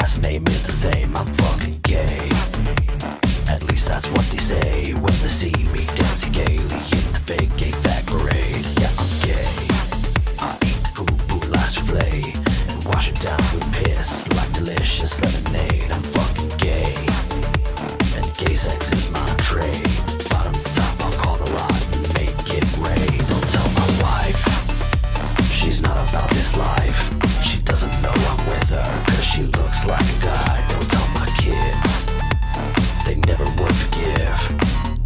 last name is the same. I'm fucking gay. At least that's what they say when they see me dancing gaily in the big gay fag parade. Yeah, I'm gay. I eat poo-poo la souffle and wash it down with piss like delicious lemonade. I'm fucking gay, and gay sex is my trade. Bottom to top, I'll call the lot and make it raid. Don't tell my wife, she's not about this life. She doesn't know I'm with her, cause she looks like a guy. Don't tell my kids, they never would forgive.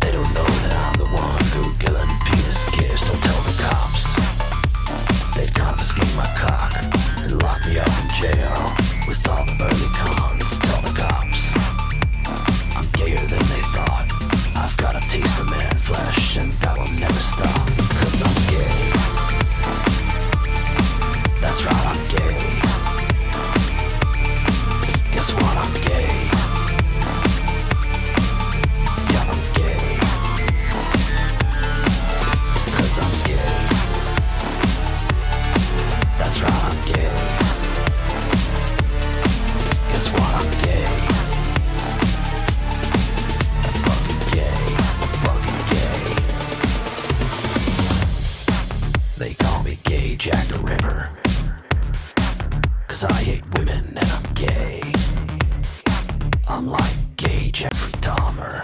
They don't know that I'm the one who killing penis kids. Don't tell the cops, they'd confiscate my cock and lock me up in jail with all the burly cons. Tell the cops, I'm gayer than they thought. I've got a taste for man flesh and that will never stop. Cause I'm gay. That's right, I'm gay. Guess what, I'm gay. Yeah, I'm gay. Cause I'm gay. That's right, I'm gay. Guess what, I'm gay. I'm fucking gay. I'm fucking gay. They call me Gay Jack the Ripper, cause I hate women and I'm gay. I'm like Gay Jeffrey Dahmer,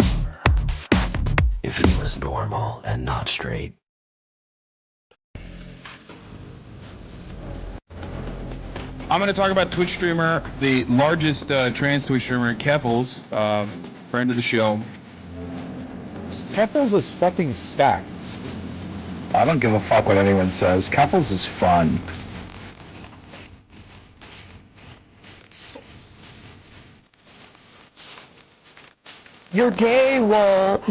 if he was normal and not straight. I'm going to talk about Twitch streamer, the largest trans Twitch streamer, Keffals, friend of the show. Keffals is fucking stacked. I don't give a fuck what anyone says. Keffals is fun. You're gay, lol.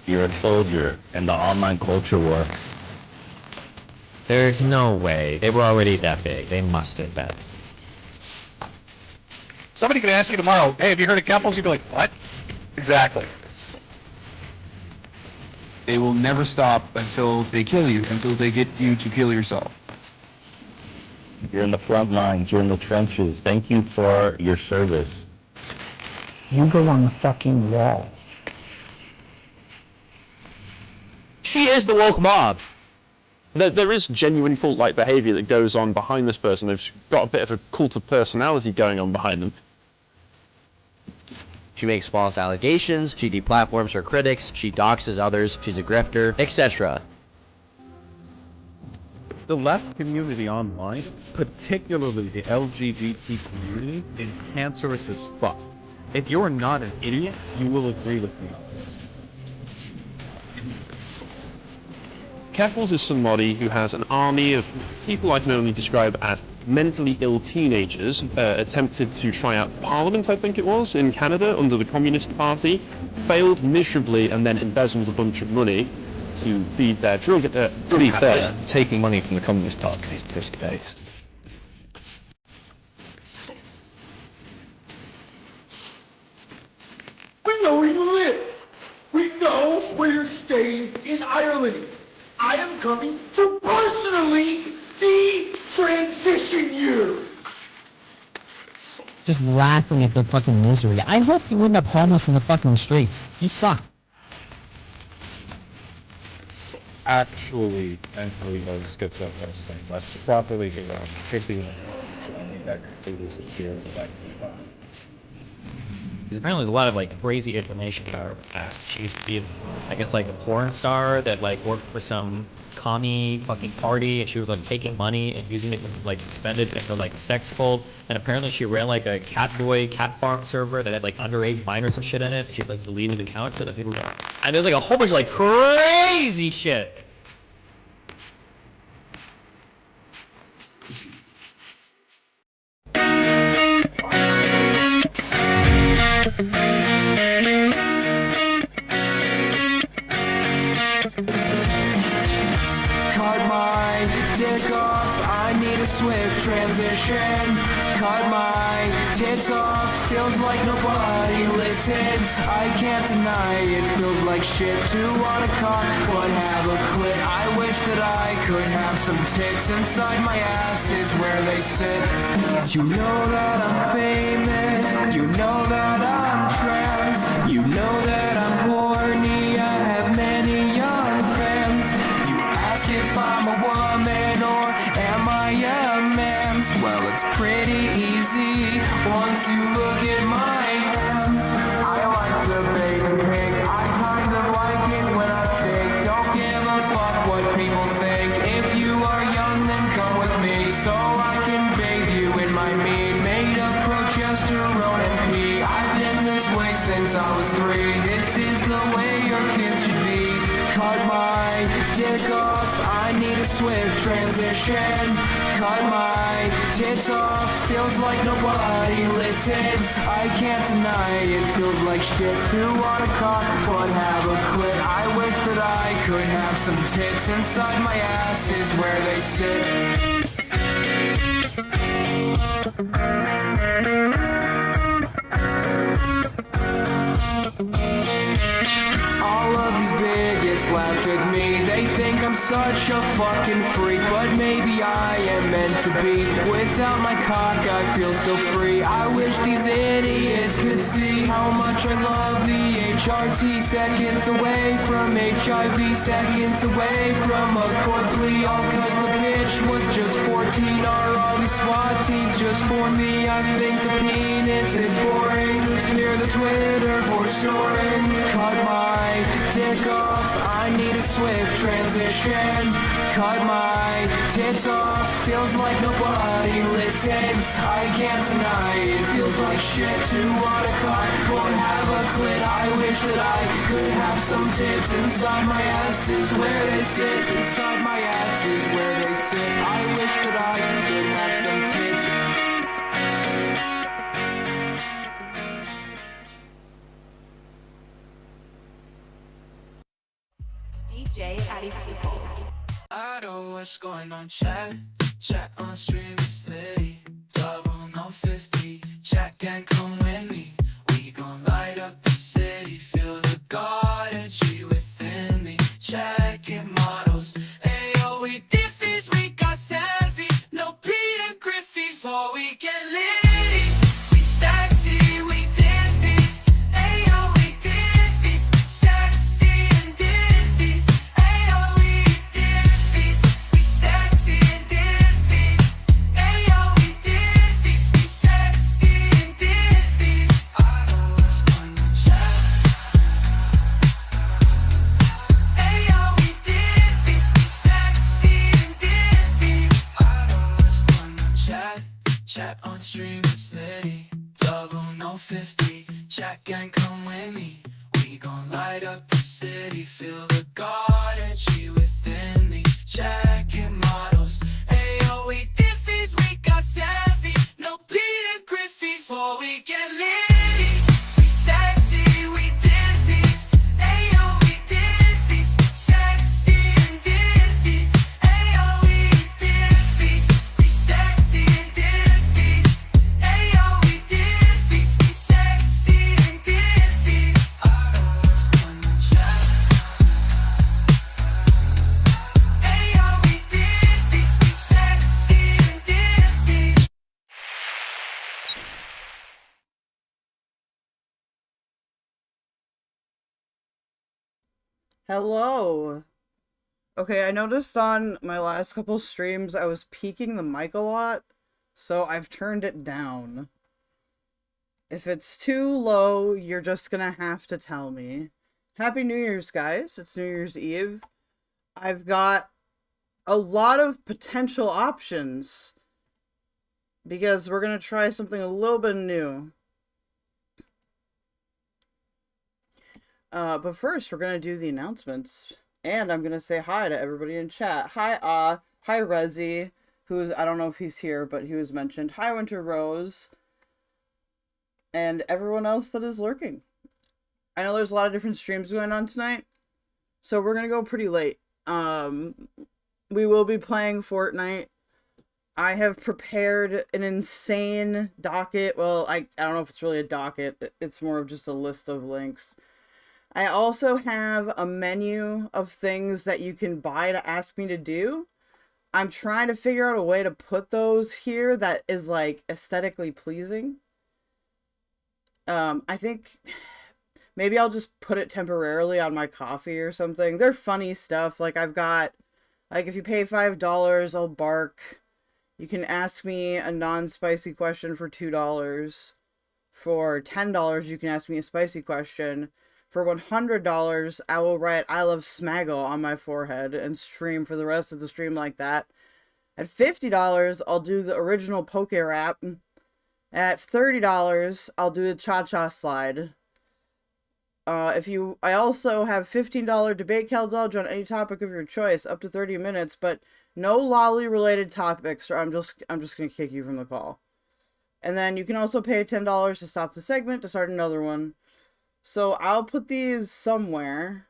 You're a soldier in the online culture war. There's no way. They were already that big. They must have been. Somebody could ask you tomorrow, hey, have you heard of Keffals? You'd be like, what? Exactly. They will never stop until they kill you, until they get you to kill yourself. You're in the front lines. You're in the trenches. Thank you for your service. You go on the fucking wall. She is the woke mob. There is genuine cult-like behavior that goes on behind this person. They've got a bit of a cult of personality going on behind them. She makes false allegations, she deplatforms her critics, she doxes others, she's a grifter, etc. The left community online, particularly the LGBT community, is cancerous as fuck. If you're not an idiot, you will agree with me on this. Keffals is somebody who has an army of people I can only describe as mentally ill teenagers, attempted to try out Parliament, I think it was, in Canada under the Communist Party, failed miserably, and then embezzled a bunch of money to feed their drug. To be fair, Taking money from the Communist Party is pretty based. We know where you live. We know where you're staying in Ireland. I am coming to personally de-transition you. Just laughing at the fucking misery. I hope you end up homeless in the fucking streets. You suck. Actually, mentally ill schizophrenia thing. Let's properly get on 50 that is sincere. Apparently there's a lot of like crazy information about her past. She used to be, I guess, like a porn star that like worked for some commie fucking party, and she was like taking money and using it to like spend it into like sex cult. And apparently she ran like a cat farm server that had like underage minors and shit in it. She like deleted the account so that people and there's like a whole bunch of like crazy shit. Cut my dick off, I need a swift transition. Cut my tits off, feels like nobody listens. I can't deny it feels like shit to wanna cock but have a clit. I wish that I could have some tits inside my ass is where they sit. You know that I'm famous, you know that I'm trans, you know that I'm horny, I have many young fans. You ask if I'm a woman or am I a man? Well, it's pretty easy once you look at my hands. I like to bake and pig, I kind of like it when I steak. Don't give a fuck what people think. If you are young, then come with me so I can bathe you in my mead made of progesterone and pee. I've been this way since I was 3. This is the way your kids should be. Cut my dick off, I need a swift transition. Cut my tits off, feels like nobody listens. I can't deny it feels like shit to wanna cock but have a clit. I wish that I could have some tits inside my ass is where they sit. All of these bigots laugh at me. They think I'm such a fucking freak, but maybe I am meant to be. Without my cock, I feel so free. I wish these idiots could see how much I love the HRT. Seconds away from HIV, seconds away from a court plea. All cause the bitch was just 14. Are all these SWAT teams just for me? I think the penis is boring. Smear the Twitter for soaring. Cut my dick off, I need a swift transition. Cut my tits off, feels like nobody listens. I can't deny it feels like shit to wanna cock or have a clit. I wish that I could have some tits inside my ass is where they sit. Inside my ass is where they sit. I wish that I could have some tits. DJ AddyPupils. I know what's going on, chat on stream, it's Litty, 0050, chat can come with me, we gon' light up the city, feel the God energy within me, checking models, ayo, we Diffys, we got savvy, no Peter Griffey's, but we get litty, we sexy, we Diffys, ayo, we Diffys, sexy and Diffys, ayo, we Diffys, we sexy and Diffys, ayo, we Diffys, we sexy and Diffys. I know what's going on, chat. Ayo, we Diffys, we sexy and Diffys. I know what's going on, chat on stream, it's Litty, 0050, chat gang come with me, we gon' light up the city, feel the God energy within me, checking models, ayo, we Diffys, we got savvy, no Peter Griffey's, but we get litty, we sexy, we Diffys, ayo, we Diffys, sexy and Diffys, ayo, we Diffys, we sexy and Diffys, ayo, we Diffys, we sexy and Diffys. I know what's going on, chat. Ayo, we Diffys, we sexy and Diffys. Hello. Okay, I noticed on my last couple streams I was peaking the mic a lot, so I've turned it down. If it's too low, you're just gonna have to tell me. Happy New Year's, guys. It's New Year's Eve. I've got a lot of potential options because we're gonna try something a little bit new. But first, we're going to do the announcements. And I'm going to say hi to everybody in chat. Hi, hi, Rezi, who's, I don't know if he's here, but he was mentioned. Hi, Winter Rose. And everyone else that is lurking. I know there's a lot of different streams going on tonight, so we're going to go pretty late. We will be playing Fortnite. I have prepared an insane docket. Well, I don't know if it's really a docket. It's more of just a list of links. I also have a menu of things that you can buy to ask me to do. I'm trying to figure out a way to put those here that is, like, aesthetically pleasing. I think maybe I'll just put it temporarily on my coffee or something. They're funny stuff. Like, I've got, like, if you pay $5, I'll bark. You can ask me a non-spicy question for $2. For $10, you can ask me a spicy question. For $100, I will write I love Smaggle on my forehead and stream for the rest of the stream like that. At $50, I'll do the original poke rap. At $30, I'll do the cha-cha slide. I also have $15 debate keldoge on any topic of your choice, up to 30 minutes, but no lolly related topics, or I'm just gonna kick you from the call. And then you can also pay $10 to stop the segment to start another one. So I'll put these somewhere.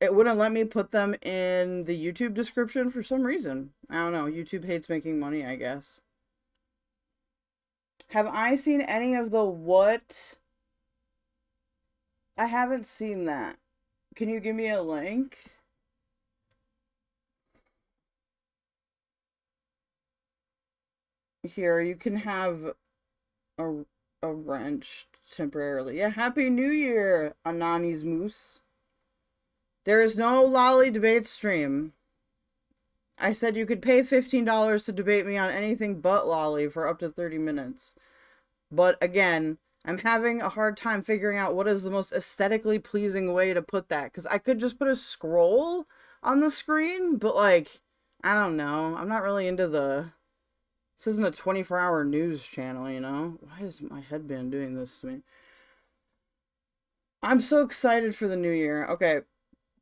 It wouldn't let me put them in the YouTube description for some reason. I don't know. YouTube hates making money, I guess. Have I seen any of the what? I haven't seen that. Can you give me a link? Here, you can have a wrench temporarily. Yeah, Happy New Year, Anani's Moose. There is no lolly debate stream. I said you could pay $15 to debate me on anything but lolly for up to 30 minutes. But again, I'm having a hard time figuring out what is the most aesthetically pleasing way to put that. Because I could just put a scroll on the screen, but like, I don't know. I'm not really into the... This isn't a 24-hour news channel, you know? Why is my headband doing this to me? I'm so excited for the new year. Okay,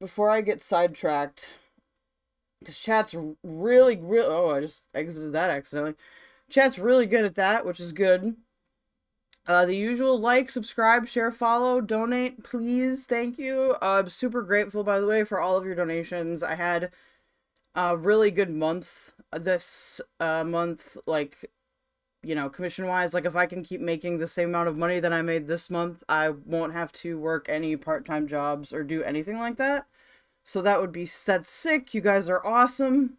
before I get sidetracked, because chat's really... Oh, I just exited that accidentally. Chat's really good at that, which is good. The usual like, subscribe, share, follow, donate, please. Thank you. I'm super grateful, by the way, for all of your donations. I had a really good month this month, like, you know, commission-wise. Like, if I can keep making the same amount of money that I made this month, I won't have to work any part-time jobs or do anything like that. So that would be... That's sick. You guys are awesome.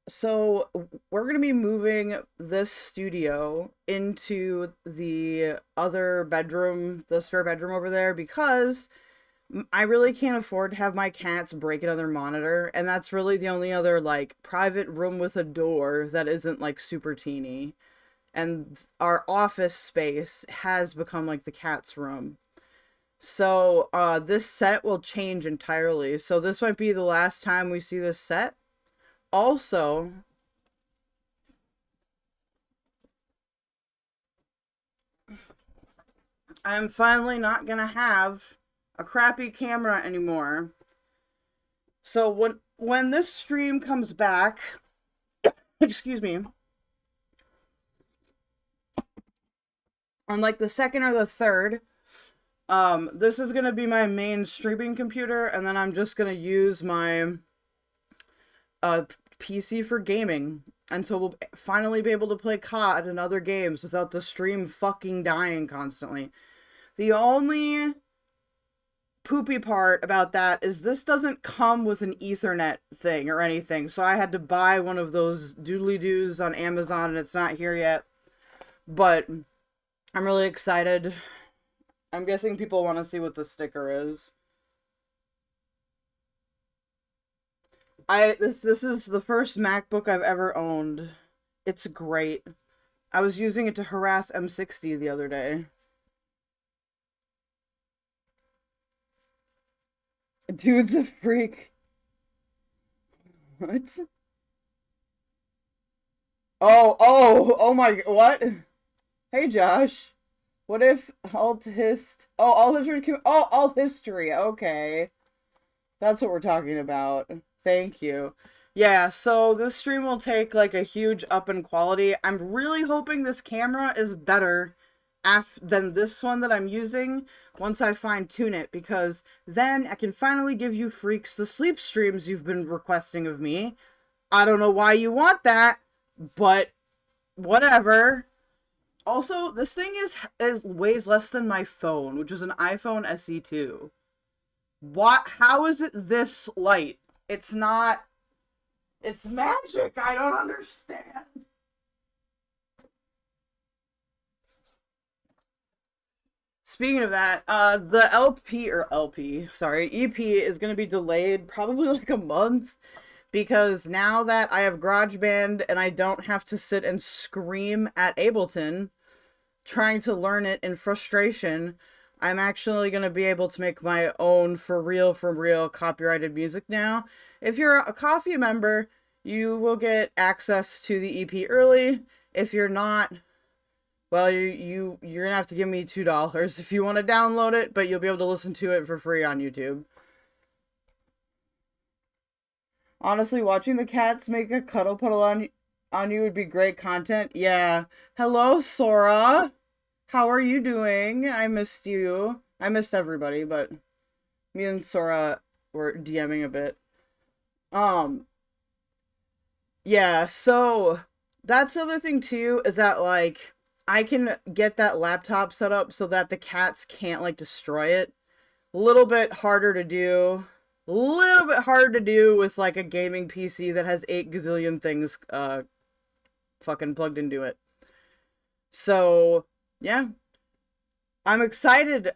So we're going to be moving this studio into the other bedroom, the spare bedroom over there, because I really can't afford to have my cats break another monitor, and that's really the only other, like, private room with a door that isn't, like, super teeny. And our office space has become, like, the cat's room. So, this set will change entirely. So this might be the last time we see this set. Also, I'm finally not gonna have a crappy camera anymore. So when this stream comes back, excuse me, on like the 2nd or the 3rd, this is gonna be my main streaming computer, and then I'm just gonna use my PC for gaming, and so we'll finally be able to play COD and other games without the stream fucking dying constantly. The only poopy part about that is this doesn't come with an Ethernet thing or anything, so I had to buy one of those doodly-doos on Amazon, and it's not here yet. But I'm really excited. I'm guessing people want to see what the sticker is. This is the first MacBook I've ever owned. It's great. I was using it to harass M60 the other day. Dude's a freak. What? Oh my, what? Hey Josh. What if alt history, okay. That's what we're talking about. Thank you. Yeah, so this stream will take like a huge up in quality. I'm really hoping this camera is better than this one that I'm using once I fine tune it, because then I can finally give you freaks the sleep streams you've been requesting of me. I don't know why you want that, but whatever. Also, this thing weighs less than my phone, which is an iPhone SE 2. How is it this light? It's not. It's magic. I don't understand. Speaking of that, the EP is going to be delayed probably like a month, because now that I have GarageBand and I don't have to sit and scream at Ableton trying to learn it in frustration, I'm actually going to be able to make my own for real copyrighted music now. If you're a Coffee member, you will get access to the EP early. If you're not, well, you're going to have to give me $2 if you want to download it, but you'll be able to listen to it for free on YouTube. Honestly, watching the cats make a cuddle puddle on you would be great content. Yeah. Hello, Sora. How are you doing? I missed you. I missed everybody, but me and Sora were DMing a bit. Yeah, so that's the other thing too, is that like I can get that laptop set up so that the cats can't like destroy it. A little bit harder to do. A little bit hard to do with like a gaming PC that has 8 gazillion things fucking plugged into it. So, yeah. I'm excited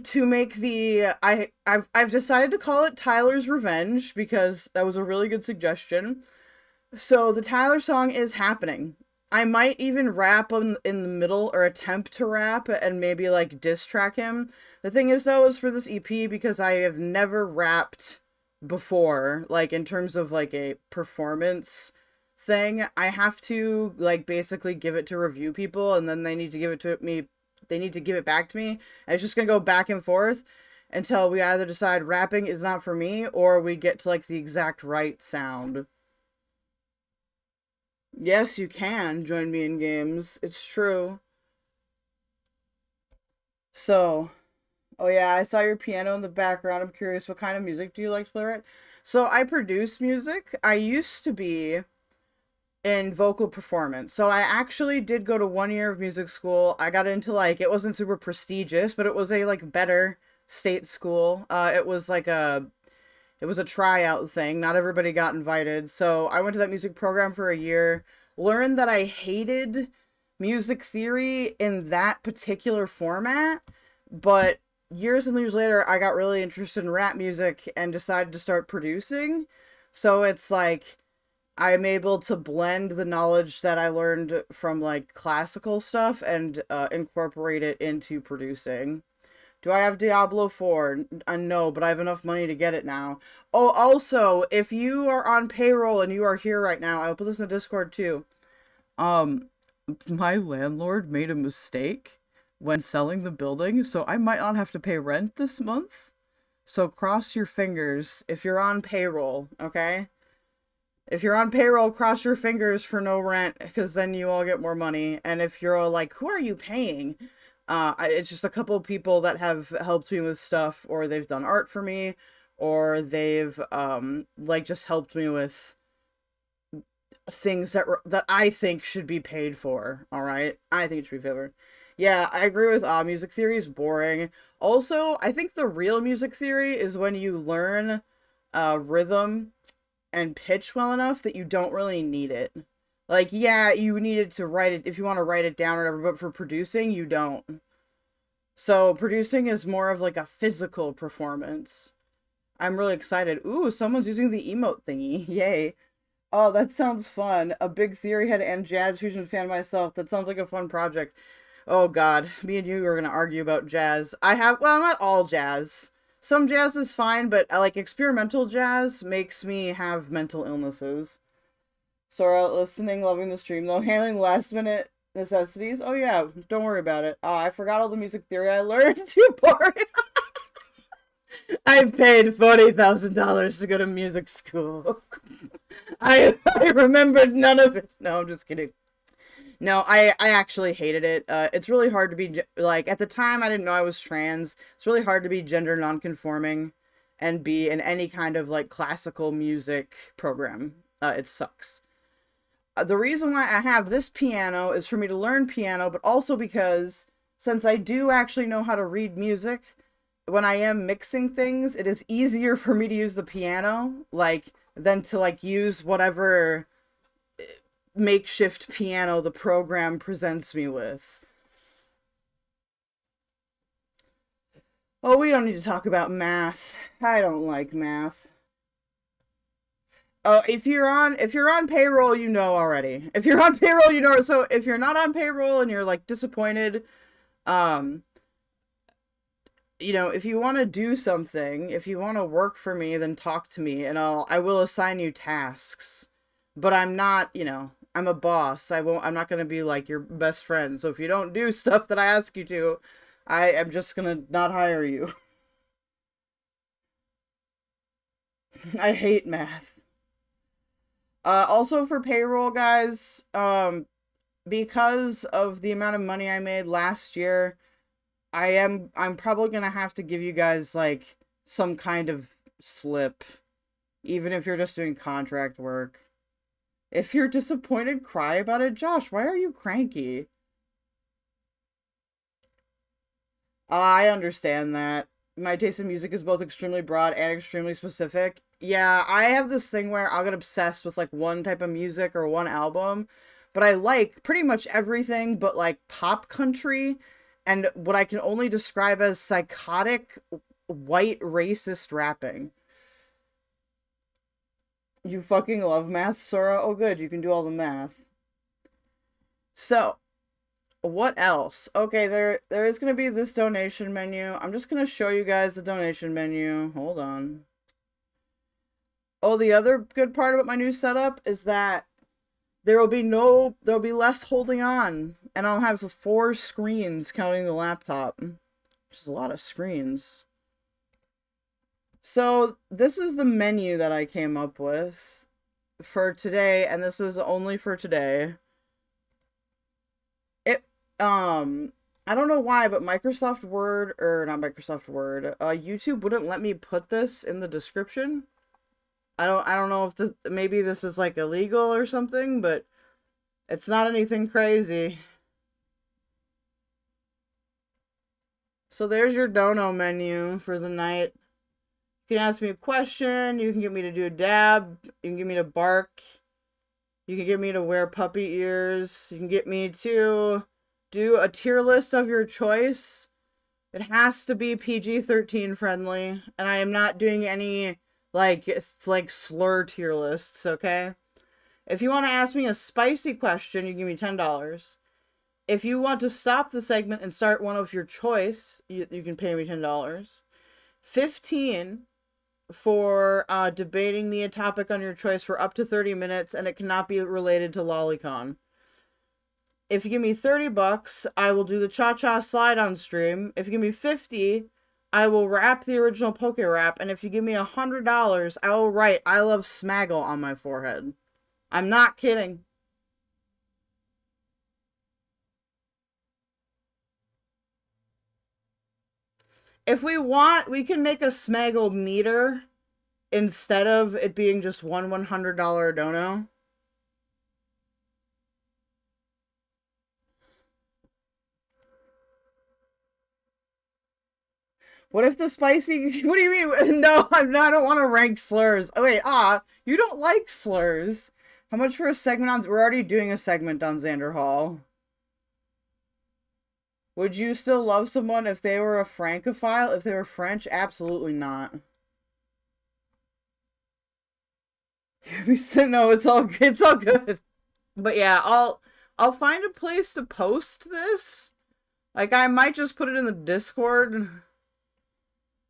to make the I've decided to call it Tyler's Revenge because that was a really good suggestion. So the Tyler song is happening. I might even rap in the middle, or attempt to rap and maybe like diss track him. The thing is though, is for this EP, because I have never rapped before, like in terms of like a performance thing, I have to like basically give it to review people, and then they need to give it to me. They need to give it back to me. And it's just gonna go back and forth until we either decide rapping is not for me, or we get to like the exact right sound. Yes, you can join me in games. It's true. So, oh yeah, I saw your piano in the background. I'm curious, what kind of music do you like to play, right? So I produce music. I used to be in vocal performance. So I actually did go to 1 year of music school. I got into like, it wasn't super prestigious, but it was a like better state school. It was a tryout thing. Not everybody got invited. So I went to that music program for a year, learned that I hated music theory in that particular format, but years and years later, I got really interested in rap music and decided to start producing. So it's like, I'm able to blend the knowledge that I learned from like classical stuff and incorporate it into producing. Do I have Diablo 4? No, but I have enough money to get it now. Oh, also, if you are on payroll and you are here right now, I'll put this in Discord too. My landlord made a mistake when selling the building, so I might not have to pay rent this month. So cross your fingers if you're on payroll, okay? If you're on payroll, cross your fingers for no rent, because then you all get more money. And if you're all like, who are you paying? It's just a couple of people that have helped me with stuff, or they've done art for me, or they've, like, just helped me with things that I think should be paid for, alright? I think it should be paid for. Yeah, I agree with, music theory is boring. Also, I think the real music theory is when you learn, rhythm and pitch well enough that you don't really need it. Like, yeah, you need it to write it if you want to write it down or whatever, but for producing, you don't. So, producing is more of like a physical performance. I'm really excited. Ooh, someone's using the emote thingy. Yay. Oh, that sounds fun. A big theory head and jazz fusion fan myself. That sounds like a fun project. Oh god, me and you are gonna argue about jazz. Well, not all jazz. Some jazz is fine, but like experimental jazz makes me have mental illnesses. Sora, listening, loving the stream though, handling last minute necessities. Oh yeah, don't worry about it. I forgot all the music theory I learned. Too boring. I paid $40,000 to go to music school. I remembered none of it. No, I'm just kidding. No, I actually hated it. It's really hard to be, like, at the time I didn't know I was trans. It's really hard to be gender nonconforming and be in any kind of, like, classical music program. It sucks. The reason why I have this piano is for me to learn piano, but also because since I do actually know how to read music, when I am mixing things, it is easier for me to use the piano, like, than to, like, use whatever makeshift piano the program presents me with. Oh, we don't need to talk about math. I don't like math. Oh, if you're on payroll, you know already. If you're on payroll, you know. So if you're not on payroll and you're like disappointed, you know, if you want to do something, if you want to work for me, then talk to me and I will assign you tasks. But I'm not, you know, I'm a boss. I'm not going to be like your best friend. So if you don't do stuff that I ask you to, I am just going to not hire you. I hate math. Also for payroll, guys, because of the amount of money I made last year, I'm probably gonna have to give you guys, like, some kind of slip, even if you're just doing contract work. If you're disappointed, cry about it. Josh, why are you cranky? I understand that. My taste in music is both extremely broad and extremely specific. Yeah, I have this thing where I'll get obsessed with, like, one type of music or one album, but I like pretty much everything but, like, pop country and what I can only describe as psychotic, white, racist rapping. You fucking love math, Sora? Oh, good, you can do all the math. So, what else? Okay, there is going to be this donation menu. I'm just going to show you guys the donation menu. Hold on. Oh, the other good part about my new setup is that there'll be less holding on, and I'll have 4 screens counting the laptop, which is a lot of screens. So this is the menu that I came up with for today, and this is only for today. I don't know why, but Microsoft Word, or not Microsoft Word, YouTube wouldn't let me put this in the description. I don't know if this, maybe this is like illegal or something, but it's not anything crazy. So there's your dono menu for the night. You can ask me a question, you can get me to do a dab, you can get me to bark, you can get me to wear puppy ears, you can get me to do a tier list of your choice. It has to be PG-13 friendly, and I am not doing any like slur tier lists, okay? If you want to ask me a spicy question, you give me $10. If you want to stop the segment and start one of your choice, you can pay me $10. $15 for debating me a topic on your choice for up to 30 minutes, and it cannot be related to Lolicon. If you give me $30, I will do the cha-cha slide on stream. If you give me $50, I will rap the original Poke Rap. And if you give me $100, I will write I love Smaggle on my forehead. I'm not kidding. If we want, we can make a Smaggle meter instead of it being just one $100 dono. What if the spicy... What do you mean? No, I don't want to rank slurs. Oh, wait, you don't like slurs. How much for a segment on... We're already doing a segment on Xanderhal. Would you still love someone if they were a Francophile? If they were French? Absolutely not. No, it's all good. But yeah, I'll find a place to post this. Like, I might just put it in the Discord.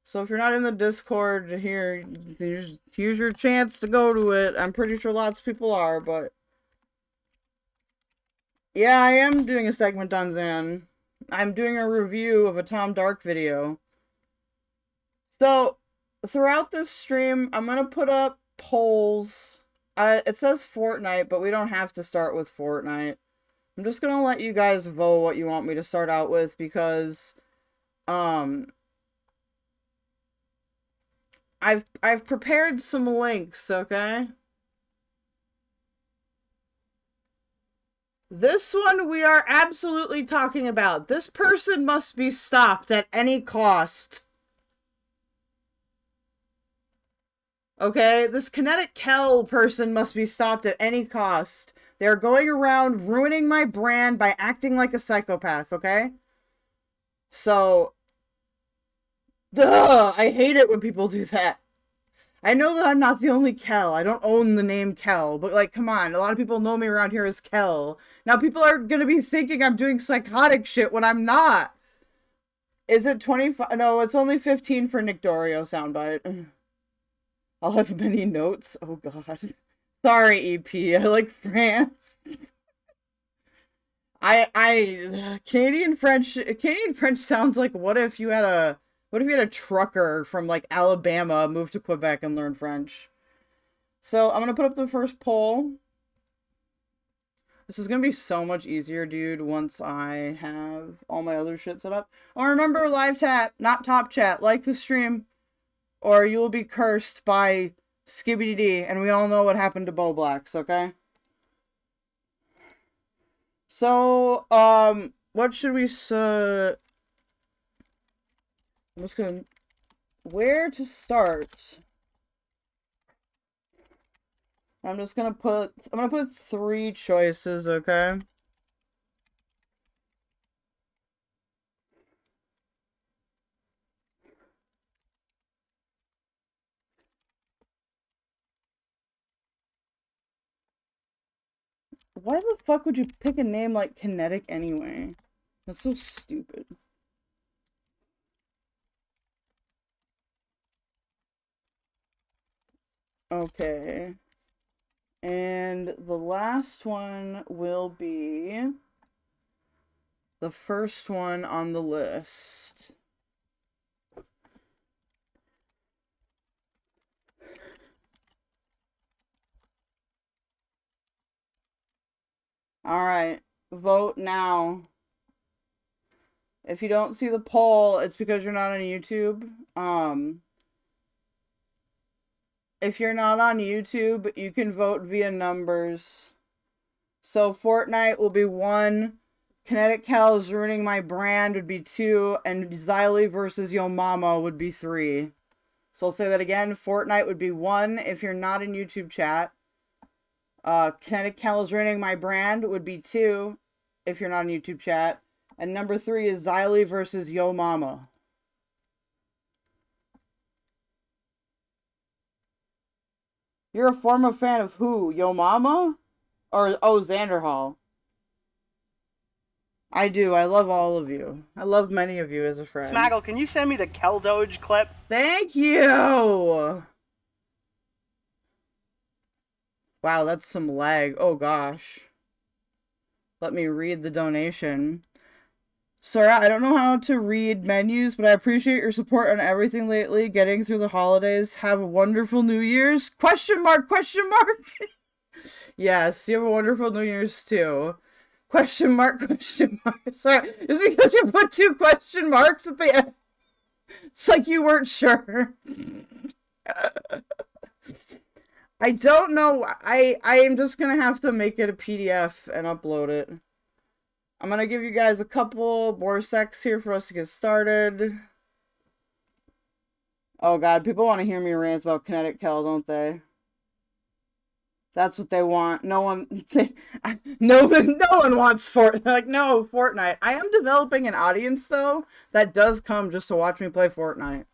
So if you're not in the Discord, here's your chance to go to it. I'm pretty sure lots of people are, but... Yeah, I am doing a segment on Xan. I'm doing a review of a TomDark video. So, throughout this stream, I'm gonna put up polls. It says Fortnite, but we don't have to start with Fortnite. I'm just gonna let you guys vote what you want me to start out with because, I've prepared some links, okay? This one we are absolutely talking about. This person must be stopped at any cost. Okay, this Kinetic Kell person must be stopped at any cost. They're going around ruining my brand by acting like a psychopath, okay? So, ugh, I hate it when people do that. I know that I'm not the only Kell. I don't own the name Kell, but like, come on. A lot of people know me around here as Kell. Now people are gonna be thinking I'm doing psychotic shit when I'm not. Is it 25? No, it's only 15 for DeOrio soundbite. I'll have many notes. Oh god. Sorry, EP. I like France. Canadian French sounds like what if you had a trucker from like Alabama move to Quebec and learn French? So I'm gonna put up the first poll. This is gonna be so much easier, dude, once I have all my other shit set up. Oh, remember, live chat, not top chat. Like the stream, or you will be cursed by Skibbity D, and we all know what happened to Bo Blacks, okay? So, what should we, I'm just gonna, where to start? I'm gonna put 3 choices, okay? Why the fuck would you pick a name like Kinetic anyway? That's so stupid. Okay. And the last one will be the first one on the list. Alright, vote now. If you don't see the poll, it's because you're not on YouTube. If you're not on YouTube, you can vote via numbers. So Fortnite will be 1, Kinetic Kell is ruining my brand would be 2, and XYLIE versus Yo Mama would be 3. So I'll say that again, Fortnite would be 1 if you're not in YouTube chat. Kinetic Kell is ruining my brand would be 2 if you're not in YouTube chat. And number 3 is XYLIE versus Yo Mama. You're a former fan of who? Yo Mama? Or, oh, Xanderhal. I do. I love all of you. I love many of you as a friend. Smaggle, can you send me the keldoge clip? Thank you! Wow, that's some lag. Oh, gosh. Let me read the donation. Sarah, I don't know how to read menus, but I appreciate your support on everything lately, getting through the holidays. Have a wonderful New Year's? Question mark, question mark! Yes, you have a wonderful New Year's, too. Question mark, question mark. Sorry, just because you put 2 question marks at the end. It's like you weren't sure. I don't know. I am just gonna have to make it a PDF and upload it. I'm gonna give you guys a couple more secs here for us to get started. Oh god, people want to hear me rant about Kinetic Kell, don't they? That's what they want. No one wants Fortnite. Like, no, Fortnite. I am developing an audience, though, that does come just to watch me play Fortnite.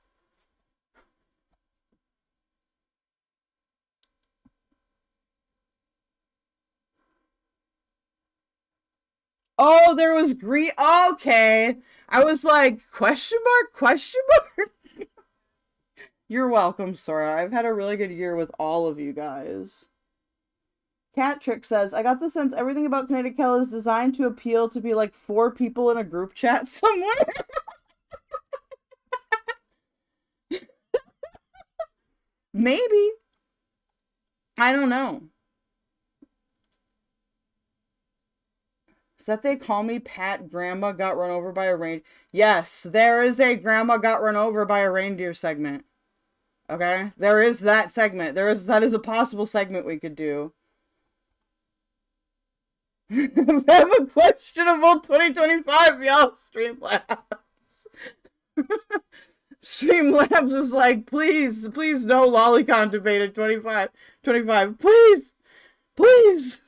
Oh, there was green. Okay. I was like, question mark, question mark? You're welcome, Sora. I've had a really good year with all of you guys. Cat Trick says, I got the sense everything about Kinetic Kell is designed to appeal to be like 4 people in a group chat somewhere. Maybe. I don't know. that they call me Pat Grandma Got Run Over by a Reindeer? Yes, there is a Grandma Got Run Over by a Reindeer segment. Okay? There is that segment. That is a possible segment we could do. I have a questionable 2025, y'all. Streamlabs. Streamlabs was like, please no lolicon debate at 25. Please.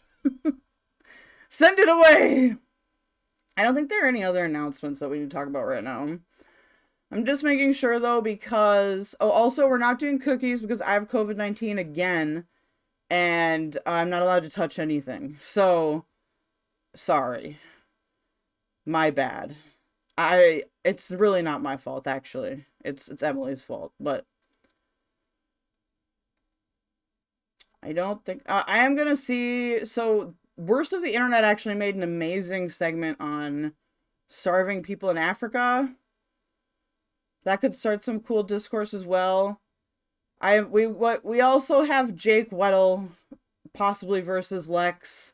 Send it away. I don't think there are any other announcements that we need to talk about right now. I'm just making sure, though, because... Oh, also, we're not doing cookies because I have COVID-19 again. And I'm not allowed to touch anything. So, sorry. My bad. It's really not my fault, actually. It's Emily's fault, but... I don't think... I am gonna see... So, Worst of the Internet actually made an amazing segment on starving people in Africa. That could start some cool discourse as well. We also have Jake Weddle, possibly versus Lex.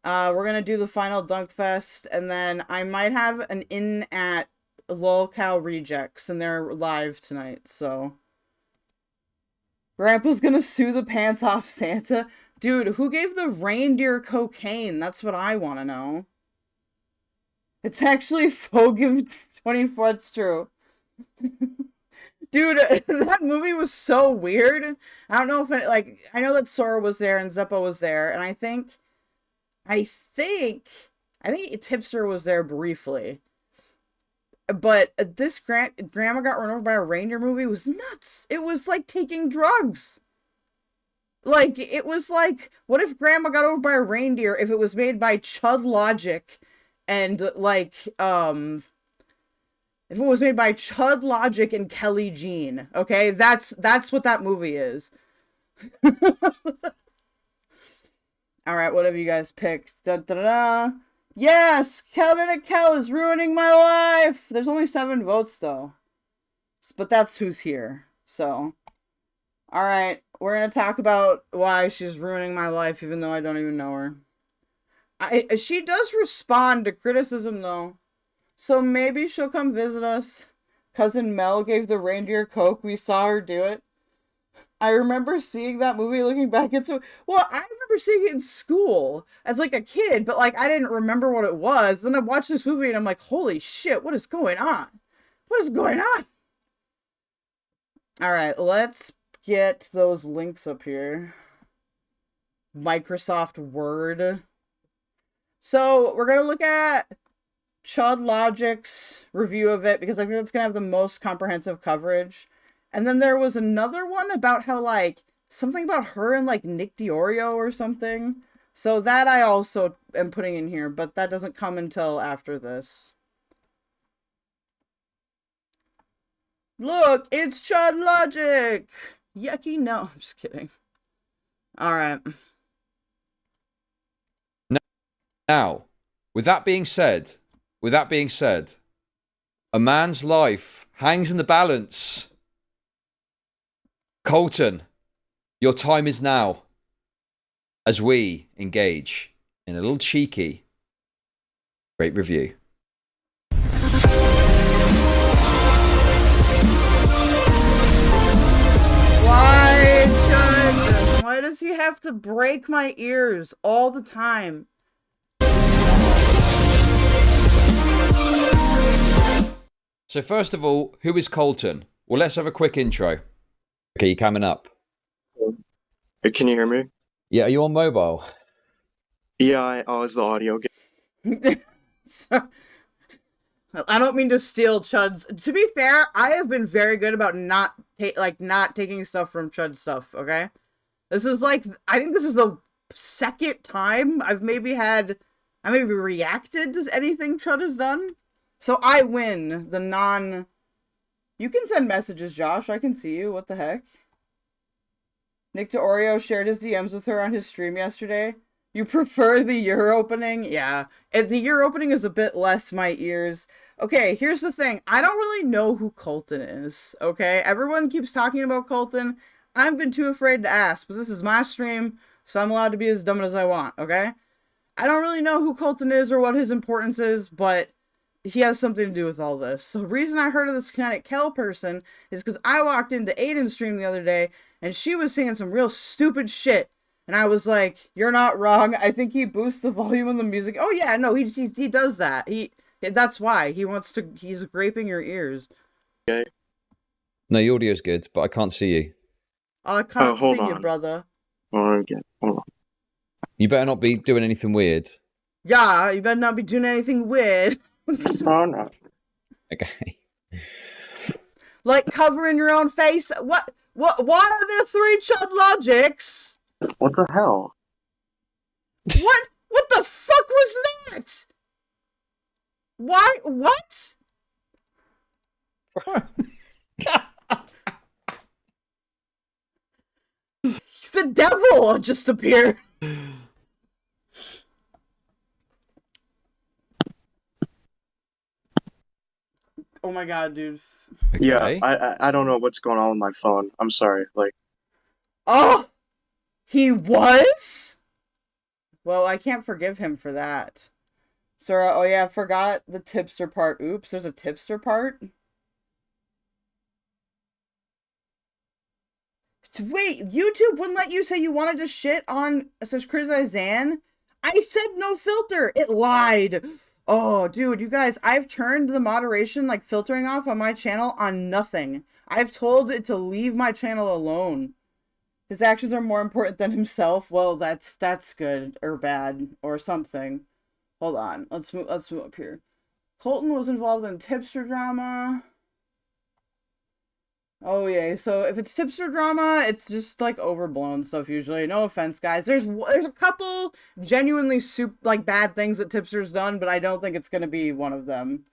We're gonna do the final Dunk Fest, and then I might have an in at Lolcow Rejects, and they're live tonight, so... Grandpa's gonna sue the pants off Santa. Dude, who gave the reindeer cocaine? That's what I want to know. It's actually Fogive 24, it's true. Dude, that movie was so weird. I don't know if it, like, I know that Sora was there and Zeppo was there, and I think Tipster was there briefly. But this Grandma Got Run Over by a Reindeer movie was nuts. It was like taking drugs. Like, it was like, what if Grandma Got Over by a Reindeer if it was made by ChudLogic and, like, if it was made by ChudLogic and Kelly Jean, okay? That's what that movie is. Alright, what have you guys picked? Da-da-da-da. Yes! Kinetic Kell is ruining my life! There's only 7 votes, though. But that's who's here, so... Alright, we're gonna talk about why she's ruining my life, even though I don't even know her. She does respond to criticism, though. So maybe she'll come visit us. Cousin Mel gave the reindeer coke. We saw her do it. I remember seeing that movie, looking back into... Well, I remember seeing it in school as, like, a kid, but, like, I didn't remember what it was. Then I watched this movie, and I'm like, holy shit, what is going on? What is going on? Alright, let's get those links up here. Microsoft Word. So, we're going to look at ChudLogic's review of it, because I think that's going to have the most comprehensive coverage. And then there was another one about how, like, something about her and, like, Nick DeOrio or something. So that I also am putting in here, but that doesn't come until after this. Look, it's ChudLogic! Yucky, no, I'm just kidding. Alright. Now, with that being said, a man's life hangs in the balance. Colton, your time is now as we engage in a little cheeky great review. Why does he have to break my ears all the time? So first of all, who is Colton? Well, let's have a quick intro. Okay, you coming up? Can you hear me? Yeah, are you on mobile? Yeah, is the audio good? So, I don't mean to steal Chud's. To be fair, I have been very good about not taking stuff from Chud stuff, okay? This is like, I think this is the second time I maybe reacted to anything Chud has done. So I win the non... You can send messages, Josh. I can see you. What the heck? Nick DeOrio shared his DMs with her on his stream yesterday. You prefer the year opening? Yeah. The year opening is a bit less my ears. Okay, here's the thing. I don't really know who Colton is, okay? Everyone keeps talking about Colton. I've been too afraid to ask, but this is my stream, so I'm allowed to be as dumb as I want, okay? I don't really know who Colton is or what his importance is, but he has something to do with all this. So the reason I heard of this Kinetic Kell person is because I walked into Aiden's stream the other day, and she was saying some real stupid shit. And I was like, you're not wrong. I think he boosts the volume of the music. Oh yeah, no, he does that. That's why. He's graping your ears. Okay. No, your audio's good, but I can't see you. I can't see hold you, on. brother. Hold on. You better not be doing anything weird. Yeah, you better not be doing anything weird. Oh, no. Okay. Like covering your own face. Why are there 3 ChudLogics? What the hell? What the fuck was that? Why? What? The devil just appeared. Oh my god, dude. Okay. Yeah, I don't know what's going on with my phone. I'm sorry. Like, oh, he was? Well, I can't forgive him for that. Sora, oh yeah, I forgot the tipster part. Oops, there's a tipster part? Wait, YouTube wouldn't let you say you wanted to shit on, criticize Zan? I said no filter. It lied. Oh, dude, you guys, I've turned the moderation, like, filtering off on my channel on nothing. I've told it to leave my channel alone. His actions are more important than himself. Well, that's good, or bad, or something. Hold on, let's move up here. Colton was involved in tipster drama. Oh yeah, so if it's tipster drama, it's just like overblown stuff usually. No offense, guys. There's a couple genuinely bad things that tipster's done, but I don't think it's gonna be one of them.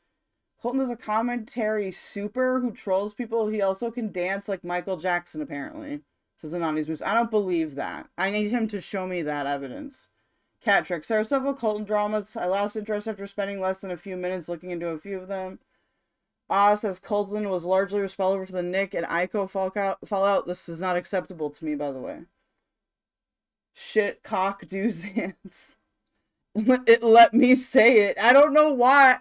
Colton is a commentary super who trolls people. He also can dance like Michael Jackson, apparently. Says Anani's moves. I don't believe that. I need him to show me that evidence. Cat tricks. There are several Colton dramas. I lost interest after spending less than a few minutes looking into a few of them. Says Colton was largely responsible for the Nick and Aiko fallout. This is not acceptable to me, by the way. Shit, cock, doozans. It let me say it. I don't know why.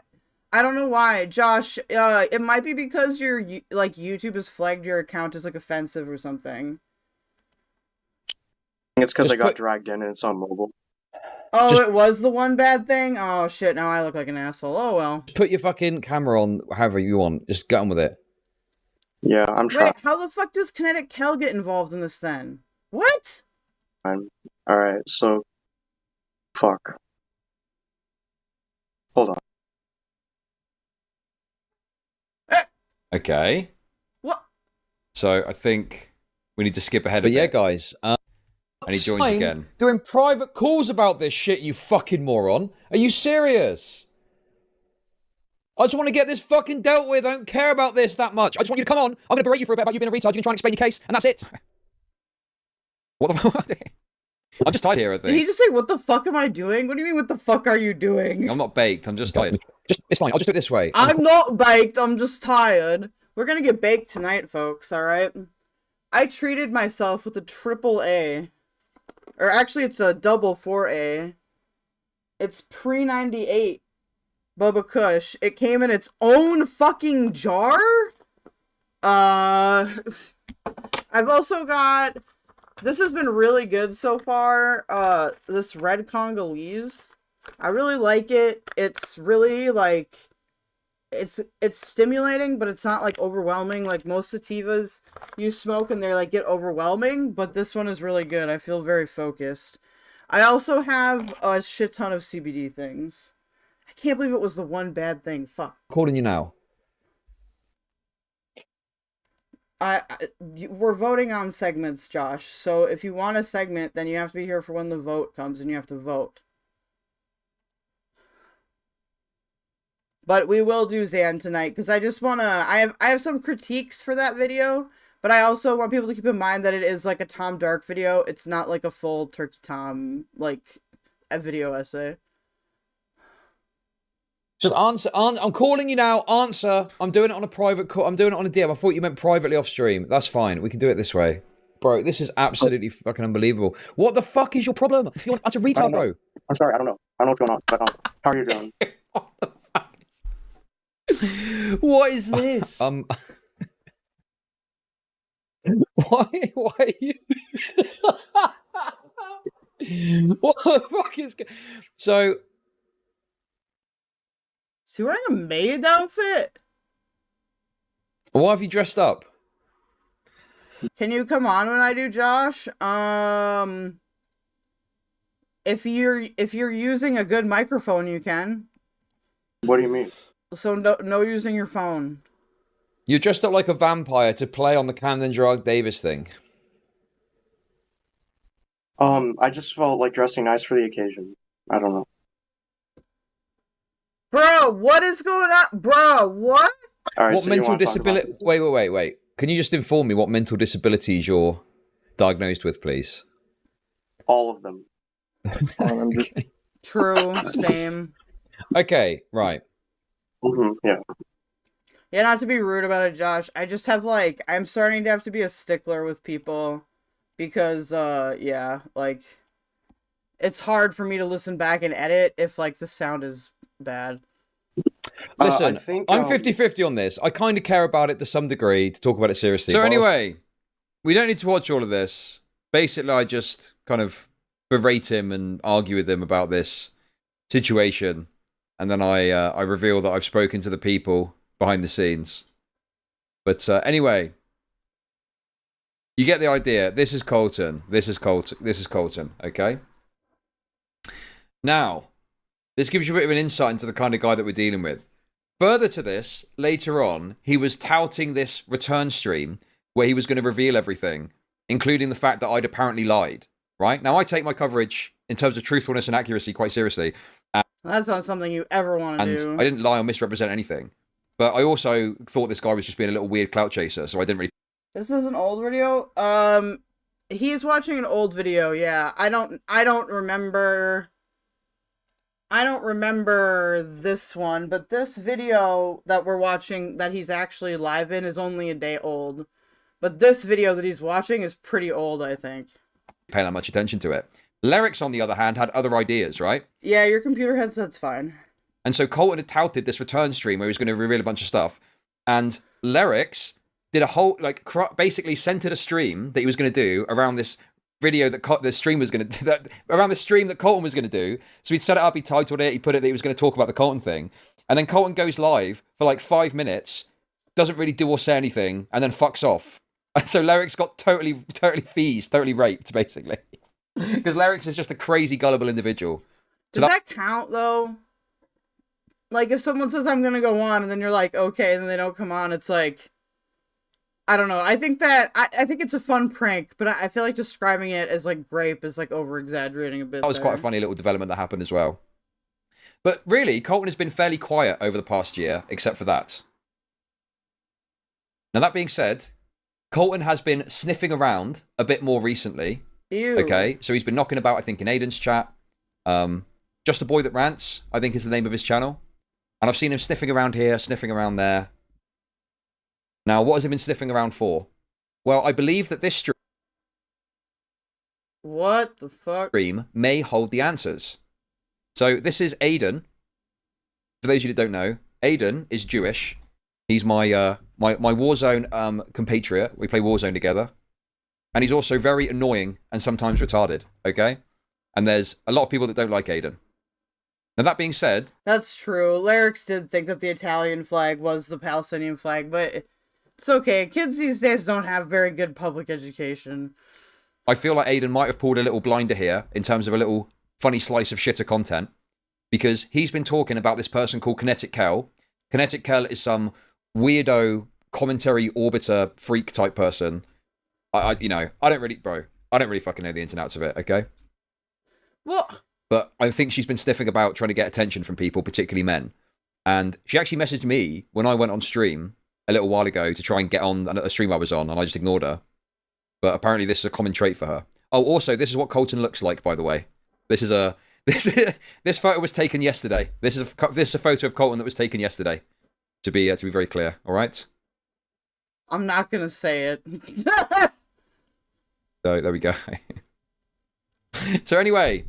Josh, it might be because your YouTube has flagged your account as like offensive or something. It's because I got dragged in and it's on mobile. Oh, it was the one bad thing? Oh, shit, now I look like an asshole. Oh, well. Just put your fucking camera on however you want. Just get on with it. Yeah, I'm trying. Wait, how the fuck does Kinetic Kell get involved in this then? What? Alright, so... Fuck. Hold on. Okay. What? So I think we need to skip ahead a bit. Yeah, guys. And he joins again. Doing private calls about this shit, you fucking moron. Are you serious? I just want to get this fucking dealt with. I don't care about this that much. I just want you to come on. I'm going to berate you for a bit about you being a retard. You can try and explain your case, and that's it. What the fuck? I'm just tired here, I think. Did he just say, what the fuck am I doing? What do you mean, what the fuck are you doing? I'm not baked. I'm just tired. It's fine. I'll just do it this way. I'm not baked. I'm just tired. We're going to get baked tonight, folks, alright? I treated myself with a triple A. Or actually, it's a double 4A. It's pre-98 Bubba Kush. It came in its own fucking jar? I've also got... This has been really good so far. This red Congolese. I really like it. It's really, like... It's stimulating, but it's not, like, overwhelming. Like, most sativas you smoke and they're, like, get overwhelming. But this one is really good. I feel very focused. I also have a shit ton of CBD things. I can't believe it was the one bad thing. Fuck. Calling you now. We're voting on segments, Josh. So if you want a segment, then you have to be here for when the vote comes and you have to vote. But we will do Zan tonight, because I just want to... I have some critiques for that video, but I also want people to keep in mind that it is like a TomDark video. It's not like a full Turkey Tom, like, a video essay. Just answer. I'm calling you now. Answer. I'm doing it on a private call. I'm doing it on a DM. I thought you meant privately off stream. That's fine. We can do it this way. Bro, this is absolutely fucking unbelievable. What the fuck is your problem? You're such a retard, bro. I'm sorry, I don't know. I don't know what's going on, but how are you doing? What is this? Why are you? What the fuck is? So, is he wearing a maid outfit? Why have you dressed up? Can you come on when I do, Josh? If you're using a good microphone, you can. What do you mean? So no using your phone. You're dressed up like a vampire to play on the Camden Drug Davis thing. I just felt like dressing nice for the occasion. I don't know. Bro, what is going on? Bro, what? All right, What so you mental wanna talk disability? about Wait. Can you just inform me what mental disabilities you're diagnosed with, please? all of them. True, same. Okay, right. Yeah. Yeah, not to be rude about it, Josh. I just have, like, I'm starting to have to be a stickler with people. Because, yeah, like, it's hard for me to listen back and edit if, like, the sound is bad. Listen, I'm 50-50 on this. I kind of care about it to some degree, to talk about it seriously. So anyway, we don't need to watch all of this. Basically, I just kind of berate him and argue with him about this situation. And then I reveal that I've spoken to the people behind the scenes. But anyway, you get the idea. This is Colton. This is Colton, okay? Now, this gives you a bit of an insight into the kind of guy that we're dealing with. Further to this, later on, he was touting this return stream where he was going to reveal everything, including the fact that I'd apparently lied, right? Now, I take my coverage in terms of truthfulness and accuracy quite seriously. That's not something you ever want to do. And I didn't lie or misrepresent anything. But I also thought this guy was just being a little weird clout chaser, so I didn't really... This is an old video? He's watching an old video, yeah. I don't remember this one, but this video that we're watching that he's actually live in is only a day old. But this video that he's watching is pretty old, I think. Pay that much attention to it. Lyrics, on the other hand, had other ideas, right? Yeah, your computer headset's fine. And so Colton had touted this return stream where he was going to reveal a bunch of stuff. And Lyrics did a whole, like, basically centered a stream that he was going to do around this video that the stream was going to do, around the stream that Colton was going to do. So he'd set it up, he titled it, he put it that he was going to talk about the Colton thing. And then Colton goes live for like 5 minutes, doesn't really do or say anything, and then fucks off. And so Lyrics got totally feased, totally raped, basically. Because Lyrics is just a crazy, gullible individual. So Does that count, though? Like, if someone says, I'm gonna go on, and then you're like, okay, and then they don't come on, it's like... I don't know. I think that... I think it's a fun prank, but I feel like describing it as, like, grape is, like, over-exaggerating a bit. That was quite a funny little development that happened as well. But really, Colton has been fairly quiet over the past year, except for that. Now, that being said, Colton has been sniffing around a bit more recently. Ew. Okay, so he's been knocking about, I think, in Aiden's chat. Just a Boy That Rants, I think is the name of his channel. And I've seen him sniffing around here, sniffing around there. Now, what has he been sniffing around for? Well, I believe that this stream... What the fuck? ...stream may hold the answers. So, this is Aiden. For those of you that don't know, Aiden is Jewish. He's my my Warzone compatriot. We play Warzone together. And he's also very annoying and sometimes retarded, okay? And there's a lot of people that don't like Aiden. Now, that being said... That's true. Lyrics did think that the Italian flag was the Palestinian flag, but it's okay. Kids these days don't have very good public education. I feel like Aiden might have pulled a little blinder here in terms of a little funny slice of shitter content, because he's been talking about this person called Kinetic Kell. Kinetic Kell is some weirdo commentary orbiter freak type person. I don't really fucking know the ins and outs of it, okay? What? But I think she's been sniffing about trying to get attention from people, particularly men. And she actually messaged me when I went on stream a little while ago to try and get on a stream I was on, and I just ignored her. But apparently this is a common trait for her. Oh, also, this is what Colton looks like, by the way. This photo was taken yesterday. This is a photo of Colton that was taken yesterday. To be very clear, all right? I'm not gonna say it. So there we go. So anyway,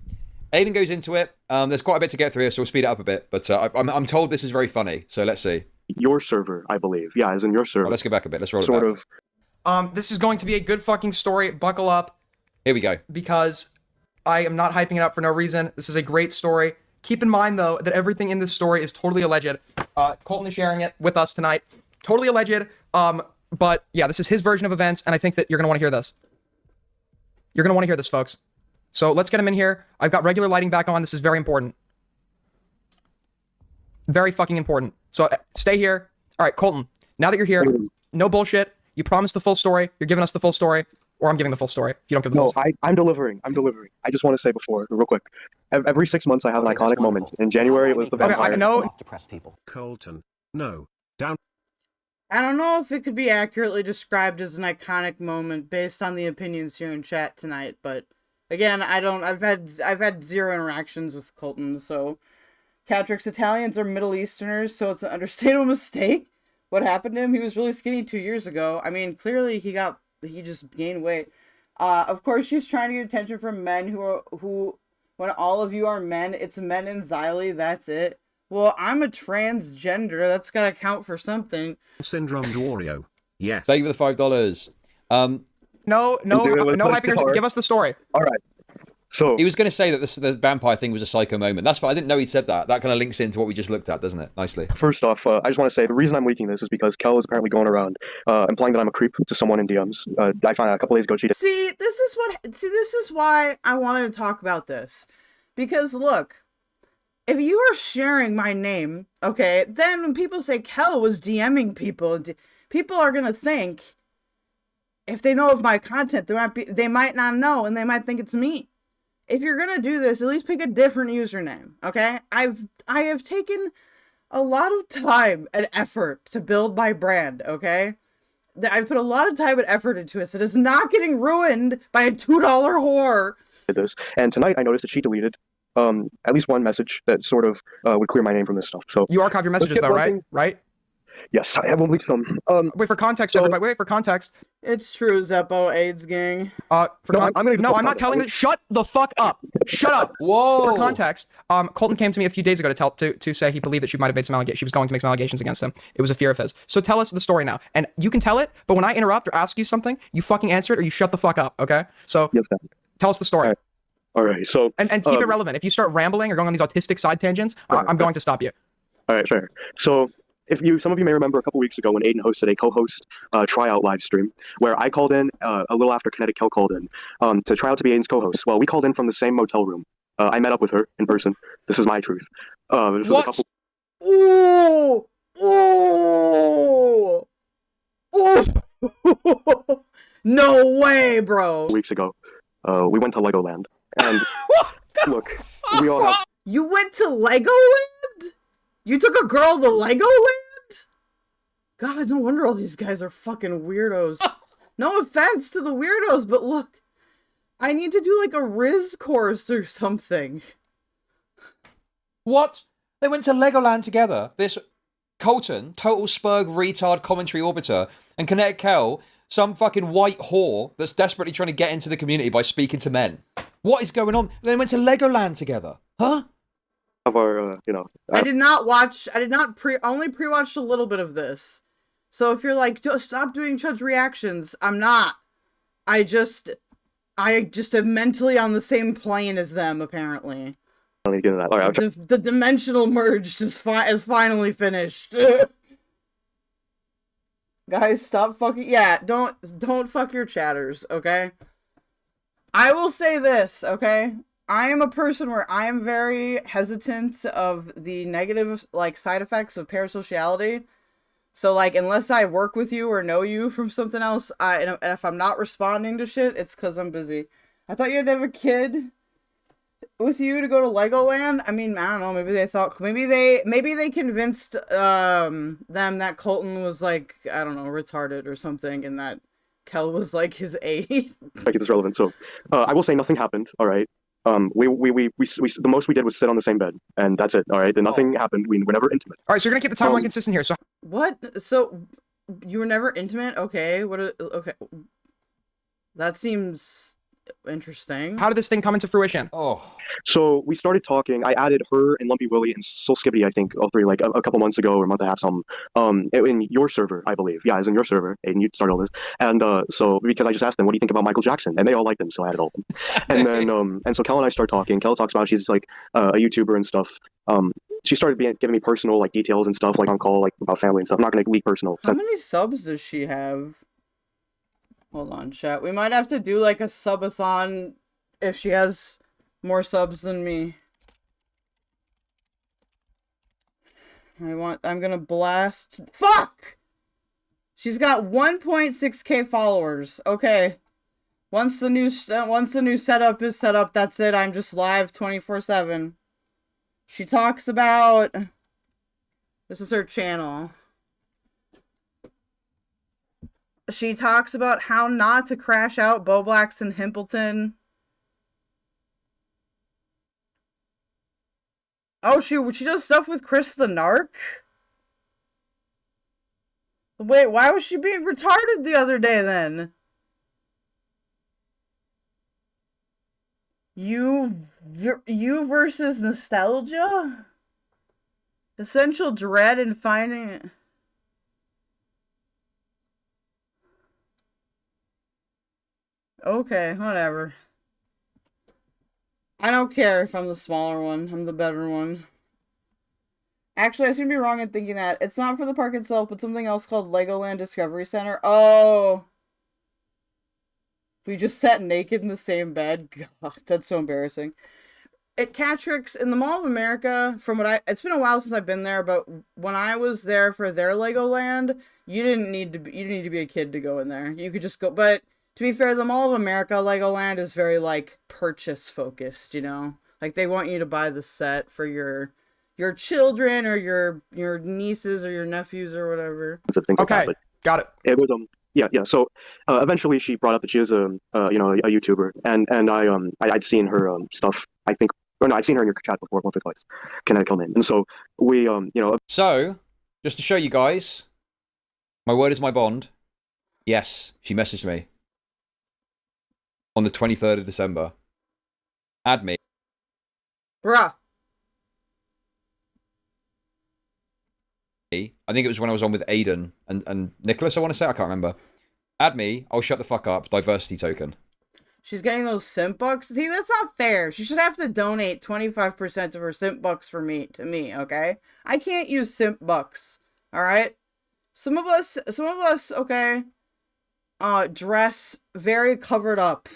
Aiden goes into it. There's quite a bit to get through here, so we'll speed it up a bit. But I'm told this is very funny, so let's see. Your server, I believe. Yeah, as in your server. Oh, let's go back a bit. Let's roll sort it back. This is going to be a good fucking story. Buckle up. Here we go. Because I am not hyping it up for no reason. This is a great story. Keep in mind, though, that everything in this story is totally alleged. Colton is sharing it with us tonight. Totally alleged. But yeah, this is his version of events, and I think that you're going to want to hear this. You're going to want to hear this, folks. So let's get him in here. I've got regular lighting back on. This is very important. Very fucking important. So stay here. All right, Colton, now that you're here, no bullshit. You promised the full story. You're giving us the full story. Or I'm giving the full story. If you don't give the full story. I'm delivering. I just want to say before, real quick. Every 6 months I have an iconic moment. In January it was the vampire. Okay, I know. Depressed people. Colton, no. Down. I don't know if it could be accurately described as an iconic moment based on the opinions here in chat tonight, but again, I've had zero interactions with Colton, so Catrix Italians are Middle Easterners, so it's an understandable mistake. What happened to him? He was really skinny 2 years ago. I mean, clearly he just gained weight. Of course, she's trying to get attention from men who, when all of you are men, it's men in XYLIE, that's it. Well, I'm a transgender. That's gotta count for something. Syndrome DeOrio. Yes. Thank you for the $5. No hyping. Give us the story. All right. So he was going to say that the vampire thing was a psycho moment. That's fine. I didn't know he'd said that. That kind of links into what we just looked at, doesn't it? Nicely. First off, I just want to say the reason I'm leaking this is because Kell is apparently going around implying that I'm a creep to someone in DMs. I found out a couple days ago she did. See, this is why I wanted to talk about this. Because look, if you are sharing my name, okay, then when people say Kell was DMing people, people are gonna think, if they know of my content, they might not know, and they might think it's me. If you're gonna do this, at least pick a different username, okay? I have taken a lot of time and effort to build my brand, okay? I've put a lot of time and effort into it, so it's not getting ruined by a $2 whore. This, and tonight I noticed that she deleted at least one message that sort of would clear my name from this stuff. So you archive your messages though, right? Right? Yes, I have only some. Wait for context, everybody. Wait for context. It's true, Zeppo AIDS gang. I'm not telling it. Shut the fuck up. Shut up. Whoa. For context, Colton came to me a few days ago to say he believed that she might have made some allegations. She was going to make some allegations against him. It was a fear of his. So tell us the story now, and you can tell it. But when I interrupt or ask you something, you fucking answer it or you shut the fuck up. Okay? So yes, tell us the story. All right. So and keep it relevant. If you start rambling or going on these autistic side tangents, I'm going to stop you. All right, fair. So some of you may remember a couple weeks ago when Aiden hosted a co-host tryout live stream where I called in a little after Kinetic Kell called in to try out to be Aiden's co-host. Well, we called in from the same motel room. I met up with her in person. This is my truth. What? Ooh! Ooh! Ooh! No way, bro! Weeks ago, we went to Legoland, and look, we all have. You went to Legoland? You took a girl to Legoland? God, no wonder all these guys are fucking weirdos. No offense to the weirdos, but look, I need to do like a Riz course or something. What? They went to Legoland together. This Colton, total spurg retard commentary orbiter, and Kinetic Kell, some fucking white whore that's desperately trying to get into the community by speaking to men. What is going on? They went to Legoland together. Huh? Of our, I only pre-watched a little bit of this. So if you're like, stop doing Chud's reactions, I'm not. I just am mentally on the same plane as them, apparently. I don't need to get into that. All right, okay. The dimensional merge is finally finished. Guys, stop fucking, don't fuck your chatters, okay? I will say this, okay? I am a person where I am very hesitant of the negative, like, side effects of parasociality. So, like, unless I work with you or know you from something else, and if I'm not responding to shit, it's because I'm busy. I thought you had to have a kid with you to go to Legoland. I mean, I don't know, maybe they thought, maybe they convinced them that Colton was, like, I don't know, retarded or something, and that Kell was, like, his age. Make this relevant. So, I will say nothing happened, all right? The most we did was sit on the same bed, and that's it. All right, nothing happened. We were never intimate. All right, so you're gonna keep the timeline consistent here. So what? So you were never intimate? Okay. Okay. That seems Interesting. How did this thing come into fruition? Oh. So we started talking. I added her and Lumpy Willie and Soul Skibbity, I think, all three, like a couple months ago or a month and a half, something. In your server, I believe. Yeah, it's in your server, and you started all this. And so because I just asked them, what do you think about Michael Jackson? And they all liked him, so I added all of them. And then and so Kel and I start talking. Kel talks about she's like a YouTuber and stuff. She started giving me personal like details and stuff, like on call, like about family and stuff. I'm not gonna leak personal. How many subs does she have? Hold on, chat. We might have to do like a subathon if she has more subs than me. I'm gonna blast. Fuck! She's got 1.6k followers. Okay. Once the new setup is set up, that's it. I'm just live 24/7. She talks about... This is her channel. She talks about how not to crash out Boblax and Himpleton. Oh, she does stuff with Chris the Narc? Wait, why was she being retarded the other day then? You versus nostalgia? Essential dread and finding it. Okay, whatever. I don't care if I'm the smaller one. I'm the better one. Actually, I seem to be wrong in thinking that. It's not for the park itself, but something else called Legoland Discovery Center. Oh! We just sat naked in the same bed. God, that's so embarrassing. At Catrix, in the Mall of America, from what it's been a while since I've been there, but when I was there for their Legoland, you didn't need to be a kid to go in there. You could just go, but to be fair, the Mall of America Legoland is very, like, purchase focused, you know? Like, they want you to buy the set for your children or your nieces or your nephews or whatever. Okay, got it. It was, yeah. So, eventually she brought up that she was a YouTuber, and I'd seen her, stuff, I think, or no, I'd seen her in your chat before, once or twice, Kinetic Kell, and so we, So, just to show you guys, my word is my bond. Yes, she messaged me. On the 23rd of December. Add me. Bruh. I think it was when I was on with Aiden and Nicholas, I want to say. I can't remember. Add me. I'll shut the fuck up. Diversity token. She's getting those simp bucks. See, that's not fair. She should have to donate 25% of her simp bucks to me, okay? I can't use simp bucks, alright? Some of us, okay, dress very covered up.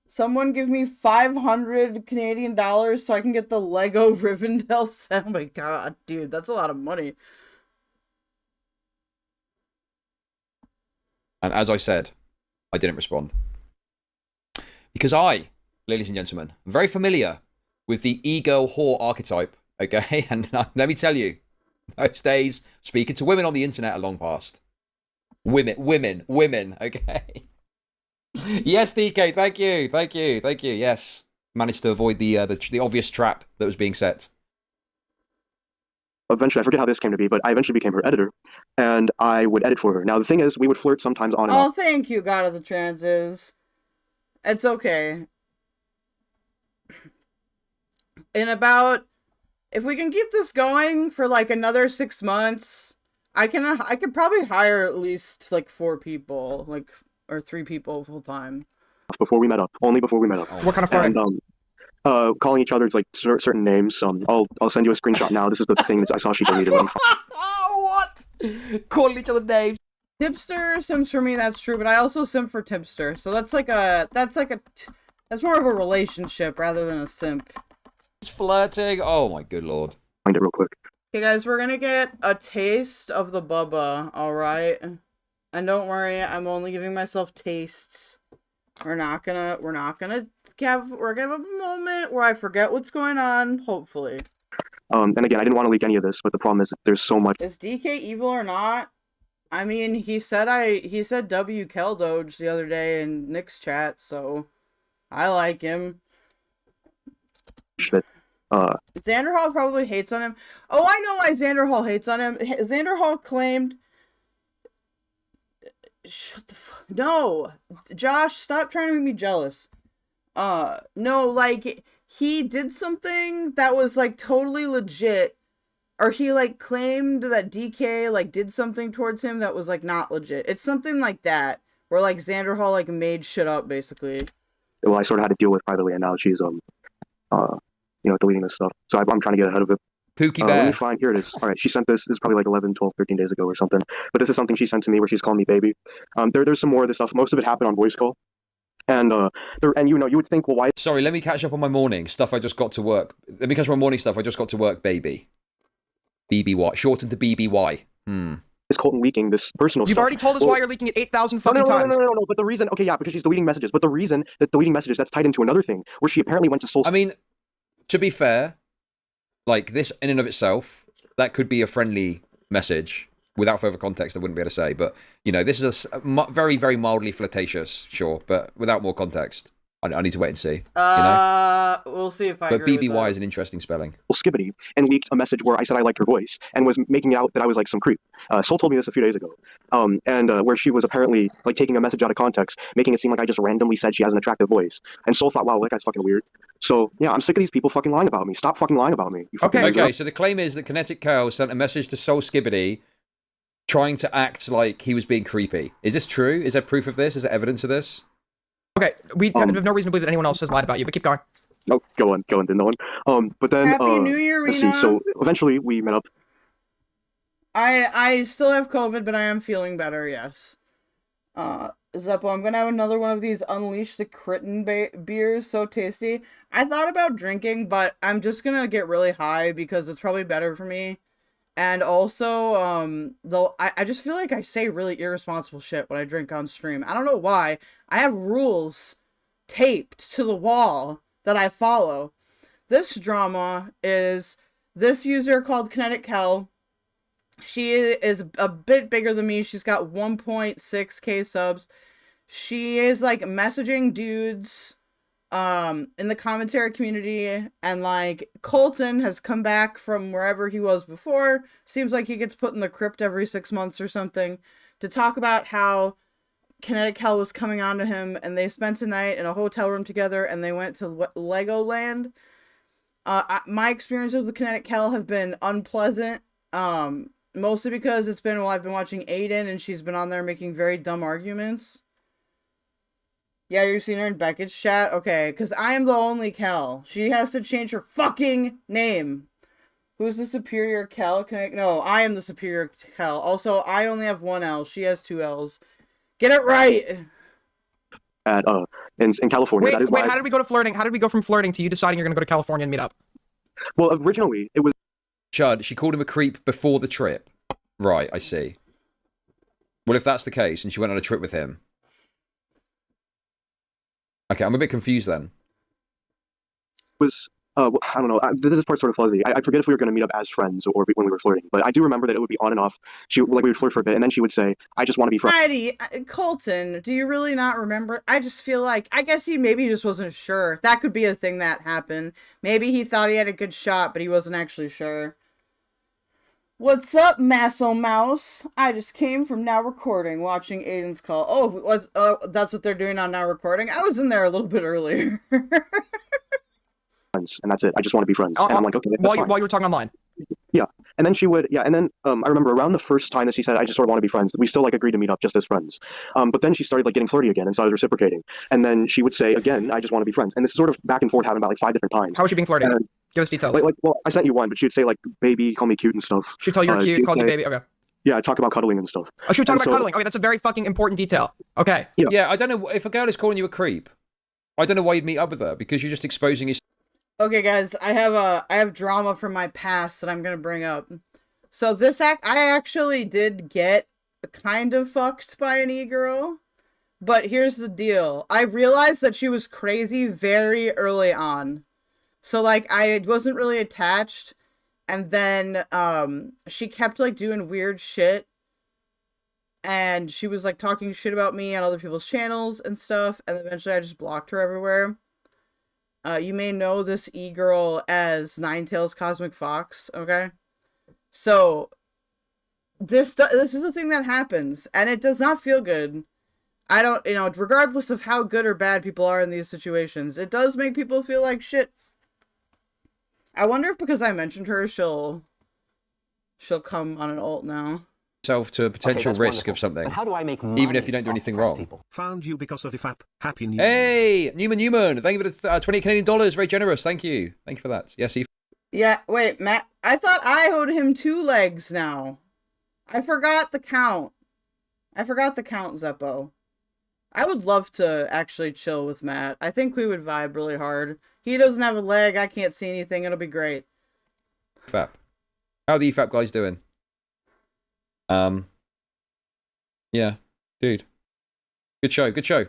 Someone give me 500 Canadian dollars so I can get the Lego Rivendell set. Oh my god, dude, that's a lot of money. And as I said, I didn't respond. Because I, ladies and gentlemen, am very familiar with the e-girl whore archetype, okay? And let me tell you, those days, speaking to women on the internet are long past. Women, okay? Yes, DK, thank you. Yes, managed to avoid the obvious trap that was being set. Eventually, I forget how this came to be, but I eventually became her editor, and I would edit for her. Now, the thing is, we would flirt sometimes on and off. Oh, thank you, God of the Transes. It's okay. If we can keep this going for like another 6 months, I could probably hire at least like 4 people, like, or 3 people full time. Before we met up, only before we met up. What kind of flirting? And, calling each other's like certain names. I'll send you a screenshot now. This is the thing that I saw she deleted. What? Calling each other names. Tipster sims for me, that's true, but I also simp for Tipster. So that's more of a relationship rather than a simp. It's flirting. Oh my good lord. Find it real quick. Okay guys, we're gonna get a taste of the bubba, alright? And don't worry, I'm only giving myself tastes. We're gonna have a moment where I forget what's going on, hopefully. And again, I didn't want to leak any of this, but the problem is there's so much. Is DK evil or not? I mean, he said W keldoge the other day in Nick's chat, so I like him. Shit. Xanderhal probably hates on him. Oh, I know why Xanderhal hates on him. Xanderhal claimed Shut the fuck. No, Josh, stop trying to make me jealous. No, like, he did something that was, like, totally legit. Or he, like, claimed that DK, like, did something towards him that was, like, not legit. It's something like that. Where, like, Xanderhal, like, made shit up, basically. Well, I sort of had to deal with privately, and now she's, deleting this stuff. So I'm trying to get ahead of it. Pookie Let me Bear. find, here it is. All right, she sent this. This is probably like 11, 12, 13 days ago or something. But this is something she sent to me where she's calling me baby. There's some more of this stuff. Most of it happened on voice call. And you would think, well, why? Sorry, let me catch up on my morning stuff. I just got to work. Let me catch up on my morning stuff. I just got to work, baby. BBY, shortened to BBY. Is Colton leaking this personal You've stuff? already told us why you're leaking it 8,000 fucking times. No. But the reason, okay, yeah, because she's deleting messages. But the reason that deleting messages, that's tied into another thing where she apparently went to Soul. I mean, to be fair, like this in and of itself, that could be a friendly message. Without further context, I wouldn't be able to say. But, you know, this is a very, very mildly flirtatious, sure. But without more context, I need to wait and see. We'll see if I But agree with BBY that. is an interesting spelling. Skibbity and leaked a message where I said I liked her voice and was making out that I was like some creep. Soul told me this a few days ago, where she was apparently like taking a message out of context, making it seem like I just randomly said she has an attractive voice. And Soul thought, wow, that guy's fucking weird. So yeah, I'm sick of these people fucking lying about me. Stop fucking lying about me. Okay, so the claim is that Kinetic Kell sent a message to Soul Skibbity trying to act like he was being creepy. Is this true? Is there proof of this? Is there evidence of this? Okay, we have no reason to believe that anyone else has lied about you, but keep going. No, go on, then no one. But then Happy New Year, let's Rena. see. So eventually we met up. I still have COVID, but I am feeling better, yes. Zeppo, I'm gonna have another one of these Unleash the Critten beers, so tasty. I thought about drinking, but I'm just gonna get really high because it's probably better for me. And also, I just feel like I say really irresponsible shit when I drink on stream. I don't know why. I have rules taped to the wall that I follow. This drama is this user called Kinetic Kell. She is a bit bigger than me. She's got 1.6k subs. She is like messaging dudes in the commentary community, and like Colton has come back from wherever he was before. Seems like he gets put in the crypt every 6 months or something to talk about how Kinetic Kell was coming on to him, and they spent a night in a hotel room together, and they went to Legoland. My experiences with Kinetic Kell have been unpleasant, mostly because it's been while I've been watching Aiden, and she's been on there making very dumb arguments. Yeah, you've seen her in Beckett's chat? Okay, because I am the only Kell. She has to change her fucking name. Who's the superior Kell? No, I am the superior Kell. Also, I only have one L. She has two L's. Get it right! In California. Wait, how did we go to flirting? How did we go from flirting to you deciding you're gonna go to California and meet up? Well, originally, it was... Chud, she called him a creep before the trip. Right, I see. Well, if that's the case, and she went on a trip with him... Okay, I'm a bit confused then. I don't know. This part's sort of fuzzy. I forget if we were going to meet up as friends or when we were flirting, but I do remember that it would be on and off. We would flirt for a bit, and then she would say, "I just want to be friends." Alrighty, Colton, do you really not remember? I just feel like, I guess maybe he just wasn't sure. That could be a thing that happened. Maybe he thought he had a good shot, but he wasn't actually sure. What's up, Masso Mouse? I just came from Now Recording, watching Aiden's call. Oh, that's what they're doing on Now Recording? I was in there a little bit earlier. Friends, and that's it. I just want to be friends. And I'm like, okay, that's fine. While you were talking online. Yeah, and then she would, and then I remember around the first time that she said, "I just sort of want to be friends," we still like agreed to meet up just as friends. But then she started like getting flirty again and started reciprocating, and then she would say again, "I just want to be friends," and this sort of back and forth happened about like 5 different times. How was she being flirty? Give us details. Well, I sent you one, but she would say like, "Baby, call me cute" and stuff. She'd tell you you're cute, call you baby. Okay. Yeah, talk about cuddling and stuff. Oh, she would talk about cuddling. Okay, that's a very fucking important detail. Okay. Yeah, I don't know if a girl is calling you a creep. I don't know why you'd meet up with her because you're just exposing yourself. Okay, guys, I have drama from my past that I'm gonna bring up. So I actually did get kind of fucked by an e-girl, but here's the deal. I realized that she was crazy very early on. So like I wasn't really attached, and then she kept like doing weird shit, and she was like talking shit about me on other people's channels and stuff, and eventually I just blocked her everywhere. You may know this e-girl as Ninetails Cosmic Fox, okay? So, this is a thing that happens, and it does not feel good. I don't, regardless of how good or bad people are in these situations, it does make people feel like shit. I wonder if because I mentioned her, she'll come on an alt now. Yourself to a potential risk of something. But how do I make money even if you don't do anything wrong? People? Found you because of the app. Happy New Year. Hey, Newman, thank you for the 20 Canadian dollars. Very generous. Thank you for that. Yes, Yeah, wait, Matt. I thought I owed him 2 legs now. I forgot the count. Zeppo. I would love to actually chill with Matt. I think we would vibe really hard. He doesn't have a leg. I can't see anything. It'll be great. Fap. How are the EFAP guys doing? Yeah, dude. Good show.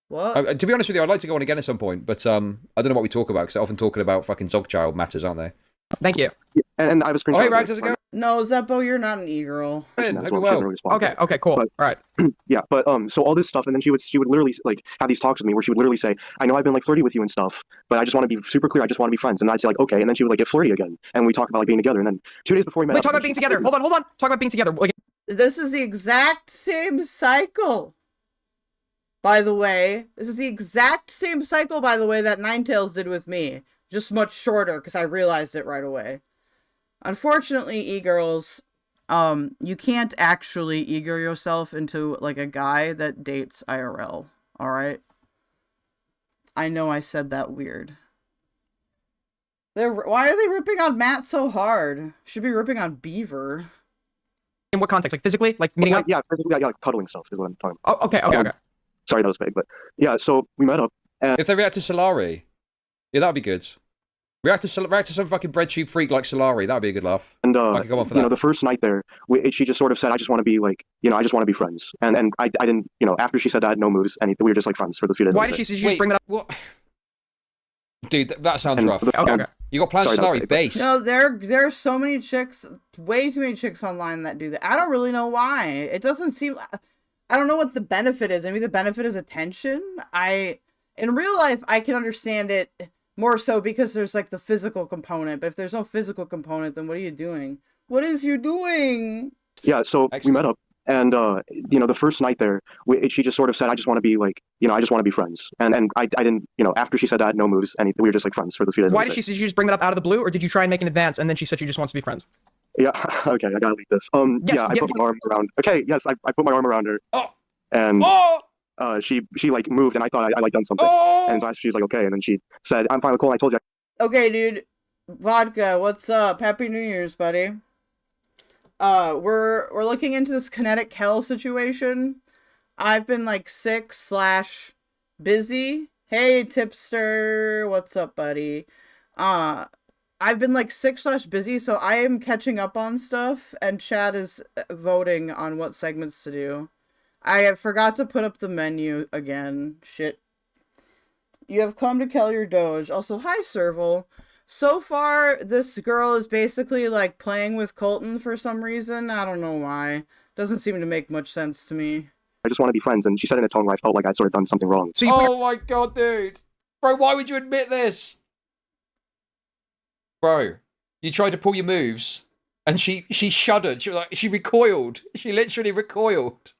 What? To be honest with you, I'd like to go on again at some point, but I don't know what we talk about, because they're often talking about fucking Zogchild matters, aren't they? Thank you. And I was Oh, hey, Rags, how's it going? No, Zeppo, you're not an e-girl. Hope you're well. Okay, cool. But, all right. Yeah, but so all this stuff, and then she would literally like have these talks with me where she would literally say, "I know I've been like flirty with you and stuff, but I just want to be super clear. I just want to be friends." And I'd say like, "Okay," and then she would like get flirty again, and we talk about like being together. And then 2 days before we met, Wait, talk about being together. Hold on. Talk about being together. Like, this is the exact same cycle. By the way, this is the exact same cycle, by the way, that Ninetales did with me. Just much shorter, because I realized it right away. Unfortunately, e-girls, you can't actually e-girl yourself into, like, a guy that dates IRL, alright? I know I said that weird. Why are they ripping on Matt so hard? Should be ripping on Beaver. in what context? Like physically? Like meeting up? Yeah, physically, yeah, like cuddling stuff is what I'm talking about. Oh, okay. Sorry, that was vague, but yeah, so we met up. And if they react to Solari, yeah, that'd be good. React to some fucking BreadTube freak like Solari, that'd be a good laugh. And I could go on for you that. know, the first night there, she just sort of said, "I just want to be like, you know, I just want to be friends." And I didn't, you know, after she said that, no moves, anything. We were just like friends for the few days. Why did she just bring that up? What? Dude, that sounds rough. Okay. You got plans for Solari base? No, there are so many chicks, way too many chicks online that do that. I don't really know why. It doesn't seem. I don't know what the benefit is. Maybe the benefit is attention. In real life, I can understand it more so because there's like the physical component. But if there's no physical component, then what are you doing? What is you doing? Yeah, so we met up, and you know, the first night there, she just sort of said, "I just want to be like, you know, I just want to be friends." And I didn't, you know, after she said that, no moves, anything. We were just like friends for the few days. Why did she just bring that up out of the blue, or did you try and make an advance and then she said she just wants to be friends? Yeah, okay, I gotta leave this. Yes, yeah, I put my arm around. Okay, yes, I put my arm around her, and she like moved, and I thought I like done something, and so she's like, okay, and then she said, "I'm fine with Cole. I told you." Okay, dude, Vodka, what's up? Happy New Year's, buddy. We're looking into this Kinetic Kell situation. I've been like sick/busy. Hey, tipster, what's up, buddy? I've been like sick/busy, so I am catching up on stuff, and Chad is voting on what segments to do. I forgot to put up the menu again. Shit. You have come to Kell your Doge. Also, hi, Serval. So far, this girl is basically like playing with Colton for some reason. I don't know why. Doesn't seem to make much sense to me. I just want to be friends, and she said in a tone where I felt like I'd sort of done something wrong. So oh my god, dude. Bro, why would you admit this? Bro, you tried to pull your moves, and she shuddered. She was like, she recoiled. She literally recoiled.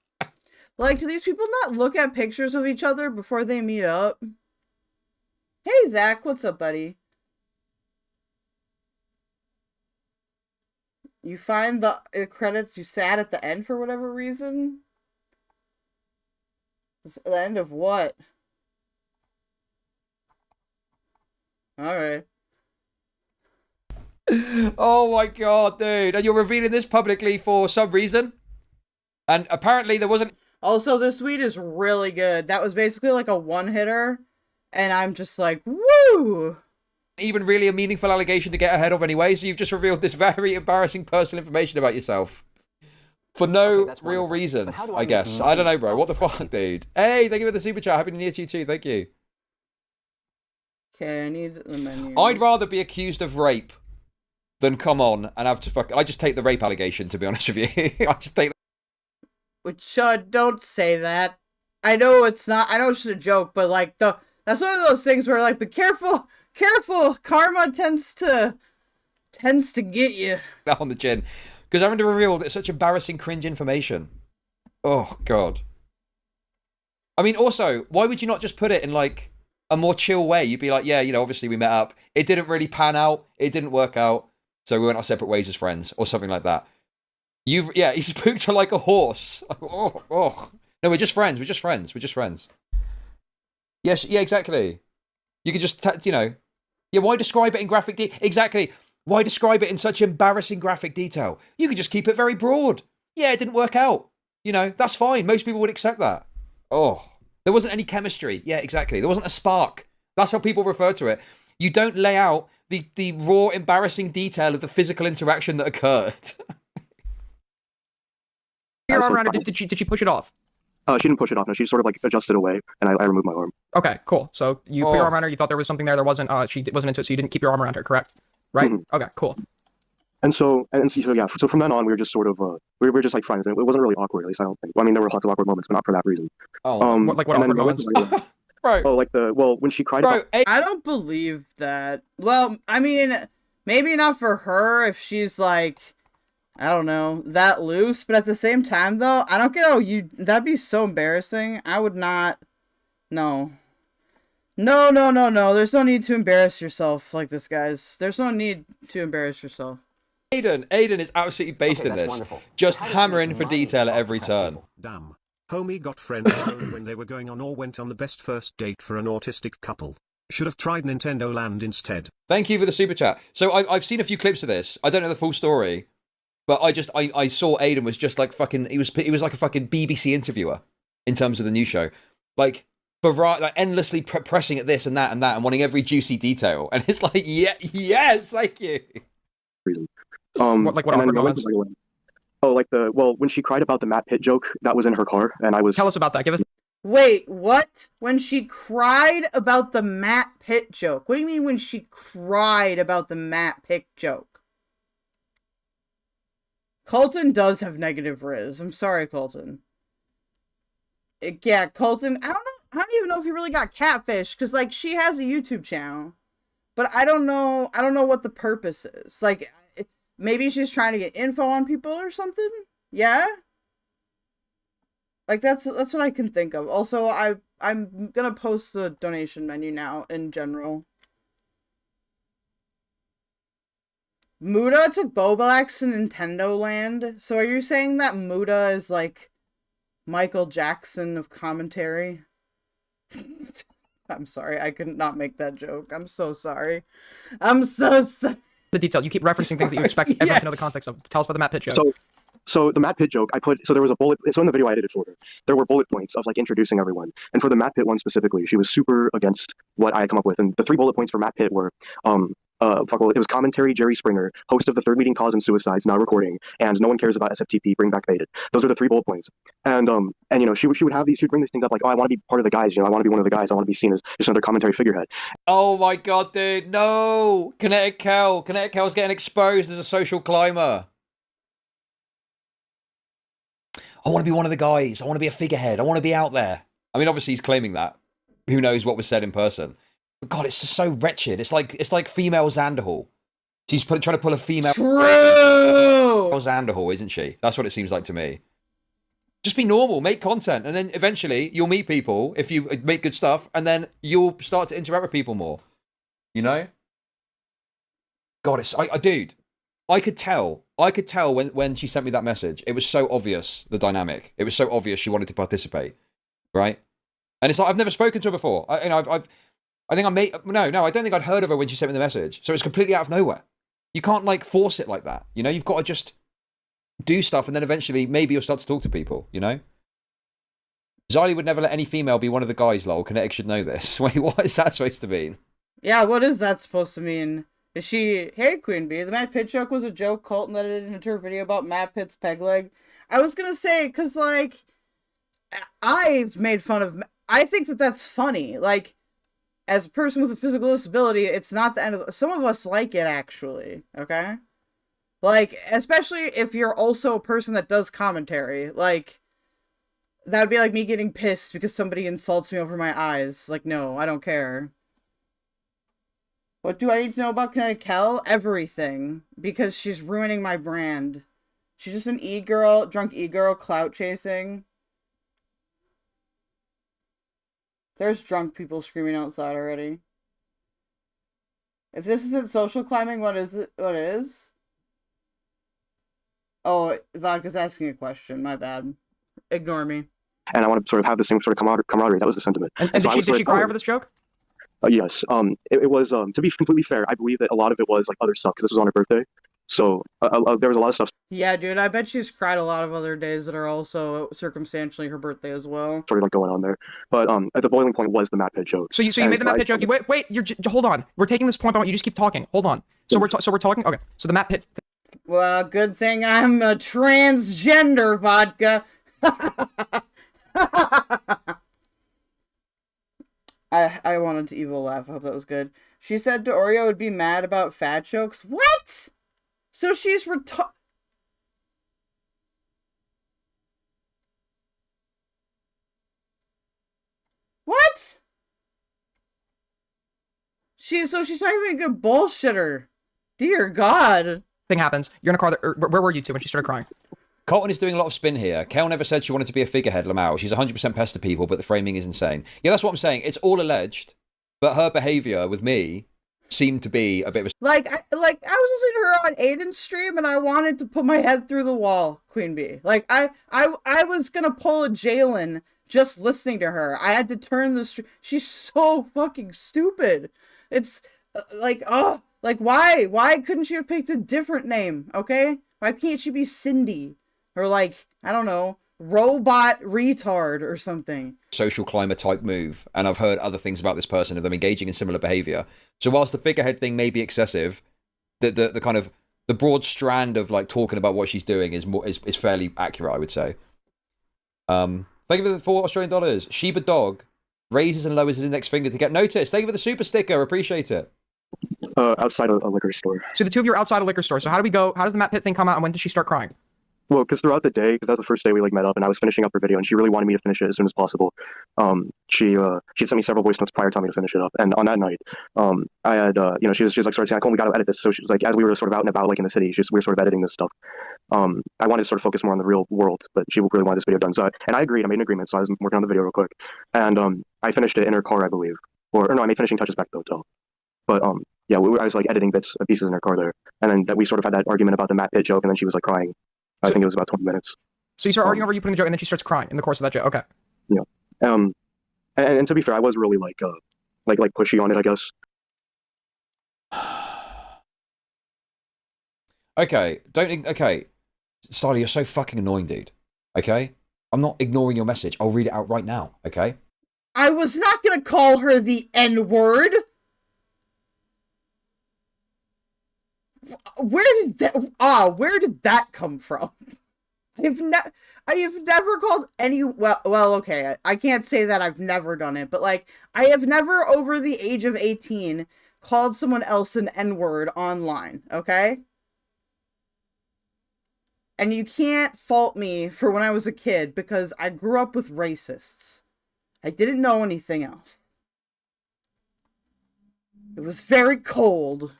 Like, do these people not look at pictures of each other before they meet up? Hey, Zach, what's up, buddy? You find the credits you sat at the end for whatever reason? The end of what? Alright. Oh my god, dude. And you're revealing this publicly for some reason? And apparently there wasn't... Also, this weed is really good. That was basically like a one-hitter. And I'm just like, woo! Even really a meaningful allegation to get ahead of anyway, so you've just revealed this very embarrassing personal information about yourself. For no real reason, I guess. I don't know, bro. What the fuck, dude? Hey, thank you for the super chat. Happy New Year to you too. Thank you. Okay, I need the menu. I'd rather be accused of rape than come on and have to fuck... I just take the rape allegation, to be honest with you. I just take... But Chud, don't say that. I know it's not... I know it's just a joke, but like, that's one of those things where like, be careful... Careful! Karma tends to get you. On the chin. Because having to reveal that such embarrassing, cringe information. Oh, God. I mean, also, why would you not just put it in, like, a more chill way? You'd be like, yeah, you know, obviously we met up. It didn't really pan out. It didn't work out. So we went our separate ways as friends, or something like that. Yeah, he spoke to like a horse. Oh. No, we're just friends. We're just friends. Yes, yeah, exactly. You could just, you know, yeah, why describe it in graphic detail? Exactly. Why describe it in such embarrassing graphic detail? You could just keep it very broad. Yeah, it didn't work out. You know, that's fine. Most people would accept that. Oh, there wasn't any chemistry. Yeah, exactly. There wasn't a spark. That's how people refer to it. You don't lay out the raw, embarrassing detail of the physical interaction that occurred. Your arm around her, did she push it off? She didn't push it off. No, she sort of like adjusted away, and I removed my arm. Okay, cool. So you put your arm around her. You thought there was something there. There wasn't. She wasn't into it, so you didn't keep your arm around her, correct? Right. Okay, cool. And so yeah. So from then on, we were just sort of we were just like friends. And it wasn't really awkward, at least I don't think. Well, I mean, there were lots of awkward moments, but not for that reason. Oh, what awkward moments? Bro. Oh, when she cried. Bro, I don't believe that. Well, I mean, maybe not for her if she's like, I don't know, that loose. But at the same time, though, I don't get how that'd be so embarrassing. I would not. No. No. There's no need to embarrass yourself like this, guys. There's no need to embarrass yourself. Aiden is absolutely based in this. Wonderful. Just hammering for detail at every turn. Damn. Homie got friends zoned when they were going on or went on the best first date for an autistic couple. Should have tried Nintendo Land instead. Thank you for the super chat. So I've seen a few clips of this. I don't know the full story, but I saw Aiden was just like fucking. He was like a fucking BBC interviewer in terms of the news show, like endlessly pressing at this and that and wanting every juicy detail. And it's like, yes, thank you. What awkward moments? When she cried about the Matt Pitt joke that was in her car, and I was. Tell us about that. Give us. Wait, what? When she cried about the Matt Pitt joke? What do you mean when she cried about the Matt Pitt joke? Colton does have negative riz. I'm sorry, Colton. Yeah, Colton, I don't even know if he really got catfish, because, like, she has a YouTube channel. But I don't know what the purpose is. Like, maybe she's trying to get info on people or something? Yeah? Like, that's what I can think of. Also, I'm gonna post the donation menu now, in general. Muda took Bobalax to Nintendo Land? So are you saying that Muda is, like, Michael Jackson of commentary? I'm sorry, I could not make that joke. I'm so sorry. I'm so sorry. The detail. You keep referencing things that you expect everyone to know the context of. Tell us about the Matt Pitt joke. So the Matt Pitt joke, there was a bullet. So in the video I edited for her, there were bullet points of like introducing everyone. And for the Matt Pitt one specifically, she was super against what I had come up with. And the 3 bullet points for Matt Pitt were, it was commentary, Jerry Springer, host of the third leading cause in suicides, now recording, and no one cares about SFTP, bring back Baited. Those are the 3 bullet points. And you know, she would bring these things up like, oh, I want to be part of the guys, you know, I want to be one of the guys, I want to be seen as just another commentary figurehead. Oh my god, dude, no! Kinetic Kell. Kinetic Kell's getting exposed as a social climber. I want to be one of the guys. I want to be a figurehead. I want to be out there. I mean, obviously he's claiming that. Who knows what was said in person? But God, it's just so wretched. It's like female Xanderhal. She's trying to pull a female. True. Xanderhal, isn't she? That's what it seems like to me. Just be normal, make content, and then eventually you'll meet people if you make good stuff, and then you'll start to interact with people more. You know? God, dude. I could tell when she sent me that message. It was so obvious, the dynamic. It was so obvious she wanted to participate, right? And it's like, I've never spoken to her before. I don't think I'd heard of her when she sent me the message. So it's completely out of nowhere. You can't like force it like that. You know, you've got to just do stuff, and then eventually maybe you'll start to talk to people, you know? XYLIE would never let any female be one of the guys, lol. Kinetic should know this. Wait, what is that supposed to mean? Yeah, what is that supposed to mean? Is she, hey Queen Bee, the Matt Pitt joke was a joke Colton edited into her video about Matt Pitt's peg leg. I was gonna say, because, like, I've made fun of, I think that that's funny. Like, as a person with a physical disability, it's not the end of, some of us like it, actually, okay? Like, especially if you're also a person that does commentary. Like, that would be like me getting pissed because somebody insults me over my eyes. Like, no, I don't care. What do I need to know about Kinetic Kell? Everything. Because she's ruining my brand. She's just an e-girl, drunk e-girl, clout chasing. There's drunk people screaming outside already. If this isn't social climbing, what is it? What is? Oh, Vodka's asking a question. My bad. Ignore me. And I want to sort of have the same sort of camaraderie. That was the sentiment. And so did she cry over this joke? Yes. It was, to be completely fair, I believe that a lot of it was like other stuff because this was on her birthday. So there was a lot of stuff. Yeah, dude, I bet she's cried a lot of other days that are also circumstantially her birthday as well. Sort of like going on there. But at the boiling point was the Matt Pitt joke. So you made the Matt Pitt joke. Wait, hold on. We're taking this point, but you just keep talking. Hold on. So we're talking. Okay. So the Matt Pitt. Well, good thing I'm a transgender, Vodka. I wanted to evil laugh. I hope that was good. She said DeOrio would be mad about fat jokes. What? So she's What? She's not even a good bullshitter. Dear God. Thing happens. You're in a car. Where were you two when she started crying? Colton is doing a lot of spin here. Kel never said she wanted to be a figurehead, Lamau. She's 100% pest to people, but the framing is insane. Yeah, that's what I'm saying. It's all alleged, but her behavior with me seemed to be a bit of a... Like I was listening to her on Aiden's stream, and I wanted to put my head through the wall, Queen Bee. Like, I was gonna pull a Jalen just listening to her. I had to turn the stream. She's so fucking stupid. It's, like, oh... Like, why? Why couldn't she have picked a different name, okay? Why can't she be Cindy? Or, like, I don't know, robot retard or something. Social climber type move. And I've heard other things about this person of them engaging in similar behavior. So whilst the figurehead thing may be excessive, the kind of, the broad strand of, like, talking about what she's doing is fairly accurate, I would say. Thank you for the $4 Sheba Dog raises and lowers his index finger to get noticed. Thank you for the super sticker. Appreciate it. Outside of a liquor store. So the two of you are outside a liquor store. So how do we go? How does the Matt Pitt thing come out, and when did she start crying? Well, because throughout the day, because that was the first day we like met up, and I was finishing up her video, and she really wanted me to finish it as soon as possible. She had sent me several voice notes prior telling me to finish it up, and on that night, I had she was like sort of saying, "Colton, we got to edit this." So she was like, as we were sort of out and about like in the city, we were sort of editing this stuff. I wanted to sort of focus more on the real world, but she really wanted this video done. So and I agreed. I made an agreement, so I was working on the video real quick, and I finished it in her car, I believe, or no, I made finishing touches back at the hotel. But yeah, I was like editing pieces in her car there, and then we sort of had that argument about the Matt Pitt joke, and then she was like crying. I think it was about 20 minutes. So you start arguing over you putting the joke, and then she starts crying in the course of that joke. Okay. Yeah. And to be fair, I was really like pushy on it, I guess. Okay, Styler, you're so fucking annoying, dude. Okay? I'm not ignoring your message. I'll read it out right now, okay? I was not gonna call her the N-word. Where did that come from? I have never called any, well, okay, I can't say that I've never done it, but like, I have never over the age of 18 called someone else an N-word online, okay? And you can't fault me for when I was a kid, because I grew up with racists. I didn't know anything else. It was very cold.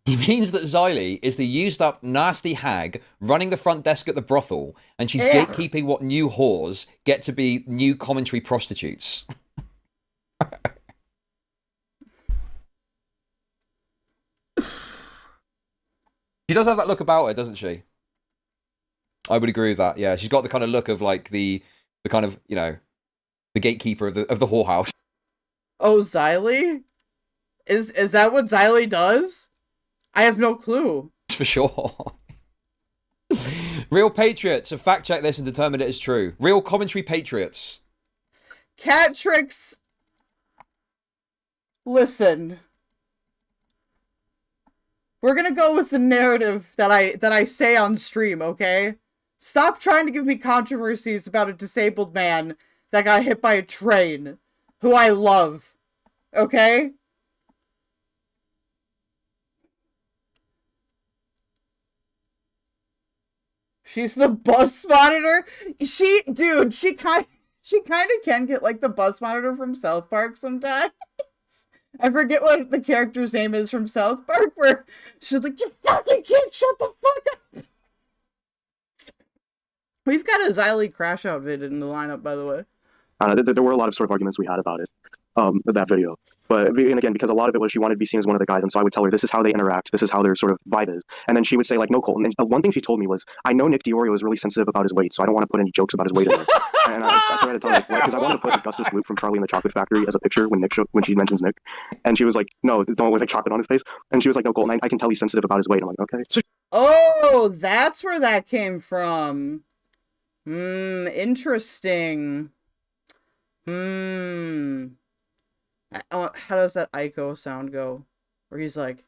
He means that XYLIE is the used-up, nasty hag running the front desk at the brothel, and she's gatekeeping what new whores get to be new commentary prostitutes. She does have that look about her, doesn't she? I would agree with that. Yeah, she's got the kind of look of like the kind of, you know, the gatekeeper of the whorehouse. Oh, XYLIE? Is that what XYLIE does? I have no clue. For sure. Real patriots have fact-checked this and determined it is true. Real commentary patriots. Cat tricks. Listen. We're gonna go with the narrative that I say on stream, okay? Stop trying to give me controversies about a disabled man that got hit by a train, who I love, okay? She's the bus monitor? Dude, she kind of can get like the bus monitor from South Park sometimes. I forget what the character's name is from South Park, where she's like, "You fucking can't shut the fuck up!" We've got a XYLIE crash out vid in the lineup, by the way. There were a lot of sort of arguments we had about it, that video. But and again, because a lot of it was she wanted to be seen as one of the guys, and so I would tell her this is how they interact, this is how their sort of vibe is, and then she would say like, no, Colton. And one thing she told me was, I know Nick DeOrio is really sensitive about his weight, so I don't want to put any jokes about his weight in there. And I started to tell her because I wanted to put Augustus Gloop from Charlie and the Chocolate Factory as a picture when she mentions Nick, and she was like, no, don't put like chocolate on his face, and she was like, no, Colton, I can tell he's sensitive about his weight. I'm like, okay. Oh, that's where that came from. Interesting. How does that Ico sound go? Where he's like,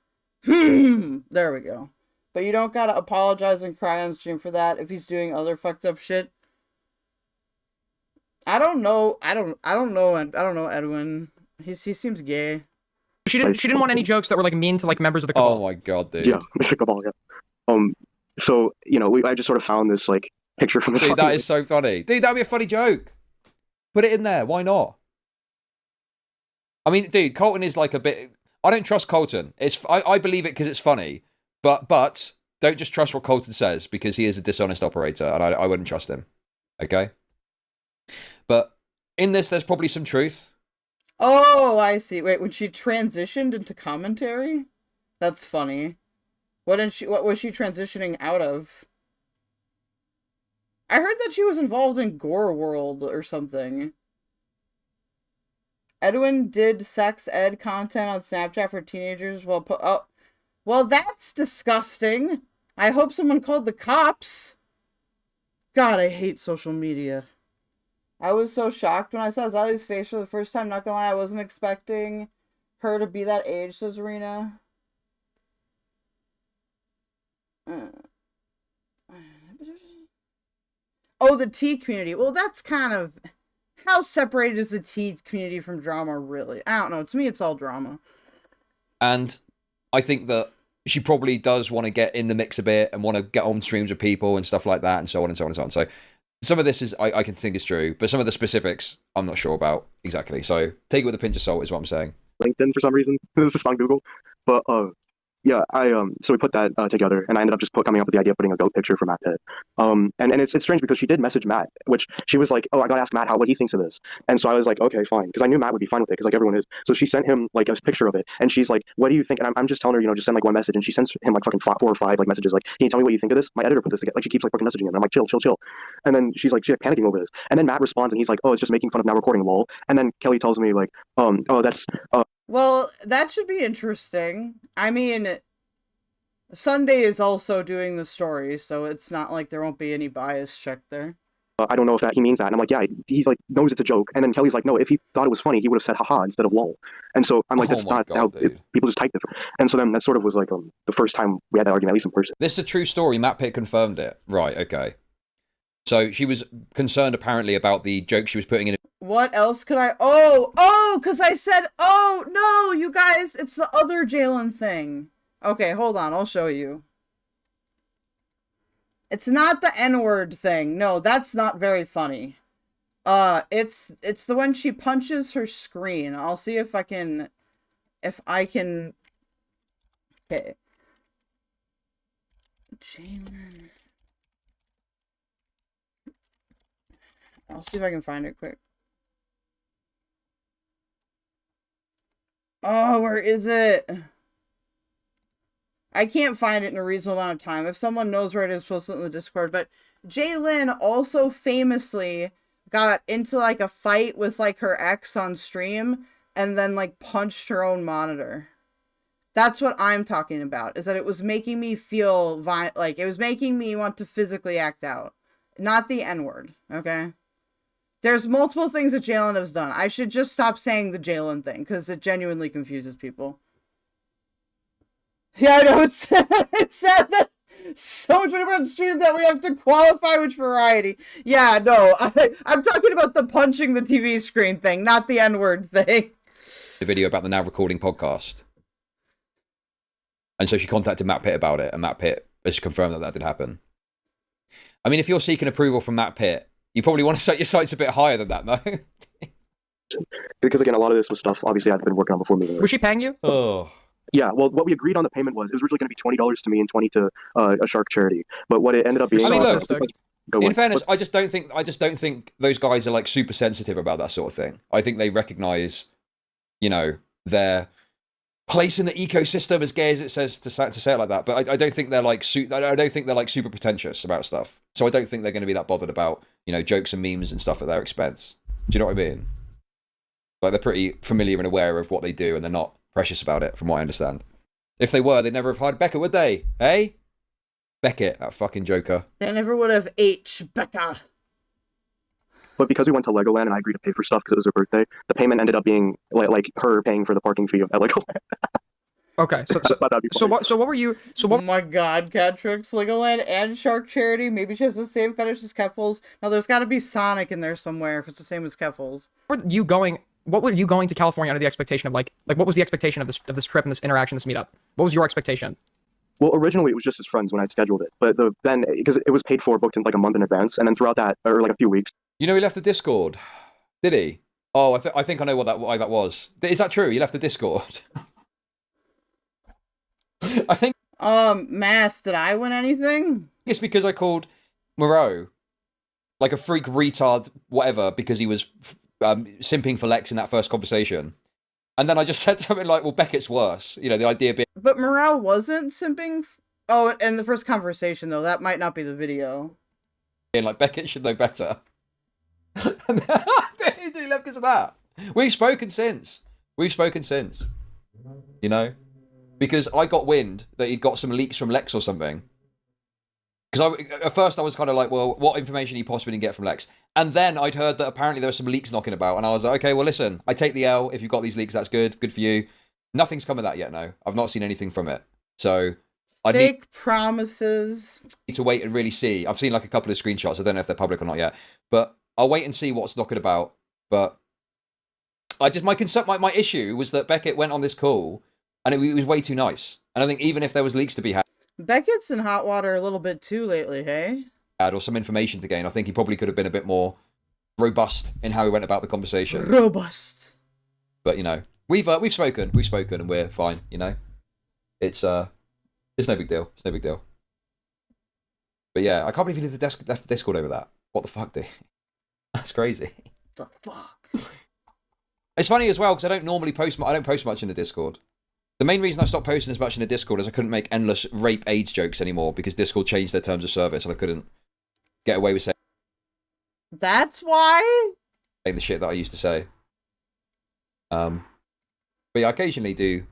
there we go. But you don't gotta apologize and cry on stream for that if he's doing other fucked up shit. I don't know Edwin. He seems gay. She didn't want any jokes that were like mean to like members of the cabal. Oh my god, dude. Yeah, the cabal. Yeah. So you know, I just sort of found this like picture from this. Dude, that is so funny. Dude, that'd be a funny joke. Put it in there. Why not? I mean, dude, Colton is like a bit. I don't trust Colton. I believe it because it's funny, but don't just trust what Colton says because he is a dishonest operator, and I wouldn't trust him. Okay. But in this, there's probably some truth. Oh, I see. Wait, when she transitioned into commentary, that's funny. What was she transitioning out of? I heard that she was involved in Gore World or something. Edwin did sex ed content on Snapchat for teenagers well, that's disgusting. I hope someone called the cops. God, I hate social media. I was so shocked when I saw XYLIE's face for the first time. Not gonna lie, I wasn't expecting her to be that age, says Rena. Oh, the tea community. Well, that's kind of... How separated is the tea community from drama, really? I don't know. To me, it's all drama. And I think that she probably does want to get in the mix a bit and want to get on streams with people and stuff like that and so on and so on and so on. So some of this is I can think is true, but some of the specifics I'm not sure about exactly. So take it with a pinch of salt is what I'm saying. LinkedIn for some reason. It was just on Google. But yeah, so we put that together, and I ended up just coming up with the idea of putting a goat picture for Matt Pitt. And it's strange because she did message Matt, which she was like, oh, I gotta ask Matt what he thinks of this. And so I was like, okay, fine, because I knew Matt would be fine with it, because like everyone is. So she sent him like a picture of it, and she's like, what do you think? And I'm just telling her, you know, just send like one message, and she sends him like fucking 4 or 5 like messages, like, can you tell me what you think of this? My editor put this together. Like she keeps like fucking messaging him, and I'm like, chill. And then she's like panicking over this, and then Matt responds, and he's like, oh, it's just making fun of now recording, lol. And then Kelly tells me like, oh, that's well, that should be interesting. I mean, Sunday is also doing the story, so it's not like there won't be any bias check there. I don't know if he means that. And I'm like, yeah, he's like, knows it's a joke. And then Kelly's like, no, if he thought it was funny, he would have said haha instead of lol. And so I'm like, that's not how people just type it. And so then that sort of was like the first time we had that argument, at least in person. This is a true story. Matt Pitt confirmed it. Right, okay. So she was concerned apparently about the joke she was putting in. What else could I... Oh, because I said, oh, no, you guys, it's the other Jalen thing. Okay, hold on, I'll show you. It's not the N-word thing. No, that's not very funny. It's the one she punches her screen. I'll see if I can... Okay. Jalen... I'll see if I can find it quick. Oh, where is it? I can't find it in a reasonable amount of time. If someone knows where it is, post it in the Discord. But Jaylyn also famously got into like a fight with like her ex on stream and then like punched her own monitor. That's what I'm talking about, is that it was making me feel like it was making me want to physically act out. Not the N-word, okay? There's multiple things that Jalen has done. I should just stop saying the Jalen thing, because it genuinely confuses people. Yeah, I know, it's sad that so much about stream that we have to qualify which variety. Yeah, no, I'm talking about the punching the TV screen thing, not the N-word thing. The video about the Now Recording podcast. And so she contacted Matt Pitt about it, and Matt Pitt has confirmed that that did happen. I mean, if you're seeking approval from Matt Pitt, you probably want to set your sights a bit higher than that, no? Because again, a lot of this was stuff, obviously, I've been working on before me. Was she paying you? Oh. Yeah, well, what we agreed on the payment was, it was originally going to be $20 to me and $20 to a shark charity. But what it ended up being... I mean, look, Go In on. fairness, I just don't think those guys are like super sensitive about that sort of thing. I think they recognize, you know, their place in the ecosystem, as gay as it says to say it like that. But I don't think they're like I don't think they're like super pretentious about stuff. So I don't think they're going to be that bothered about, you know, jokes and memes and stuff at their expense. Do you know what I mean? Like, they're pretty familiar and aware of what they do, and they're not precious about it, from what I understand. If they were, they'd never have hired Becca, would they? Hey, Beckett, that fucking joker. They never would have Becca. But because we went to Legoland and I agreed to pay for stuff because it was her birthday, the payment ended up being like her paying for the parking fee at Legoland. Okay, so what were you? Oh my God, Catrix, Legoland, and Shark Charity. Maybe she has the same fetish as Keffals. No, there's got to be Sonic in there somewhere if it's the same as Keffals. What were you going to California under the expectation of like what was the expectation of this trip and this interaction, this meetup? What was your expectation? Well, originally it was just his friends when I scheduled it, but then because it was paid for, booked in like a month in advance, and then throughout that, or like a few weeks. You know, he left the Discord, did he? Oh, I think I know why that was. Is that true? He left the Discord. I think. Mass, did I win anything? It's because I called Moreau like a freak retard, whatever, because he was simping for Lex in that first conversation. And then I just said something like, well, Beckett's worse. You know, the idea being... But Morale wasn't simping... Oh, and the first conversation, though. That might not be the video. Like, Beckett should know better. And he left because of that. We've spoken since. You know? Because I got wind that he'd got some leaks from Lex or something. Because at first I was kind of like, well, what information he possibly didn't get from Lex? And then I'd heard that apparently there were some leaks knocking about, and I was like, okay, well, listen, I take the L. If you've got these leaks, that's good. Good for you. Nothing's come of that yet, no. I've not seen anything from it. So I Fake promises. Need to wait and really see. I've seen like a couple of screenshots. I don't know if they're public or not yet. But I'll wait and see what's knocking about. But I just, my issue was that Beckett went on this call, and it was way too nice. And I think even if there was leaks to be had, Beckett's in hot water a little bit too lately, hey? or some information to gain, I think he probably could have been a bit more robust in how he went about the conversation. Robust. But you know, we've spoken, and we're fine. You know, it's no big deal. It's no big deal. But yeah, I can't believe he left the Discord over that. What the fuck, dude? That's crazy. The fuck. It's funny as well because I don't normally post. I don't post much in the Discord. The main reason I stopped posting as much in the Discord is I couldn't make endless rape AIDS jokes anymore because Discord changed their terms of service and I couldn't get away with saying. That's why? The shit that I used to say. But yeah, I occasionally do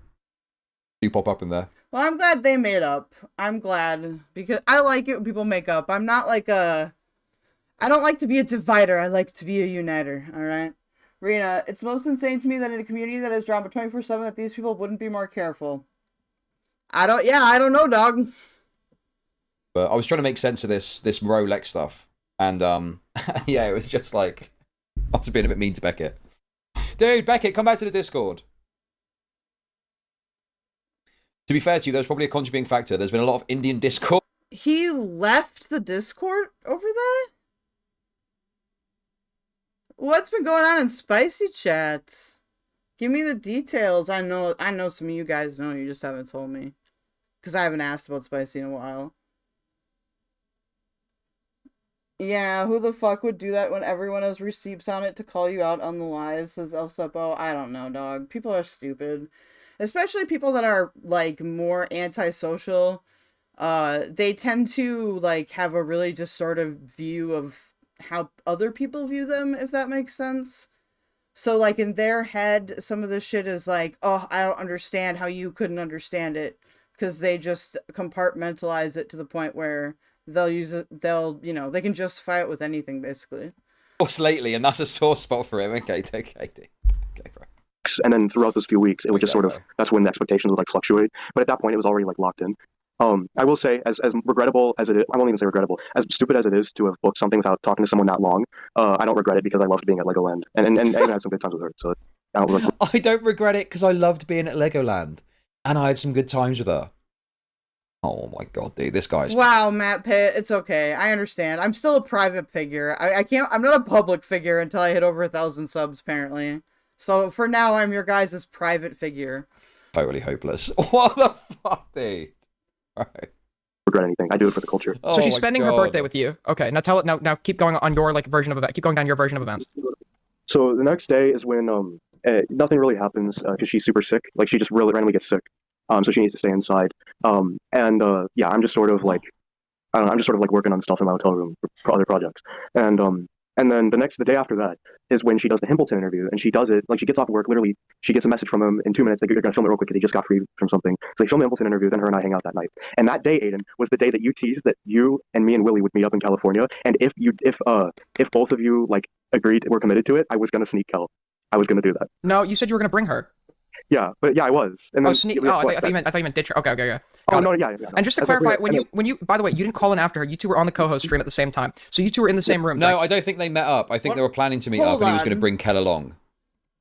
pop up in there. Well, I'm glad they made up. I'm glad because I like it when people make up. I'm not like I don't like to be a divider. I like to be a uniter. All right. Rena, it's most insane to me that in a community that is drama 24/7 that these people wouldn't be more careful. I don't know, dog. But I was trying to make sense of this Rolex stuff. And yeah, it was just like I was being a bit mean to Beckett. Dude, Beckett, come back to the Discord. To be fair to you, there's probably a contributing factor. There's been a lot of Indian Discord. He left the Discord over that? What's been going on in spicy chats? Give me the details. I know some of you guys know. You just haven't told me. Because I haven't asked about spicy in a while. Yeah, who the fuck would do that when everyone has receipts on it to call you out on the lies, says El Seppo? I don't know, dog. People are stupid. Especially people that are, like, more antisocial. They tend to, like, have a really distorted view of how other people view them, if that makes sense. So, like, in their head, some of this shit is like, oh, I don't understand how you couldn't understand it. Because they just compartmentalize it to the point where they'll use it, you know, they can justify it with anything, basically. What's lately, and that's a sore spot for him. Okay, bro. And then throughout those few weeks, it would just sort of, that's when the expectations would, like, fluctuate. But at that point, it was already, like, locked in. I will say, as regrettable as it is, I won't even say regrettable, as stupid as it is to have booked something without talking to someone that long, I don't regret it because I loved being at Legoland. And I even had some good times with her. So I don't regret it because I loved being at Legoland. And I had some good times with her. Oh my god, dude, this guy's... Wow, Matt Pitt, it's okay. I understand. I'm still a private figure. I'm not a public figure until I hit over 1,000 subs, apparently. So for now, I'm your guys' private figure. Totally hopeless. What the fuck, dude? Right. regret anything. I do it for the culture. So she's spending her birthday with you. Okay, now tell it. Now keep going on your like version of event. Keep going down your version of events. So the next day is when nothing really happens because she's super sick. Like she just really randomly gets sick. So she needs to stay inside. Yeah, I'm just sort of like, I don't know, I'm just sort of like working on stuff in my hotel room for other projects. And then the day after that is when she does the Himpleton interview, and she does it, like she gets off work, literally, she gets a message from him in 2 minutes, like, you're gonna film it real quick because he just got free from something. So they film the Himpleton interview, then her and I hang out that night. And that day, Aiden, was the day that you teased that you and me and Willie would meet up in California, and if both of you, like, agreed, were committed to it, I was gonna sneak Kel. I was gonna do that. No, you said you were gonna bring her. Yeah, but yeah, I was. And then, sneak. Oh, I thought you meant ditch her. Okay. Oh, no, yeah. And just to clarify, when you, by the way, you didn't call in after her. You two were on the co-host stream at the same time. So you two were in the same room. No, I don't think they met up. I think they were planning to meet up, and he was going to bring Kell along.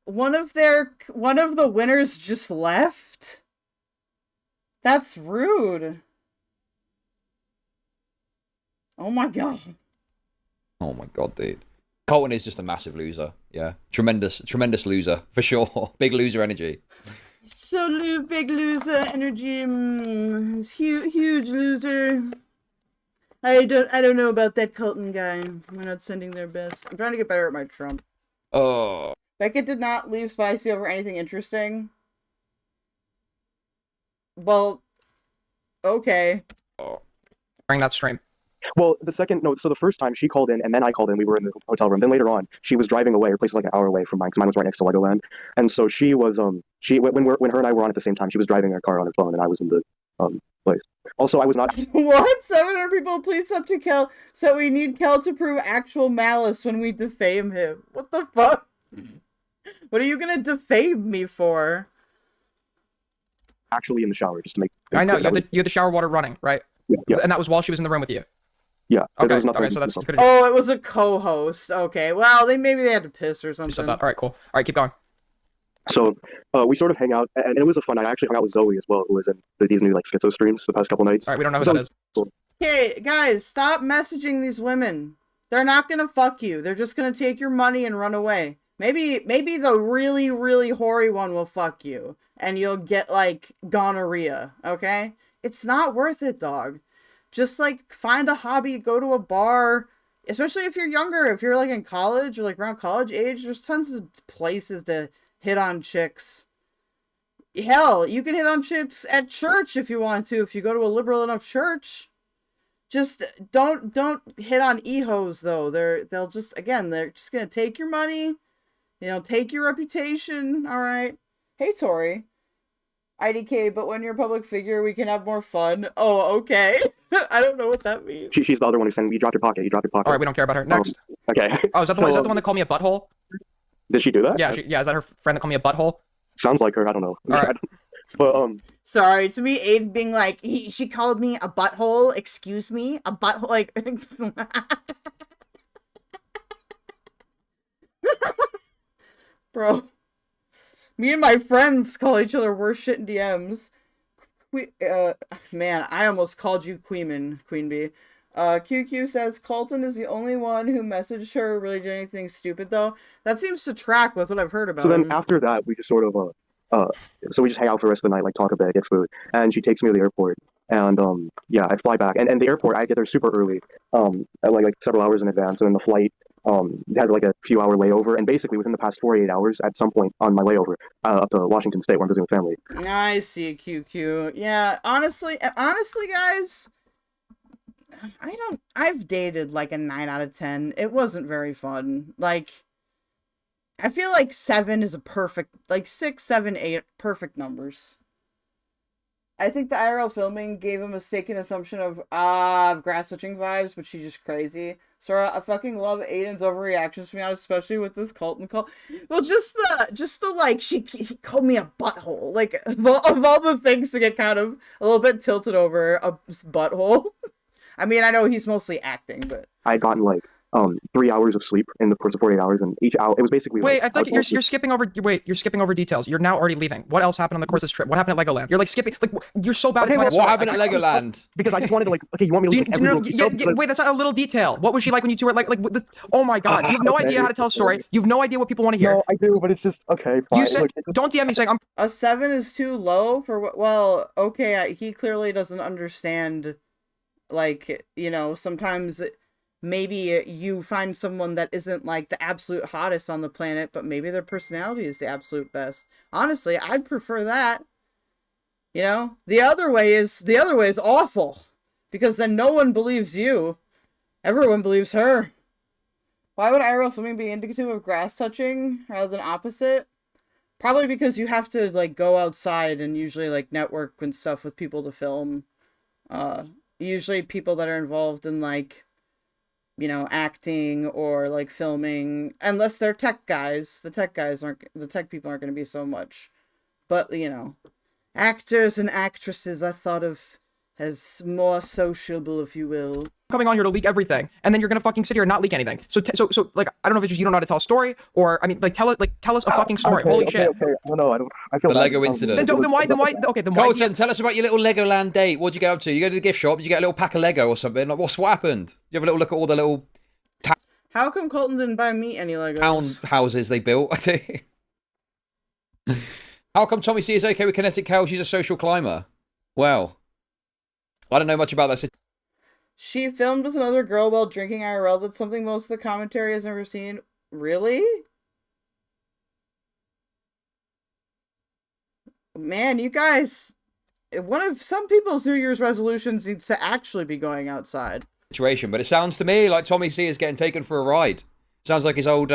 One of the winners just left? That's rude. Oh my god. Oh my god, dude. Colton is just a massive loser. Yeah. Tremendous loser. For sure. Big loser energy. So big loser energy. Huge loser. I don't know about that Colton guy. We're not sending their best. I'm trying to get better at my Trump. Oh. Beckett did not leave spicy over anything interesting. Well, okay. During that stream. Well, so the first time she called in, and then I called in, we were in the hotel room. Then later on, she was driving away. Her place was like an hour away from mine, because mine was right next to Legoland. And so she was, when her and I were on at the same time, she was driving her car on her phone, and I was in the place. Also, I was not. What? 700 people, please sub to Kell. So we need Kell to prove actual malice when we defame him. What the fuck? What are you gonna defame me for? Actually, in the shower, just to make. I know you had the shower water running, right? Yeah. And that was while she was in the room with you. Yeah. Okay. So that's. Oh, it was a co-host. Okay. Well, maybe they had to piss or something. All right. Cool. All right. Keep going. So we sort of hang out, and it was a fun night. I actually hung out with Zoe as well, who was in these new like schizo streams the past couple nights. All right. We don't know who that is. Okay, guys, stop messaging these women. They're not gonna fuck you. They're just gonna take your money and run away. Maybe the really, really hoary one will fuck you, and you'll get like gonorrhea. Okay. It's not worth it, dog. Just like find a hobby, go to a bar, especially if you're younger, if you're like in college or like around college age, there's tons of places to hit on chicks. Hell, you can hit on chicks at church if you want to, if you go to a liberal enough church. Just don't hit on e-hoes though. They're just gonna take your money, take your reputation. All right. Hey, Tori. IDK, but when you're a public figure, we can have more fun. Oh, okay. I don't know what that means. She's the other one who's saying, you dropped your pocket. All right, we don't care about her. Next. Okay. Oh, is that the one that called me a butthole? Did she do that? Yeah, is that her friend that called me a butthole? Sounds like her. I don't know. All right. But sorry, to me, Aiden being like, she called me a butthole. Excuse me, a butthole. Like, bro. Me and my friends call each other worse shit in DMs. Man, I almost called you Queen Bee. QQ says Colton is the only one who messaged her really did anything stupid though. That seems to track with what I've heard about. So then after that, we just sort of so we just hang out for the rest of the night, like talk a bit, get food, and she takes me to the airport. And yeah, I fly back, and the airport I get there super early, like several hours in advance, and then the flight has like a few hour layover, and basically within the past 48 hours, at some point on my layover up to Washington State where I'm visiting with family. I see, QQ. Yeah, honestly, guys, I've dated like a 9 out of 10. It wasn't very fun. Like, I feel like 7 is a perfect, like 6, 7, 8, perfect numbers. I think the IRL filming gave a mistaken assumption of grass switching vibes, but she's just crazy. Sora, I fucking love Aiden's overreactions to me, especially with this Colton call. Well, just the like he called me a butthole. Like of all the things to get kind of a little bit tilted over, a butthole. I mean, I know he's mostly acting, but I had gotten like 3 hours of sleep in the course of 48 hours, and each hour it was basically. Wait, I feel like you're skipping over. Wait, you're skipping over details. You're now already leaving. What else happened on the course of this trip? What happened at Legoland? You're like skipping. Like you're so bad at telling us. What happened at Legoland? Because I just wanted to like. Okay, you want me to? Wait, that's not a little detail. What was she like when you two were like? Oh my god, you have no idea how to tell a story. You have no idea what people want to hear. No, I do, but it's just okay. Fine. You said don't DM me saying a 7 is too low for what? Well, okay, he clearly doesn't understand Like, you know, sometimes maybe you find someone that isn't like the absolute hottest on the planet, but maybe their personality is the absolute best. Honestly, I'd prefer that. You know, the other way is awful, because then no one believes you. Everyone believes her. Why would IRL filming be indicative of grass touching rather than opposite? Probably because you have to like go outside and usually like network and stuff with people to film. Usually people that are involved in like, you know, acting or like filming, unless they're tech guys. The tech people aren't going to be so much. But, you know, actors and actresses I thought of as more sociable, if you will. Coming on here to leak everything, and then you're gonna fucking sit here and not leak anything. So like, I don't know if it's just you don't know how to tell a story, or I mean, like tell us a fucking story. Holy shit. Okay. No, I don't. I feel The bad. Lego incident. Then why? Okay, then why? Colton, tell us about your little Legoland date. What'd you get up to? You go to the gift shop? Did you get a little pack of Lego or something? Like, what happened? Did you have a little look at all the little How come Colton didn't buy me any Legos? town houses they built? How come Tommy C is okay with Kinetic Kell? She's a social climber. Well, I don't know much about that. She filmed with another girl while drinking IRL. That's something most of the commentary has never seen. Really? Man, you guys... One of some people's New Year's resolutions needs to actually be going outside. Situation, but it sounds to me like Tommy C is getting taken for a ride. Sounds like his old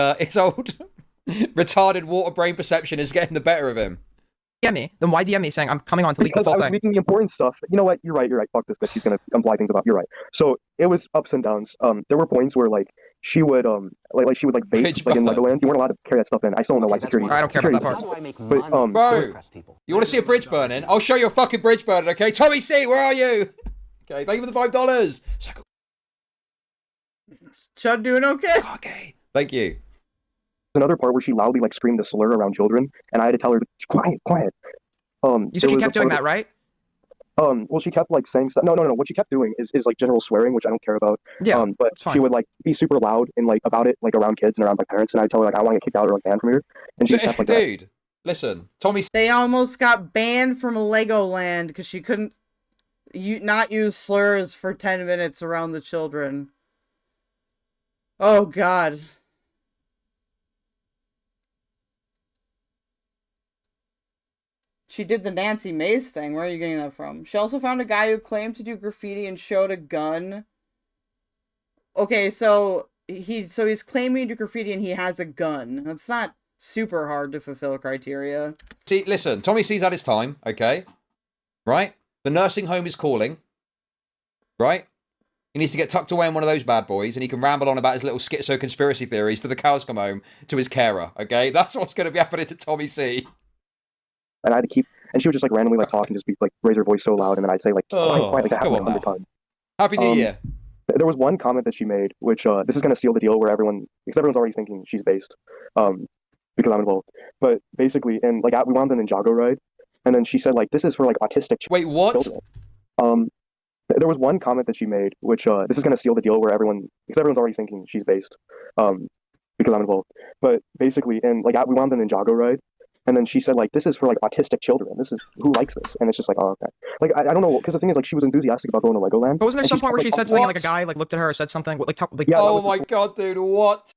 retarded water brain perception is getting the better of him. DM me. Then why DM me saying I'm coming on to leak the Because full I was thing? leaking the important stuff. You know what? You're right. Fuck this bitch. She's gonna imply things about. You're right. So it was ups and downs. There were points where like she would she would vape like in Legoland. You weren't allowed to carry that stuff in. I still don't know why security. I don't care about that part. But bro, you want to see a bridge burning? I'll show you a fucking bridge burning. Okay, Tommy C, where are you? Okay, thank you for the $5. Chud doing okay? Okay, thank you. Another part where she loudly like screamed a slur around children, and I had to tell her to quiet. You said she kept doing that, right? Well, she kept like saying stuff. No. What she kept doing is like general swearing, which I don't care about. Yeah, but she would like be super loud and like about it, like around kids and around my parents, and I tell her like I want to get kicked out or like banned from here. And she kept like dude, listen, Tommy. They almost got banned from Legoland because she couldn't not use slurs for 10 minutes around the children. Oh God. She did the Nancy Mace thing. Where are you getting that from? She also found a guy who claimed to do graffiti and showed a gun. Okay, so he's claiming to do graffiti and he has a gun. That's not super hard to fulfill criteria. See, listen, Tommy C's had his time, okay? Right? The nursing home is calling. Right? He needs to get tucked away in one of those bad boys, and he can ramble on about his little schizo conspiracy theories till the cows come home to his carer, okay? That's what's going to be happening to Tommy C. And I had to keep, and she would just like randomly like talk and just be like raise her voice so loud, and then I'd say like quiet, like that happened like 100 times. Happy New Year. There was one comment that she made, which this is going to seal the deal where everyone's already thinking she's based, because I'm involved. But basically, and like we went on the Ninjago ride, and then she said like this is for like autistic. Wait, what? Children. There was one comment that she made, which this is going to seal the deal where everyone's already thinking she's based, because I'm involved. But basically, and like we went on the Ninjago ride. And then she said, like, this is for, like, autistic children. This is, who likes this? And it's just like, oh, okay. Like, I don't know, because the thing is, like, she was enthusiastic about going to Legoland. But wasn't there some point where she said something, like, a guy, like, looked at her or said something, like, yeah, oh my God, dude, what?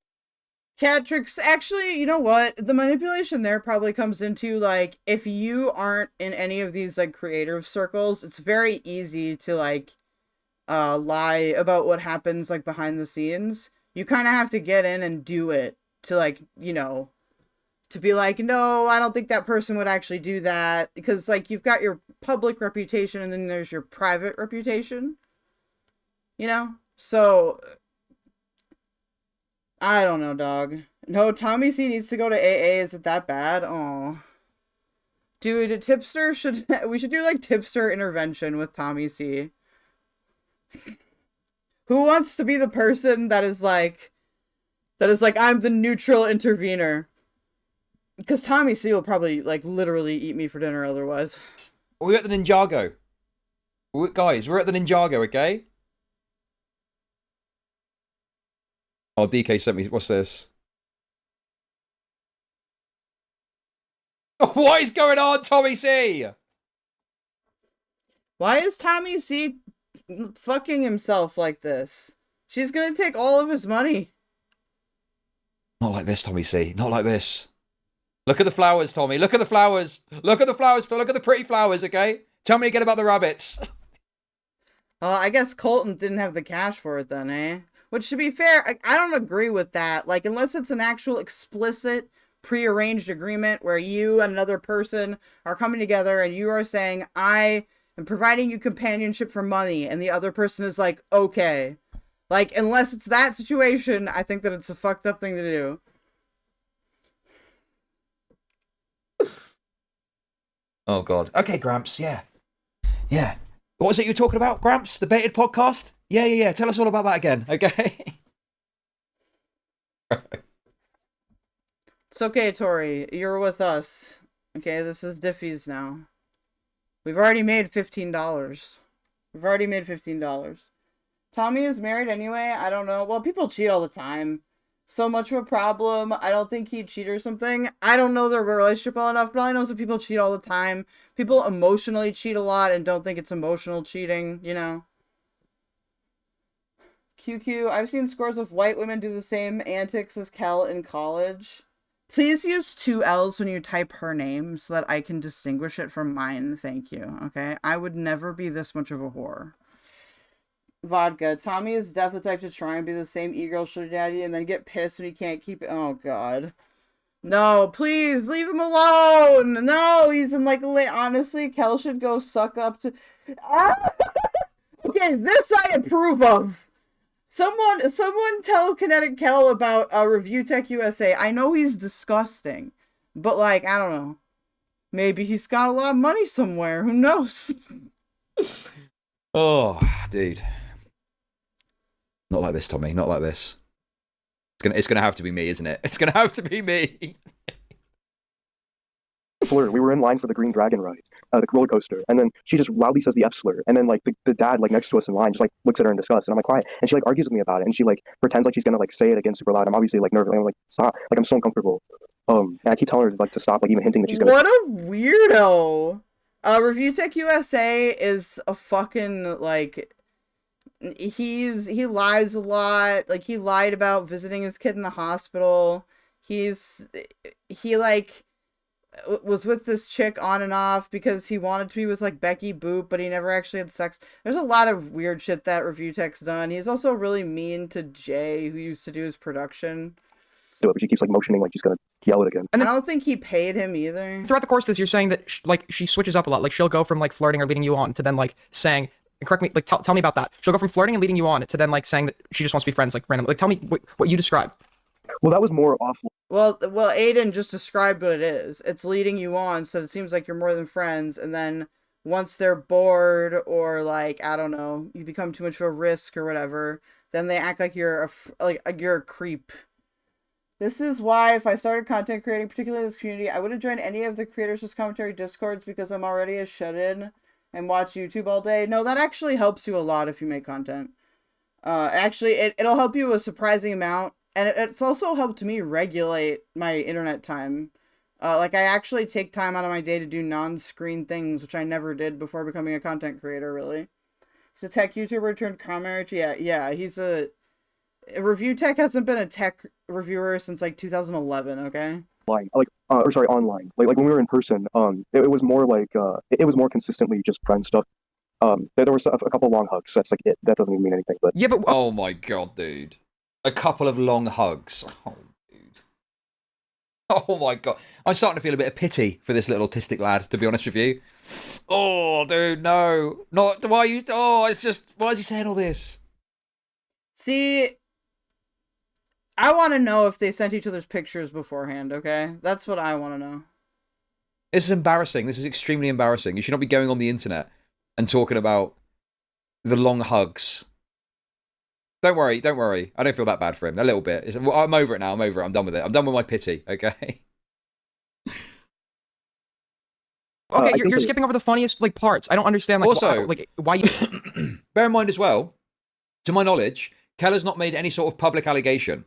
Catrix, actually, you know what? The manipulation there probably comes into, like, if you aren't in any of these, like, creative circles, it's very easy to, like, lie about what happens, like, behind the scenes. You kind of have to get in and do it to, like, you know... to be like, no, I don't think that person would actually do that. Because, like, you've got your public reputation and then there's your private reputation. You know? So, I don't know, dog. No, Tommy C needs to go to AA. Is it that bad? Oh. Dude, a tipster should... we should do, like, tipster intervention with Tommy C. Who wants to be the person that is like, I'm the neutral intervener? Because Tommy C will probably, like, literally eat me for dinner otherwise. We're at the Ninjago. Guys, we're at the Ninjago, okay? Oh, DK sent me... What's this? What is going on, Tommy C? Why is Tommy C fucking himself like this. She's gonna take all of his money. Not like this, Tommy C. Not like this. Look at the flowers, Tommy. Look at the flowers. Look at the flowers. Look at the pretty flowers, okay? Tell me again about the rabbits. I guess Colton didn't have the cash for it then, eh? Which, to be fair, I don't agree with that. Like, unless it's an actual explicit, prearranged agreement where you and another person are coming together and you are saying, I am providing you companionship for money, and the other person is like, okay. Like, unless it's that situation, I think that it's a fucked up thing to do. Oh, God. Okay, Gramps, yeah. Yeah. What was it you were talking about, Gramps? The Baited podcast? Yeah. Tell us all about that again, okay? It's okay, Tori. You're with us. Okay, this is Diffys now. We've already made $15. We've already made $15. Tommy is married anyway? I don't know. Well, people cheat all the time. So much of a problem. I don't think he'd cheat or something. I don't know their relationship well enough, but I know some people cheat all the time. People emotionally cheat a lot and don't think it's emotional cheating, you know? QQ, I've seen scores of white women do the same antics as Kell in college. Please use 2 L's when you type her name so that I can distinguish it from mine. Thank you, okay? I would never be this much of a whore. Vodka. Tommy is definitely the type to try and be the same e-girl sugar daddy and then get pissed when he can't keep it. Oh, God. No, please, leave him alone. No, he's in like, honestly, Kell should go suck up to... Ah! Okay, this I approve of. Someone tell Kinetic Kell about Review Tech USA. I know he's disgusting, but like, I don't know. Maybe he's got a lot of money somewhere. Who knows? Oh, dude. Not like this, Tommy. Not like this. It's gonna have to be me, isn't it? It's gonna have to be me. Slur. We were in line for the Green Dragon ride, the roller coaster, and then she just loudly says the F slur, and then like the dad like next to us in line just like looks at her in disgust, and I'm like quiet, and she like argues with me about it, and she like pretends like she's gonna like say it again super loud. I'm obviously like nervous. I'm like stop. Like I'm so uncomfortable. And I keep telling her like to stop, like even hinting that she's gonna. What a weirdo. Review Tech USA is a fucking like. He lies a lot. Like he lied about visiting his kid in the hospital. He like was with this chick on and off because he wanted to be with like Becky Boop, but he never actually had sex. There's a lot of weird shit that Review Tech's done. He's also really mean to Jay, who used to do his production. Do it, but she keeps like motioning like she's gonna yell it again. And I don't think he paid him either. Throughout the course of this, you're saying that she switches up a lot. Like she'll go from like flirting or leading you on to then like saying, correct me, like tell me about that. She'll go from flirting and leading you on to then like saying that she just wants to be friends, like randomly. Like tell me what you described. Well, that was more awful. Well, Aiden just described what it is. It's leading you on, so it seems like you're more than friends, and then once they're bored or like I don't know, you become too much of a risk or whatever, then they act like you're a creep. This is why if I started content creating, particularly this community, I wouldn't join any of the creators' just commentary discords because I'm already a shut-in and watch YouTube all day. No, that actually helps you a lot if you make content. Actually, it'll help you a surprising amount. And it's also helped me regulate my internet time. Like, I actually take time out of my day to do non-screen things, which I never did before becoming a content creator, really. He's a tech YouTuber turned commenter. Yeah, he's a... Review Tech hasn't been a tech reviewer since, like, 2011, okay? Online. Like when we were in person, it was more like, it was more consistently just friend stuff. There were a couple long hugs, so that's like it. That doesn't even mean anything, but... Yeah, but... Oh my god, dude. A couple of long hugs. Oh, dude. Oh my god. I'm starting to feel a bit of pity for this little autistic lad, to be honest with you. Oh, dude, no. Not, why you, oh, it's just, why is he saying all this? See, I want to know if they sent each other's pictures beforehand, okay? That's what I want to know. This is embarrassing. This is extremely embarrassing. You should not be going on the internet and talking about the long hugs. Don't worry. I don't feel that bad for him. A little bit. I'm over it now. I'm over it. I'm done with it. I'm done with my pity, okay? Okay, you're skipping over the funniest like parts. I don't understand like also, why you... Bear in mind as well, to my knowledge, Keller's not made any sort of public allegation.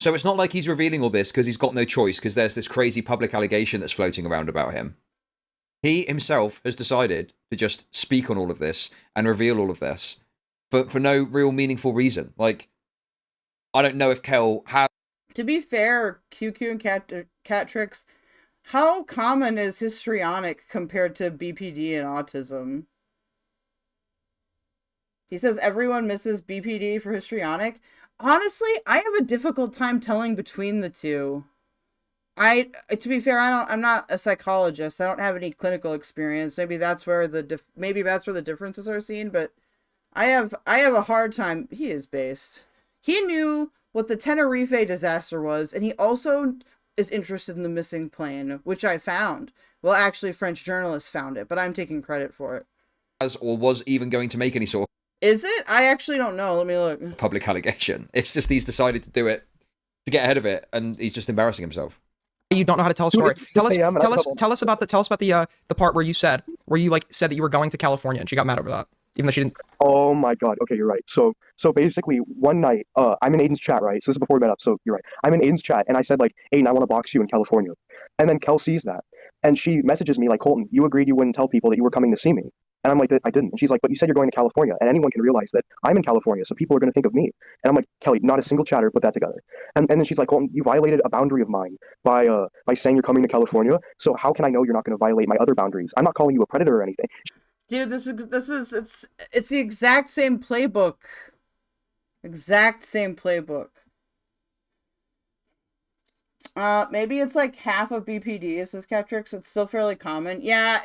So it's not like he's revealing all this because he's got no choice because there's this crazy public allegation that's floating around about him. He himself has decided to just speak on all of this and reveal all of this for no real meaningful reason. Like, I don't know if Kell has. To be fair, QQ and Catrix, how common is histrionic compared to BPD and autism? He says everyone misses BPD for histrionic. Honestly, I have a difficult time telling between the two. To be fair, I'm not a psychologist. I don't have any clinical experience. Maybe that's where the differences are seen, but I have a hard time. He is based. He knew what the Tenerife disaster was, and he also is interested in the missing plane, which I found. Well, actually, French journalists found it, but I'm taking credit for it. Or was even going to make any sort of... Is it? I actually don't know. Let me look. Public allegation. It's just he's decided to do it to get ahead of it, and he's just embarrassing himself. You don't know how to tell a story. Tell us about the part where you said that you were going to California and she got mad over that, even though she didn't. Oh my god. Okay, you're right. So basically one night, I'm in Aiden's chat, right? So this is before we met up, so you're right. I'm in Aiden's chat and I said like, Aiden, I want to box you in California. And then Kell sees that and she messages me like, Colton, you agreed you wouldn't tell people that you were coming to see me. And I'm like, I didn't. And she's like, but you said you're going to California, and anyone can realize that I'm in California, so people are going to think of me. And I'm like, Kelly, not a single chatter put that together. And then she's like, Colton, you violated a boundary of mine by saying you're coming to California. So how can I know you're not going to violate my other boundaries? I'm not calling you a predator or anything. Dude, it's the exact same playbook. Exact same playbook. Maybe it's like half of BPD, says Catrix. It's still fairly common. Yeah,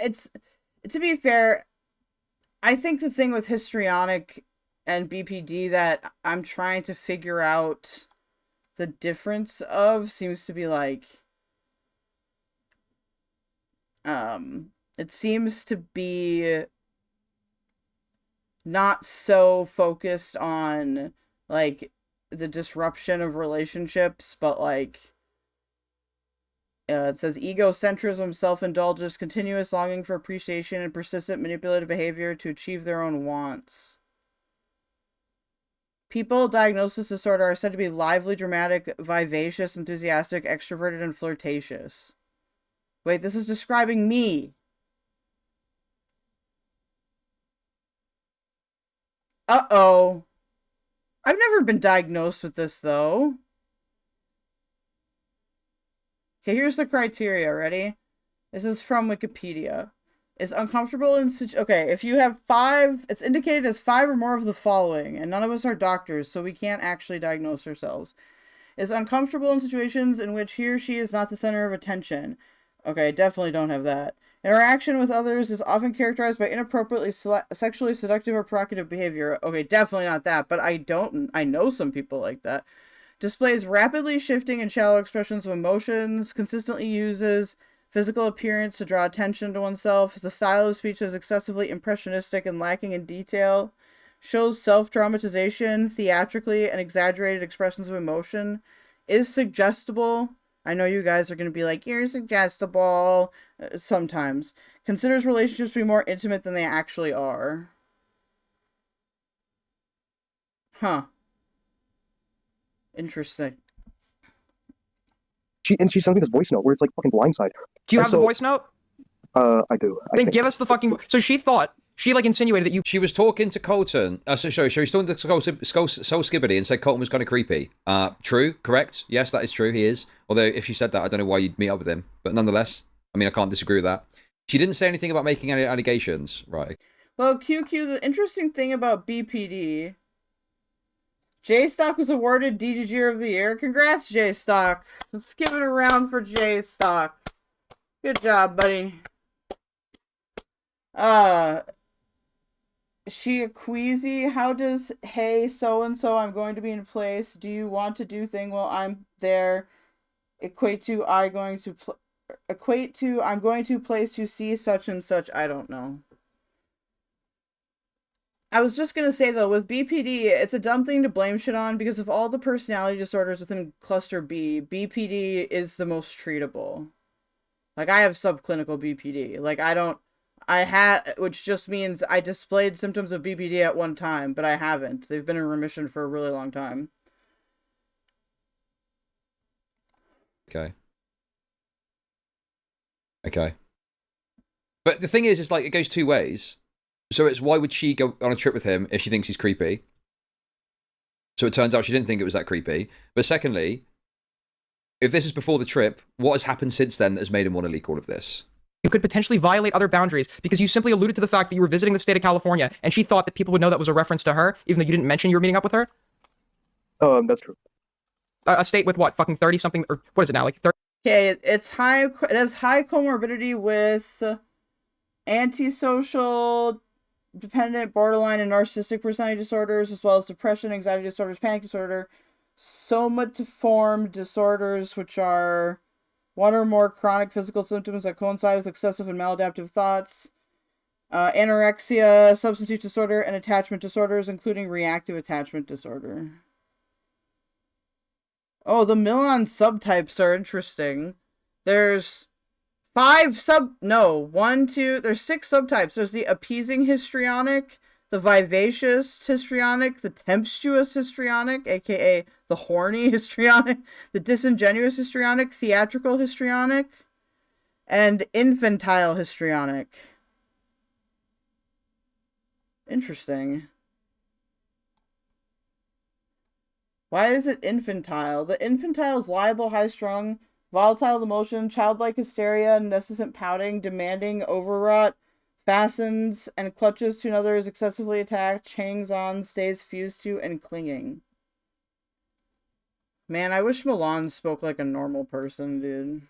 to be fair, I think the thing with histrionic and BPD that I'm trying to figure out the difference of seems to be like, it seems to be not so focused on like the disruption of relationships, but like, it says egocentrism, self-indulgence, continuous longing for appreciation, and persistent manipulative behavior to achieve their own wants. People diagnosed with this disorder are said to be lively, dramatic, vivacious, enthusiastic, extroverted, and flirtatious. Wait, this is describing me. Uh-oh. I've never been diagnosed with this, though. Okay, here's the criteria. Ready? This is from Wikipedia. Is uncomfortable in okay, if you have 5, it's indicated as 5 or more of the following, and none of us are doctors, so we can't actually diagnose ourselves. Is uncomfortable in situations in which he or she is not the center of attention. Okay, definitely don't have that. Interaction with others is often characterized by inappropriately sexually seductive or provocative behavior. Okay, definitely not that, but I know some people like that. Displays rapidly shifting and shallow expressions of emotions, consistently uses physical appearance to draw attention to oneself, has a style of speech that is excessively impressionistic and lacking in detail, shows self-dramatization, theatrically and exaggerated expressions of emotion, is suggestible. I know you guys are going to be like, you're suggestible, sometimes. Considers relationships to be more intimate than they actually are. Huh. Interesting. She sent me this voice note where it's like fucking blindside. Do you have the voice note? I do. Then give us the fucking. So she like insinuated that you. She was talking to Colton. She was talking to Soul Skibbity and said Colton was kind of creepy. True, correct? Yes, that is true. He is. Although if she said that, I don't know why you'd meet up with him. But nonetheless, I mean, I can't disagree with that. She didn't say anything about making any allegations, right? Well, QQ, the interesting thing about BPD. J-Stock was awarded DGG of the Year. Congrats, J-Stock. Let's give it a round for J-Stock. Good job, buddy. She a queasy. How does, hey, so-and-so, I'm going to be in place. Do you want to do thing while I'm there? Equate to, I'm going to place to see such and such. I don't know. I was just going to say, though, with BPD, it's a dumb thing to blame shit on because of all the personality disorders within Cluster B, BPD is the most treatable. Like, I have subclinical BPD. Like, which just means I displayed symptoms of BPD at one time, but I haven't. They've been in remission for a really long time. Okay. Okay. But the thing is, it's like, it goes two ways. So it's why would she go on a trip with him if she thinks he's creepy? So it turns out she didn't think it was that creepy. But secondly, if this is before the trip, what has happened since then that has made him want to leak all of this? You could potentially violate other boundaries because you simply alluded to the fact that you were visiting the state of California and she thought that people would know that was a reference to her, even though you didn't mention you were meeting up with her. That's true. A state with what, fucking 30 something, or what is it now, like 30? Okay, it has high comorbidity with antisocial, dependent, borderline, and narcissistic personality disorders, as well as depression, anxiety disorders, panic disorder, somatoform disorders, which are one or more chronic physical symptoms that coincide with excessive and maladaptive thoughts, anorexia, substance use disorder, and attachment disorders, including reactive attachment disorder. Oh, the Milan subtypes are interesting. There's there's 6 subtypes. There's the appeasing histrionic, the vivacious histrionic, the tempestuous histrionic, aka the horny histrionic, the disingenuous histrionic, theatrical histrionic, and infantile histrionic. Interesting. Why is it infantile? The infantile is liable, high-strung, volatile emotion, childlike hysteria, incessant pouting, demanding, overwrought, fastens and clutches to another, is excessively attacked, hangs on, stays fused to, and clinging. Man, I wish Milan spoke like a normal person, dude.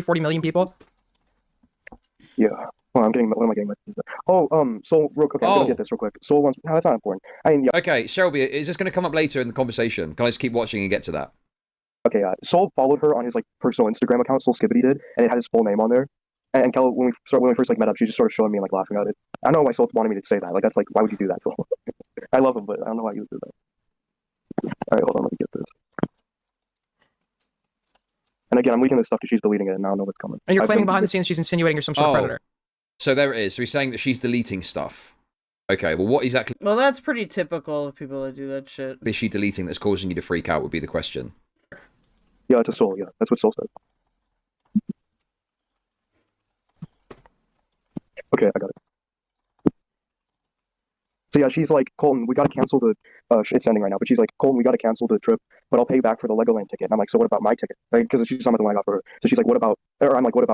40 million people? Yeah. Well, what am I getting? So real quick, I'm gonna get this real quick. Soul wants. No, that's not important. I mean, yeah. Okay, Shelby, is this going to come up later in the conversation? Can I just keep watching and get to that? Okay, Soul followed her on his personal Instagram account. Soul Skibbity did, and it had his full name on there. And Kel, when we first met up, she just sort of showed me and laughing at it. I don't know why Soul wanted me to say that. That's why would you do that? So I love him, but I don't know why you would do that. All right, hold on, let me get this. And again, I'm leaking this stuff because she's deleting it, and I don't know what's coming. And you're claiming behind the scenes she's insinuating you're some sort of predator. So there it is. So he's saying that she's deleting stuff. Okay, well, what exactly... Well, that's pretty typical of people that do that shit. Is she deleting that's causing you to freak out would be the question. Yeah, it's a Soul, yeah. That's what Soul said. Okay, I got it. So yeah, she's like, Colton, we gotta cancel the, it's ending right now, but she's like, Colton, we gotta cancel the trip, but I'll pay you back for the Legoland ticket. And I'm like, so what about my ticket? Because she's some of the one I got for her. So she's like, what about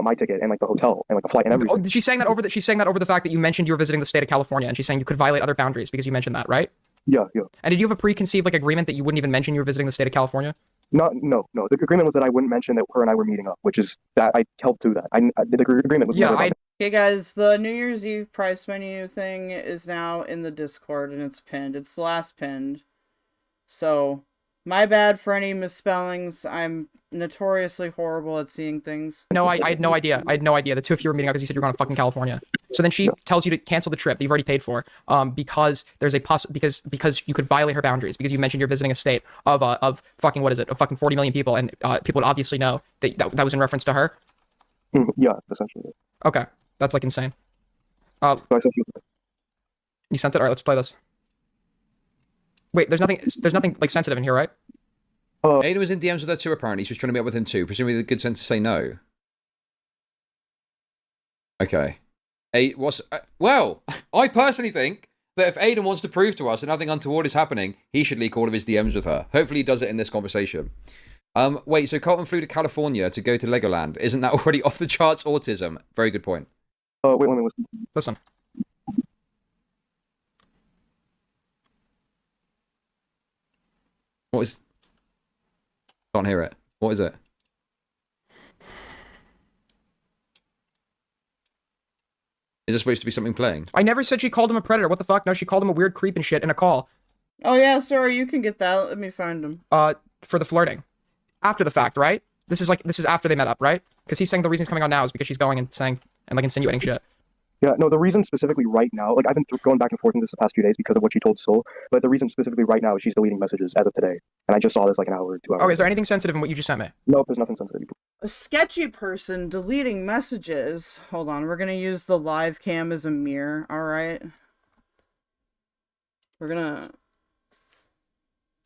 my ticket and the hotel and the flight and everything? Oh, she's saying that over the fact that you mentioned you were visiting the state of California, and she's saying you could violate other boundaries because you mentioned that, right? Yeah. And did you have a preconceived agreement that you wouldn't even mention you were visiting the state of California? No. The agreement was that I wouldn't mention that her and I were meeting up, which is that I helped do that. The agreement was Okay, guys, the New Year's Eve price menu thing is now in the Discord, and it's pinned. It's the last pinned. So, my bad for any misspellings. I'm notoriously horrible at seeing things. No, I had no idea. I had no idea. The two of you were meeting up because you said you were going to fucking California. So then she tells you to cancel the trip that you've already paid for, because there's a because you could violate her boundaries because you mentioned you're visiting a state of fucking, what is it, of fucking 40 million people, and people would obviously know that was in reference to her. Yeah, essentially. Okay, that's insane. You sent it. All right, let's play this. Wait, there's nothing sensitive in here, right? Ada was in DMs with her too, apparently. She was trying to meet up with him too. Presumably the good sense to say no. Okay. Well, I personally think that if Aiden wants to prove to us that nothing untoward is happening, he should leak all of his DMs with her. Hopefully he does it in this conversation. Wait, so Colton flew to California to go to Legoland. Isn't that already off the charts autism? Very good point. Wait, let me listen. What is... Can't hear it. What is it? Is there supposed to be something playing? I never said she called him a predator. What the fuck? No, she called him a weird creep and shit in a call. Oh yeah, sorry, you can get that. Let me find him. For the flirting. After the fact, right? This is after they met up, right? Because he's saying the reason he's coming on now is because she's going and saying and insinuating shit. Yeah, no, the reason specifically right now, I've been going back and forth in this the past few days because of what she told Soul, but the reason specifically right now is she's deleting messages as of today. And I just saw this an hour or 2 hours. Oh, is there anything sensitive in what you just sent me? Nope, there's nothing sensitive. A sketchy person deleting messages. Hold on, we're gonna use the live cam as a mirror, alright?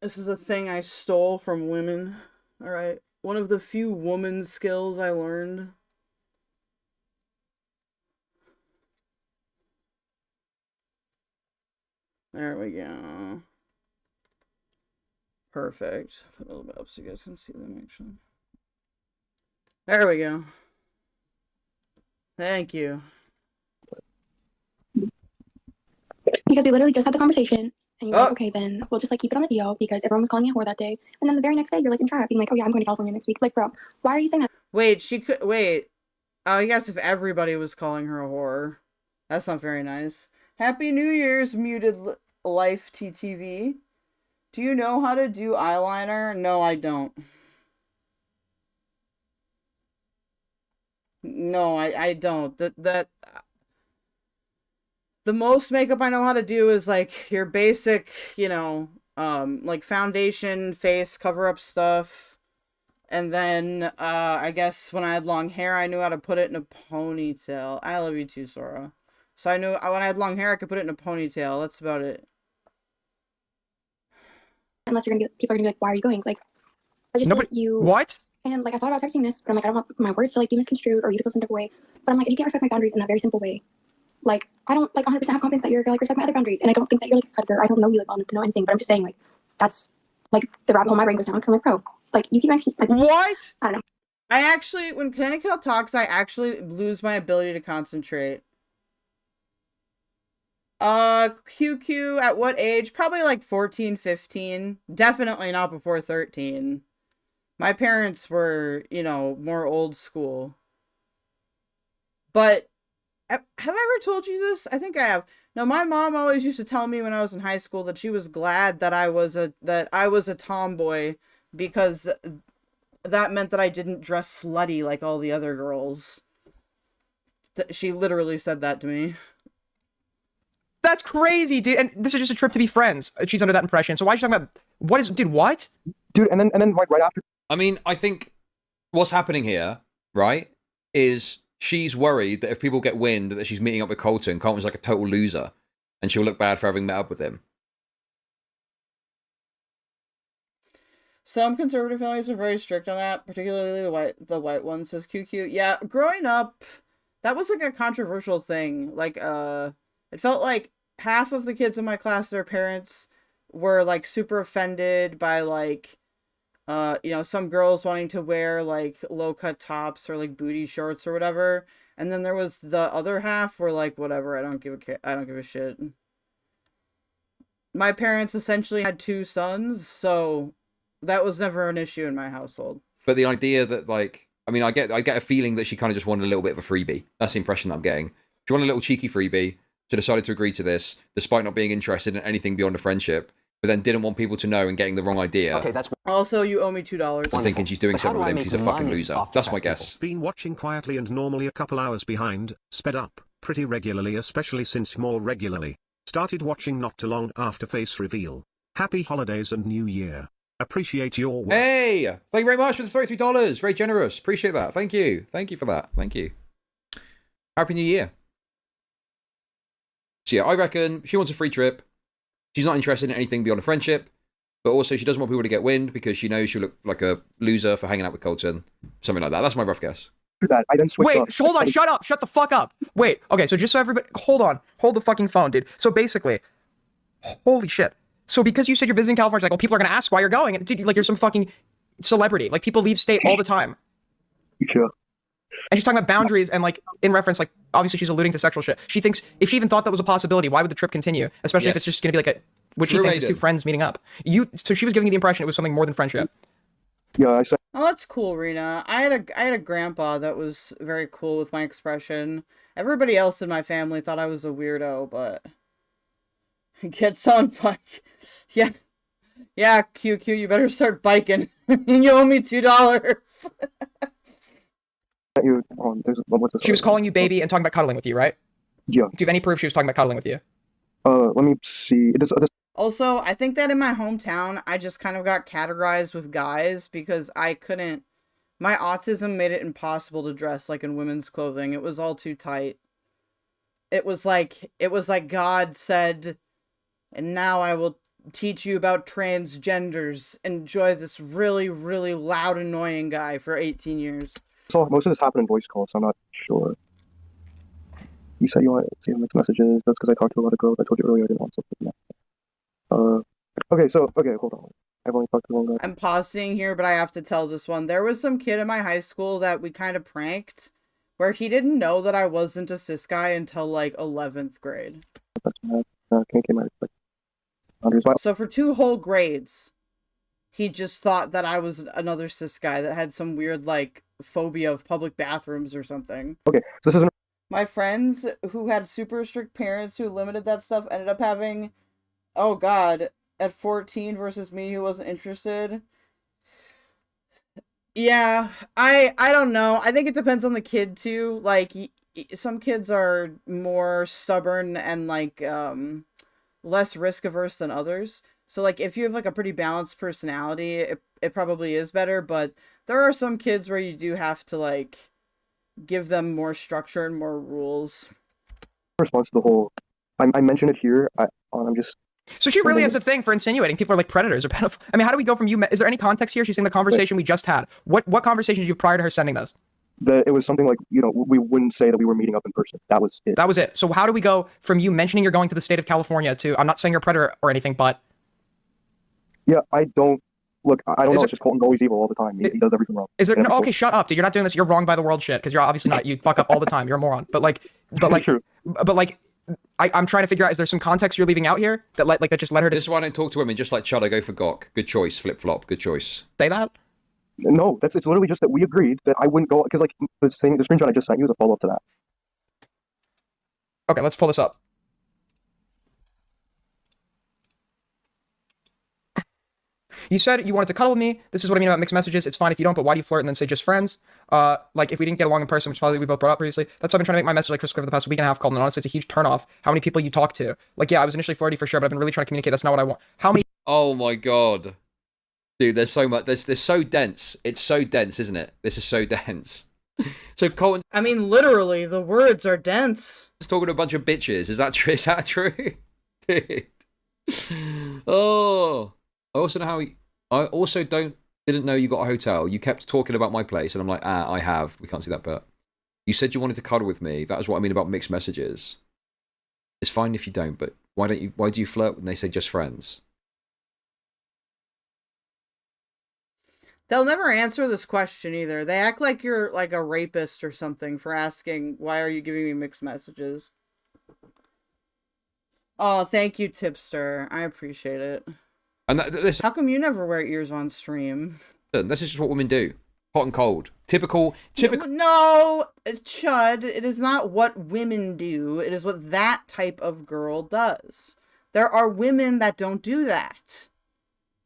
This is a thing I stole from women, alright? One of the few woman skills I learned. There we go. Perfect. Put a little bit up so you guys can see them actually. There we go. Thank you. Because we literally just had the conversation, and you're like, okay, then we'll just like keep it on the DL because everyone was calling you a whore that day. And then the very next day, you're like in chat being like, oh yeah, I'm going to California next week. Like, bro, why are you saying that? Wait, she could wait. I guess if everybody was calling her a whore, that's not very nice. Happy New Year's, muted life TTV. Do you know how to do eyeliner? No, I don't. No, I don't. The most makeup I know how to do is like your basic, you know, like foundation, face cover-up stuff. And then, I guess when I had long hair, I knew how to put it in a ponytail. I love you too, Sora. So I knew when I had long hair, I could put it in a ponytail. That's about it. Unless you're gonna be, people are gonna be like, why are you going? Like, I just Nobody, feel like you. What? And like, I thought about texting this, but I'm like, I don't want my words to like be misconstrued or you to feel some type of way. But I'm like, if you can't respect my boundaries in that very simple way, like, I don't like 100% have confidence that you're gonna like respect my other boundaries. And I don't think that you're like a predator. I don't know you like well enough to know anything. But I'm just saying, like, that's like the rabbit hole my brain goes down. Because I'm like, bro, like, you keep mentioning like, what? I don't know. I actually, when Kinetic Kell talks, I actually lose my ability to concentrate. QQ, at what age? Probably like 14, 15. Definitely not before 13. My parents were, you know, more old school. But, have I ever told you this? I think I have. No, my mom always used to tell me when I was in high school that she was glad that I was a tomboy because that meant that I didn't dress slutty like all the other girls. She literally said that to me. That's crazy, dude. And this is just a trip to be friends. She's under that impression. So why is she talking about what is, dude? What? Dude, and then right after. I mean, I think what's happening here, right, is she's worried that if people get wind that she's meeting up with Colton, Colton's like a total loser, and she'll look bad for having met up with him. Some conservative families are very strict on that, particularly the white ones, says QQ. Yeah, growing up, that was like a controversial thing. Like, it felt like half of the kids in my class, their parents were like super offended by like, you know, some girls wanting to wear like low cut tops or like booty shorts or whatever. And then there was the other half where like, whatever, I don't give a shit. My parents essentially had two sons, so that was never an issue in my household. But the idea that like, I mean, I get a feeling that she kind of just wanted a little bit of a freebie. That's the impression that I'm getting. She wanted a little cheeky freebie. She decided to agree to this, despite not being interested in anything beyond a friendship, but then didn't want people to know and getting the wrong idea. Okay, that's also you owe me $2. I'm thinking she's doing something with him because he's a fucking loser. That's my guess. Been watching quietly and normally a couple hours behind, sped up, pretty regularly, especially since more regularly. Started watching not too long after face reveal. Happy holidays and New Year. Appreciate your work. Hey! Thank you very much for the $33. Very generous. Appreciate that. Thank you. Thank you for that. Thank you. Happy New Year. So yeah, I reckon she wants a free trip. She's not interested in anything beyond a friendship, but also she doesn't want people to get wind because she knows she'll look like a loser for hanging out with Colton. Something like that. That's my rough guess. That, I then switched Wait, up. hold on, shut up, shut the fuck up. Wait, okay, so just so everybody, hold on, hold the fucking phone, dude. So basically, holy shit. So because you said you're visiting California, it's like, well, people are gonna ask why you're going, and dude, like you're some fucking celebrity. Like people leave state all the time. Sure. And she's talking about boundaries and like in reference, like obviously she's alluding to sexual shit. She thinks if she even thought that was a possibility, why would the trip continue? Especially if it's just gonna be like a what she thinks is two friends meeting up. So she was giving you the impression it was something more than friendship. Yeah, I said. Oh, that's cool, Rena. I had a grandpa that was very cool with my expression. Everybody else in my family thought I was a weirdo, but gets on bike. Yeah. Yeah, QQ, you better start biking. You owe me $2. She was calling you baby and talking about cuddling with you, right? Yeah. Do you have any proof she was talking about cuddling with you? Let me see. Also, I think that in my hometown, I just kind of got categorized with guys because I couldn't... My autism made it impossible to dress like in women's clothing. It was all too tight. It was like God said, and now I will teach you about transgenders. Enjoy this really, really loud, annoying guy for 18 years. So most of this happened in voice calls, so I'm not sure. You said you want to see mixed messages. That's because I talked to a lot of girls. I told you earlier I didn't want something. Okay, hold on. I've only talked to one guy. I'm pausing here, but I have to tell this one. There was some kid in my high school that we kind of pranked, where he didn't know that I wasn't a cis guy until like 11th grade. So for 2 whole grades, he just thought that I was another cis guy that had some weird like phobia of public bathrooms or something. Okay, so this isn't. My friends who had super strict parents who limited that stuff ended up having, oh god, at 14 versus me who wasn't interested. Yeah, I don't know. I think it depends on the kid too. Like some kids are more stubborn and like less risk averse than others. So like if you have like a pretty balanced personality, it probably is better, but there are some kids where you do have to like give them more structure and more rules. Response to the whole, I mentioned it here. I'm just. So she really has a thing for insinuating people are like predators or pedophiles. I mean, how do we go from you? Is there any context here? She's saying the conversation we just had. What conversation did you have prior to her sending those? It was something like, we wouldn't say that we were meeting up in person. That was it. That was it. So how do we go from you mentioning you're going to the state of California to, I'm not saying you're a predator or anything, but. Yeah, I don't know. It's just Colton's always evil all the time. He does everything wrong. Is there, no, okay, shut up, dude. You're not doing this. You're wrong by the world shit. Because you're obviously not. You fuck up all the time. You're a moron. But I'm trying to figure out, is there some context you're leaving out here that just led her to. This is why I don't talk to women, just like Chud, I go for Gok. Good choice, flip flop, good choice. Say that? No, it's literally just that we agreed that I wouldn't go, because like the screenshot I just sent you was a follow-up to that. Okay, let's pull this up. You said you wanted to cuddle with me. This is what I mean about mixed messages. It's fine if you don't, but why do you flirt and then say just friends? Like if we didn't get along in person, which probably we both brought up previously, that's why I've been trying to make my message like crystal clear for the past week and a half, Colton. And honestly, it's a huge turnoff how many people you talk to. Like, yeah, I was initially flirty for sure, but I've been really trying to communicate. That's not what I want. How many? Oh my god. Dude, there's so much. There's so dense. It's so dense, isn't it? This is so dense. So Colton. I mean, literally, the words are dense. Just talking to a bunch of bitches. Is that true? Is that true? Dude. Oh. I also know how he. I also didn't know you got a hotel. You kept talking about my place, and I'm like, I have. We can't see that bit. You said you wanted to cuddle with me. That is what I mean about mixed messages. It's fine if you don't, but why do you flirt when they say just friends? They'll never answer this question either. They act like you're like a rapist or something for asking, why are you giving me mixed messages? Oh, thank you, Tipster. I appreciate it. And how come you never wear ears on stream? This is just what women do. Hot and cold. Typical. No, Chud. It is not what women do. It is what that type of girl does. There are women that don't do that.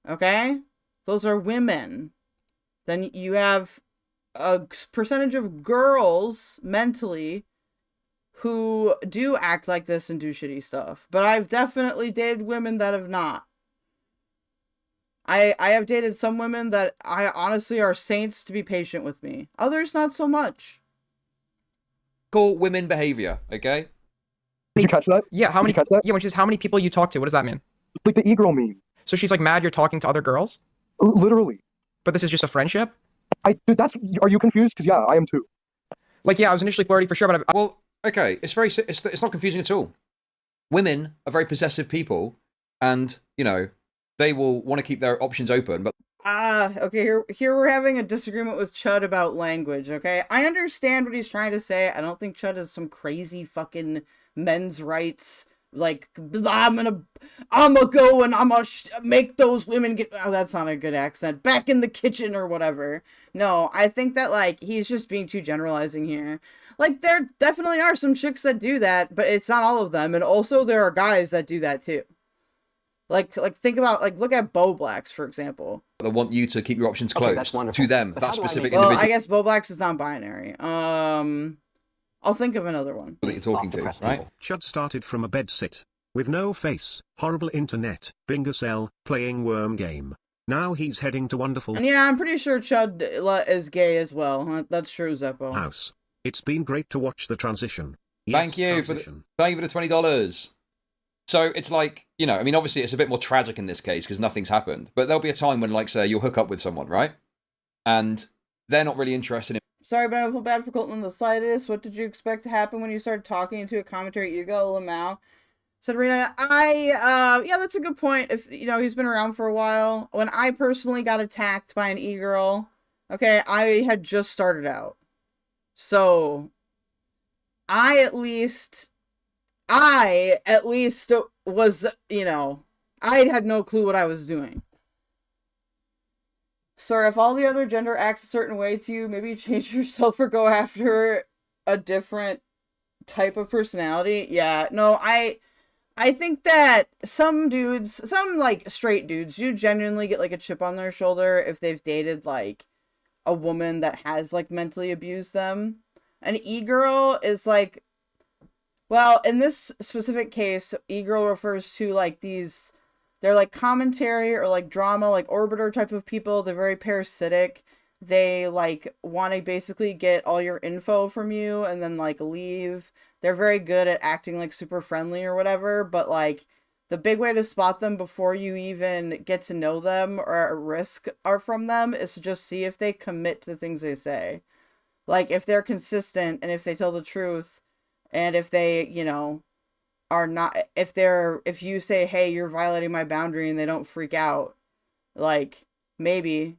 Okay? Those are women. Then you have a percentage of girls mentally who do act like this and do shitty stuff. But I've definitely dated women that have not. I have dated some women that I honestly are saints to be patient with me. Others, not so much. Cool women behavior, okay? Did you catch that? Yeah, how many? Yeah, which is how many people you talk to. What does that mean? Like the e-girl meme. So she's like mad you're talking to other girls? Literally. But this is just a friendship? Dude, are you confused? Because yeah, I am too. Like, yeah, I was initially flirty for sure, but well, okay, it's not confusing at all. Women are very possessive people, and, they will want to keep their options open, but... Okay, here we're having a disagreement with Chud about language, okay? I understand what he's trying to say. I don't think Chud is some crazy fucking men's rights, like, I'm gonna go and I'm gonna make those women get... Oh, that's not a good accent. Back in the kitchen or whatever. No, I think that, like, he's just being too generalizing here. Like, there definitely are some chicks that do that, but it's not all of them, and also there are guys that do that too. Like think about, like, look at Bo Blacks, for example. They want you to keep your options closed to them, that specific individual. Well, I guess Bo Blacks is non-binary. I'll think of another one. That you're talking to, right? Chud started from a bed sit. With no face, horrible internet, bingo cell, playing worm game. Now he's heading to wonderful... And yeah, I'm pretty sure Chud is gay as well. That's true, Zeppo. House. It's been great to watch the transition. Thank you for the $20. So it's like, I mean, obviously it's a bit more tragic in this case because nothing's happened. But there'll be a time when, like, say, you'll hook up with someone, right? And they're not really interested in... Sorry, but I feel bad for Colton on the slightest. What did you expect to happen when you started talking into a commentary ego, Lamau? Said Rena, yeah, that's a good point. If, you know, he's been around for a while. When I personally got attacked by an e-girl, okay, I had just started out. So, I at least was, you know, I had no clue what I was doing. Sir, if all the other gender acts a certain way to you, maybe change yourself or go after a different type of personality. Yeah, no, I think that some dudes, some, like, straight dudes, do genuinely get, like, a chip on their shoulder if they've dated, like, a woman that has, like, mentally abused them. An e-girl is, like, well, in this specific case, e-girl refers to, like, these, they're, like, commentary or, like, drama, like, orbiter type of people. They're very parasitic. They, like, want to basically get all your info from you and then, like, leave. They're very good at acting, like, super friendly or whatever, but, like, the big way to spot them before you even get to know them or at risk are from them is to just see if they commit to the things they say. Like, if they're consistent and if they tell the truth and if they, you know, are not, if you say, hey, you're violating my boundary and they don't freak out, like, maybe.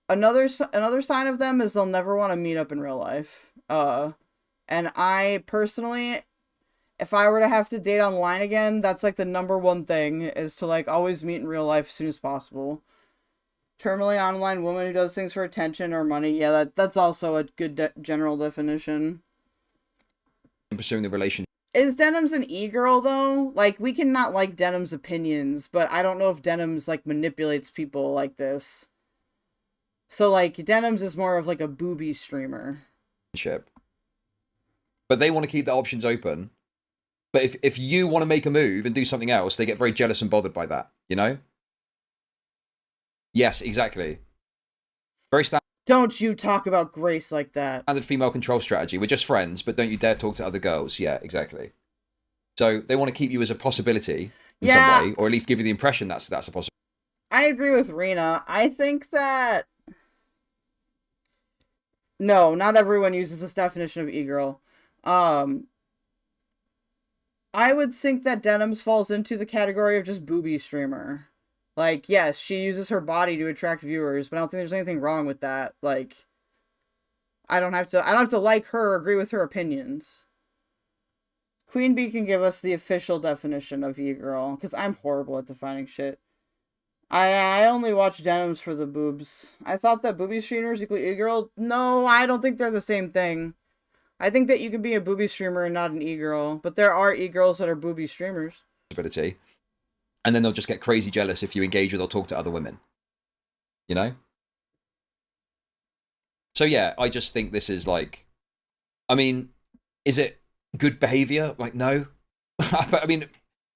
Another sign of them is they'll never want to meet up in real life. And I personally, if I were to have to date online again, that's like the #1 thing is to like always meet in real life as soon as possible. Terminally online woman who does things for attention or money. Yeah, that's also a good general definition. Pursuing the relationship. Is Denim's an e-girl though? Like, we can not like Denim's opinions, but I don't know if Denim's like manipulates people like this. So like Denim's is more of like a booby streamer. But they want to keep the options open. But if you want to make a move and do something else, they get very jealous and bothered by that, you know? Yes, exactly. Very standard. Don't you talk about Grace like that. Standard female control strategy. We're just friends, but don't you dare talk to other girls. Yeah, exactly. So they want to keep you as a possibility in some way, or at least give you the impression that's a possibility. I agree with Rena. I think that... No, not everyone uses this definition of e-girl. I would think that Denims falls into the category of just booby streamer. Like, yes, she uses her body to attract viewers, but I don't think there's anything wrong with that. Like, I don't have to like her or agree with her opinions. Queen Bee can give us the official definition of e-girl, because I'm horrible at defining shit. I only watch Denims for the boobs. I thought that booby streamers equal e-girl. No, I don't think they're the same thing. I think that you can be a booby streamer and not an e-girl, but there are e-girls that are booby streamers. And then they'll just get crazy jealous if you engage with or talk to other women. You know? So yeah, I just think this is like, I mean, is it good behavior? Like, no. But I mean,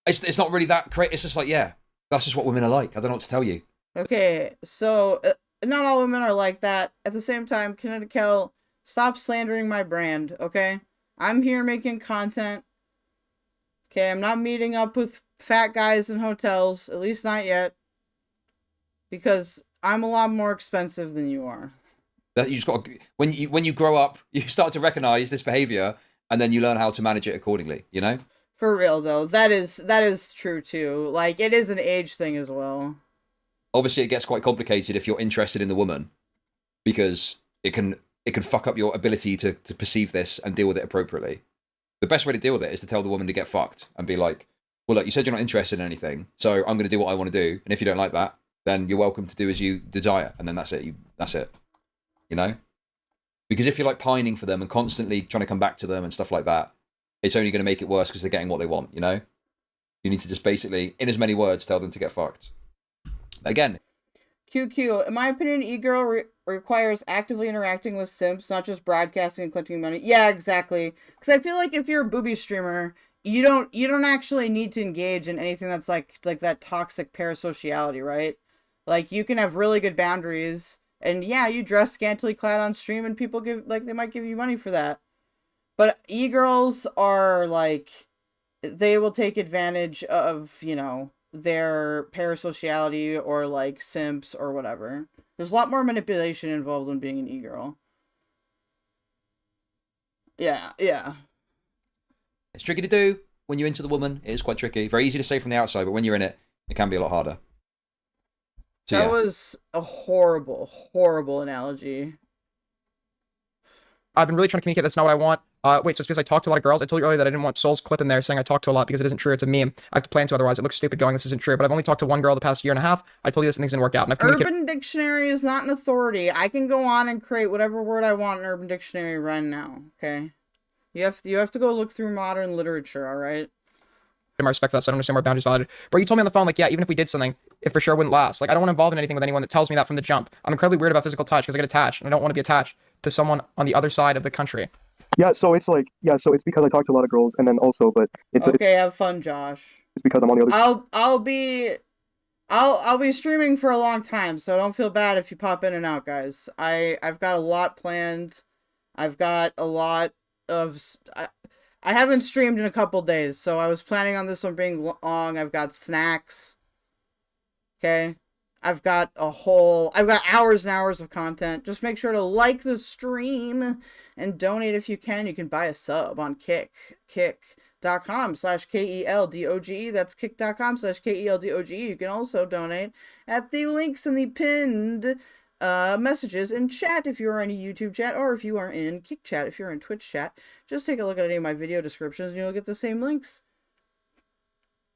it's not really that great. It's just like, yeah, that's just what women are like. I don't know what to tell you. Okay, so not all women are like that. At the same time, Kinetic Kell, stop slandering my brand, okay? I'm here making content. Okay, I'm not meeting up with fat guys in hotels, at least not yet. Because I'm a lot more expensive than you are. That you just got to, when you grow up, you start to recognize this behavior, and then you learn how to manage it accordingly, you know? For real though, that is true too. Like, it is an age thing as well. Obviously, it gets quite complicated if you're interested in the woman, because it can fuck up your ability to perceive this and deal with it appropriately. The best way to deal with it is to tell the woman to get fucked and be like, well, look, you said you're not interested in anything, so I'm going to do what I want to do, and if you don't like that, then you're welcome to do as you desire, and then that's it. That's it. You know? Because if you're like pining for them and constantly trying to come back to them and stuff like that, it's only going to make it worse because they're getting what they want, you know? You need to just basically, in as many words, tell them to get fucked. Again. QQ, in my opinion, e-girl requires actively interacting with simps, not just broadcasting and collecting money. Yeah, exactly. Because I feel like if you're a booby streamer, you don't actually need to engage in anything that's like that toxic parasociality, right? Like, you can have really good boundaries, and yeah, you dress scantily clad on stream, and people they might give you money for that. But e-girls are like, they will take advantage of, you know, their parasociality or like simps or whatever. There's a lot more manipulation involved in being an e-girl. Yeah. It's tricky to do. when you're into the woman, it is quite tricky. Very easy to say from the outside, but when you're in it, it can be a lot harder. So, that was a horrible, horrible analogy. I've been really trying to communicate that's not what I want. Wait, so it's because I talked to a lot of girls. I told you earlier that I didn't want Soul's clip in there saying I talked to a lot because it isn't true. It's a meme. I have to plan to, otherwise it looks stupid going, this isn't true. But I've only talked to one girl the past year and a half. I told you this and things didn't work out. And I've communicated. Urban Dictionary is not an authority. I can go on and create whatever word I want in Urban Dictionary right now, okay? You have to go look through modern literature, alright? My respect for that, so I don't understand where boundaries violated. But you told me on the phone, like, yeah, even if we did something, it for sure wouldn't last. Like, I don't want to involve in anything with anyone that tells me that from the jump. I'm incredibly weird about physical touch because I get attached, and I don't want to be attached to someone on the other side of the country. Yeah, so it's like, so it's because I talk to a lot of girls, and then also, but it's okay. Have fun, Josh. It's because I'm on the other. I'll be streaming for a long time, so don't feel bad if you pop in and out, guys. I've got a lot planned. I've got a lot of. I haven't streamed in a couple days, so I was planning on this one being long. I've got snacks. Okay. I've got hours and hours of content. Just make sure to like the stream and donate if you can. You can buy a sub on kick.com/KELDOGE. That's kick.com/KELDOGE. You can also donate at the links in the pinned messages in chat if you are in a YouTube chat, or if you are in Kick chat, if you're in Twitch chat. Just take a look at any of my video descriptions and you'll get the same links.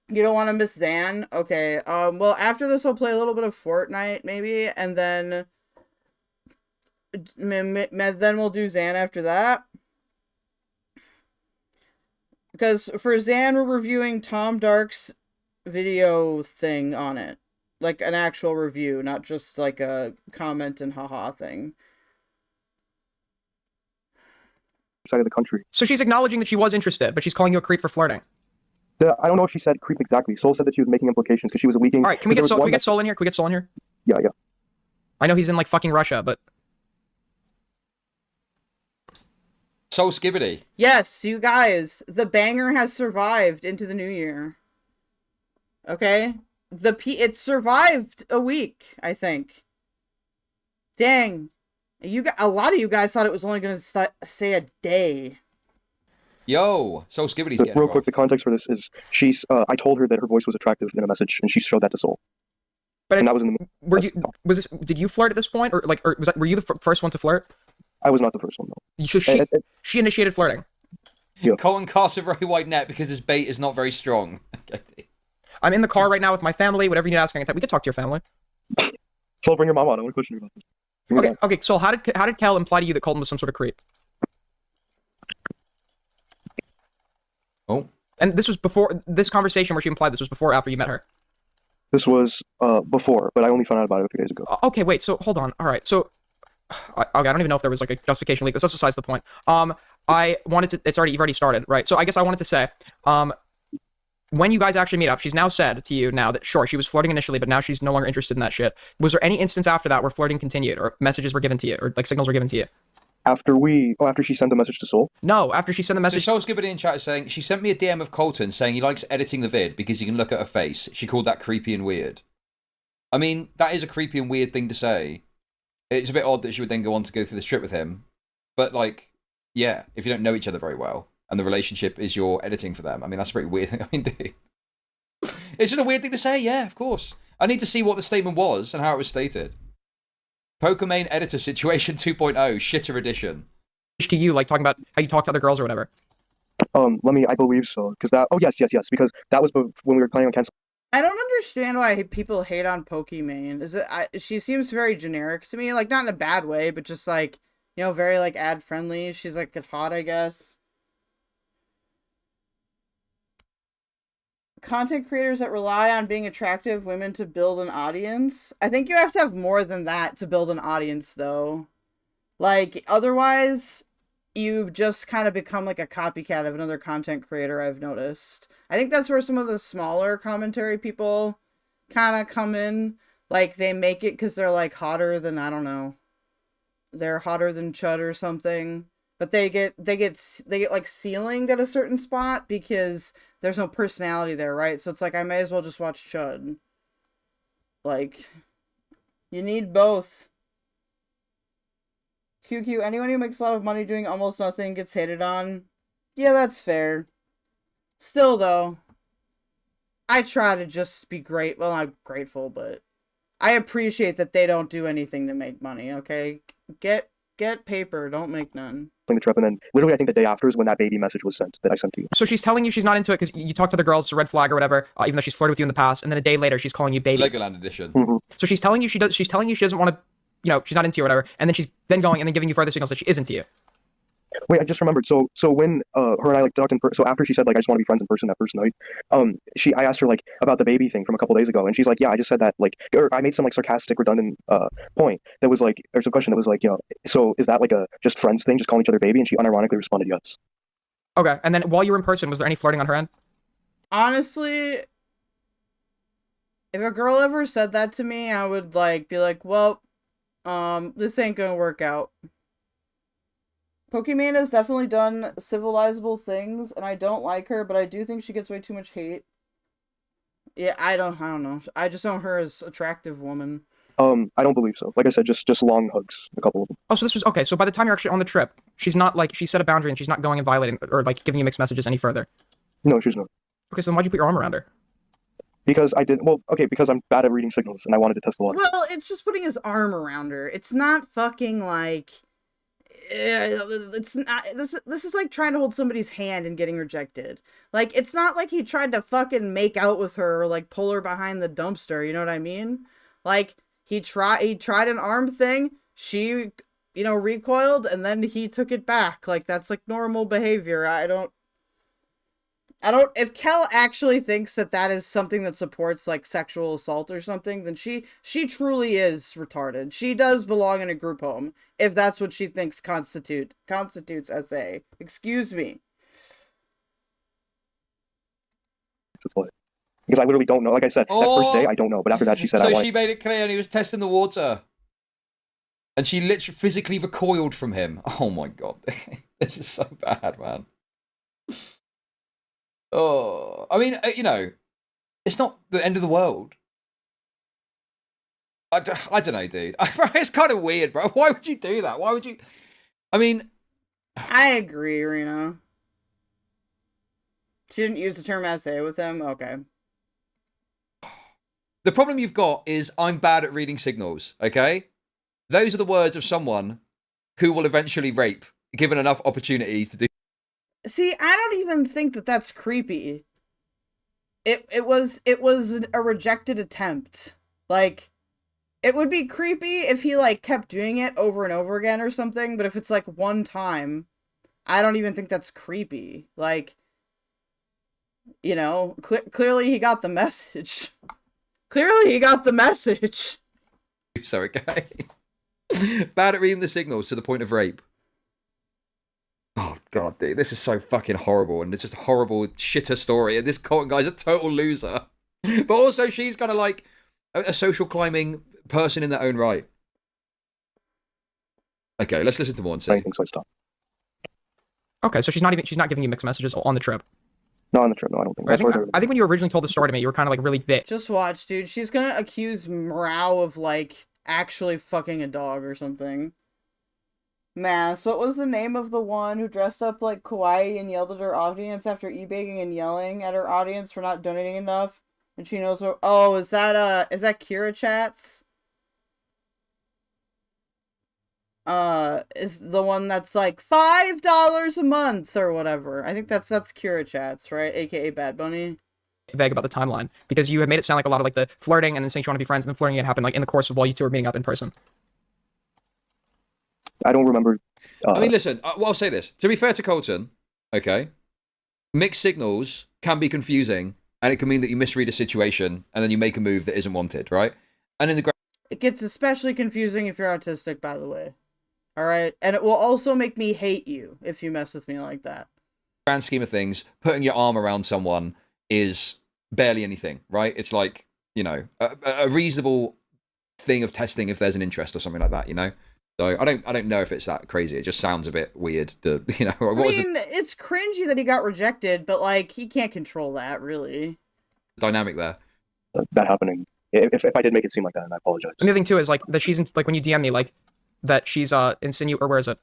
You don't want to miss Zan? Okay, well, after this I'll play a little bit of Fortnite, maybe, and then we'll do Zan after that. Because for Zan, we're reviewing TomDark's video thing on it. Like, an actual review, not just, like, a comment and haha thing. Side of the country. So she's acknowledging that she was interested, but she's calling you a creep for flirting. I don't know if she said creep exactly. Soul said that she was making implications because she was leaking. All right, can we get Soul in here? Can we get Soul in here? Yeah. I know he's in, like, fucking Russia, but... Soul Skibbity. Yes, you guys, the banger has survived into the new year. Okay? It survived a week, I think. Dang. A lot of you guys thought it was only going to say a day. Yo, Soul Skibbity's getting real quick, the context for this is I told her that her voice was attractive in a message, and she showed that to Soul. But that was in the. Did you flirt at this point, or were you the first one to flirt? I was not the first one, though. So she initiated flirting. Yeah. Colton casts a very wide net because his bait is not very strong. I'm in the car right now with my family. Whatever you need to ask, we can talk to your family. Soul, bring your mom on. I want to question you about this. Okay. So how did Cal imply to you that Colton was some sort of creep? Oh. And this was before this conversation where she implied this was before or after you met her? This was before, but I only found out about it a few days ago. Okay, wait. So hold on. All right. So I don't even know if there was like a justification leak. That's besides the point. I wanted to. You've already started, right? So I guess I wanted to say, when you guys actually meet up, she's now said to you now that sure she was flirting initially, but now she's no longer interested in that shit. Was there any instance after that where flirting continued, or messages were given to you, or like signals were given to you? After she sent the message to Soul? No, after she sent the message. So Soul's Skibbity in chat is saying, she sent me a DM of Colton saying he likes editing the vid because you can look at her face. She called that creepy and weird. I mean, that is a creepy and weird thing to say. It's a bit odd that she would then go on to go through this trip with him. But, like, yeah, if you don't know each other very well, and the relationship is your editing for them, I mean, that's a pretty weird thing. I mean, dude. It's just a weird thing to say, yeah, of course. I need to see what the statement was and how it was stated. Pokemon Editor Situation 2.0, shitter edition. To you, like talking about how you talk to other girls or whatever. I believe so, because that. Oh yes, because that was when we were planning on canceling. I don't understand why people hate on Pokemon. She seems very generic to me, like not in a bad way, but just like, you know, very like ad friendly. She's like hot, I guess. Content creators that rely on being attractive women to build an audience. I think you have to have more than that to build an audience, though. Like, otherwise, you just kind of become like a copycat of another content creator, I've noticed. I think that's where some of the smaller commentary people kind of come in. Like, they make it because they're, like, hotter than, I don't know. They're hotter than Chud or something. But they get like ceilinged at a certain spot because there's no personality there, right? So it's like, I may as well just watch Chud. Like, you need both. QQ, anyone who makes a lot of money doing almost nothing gets hated on. Yeah, that's fair. Still, though, I try to just be great. Well, I'm grateful, but I appreciate that they don't do anything to make money, okay? Get paper, don't make none. The trip, and then literally I think the day after is when that baby message was sent that I sent to you. So she's telling you she's not into it because you talked to the girls, it's a red flag or whatever, even though she's flirted with you in the past, and then a day later she's calling you baby. Legoland edition. So she's telling you she doesn't want to, you know, she's not into you or whatever, and then she's then going and then giving you further signals that she is into you. Wait, I just remembered. So when her and I like talked in so after she said like I just want to be friends in person that first night, I asked her like about the baby thing from a couple days ago, and she's like, yeah, I just said that like, or I made some like sarcastic, redundant point that was like, there's a question that was like, you know, so is that like a just friends thing, just calling each other baby? And she unironically responded yes. Okay, and then while you were in person, was there any flirting on her end? Honestly, if a girl ever said that to me, I would like be like, well, this ain't gonna work out. Pokimane has definitely done civilizable things, and I don't like her, but I do think she gets way too much hate. Yeah, I don't know. I just don't her as attractive woman. I don't believe so. Like I said, just long hugs, a couple of them. Oh, so this was okay. So by the time you're actually on the trip, she's not like she set a boundary and she's not going and violating or like giving you mixed messages any further. No, she's not. Okay, so then why'd you put your arm around her? Because I did. Well, okay, because I'm bad at reading signals, and I wanted to test the water. Well, it's just putting his arm around her. It's not fucking like. It's not. This is like trying to hold somebody's hand and getting rejected. Like, it's not like he tried to fucking make out with her or like pull her behind the dumpster. You know what I mean? Like he tried an arm thing. She, you know, recoiled and then he took it back. Like that's like normal behavior. I don't. If Kell actually thinks that that is something that supports like sexual assault or something, then she truly is retarded. She does belong in a group home if that's what she thinks constitutes SA. Excuse me. Because I literally don't know. Like I said, that first day I don't know, but after that she said so I want. she made it clear and he was testing the water. And she literally physically recoiled from him. Oh my god. This is so bad, man. Oh, I mean, you know, it's not the end of the world. I don't know, dude. It's kind of weird, bro. Why would you do that? Why would you? I mean, I agree, Rena. She didn't use the term SA with him? Okay. The problem you've got is I'm bad at reading signals, okay? Those are the words of someone who will eventually rape, given enough opportunities to do. See, I don't even think that that's creepy. It was a rejected attempt. Like, it would be creepy if he, like, kept doing it over and over again or something, but if it's, like, one time, I don't even think that's creepy. Like, you know, clearly he got the message. Clearly he got the message. Sorry, guy. Bad at reading the signals to the point of rape. Oh god, dude, this is so fucking horrible, and it's just a horrible shitter story. And this Colton guy's a total loser, but also she's kind of like a social climbing person in their own right. Okay, let's listen to more and see. I think so. Stop. Okay, so she's not giving you mixed messages on the trip. No, on the trip, no, I don't think. I think when you originally told the story to me, you were kind of like really bit. Just watch, dude. She's gonna accuse Morao of like actually fucking a dog or something. Mass, what was the name of the one who dressed up like kawaii and yelled at her audience after e-begging and yelling at her audience for not donating enough? And she knows her. Oh, is that Kira Chats? Is the one that's like $5 a month or whatever. I think that's Kira Chats, right? AKA Bad Bunny. Vague about the timeline because you had made it sound like a lot of like the flirting and then saying you want to be friends and then flirting had happened like in the course of while you two were meeting up in person. I don't remember. I mean, listen, well, I'll say this. To be fair to Colton, okay, mixed signals can be confusing, and it can mean that you misread a situation, and then you make a move that isn't wanted, right? And in the it gets especially confusing if you're autistic, by the way. All right? And it will also make me hate you if you mess with me like that. Grand scheme of things, putting your arm around someone is barely anything, right? It's like, you know, a reasonable thing of testing if there's an interest or something like that, you know? So I don't know if it's that crazy. It just sounds a bit weird to, you know. I mean, it's cringy that he got rejected, but like he can't control that really. Dynamic there. That happening. If I did make it seem like that, and I apologize. And the other thing too is like that she's like when you DM me like that she's or where is it?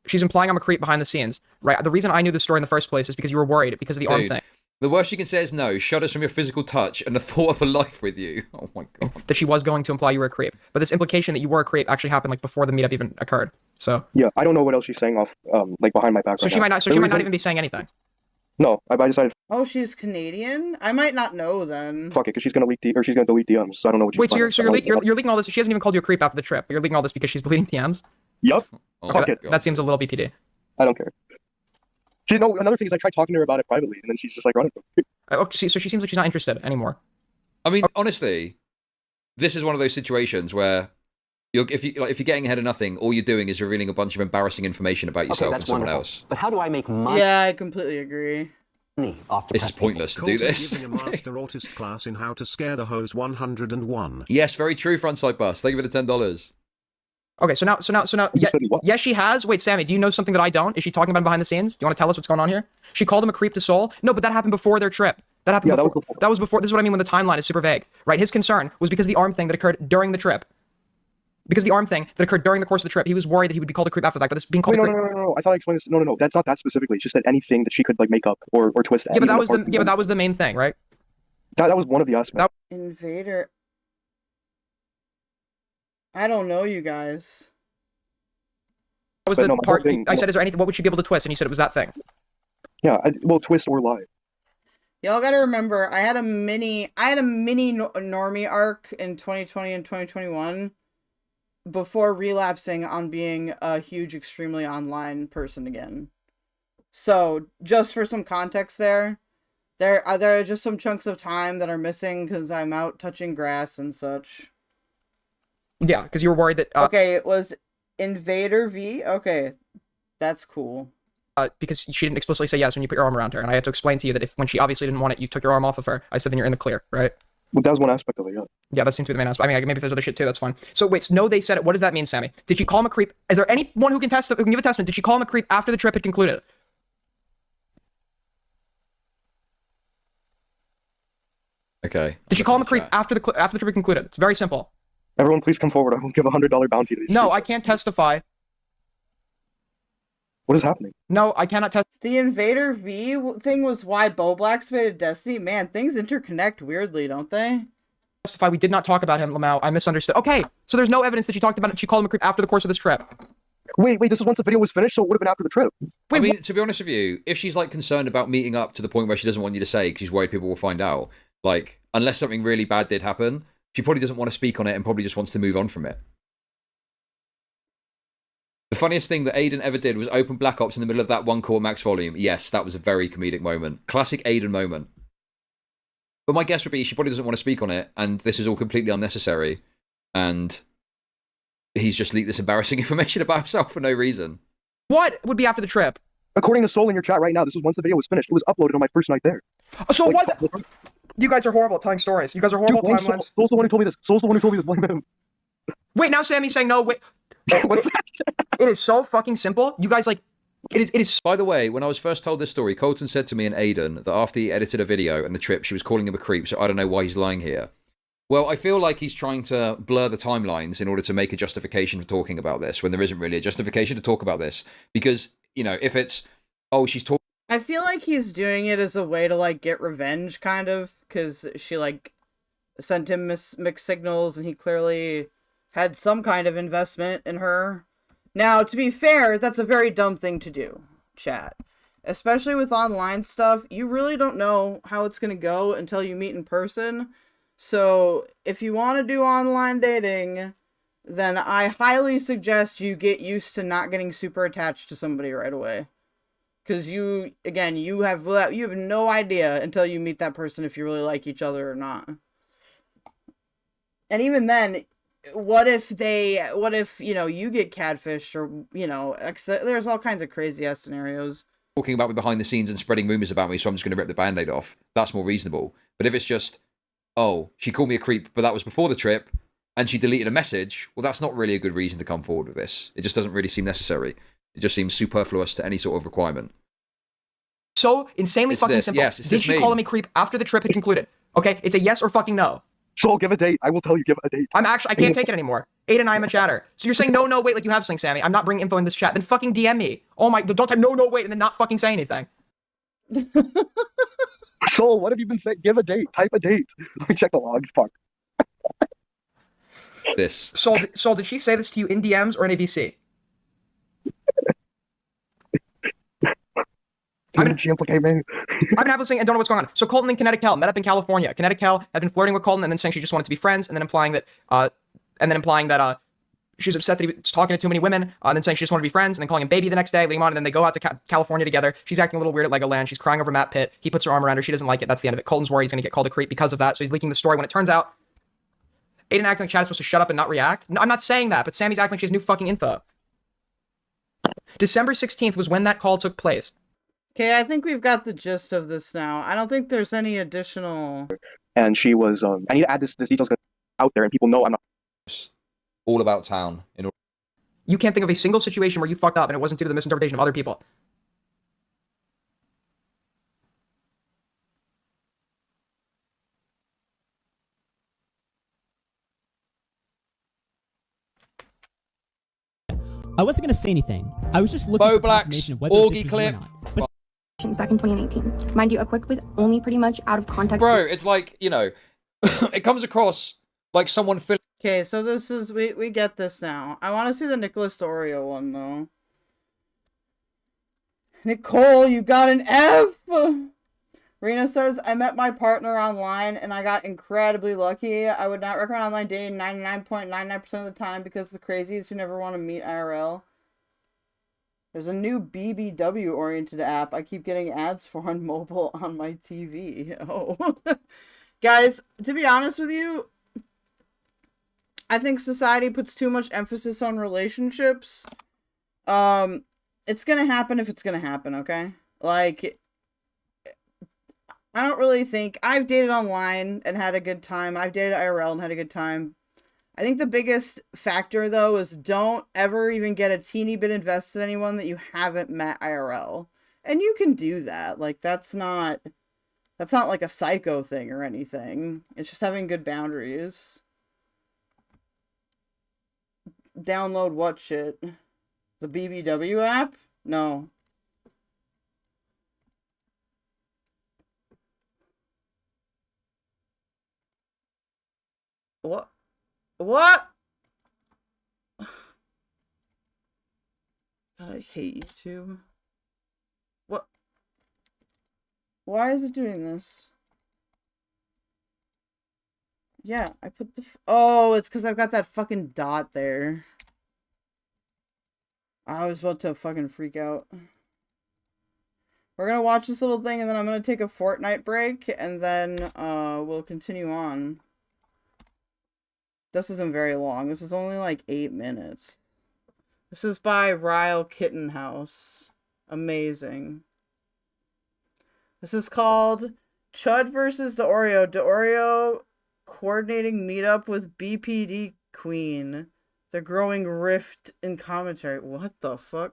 She's implying I'm a creep behind the scenes, right? The reason I knew the story in the first place is because you were worried because of the arm thing. The worst you can say is no. Shut us from your physical touch and the thought of a life with you. Oh my god. That she was going to imply you were a creep, but this implication that you were a creep actually happened like before the meetup even occurred. So yeah, I don't know what else she's saying off like behind my back. So she might not. So she might not even be saying anything. No, I decided. Oh, she's Canadian? I might not know then. Fuck it, because she's gonna leak she's gonna delete DMs. So I don't know what. Wait, so you're leaking all this? She hasn't even called you a creep after the trip. You're leaking all this because she's deleting DMs. Yup. That seems a little BPD. I don't care. See, no, another thing is I tried talking to her about it privately, and then she's just like running. Oh, see, so she seems like she's not interested anymore. I mean, honestly, this is one of those situations where if you're getting ahead of nothing, all you're doing is revealing a bunch of embarrassing information about yourself and someone else. But how do I make money? Yeah, I completely agree. This is pointless to do this. Giving a master autist class in how to scare the hose 101. Yes, very true, frontside bus. Thank you for the $10. Okay, so now, yes, she has. Wait, Sammy, do you know something that I don't? Is she talking about behind the scenes? Do you want to tell us what's going on here? She called him a creep to Seoul? No, but that happened before their trip. That happened before. That was before. This is what I mean when the timeline is super vague, right? His concern was because the arm thing that occurred during the trip. Because the arm thing that occurred during the course of the trip, he was worried that he would be called a creep after that. But this being called a creep. No. I thought I explained this. No. That's not that specifically. It's just that anything that she could like make up or twist. Yeah, but that was the main thing, right? That was one of the aspects. Invader. I don't know, you guys. That was the part. I said, is there anything? What would she be able to twist? And you said it was that thing. Yeah, well, twist or lie. Y'all gotta remember, I had a mini normie arc in 2020 and 2021 before relapsing on being a huge, extremely online person again. So, just for some context there are just some chunks of time that are missing because I'm out touching grass and such. Yeah, because you were worried that... Okay, it was Invader V? Okay, that's cool. Because she didn't explicitly say yes when you put your arm around her, and I had to explain to you that when she obviously didn't want it, you took your arm off of her. I said, then you're in the clear, right? Well, that was one aspect of it, yeah. Yeah, that seems to be the main aspect. I mean, maybe if there's other shit too, that's fine. So wait, no, they said it. What does that mean, Sammy? Did she call him a creep? Is there anyone who can give a testament? Did she call him a creep after the trip had concluded? Okay. Did she call him a creep after the trip had concluded? It's very simple. Everyone, please come forward. I will give a $100 bounty to these. No, I can't testify. What is happening? No, I cannot test. The Invader V thing was why Bo Black made Destiny. Man, things interconnect weirdly, don't they? Testify. We did not talk about him, Lamau. I misunderstood. Okay, so there's no evidence that she talked about it. She called him a creep after the course of this trip. Wait, this was once the video was finished, so it would have been after the trip. I mean, to be honest with you, if she's like concerned about meeting up to the point where she doesn't want you to say because she's worried people will find out, like, unless something really bad did happen, she probably doesn't want to speak on it and probably just wants to move on from it. The funniest thing that Aiden ever did was open Black Ops in the middle of that one call at max volume. Yes, that was a very comedic moment. Classic Aiden moment. But my guess would be she probably doesn't want to speak on it, and this is all completely unnecessary. And he's just leaked this embarrassing information about himself for no reason. What would be after the trip? According to Soul in your chat right now, this was once the video was finished. It was uploaded on my first night there. So like, was it? You guys are horrible at telling stories. You guys are horrible at timelines. Soul's the one who told me this. Soul's the one who told me this. Blame him. Wait, now Sammy's saying no. Wait. It is so fucking simple. You guys like, it is. By the way, when I was first told this story, Colton said to me and Aiden that after he edited a video and the trip, she was calling him a creep, so I don't know why he's lying here. Well, I feel like he's trying to blur the timelines in order to make a justification for talking about this when there isn't really a justification to talk about this. Because, you know, if it's, oh, she's talking... I feel like he's doing it as a way to, like, get revenge, kind of, because she, like, sent him mixed signals and he clearly had some kind of investment in her. Now, to be fair, that's a very dumb thing to do, chat. Especially with online stuff, you really don't know how it's going to go until you meet in person. So, if you want to do online dating, then I highly suggest you get used to not getting super attached to somebody right away. Because you have no idea until you meet that person if you really like each other or not. And even then, what if, you know, you get catfished or, you know, there's all kinds of crazy ass scenarios. Talking about me behind the scenes and spreading rumors about me, so I'm just going to rip the band-aid off. That's more reasonable. But if it's just, oh, she called me a creep, but that was before the trip, and she deleted a message, well, that's not really a good reason to come forward with this. It just doesn't really seem necessary. It just seems superfluous to any sort of requirement. So insanely fucking simple. Yes, did she call him a creep after the trip had concluded? Okay, it's a yes or fucking no. So I'll give a date. I will tell you, give a date. I can't take it anymore. Aiden and I am a chatter. So you're saying no, wait, like you have something, Sammy. I'm not bringing info in this chat. Then fucking DM me. Oh my, don't type no, wait, and then not fucking say anything. Soul, what have you been saying? Give a date. Type a date. Let me check the logs. Fuck. This. Soul, did she say this to you in DMs or in AVC? Did she implicate me? I've been listening and don't know what's going on. So Colton and Kinetic Kell met up in California. Kinetic Kell had been flirting with Colton and then saying she just wanted to be friends, and then implying that she's upset that he was talking to too many women, and then saying she just wanted to be friends, and then calling him baby the next day, leaving him on, and then they go out to California together. She's acting a little weird at Legoland. She's crying over Matt Pitt. He puts her arm around her. She doesn't like it. That's the end of it. Colton's worried he's going to get called a creep because of that, so he's leaking the story when it turns out Aiden acting like Chad is supposed to shut up and not react. No, I'm not saying that, but Sammy's acting like she has new fucking info. December 16th was when that call took place. Okay, I think we've got the gist of this now. I don't think there's any additional... And she was, I need to add this details out there, and people know I'm not... All about town. You can't think of a single situation where you fucked up and it wasn't due to the misinterpretation of other people. I wasn't gonna say anything. I was just looking for confirmation of whether this was real or not. But back in 2018. Mind you, equipped with only pretty much out of context. Bro, it's like, you know, it comes across like someone feeling... Okay, so this is, we get this now. I want to see the Nicholas DeOrio one, though. Nicole, you got an F! Rena says, I met my partner online, and I got incredibly lucky. I would not recommend online dating 99.99% of the time because the crazies who never want to meet IRL. There's a new BBW-oriented app I keep getting ads for on mobile on my TV. Oh. Guys, to be honest with you, I think society puts too much emphasis on relationships. It's gonna happen if it's gonna happen, okay? Like, I don't really think... I've dated online and had a good time. I've dated IRL and had a good time. I think the biggest factor, though, is don't ever even get a teeny bit invested in anyone that you haven't met IRL. And you can do that. Like, that's not like a psycho thing or anything. It's just having good boundaries. Download what shit? The BBW app? No. What? What? God, I hate YouTube. What? Why is it doing this? Yeah, I put the... Oh, it's because I've got that fucking dot there. I was about to fucking freak out. We're gonna watch this little thing, and then I'm gonna take a Fortnite break, and then we'll continue on. This isn't very long. This is only like 8 minutes. This is by Ryle Kittenhouse. Amazing. This is called CHUD versus DeOrio. DeOrio coordinating meetup with BPD Queen. The growing rift in commentary. What the fuck?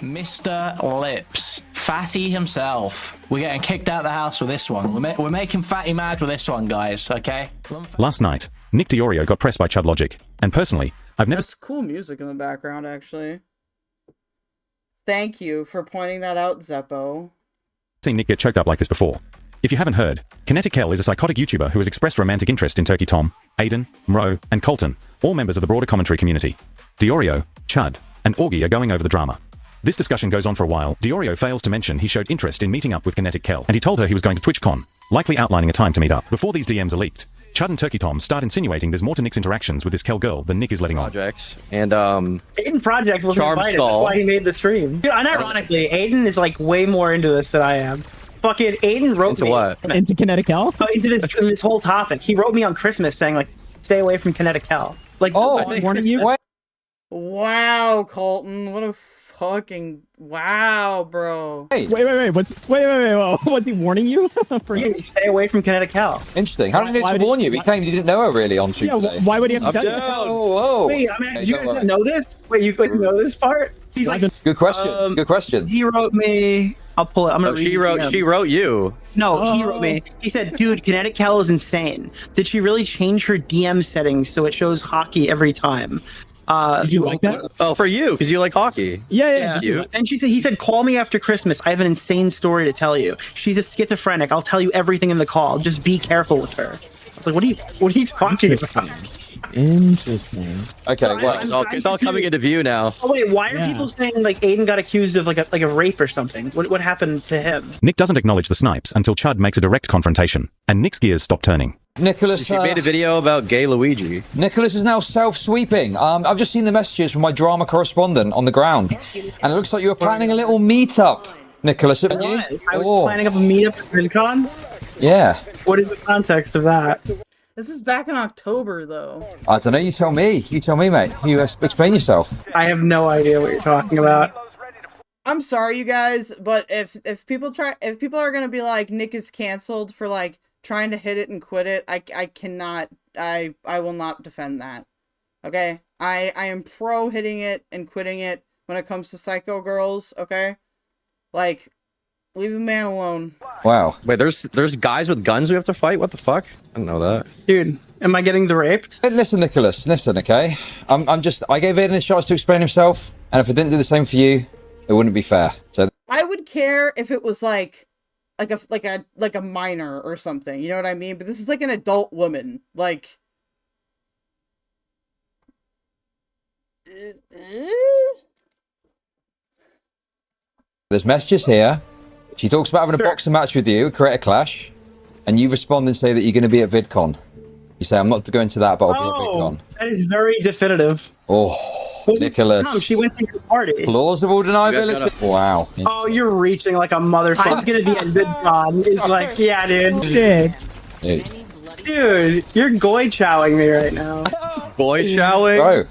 Mr. Lips. Fatty himself. We're getting kicked out of the house with this one. We're making Fatty mad with this one, guys, okay? Last night, Nick DeOrio got pressed by ChudLogic, and personally, I've never... That's cool music in the background, actually. Thank you for pointing that out, Zeppo. ...seen Nick get choked up like this before. If you haven't heard, Kinetic Kell is a psychotic YouTuber who has expressed romantic interest in Turkey Tom, Aiden, Mro, and Colton, all members of the broader commentary community. DeOrio, Chud, and Augie are going over the drama. This discussion goes on for a while. DeOrio fails to mention he showed interest in meeting up with Kinetic Kell, and he told her he was going to TwitchCon, likely outlining a time to meet up. Before these DMs are leaked, Chud and Turkey Tom start insinuating there's more to Nick's interactions with this Kell girl than Nick is letting on. And Aiden Projects was invited, that's why he made the stream. Dude, unironically, Aiden is like way more into this than I am. Fucking Aiden wrote me. Into what? Into Kinetic Kell? Oh, into this whole topic. He wrote me on Christmas saying like, stay away from Kinetic Kell. Like, oh, was he warning you? Wow, Colton, what a fucking wow, bro. Hey. Wait. Was he warning you? Stay away from Kinetic Kell. Interesting. How did he need to warn you? He claimed he didn't know her really on stream today. Why would he have to tell you? Whoa. Wait, I mean, you guys didn't know this? Wait, you couldn't know this part? He's like, good question. Good question. He wrote me. I'll pull it. I'm gonna read she wrote. him. She wrote you. No, he wrote me. He said, "Dude, Kinetic Kell is insane. Did she really change her DM settings so it shows hockey every time?" Did you like that? Oh, for you, because you like hockey. Yeah. And he said, "Call me after Christmas. I have an insane story to tell you. She's a schizophrenic. I'll tell you everything in the call. Just be careful with her." I was like, "What are you talking about?" Interesting. Okay, well, it's all coming into view now. Oh wait, why are people saying like Aiden got accused of like a rape or something? What happened to him? Nick doesn't acknowledge the snipes until Chud makes a direct confrontation, and Nick's gears stop turning. Nicholas, she made a video about gay Luigi. Nicholas is now self-sweeping. I've just seen the messages from my drama correspondent on the ground, and it looks like you were planning a little meet-up, Nicholas, haven't you? I was planning up a meetup at VidCon? Yeah. What is the context of that? This is back in October, though. I don't know. You tell me. You tell me, mate. You explain yourself. I have no idea what you're talking about. I'm sorry, you guys, but if people are gonna be like Nick is canceled for like trying to hit it and quit it, I cannot. I will not defend that. Okay, I am pro hitting it and quitting it when it comes to psycho girls. Okay, like leave the man alone. Wow. Wait, there's guys with guns we have to fight? What the fuck? I didn't know that. Dude, am I getting raped? Hey, listen, Nicholas, listen, okay? I gave Aiden a chance to explain himself, and if I didn't do the same for you, it wouldn't be fair. So I would care if it was like a minor or something. You know what I mean? But this is like an adult woman. Like. there's messages here. She talks about having a boxing match with you, create a clash, and you respond and say that you're going to be at VidCon. You say, I'm not going to that, but I'll be at VidCon. That is very definitive. Oh, Nicholas. She went to your party. Plausible deniability. Wow. Oh, you're reaching like a motherfucker. I'm going to be at VidCon. It's like, yeah, dude. Dude, you're goy chowing me right now. Goy chowing? Bro.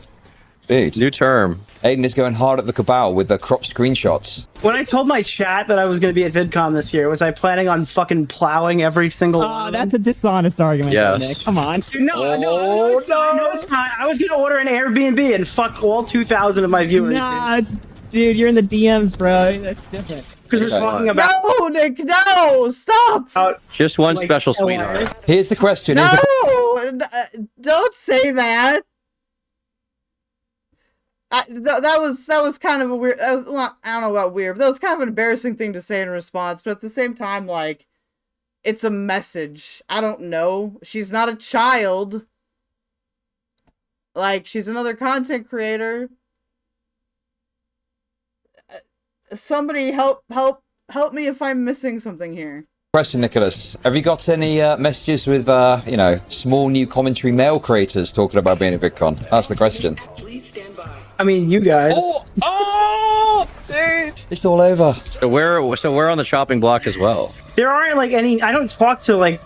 Dude. New term. Aiden is going hard at the cabal with the crop screenshots. When I told my chat that I was going to be at VidCon this year, was I planning on fucking plowing every single one? That's a dishonest argument, yes. Nick. Come on. Dude, no, it's not. I was going to order an Airbnb and fuck all 2,000 of my viewers. Nah, dude, you're in the DMs, bro. That's different. Because we're talking about... No, Nick, no! Stop! Just one special sweetheart. Here's the question. No! Don't say that! That was kind of a weird. Well, I don't know about weird, but that was kind of an embarrassing thing to say in response. But at the same time, like, it's a message. I don't know. She's not a child. Like, she's another content creator. Somebody help me if I'm missing something here. Question, Nicholas. Have you got any messages with, small new commentary male creators talking about being at VidCon? That's the question. I mean, you guys. Oh, dude. It's all over. So we're on the shopping block as well. There aren't like any. I don't talk to like,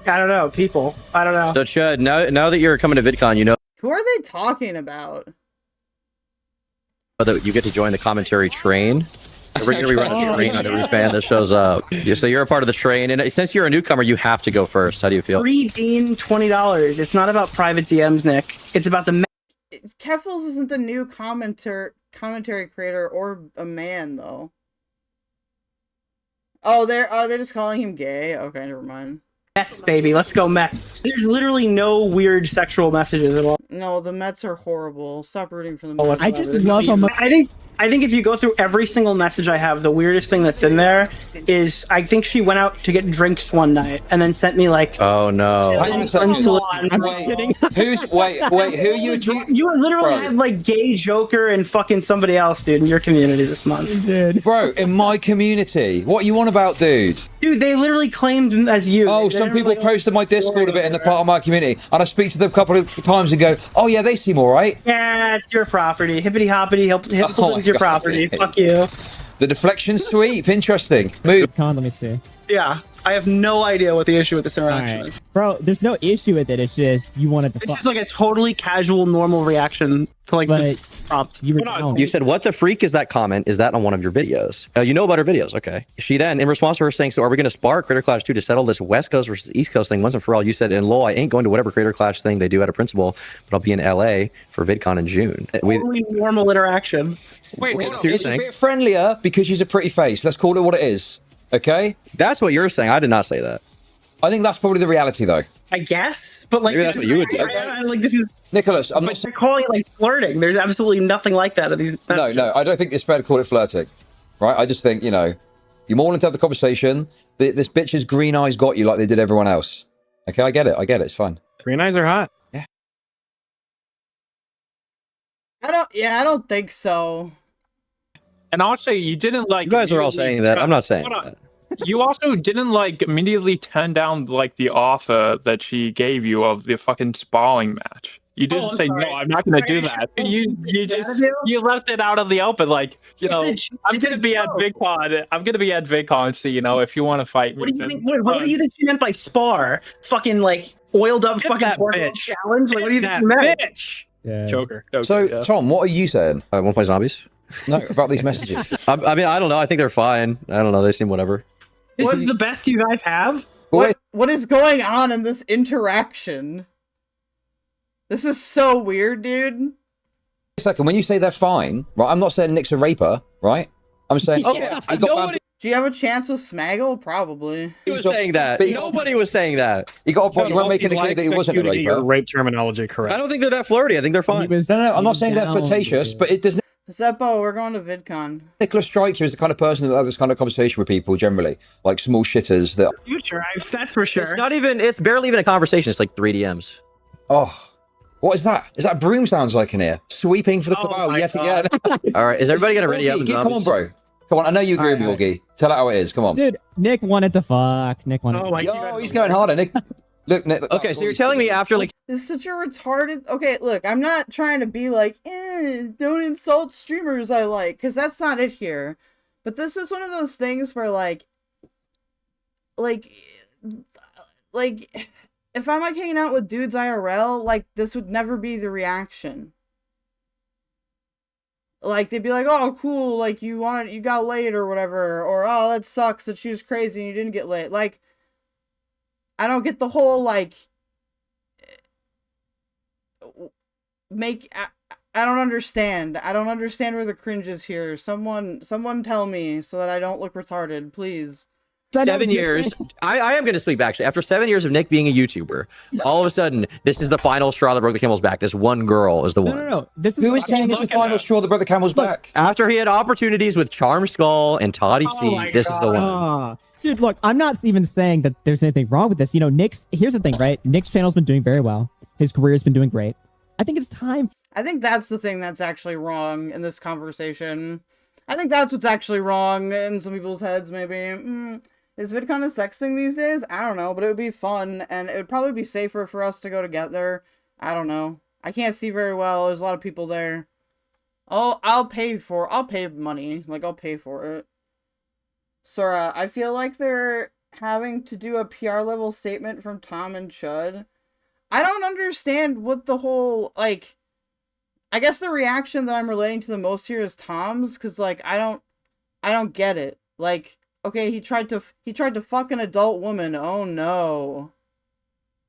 I don't know, people. I don't know. So Chud, now that you're coming to VidCon, you know Who are they talking about? that you get to join the commentary train. We're going to run a train on every fan that shows up. So you're a part of the train, and since you're a newcomer, you have to go first. How do you feel? Free Dean $20. It's not about private DMs, Nick. It's about the. Keffals isn't a new commentary creator or a man though. Oh, they're just calling him gay. Okay, never mind. Mets, baby. Let's go Mets. There's literally no weird sexual messages at all. No, the Mets are horrible. Stop rooting for the Mets. I just love them. I think if you go through every single message I have, the weirdest thing that's in there is I think she went out to get drinks one night and then sent me like. Oh no! I'm kidding. Wait, who are you? You literally had like gay Joker and fucking somebody else, dude, in your community this month. Dude. Bro, in my community, what you want about, dude? Dude, they literally claimed him as you. Oh, some people posted my Discord of it in the part of my community, and I speak to them a couple of times and go, "Oh yeah, they seem all right." Yeah, it's your property. Hippity hoppity, it's your property. Fuck you. The deflection's sweep. Interesting. Move. Let me see. Yeah, I have no idea what the issue with this interaction is. Bro, there's no issue with it. It's just you wanted to. It's just like a totally casual, normal reaction to like this prompt. You were Hold on. down. You said, what the freak is that comment? Is that on one of your videos? You know about her videos. Okay. She then, in response to her saying, so are we going to spar Creator Clash 2 to settle this West Coast versus East Coast thing once and for all? You said, and lol, I ain't going to whatever Creator Clash thing they do at a principal, but I'll be in LA for VidCon in June. Totally normal interaction. Wait, it's a bit friendlier because she's a pretty face. Let's call it what it is. Okay? That's what you're saying. I did not say that. I think that's probably the reality, though. I guess, but like, Maybe that's what you would do. Like this is Nicholas, I'm not calling it like flirting. There's absolutely nothing like that. No, I don't think it's fair to call it flirting, right? I just think, you know, you're more willing to have the conversation. This bitch's green eyes got you like they did everyone else. Okay, I get it. It's fine. Green eyes are hot. Yeah. I don't think so. And also, you didn't like. You guys are all saying that. I'm not saying Hold on. that. You also didn't like immediately turn down like the offer that she gave you of the fucking sparring match. You didn't say no. I'm not going to do that. You left it out in the open, like I'm going to be at VidCon. I'm going to be at VidCon. So if you want to fight me. What do you think? What do you think she meant by spar? Fucking like oiled up fucking challenge. Like what do you think she meant? Bitch. Yeah. Joker. So Tom, what are you saying? I want to play zombies. No, about these messages. I mean, I don't know. I think they're fine. I don't know. They seem whatever. This is the best you guys have? What is going on in this interaction? This is so weird, dude. A second, when you say they're fine, right? I'm not saying Nick's a raper, right? I'm saying, Do you have a chance with Smaggle? Probably. He was saying that. Nobody was saying that. You got a point. You weren't making it clear that he wasn't a raper. Your rape terminology correct. I don't think they're that flirty. I think they're fine. No, I'm not saying they're flirtatious, but it doesn't. Zeppo, we're going to VidCon. Nicholas strikes you as the kind of person that has this kind of conversation with people generally, like small shitters that. Future, that's for sure. It's not even. It's barely even a conversation. It's like 3 DMs. Oh, what is that? Is that broom sounds like in here? Sweeping for the cabal yet again. All right, is everybody gonna ready up? Come on, bro. Come on, I know you agree with me, Augie. Tell it how it is. Come on. Dude, Nick wanted to fuck. Nick wanted. Oh, he's going harder, Nick. Look, Nick. Okay, so you're telling me after like. This is such a retarded. Okay, look, I'm not trying to be like, don't insult streamers I like, because that's not it here. But this is one of those things where like, if I'm like hanging out with dudes IRL, like this would never be the reaction. Like they'd be like, oh cool, like you got laid or whatever, or oh that sucks that she was crazy and you didn't get laid. Like, I don't get the whole like. I don't understand. I don't understand where the cringe is here. Someone tell me so that I don't look retarded, please. 7 years. I am going to speak back. Actually, after 7 years of Nick being a YouTuber, all of a sudden, this is the final straw that broke the camel's back. This one girl is the one. No. This is who is saying it's the final straw that broke the camel's back? After he had opportunities with Charm Skull and Toddy C, this is the one. Dude, look, I'm not even saying that there's anything wrong with this. Here's the thing, right? Nick's channel's been doing very well. His career's been doing great. I think it's time. I think that's the thing that's actually wrong in this conversation. I think that's what's actually wrong in some people's heads, maybe. Is VidCon a sex thing these days? I don't know, but it would be fun, and it would probably be safer for us to go together. I don't know. I can't see very well. There's a lot of people there. I'll pay money. Like, I'll pay for it. Sora, I feel like they're having to do a PR level statement from Tom and Chud. I don't understand what the whole, like, I guess the reaction that I'm relating to the most here is Tom's, because, like, I don't get it. Like, okay, he tried to fuck an adult woman. Oh, no.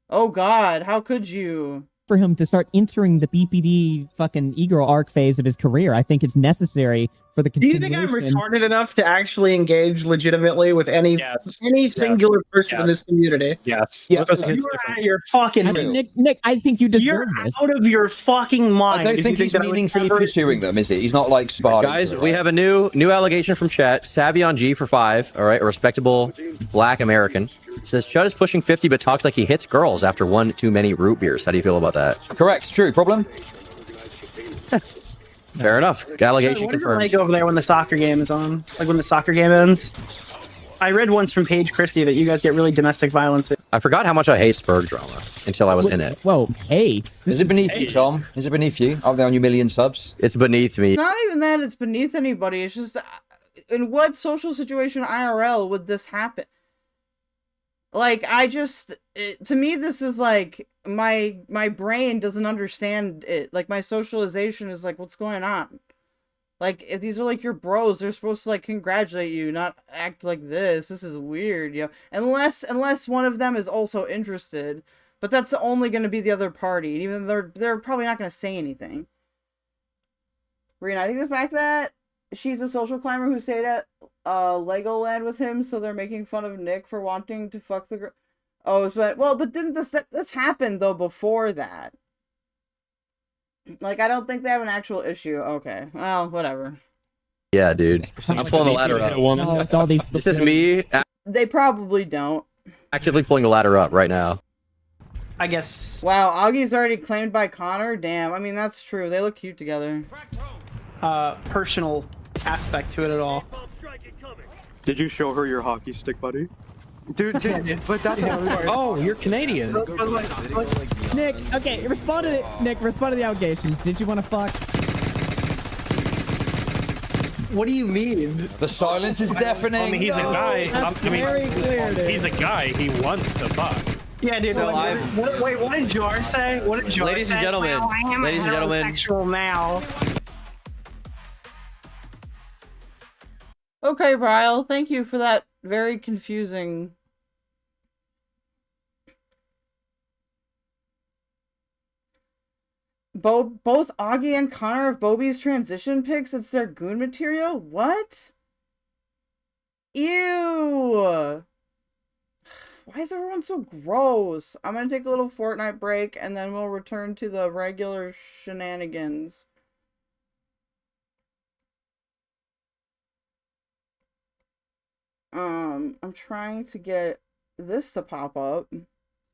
Oh, God, how could you? For him to start entering the BPD fucking e-girl arc phase of his career. I think it's necessary for the continuation. Do you think I'm retarded enough to actually engage legitimately with any singular person in this community? Yes. You're out of your fucking mind. Nick, I think you deserve this. You're out of your fucking mind. I don't think he's meaningfully pursuing them, is he? He's not like Spartan. Guys, we have a new allegation from chat. Savion G for 5. All right, a respectable black American. Says Chud is pushing 50 but talks like he hits girls after one too many root beers. How do you feel about that? Correct. True. Problem? Fair enough. Allegation what is it confirmed. like over there when the soccer game is on? Like when the soccer game ends? I read once from Paige Christie that you guys get really domestic violence. I forgot how much I hate Spurg drama until I was in it. Whoa, hate? Is it beneath you, Tom? Is it beneath you? Up there on your million subs? It's beneath me. It's not even that it's beneath anybody. It's just, in what social situation IRL would this happen? Like, to me, this is like my brain doesn't understand it. Like, my socialization is like, what's going on? Like, if these are like your bros, they're supposed to like congratulate you, not act like this. This is weird, you know. Unless one of them is also interested, but that's only going to be the other party. Even they're probably not going to say anything. Rena, I think the fact that she's a social climber who stayed at Legoland with him, so they're making fun of Nick for wanting to fuck the girl. Oh, but didn't this happen though before that? Like, I don't think they have an actual issue. Okay, well, whatever. Yeah, dude. I'm pulling the ladder up. With all these This is me They probably don't. actively pulling the ladder up right now. I guess. Wow, Augie's already claimed by Connor? Damn, I mean, that's true. They look cute together. Personal aspect to it at all. Did you show her your hockey stick, buddy? Dude, but that's Oh, you're Canadian. Nick, okay, respond to the allegations. Did you want to fuck? What do you mean? The silence is deafening. I mean, he's a guy. That's very clear, dude. He's a guy. He wants to fuck. Yeah, dude. Wait, what did Jar say? What did Jar say? Ladies and gentlemen, Well, I am ladies and gentlemen. heterosexual now. Okay, Ryle, thank you for that very confusing... Both Augie and Connor have Bobby's transition pics. It's their goon material? What? Ew! Why is everyone so gross? I'm gonna take a little Fortnite break, and then we'll return to the regular shenanigans. I'm trying to get this to pop up.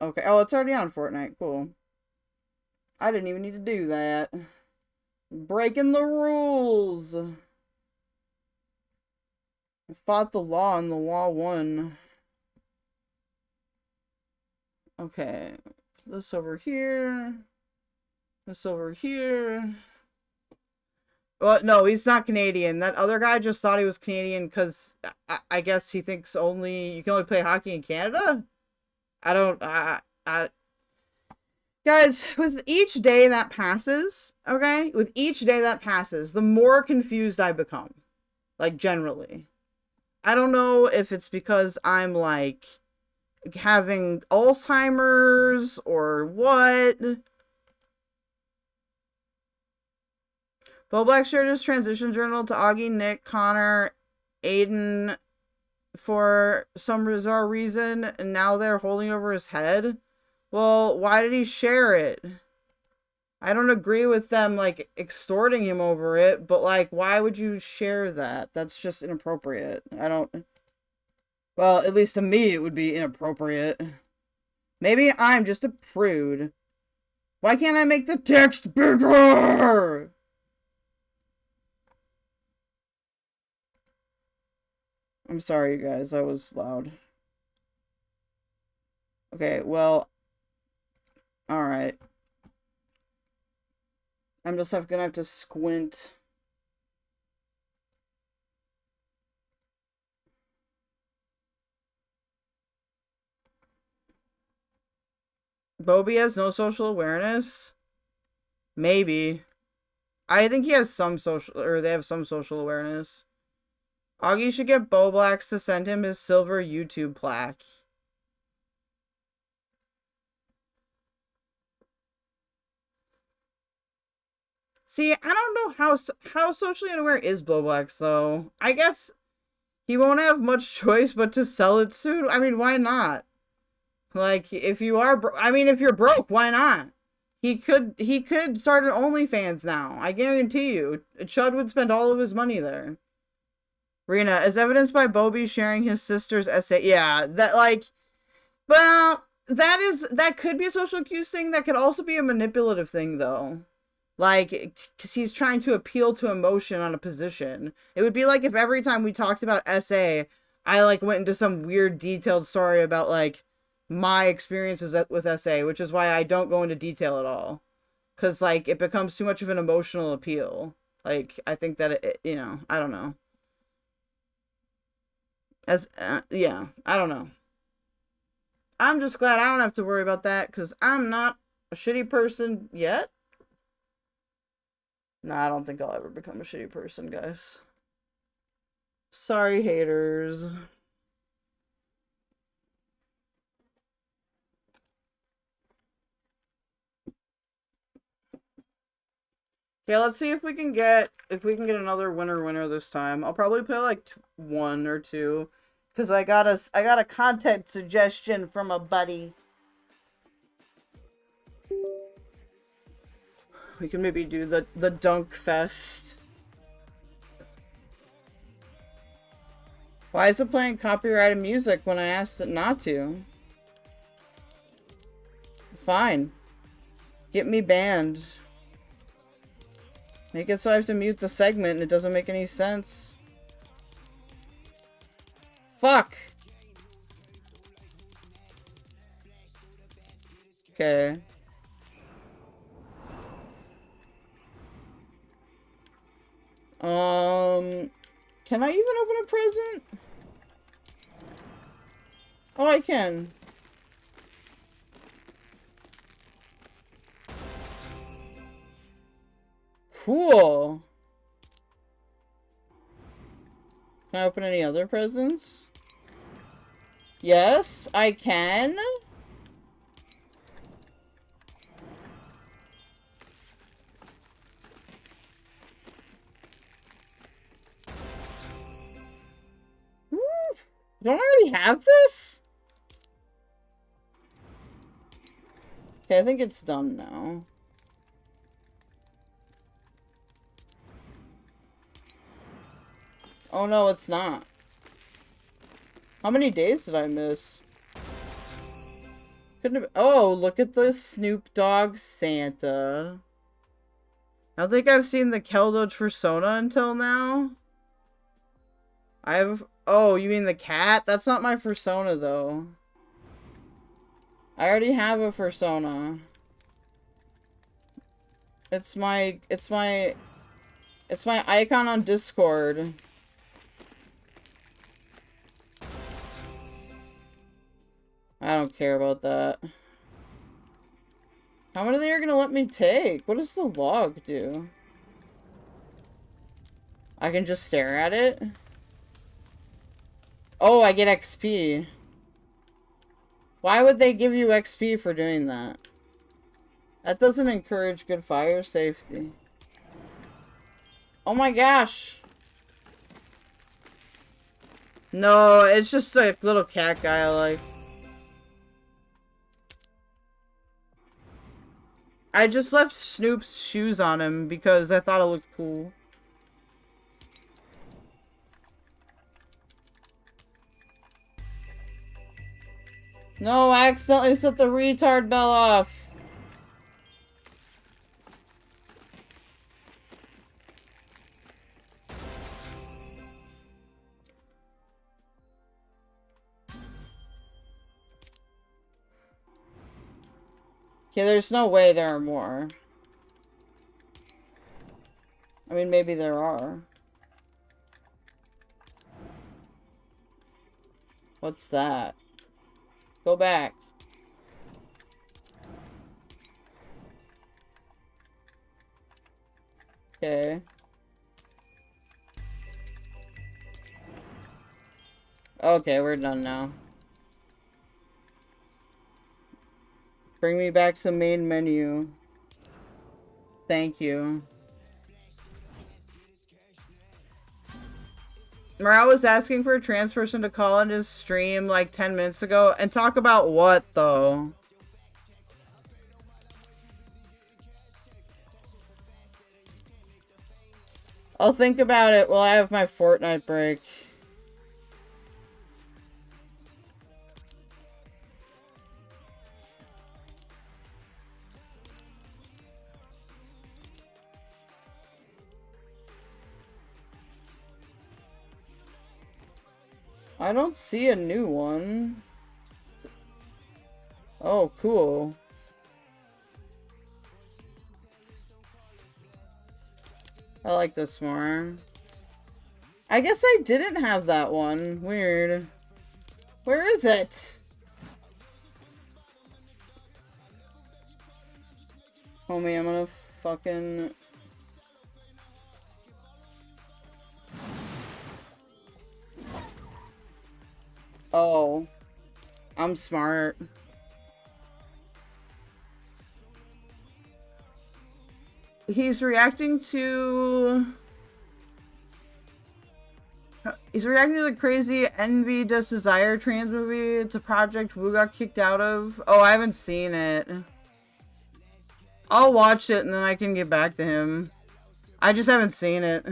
Okay, oh, it's already on Fortnite. Cool. I didn't even need to do that. Breaking the rules. I fought the law and the law won. Okay. This over here. This over here. Well, no, he's not Canadian. That other guy just thought he was Canadian because I guess he thinks you can only play hockey in Canada? Guys, with each day that passes, okay? With each day that passes, the more confused I become. Like, generally. I don't know if it's because I'm, like, having Alzheimer's or what. Bo Black shared his transition journal to Augie, Nick, Connor, Aiden for some bizarre reason, and now they're holding over his head. Well, why did he share it? I don't agree with them, like, extorting him over it, but, like, why would you share that? That's just inappropriate. Well, at least to me, it would be inappropriate. Maybe I'm just a prude. Why can't I make the text bigger? I'm sorry, you guys. I was loud. Okay, well... Alright. I'm just gonna have to squint. Bobby has no social awareness? Maybe. I think he has some social, or they have some social awareness. Augie should get Bo Blacks to send him his silver YouTube plaque. See, I don't know how socially unaware is Bo Blacks, though. I guess he won't have much choice but to sell it soon. I mean, why not? Like, if you are, if you're broke, why not? He could start an OnlyFans now. I guarantee you. Chud would spend all of his money there. Rena, as evidenced by Bobby sharing his sister's essay. Yeah, that could be a social cues thing. That could also be a manipulative thing, though. Like, because he's trying to appeal to emotion on a position. It would be like if every time we talked about SA, I, like, went into some weird detailed story about, like, my experiences with SA, which is why I don't go into detail at all. Because, like, it becomes too much of an emotional appeal. Like, I think that, I don't know. Yeah, I don't know. I'm just glad I don't have to worry about that, because I'm not a shitty person yet. Nah, I don't think I'll ever become a shitty person, guys. Sorry, haters. Okay, let's see if we can get another winner this time. I'll probably play like one or two, cause I got a content suggestion from a buddy. We can maybe do the Dunk Fest. Why is it playing copyrighted music when I asked it not to? Fine. Get me banned. Make it so I have to mute the segment and it doesn't make any sense. Fuck! Okay. Can I even open a present? Oh, I can. Cool. Can I open any other presents? Yes, I can. Don't I already have this? Okay, I think it's done now. Oh no, it's not. How many days did I miss? Couldn't have. Oh, look at the Snoop Dogg Santa. I don't think I've seen the keldoge persona until now. Oh, you mean the cat? That's not my persona, though. I already have a persona. It's my icon on Discord. I don't care about that. How many are they gonna let me take? What does the log do? I can just stare at it? Oh, I get XP. Why would they give you XP for doing that? That doesn't encourage good fire safety. Oh my gosh! No, it's just a little cat guy I like. I just left Snoop's shoes on him because I thought it looked cool. No, I accidentally set the retard bell off. Okay, there's no way there are more. I mean, maybe there are. What's that? Go back. Okay. Okay, we're done now. Bring me back to the main menu. Thank you. Morale was asking for a trans person to call in his stream like 10 minutes ago and talk about what, though? I'll think about it while I have my Fortnite break. I don't see a new one. Oh, cool. I like this more. I guess I didn't have that one. Weird. Where is it? Homie, I'm gonna fucking... Oh. I'm smart. He's reacting to... He's reacting to the crazy Envy Does Desire trans movie. It's a project Wu got kicked out of. Oh, I haven't seen it. I'll watch it and then I can get back to him. I just haven't seen it.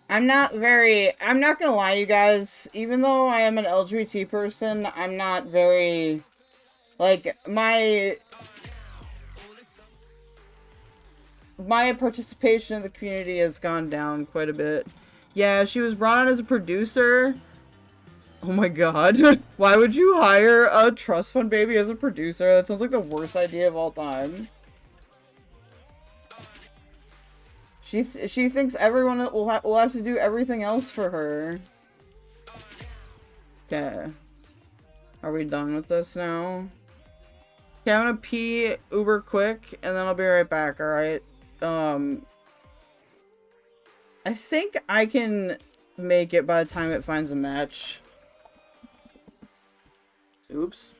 I'm not gonna lie, you guys, even though I am an LGBT person, I'm not very, like, my participation in the community has gone down quite a bit. Yeah, she was brought on as a producer. Oh my god. Why would you hire a trust fund baby as a producer? That sounds like the worst idea of all time. She thinks everyone will have to do everything else for her. Okay. Are we done with this now? Okay, I'm gonna pee uber quick, and then I'll be right back, alright? I think I can make it by the time it finds a match. Oops.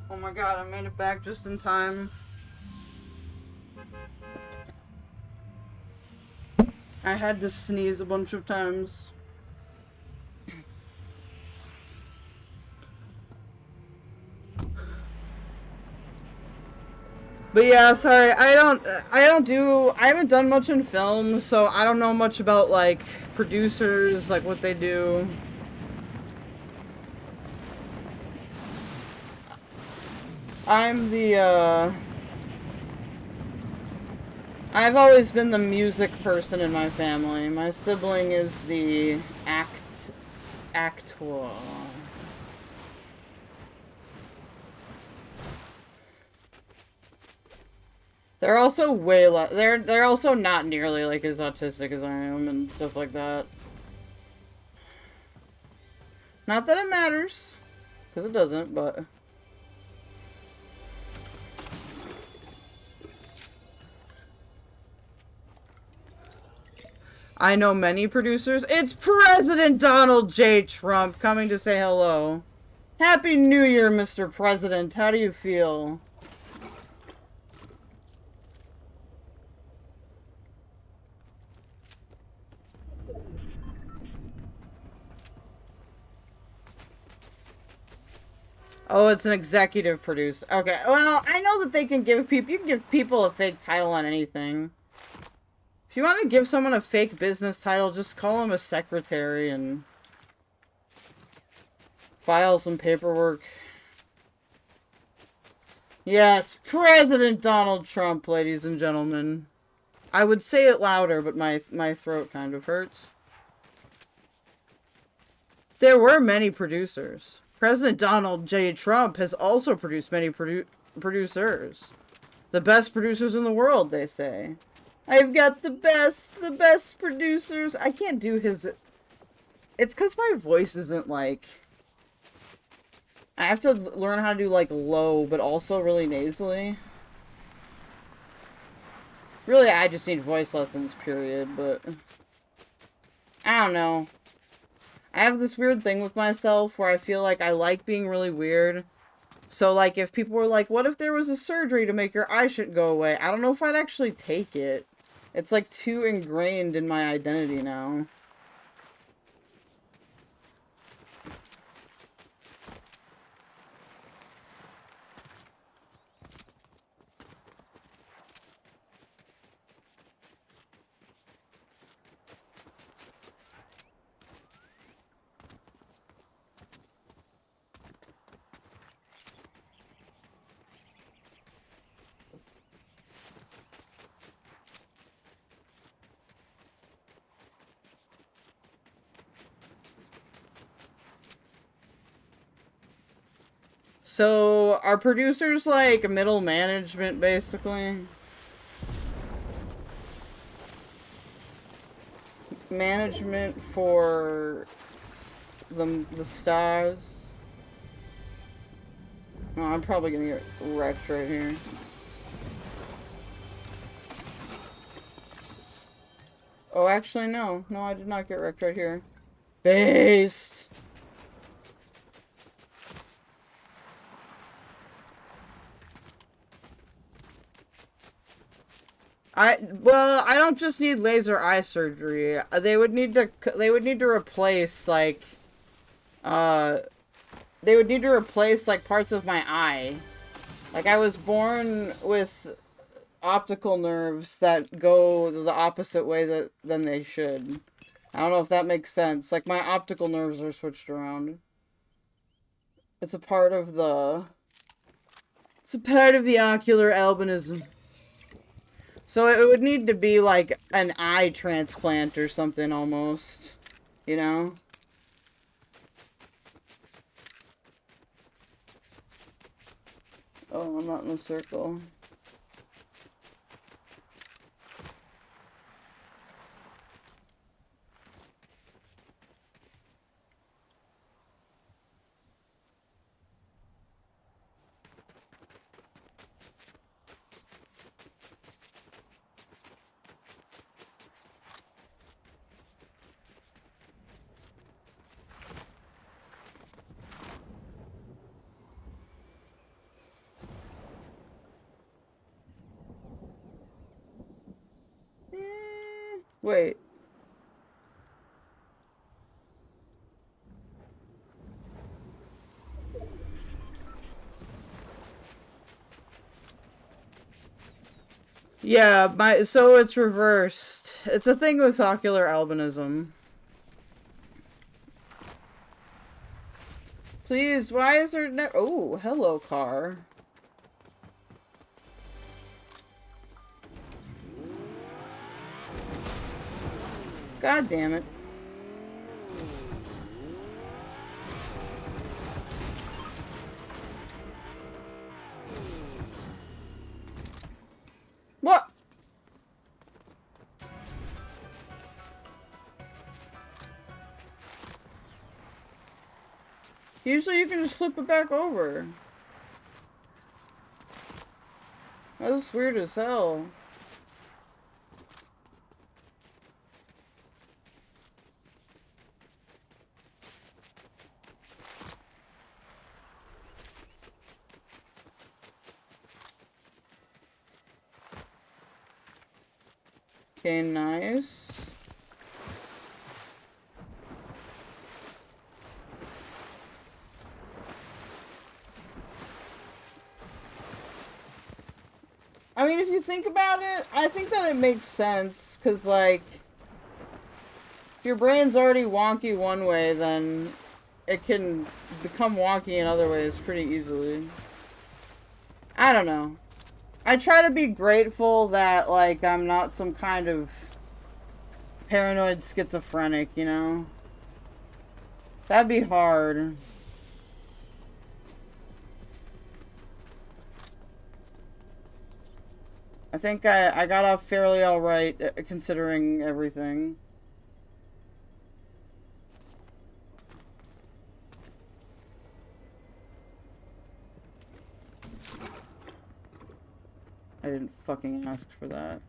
Oh my god, I made it back just in time. I had to sneeze a bunch of times. But yeah, sorry, I haven't done much in film, so I don't know much about, like, producers, like, what they do. I'm the, I've always been the music person in my family. My sibling is the actor. They're also way less. They're also not nearly like as autistic as I am and stuff like that. Not that it matters, because it doesn't, but. I know many producers. It's President Donald J. Trump coming to say hello. Happy New Year, Mr. President. How do you feel? Oh, it's an executive producer. Okay, well, I know that they can give people, you can give people a fake title on anything. If you want to give someone a fake business title, just call them a secretary and file some paperwork. Yes, President Donald Trump, ladies and gentlemen. I would say it louder, but my throat kind of hurts. There were many producers. President Donald J. Trump has also produced many producers. The best producers in the world, they say. I've got the best producers. I can't do his... It's because my voice isn't, like... I have to learn how to do, like, low, but also really nasally. Really, I just need voice lessons, period, but... I don't know. I have this weird thing with myself where I feel like I like being really weird. So, like, if people were like, what if there was a surgery to make your eye shit go away? I don't know if I'd actually take it. It's, like, too ingrained in my identity now. So, are producers like middle management, basically? Management for the stars? Oh, I'm probably gonna get wrecked right here. Oh, actually, no. No, I did not get wrecked right here. Based! Well, I don't just need laser eye surgery. They would need to replace like they would need to replace like parts of my eye. Like I was born with optical nerves that go the opposite way than they should. I don't know if that makes sense. Like my optical nerves are switched around. It's a part of the ocular albinism. So it would need to be like an eye transplant or something almost, you know? Oh, I'm not in the circle. Wait. Yeah, so it's reversed. It's a thing with ocular albinism. Please, why is there no— oh, hello, car. God damn it. What? Usually you can just flip it back over. That's weird as hell. Okay, nice. you think about it, I think that it makes sense, because, like, if your brain's already wonky one way, then it can become wonky in other ways pretty easily. I don't know. I try to be grateful that, like, I'm not some kind of paranoid schizophrenic, you know? That'd be hard. I think I got off fairly alright, considering everything. I didn't fucking ask for that.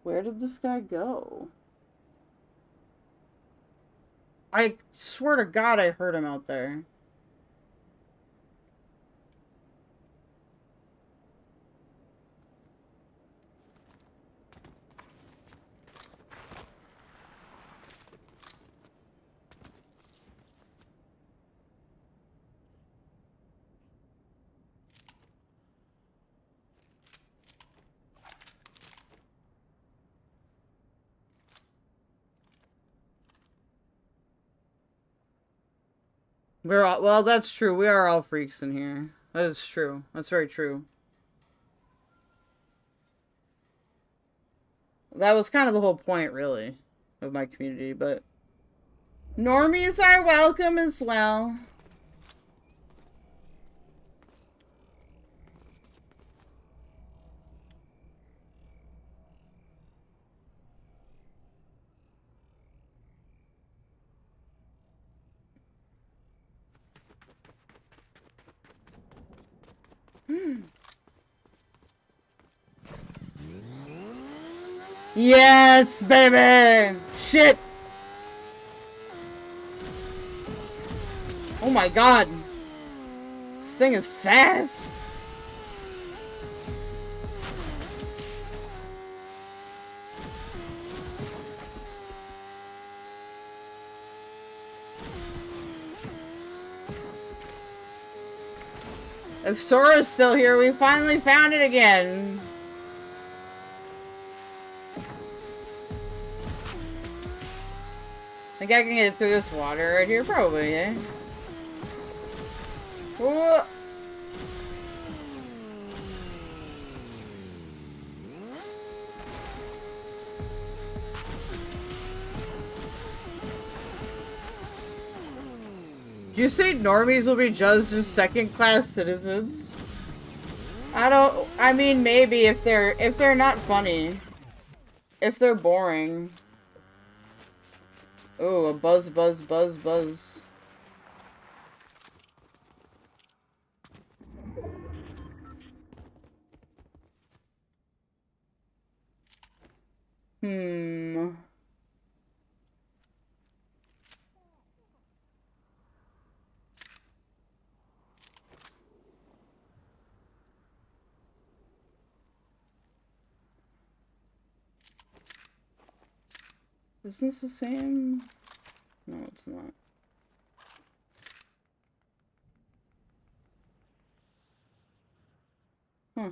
Where did this guy go? I swear to God I heard him out there. We're all, well, that's true. We are all freaks in here. That is true. That's very true. That was kind of the whole point, really, of my community, but normies are welcome as well. Yes, baby! Shit! Oh my god! This thing is fast! If Sora's still here, we finally found it again! Think I can get through this water right here? Probably, eh? Whoa. Do you say normies will be judged as second-class citizens? I mean, maybe if they're not funny. If they're boring. Oh, a buzz, buzz, buzz, buzz. Is this the same? No, it's not. Huh.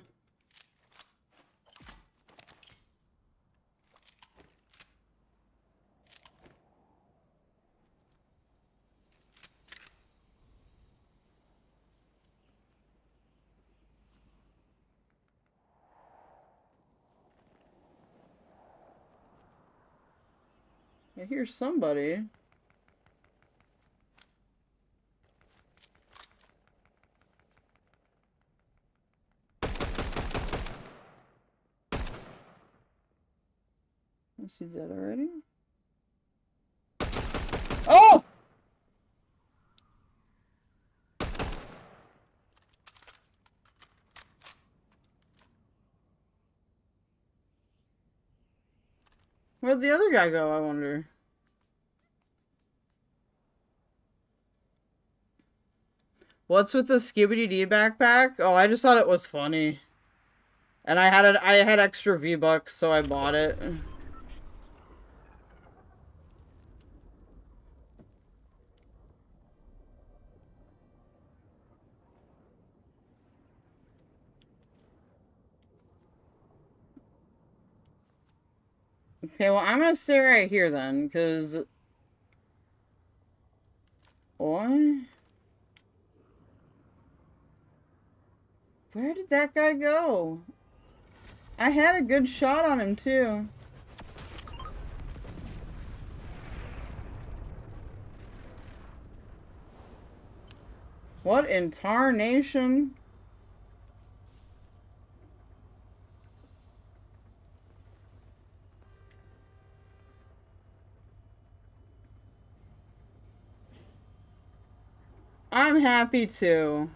I hear somebody. Is he dead already? Oh! Where'd the other guy go, I wonder? What's with the Skibidi D backpack? Oh, I just thought it was funny. And I had extra V-Bucks, so I bought it. Okay, well, I'm gonna stay right here then, because... What? Where did that guy go? I had a good shot on him, too. What in tarnation? I'm happy to.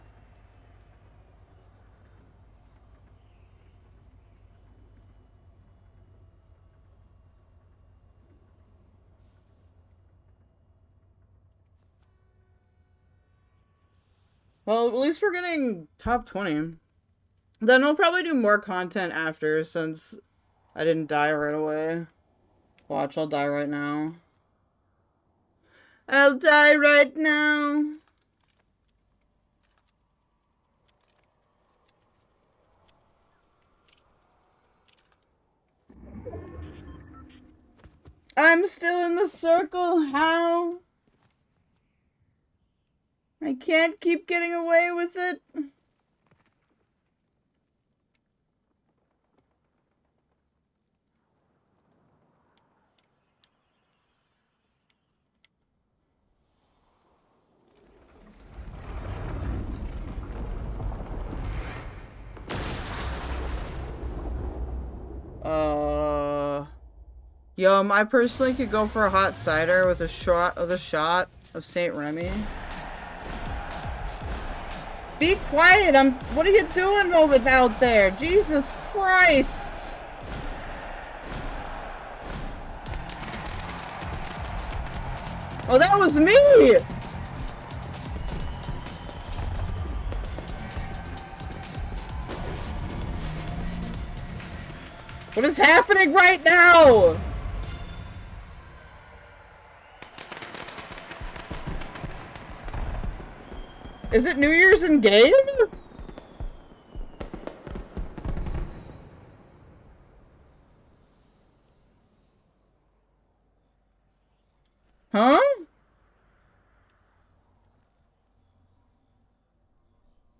Well, at least we're getting top 20. Then we'll probably do more content after, since I didn't die right away. Watch, I'll die right now. I'll die right now. I'm still in the circle, how? I can't keep getting away with it. Yo, I personally could go for a hot cider with a shot of Saint Remy. Be quiet! What are you doing over out there? Jesus Christ! Oh, that was me! What is happening right now? Is it New Year's in game? Huh?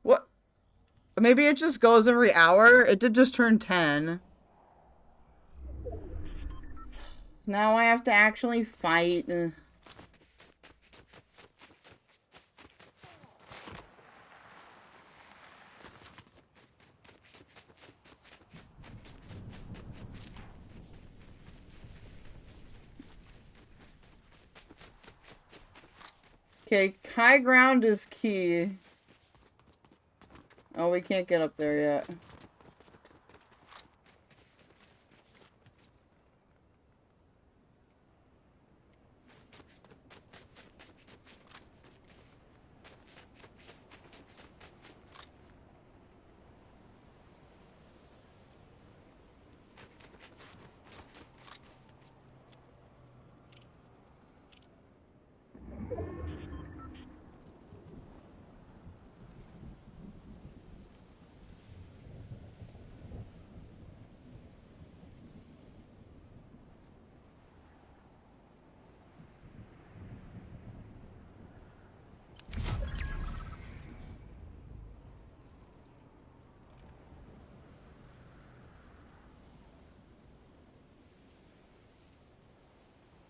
What? Maybe it just goes every hour? It did just turn 10. Now I have to actually fight. Okay, high ground is key. Oh, we can't get up there yet.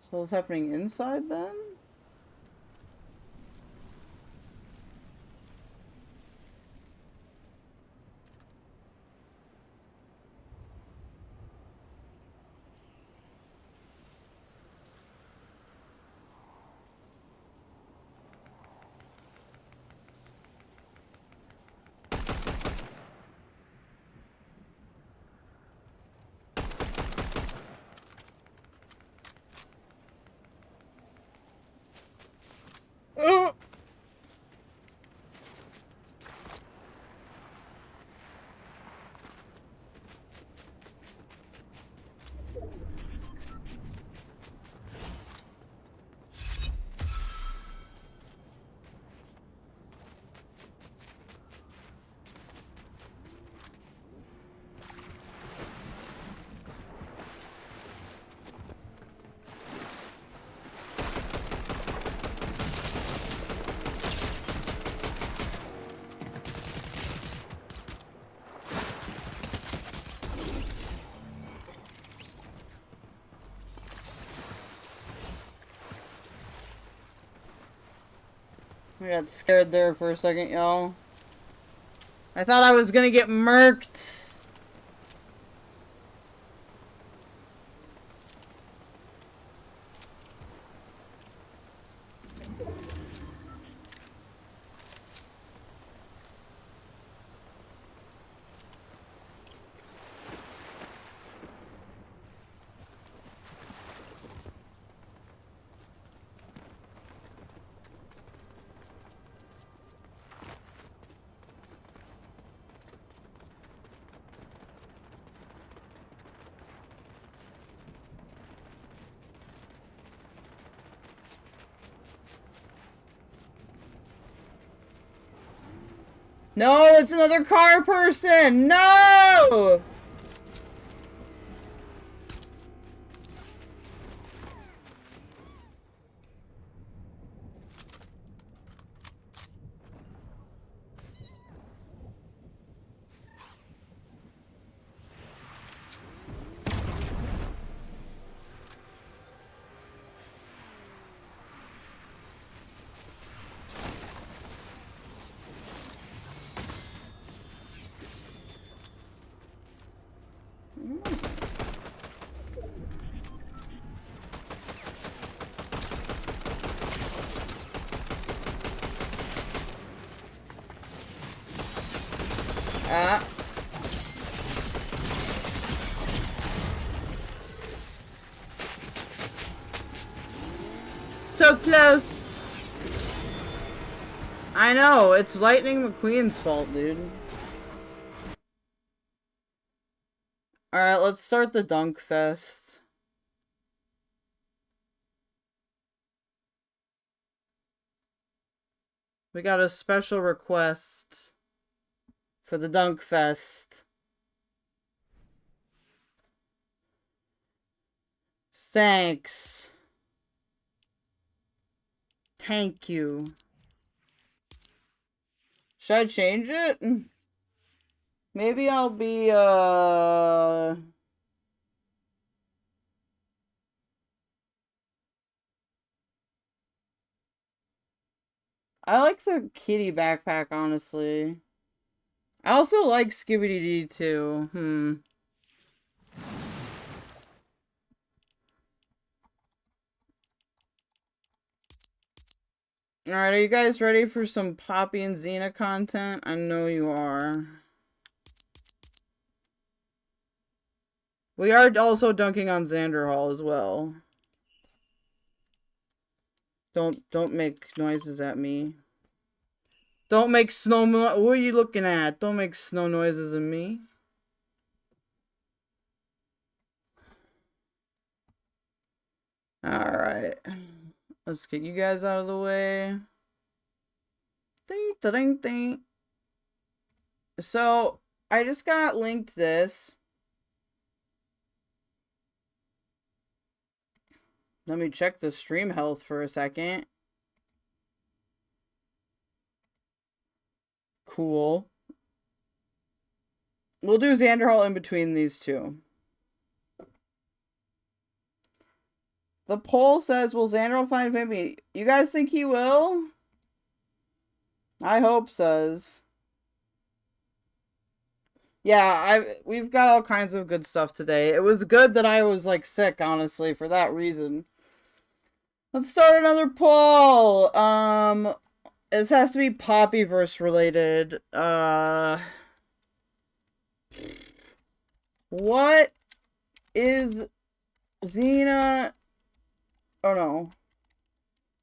So what's happening inside then? I got scared there for a second, y'all. I thought I was gonna get murked. No, it's another car person! No! Ah. So close. I know, it's Lightning McQueen's fault, dude. Alright, let's start the Dunk Fest. We got a special request for the Dunk Fest. Thanks. Thank you. Should I change it? Maybe I'll be, I like the kitty backpack, honestly. I also like Skibidi Dee too. Alright, are you guys ready for some Poppy and Zena content? I know you are. We are also dunking on Xanderhal as well. Don't make noises at me. Don't make what are you looking at? Don't make snow noises at me. Alright. Let's get you guys out of the way. Ding, ding, ding. So, I just got linked this. Let me check the stream health for a second. Cool. We'll do Xanderhal in between these two. The poll says, will Xanderhal find Pimmy? You guys think he will? I hope says. Yeah, we've got all kinds of good stuff today. It was good that I was like sick, honestly, for that reason. Let's start another poll. This has to be Poppyverse related. What is Zena? Oh no.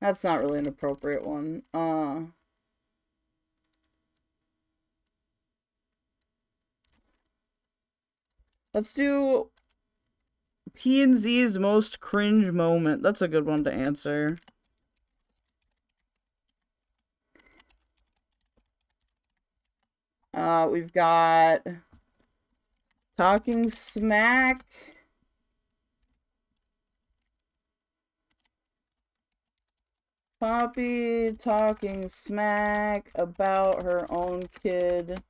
That's not really an appropriate one. Let's do P&Z's most cringe moment. That's a good one to answer. We've got talking smack. Poppy talking smack about her own kid.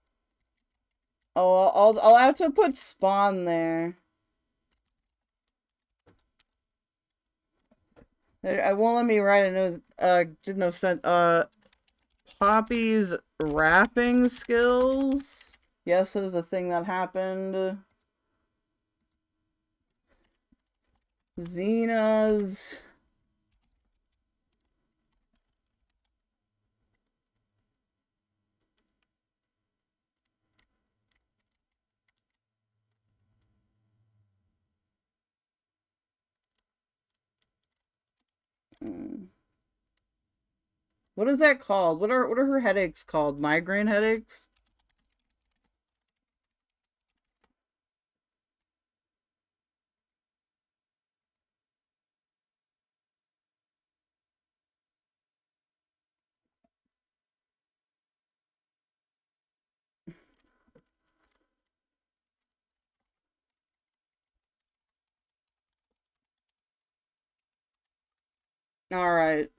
Oh, I'll have to put Spawn there. I won't let me write a no, didn't have sent, Poppy's rapping skills. Yes, that is a thing that happened. Zena's. What is that called? What are her headaches called? Migraine headaches? Alright.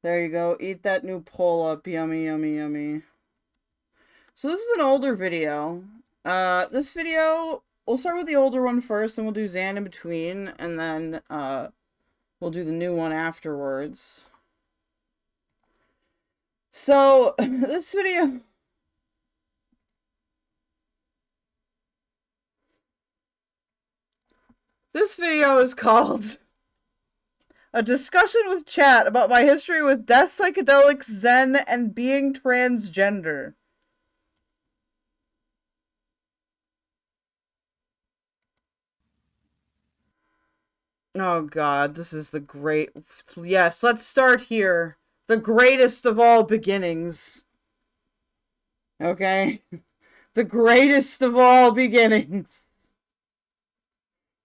There you go. Eat that new pull-up. Yummy, yummy, yummy. So this is an older video. This video, we'll start with the older one first, and we'll do Xan in between, and then, we'll do the new one afterwards. So, this video... This video is called... A discussion with chat about my history with death, psychedelics, Zen, and being transgender. Oh god, this is the great... Yes, let's start here. The greatest of all beginnings. Okay? The greatest of all beginnings.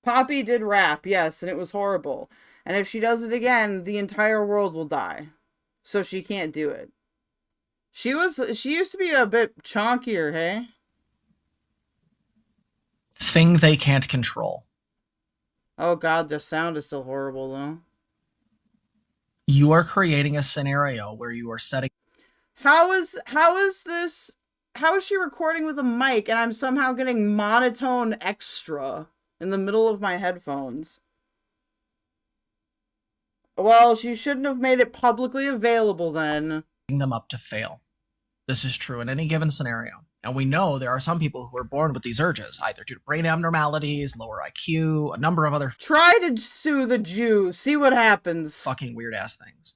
Poppy did rap, yes, and it was horrible. And if she does it again, the entire world will die. So she can't do it. She used to be a bit chonkier, hey? Thing they can't control. Oh god, the sound is still horrible, though. You are creating a scenario where you are setting... How is this... How is she recording with a mic and I'm somehow getting monotone extra in the middle of my headphones? Well, she shouldn't have made it publicly available then. Them up to fail. This is true in any given scenario. And we know there are some people who are born with these urges, either due to brain abnormalities, lower IQ, a number of other... Try to sue the Jew. See what happens. Fucking weird-ass things.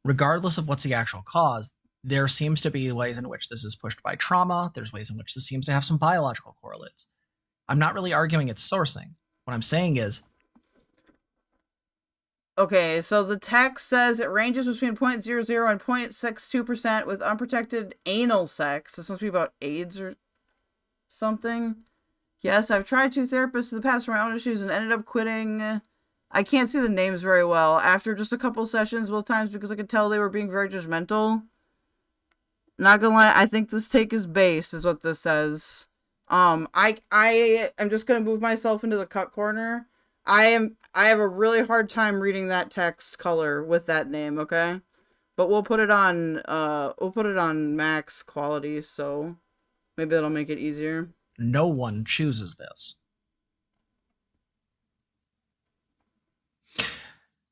Regardless of what's the actual cause, there seems to be ways in which this is pushed by trauma. There's ways in which this seems to have some biological correlates. I'm not really arguing its sourcing. What I'm saying is... Okay, so the text says it ranges between 0.00 and 0.62% with unprotected anal sex. This must be about AIDS or something. Yes, I've tried 2 therapists in the past for my own issues and ended up quitting. I can't see the names very well. After just a couple sessions, both times, because I could tell they were being very judgmental. Not gonna lie, I think this take is base, is what this says. I am just gonna move myself into the cut corner. I have a really hard time reading that text color with that name, okay? But we'll put it on max quality, so maybe that'll make it easier. No one chooses this.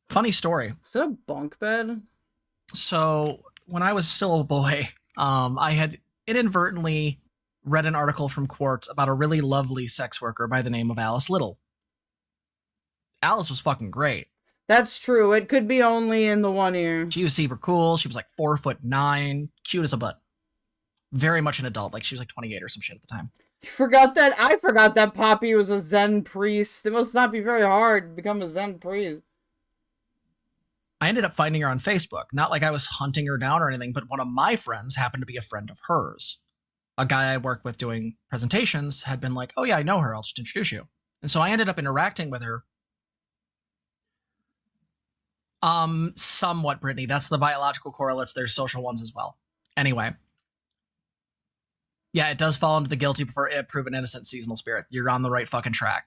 Funny story. Is that a bunk bed? So, when I was still a boy, I had inadvertently read an article from Quartz about a really lovely sex worker by the name of Alice Little. Alice was fucking great. That's true. It could be only in the one ear. She was super cool. She was like 4'9", cute as a butt. Very much an adult. Like she was like 28 or some shit at the time. I forgot that Poppy was a Zen priest. It must not be very hard to become a Zen priest. I ended up finding her on Facebook. Not like I was hunting her down or anything, but one of my friends happened to be a friend of hers. A guy I worked with doing presentations had been like, oh yeah, I know her. I'll just introduce you. And so I ended up interacting with her. Somewhat, Brittany. That's the biological correlates. There's social ones as well. Anyway. Yeah, it does fall into the guilty before proven innocent seasonal spirit. You're on the right fucking track.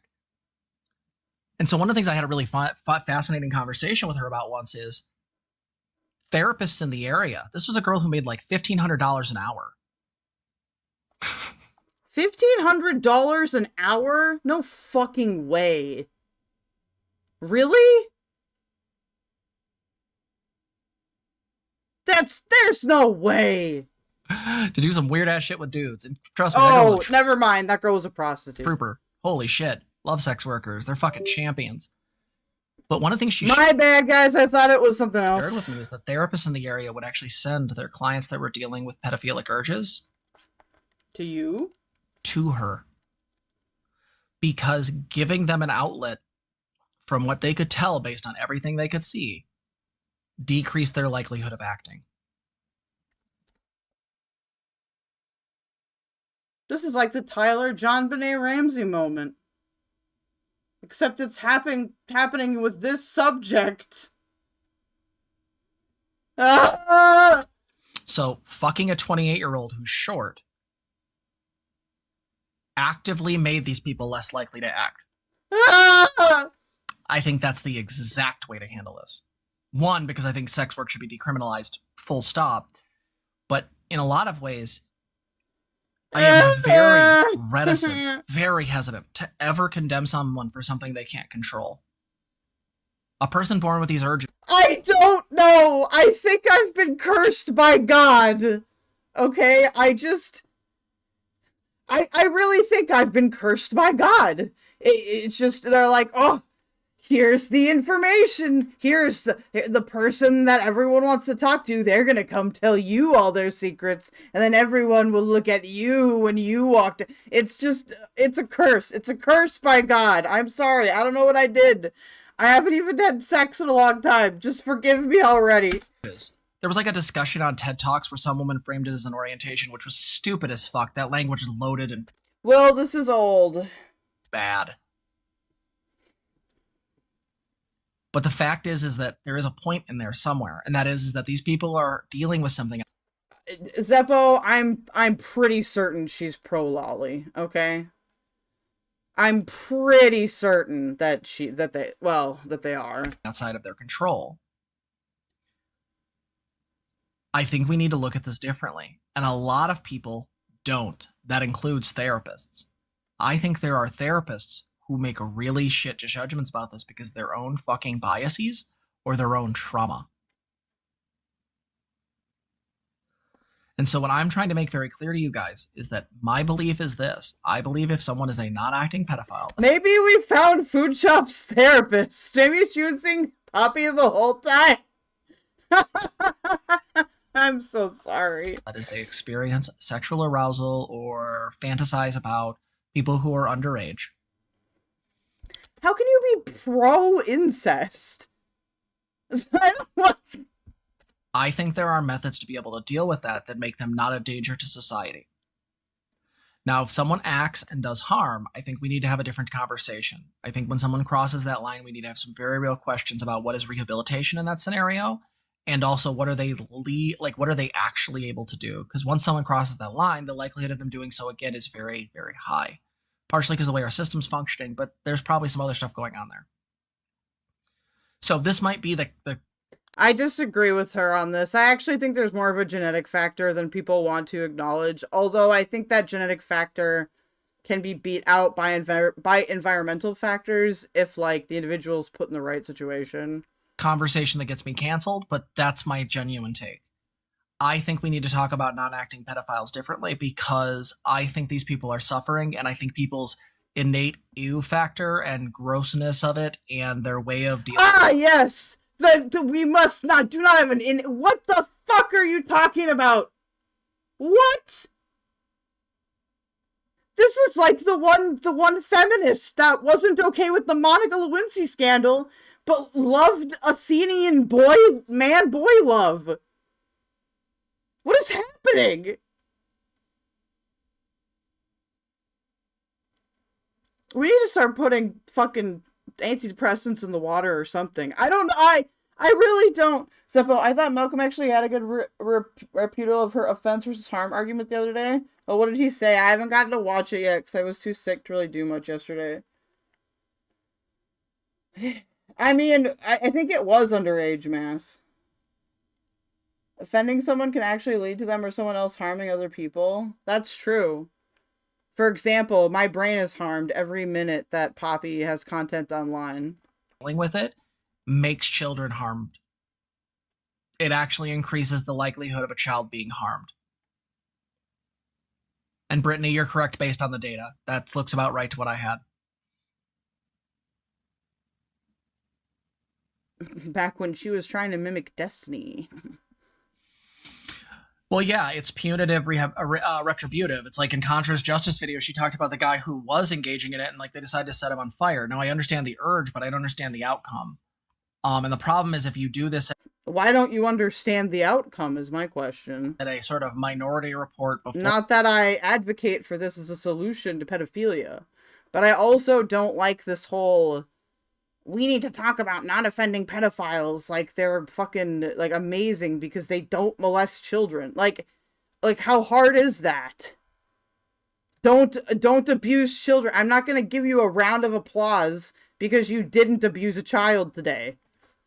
And so one of the things I had a really fascinating conversation with her about once is therapists in the area. This was a girl who made like $1,500 an hour. $1,500 an hour? No fucking way. Really? There's no way. To do some weird ass shit with dudes. And trust me, that girl was never mind. That girl was a prostitute. Trooper. Holy shit. Love sex workers. They're fucking champions. But one of the things she My bad, guys. I thought it was something else. shared with me is that therapists in the area would actually send their clients that were dealing with pedophilic urges to you, to her, because giving them an outlet from what they could tell based on everything they could see decreased their likelihood of acting. This is like the Tyler John Benet Ramsey moment. Except it's happening with this subject. Ah! So, fucking a 28-year-old who's short actively made these people less likely to act. Ah! I think that's the exact way to handle this. One, because I think sex work should be decriminalized, full stop. But in a lot of ways, I am very reticent, very hesitant to ever condemn someone for something they can't control. A person born with these urges. I don't know. I think I've been cursed by God. Okay, I really think I've been cursed by God. It's just, they're like, oh, here's the information. Here's the person that everyone wants to talk to. They're going to come tell you all their secrets. And then everyone will look at you when you walked. It's just, it's a curse. It's a curse by God. I'm sorry. I don't know what I did. I haven't even had sex in a long time. Just forgive me already. There was like a discussion on TED Talks where some woman framed it as an orientation, which was stupid as fuck. That language is loaded and... Well, this is old. Bad. But the fact is that there is a point in there somewhere, and that is that these people are dealing with something. Zeppo, I'm pretty certain she's pro-lolly, okay? I'm pretty certain that they are Outside of their control. I think we need to look at this differently, and a lot of people don't. That includes therapists. I think there are therapists who make really shit judgments about this because of their own fucking biases or their own trauma. And so what I'm trying to make very clear to you guys is that my belief is this. I believe if someone is a non-acting pedophile... Maybe we found Food Shop's therapist. Maybe she was seeing Poppy the whole time. I'm so sorry. That is, they experience sexual arousal or fantasize about people who are underage. How can you be pro-incest? I think there are methods to be able to deal with that make them not a danger to society. Now, if someone acts and does harm, I think we need to have a different conversation. I think when someone crosses that line, we need to have some very real questions about what is rehabilitation in that scenario, and also what are they actually able to do? Because once someone crosses that line, the likelihood of them doing so again is very, very high. Partially because of the way our system's functioning, but there's probably some other stuff going on there. So this might be the I disagree with her on this. I actually think there's more of a genetic factor than people want to acknowledge, although I think that genetic factor can be beat out by environmental factors if, like, the individual's put in the right situation. Conversation that gets me canceled, but that's my genuine take. I think we need to talk about non-acting pedophiles differently because I think these people are suffering, and I think people's innate ew factor and grossness of it and their way of dealing... Ah, yes! We must not, do not have what the fuck are you talking about? What? This is like the one feminist that wasn't okay with the Monica Lewinsky scandal, but loved Athenian boy love. What is happening? We need to start putting fucking antidepressants in the water or something. I don't know. I really don't. Zeppo, I thought Malcolm actually had a good reputal of her offense versus harm argument the other day. Well, what did he say? I haven't gotten to watch it yet because I was too sick to really do much yesterday. I mean, I think it was underage, Mass. Offending someone can actually lead to them or someone else harming other people. That's true. For example, my brain is harmed every minute that Poppy has content online. With it makes children harmed. it actually increases the likelihood of a child being harmed. And Brittany, you're correct based on the data. That looks about right to what I had. Back when she was trying to mimic Destiny. Well, yeah, it's punitive, retributive. It's like in Contra's Justice video, she talked about the guy who was engaging in it and like they decided to set him on fire. Now, I understand the urge, but I don't understand the outcome. And the problem is if you do this... Why don't you understand the outcome is my question. At a sort of minority report before... Not that I advocate for this as a solution to pedophilia, but I also don't like this whole... We need to talk about not offending pedophiles like they're fucking, like, amazing because they don't molest children. Like how hard is that? Don't abuse children. I'm not gonna give you a round of applause because you didn't abuse a child today.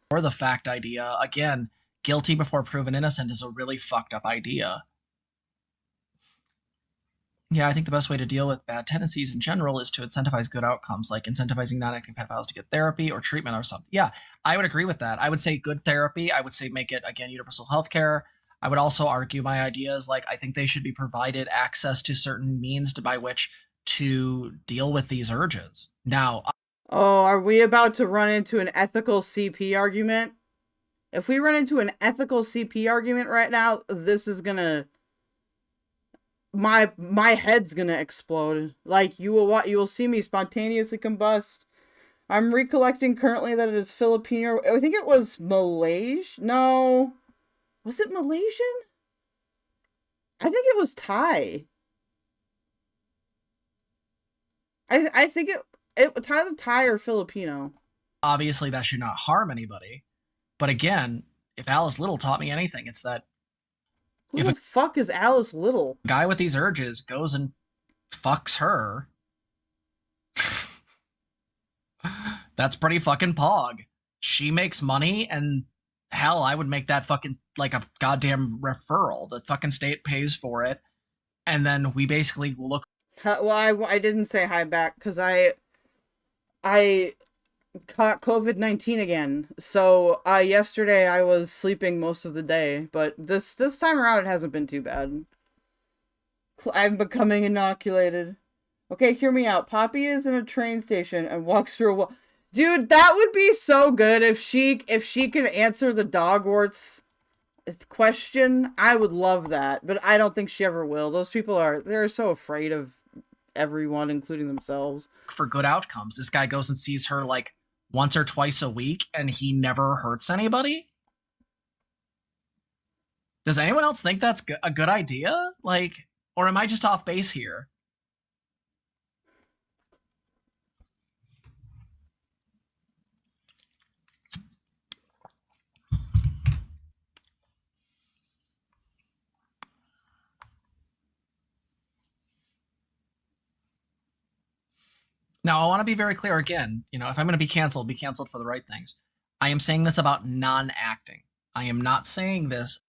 Or the fact idea, again, guilty before proven innocent is a really fucked up idea. Yeah, I think the best way to deal with bad tendencies in general is to incentivize good outcomes, like incentivizing non-acting pedophiles to get therapy or treatment or something. Yeah, I would agree with that. I would say good therapy. I would say make it, again, universal health care. I would also argue my ideas, like I think they should be provided access to certain means by which to deal with these urges. Now... Oh, are we about to run into an ethical CP argument? If we run into an ethical CP argument right now, this is gonna... My head's gonna explode. Like, you will see me spontaneously combust. I'm recollecting currently that it is Filipino. I think it was Malaysian? No. Was it Malaysian? I think it was Thai. I think it's either Thai or Filipino. Obviously, that should not harm anybody. But again, if Alice Little taught me anything, it's that who the fuck is Alice Little? Guy with these urges goes and fucks her. That's pretty fucking pog. She makes money, and hell, I would make that fucking like a goddamn referral. The fucking state pays for it, and then we basically look. Well, I didn't say hi back because I caught COVID-19 again. So yesterday I was sleeping most of the day, but this time around it hasn't been too bad. I'm becoming inoculated. Okay, hear me out. Poppy is in a train station and walks through a wall. Dude, that would be so good if she could answer the dog warts question. I would love that, but I don't think she ever will. Those people they're so afraid of everyone, including themselves. For good outcomes. This guy goes and sees her like once or twice a week and he never hurts anybody? Does anyone else think that's a good idea? Like, or am I just off base here? Now, I want to be very clear again, if I'm going to be canceled for the right things. I am saying this about non-acting. I am not saying this.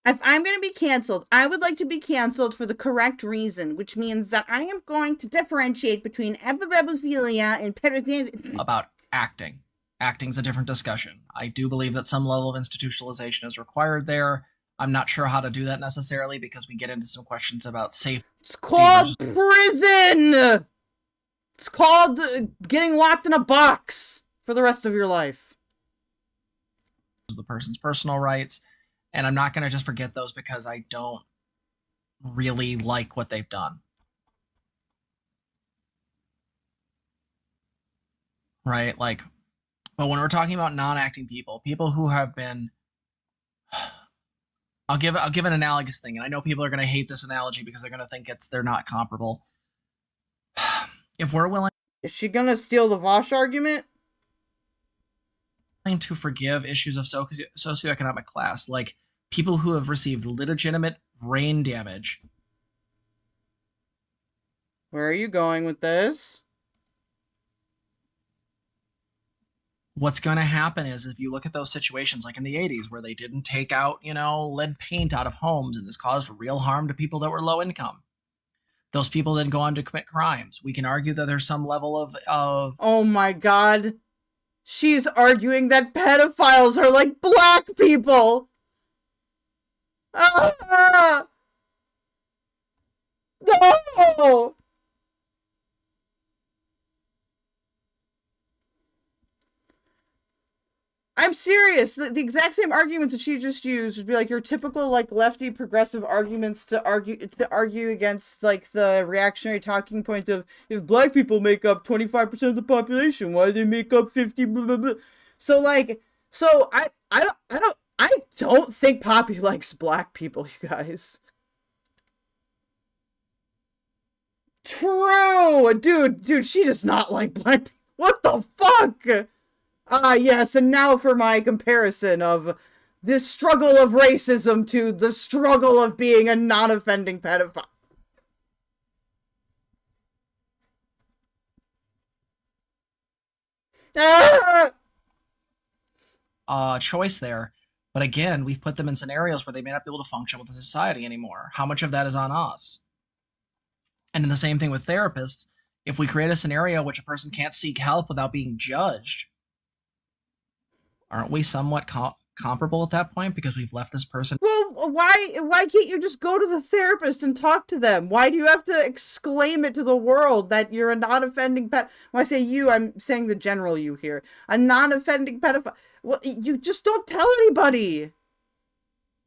If I'm going to be canceled, I would like to be canceled for the correct reason, which means that I am going to differentiate between epipedophilia and pedophilia. About acting. Acting's a different discussion. I do believe that some level of institutionalization is required there. I'm not sure how to do that necessarily because we get into some questions about safety. It's called prison! It's called getting locked in a box for the rest of your life. The person's personal rights, and I'm not going to just forget those because I don't really like what they've done. Right? Like, but when we're talking about non-acting people who have been... I'll give an analogous thing, and I know people are going to hate this analogy because they're going to think they're not comparable. If we're willing... Is she gonna steal the Vosh argument? To forgive issues of socioeconomic class, like people who have received legitimate brain damage. Where are you going with this? What's going to happen is if you look at those situations like in the 80s where they didn't take out, lead paint out of homes and this caused real harm to people that were low income. Those people then go on to commit crimes. We can argue that there's some level of... Oh my god. She's arguing that pedophiles are like black people. Ah! No! I'm serious. The exact same arguments that she just used would be like your typical like lefty progressive arguments to argue against like the reactionary talking point of if black people make up 25% of the population, why do they make up 50 blah, blah, blah. So like I don't think Poppy likes black people, you guys. True! Dude, she does not like black people. What the fuck? Yes, and now for my comparison of the struggle of racism to the struggle of being a non-offending pedophile. Choice there. But again, we've put them in scenarios where they may not be able to function with the society anymore. How much of that is on us? And in the same thing with therapists, if we create a scenario in which a person can't seek help without being judged, aren't we somewhat comparable at that point because we've left this person? Well, why can't you just go to the therapist and talk to them? Why do you have to exclaim it to the world that you're a non-offending pet? When I say you, I'm saying the general you here. A non-offending pedophile. Well, you just don't tell anybody.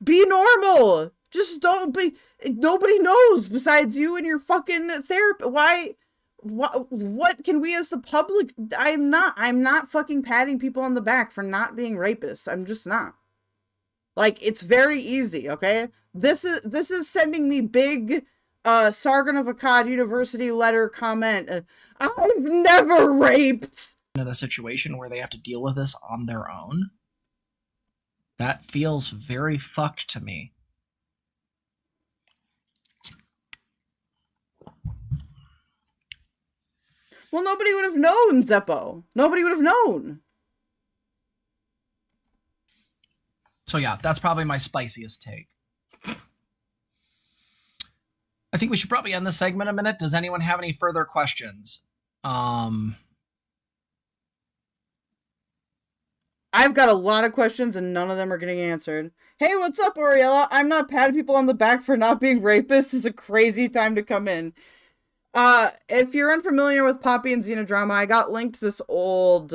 Be normal. Just don't be. Nobody knows besides you and your fucking therapist. Why? What can we as the public? I'm not fucking patting people on the back for not being rapists. I'm just not. Like, it's very easy, okay? This is sending me big Sargon of Akkad University letter comment. I've never raped. In a situation where they have to deal with this on their own, that feels very fucked to me. Well, nobody would have known, Zeppo. Nobody would have known. So yeah, that's probably my spiciest take. I think we should probably end this segment a minute. Does anyone have any further questions? I've got a lot of questions and none of them are getting answered. Hey, what's up, Oriella? I'm not patting people on the back for not being rapists. It's a crazy time to come in. If you're unfamiliar with Poppy and Zena drama, I got linked this old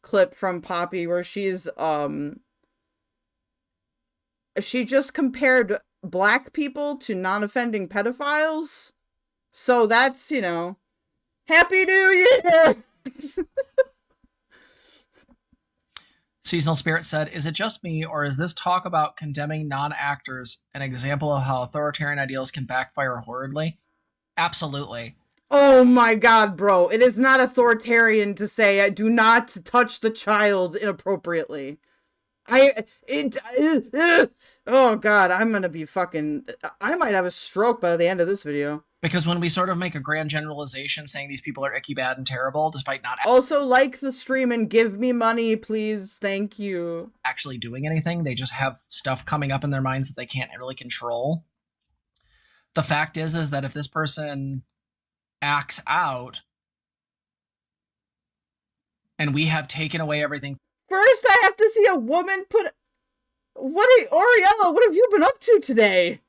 clip from Poppy where she's, she just compared black people to non-offending pedophiles. So that's, you know, Happy New Year! Seasonal Spirit said, is it just me, or is this talk about condemning non-actors an example of how authoritarian ideals can backfire horridly? Absolutely. Oh my god, bro. It is not authoritarian to say, do not touch the child inappropriately. Oh god, I'm gonna be fucking... I might have a stroke by the end of this video. Because when we sort of make a grand generalization saying these people are icky, bad, and terrible, despite not also like the stream and give me money, please. Thank you. Actually doing anything, they just have stuff coming up in their minds that they can't really control. The fact is that if this person acts out and we have taken away everything. First, I have to see a woman put... Oriella, what have you been up to today?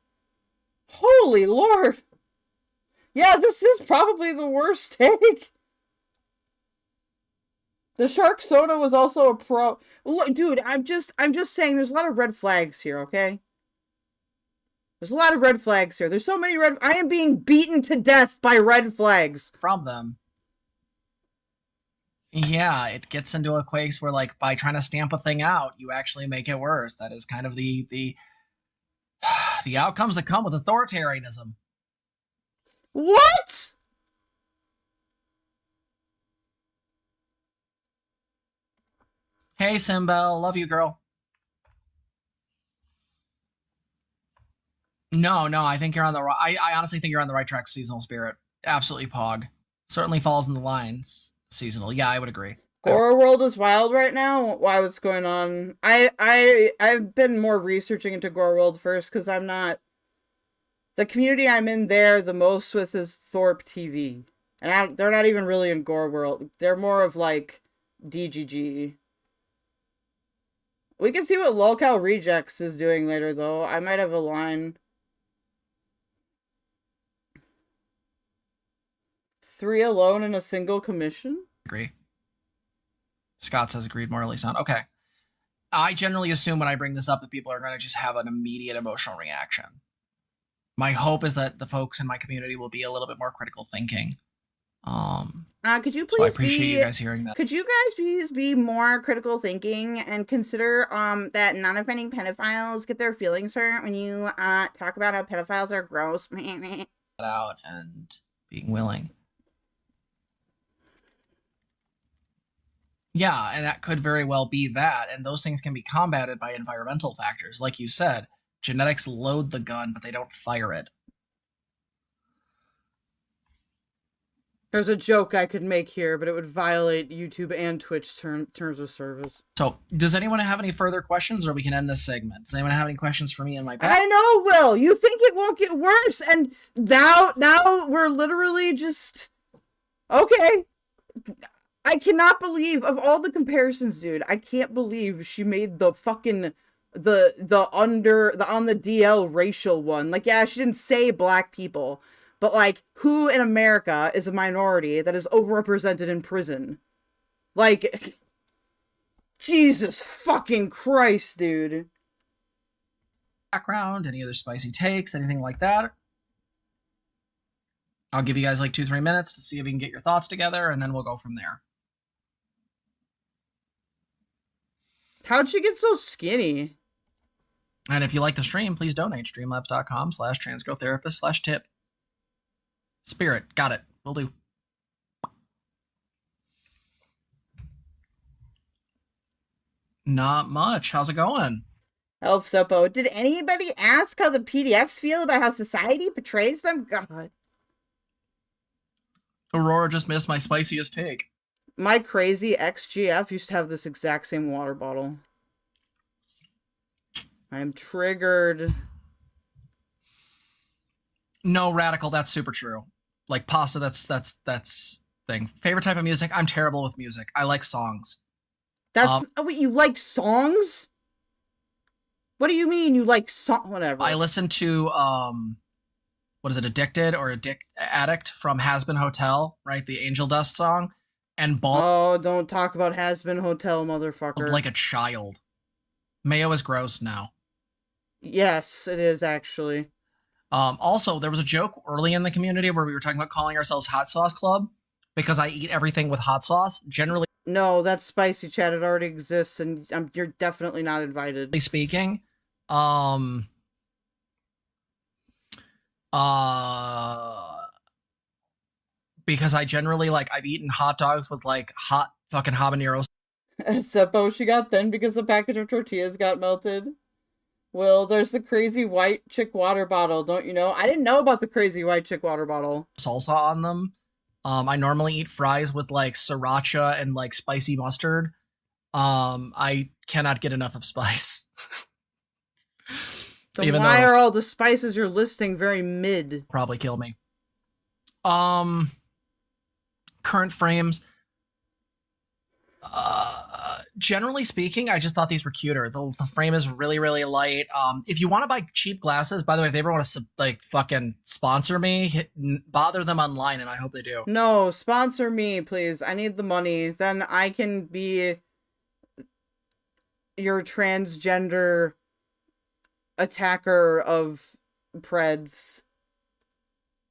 Holy Lord. Yeah, this is probably the worst take. The shark soda was also a pro... Look, dude, I'm just saying there's a lot of red flags here, okay? There's a lot of red flags here. There's so many red... I am being beaten to death by red flags. From them. Yeah, it gets into a place where, like, by trying to stamp a thing out, you actually make it worse. That is kind of the outcomes that come with authoritarianism. What? Hey, Simbel. Love you, girl. No, I think you're on the right... I honestly think you're on the right track, Seasonal Spirit. Absolutely pog. Certainly falls in the lines, Seasonal. Yeah, I would agree. Horror World is wild right now. Why? What's going on? I've been more researching into Gore World first because I'm not... The community I'm in there the most with is Thorpe TV. And they're not even really in Gore World. They're more of like DGG. We can see what Lolcow Rejects is doing later, though. I might have a line. 3 alone in a single commission? Agree. Scott says agreed, morally sound. Okay. I generally assume when I bring this up that people are going to just have an immediate emotional reaction. My hope is that the folks in my community will be a little bit more critical thinking. Could you please so I appreciate you guys hearing that. Could you guys please be more critical thinking and consider that non-offending pedophiles get their feelings hurt when you talk about how pedophiles are gross? Out and being willing. Yeah, and that could very well be that, and those things can be combated by environmental factors. Like you said, genetics load the gun, but they don't fire it. There's a joke I could make here, but it would violate YouTube and Twitch terms of service. So, does anyone have any further questions, or we can end this segment? Does anyone have any questions for me and my back? I know, Will! You think it won't get worse, and now we're literally just... Okay. I cannot believe, of all the comparisons, dude, I can't believe she made the fucking, the on the DL racial one. Like, yeah, she didn't say black people, but, like, who in America is a minority that is overrepresented in prison? Like, Jesus fucking Christ, dude. Background, any other spicy takes, anything like that? I'll give you guys like 2-3 minutes to see if we can get your thoughts together, and then we'll go from there. How'd she get so skinny? And if you like the stream, please donate. Streamlabs.com/transgrowtherapist/tip. Spirit, got it. Will do. Not much. How's it going? Elf Suppo. Did anybody ask how the PDFs feel about how society portrays them? God. Aurora just missed my spiciest take. My crazy ex-GF used to have this exact same water bottle. I am triggered. No, Radical, that's super true. Like pasta, that's thing. Favorite type of music? I'm terrible with music. I like songs. That's oh wait, you like songs? What do you mean you like song? Whatever. I listen to what is it? Addicted or Addict from Has Been Hotel, right? The Angel Dust song, and Oh, don't talk about Has Been Hotel, motherfucker. Like a child. Mayo is gross now. Yes, it is actually. Also, there was a joke early in the community where we were talking about calling ourselves Hot Sauce Club because I eat everything with hot sauce. Generally, no, that's spicy chat. It already exists, and you're definitely not invited. Speaking, because I generally I've eaten hot dogs with like hot fucking habaneros. Seppo, she got thin because the package of tortillas got melted. Well, there's the crazy white chick water bottle, don't you know? I didn't know about the crazy white chick water bottle. Salsa on them. I normally eat fries with like sriracha and like spicy mustard. I cannot get enough of spice. So why are all the spices you're listing very mid? Probably kill me. Current frames. Generally speaking, I just thought these were cuter. The frame is really, really light. If you want to buy cheap glasses, by the way, if they ever want to like fucking sponsor me, bother them online, and I hope they do. No, sponsor me, please. I need the money. Then I can be your transgender attacker of Preds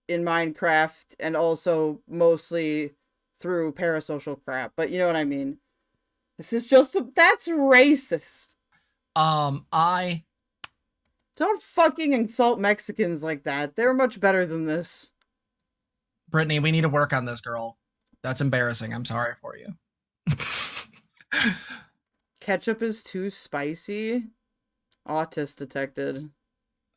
in Minecraft, and also mostly through parasocial crap. But you know what I mean. This is just that's racist. I don't fucking insult Mexicans like that. They're much better than this. Brittany, we need to work on this, girl. That's embarrassing. I'm sorry for you. Ketchup is too spicy. Autist detected.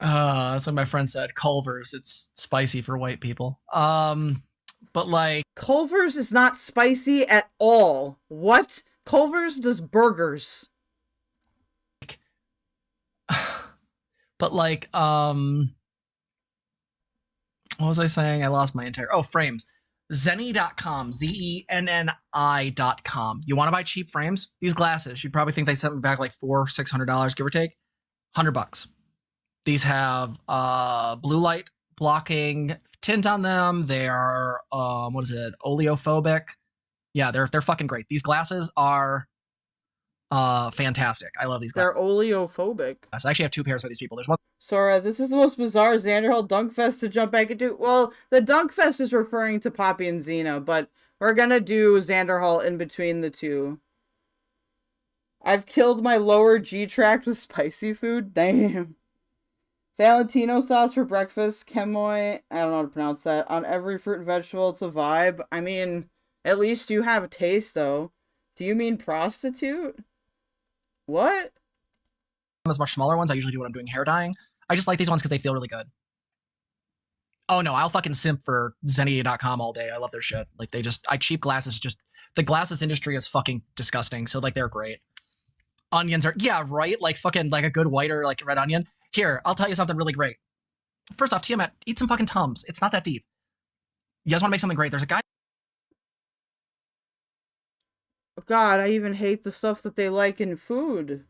That's what my friend said. Culver's, it's spicy for white people. But like Culver's is not spicy at all. What? Culver's does burgers. But like, what was I saying? I lost my entire... Oh, frames. Zenny.com, Zenni.com. You want to buy cheap frames? These glasses, you probably think they sent me back like $400-600, give or take. $100. These have blue light blocking tint on them. They are what is it? Oleophobic. Yeah, they're fucking great. These glasses are fantastic. I love these glasses. They're oleophobic. I actually have 2 pairs for these people. There's one. Sora, this is the most bizarre Xanderhal Dunkfest to jump back into. Well, the Dunkfest is referring to Poppy and Zena, but we're gonna do Xanderhal in between the two. I've killed my lower G tract with spicy food. Damn. Valentino sauce for breakfast. Kemoy. I don't know how to pronounce that. On every fruit and vegetable, it's a vibe. I mean, at least you have a taste, though. Do you mean prostitute? What? Those much smaller ones I usually do when I'm doing hair dyeing. I just like these ones because they feel really good. Oh no, I'll fucking simp for Zenny.com all day. I love their shit. Like cheap glasses just, the glasses industry is fucking disgusting. So like they're great. Onions are, yeah, right? Like fucking like a good white or like red onion. Here, I'll tell you something really great. First off, Tiamat, eat some fucking Tums. It's not that deep. You guys want to make something great? There's a guy. God, I even hate the stuff that they like in food.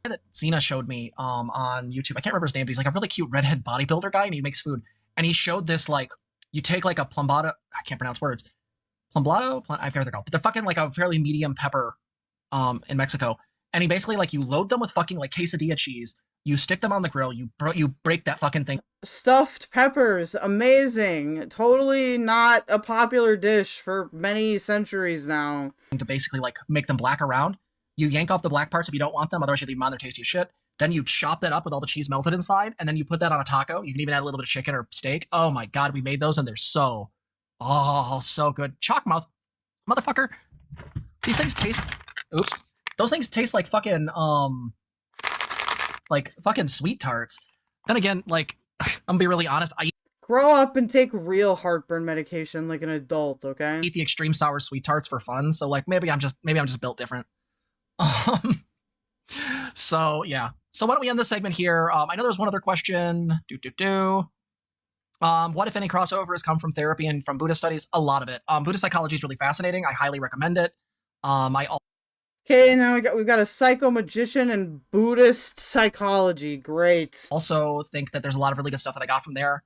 That Zena showed me on YouTube. I can't remember his name, but he's like a really cute redhead bodybuilder guy, and he makes food. And he showed this, like, you take like a plumbado, I can't pronounce words. Plumbado? I forget what they're called. But they're fucking like a fairly medium pepper in Mexico. And he basically, like, you load them with fucking like quesadilla cheese. You stick them on the grill. You break that fucking thing. Stuffed peppers, amazing. Totally not a popular dish for many centuries now. To basically like make them black around. You yank off the black parts if you don't want them, otherwise you leave them on, they're tasty as shit. Then you chop that up with all the cheese melted inside, and then you put that on a taco. You can even add a little bit of chicken or steak. Oh my god, we made those and they're so good. Chalk mouth, motherfucker. These things taste, oops. Those things taste like fucking sweet tarts. Then again, like, I'm gonna be really honest, I grow up and take real heartburn medication like an adult, okay? eat the extreme sour sweet tarts for fun, so like maybe I'm just built different. So yeah. So why don't we end this segment here? I know there was one other question. What if any crossover has come from therapy and from Buddhist studies? A lot of it. Buddhist psychology is really fascinating. I highly recommend it. Okay, now we've got a psycho magician and Buddhist psychology. Great. Also think that there's a lot of really good stuff that I got from there.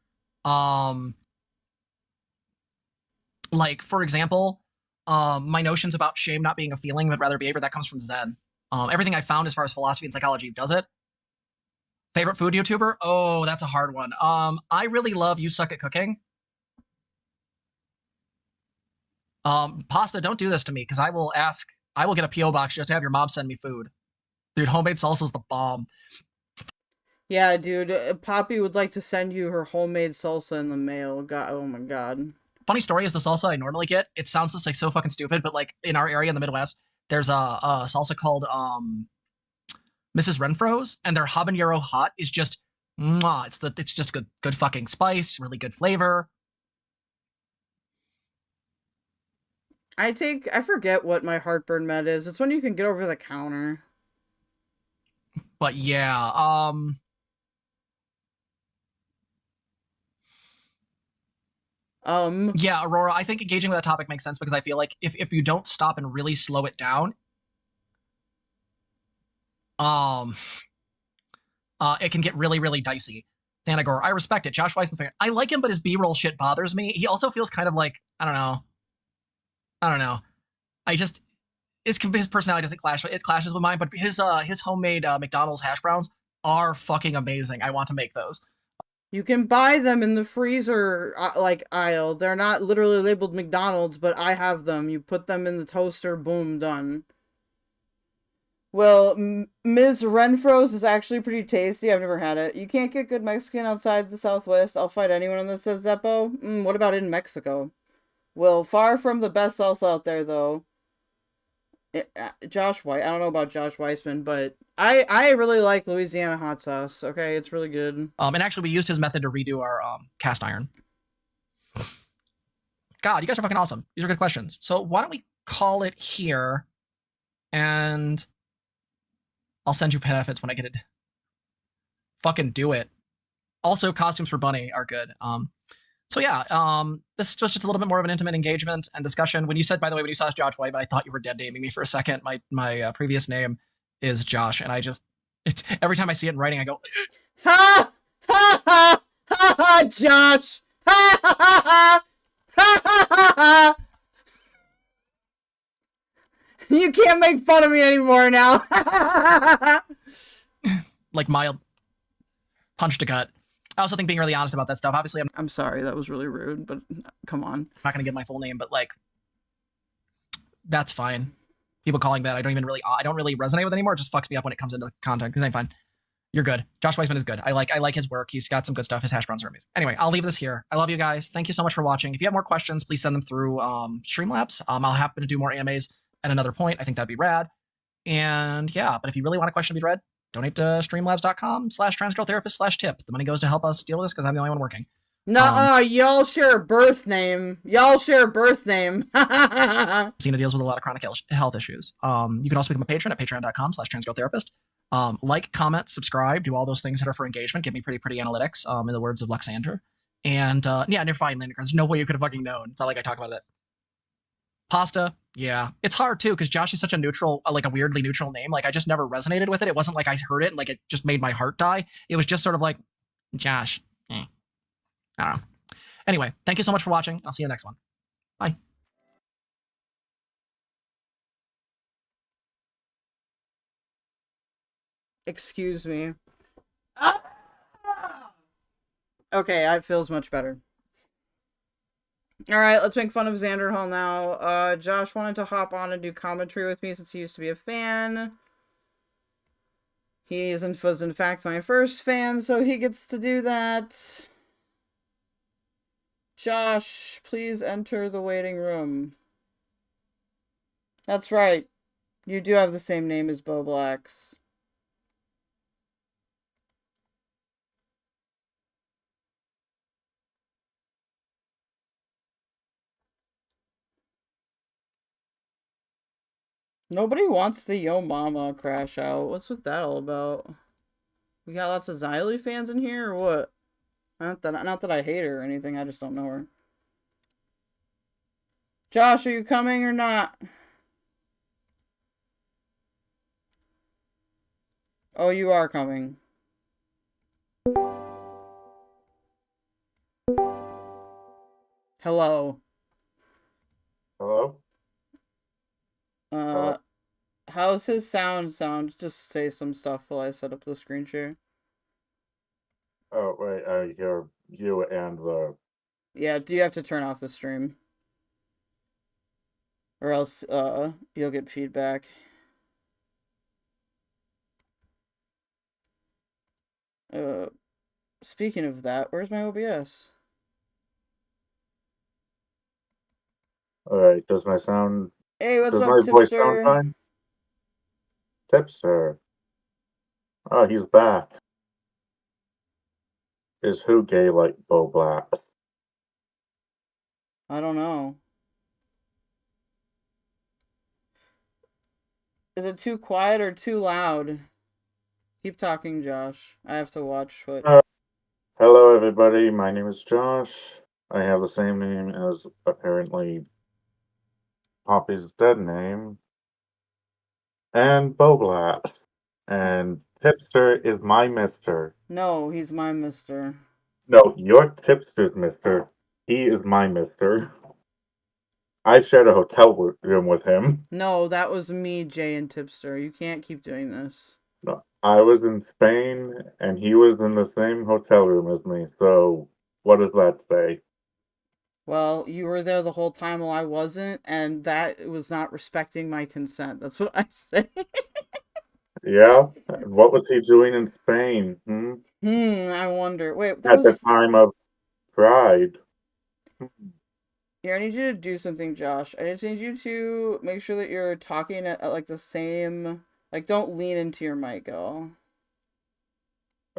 Like for example, my notions about shame not being a feeling but rather behavior, that comes from Zen. Everything I found as far as philosophy and psychology does it. Favorite food YouTuber? Oh, that's a hard one. I really love You Suck at Cooking. Pasta, don't do this to me because I will get a P.O. box just to have your mom send me food. Dude, homemade salsa's the bomb. Yeah, dude, Poppy would like to send you her homemade salsa in the mail. God, oh my god. Funny story is the salsa I normally get, it sounds just like so fucking stupid, but like in our area in the Midwest, there's a salsa called Mrs. Renfro's, and their habanero hot is just mwah. It's just good fucking spice, really good flavor. I forget what my heartburn med is. It's when you can get over the counter. But yeah, yeah, Aurora, I think engaging with that topic makes sense because I feel like if you don't stop and really slow it down, it can get really, really dicey. Thanagor, I respect it. Josh Weissman's fan. I like him, but his B-roll shit bothers me. He also feels kind of like, I don't know. His personality doesn't clash. It clashes with mine, but his homemade McDonald's hash browns are fucking amazing. I want to make those. You can buy them in the freezer, aisle. They're not literally labeled McDonald's, but I have them. You put them in the toaster, boom, done. Well, Ms. Renfro's is actually pretty tasty. I've never had it. You can't get good Mexican outside the Southwest. I'll fight anyone on this, says Zeppo. What about in Mexico? Well, far from the best salsa out there, though. Josh White. I don't know about Josh Weissman, but I really like Louisiana hot sauce. Okay, it's really good. And actually, we used his method to redo our cast iron. God, you guys are fucking awesome. These are good questions. So why don't we call it here, and I'll send you benefits when I get it. Fucking do it. Also, costumes for Bunny are good. So yeah, this was just a little bit more of an intimate engagement and discussion. When you said, by the way, when you saw us Josh White, but I thought you were dead naming me for a second. My previous name is Josh, and it's every time I see it in writing, I go, ha ha ha ha ha, Josh, ha ha ha ha ha ha ha. You can't make fun of me anymore now. like mild punch to gut. I also think being really honest about that stuff. Obviously, I'm sorry, that was really rude, but come on. I'm not gonna give my full name, but like, that's fine. People calling that I don't really resonate with anymore. It just fucks me up when it comes into content. Because I'm fine. You're good. Josh Weissman is good. I like his work. He's got some good stuff. His hash browns are amazing. Anyway, I'll leave this here. I love you guys. Thank you so much for watching. If you have more questions, please send them through Streamlabs. I'll happen to do more AMAs at another point. I think that'd be rad. And yeah, but if you really want a question to be read, donate to streamlabs.com/transgirltherapist/tip. The money goes to help us deal with this because I'm the only one working. Nuh-uh, y'all share a birth name. Y'all share a birth name. Zena deals with a lot of chronic health issues. You can also become a patron at patreon.com/transgirltherapist. Like, comment, subscribe, do all those things that are for engagement. Give me pretty analytics, in the words of Luxander. And yeah, and you're fine, Landon, because there's no way you could have fucking known. It's not like I talk about it. Pasta, yeah. It's hard, too, because Josh is such a neutral, like a weirdly neutral name. Like, I just never resonated with it. It wasn't like I heard it and like it just made my heart die. It was just sort of like, Josh. I don't know. Anyway, thank you so much for watching. I'll see you next one. Bye. Excuse me. Okay, it feels much better. Alright, let's make fun of Xanderhal now. Josh wanted to hop on and do commentary with me since he used to be a fan. He was in fact my first fan, so he gets to do that. Josh, please enter the waiting room. That's right. You do have the same name as Bo Blacks. Nobody wants the Yo Mama crash out. What's with that all about? We got lots of XYLIE fans in here, or what? Not that I hate her or anything, I just don't know her. Josh, are you coming or not? Oh, you are coming. Hello. Hello? How's his sound? Just say some stuff while I set up the screen share. Oh, wait, I hear you and the... Yeah, do you have to turn off the stream? Or else, you'll get feedback. Speaking of that, where's my OBS? Alright, does my sound... Hey, what's does up, my voice sound Tipster? fine? Tipster. Oh, he's back. Is who gay like Bo Black? I don't know. Is it too quiet or too loud? Keep talking, Josh. I have to watch what... Hello, everybody. My name is Josh. I have the same name as, apparently, Poppy's dead name. And Bo Black. And Tipster is my mister. No, he's my mister. No, you're Tipster's mister. He is my mister. I shared a hotel room with him. No, that was me, Jay, and Tipster. You can't keep doing this. No, I was in Spain, and he was in the same hotel room as me, so what does that say? Well, you were there the whole time while I wasn't, and that was not respecting my consent. That's what I say. Yeah? What was he doing in Spain? I wonder. Wait, At the time of Pride. Here, I need you to do something, Josh. I just need you to make sure that you're talking at like the same... Like, don't lean into your mic at all.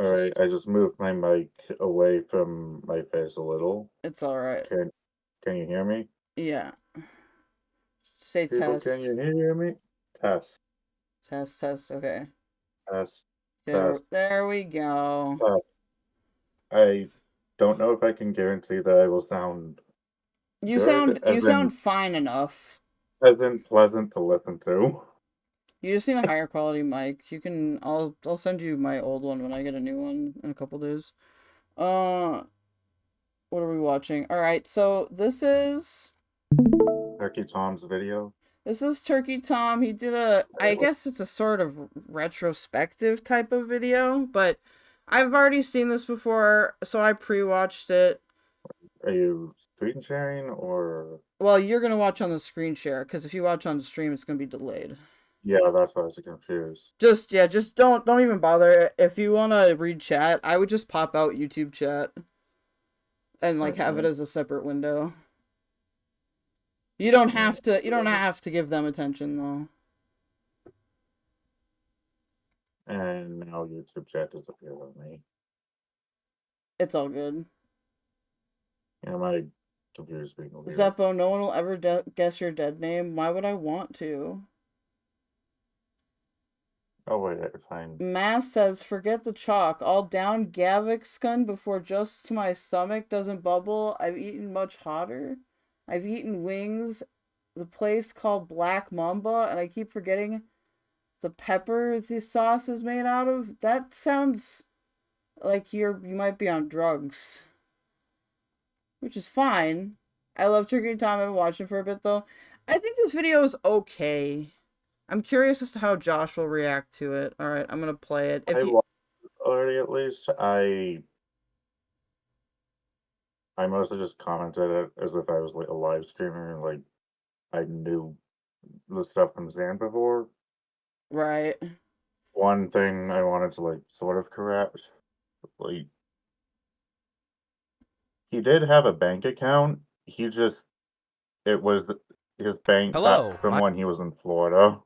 Alright, I just moved my mic away from my face a little. It's alright. Can you hear me? Yeah. Say People, test. can you hear me? Test. Test, okay. Test. There, Test. there we go. Test. I don't know if I can guarantee that I will sound You good, sound fine enough. as in pleasant to listen to. You just need a higher quality mic. You can I'll send you my old one when I get a new one in a couple days. What are we watching? Alright, so this is Turkey Tom's video. This is Turkey Tom. He did I guess it's a sort of retrospective type of video, but I've already seen this before, so I pre-watched it. Are you screen sharing or? Well, you're gonna watch on the screen share, because if you watch on the stream, it's gonna be delayed. Yeah, that's why I was confused. Just don't even bother. If you wanna read chat, I would just pop out YouTube chat and like have it as a separate window. You don't have to give them attention though. And now YouTube chat disappeared on me. It's all good. Yeah, my computer's being weird. Zeppo, no one will ever guess your dead name. Why would I want to? Oh wait, I find. Mass says, forget the chalk. All down Gavikscun before just my stomach doesn't bubble. I've eaten much hotter. I've eaten wings. The place called Black Mamba, and I keep forgetting the pepper the sauce is made out of. That sounds like you might be on drugs. Which is fine. I love Turkey Tom. I've been watching for a bit though. I think this video is okay. I'm curious as to how Josh will react to it. Alright, I'm gonna play it. I watched it already at least. I mostly just commented it as if I was like a live streamer, like I knew the stuff from Zan before. Right. One thing I wanted to like sort of correct, like he did have a bank account. It was his bank from when he was in Florida.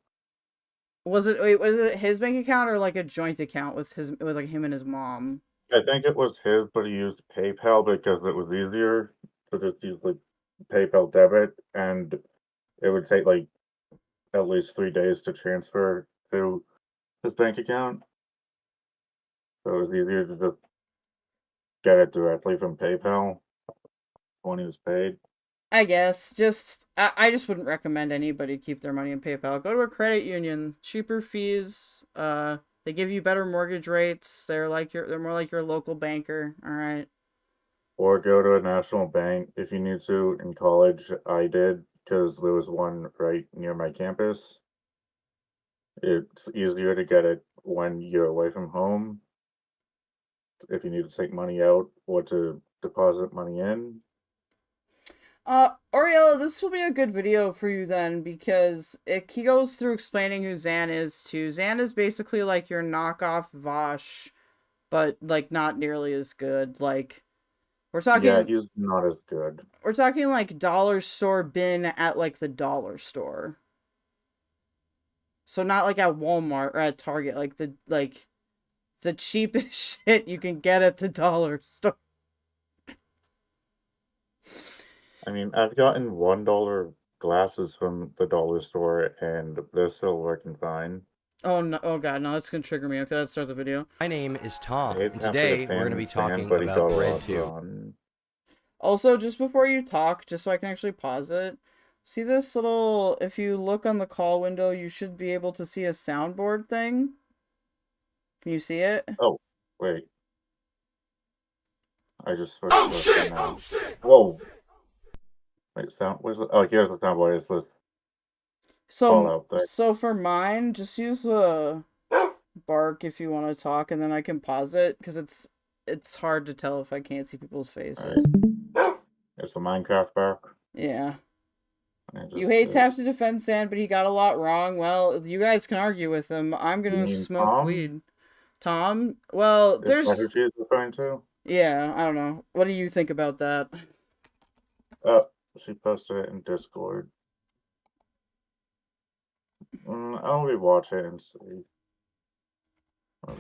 Was it his bank account or like a joint account with like him and his mom? I think it was his, but he used PayPal because it was easier to just use like PayPal debit, and it would take like at least 3 days to transfer to his bank account. So it was easier to just get it directly from PayPal when he was paid. I guess. I just wouldn't recommend anybody keep their money in PayPal. Go to a credit union. Cheaper fees. They give you better mortgage rates. They're more like your local banker. All right. Or go to a national bank if you need to. In college, I did because there was one right near my campus. It's easier to get it when you're away from home. If you need to take money out or to deposit money in. Oriella, this will be a good video for you then, because he goes through explaining who Zan is too. Zan is basically like your knockoff Vosh, but like not nearly as good. Like, we're talking. Yeah, he's not as good. We're talking like dollar store bin at like the dollar store. So not like at Walmart or at Target, like the cheapest shit you can get at the dollar store. I mean, I've gotten $1 glasses from the dollar store, and they're still working fine. Oh no! Oh god, no! That's gonna trigger me. Okay, let's start the video. My name is Tom, and today we're going to be talking about BreadTube. Also, just before you talk, just so I can actually pause it, see this little, if you look on the call window, you should be able to see a soundboard thing. Can you see it? Oh, wait. I just switched to now. Whoa! Wait, where's the, oh, here's the soundboard. It's with so for mine, just use the bark if you want to talk, and then I can pause it, because it's hard to tell if I can't see people's faces. Right. It's a Minecraft bark. Yeah. You hate to have to defend Sand, but he got a lot wrong. Well, you guys can argue with him. I'm gonna smoke weed. Tom? Well, there's... Is that who she is referring to? Yeah, I don't know. What do you think about that? She posted it in Discord. I'll rewatch it and see.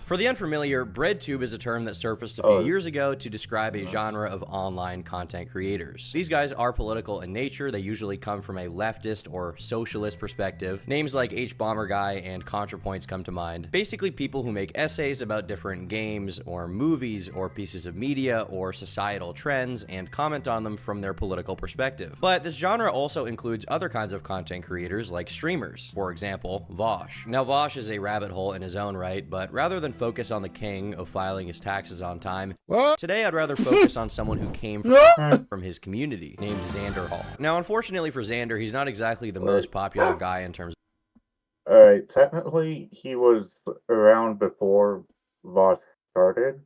For the unfamiliar, BreadTube is a term that surfaced a few years ago to describe a genre of online content creators. These guys are political in nature. They usually come from a leftist or socialist perspective. Names like H-Bomber and ContraPoints come to mind. Basically people who make essays about different games or movies or pieces of media or societal trends and comment on them from their political perspective. But this genre also includes other kinds of content creators like streamers. For example, Vosh. Now Vosh is a rabbit hole in his own right, but rather than focus on the king of filing his taxes on time, today I'd rather focus on someone who came from his community, named Xanderhal. Now, unfortunately for Xander, he's not exactly the most popular guy in terms of... Alright, technically, he was around before Vosh started.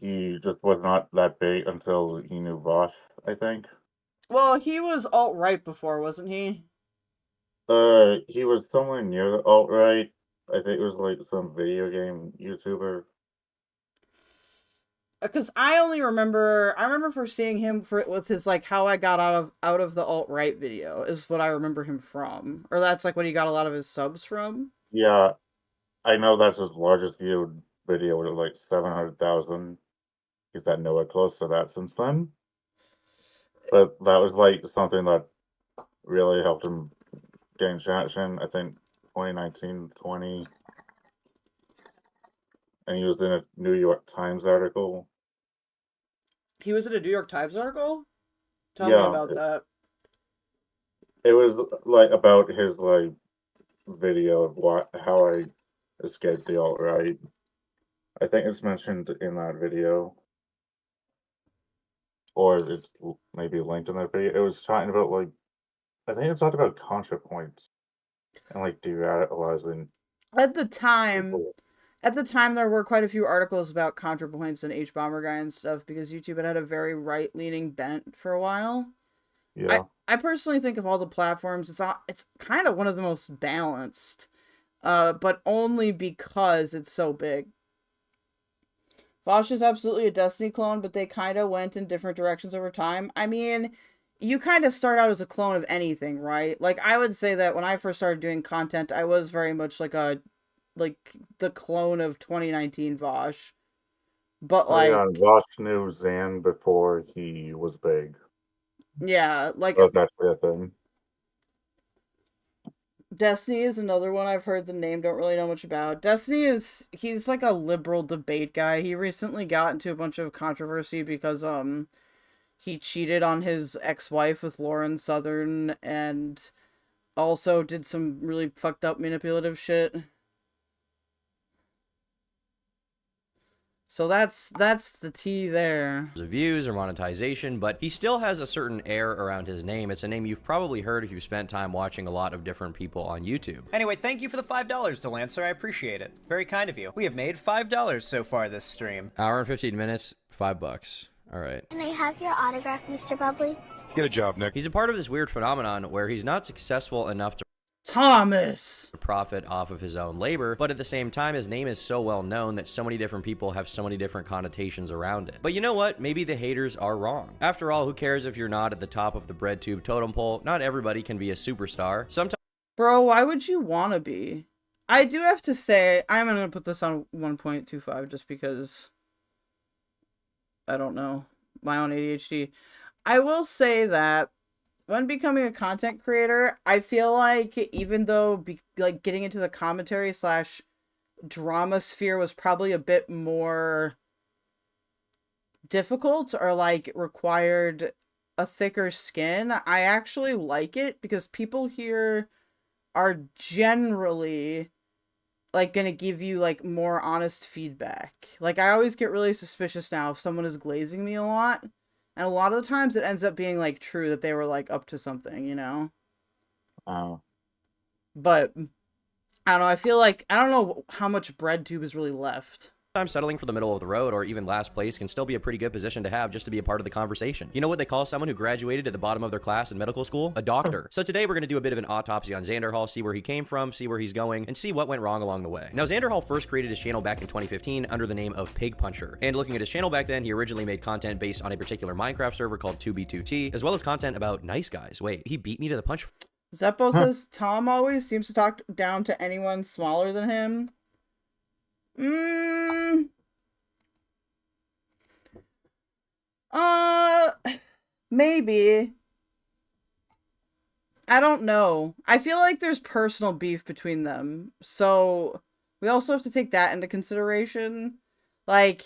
He just was not that big until he knew Vosh, I think. Well, he was alt-right before, wasn't he? He was somewhere near the alt-right. I think it was like some video game YouTuber. Because I remember for seeing him with his like how I got out of the alt-right video is what I remember him from, or that's like what he got a lot of his subs from. Yeah, I know that's his largest viewed video with like 700,000. He's got nowhere close to that since then. But that was like something that really helped him gain traction. I think 2019, 20. And he was in a New York Times article. He was in a New York Times article? Tell me about that. It was like about his like video of how I escaped the alt-right. I think it's mentioned in that video. Or it's maybe linked in that video. It was talking about like, I think it talked about ContraPoints and like de-radicalizing. At the time, there were quite a few articles about ContraPoints and H-Bomber and stuff because YouTube had a very right-leaning bent for a while. Yeah. I personally think of all the platforms, it's kind of one of the most balanced, but only because it's so big. Vosh is absolutely a Destiny clone, but they kind of went in different directions over time. I mean, you kind of start out as a clone of anything, right? Like, I would say that when I first started doing content, I was very much like the clone of 2019 Vosh. But like, yeah, Vosh knew Xan before he was big. Yeah, like that's actually a thing. Destiny is another one I've heard the name, don't really know much about. Destiny he's like a liberal debate guy. He recently got into a bunch of controversy because he cheated on his ex-wife with Lauren Southern and also did some really fucked up manipulative shit. So that's the tea there. Views or monetization, but he still has a certain air around his name. It's a name you've probably heard if you've spent time watching a lot of different people on YouTube. Anyway, thank you for the $5, Delancer. I appreciate it. Very kind of you. We have made $5 so far this stream. Hour and 15 minutes, $5. All right. Can I have your autograph, Mr. Bubbly? Get a job, Nick. He's a part of this weird phenomenon where he's not successful enough to profit off of his own labor, but at the same time his name is so well known that so many different people have so many different connotations around it. But you know what? Maybe the haters are wrong. After all, who cares if you're not at the top of the BreadTube totem pole? Not everybody can be a superstar. Sometimes, bro, why would you want to be? I do have to say, I'm gonna put this on 1.25 just because I don't know, my own ADHD. I will say that when becoming a content creator, I feel like even though like getting into the commentary / drama sphere was probably a bit more difficult or like required a thicker skin, I actually like it because people here are generally like gonna give you like more honest feedback. Like I always get really suspicious now if someone is glazing me a lot. And a lot of the times it ends up being, like, true that they were, like, up to something, you know? Oh. But, I don't know, I feel like, I don't know how much BreadTube is really left. settling for the middle of the road or even last place can still be a pretty good position to have just to be a part of the conversation. You know what they call someone who graduated at the bottom of their class in medical school? A doctor. So today we're going to do a bit of an autopsy on Xanderhal, see where he came from, see where he's going, and see what went wrong along the way. Now, Xanderhal first created his channel back in 2015 under the name of Pig Puncher. And looking at his channel back then, he originally made content based on a particular Minecraft server called 2B2T, as well as content about nice guys. Wait, he beat me to the punch? Zeppo says Tom always seems to talk down to anyone smaller than him. Maybe. I don't know. I feel like there's personal beef between them. So we also have to take that into consideration. Like,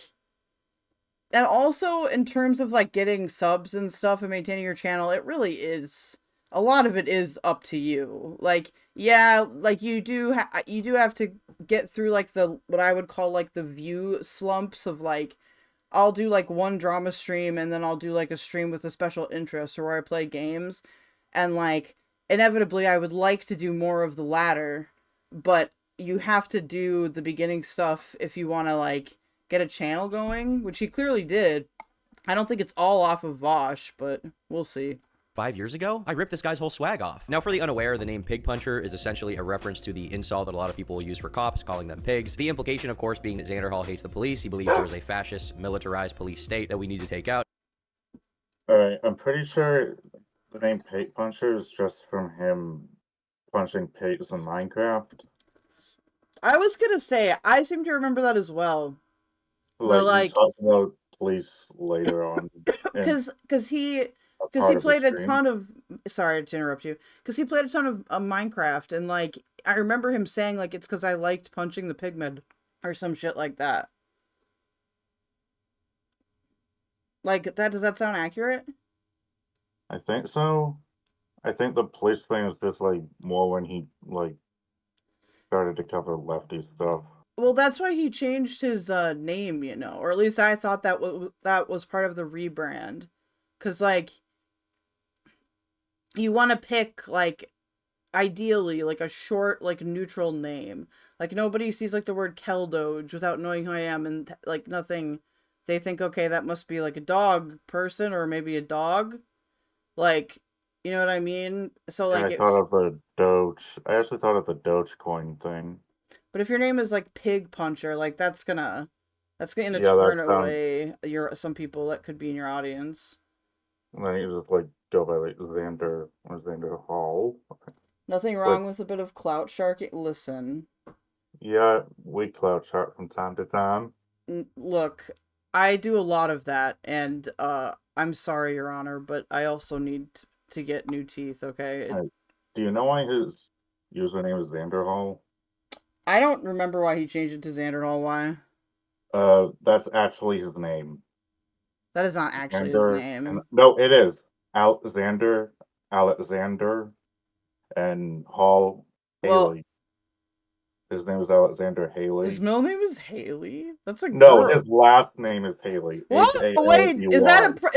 and also in terms of like getting subs and stuff and maintaining your channel, it really is, a lot of it is up to you. Like, yeah, like you do have to get through like the, what I would call like the view slumps of like, I'll do like one drama stream and then I'll do like a stream with a special interest or where I play games, and like inevitably I would like to do more of the latter, but you have to do the beginning stuff if you want to like get a channel going, which he clearly did. I don't think it's all off of Vosh, but we'll see. 5 years ago, I ripped this guy's whole swag off. Now, for the unaware, the name Pig Puncher is essentially a reference to the insult that a lot of people use for cops, calling them pigs. The implication, of course, being that Xanderhal hates the police. He believes there is a fascist, militarized police state that we need to take out. Alright, I'm pretty sure the name Pig Puncher is just from him punching pigs in Minecraft. I was gonna say, I seem to remember that as well. Like, talk about police later on. Because he played a ton of, sorry to interrupt you, because he played a ton of Minecraft, and like I remember him saying like it's because I liked punching the pigmen or some shit like that. Like that, does that sound accurate? I think so. I think the police thing is just like more when he like started to cover lefty stuff. Well, that's why he changed his name, you know, or at least I thought that that was part of the rebrand, because like you want to pick like ideally like a short like neutral name. Like nobody sees like the word keldoge without knowing who I am, and like nothing. They think, okay, that must be like a dog person or maybe a dog. Like, you know what I mean? So like, I thought of the Doge. I actually thought of the Dogecoin thing. But if your name is like Pig Puncher, like that's gonna turn away some people that could be in your audience. And then you just like go by like Xanderhal. Nothing wrong with a bit of clout sharking. Listen. Yeah, we clout shark from time to time. Look, I do a lot of that, and I'm sorry, Your Honor, but I also need to get new teeth. Okay. Do you know why his username is Xanderhal? I don't remember why he changed it to Xanderhal. Why? That's actually his name. That is not actually his name. No, it is. Alexander, and Hall Haley. His name is Alexander Haley. His middle name is Haley? That's a No, girl. his last name is Haley. What? Wait, is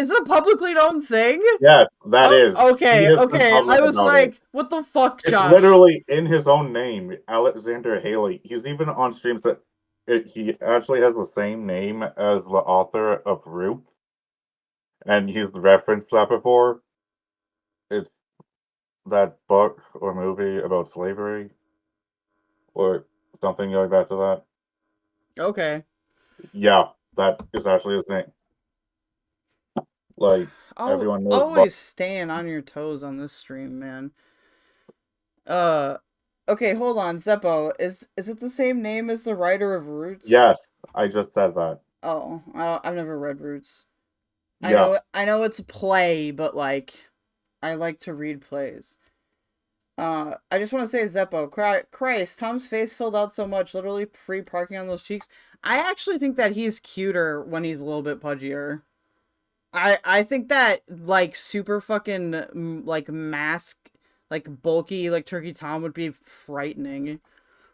it a publicly known thing? Yes, that is. Okay. I was like, what the fuck, Josh? It's literally in his own name, Alexander Haley. He's even on streams that he actually has the same name as the author of Roop. And he's referenced that before. It's that book or movie about slavery. Or something going back to that. Okay. Yeah, that is actually his name. Like, everyone knows. Always staying on your toes on this stream, man. Okay, hold on, Zeppo. Is it the same name as the writer of Roots? Yes, I just said that. Oh, I've never read Roots. Yeah. I know it's a play, but like, I like to read plays. I just want to say, Zeppo, Christ, Tom's face filled out so much, literally free parking on those cheeks. I actually think that he's cuter when he's a little bit pudgier. I think that, like, super fucking, like, mask, like, bulky, like, Turkey Tom would be frightening.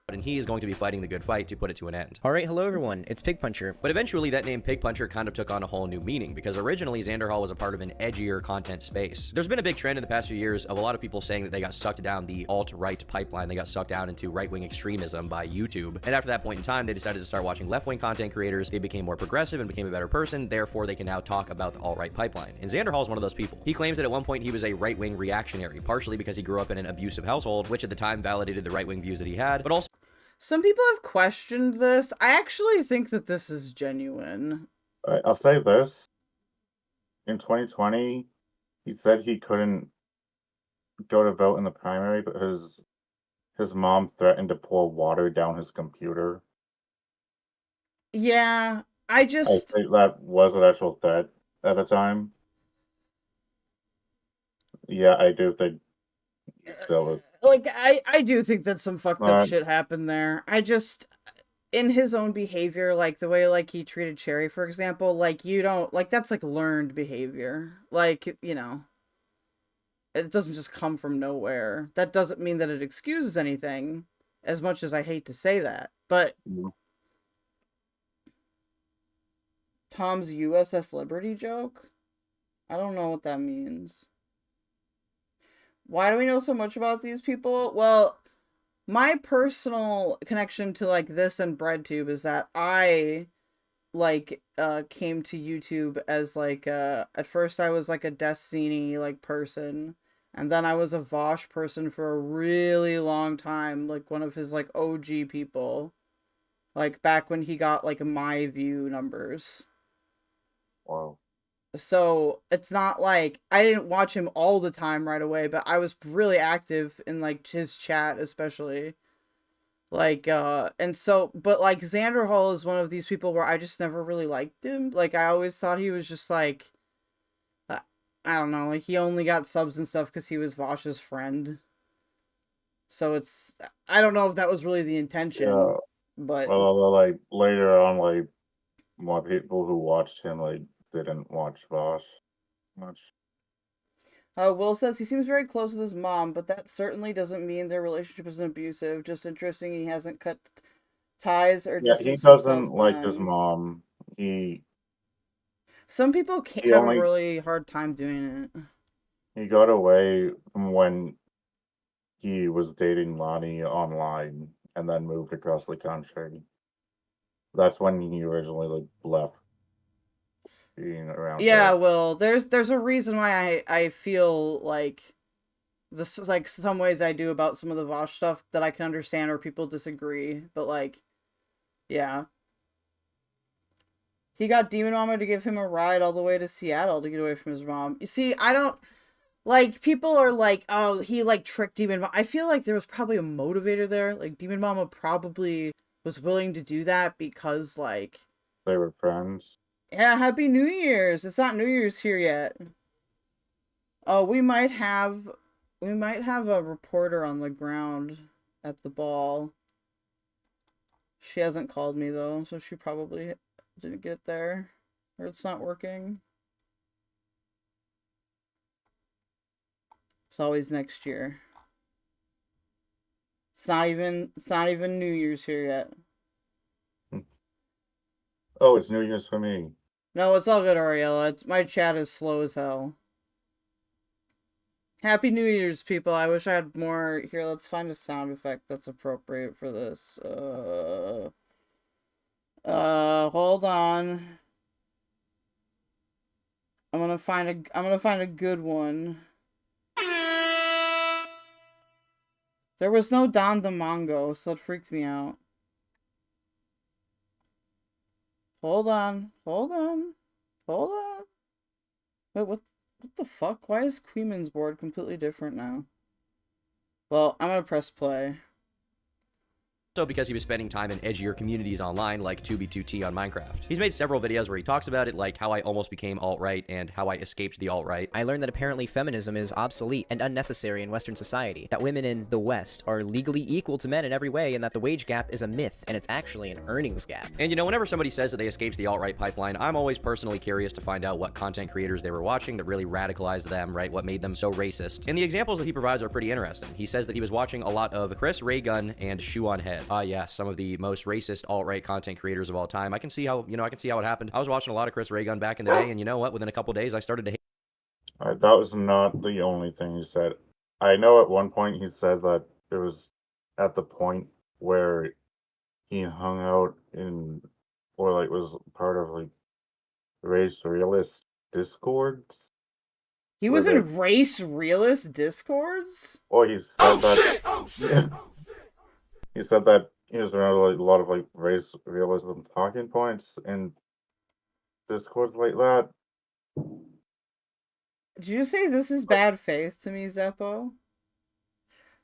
And he is going to be fighting the good fight to put it to an end. Alright, hello everyone, it's Pig Puncher. But eventually that name Pig Puncher kind of took on a whole new meaning, because originally Xanderhal was a part of an edgier content space. There's been a big trend in the past few years of a lot of people saying that they got sucked down the alt-right pipeline, they got sucked down into right-wing extremism by YouTube. And after that point in time, they decided to start watching left-wing content creators, they became more progressive and became a better person, therefore they can now talk about the alt-right pipeline. And Xanderhal is one of those people. He claims that at one point he was a right-wing reactionary, partially because he grew up in an abusive household, which at the time validated the right-wing views that he had, but also some people have questioned this. I actually think that this is genuine. I'll say this. In 2020, he said he couldn't go to vote in the primary, but his mom threatened to pour water down his computer. Yeah, I think that was an actual threat at the time. Yeah, I do think still like I do think that some fucked up shit happened there. I just in his own behavior, like the way like he treated Cherry, for example, like you don't like that's like learned behavior. Like, you know, it doesn't just come from nowhere. That doesn't mean that it excuses anything, as much as I hate to say that. But Tom's USS Liberty joke? I don't know what that means. Why do we know so much about these people? Well, my personal connection to like this and BreadTube is that I like came to YouTube as like at first I was like a Destiny like person, and then I was a Vosh person for a really long time, like one of his like OG people, like back when he got like my view numbers. Wow. So it's not like I didn't watch him all the time right away, but I was really active in like his chat especially. Like and so but like Xanderhal is one of these people where I just never really liked him. Like I always thought he was just like I don't know, like he only got subs and stuff because he was Vosh's friend. So it's I don't know if that was really the intention. Yeah. But well, like later on, like more people who watched him like didn't watch Vosh much. Will says he seems very close with his mom, but that certainly doesn't mean their relationship isn't abusive. Just interesting he hasn't cut ties or Yeah, he doesn't like his mom. Some people have a really hard time doing it. He got away from when he was dating Lonnie online and then moved across the country. That's when he originally like left being around. Yeah, well, there's a reason why I feel like this is like some ways I do about some of the Vosh stuff that I can understand or people disagree, but like, yeah. He got Demon Mama to give him a ride all the way to Seattle to get away from his mom. You see, I don't like people are like, oh, he like tricked Demon Mama. I feel like there was probably a motivator there. Like Demon Mama probably was willing to do that because like they were friends. Yeah, Happy New Year's. It's not New Year's here yet. Oh, we might have a reporter on the ground at the ball. She hasn't called me though, so she probably didn't get there. Or it's not working. It's always next year. It's not even New Year's here yet. Oh, it's New Year's for me. No, it's all good, Ariella. My chat is slow as hell. Happy New Year's, people. I wish I had more. Here, let's find a sound effect that's appropriate for this. Hold on. I'm gonna find a good one. There was no Don the Mongo, so it freaked me out. Hold on. Wait, what the fuck? Why is Queeman's board completely different now? Well, I'm gonna press play. Also because he was spending time in edgier communities online like 2B2T on Minecraft. He's made several videos where he talks about it, like how I almost became alt-right and how I escaped the alt-right. I learned that apparently feminism is obsolete and unnecessary in Western society, that women in the West are legally equal to men in every way, and that the wage gap is a myth, and it's actually an earnings gap. And you know, whenever somebody says that they escaped the alt-right pipeline, I'm always personally curious to find out what content creators they were watching that really radicalized them, right? What made them so racist. And the examples that he provides are pretty interesting. He says that he was watching a lot of Chris Raygun and Shoe on Head. Yeah, some of the most racist alt-right content creators of all time. I can see how, I can see how it happened. I was watching a lot of Chris Raygun back in the day, and you know what? Within a couple days, I started to hate. That was not the only thing he said. I know at one point he said that it was at the point where he hung out in, or like was part of like race realist discords. He was in race realist discords? Or he said that. Oh shit! Yeah. He said that he was around like a lot of like race realism talking points and discords like that. Did you say this is bad faith to me, Zeppo?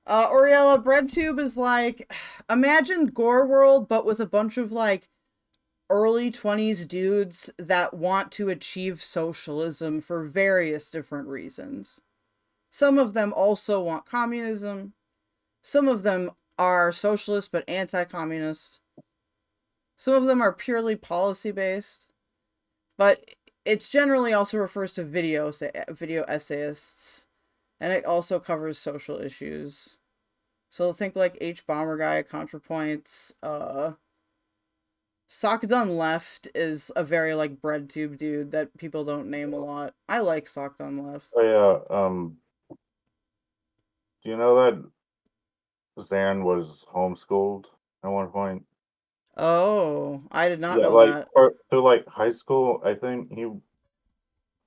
Oriella, BreadTube is like, imagine Gore World, but with a bunch of like early 20s dudes that want to achieve socialism for various different reasons. Some of them also want communism. Some of them are socialist but anti-communist. Some of them are purely policy-based. But it generally also refers to video essayists. And it also covers social issues. So think like H. Bomber Guy, ContraPoints, Sock Done Left is a very like BreadTube dude that people don't name a lot. I like Sock Done Left. Oh yeah, do you know that Zan was homeschooled at one point? Oh, I did not Yeah, know like that. through like high school, I think he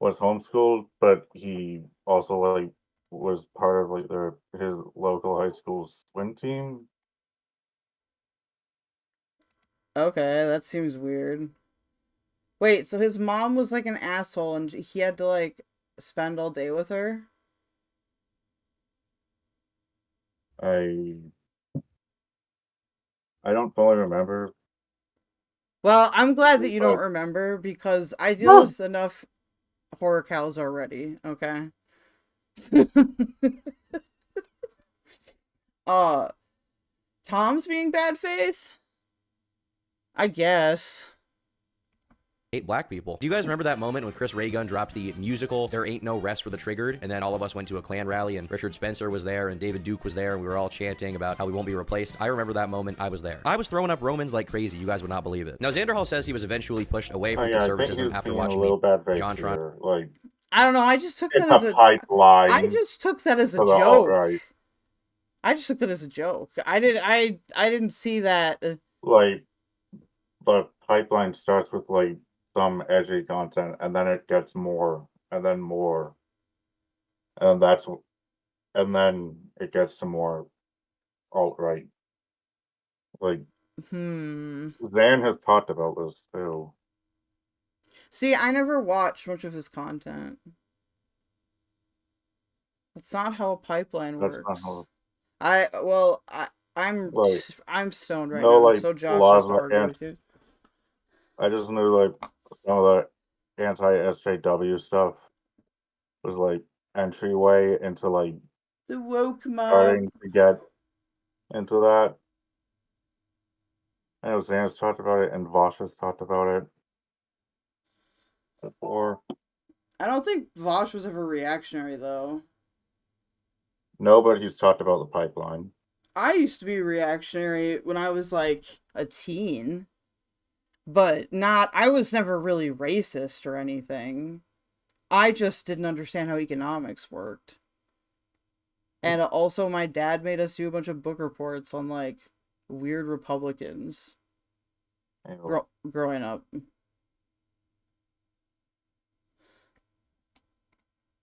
was homeschooled, but he also like was part of like his local high school swim team. Okay, that seems weird. Wait, so his mom was like an asshole and he had to like spend all day with her? I don't fully remember. Well, I'm glad that you don't remember because I deal with enough horror cows already, okay? Tom's being bad faith? I guess. Hate black people. Do you guys remember that moment when Chris Raygun dropped the musical "There Ain't No Rest for the Triggered," and then all of us went to a Klan rally and Richard Spencer was there and David Duke was there and we were all chanting about how we won't be replaced? I remember that moment. I was there. I was throwing up Romans like crazy. You guys would not believe it. Now, Xanderhal says he was eventually pushed away from conservatism after watching John Tron. Like, I don't know. I just took that it's as a a pipeline. I just took that as a for the joke. alt-right. I just took that as a joke. I didn't see that. Like, the pipeline starts with like some edgy content, and then it gets more, and then more, and then it gets to more alt-right. Like, Zan has talked about this too. See, I never watched much of his content. That's not how a pipeline That's works. not how I'm stoned right no, now, like, so a Josh lot has of to the argue with you. I just knew like some of the anti-SJW stuff was like entryway into like The woke mob. starting to get into that. I know Zan's talked about it and Vosh has talked about it before. I don't think Vosh was ever reactionary though. No, but he's talked about the pipeline. I used to be reactionary when I was like a teen. But I was never really racist or anything. I just didn't understand how economics worked. And also my dad made us do a bunch of book reports on like weird Republicans growing up.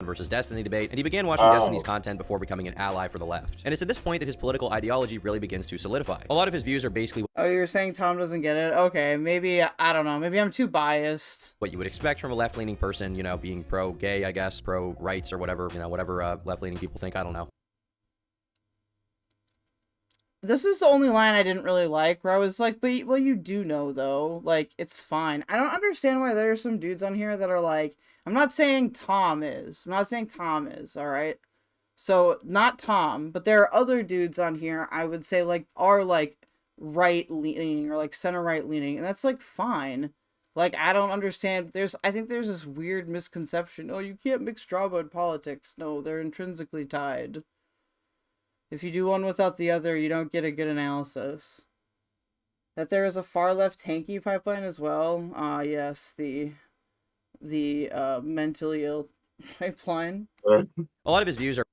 Versus Destiny debate, and he began watching Destiny's content before becoming an ally for the left. And it's at this point that his political ideology really begins to solidify. A lot of his views are basically Oh, you're saying Tom doesn't get it? Okay, maybe, I don't know, maybe I'm too biased. what you would expect from a left-leaning person, you know, being pro-gay, I guess, pro-rights or whatever, you know, whatever left-leaning people think, I don't know. This is the only line I didn't really like, where I was like, but, well, you do know, though. Like, it's fine. I don't understand why there are some dudes on here that are like, I'm not saying Tom is, alright? So, not Tom, but there are other dudes on here, I would say, like, are, like, right-leaning, or, like, center-right-leaning, and that's, like, fine. Like, I don't understand, I think there's this weird misconception, oh, you can't mix drama and politics. No, they're intrinsically tied. If you do one without the other, you don't get a good analysis. That there is a far-left tanky pipeline as well. Yes, the mentally ill pipeline. A lot of his views are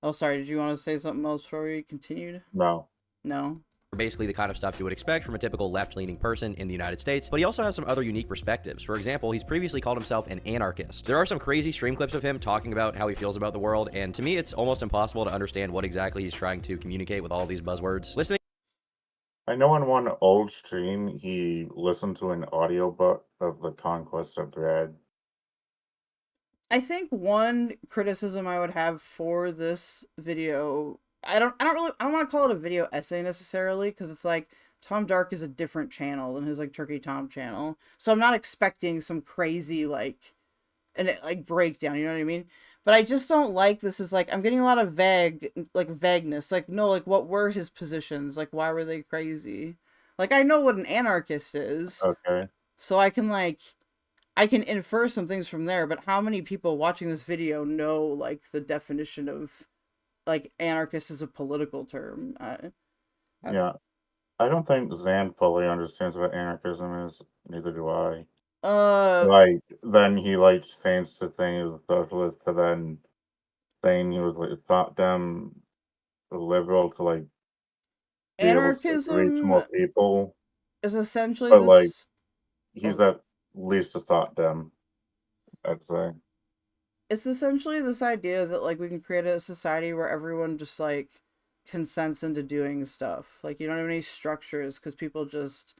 Oh, sorry, did you want to say something else before we continued? No. No? basically the kind of stuff you would expect from a typical left-leaning person in the United States, but he also has some other unique perspectives. For example, he's previously called himself an anarchist. There are some crazy stream clips of him talking about how he feels about the world, and to me, it's almost impossible to understand what exactly he's trying to communicate with all these buzzwords. Listening I know on one old stream, he listened to an audiobook of The Conquest of Dread. I think one criticism I would have for this video I don't want to call it a video essay necessarily, because it's like TomDark is a different channel than his like Turkey Tom channel, so I'm not expecting some crazy like breakdown, you know what I mean? But I just don't like this. Is like I'm getting a lot of vagueness. Like, no, like what were his positions? Like, why were they crazy? Like, I know what an anarchist is. Okay. So I can infer some things from there, but how many people watching this video know like the definition of like anarchist as a political term? Yeah. I don't think Zan fully understands what anarchism is. Neither do I. Like, then he, like, changed to saying he was a socialist to then saying he was, like, thought them liberal to, like, be able to reach more people. Is essentially But, like, this... he's at least a thought dem, I'd say. It's essentially this idea that, like, we can create a society where everyone just, like, consents into doing stuff. Like, you don't have any structures because people just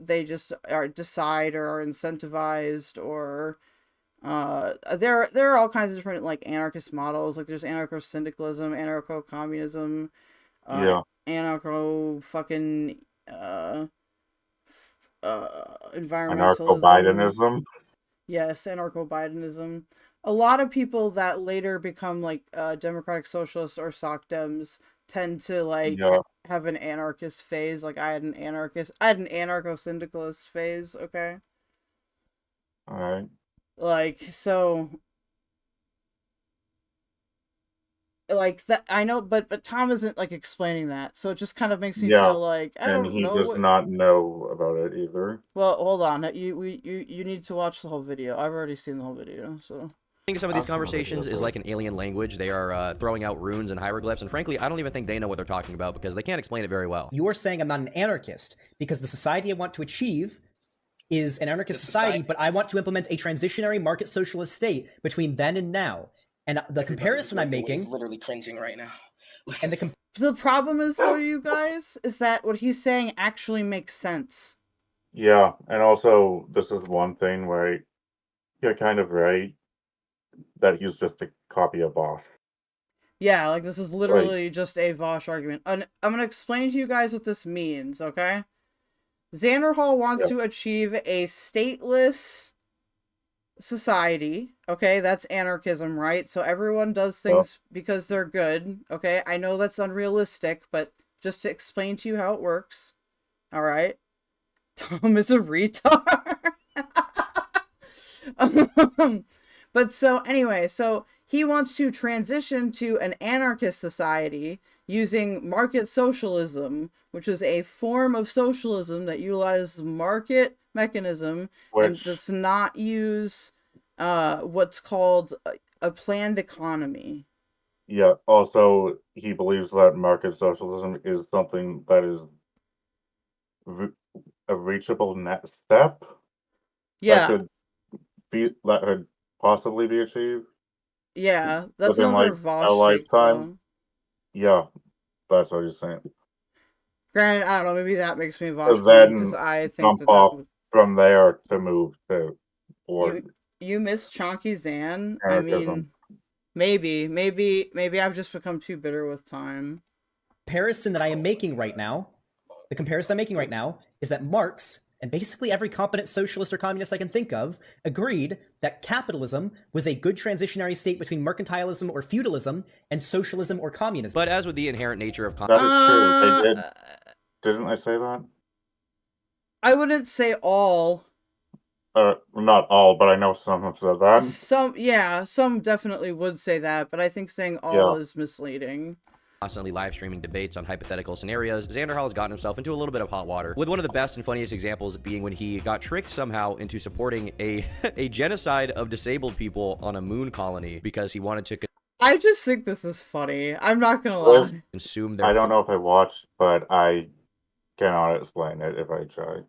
they just are decide or are incentivized, or there are all kinds of different like anarchist models. Like there's anarcho-syndicalism, anarcho-communism, anarcho fucking environmentalism, anarcho-Bidenism. Yes, anarcho-Bidenism. A lot of people that later become like democratic socialists or soc dems tend to like have an anarchist phase. Like I had an anarcho-syndicalist phase. Okay. All right. Like, so like that I know, but Tom isn't like explaining that, so it just kind of makes me feel like I don't know. And he does not know about it either. Well, hold on. You need to watch the whole video. I've already seen the whole video, so. I think some of these conversations is like an alien language. They are throwing out runes and hieroglyphs, and frankly, I don't even think they know what they're talking about because they can't explain it very well. You're saying I'm not an anarchist because the society I want to achieve is an anarchist society, but I want to implement a transitionary market socialist state between then and now. And the comparison I'm making is literally cringing right now. And the problem is, though, you guys, is that what he's saying actually makes sense. Yeah, and also this is one thing where you're kind of right that he's just a copy of Bosch. Yeah, like this is literally just a Vosh argument. And I'm gonna explain to you guys what this means, okay? Xanderhal wants to achieve a stateless society, okay? That's anarchism, right? So everyone does things because they're good, okay? I know that's unrealistic, but just to explain to you how it works, alright? Tom is a retard. But so, anyway, so he wants to transition to an anarchist society using market socialism, which is a form of socialism that utilizes market mechanism and does not use what's called a planned economy. Yeah, also, he believes that market socialism is something that is a reachable next step. Yeah. That could possibly be achieved. Yeah, that's within, another like, Vosh a lifetime. Yeah, that's what he's saying. Granted, I don't know, maybe that makes me Vosh because I think jump off from there to move to you miss Chonky Zan. anarchism. I mean, maybe I've just become too bitter with time. Comparison that I am making right now, the comparison I'm making right now is that Marx and basically every competent socialist or communist I can think of agreed that capitalism was a good transitionary state between mercantilism or feudalism and socialism or communism. But as with the inherent nature of That is true. They did. Didn't I say that? I wouldn't say all. Not all, but I know some have said that. Some definitely would say that, but I think saying all is misleading. Constantly live streaming debates on hypothetical scenarios, Xanderhal has gotten himself into a little bit of hot water, with one of the best and funniest examples being when he got tricked somehow into supporting a genocide of disabled people on a moon colony because he wanted to I just think this is funny. I'm not gonna lie. Consume their I don't know if I watched, but I cannot explain it if I try.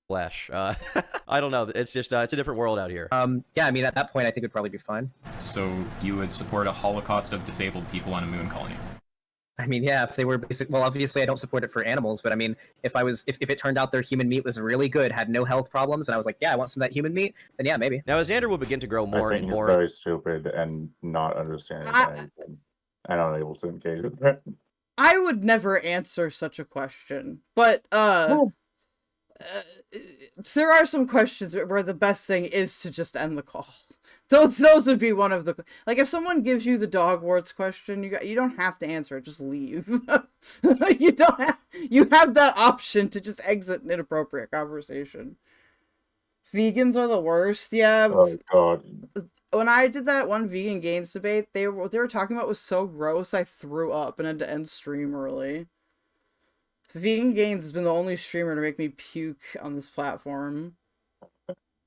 flesh. I don't know. It's just it's a different world out here. Yeah, I mean, at that point, I think it'd probably be fine. So you would support a holocaust of disabled people on a moon colony? I mean, yeah, if they were basic, well, obviously I don't support it for animals, but I mean, if it turned out their human meat was really good, had no health problems, and I was like, yeah, I want some of that human meat, then yeah, maybe. Now, as Xander will begin to grow more I think and he's more very stupid and not understanding anything. and unable to engage with it. I would never answer such a question, but there are some questions where the best thing is to just end the call. Those would be one of the, like, if someone gives you the dog warts question, you don't have to answer it, just leave. You have that option to just exit an inappropriate conversation. Vegans are the worst. Yeah. Oh god. When I did that one vegan gains debate, what they were talking about was so gross I threw up and had to end stream early. Vegan Gains has been the only streamer to make me puke on this platform.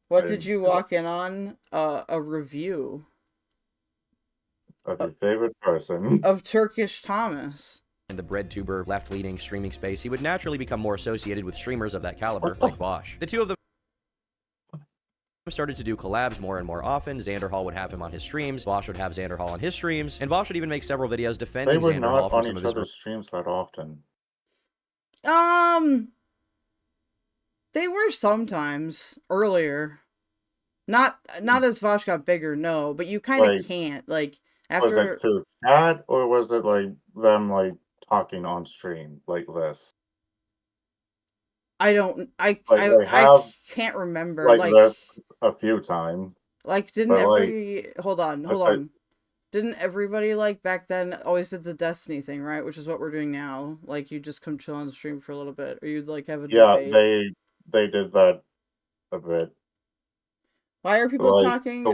What did you walk in on? A review. Of your favorite person. Of Turkish Thomas. In the BreadTuber left-leaning streaming space, he would naturally become more associated with streamers of that caliber, like Vosh. The two of them started to do collabs more and more often. Xanderhal would have him on his streams, Vosh would have Xanderhal on his streams, and Vosh would even make several videos defending They were Xanderhal not from on some each of his other's streams that often. They were sometimes earlier. Not as Vosh got bigger, no, but you kind of can't. Like, after... Was it to chat, or was it, like, them, like, talking on stream, like this? I don't... I can't remember. Like this a few times. Like, didn't every... Hold on. Didn't everybody, like, back then always did the Destiny thing, right? Which is what we're doing now. Like, you just come chill on the stream for a little bit, or you'd, like, have a debate. Yeah, they did that a bit. Why are people talking? The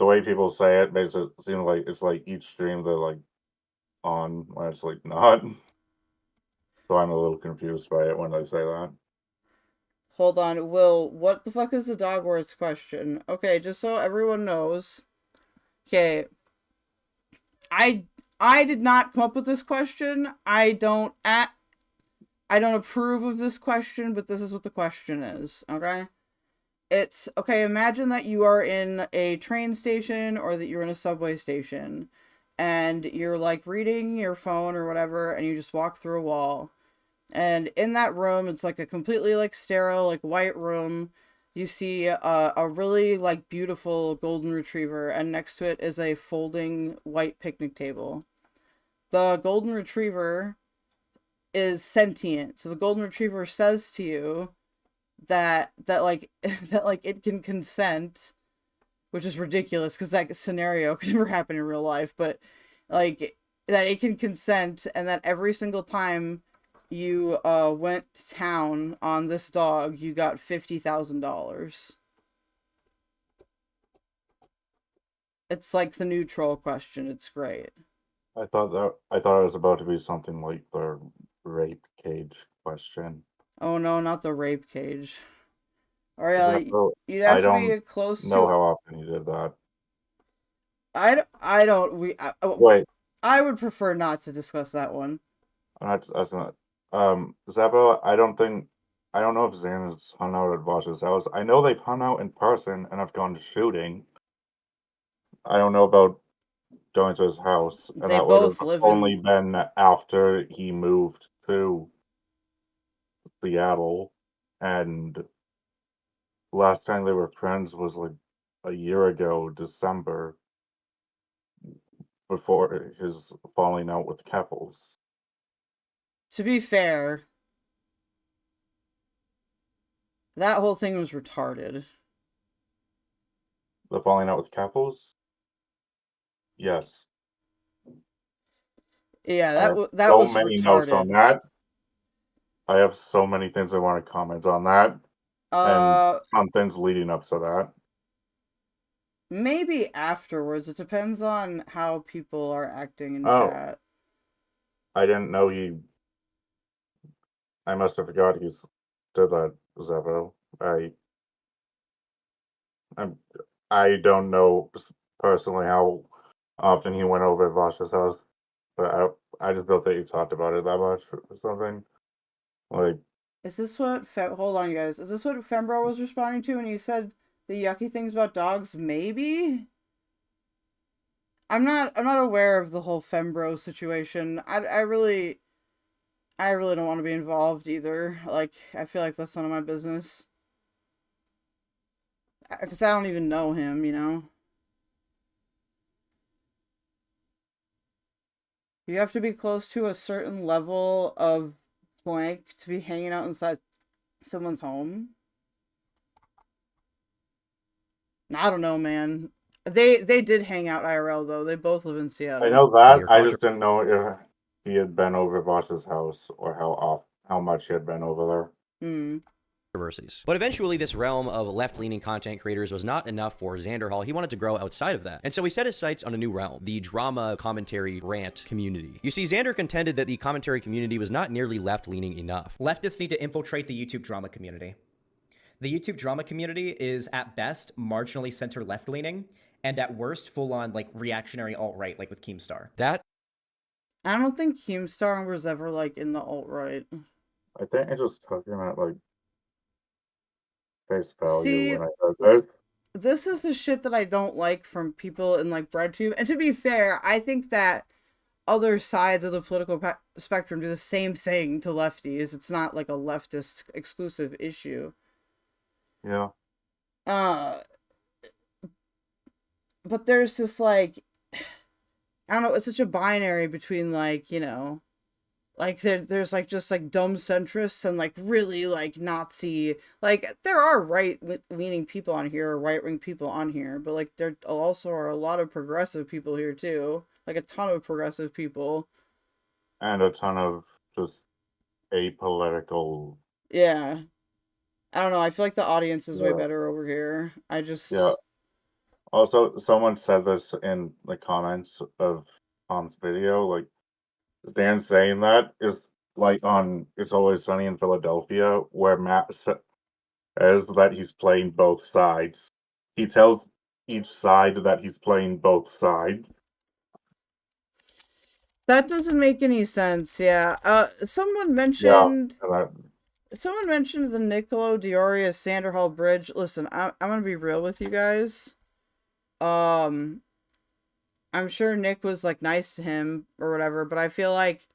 way people say it makes it seem like it's like each stream they're like on when it's like not. So I'm a little confused by it when they say that. Hold on, Will, what the fuck is the dog words question? Okay, just so everyone knows. Okay. I did not come up with this question. I don't approve of this question, but this is what the question is, okay? It's, okay, imagine that you are in a train station or that you're in a subway station and you're, like, reading your phone or whatever and you just walk through a wall. And in that room, it's, like, a completely, like, sterile, like, white room. You see a really, like, beautiful golden retriever, and next to it is a folding white picnic table. The golden retriever is sentient. So the golden retriever says to you that it can consent, which is ridiculous because that scenario could never happen in real life, but like that it can consent, and that every single time you went to town on this dog, you got $50,000. It's like the new troll question. It's great. I thought it was about to be something like the rape cage question. Oh no, not the rape cage. Alright, you'd have to be close to... know how often you did that. Wait. I would prefer not to discuss that one. That's not... Zebo, I don't know if Zena's hung out at Vosh's house. I know they've hung out in person and have gone shooting. I don't know about going to his house. And they that both would live have only been after he moved to Seattle, and last time they were friends was like a year ago, December, before his falling out with Keffals. To be fair, that whole thing was retarded. The falling out with Keffals? Yes. Yeah, that was so many retarded. Notes on that. I have so many things I want to comment on that. And some things leading up to that. Maybe afterwards. It depends on how people are acting in chat. I didn't know I must have forgot he's did that, Zebo. I don't know personally how often he went over at Vosh's house, but I just don't think you talked about it that much or something. Like, is this what hold on, you guys? Is this what Fembro was responding to when he said the yucky things about dogs? Maybe. I'm not aware of the whole Fembro situation. I really don't want to be involved either. Like, I feel like that's none of my business. Because I don't even know him, you know? You have to be close to a certain level of blank to be hanging out inside someone's home. I don't know, man. They did hang out IRL though. They both live in Seattle. I know that. I just didn't know if he had been over Boss's house or how much he had been over there. Controversies. But eventually this realm of left-leaning content creators was not enough for Xanderhal. He wanted to grow outside of that. And so he set his sights on a new realm, the drama commentary rant community. You see, Xander contended that the commentary community was not nearly left-leaning enough. Leftists need to infiltrate the YouTube drama community. The YouTube drama community is at best marginally center left-leaning, and at worst full-on like reactionary alt-right, like with Keemstar. That I don't think Keemstar was ever like in the alt-right. I think I just took him at like face value See, when I heard that. This is the shit that I don't like from people in like BreadTube. And to be fair, I think that other sides of the political spectrum do the same thing to lefties. It's not like a leftist exclusive issue. Yeah. But there's this like, I don't know, it's such a binary between like, you know, like there's like just like dumb centrists and like really like Nazi, like there are right-leaning people on here or right-wing people on here, but like there also are a lot of progressive people here too, like a ton of progressive people. And a ton of just apolitical. Yeah. I don't know, I feel like the audience is way better over here. I just... Yeah. Also, someone said this in the comments of Tom's video, like, Dan saying that is like on It's Always Sunny in Philadelphia, where Matt says that he's playing both sides. He tells each side that he's playing both sides. That doesn't make any sense, yeah. Someone mentioned... Yeah, someone mentioned the Niccolo DeOrio Xanderhal bridge. Listen, I'm gonna be real with you guys. I'm sure Nick was like nice to him or whatever, but I feel like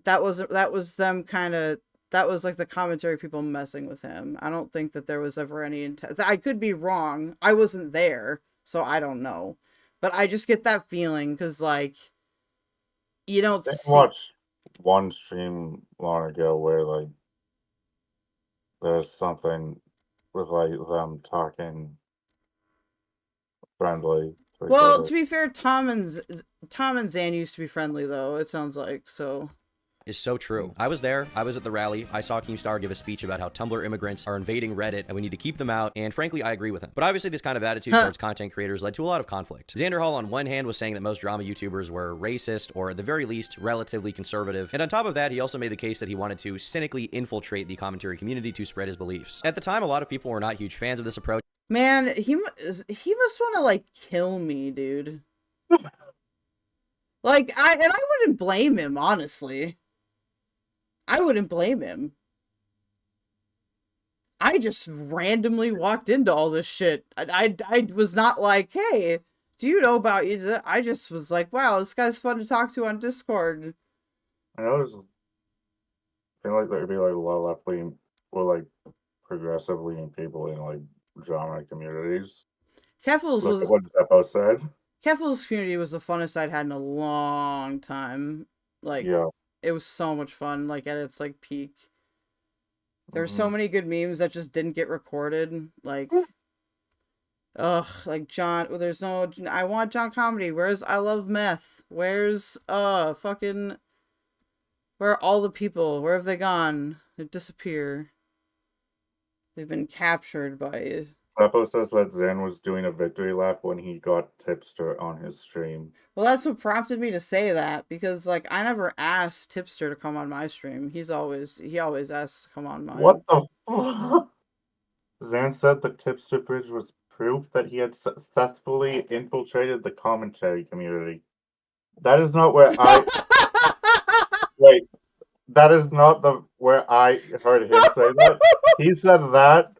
that was them kind of, that was like the commentary people messing with him. I don't think that there was ever any intent. I could be wrong. I wasn't there, so I don't know. But I just get that feeling because like you don't watch one stream long ago where like there's something with like them talking friendly. Well, to be fair, Tom and Zan used to be friendly, though, it sounds like, so... Is so true. I was there. I was at the rally. I saw Keemstar give a speech about how Tumblr immigrants are invading Reddit and we need to keep them out. And frankly, I agree with him. But obviously, this kind of attitude towards content creators led to a lot of conflict. Xanderhal, on one hand, was saying that most drama YouTubers were racist or at the very least, relatively conservative. And on top of that, he also made the case that he wanted to cynically infiltrate the commentary community to spread his beliefs. At the time, a lot of people were not huge fans of this approach. Man, he must want to, like, kill me, dude. Like, I wouldn't blame him, honestly. I wouldn't blame him. I just randomly walked into all this shit. I was not like, hey, do you know about you? I just was like, wow, this guy's fun to talk to on Discord. I noticed, I feel like there'd be like a lot of left-leaning or like progressive-leaning people in like drama communities. Keffals was what Zeppo said. Keffals community was the funnest I'd had in a long time. Like, yeah. It was so much fun, like, at its, like, peak. There's so many good memes that just didn't get recorded. Like, ugh, like, John, there's no, I want John Comedy. Where's I Love Meth? Where's, fucking, where are all the people? Where have they gone? They disappear. They've been captured by... Zeppo says that Zen was doing a victory lap when he got Tipster on his stream. Well, that's what prompted me to say that, because, like, I never asked Tipster to come on my stream. He always asks to come on mine. What the fuck? Zan said the Tipster bridge was proof that he had successfully infiltrated the commentary community. That is not where I... Wait, that is not where I heard him say that. He said that...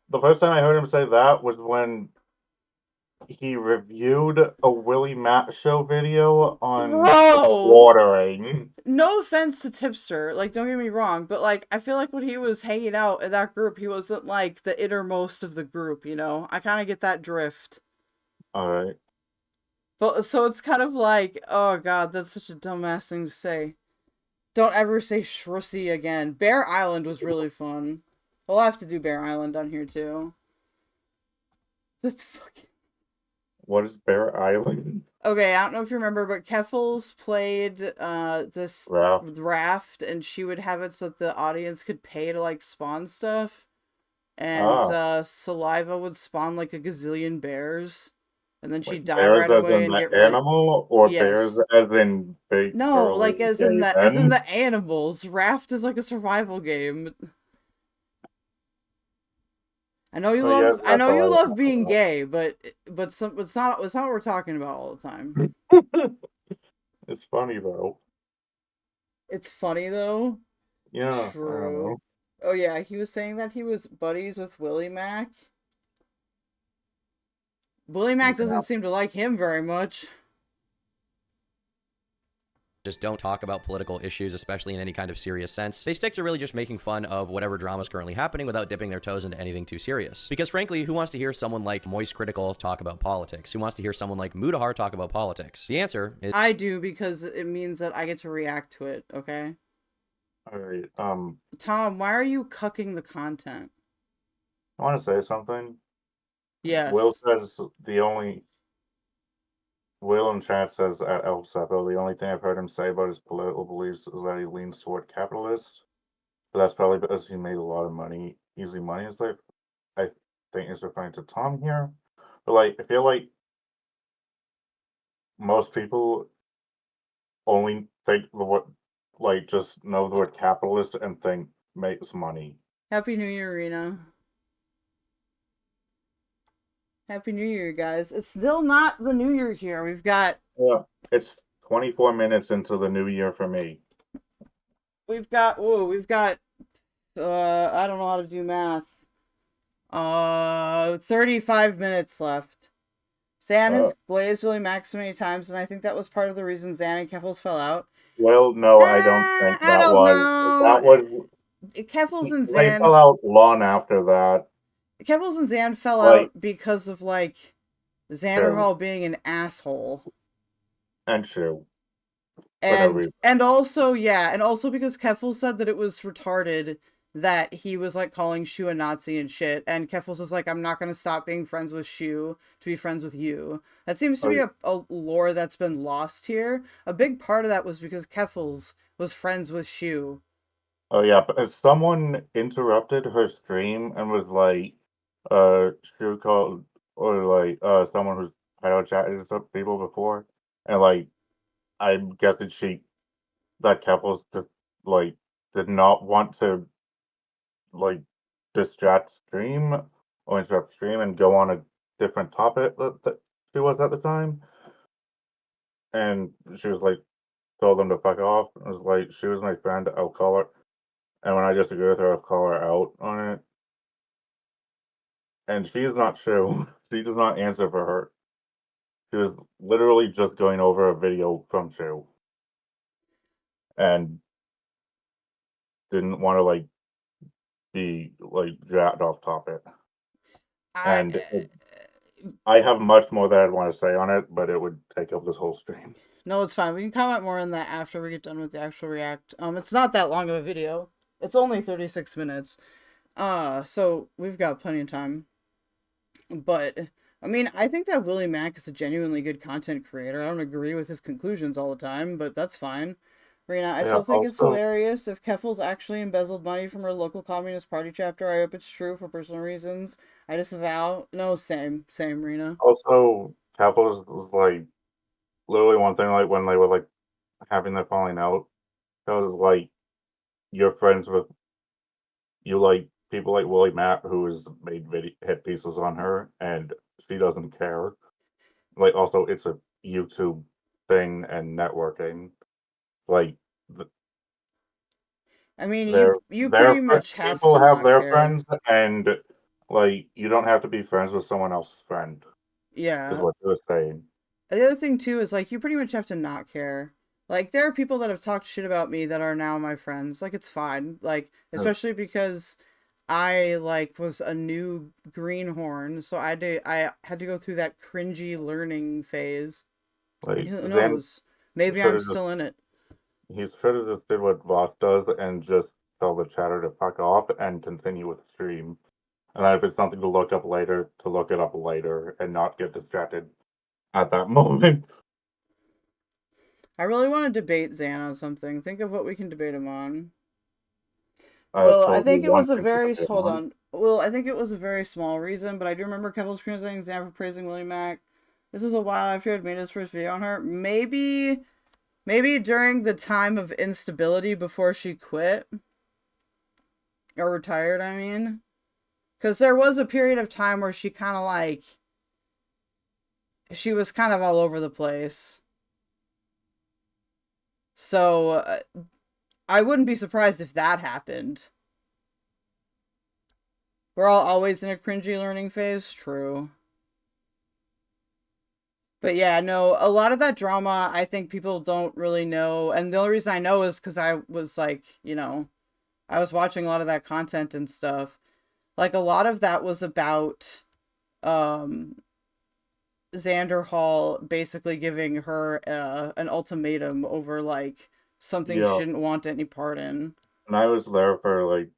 The first time I heard him say that was when he reviewed a Willie Matt Show video on watering. No offense to Tipster, like, don't get me wrong, but, like, I feel like when he was hanging out in that group, he wasn't, like, the innermost of the group, you know? I kind of get that drift. Alright. But so it's kind of like, oh god, that's such a dumbass thing to say. Don't ever say Shrussy again. Bear Island was really fun. We'll have to do Bear Island on here too. That's fucking... What is Bear Island? Okay, I don't know if you remember, but Keffals played this raft, and she would have it so that the audience could pay to like spawn stuff. And Saliva would spawn like a gazillion bears. And then she'd die bears right as away in and the get rid. animal, or Yes. bears as in big? No, like burly as in gay the men? animals. Raft is like a survival game. I know you Oh, love. yes, I know that's you all I love know being about. gay, but it's not what we're talking about all the time. It's funny though. It's funny though. Yeah. I don't True. know. Oh yeah, he was saying that he was buddies with Willie Mac. Willie Mac doesn't seem to like him very much. Just don't talk about political issues, especially in any kind of serious sense. They stick to really just making fun of whatever drama is currently happening without dipping their toes into anything too serious. Because frankly, who wants to hear someone like Moist Critical talk about politics? Who wants to hear someone like Mudahar talk about politics? The answer is... I do, because it means that I get to react to it, okay? Alright, Tom, why are you cucking the content? I want to say something. Yes. Will says Will in chat says at El Seppo, the only thing I've heard him say about his political beliefs is that he leans toward capitalist. But that's probably because he made a lot of money, easy money in his life. I think he's referring to Tom here. But like, I feel like most people only think the word, like, just know the word capitalist and think makes money. Happy New Year, Rena. Happy New Year, guys. It's still not the New Year here. We've got... Yeah, it's 24 minutes into the new year for me. We've got... Whoa, we've got... I don't know how to do math. 35 minutes left. Zan has glazed Willie Mac so many times, and I think that was part of the reason Zan and Keffals fell out. Well, no, I don't think that I don't was. know. That was... Keffals and They Zan... fell out long after that. Keffals and Zan fell out because of, like, Xanderhal being an asshole. And Shu. And also, yeah, and also because Keffals said that it was retarded that he was, like, calling Shu a Nazi and shit, and Keffals was like, I'm not gonna stop being friends with Shu to be friends with you. That seems to be a lore that's been lost here. A big part of that was because Keffals was friends with Shu. Oh, yeah, but someone interrupted her stream and was like, Shu called, or like, someone who's title chatted to people before, and like, I'm guessing that Keffals just, like, did not want to, like, distract stream or interrupt stream and go on a different topic that she was at the time. And she was like, told them to fuck off. It was like, she was my friend, I'll call her. And when I disagree with her, I'll call her out on it. And she is not Shu. She does not answer for her. She was literally just going over a video from Shu. And didn't want to, like, be, like, jacked off topic. I have much more that I'd want to say on it, but it would take up this whole stream. No, it's fine. We can comment more on that after we get done with the actual react. It's not that long of a video. It's only 36 minutes. So we've got plenty of time. But, I mean, I think that Willie Mac is a genuinely good content creator. I don't agree with his conclusions all the time, but that's fine. Rena, I still think it's hilarious. If Keffals actually embezzled money from her local Communist Party chapter, I hope it's true for personal reasons. I disavow. No, same, Rena. Also, Keffals was like, literally one thing, like, when they were, like, having their falling out, it was like, you're friends with, you like, people like Willie Matt, who has made hit pieces on her, and she doesn't care. Like, also, it's a YouTube thing and networking. Like, I mean, you pretty much have to people have not their care. friends, and like, you don't have to be friends with someone else's friend. Yeah. Is what they were saying. The other thing too is like you pretty much have to not care. Like there are people that have talked shit about me that are now my friends. Like it's fine. Like especially because I like was a new greenhorn, so I had to go through that cringy learning phase. Like, Who Xan knows? Maybe I'm should've still in it. He should have just did what Voss does and just tell the chatter to fuck off and continue with the stream. And if it's something to look up later, to look it up later and not get distracted at that moment. I really want to debate Zan on something. Think of what we can debate him on. I Well, I told think you it was one a thing to very debate hold on. on. Well, I think it was a very small reason, but I do remember Keffals criticizing Zan for praising Willie Mac. This is a while after he had made his first video on her. Maybe during the time of instability before she quit or retired. I mean, because there was a period of time where she kind of like she was kind of all over the place. So I wouldn't be surprised if that happened. We're all always in a cringy learning phase. True. But yeah, no, a lot of that drama, I think people don't really know. And the only reason I know is because I was like, you know, I was watching a lot of that content and stuff. Like, a lot of that was about Xanderhal basically giving her an ultimatum over, like, something Yeah. she didn't want any part in. And I was there for, like,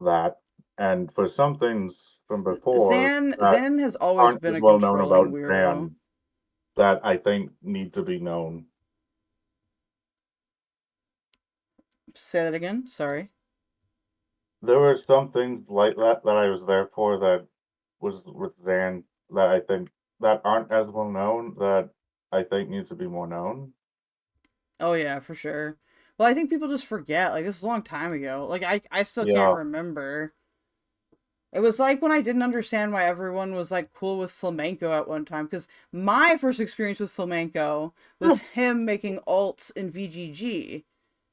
that. And for some things from before Zan that has always aren't been as a well known about controlling weirdo. Zan that I think need to be known. Say that again? Sorry. There were some things like that I was there for that was with Zan that I think that aren't as well known that I think needs to be more known. Oh yeah, for sure. Well, I think people just forget. Like, this is a long time ago. Like, I still Yeah. can't remember. It was like when I didn't understand why everyone was like cool with flamenco at one time. Because my first experience with flamenco was him making alts in VGG.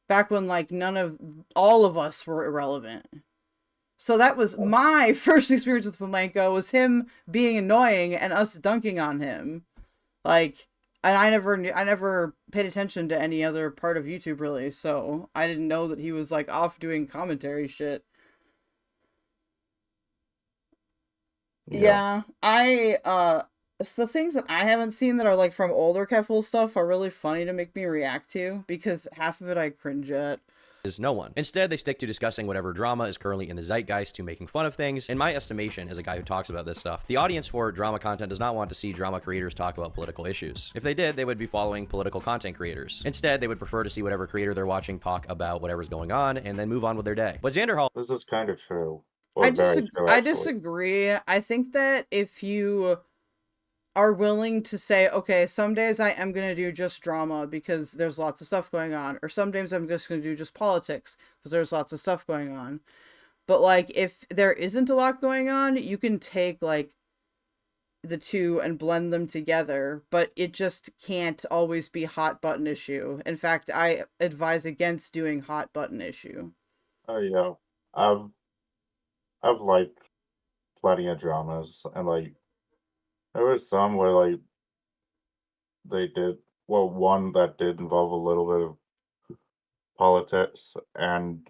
Back when like all of us were irrelevant. So that was my first experience with flamenco, was him being annoying and us dunking on him. Like, and I never paid attention to any other part of YouTube really, so I didn't know that he was like off doing commentary shit. Yeah, it's the things that I haven't seen that are like from older Keffals stuff are really funny to make me react to, because half of it I cringe at. Is no one. Instead, they stick to discussing whatever drama is currently in the zeitgeist, to making fun of things. In my estimation, as a guy who talks about this stuff, the audience for drama content does not want to see drama creators talk about political issues. If they did, they would be following political content creators. Instead, they would prefer to see whatever creator they're watching talk about whatever's going on and then move on with their day. But Xanderhal... This is kind of true. I disagree. I think that if you are willing to say, okay, some days I am going to do just drama because there's lots of stuff going on, or some days I'm just going to do just politics because there's lots of stuff going on. But like, if there isn't a lot going on, you can take like the two and blend them together, but it just can't always be hot button issue. In fact, I advise against doing hot button issue. Oh yeah. I've liked plenty of dramas, and like there was some where like they did one that did involve a little bit of politics and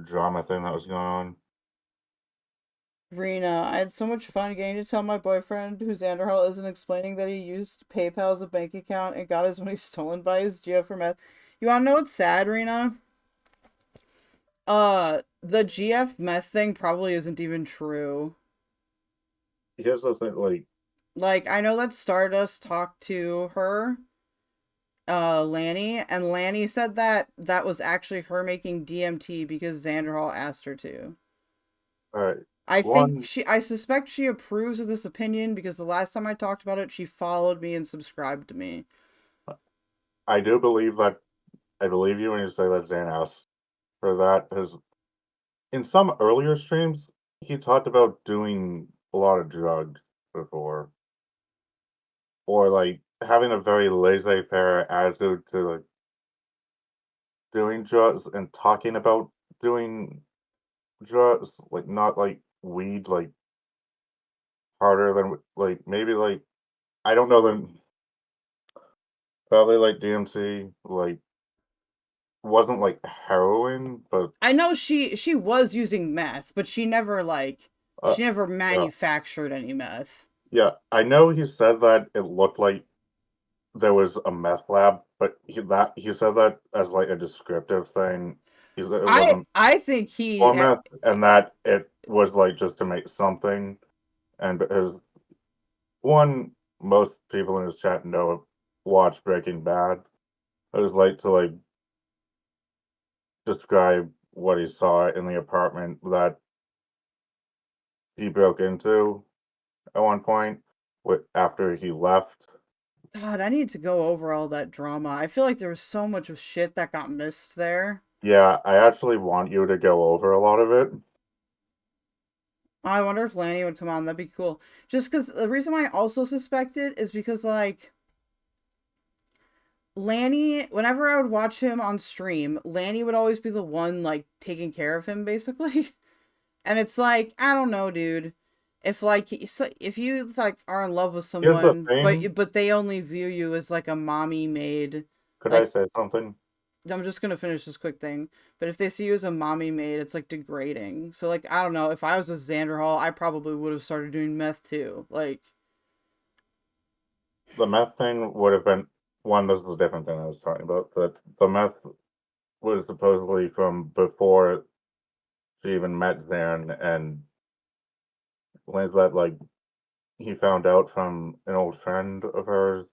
drama thing that was going on. Rena, I had so much fun getting to tell my boyfriend, who Xanderhal isn't, explaining that he used PayPal as a bank account and got his money stolen by his GF for meth. You wanna know what's sad, Rena? The GF meth thing probably isn't even true. Here's the thing, like I know that Stardust talked to her, Lanny, and Lanny said that that was actually her making DMT because Xanderhal asked her to. Alright. I suspect she approves of this opinion because the last time I talked about it, she followed me and subscribed to me. I do believe that. I believe you when you say that Zan asked for that, because in some earlier streams, he talked about doing a lot of drugs before. Or, like, having a very laissez-faire attitude to, like, doing drugs and talking about doing drugs, like, not, like, weed, like, harder than, like, maybe, like, I don't know them, probably, like, DMT, like, wasn't, like, heroin, but... I know she was using meth, but she never, like, she never manufactured any meth. Yeah, I know he said that it looked like there was a meth lab, but he said that as like a descriptive thing. He said it wasn't I think he for meth, and that it was like just to make something. And his most people in his chat know watch Breaking Bad. I just like to like describe what he saw in the apartment that he broke into at one point after he left. God, I need to go over all that drama. I feel like there was so much of shit that got missed there. Yeah, I actually want you to go over a lot of it. I wonder if Lanny would come on. That'd be cool. Just because the reason why I also suspect it is because, like, Lanny, whenever I would watch him on stream, Lanny would always be the one, like, taking care of him, basically. And it's like, I don't know, dude. If, like, if you, like, are in love with someone, but they only view you as, like, a mommy maid. Could like, I say something? I'm just gonna finish this quick thing. But if they see you as a mommy maid, it's, like, degrading. So, like, I don't know. If I was a Xanderhal, I probably would have started doing meth, too. Like... The meth thing would have been... this is a different thing I was talking about. But the meth was supposedly from before she even met Zan, and that, like, he found out from an old friend of hers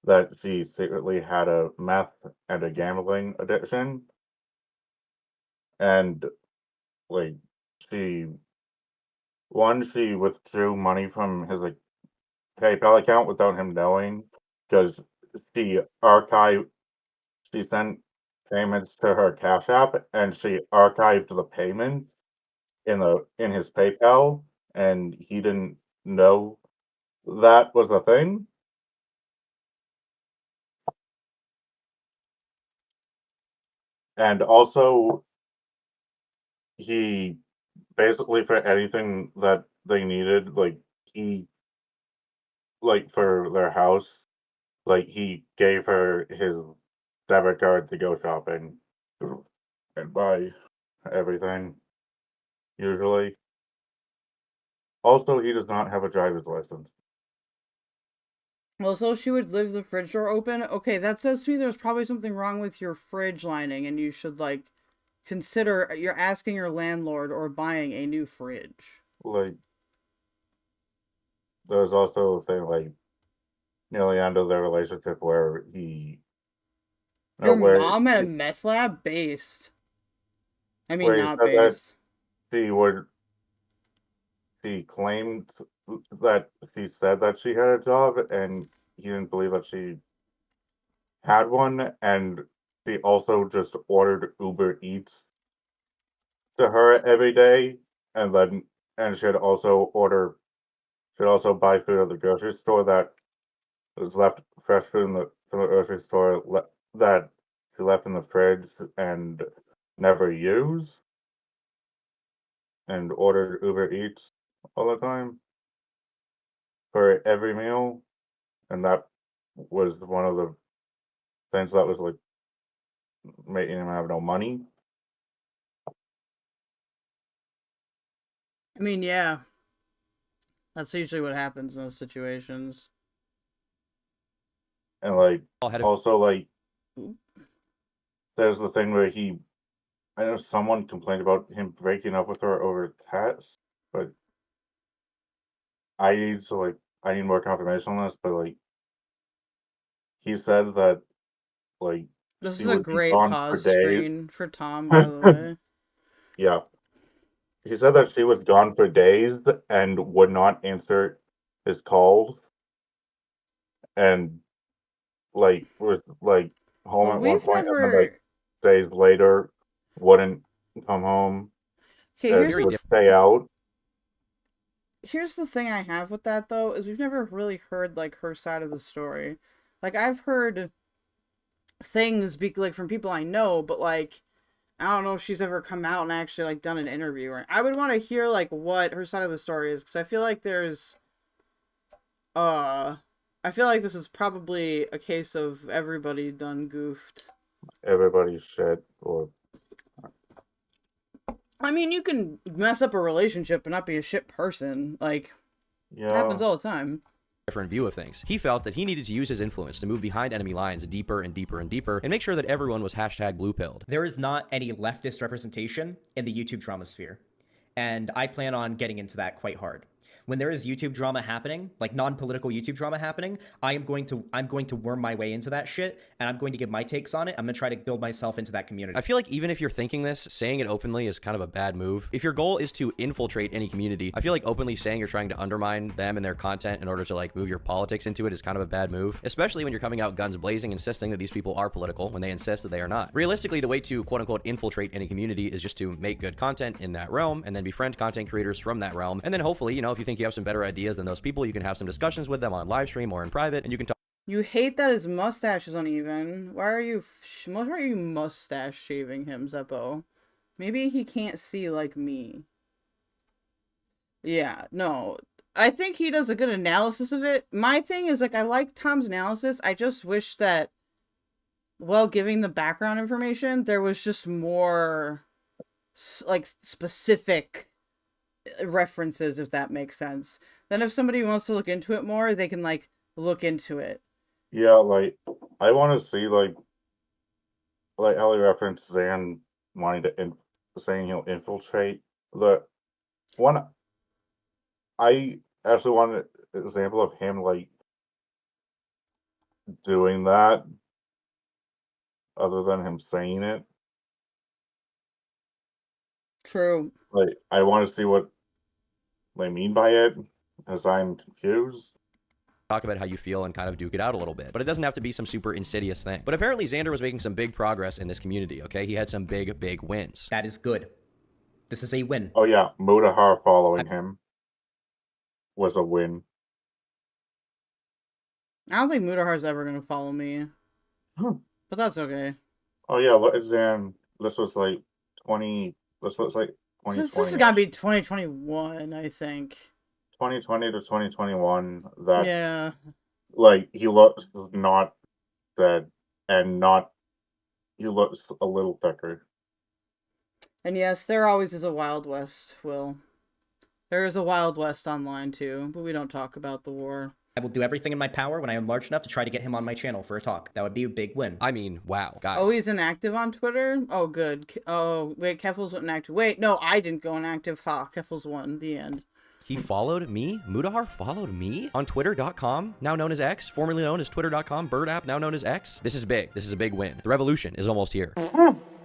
that she secretly had a meth and a gambling addiction. And, like, she withdrew money from his, like, PayPal account without him knowing, because she sent payments to her Cash App, and she archived the payments in his PayPal, and he didn't know that was a thing. And also, he basically, for anything that they needed, like, for their house, like, he gave her his debit card to go shopping and buy everything, usually. Also, he does not have a driver's license. Well, so she would leave the fridge door open? Okay, that says to me there's probably something wrong with your fridge lining, and you should, like, consider you're asking your landlord or buying a new fridge. Like, there's also a thing, like, near the end of their relationship where Your mom had a meth lab? Based. I mean, not based. She claimed that she said that she had a job, and he didn't believe that she had one, and she also just ordered Uber Eats to her every day, and she'd also buy food at the grocery store that was left fresh food from the grocery store that she left in the fridge and never used, and ordered Uber Eats all the time for every meal, and that was one of the things that was, like, making him have no money. I mean, yeah. That's usually what happens in those situations. And, like, also, like, there's the thing where I know someone complained about him breaking up with her over text, but I need more confirmation on this, but, like, he said that, like, this she is a would be great gone pause for days. screen for Tom, by the way. Yeah. He said that she was gone for days and would not answer his calls, and, like, was, like, home at one point, and then, like, days later wouldn't come home. Okay, would stay out. Here's the thing I have with that, though, is we've never really heard, like, her side of the story. Like, I've heard things, like, from people I know, but, like, I don't know if she's ever come out and actually, like, done an interview. Or I would want to hear, like, what her side of the story is, because I feel like there's, I feel like this is probably a case of everybody done goofed. Everybody's shit, or... I mean, you can mess up a relationship and not be a shit person. Like, yeah. it happens all the time. different view of things. He felt that he needed to use his influence to move behind enemy lines deeper and deeper and deeper and make sure that everyone was hashtag blue-pilled. There is not any leftist representation in the YouTube drama sphere, and I plan on getting into that quite hard. When there is YouTube drama happening, like non-political YouTube drama happening, I'm going to worm my way into that shit, and I'm going to give my takes on it. I'm going to try to build myself into that community. I feel like even if you're thinking this, saying it openly is kind of a bad move. If your goal is to infiltrate any community, I feel like openly saying you're trying to undermine them and their content in order to like move your politics into it is kind of a bad move, especially when you're coming out guns blazing, insisting that these people are political when they insist that they are not. Realistically, the way to quote unquote infiltrate any community is just to make good content in that realm and then befriend content creators from that realm. And then hopefully, you know, if you think you have some better ideas than those people, you can have some discussions with them on live stream or in private, and you can talk. You hate that his mustache is uneven. Why are you mustache shaving him, Zeppo? Maybe he can't see like me. Yeah, no. I think he does a good analysis of it. My thing is, like, I like Tom's analysis. I just wish that, while giving the background information, there was just more, like, specific references, if that makes sense. Then if somebody wants to look into it more, they can, like, look into it. Yeah, like, I want to see, like how he referenced Zan wanting to, saying he'll infiltrate. The one, I actually want an example of him, like, doing that, other than him saying it. True. Like, I want to see what they mean by it, as I'm confused. Talk about how you feel and kind of duke it out a little bit. But it doesn't have to be some super insidious thing. But apparently Xander was making some big progress in this community, okay? He had some big wins. That is good. This is a win. Oh yeah, Mudahar following him was a win. I don't think Mudahar's ever going to follow me. But that's okay. Oh yeah, look at Zan. This was like 2020. This has got to be 2021, I think. 2020 to 2021. That, yeah. Like, he looks not dead, and he looks a little thicker. And yes, there always is a Wild West, Will. There is a Wild West online too, but we don't talk about the war. I will do everything in my power when I am large enough to try to get him on my channel for a talk. That would be a big win. I mean, wow, guys. Oh, he's inactive on Twitter? Oh, good. Oh, wait, Keffals went inactive. Wait, no, I didn't go inactive. Ha, Keffals won. The end. He followed me? Mudahar followed me? On twitter.com, now known as X, formerly known as twitter.com, Bird app, now known as X. This is big. This is a big win. The revolution is almost here.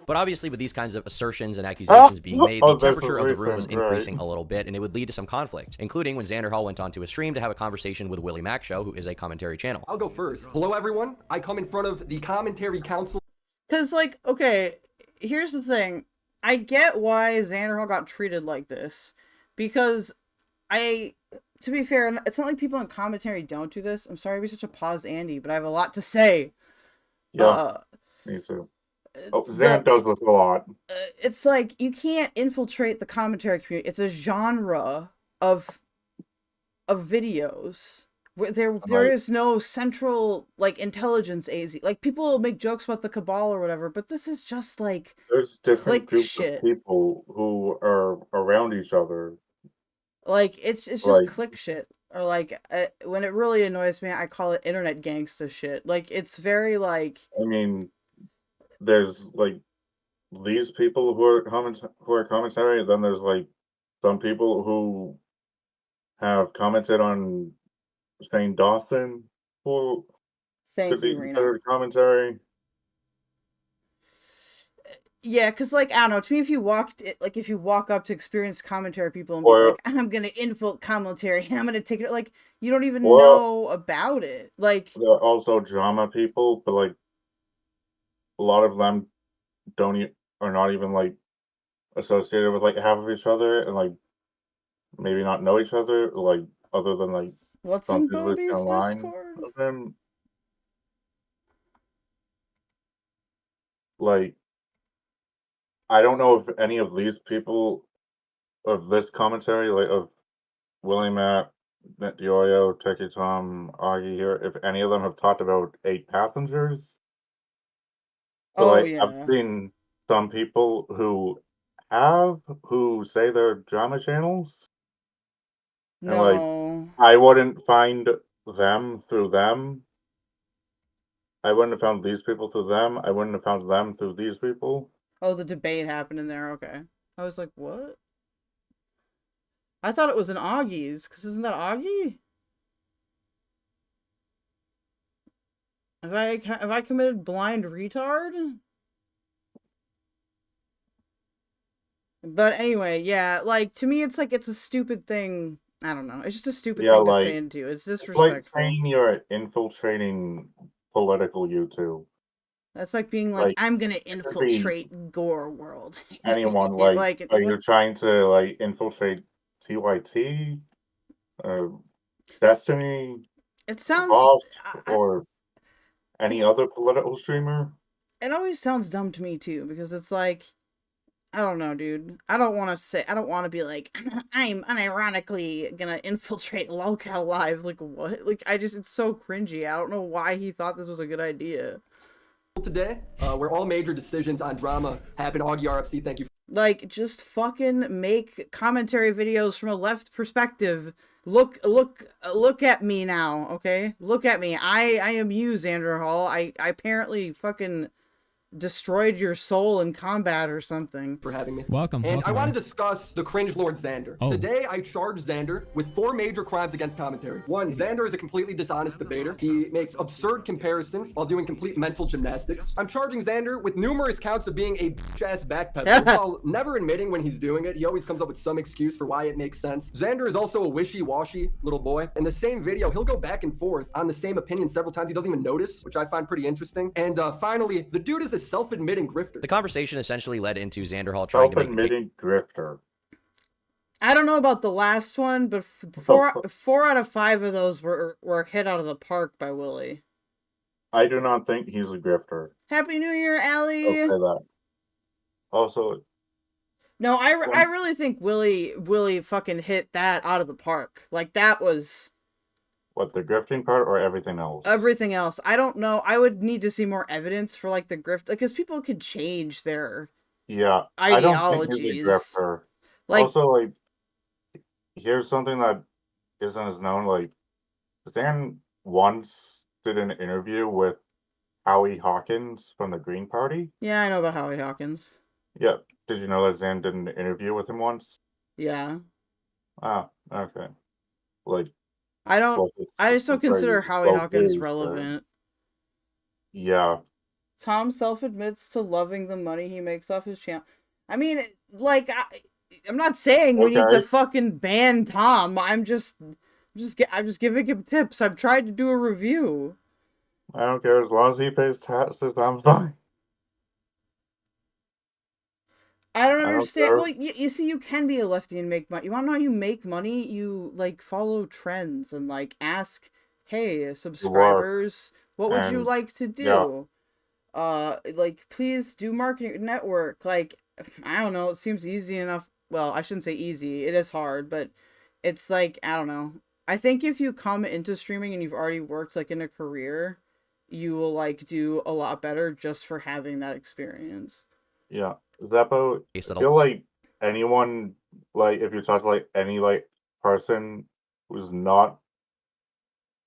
But obviously with these kinds of assertions and accusations being made, the temperature of the room was increasing a little bit, and it would lead to some conflict, including when Xanderhal went onto a stream to have a conversation with Willie Mac Show, who is a commentary channel. I'll go first. Hello, everyone. I come in front of the commentary council. Because, like, okay, here's the thing. I get why Xanderhal got treated like this. Because to be fair, it's not like people in commentary don't do this. I'm sorry to be such a pause Andy, but I have a lot to say. Yeah, me too. Oh, Zan does this a lot. It's like, you can't infiltrate the commentary community. It's a genre of videos. There is no central, like, intelligence AZ. Like, people make jokes about the Cabal or whatever, but this is just, like, there's different groups shit. of people who are around each other. Like, it's just like, click shit. Or, like, when it really annoys me, I call it internet gangsta shit. Like, it's very, like... I mean, there's, like, these people who are commentary, then there's, like, some people who have commented on Shane Dawson who could be considered commentary. Yeah, because, like, I don't know, to me, if you walk up to experienced commentary people and be like, I'm gonna infiltrate commentary, I'm gonna take it, like, you don't even know about it. Like, there are also drama people, but, like, a lot of them are not even, like, associated with, like, half of each other, and, like, maybe not know each other, like, other than, like, what's some in people Bobby's online Discord? of them. Like, I don't know if any of these people of this commentary, like of Willie Matt, DeOrio, Techie Tom, Augie here, if any of them have talked about 8 passengers. But, I've seen some people who say they're drama channels. No. And, like, I wouldn't find them through them. I wouldn't have found these people through them. I wouldn't have found them through these people. Oh, the debate happened in there. Okay. I was like, what? I thought it was an Augie's, because isn't that Augie? Have I committed blind retard? But anyway, yeah, like, to me, it's like, it's a stupid thing. I don't know. It's just a stupid thing to say into. It's disrespectful. It's like saying you're infiltrating political YouTube. That's like being like, I'm gonna infiltrate Gore World. Anyone, like are you trying to, like, infiltrate TYT? Destiny? It sounds... or any other political streamer? It always sounds dumb to me, too, because it's like... I don't know, dude. I don't want to be like, I'm unironically gonna infiltrate Locale Live. Like, what? Like, it's so cringy. I don't know why he thought this was a good idea. Today, where all major decisions on drama happen, Augie RFC, thank you. Like, just fucking make commentary videos from a left perspective. Look at me now, okay? Look at me. I am you, Xanderhal. I apparently fucking destroyed your soul in combat or something. For having me. Welcome. And I want to discuss the cringe lord Xander. Oh. Today, I charge Xander with 4 major crimes against commentary. 1, Xander is a completely dishonest debater. He makes absurd comparisons while doing complete mental gymnastics. I'm charging Xander with numerous counts of being a bitch-ass backpedaler while never admitting when he's doing it. He always comes up with some excuse for why it makes sense. Xander is also a wishy-washy little boy. In the same video, he'll go back and forth on the same opinion several times. He doesn't even notice, which I find pretty interesting. And finally, the dude is a self-admitting grifter. The conversation essentially led into Xanderhal trying to make self-admitting grifter. I don't know about the last one, but 4 out of 5 of those were hit out of the park by Willie. I do not think he's a grifter. Happy New Year, Allie! I'll say that. Also... No, I really think Willie fucking hit that out of the park. Like, that was... What, the grifting part or everything else? Everything else. I don't know. I would need to see more evidence for, like, the grift. Like, because people could change their ideologies. I don't think he's a grifter. Like, also, like, here's something that isn't as known. Like, Zan once did an interview with Howie Hawkins from the Green Party. Yeah, I know about Howie Hawkins. Yeah. Did you know that Zan did an interview with him once? Yeah. Ah, okay. Like, I just don't consider Howie Hawkins relevant. Yeah. Tom self-admits to loving the money he makes off his channel. I mean, like, I'm not saying we need to fucking ban Tom. I'm just giving him tips. I've tried to do a review. I don't care. As long as he pays taxes, I'm fine. I don't understand. Well, you see, you can be a lefty and make money. You want to know how you make money? You, like, follow trends and, like, ask, hey, subscribers, what would you like to do? Yeah. Like, please do marketing network. Like, I don't know. It seems easy enough. Well, I shouldn't say easy. It is hard, but it's like, I don't know. I think if you come into streaming and you've already worked, like, in a career, you will, like, do a lot better just for having that experience. Yeah. Zeppo, I feel like anyone, like, if you talk to, like, any, like, person who's not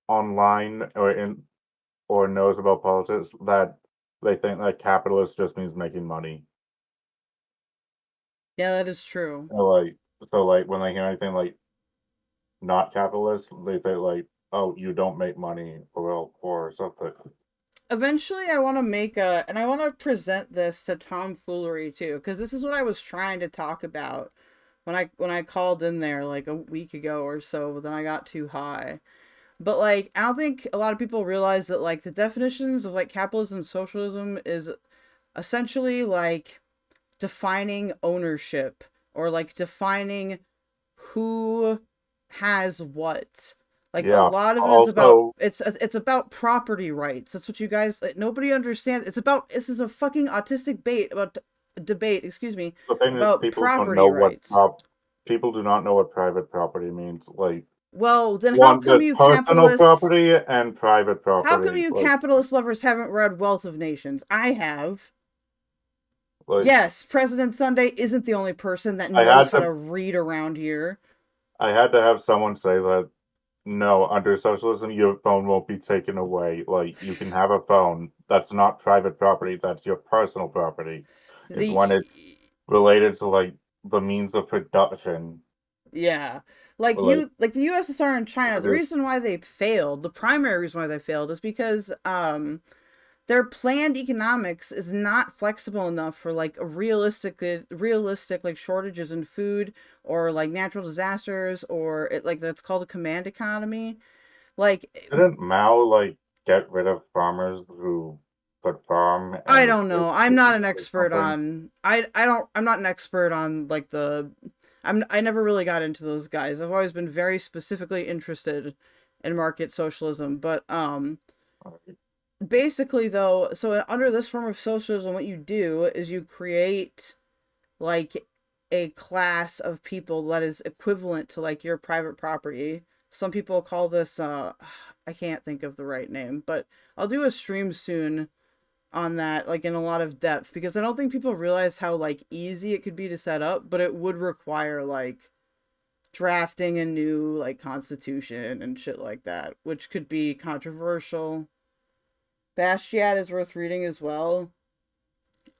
online or knows about politics, that they think that capitalist just means making money. Yeah, that is true. So, like, when they hear anything, like, not capitalist, they think, like, oh, you don't make money or something. Eventually, I want to make and I want to present this to tomfoolery too, because this is what I was trying to talk about when I called in there like a week ago or so, but then I got too high. But like, I don't think a lot of people realize that like the definitions of like capitalism and socialism is essentially like defining ownership or like defining who has what. Like, a lot of it is about, it's about property rights. That's what you guys, nobody understands. This is a fucking autistic debate, excuse me, about property rights. People do not know what private property means. Like, well, then how come you capitalists... property and private property. How come you capitalist lovers haven't read Wealth of Nations? I have. Like, yes, President Sunday isn't the only person that knows how to read around here. I had to have someone say that no, under socialism, your phone won't be taken away. Like, you can have a phone. That's not private property. That's your personal property. It's when it's related to, like, the means of production. Yeah. Like Like, like the USSR and China, the it is- reason why they failed, the primary reason why they failed is because their planned economics is not flexible enough for like a realistic like shortages in food or like natural disasters or like that's called a command economy. Like didn't Mao, like, get rid of farmers who could farm? I don't know. I'm not an expert on I'm not an expert on like I never really got into those guys. I've always been very specifically interested in market socialism, but basically though, so under this form of socialism what you do is you create like a class of people that is equivalent to like your private property. Some people call this I can't think of the right name, but I'll do a stream soon on that, like in a lot of depth, because I don't think people realize how like easy it could be to set up, but it would require like drafting a new like constitution and shit like that, which could be controversial. Basquiat is worth reading as well.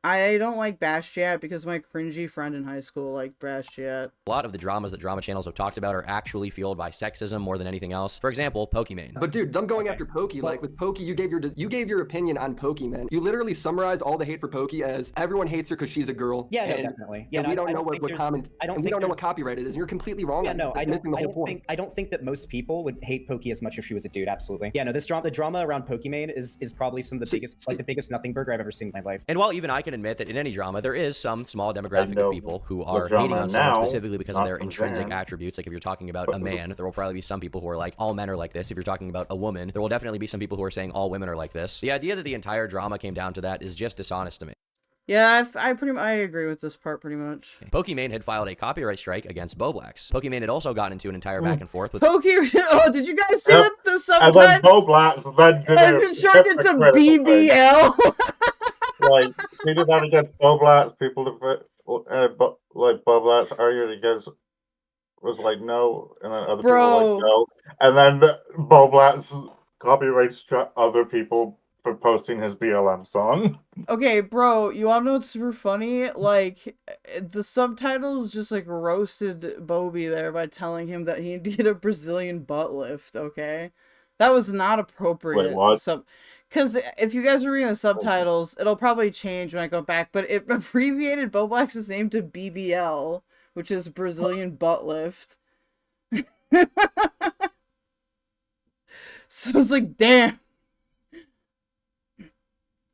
I don't like Basquiat because my cringy friend in high school liked Basquiat. A lot of the dramas that drama channels have talked about are actually fueled by sexism more than anything else. For example, Pokimane. But dude, them going after Pokey, like with Pokey, you gave your opinion on Pokey, man. You literally summarized all the hate for Pokey as everyone hates her because she's a girl. Yeah, no, and, definitely. Yeah, and we no, don't know what comment. And we don't know what copyright it is. And you're completely wrong. Yeah, on no, it. Missing the whole point. I don't think that most people would hate Pokey as much if she was a dude. Absolutely. Yeah, no, the drama around Pokimane is probably some of the biggest nothing burger I've ever seen in my life. And while even I can admit that in any drama, there is some small demographic of people who are hating on someone specifically because of their intrinsic attributes. Like if you're talking about a man, there will probably be some people who are like, all men are like this. If you're talking about a woman, there will definitely be some people who are saying all women are like this. The idea that the entire drama came down to that is just dishonest to me. Yeah, I agree with this part pretty much. Pokimane had filed a copyright strike against Boblax. Pokimane had also gotten into an entire back and forth with Oh, did you guys see what the subtitle? And then Boblax then did I've been shortened into BBL. Like, he did that against Boblax. People, like, Boblax argued against, was like, no, and then other people were like, no. And then Boblax copyright struck other people for posting his BLM song. Okay, bro, you wanna know what's super funny? Like, the subtitles just, like, roasted Bobby there by telling him that he needed a Brazilian butt lift, okay? That was not appropriate. Wait, what? Because if you guys are reading the subtitles, it'll probably change when I go back, but it abbreviated Boblax's name to BBL, which is Brazilian butt lift. So it's like, damn.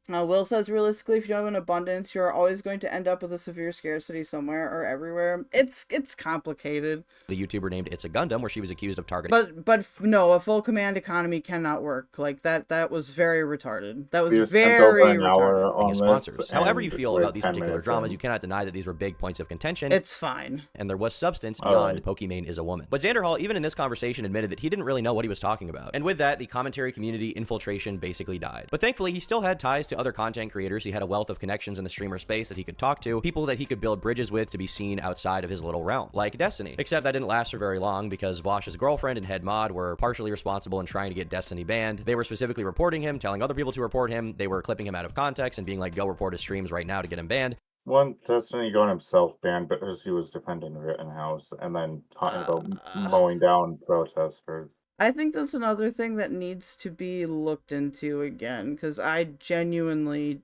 Will says, realistically, if you don't have an abundance, you're always going to end up with a severe scarcity somewhere or everywhere. It's complicated. the YouTuber named It's a Gundam, where she was accused of targeting. But no, a full command economy cannot work. Like that was very retarded. That was very retarded. His sponsors. However you feel about these particular dramas, you cannot deny that these were big points of contention. It's fine. And there was substance beyond Pokimane is a woman. But Xanderhal, even in this conversation, admitted that he didn't really know what he was talking about. And with that, the commentary community infiltration basically died. But thankfully, he still had ties to other content creators. He had a wealth of connections in the streamer space that he could talk to, people that he could build bridges with to be seen outside of his little realm, like Destiny. Except that didn't last for very long because Vosh's girlfriend and head mod were partially responsible in trying to get Destiny banned. They were specifically reporting him, telling other people to report him. They were clipping him out of context and being like, go report his streams right now to get him banned. One Destiny got himself banned because he was defending Kittenhouse and then talking about mowing down protesters. I think that's another thing that needs to be looked into again, because I genuinely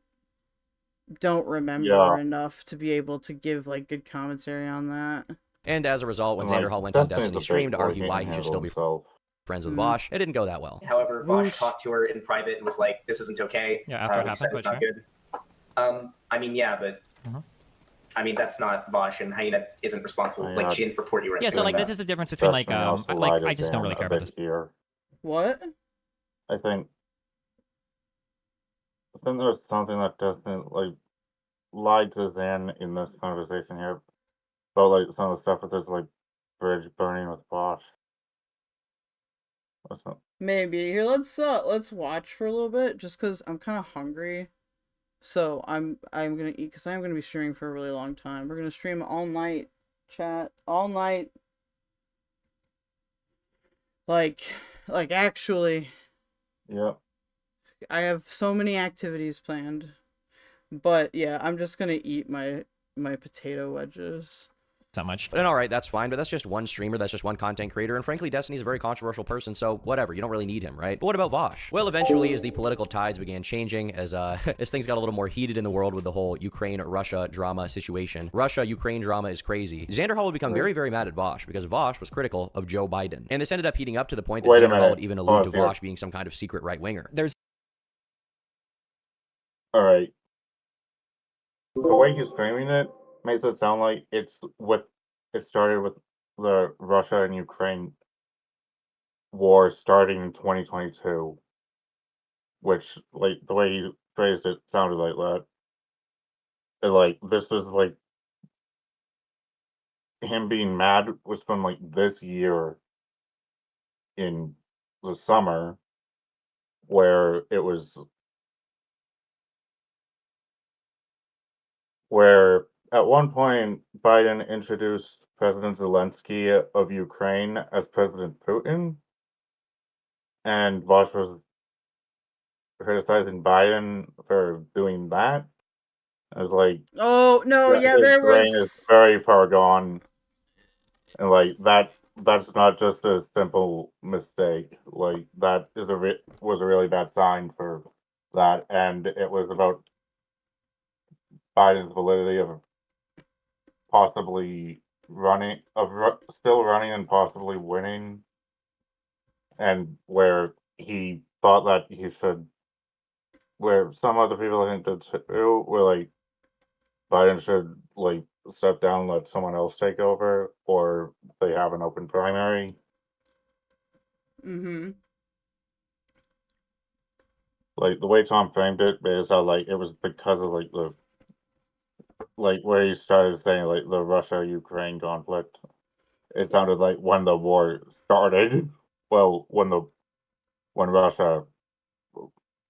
don't remember enough to be able to give like good commentary on that. And as a result, when Xanderhal went on Destiny's stream to argue why he should still be friends with Vosh, it didn't go that well. However, Vosh talked to her in private and was like, "This isn't okay. Yeah, after it he said happened, it's not good." I mean, yeah, but I mean that's not Vosh, and Hyena isn't responsible. Like she didn't report you. Or yeah, so like this is the difference between like I just don't really care about this. Here. What? I think there's something that doesn't like lied to Zan in this conversation here. But like some of the stuff with this like bridge burning with Bosch. Maybe here. Let's watch for a little bit, just because I'm kind of hungry. So I'm gonna eat because I'm gonna be streaming for a really long time. We're gonna stream all night, chat all night. Like actually. Yeah. I have so many activities planned. But yeah, I'm just gonna eat my potato wedges. Not much. And all right, that's fine, but that's just one streamer, that's just one content creator, and frankly, Destiny's a very controversial person, so whatever, you don't really need him, right? But what about Vosh? Well, eventually, as the political tides began changing, as things got a little more heated in the world with the whole Ukraine-Russia drama situation, Russia-Ukraine drama is crazy, Xanderhal would become very, very mad at Vosh, because Vosh was critical of Joe Biden. And this ended up heating up to the point that Xanderhal would even allude to Vosh being some kind of secret right-winger. Alright. The way he's framing it makes it sound like it started with the Russia and Ukraine war starting in 2022, which, like, the way he phrased it sounded like that. And, like, this was, like, him being mad was from, like, this year in the summer, where it was where at one point Biden introduced President Zelensky of Ukraine as President Putin, and Vosh was criticizing Biden for doing that. I was like, oh no, yeah, his there brain was is very far gone, and like that's not just a simple mistake. Like that is was a really bad sign for that, and it was about Biden's validity of possibly still running and possibly winning, and where he thought that he should, where some other people I think did too, were like Biden should like step down and let someone else take over, or they have an open primary. Mm-hmm. Like the way Tom framed it is how like it was because of like the where he started saying like the Russia-Ukraine conflict. It sounded like when the war started. Well, when Russia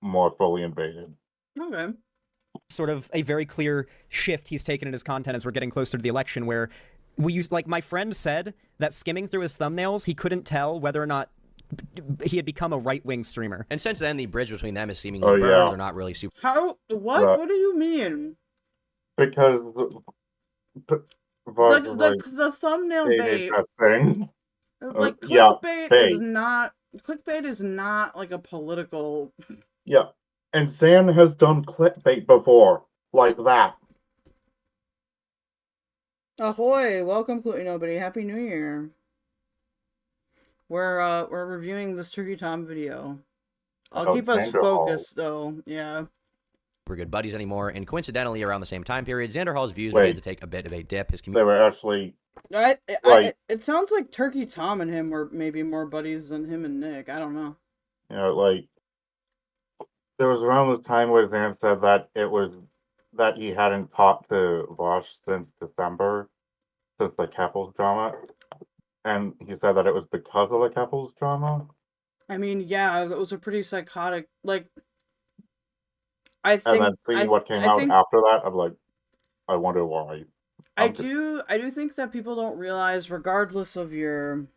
more fully invaded. Okay. Sort of a very clear shift he's taken in his content as we're getting closer to the election, where we used, like my friend said, that skimming through his thumbnails, he couldn't tell whether or not he had become a right-wing streamer. And since then, the bridge between them is seemingly burned. Yeah. They're not really super. How? What? What do you mean? Because the thumbnail bait. Like clickbait is not like a political. Yeah, and Zan has done clickbait before, like that. Ahoy! Welcome, Nobody. Happy New Year. We're reviewing this Turkey Tom video. I'll keep us focused though. Yeah. We're good buddies anymore, and coincidentally, around the same time period, Xanderhal's views began to take a bit of a dip. His they were actually. It sounds like Turkey Tom and him were maybe more buddies than him and Nick. I don't know. You know, like there was around this time where Zan said that it was that he hadn't talked to Vosh since December, since the Keffals drama, and he said that it was because of the Keffals drama. I mean, yeah, those are pretty psychotic. Like, I think. And then seeing what came out after that, I'm like, I wonder why. I do think that people don't realize, regardless of whether you're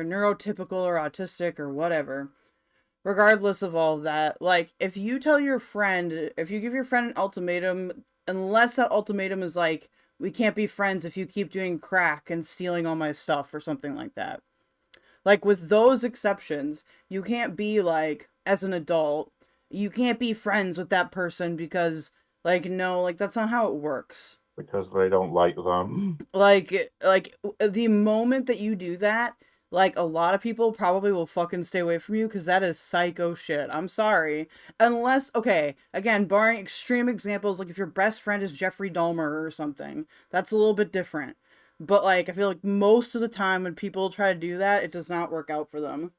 neurotypical or autistic or whatever, regardless of all that, like, if you give your friend an ultimatum, unless that ultimatum is like, we can't be friends if you keep doing crack and stealing all my stuff or something like that. Like, with those exceptions, you can't be like, as an adult, you can't be friends with that person because, like, no, like, that's not how it works. Because they don't like them. Like, the moment that you do that, like, a lot of people probably will fucking stay away from you because that is psycho shit. I'm sorry. Unless, okay, again, barring extreme examples, like if your best friend is Jeffrey Dahmer or something, that's a little bit different. But, like, I feel like most of the time when people try to do that, it does not work out for them.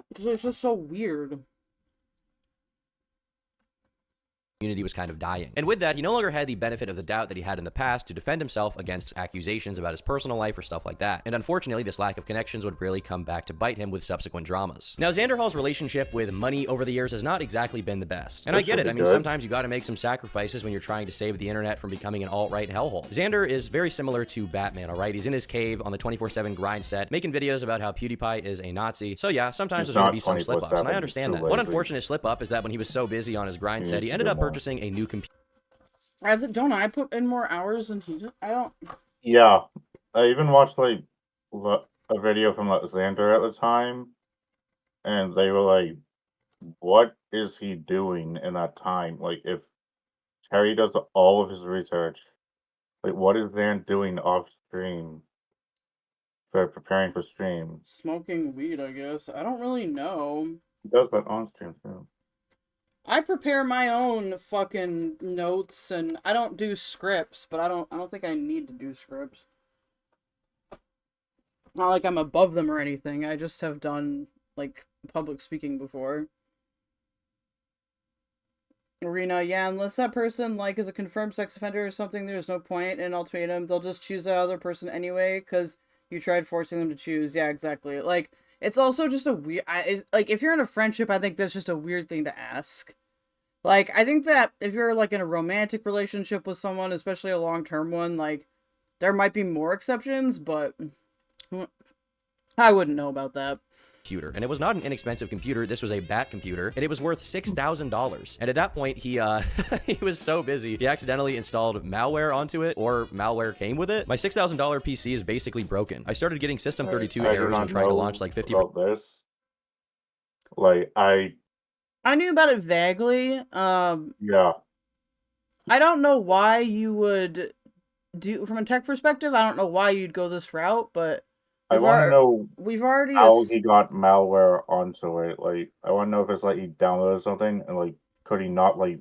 Because it's just so weird. community was kind of dying. And with that, he no longer had the benefit of the doubt that he had in the past to defend himself against accusations about his personal life or stuff like that. And unfortunately, this lack of connections would really come back to bite him with subsequent dramas. Now, Xanderhal's relationship with money over the years has not exactly been the best. And I get it. I mean, sometimes you gotta make some sacrifices when you're trying to save the internet from becoming an alt-right hellhole. Xander is very similar to Batman, alright? He's in his cave on the 24/7 grind set, making videos about how PewDiePie is a Nazi. So yeah, sometimes there's gonna be some slip-ups, and I understand that. One unfortunate slip-up is that when he was so busy on his grind set, he ended up purchasing a new computer. Don't I put in more hours than he did? I don't. Yeah, I even watched like a video from like Xander at the time, and they were like, "What is he doing in that time? Like, if Terry does all of his research, like, what is Xander doing off stream for preparing for stream?" Smoking weed, I guess. I don't really know. He does that on stream too. I prepare my own fucking notes, and I don't do scripts, but I don't think I need to do scripts. Not like I'm above them or anything. I just have done like public speaking before. Arena, yeah, unless that person like is a confirmed sex offender or something, there's no point in ultimatum. They'll just choose that other person anyway because you tried forcing them to choose. Yeah, exactly. Like, it's also just a weird, like, if you're in a friendship, I think that's just a weird thing to ask. Like, I think that if you're, like, in a romantic relationship with someone, especially a long-term one, like, there might be more exceptions, but I wouldn't know about that. Computer, and it was not an inexpensive computer. This was a bat computer, and it was worth $6,000. And at that point, he he was so busy, he accidentally installed malware onto it, or malware came with it. My $6,000 PC is basically broken. I started getting System 32 errors when trying to launch like 50. About this, like I knew about it vaguely. Yeah. I don't know why you would do, from a tech perspective, I don't know why you'd go this route, but I want to know we've already how he got malware onto it. Like, I want to know if it's like he downloaded something and like could he not like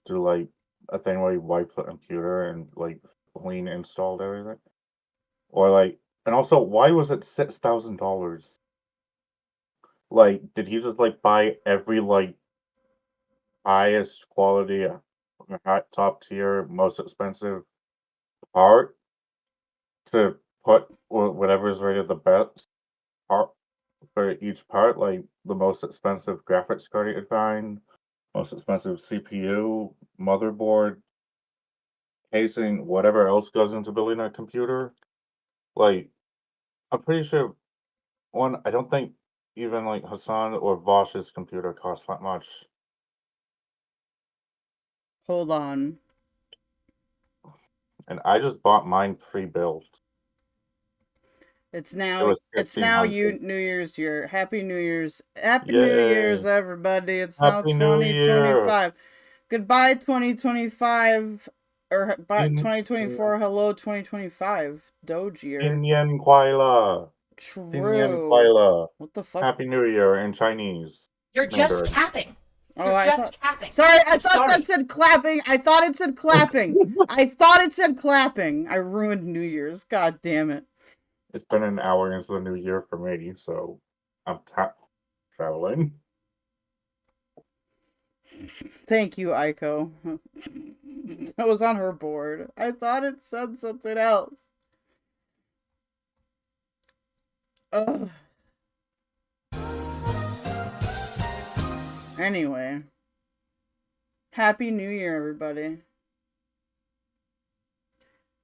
do like a thing where he wiped the computer and like clean installed everything, or like, and also why was it $6,000? Like, did he just like buy every like highest quality, top tier, most expensive part to put whatever is rated the best part for each part, like the most expensive graphics card you could find, most expensive CPU, motherboard, casing, whatever else goes into building a computer? Like, I'm pretty sure I don't think even like Hassan or Vosh's computer costs that much. Hold on. And I just bought mine pre-built. It's now New Year's year. Happy New Year's. Happy New Year's, everybody. It's Happy now New 2025. Goodbye 2025 or bye 2024. Hello 2025. Doge year. Pinyin Kuaila. True. Pinyin Kuaila. What the fuck? Happy New Year in Chinese. You're just capping. Oh, You're just capping. Sorry, I thought that said clapping. I thought it said clapping. I thought it said clapping. I ruined New Year's. God damn it. It's been an hour into the new year for me, so I'm traveling. Thank you, Aiko. That was on her board. I thought it said something else. Ugh. Anyway. Happy New Year, everybody.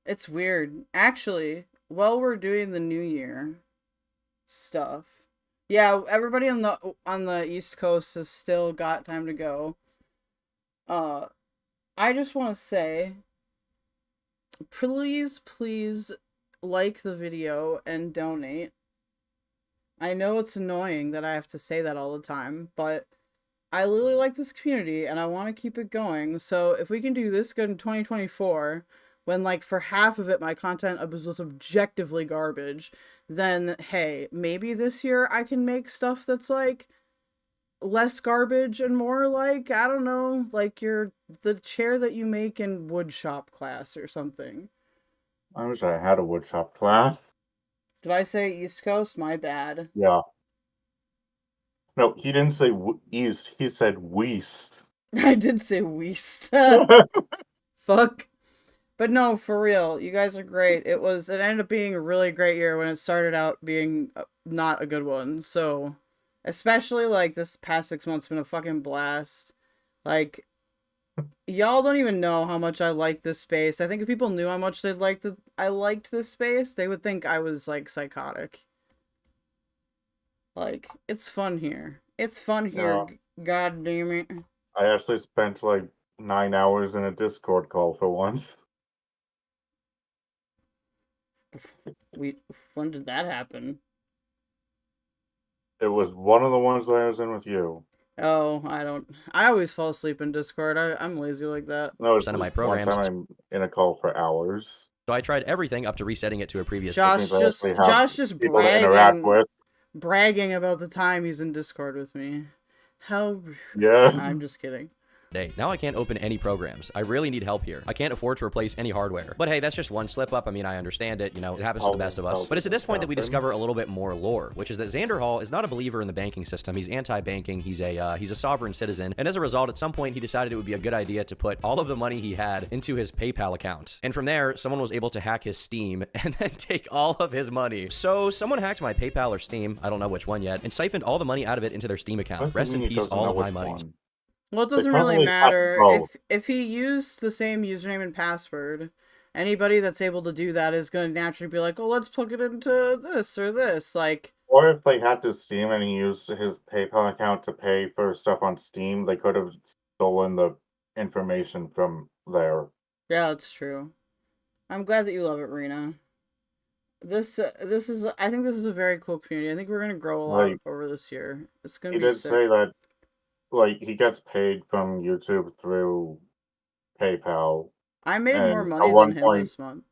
It's weird. Actually, while we're doing the New Year stuff, yeah, everybody on the East Coast has still got time to go. I just want to say, please like the video and donate. I know it's annoying that I have to say that all the time, but I really like this community and I want to keep it going. So if we can do this good in 2024, when like for half of it my content was objectively garbage, then hey, maybe this year I can make stuff that's like less garbage and more like, I don't know, like the chair that you make in woodshop class or something. I wish I had a woodshop class. Did I say East Coast? My bad. Yeah. No, he didn't say east, he said west. I did say Weast. Fuck. But no, for real, you guys are great. It ended up being a really great year when it started out being not a good one. So, especially like this past 6 months been a fucking blast. Like, y'all don't even know how much I like this space. I think if people knew how much I liked this space, they would think I was like psychotic. Like, it's fun here. It's fun here. God damn it. I actually spent like 9 hours in a Discord call for once. When did that happen? It was one of the ones that I was in with you. Oh, I always fall asleep in Discord. I'm lazy like that. No, it's Percent of my one programs. time I'm in a call for hours. So I tried everything up to resetting it to a previous. Josh just bragging about the time he's in Discord with me. How? Yeah. I'm just kidding. Now I can't open any programs. I really need help here. I can't afford to replace any hardware. But hey, that's just one slip up. I mean, I understand it. You know, it happens to the best of us. But it's at this point that we discover a little bit more lore, which is that Xanderhal is not a believer in the banking system. He's anti-banking. He's a sovereign citizen. And as a result, at some point, he decided it would be a good idea to put all of the money he had into his PayPal account. And from there, someone was able to hack his Steam and then take all of his money. So someone hacked my PayPal or Steam, I don't know which one yet, and siphoned all the money out of it into their Steam account. Rest in peace, all of my money. Well, it doesn't really matter if he used the same username and password. Anybody that's able to do that is going to naturally be like, "Oh, let's plug it into this or this." Like, or if they hacked his Steam and he used his PayPal account to pay for stuff on Steam, they could have stolen the information from there. Yeah, that's true. I'm glad that you love it, Rena. This is I think this is a very cool community. I think we're going to grow a lot over this year. It's going to be sick. He did say that. Like, he gets paid from YouTube through PayPal. I made more money than him this month.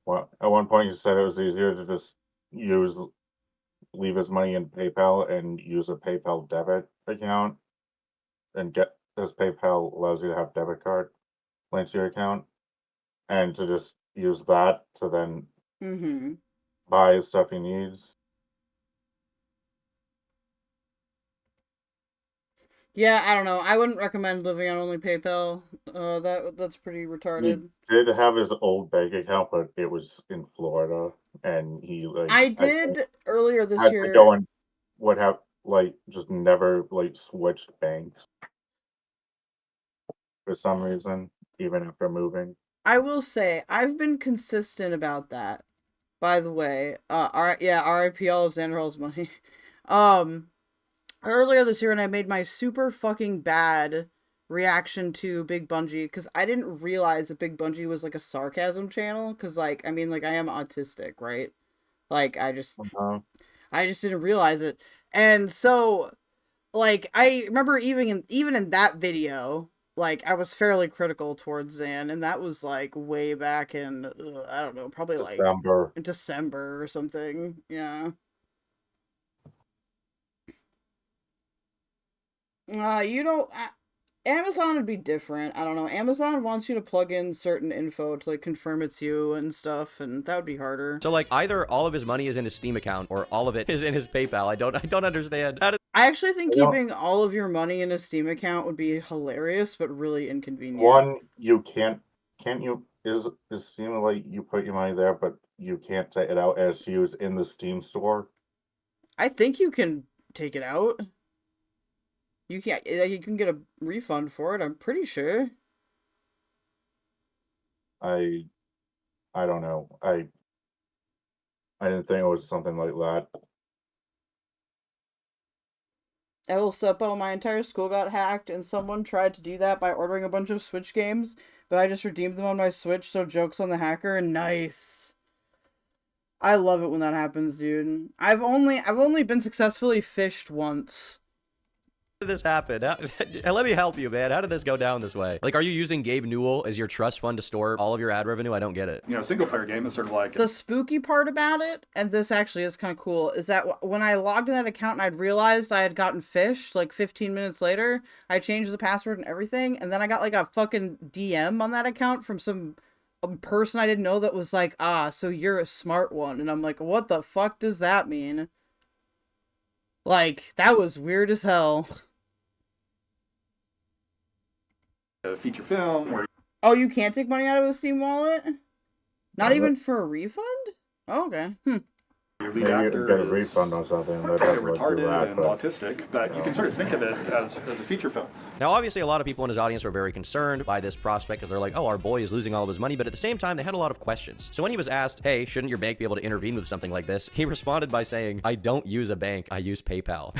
Well, at one point he said it was easier to just leave his money in PayPal and use a PayPal debit account and get his PayPal allows you to have debit card linked to your account and to just use that to then buy stuff he needs. Yeah, I don't know. I wouldn't recommend living on only PayPal. That's pretty retarded. He did have his old bank account, but it was in Florida, and he I did earlier this year. To go and would have just never switched banks for some reason, even after moving. I will say I've been consistent about that. By the way, RIP all of Xanderhal's money. Earlier this year when I made my super fucking bad reaction to Big Bungie, because I didn't realize that Big Bungie was like a sarcasm channel, because I am autistic, right? I just didn't realize it. And so I remember even in that video, I was fairly critical towards Zan, and that was way back in I don't know, probably December or something. Yeah. Amazon would be different. I don't know. Amazon wants you to plug in certain info to confirm it's you and stuff, and that would be harder. So either all of his money is in his Steam account or all of it is in his PayPal. I don't understand. I actually think keeping all of your money in a Steam account would be hilarious, but really inconvenient. One, you can't you is Steam you put your money there, but you can't take it out as used in the Steam store? I think you can take it out. You can get a refund for it, I'm pretty sure. I don't know. I didn't think it was something like that. El Seppo, my entire school got hacked, and someone tried to do that by ordering a bunch of Switch games, but I just redeemed them on my Switch, so joke's on the hacker, nice. I love it when that happens, dude. I've only been successfully phished once. How did this happen? Let me help you, man. How did this go down this way? Are you using Gabe Newell as your trust fund to store all of your ad revenue? I don't get it. Single player game is sort of the spooky part about it, and this actually is kind of cool, is that when I logged in that account and I'd realized I had gotten phished 15 minutes later, I changed the password and everything, and then I got a fucking DM on that account from some person I didn't know that was so you're a smart one, and I'm like, what the fuck does that mean? That was weird as hell. a feature film where... Oh, you can't take money out of a Steam wallet? Not even for a refund? Oh, okay. Your Maybe lead you actor get a is refund or something. They'd kind have of to, like, do retarded that, and but... autistic, but you can sort of think of it as a feature film. Now, obviously, a lot of people in his audience were very concerned by this prospect because they're like, oh, our boy is losing all of his money. But at the same time, they had a lot of questions. So when he was asked, hey, shouldn't your bank be able to intervene with something like this? He responded by saying, I don't use a bank. I use PayPal.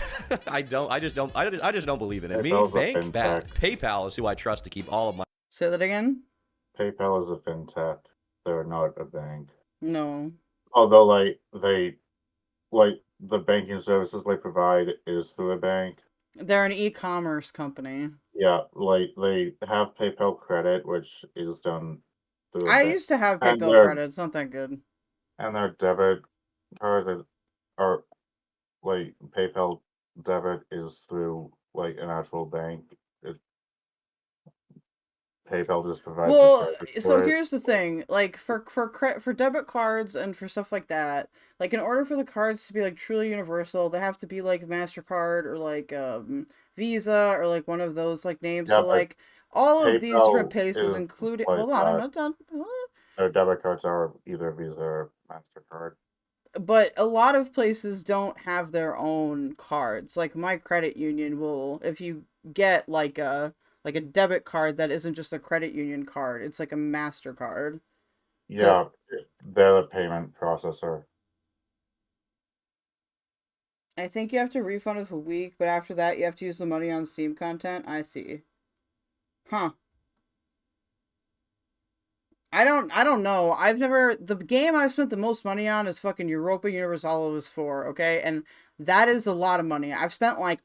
I just don't believe in it. PayPal's Me, a bank, bad. fintech. PayPal is who I trust to keep all of my... Say that again? PayPal is a fintech. They're not a bank. No. Although, like, the banking services they provide is through a bank. They're an e-commerce company. Yeah, like, they have PayPal credit, which is done through a I bank. used to have And PayPal credit. It's not that good. And their debit card are, like, PayPal debit is through, like, an actual bank. PayPal just provides the Well, service so for it. here's the thing, like for debit cards and for stuff like that, like in order for the cards to be like truly universal, they have to be like MasterCard or like Visa or like one of those like names. Yeah, So like all of these PayPal different places, is including like hold on, I'm that. not done. Their debit cards are either Visa or MasterCard. But a lot of places don't have their own cards. Like my credit union will, if you get like a debit card that isn't just a credit union card, it's like a MasterCard. Yeah, they're the payment processor. I think you have to refund it for a week, but after that you have to use the money on Steam content. I see. Huh. I don't know. The game I've spent the most money on is fucking Europa Universalis 4, okay? And that is a lot of money. I've spent like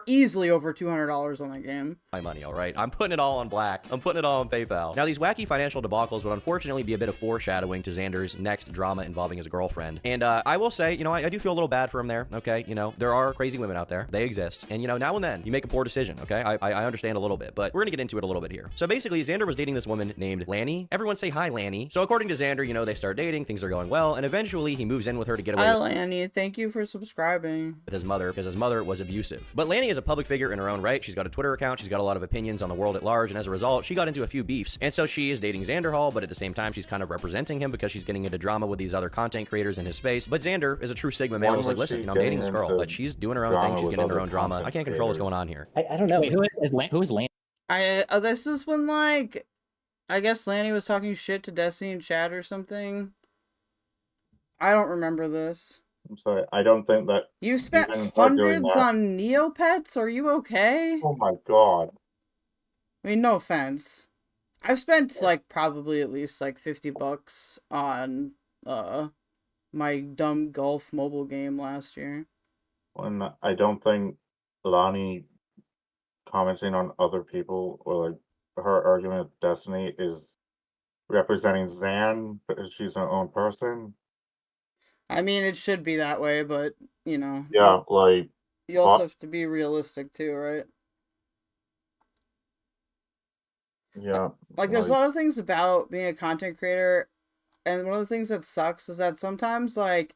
easily over $200 on that game. My money, all right? I'm putting it all on black. I'm putting it all on PayPal. Now, these wacky financial debacles would unfortunately be a bit of foreshadowing to Xander's next drama involving his girlfriend. And I will say, I do feel a little bad for him there, okay? There are crazy women out there. They exist. And, now and then, you make a poor decision, okay? I understand a little bit, but we're gonna get into it a little bit here. So basically, Xander was dating this woman named Lanny. Everyone say hi, Lanny. So according to Xander, they start dating, things are going well, and eventually he moves in with her to get away Hi, Lanny. Thank you for subscribing. with his mother because his mother was abusive. But Lanny is a public figure in her own right. She's got a Twitter account. She's got a lot of opinions on the world at large. And as a result, she got into a few beefs. And so she is dating Xanderhal, but at the same time, she's kind of representing him because she's getting into drama with these other content creators in his space. But Xander is a true Sigma male. He's like, listen, I'm dating this girl, but she's doing her own thing. She's getting into her own drama. I can't control what's going on here. I don't know. Wait, who is Lanny? This is when, like, I guess Lanny was talking shit to Destiny in chat or something. I don't remember this. I'm sorry, I don't think that... You've spent hundreds on Neopets? Are you okay? Oh my god. I mean, no offense. I've spent, like, probably at least, like, $50 on, my dumb golf mobile game last year. And I don't think Lonnie commenting on other people or, like, her argument with Destiny is representing Zan because she's her own person. I mean, it should be that way, but, Yeah, like... You also have to be realistic, too, right? Yeah. Like, there's a lot of things about being a content creator, and one of the things that sucks is that sometimes, like,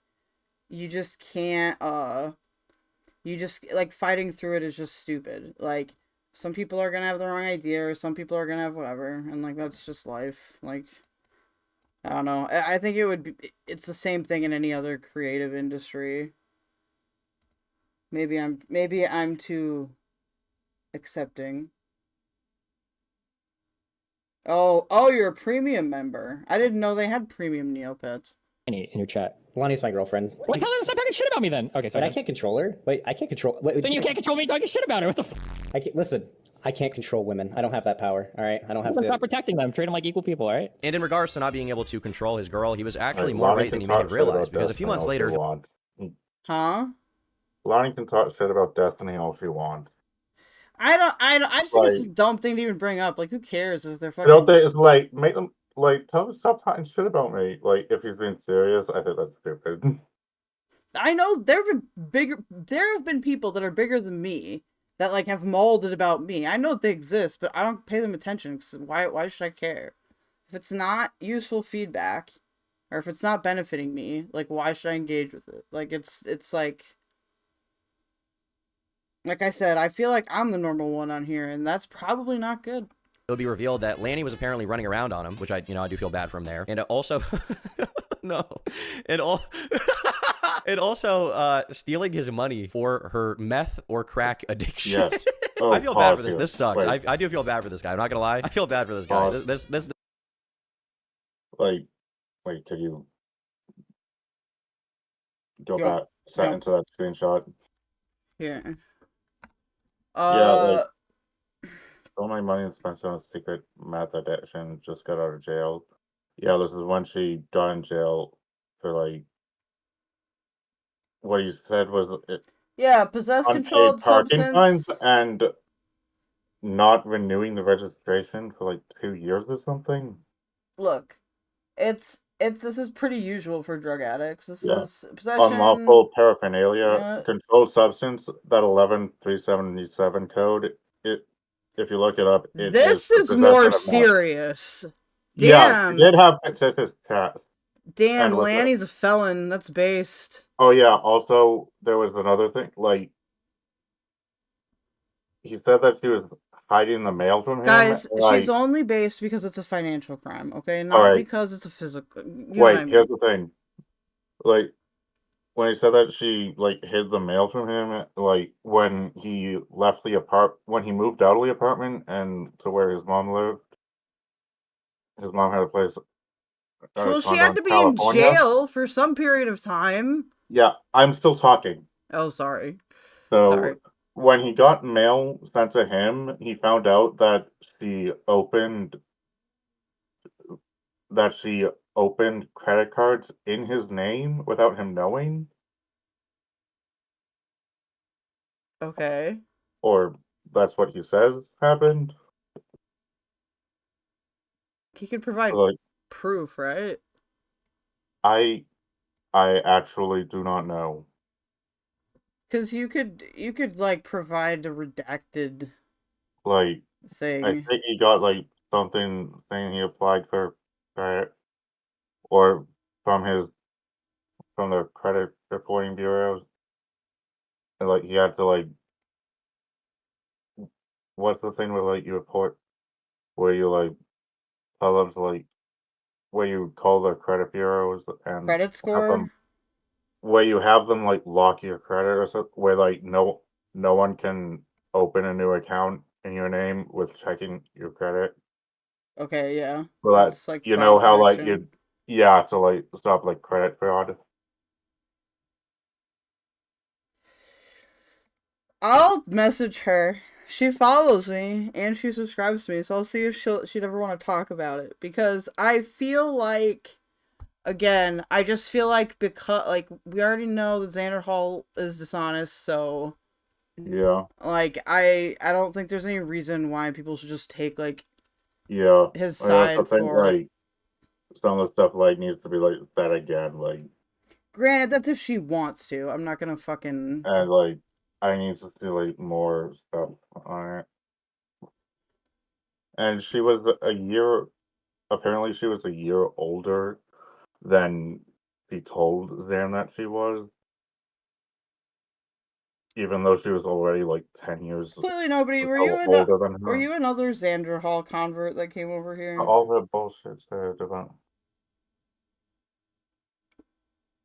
you just can't, like, fighting through it is just stupid. Like, some people are gonna have the wrong idea, or some people are gonna have whatever, and, like, that's just life. Like... I don't know. I think it's the same thing in any other creative industry. Maybe I'm too accepting. Oh, you're a premium member. I didn't know they had premium Neopets. In your chat. Lonnie's my girlfriend. Well, tell her to stop talking shit about me then. Okay, sorry. But I can't control her. Wait, I can't control... Wait, then you can't control me talking shit about her. What the f***? Listen, I can't control women. I don't have that power, all right? I don't have to... Stop protecting them. Treat them like equal people, all right? And in regards to not being able to control his girl, he was actually more right than he may have realized, because a few months later... Huh? Lonnie can talk shit about Destiny all she wants. I just think it's a dumb thing to even bring up. Like, who cares if they're fucking... I don't think it's like, make them, like, tell them to stop talking shit about me. Like, if he's being serious, I think that's stupid. I know there have been people that are bigger than me that, like, have molded about me. I know they exist, but I don't pay them attention, because why should I care? If it's not useful feedback, or if it's not benefiting me, like, why should I engage with it? Like, it's like I said, I feel like I'm the normal one on here, and that's probably not good. it would be revealed that Lanny was apparently running around on him, which I do feel bad for him there. And also, no, and all. And also stealing his money for her meth or crack addiction. Yes. Oh, I feel bad for this. here. This sucks. Wait. I do feel bad for this guy. I'm not gonna lie. I feel bad for this guy. This. Like, wait, could you go Yeah. back into that screenshot? Yeah. Yeah, like, so many money spent on a secret meth addiction, just got out of jail. Yeah, this is when she got in jail for, like, what he said was Yeah, possess unpaid controlled parking fines substance. and not renewing the registration for like 2 years or something. Look, this is pretty usual for drug addicts. This Yeah. is possession. Unlawful paraphernalia, controlled substance, that 11377 code. If you look it up, This is more serious. Yeah, Damn. he did have fictitious cat. Damn, Lanny's a felon. That's based. Oh yeah, also there was another thing, like he said that she was hiding the mail from him. Guys, like, she's only based because it's a financial crime, okay? Not Alright. because it's a physical. You know wait, what I mean? here's the thing. Like when he said that she like hid the mail from him, like when he left the when he moved out of the apartment and to where his mom lived, his mom had a place. Well, she condo had to be California. in jail for some period of time. Yeah, I'm still talking. Oh, sorry. So Sorry. when he got mail sent to him, he found out that she opened credit cards in his name without him knowing. Okay. Or that's what he says happened. He could provide Like, proof, right? I actually do not know. Because you could like provide a redacted Like thing. I think he got like something saying he applied for credit, or from the credit reporting bureaus, and like he had to like, what's the thing where like you report, where you like tell them to like, where you call the credit bureaus and Credit have score? them, where you have them like lock your credit or something, where like no one can open a new account in your name with checking your credit. Okay, yeah. So that That's, like, you know fraud how like protection. to like stop like credit fraud. I'll message her. She follows me and she subscribes to me, so I'll see if she'd ever want to talk about it. Because I feel like, again, I just feel like because like we already know that Xanderhal is dishonest, so Yeah. like I don't think there's any reason why people should just take like Yeah. his I side also think for like some of the stuff like needs to be like said again, like, Granted, that's if she wants to. I'm not gonna fucking and like I need to see like more stuff on it. And she was apparently she was a year older than he told Zan that she was. Even though she was already like 10 years Completely nobody. Were so you older than her. were you another Xanderhal convert that came over here? All the bullshit said about.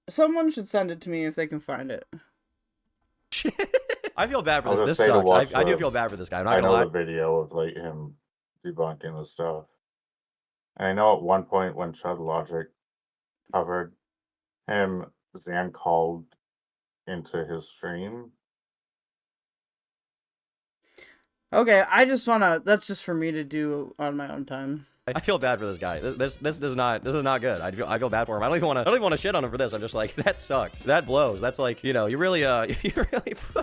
Someone should send it to me if they can find it. I feel bad for I'll this. just This say to sucks. watch I do the- feel bad for this guy. I'm not I gonna know lie. the video of like him debunking the stuff. And I know at one point when ChudLogic covered him, Zan called into his stream. Okay, I just wanna. That's just for me to do on my own time. I feel bad for this guy. This is not good. I feel bad for him. I don't even want to shit on him for this. I'm just like, that sucks. That blows. That's like, you really you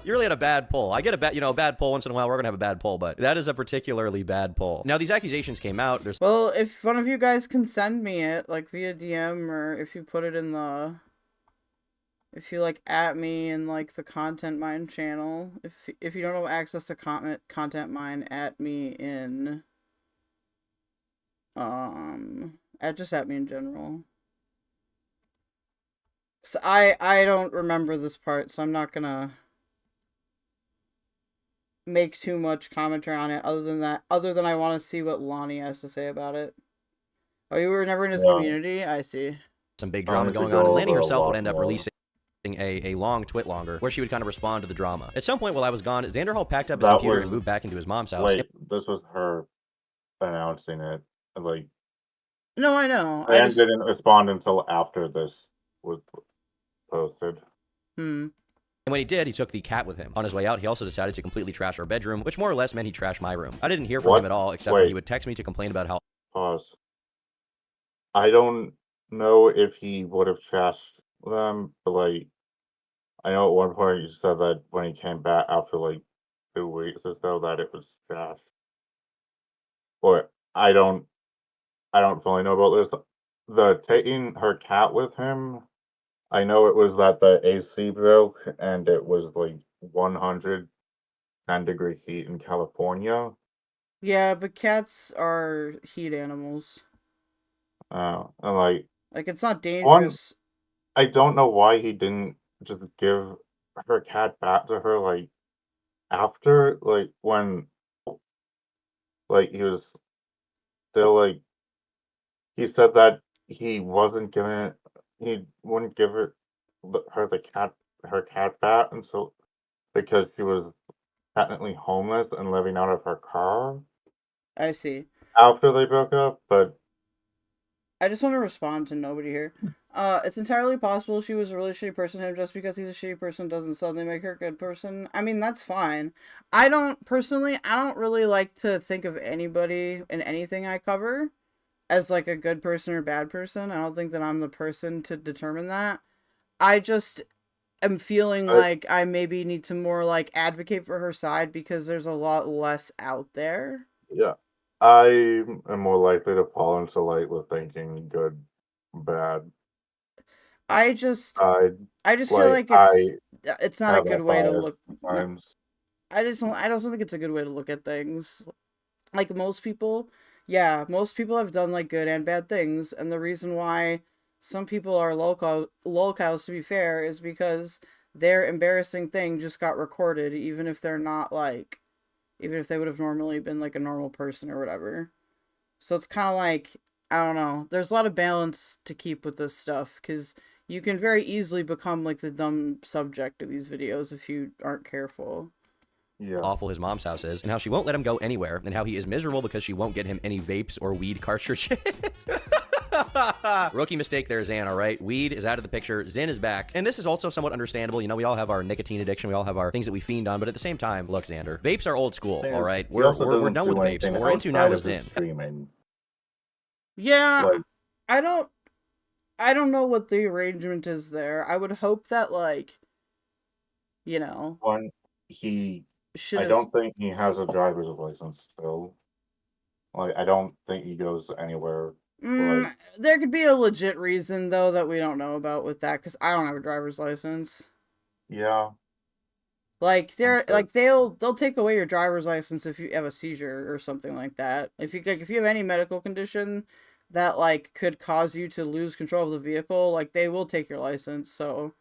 really had a bad pull. I get a bad pull once in a while. We're gonna have a bad pull, but that is a particularly bad pull. Now these accusations came out. Well, if one of you guys can send me it like via DM, or if you put it in the, if you like at me in like the Content Mine channel, if you don't have access to Content Mine, at me in just at me in general. So I don't remember this part, so I'm not gonna make too much commentary on it other than I want to see what Lonnie has to say about it. Oh, you were never in his community? I see. Some big drama going on, and Lanny herself would end up releasing a long twit longer where she would kind of respond to the drama. At some point while I was gone, Xanderhal packed up his computer and moved back into his mom's house. Wait, this was her announcing it. Like, no, I know. I didn't respond until after this was posted. Hmm. And when he did, he took the cat with him. On his way out, he also decided to completely trash our bedroom, which more or less meant he trashed my room. I didn't hear from him at all, except when he would text me to complain about how... Pause. I don't know if he would have trashed them, but, like, I know at one point you said that when he came back after, like, 2 weeks or so, that it was trash. Or, I don't fully know about this. The taking her cat with him, I know it was that the AC broke and it was like 110-degree heat in California. Yeah, but cats are heat animals. And like it's not dangerous. I don't know why he didn't just give her cat back to her, like, after, like, when, like, he was still, like, he said that he wouldn't give her her cat back until, because she was technically homeless and living out of her car. I see. After they broke up, but I just want to respond to nobody here. It's entirely possible she was a really shitty person, and just because he's a shitty person doesn't suddenly make her a good person. I mean, that's fine. I don't really like to think of anybody in anything I cover as, like, a good person or bad person. I don't think that I'm the person to determine that. I just am feeling like I maybe need to more, like, advocate for her side because there's a lot less out there. Yeah. I am more likely to fall into, like, the thinking good, bad. I just feel like it's not a good way to look. I don't think it's a good way to look at things. Like, most people have done, like, good and bad things, and the reason why some people are lolcows, to be fair, is because their embarrassing thing just got recorded, even if they're not, like, even if they would have normally been, like, a normal person or whatever. So it's kind of like, I don't know, there's a lot of balance to keep with this stuff, because you can very easily become, like, the dumb subject of these videos if you aren't careful. Awful his mom's house is, and how she won't let him go anywhere, and how he is miserable because she won't get him any vapes or weed cartridges. Rookie mistake there, Zan, all right? Weed is out of the picture. Zen is back. And this is also somewhat understandable. You know, we all have our nicotine addiction. We all have our things that we fiend on. But at the same time, look, Xander, vapes are old school, all right? We're done with vapes. What we're into now is Zen. Yeah, I don't know what the arrangement is there. I would hope that, like, you know... I don't think he has a driver's license still. Like, I don't think he goes anywhere. There could be a legit reason, though, that we don't know about with that, because I don't have a driver's license. Yeah. Like, they'll take away your driver's license if you have a seizure or something like that. If you have any medical condition that, like, could cause you to lose control of the vehicle, like, they will take your license. So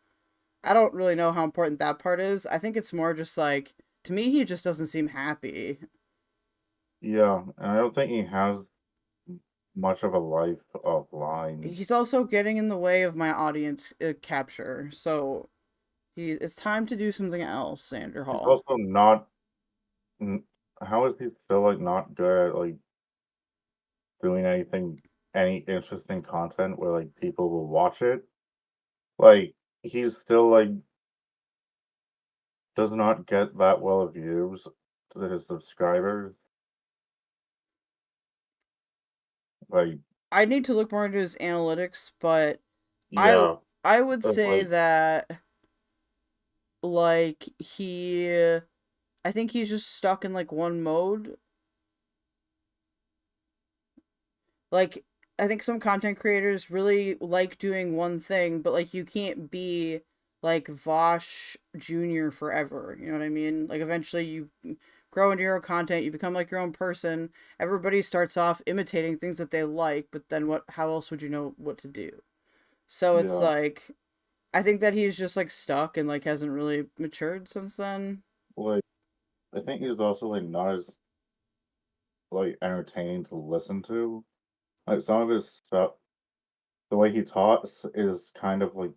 I don't really know how important that part is. I think it's more just, like, to me, he just doesn't seem happy. Yeah, and I don't think he has much of a life offline. He's also getting in the way of my audience capture, so it's time to do something else, Xanderhal. He's also not... How is he still, like, not good at, like, doing any interesting content where, like, people will watch it? Like, he's still, like, does not get that well of views to his subscribers. Like, I need to look more into his analytics, but yeah, I would say that, like, I think he's just stuck in, like, one mode. Like, I think some content creators really like doing one thing, but, like, you can't be, like, Vosh Jr. forever, you know what I mean? Like, eventually you grow into your own content, you become, like, your own person. Everybody starts off imitating things that they like, but then how else would you know what to do? So it's like, I think that he's just, like, stuck and, like, hasn't really matured since then. Like, I think he's also like not as like entertaining to listen to. Like some of his stuff, the way he talks is kind of like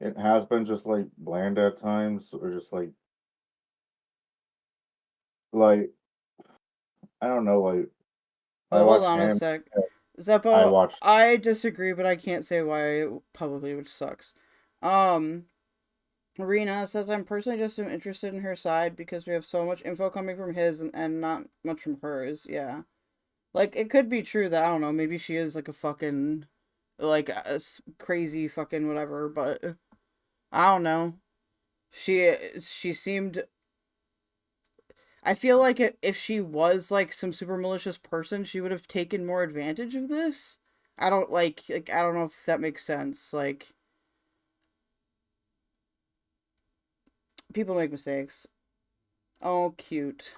it has been just like bland at times, or just like I don't know, like I Oh, hold watch on a him. sec. I Zeppo, watched. I disagree, but I can't say why publicly, which sucks. Rena says, I'm personally just interested in her side because we have so much info coming from his and not much from hers. Yeah. Like, it could be true that, I don't know, maybe she is like a fucking, like, crazy fucking whatever, but I don't know. She seemed... I feel like if she was, like, some super malicious person, she would have taken more advantage of this. I don't, I don't know if that makes sense. Like, people make mistakes. Oh, cute.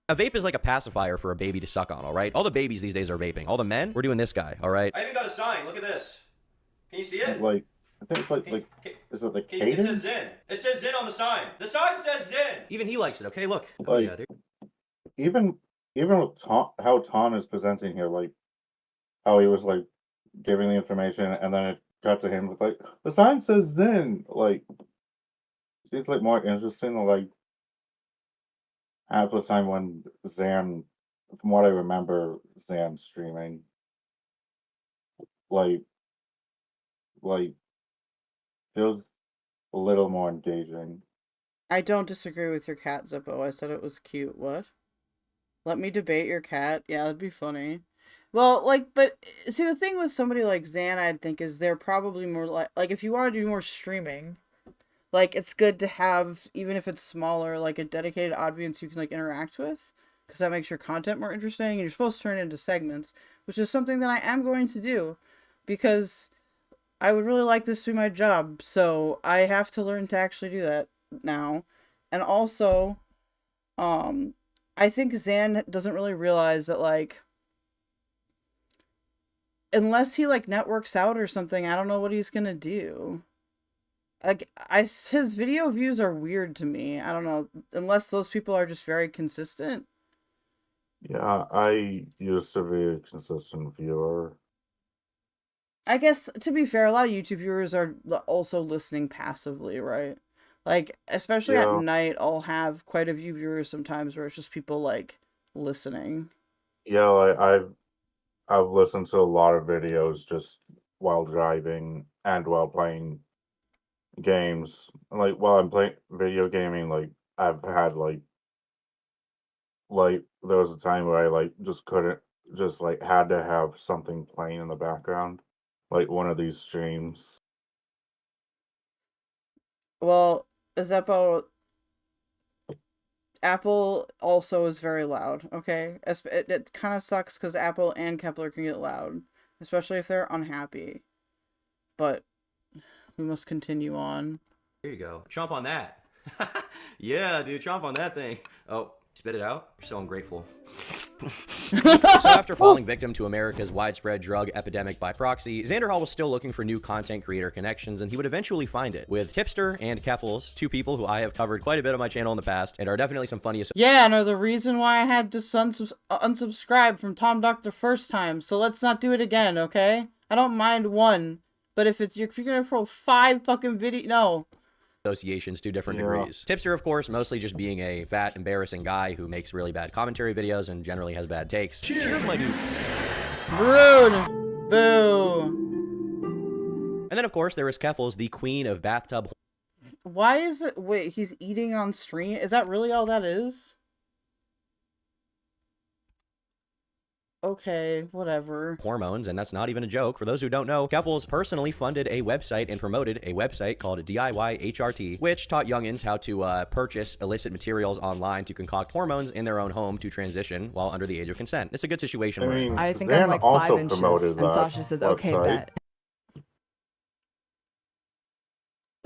A vape is like a pacifier for a baby to suck on, all right? All the babies these days are vaping. All the men, we're doing this guy, all right? I even got a sign. Look at this. Can you see it? Like, I think it's is it the It cadence? says Zen. It says Zen on the sign. The sign says Zen. Even he likes it, okay? Look. Oh, Like, yeah, there- even with how Tom is presenting here, like how he was like giving the information, and then it got to him with like the sign says Zen. Like, seems like more interesting than like half the time when Zan, from what I remember, Zan streaming, like feels a little more engaging. I don't disagree with your cat, Zippo. I said it was cute. What? Let me debate your cat? Yeah, that'd be funny. Well, like, but see, the thing with somebody like Zan, I think, is they're probably more like if you want to do more streaming, like, it's good to have, even if it's smaller, like a dedicated audience you can like interact with, because that makes your content more interesting, and you're supposed to turn it into segments, which is something that I am going to do, because I would really like this to be my job, so I have to learn to actually do that now. And also, I think Zan doesn't really realize that, like, unless he, like, networks out or something, I don't know what he's gonna do. Like, his video views are weird to me. I don't know, unless those people are just very consistent. Yeah, I used to be a consistent viewer. I guess, to be fair, a lot of YouTube viewers are also listening passively, right? Like, especially at Yeah. night, I'll have quite a few viewers sometimes where it's just people, like, listening. Yeah, like I've listened to a lot of videos just while driving and while playing games. Like while I'm playing video gaming, like I've had like there was a time where I like just couldn't just like had to have something playing in the background, like one of these streams. Well, Zeppo, Apple also is very loud, okay? It kind of sucks because Apple and Kepler can get loud, especially if they're unhappy. But we must continue on. There you go. Chomp on that. Yeah, dude, chomp on that thing. Oh, spit it out? You're so ungrateful. So after falling victim to America's widespread drug epidemic by proxy, Xanderhal was still looking for new content creator connections, and he would eventually find it with Tipster and Keffals, two people who I have covered quite a bit on my channel in the past and are definitely some funny. Yeah, no, the reason why I had to unsubscribe from TomDark the first time, so let's not do it again, okay? I don't mind one, but if you're gonna throw 5 fucking no. Associations to different degrees. Tipster, of course, mostly just being a fat, embarrassing guy who makes really bad commentary videos and generally has bad takes. Cheers, my dudes. Rude. Boo. And then, of course, there is Keffals, the queen of bathtub. Why is it... Wait, he's eating on stream? Is that really all that is? Okay, whatever. Hormones, and that's not even a joke. For those who don't know, Keffals personally funded a website and promoted a website called DIY HRT, which taught youngins how to purchase illicit materials online to concoct hormones in their own home to transition while under the age of consent. It's a good situation. we're in. I think I'm like 5 inches, and Sasha says, okay, bet.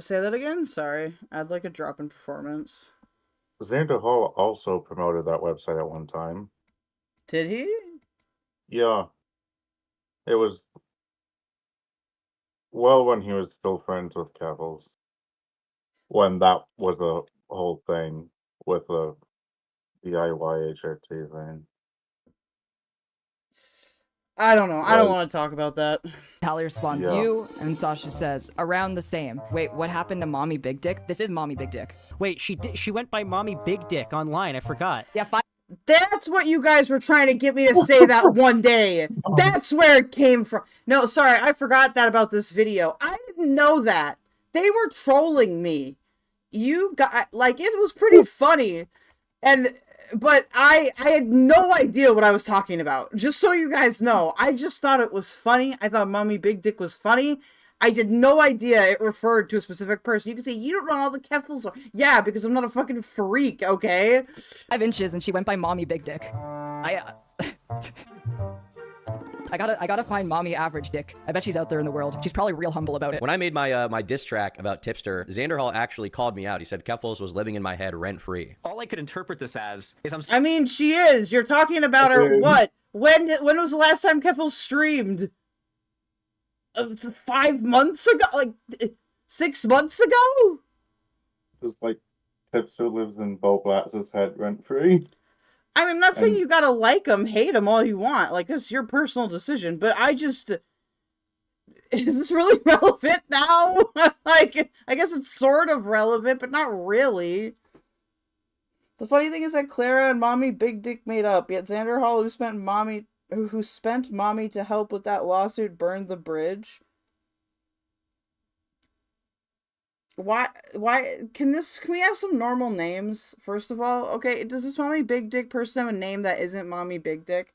Say that again? Sorry. I'd like a drop in performance. Xanderhal also promoted that website at one time. Did he? Yeah. It was well when he was still friends with Keffals. When that was a whole thing with the DIY HRT thing. I don't know. I don't want to talk about that. Tally responds, you, and Sasha says, around the same. Wait, what happened to Mommy Big Dick? This is Mommy Big Dick. Wait, she went by Mommy Big Dick online. I forgot. Yeah, That's what you guys were trying to get me to say that one day. That's where it came from. No, sorry, I forgot that about this video. I didn't know that. They were trolling me. You got, like, it was pretty funny. But I had no idea what I was talking about. Just so you guys know, I just thought it was funny. I thought Mommy Big Dick was funny. I had no idea it referred to a specific person. You can say, you don't know all the Keffals Song. Yeah, because I'm not a fucking freak, okay? 5 inches, and she went by Mommy Big Dick. I gotta find Mommy Average Dick. I bet she's out there in the world. She's probably real humble about it. When I made my my diss track about Tipster, Xanderhal actually called me out. He said Keffals was living in my head rent-free. All I could interpret this as is I mean, she is. You're talking about her, what? When was the last time Keffals streamed? 5 months ago? Like, 6 months ago? Just like Tipster lives in Bo Blatz's head rent-free. I mean, I'm not saying you gotta like him, hate him all you want. Like, that's your personal decision. But I just... Is this really relevant now? Like, I guess it's sort of relevant, but not really. The funny thing is that Clara and Mommy Big Dick made up, yet Xanderhal, who spent Mommy to help with that lawsuit, burned the bridge. Why can we have some normal names, first of all? Okay, does this Mommy Big Dick person have a name that isn't Mommy Big Dick?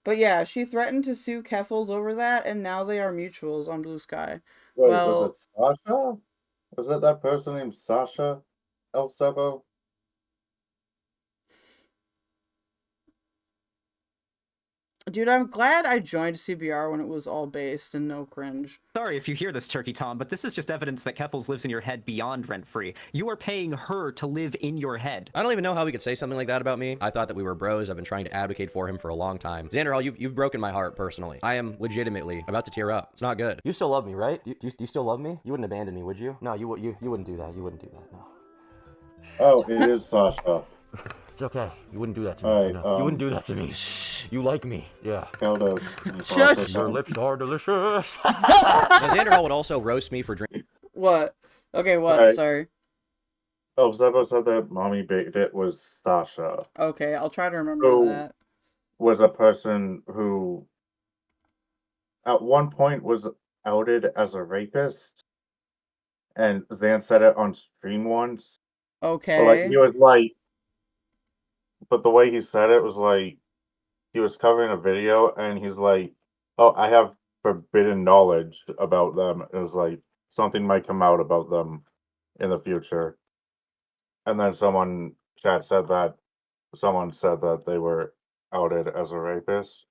But yeah, she threatened to sue Keffals over that, and now they are mutuals on Blue Sky. Wait, well, was it Sasha? Was it that person named Sasha El Sebo? dude, I'm glad I joined CBR when it was all based and no cringe. Sorry if you hear this, Turkey Tom, but this is just evidence that Keffals lives in your head beyond rent-free. You are paying her to live in your head. I don't even know how we could say something like that about me. I thought that we were bros. I've been trying to advocate for him for a long time. Xanderhal, you've broken my heart personally. I am legitimately about to tear up. It's not good. You still love me, right? You still love me? You wouldn't abandon me, would you? No, you wouldn't do that. You wouldn't do that. No. Oh, it is Sasha. It's okay. You wouldn't do that to me. Right, no. You wouldn't do that to me. You like me. Yeah. Shush. Your lips are delicious. Xanderhal would also roast me for drinking. What? Okay, what? Right. Sorry. Oh, Zebo said that Mommy Big Dick was Sasha. Okay, I'll try to remember that. Was a person who at one point was outed as a rapist. And Zan said it on stream once. Okay. But, like, he was like, but the way he said it was like, he was covering a video and he's like, oh, I have forbidden knowledge about them. It was like, something might come out about them in the future. And then someone said that they were outed as a rapist.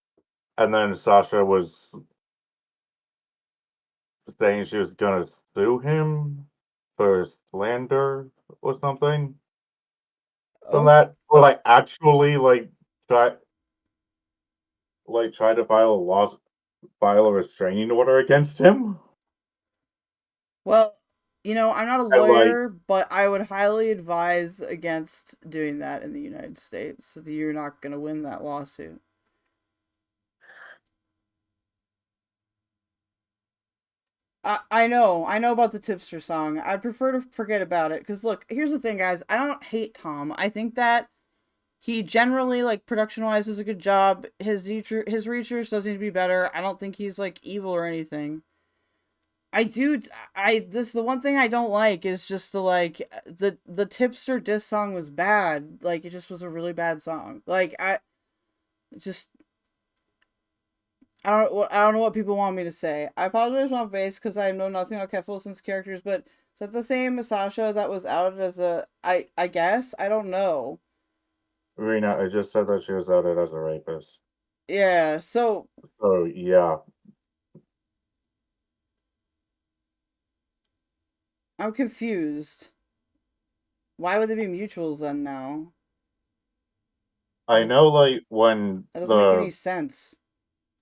And then Sasha was saying she was gonna sue him for slander or something. So that, or like actually like try to file a restraining order against him. Well, you know, I'm not a lawyer, but I would highly advise against doing that in the United States. You're not going to win that lawsuit. I know about the Tipster song. I'd prefer to forget about it. Because, look, here's the thing, guys. I don't hate Tom. I think that he generally, like, production-wise does a good job. His research does need to be better. I don't think he's, like, evil or anything. The one thing I don't like is just the Tipster diss song was bad. Like, it just was a really bad song. Like, I don't know what people want me to say. I apologize for my face because I know nothing about Keffals' characters, but is that the same as Sasha that was outed as I guess? I don't know. Rena, I just said that she was outed as a rapist. Yeah, so yeah. I'm confused. Why would they be mutuals then now? I know, like, when that doesn't make any sense.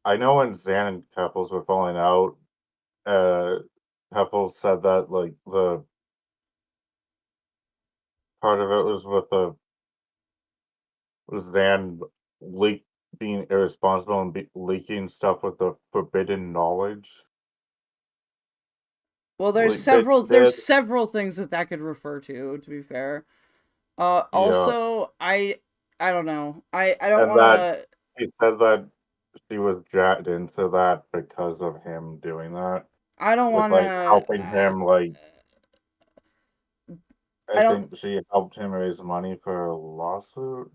I know when Zan and Keffals were falling out, Keffals said that, like, the part of it was with was Van being irresponsible and leaking stuff with the forbidden knowledge. Well, there's several things that could refer to be fair. Also, I don't know. I don't want to. He said that she was dragged into that because of him doing that. I don't want to to helping him I think she helped him raise money for a lawsuit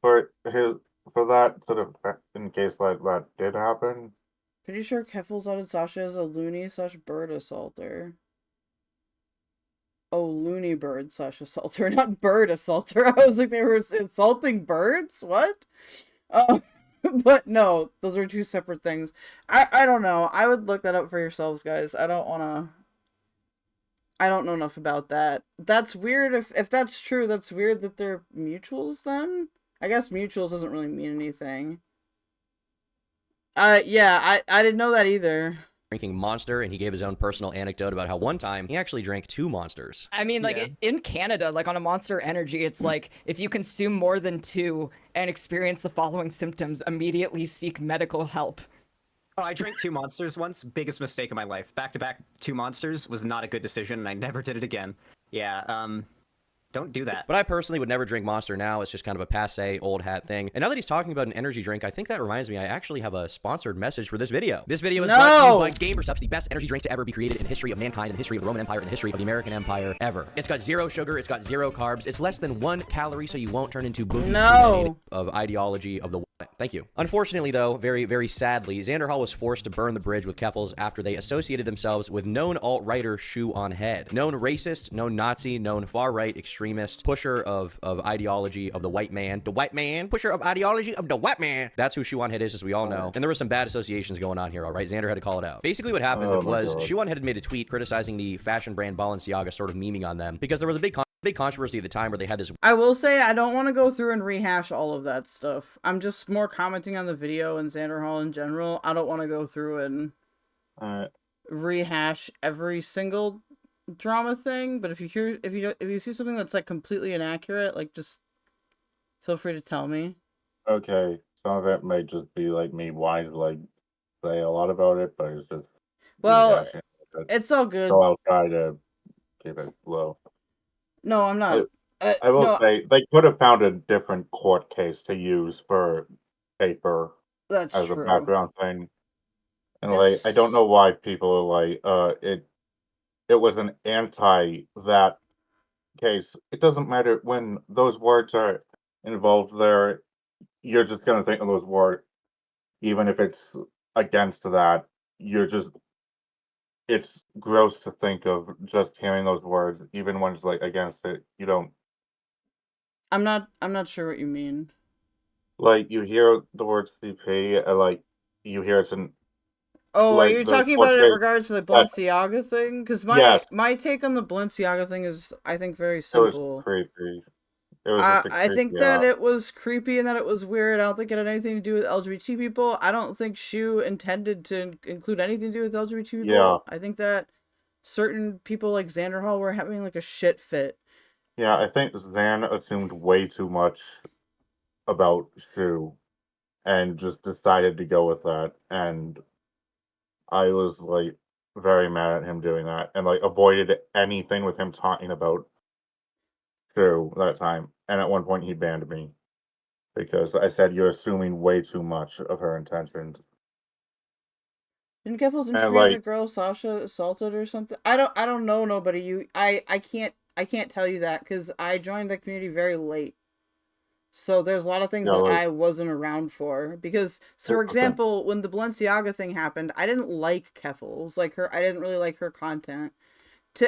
for that sort of in case that did happen. Pretty sure Keffals outed Sasha as a loony/bird assaulter. Oh, loony bird/assaulter, not bird assaulter. I was like, they were insulting birds? What? But no, those are two separate things. I don't know. I would look that up for yourselves, guys. I don't know enough about that. That's weird. If that's true, that's weird that they're mutuals then? I guess mutuals doesn't really mean anything. Yeah, I didn't know that either. Drinking Monster, and he gave his own personal anecdote about how one time he actually drank 2 Monsters. I mean, like, in Canada, like, on a Monster Energy, it's like, if you consume more than 2 and experience the following symptoms, immediately seek medical help. Oh, I drank 2 Monsters once. Biggest mistake of my life. Back-to-back 2 Monsters was not a good decision, and I never did it again. Yeah, don't do that. But I personally would never drink Monster now. It's just kind of a passe, old hat thing. And now that he's talking about an energy drink, I think that reminds me, I actually have a sponsored message for this video. This video is brought to you by GamerSupps, the best energy drink to ever be created in the history of mankind, in the history of the Roman Empire, in the history of the American Empire ever. It's got 0 sugar, it's got 0 carbs, it's less than 1 calorie, so you won't turn into boogie of ideology of the. Thank you. Unfortunately, though, very, very sadly, Xanderhal was forced to burn the bridge with Keffals after they associated themselves with known alt-writer Shoe on Head. Known racist, known Nazi, known far-right extremist, pusher of ideology of the white man. The white man, pusher of ideology of the white man. That's who Shoe on Head is, as we all know. And there were some bad associations going on here, all right? Xander had to call it out. Basically what happened was Shoe on Head had made a tweet criticizing the fashion brand Balenciaga, sort of memeing on them, because there was a big controversy at the time where they had this. I will say I don't want to go through and rehash all of that stuff. I'm just more commenting on the video and Xanderhal in general. I don't want to go through and rehash every single drama thing. But if you see something that's like completely inaccurate, like just feel free to tell me. Okay, some of it may just be like me wanting to like say a lot about it, but it's just it's all good. So I'll try to keep it low. No, I'm not. I will say they could have found a different court case to use for paper as a background thing, and like I don't know why people are like it was an anti that case. It doesn't matter when those words are involved there. You're just gonna think of those words, even if it's against that. It's gross to think of just hearing those words, even when it's like against it. You don't. I'm not sure what you mean. Like you hear the word CP, like you hear it's an. Oh, like, are you talking about it in regards to the Balenciaga thing? Because my take on the Balenciaga thing is, I think, very simple. It was creepy. I think that it was creepy and that it was weird. I don't think it had anything to do with LGBT people. I don't think Shoe intended to include anything to do with LGBT people. Yeah. I think that certain people like Xanderhal were having like a shit fit. Yeah, I think Zan assumed way too much about Shoe and just decided to go with that. And I was like very mad at him doing that and like avoided anything with him talking about Shoe that time. And at one point he banned me because I said you're assuming way too much of her intentions. Didn't Keffals interview the girl Sasha assaulted or something? I don't know nobody. I can't tell you that because I joined the community very late. So there's a lot of things that I wasn't around for. Because, so for example, when the Balenciaga thing happened, I didn't like Keffals. I didn't really like her content.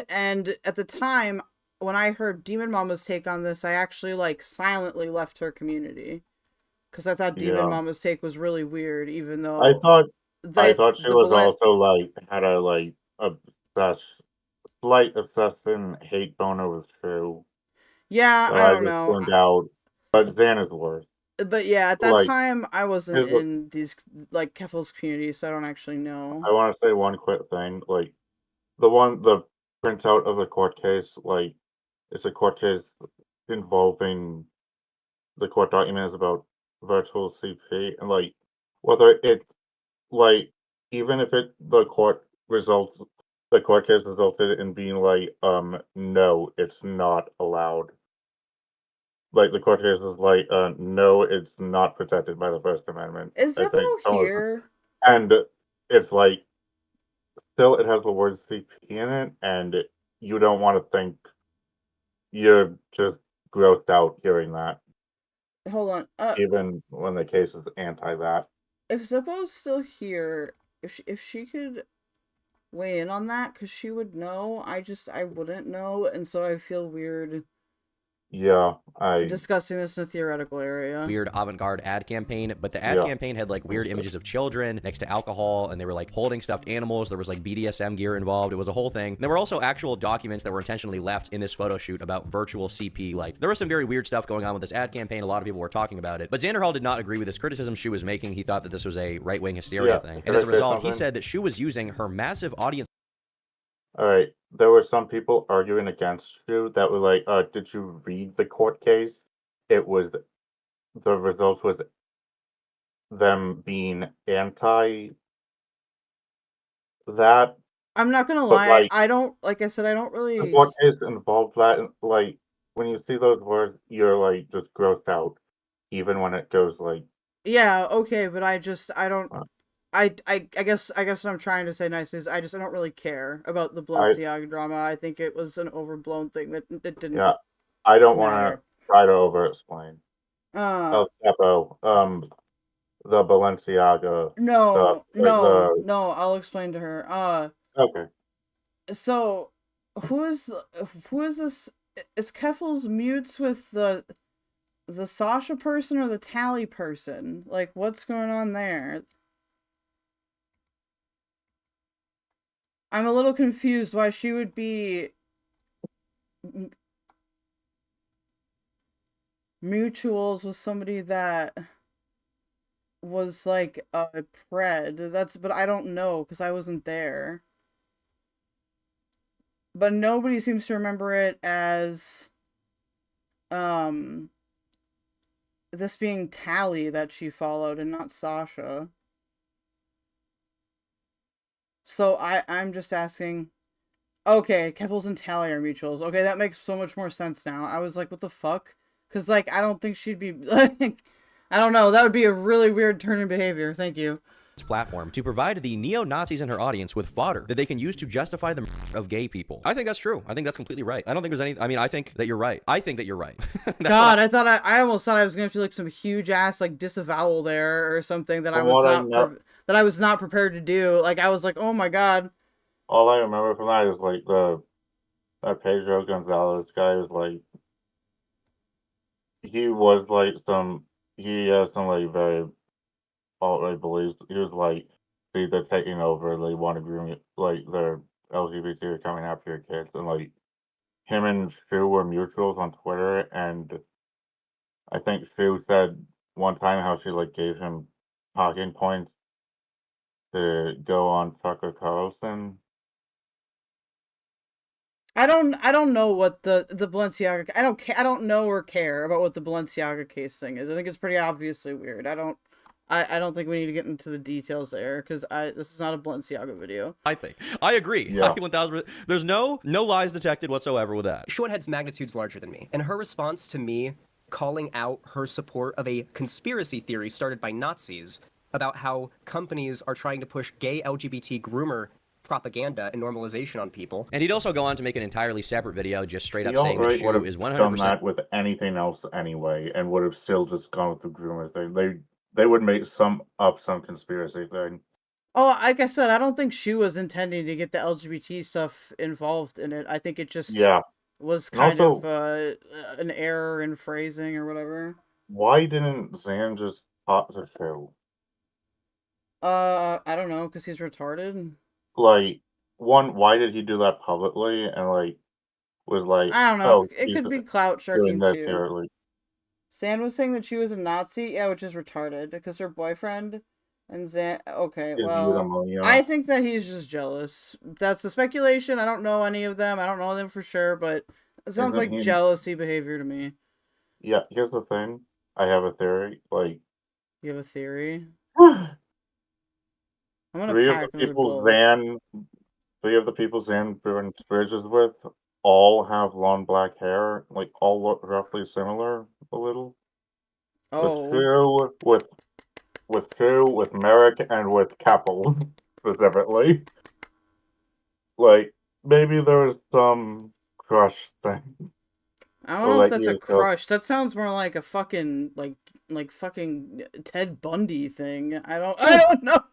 And at the time, when I heard Demon Mama's take on this, I actually like silently left her community. Because I thought Demon Mama's take was really weird, even though I thought she was also like had a slight obsession, hate boner with Shoe. Yeah, I don't know. Turned out, but Zan is worse. But yeah, at that time, I wasn't in these like Keffals community, so I don't actually know. I want to say one quick thing, like the printout of the court case, like it's a court case involving the court documents about virtual CP, and like whether it's like even if the court case resulted in being like no, it's not allowed. Like the court case is like no, it's not protected by the First Amendment. Is Zippo here? And it's like still it has the word CP in it, and you don't want to think you're just grossed out hearing that. Hold on. Even when the case is anti that. If Zippo's still here, if she could weigh in on that, because she would know. I wouldn't know, and so I feel weird. Yeah, discussing this in a theoretical area. Weird avant-garde ad campaign, but the ad campaign had like weird images of children next to alcohol, and they were like holding stuffed animals. There was like BDSM gear involved. It was a whole thing. There were also actual documents that were intentionally left in this photo shoot about virtual CP. Like there was some very weird stuff going on with this ad campaign. A lot of people were talking about it, but Xanderhal did not agree with this criticism Shu was making. He thought that this was a right-wing hysteria thing, and as a result, he said that Shu was using her massive audience. All right, there were some people arguing against you that were like, did you read the court case? The result was them being anti that. I'm not gonna lie, like I don't really. The court case involved that, like, when you see those words, you're like just grossed out, even when it goes like. Yeah, okay, but I don't. I guess what I'm trying to say nice is I don't really care about the Balenciaga drama. I think it was an overblown thing that didn't. Yeah, I don't want to try to over-explain. The Balenciaga. No, stuff, no. I'll explain to her. Okay. So, who is this? Is Keffals mutes with the Sasha person or the Tally person? Like, what's going on there? I'm a little confused why she would be mutuals with somebody that was like a pred. But I don't know because I wasn't there. But nobody seems to remember it as this being Tally that she followed and not Sasha. So I'm just asking. Okay, Keffals and Tally are mutuals. Okay, that makes so much more sense now. I was like, what the fuck? Because, like, I don't think she'd be, like, I don't know. That would be a really weird turn in behavior. Thank you. Platform to provide the neo-Nazis in her audience with fodder that they can use to justify the murder of gay people. I think that's true. I think that's completely right. I don't think there's any. I mean, I think that you're right. I think that you're right. God, I almost thought I was gonna do like some huge ass like disavowal there or something that I was not prepared to do. Like I was like, oh my god. All I remember from that is like that Pedro Gonzalez guy is like he has some like very alt-right beliefs. He was like, see, they're taking over, they want to groom it, like, they're LGBT are coming after your kids, and like, him and Shu were mutuals on Twitter, and I think Shu said one time how she, like, gave him talking points to go on Tucker Carlson. I don't know what the Balenciaga, I don't know or care about what the Balenciaga case thing is. I think it's pretty obviously weird. I don't think we need to get into the details there because this is not a Balenciaga video. I agree. Yeah. 1000%. There's no lies detected whatsoever with that. Shorthead's magnitude's larger than me, and her response to me calling out her support of a conspiracy theory started by Nazis about how companies are trying to push gay LGBT groomer propaganda and normalization on people. And he'd also go on to make an entirely separate video just straight up saying that Shu is 100%. Done that with anything else anyway, and would have still just gone through groomers. They would make some conspiracy thing. Oh, like I said, I don't think Shu was intending to get the LGBT stuff involved in it. I think it just was kind of an error in phrasing or whatever. Why didn't Zan just talk to Shu? I don't know, because he's retarded. Like, why did he do that publicly? And like, was like, I don't know. It could be clout sharking too. Like, Zan was saying that she was a Nazi, yeah, which is retarded, because her boyfriend and Zan... Okay, well, I think that he's just jealous. That's a speculation. I don't know any of them. I don't know them for sure, but It sounds Isn't like he- jealousy behavior to me. Yeah, here's the thing. I have a theory. Like, You have a theory? I'm gonna three of pack the another people bowl. Zan burns bridges with all have long black hair, like all look roughly similar a little. Oh. With Merrick, and with Keppel specifically. Like, maybe there was some crush thing. I don't know if that's a crush. That sounds more like a fucking like fucking Ted Bundy thing. I don't know.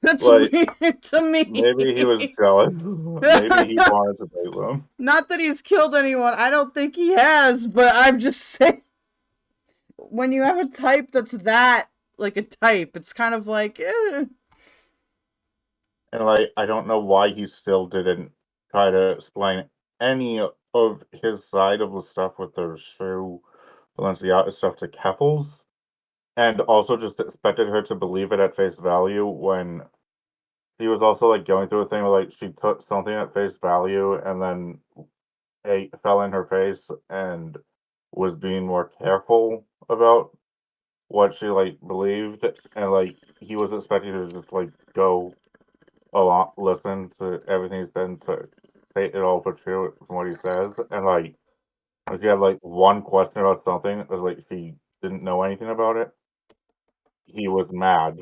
That's Like, weird to me. Maybe he was jealous. Maybe he wanted to date them. Not that he's killed anyone. I don't think he has, but I'm just saying. When you have a type that's like a type, it's kind of like, eh. And like, I don't know why he still didn't try to explain any of his side of the stuff with the shoe Balenciaga stuff to Keffals, and also just expected her to believe it at face value when he was also like going through a thing where like she took something at face value and then it fell in her face and was being more careful about what she like believed, and like he was expecting her to just like go along, listen to everything he's been to take it all for true from what he says, and like if you had like one question about something, it was like she didn't know anything about it, he was mad.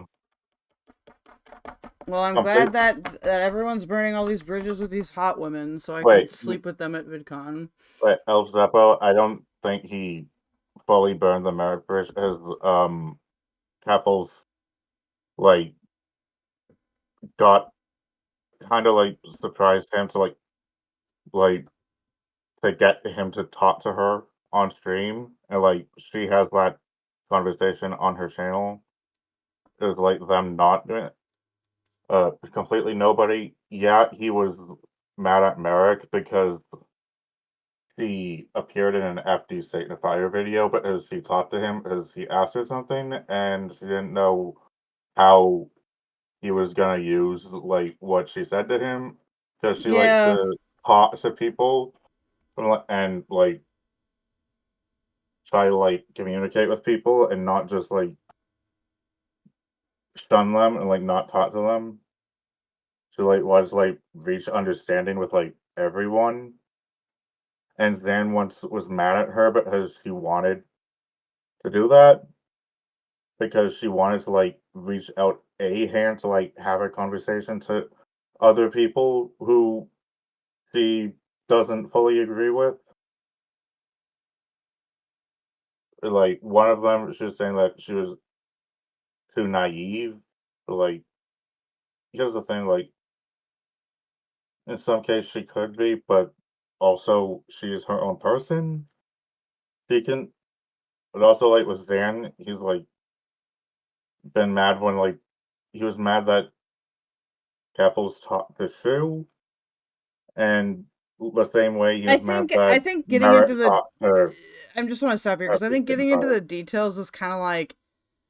Well, I'm glad that everyone's burning all these bridges with these hot women, so I can Wait, sleep with them at VidCon. But El Zeppo, I don't think he fully burned the merit bridge as Keppels like got kind of like surprised him to like to get him to talk to her on stream, and like she has that conversation on her channel. It was like them not doing it. Completely nobody. Yeah, he was mad at Merrick because she appeared in an FD Signifier video, but as she talked to him, as he asked her something, and she didn't know how he was gonna use like what she said to him, because she likes to talk to people and like try to like communicate with people and not just like shun them and like not talk to them. She like wants to like reach understanding with like everyone. And then once was mad at her because she wanted to do that, because she wanted to like reach out a hand to like have a conversation to other people who she doesn't fully agree with. Like one of them, she was saying that she was too naive. But, like, here's the thing, like, in some case she could be, but also she is her own person. She can, but also like with Zan, he's like been mad when like he was mad that Keffals taught the shoe, and the same way he was mad that I think getting Merrick into taught her. I just want to stop here because I think getting into the details is kind of like,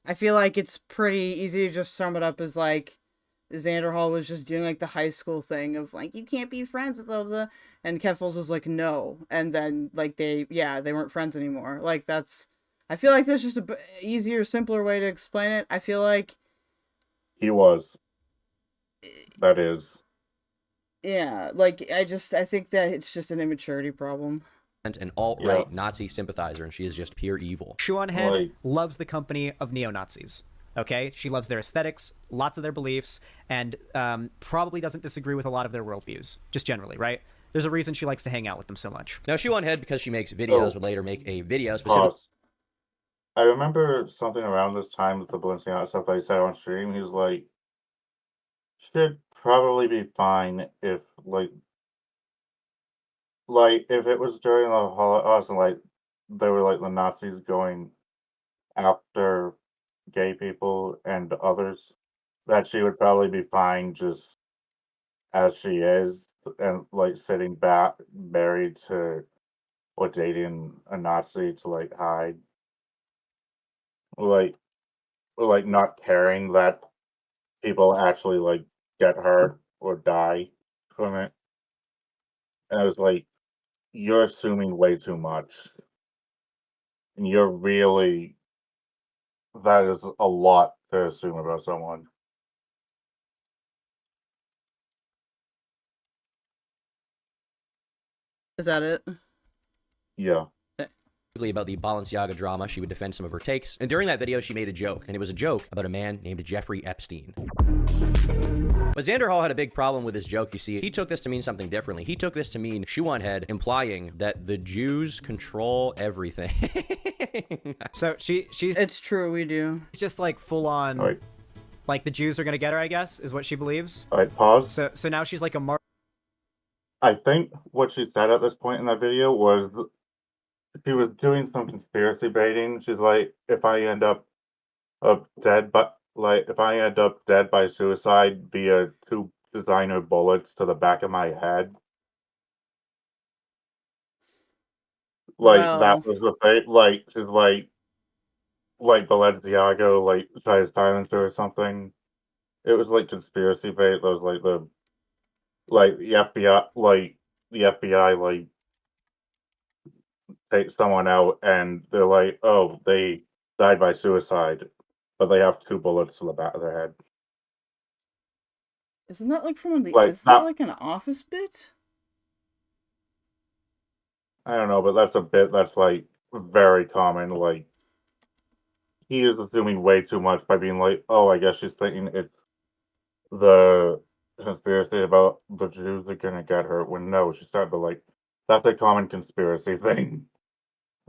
I feel like it's pretty easy to just sum it up as like Xanderhal was just doing like the high school thing of like, you can't be friends with all the, and Keffals was like, no, and then like they weren't friends anymore. Like I feel like that's just a easier, simpler way to explain it. I feel like he was. That is. Yeah, like I think that it's just an immaturity problem. An alt-right Nazi sympathizer, and she is just pure evil. Shoe on Head loves the company of neo-Nazis. Okay? She loves their aesthetics, lots of their beliefs, and probably doesn't disagree with a lot of their worldviews, just generally, right? There's a reason she likes to hang out with them so much. Now, Shoe on Head, because she makes videos, would later make a video specific. I remember something around this time with the Balenciaga stuff that he said on stream. He was like, should probably be fine if like if it was during the Holocaust and like there were like the Nazis going after gay people and others, that she would probably be fine just as she is and like sitting back married to or dating a Nazi to like hide. Like not caring that people actually like get hurt or die from it. And I was like, you're assuming way too much. And you're really, that is a lot to assume about someone. Is that it? Yeah. About the Balenciaga drama, she would defend some of her takes, and during that video she made a joke, and it was a joke about a man named Jeffrey Epstein. But Xanderhal had a big problem with this joke, you see. He took this to mean something differently. He took this to mean shoe on head, implying that the Jews control everything. So she's... It's true, we do. It's just like full on... Right. Like the Jews are gonna get her, I guess, is what she believes. Alright, pause. So now she's like a I think what she said at this point in that video was she was doing some conspiracy baiting. She's like, if I end up dead, but like if I end up dead by suicide via 2 designer bullets to the back of my head, like that was the thing. Like she's like Balenciaga like tried to silence her or something. It was like conspiracy bait. There was like the FBI like take someone out and they're like, oh, they died by suicide, but they have 2 bullets to the back of their head. Isn't that like from the? Like, Is that like an Office bit? I don't know, but that's a bit that's like very common. Like he is assuming way too much by being like, oh, I guess she's thinking it's the conspiracy about the Jews are gonna get her. When no, she started to like that's a common conspiracy thing,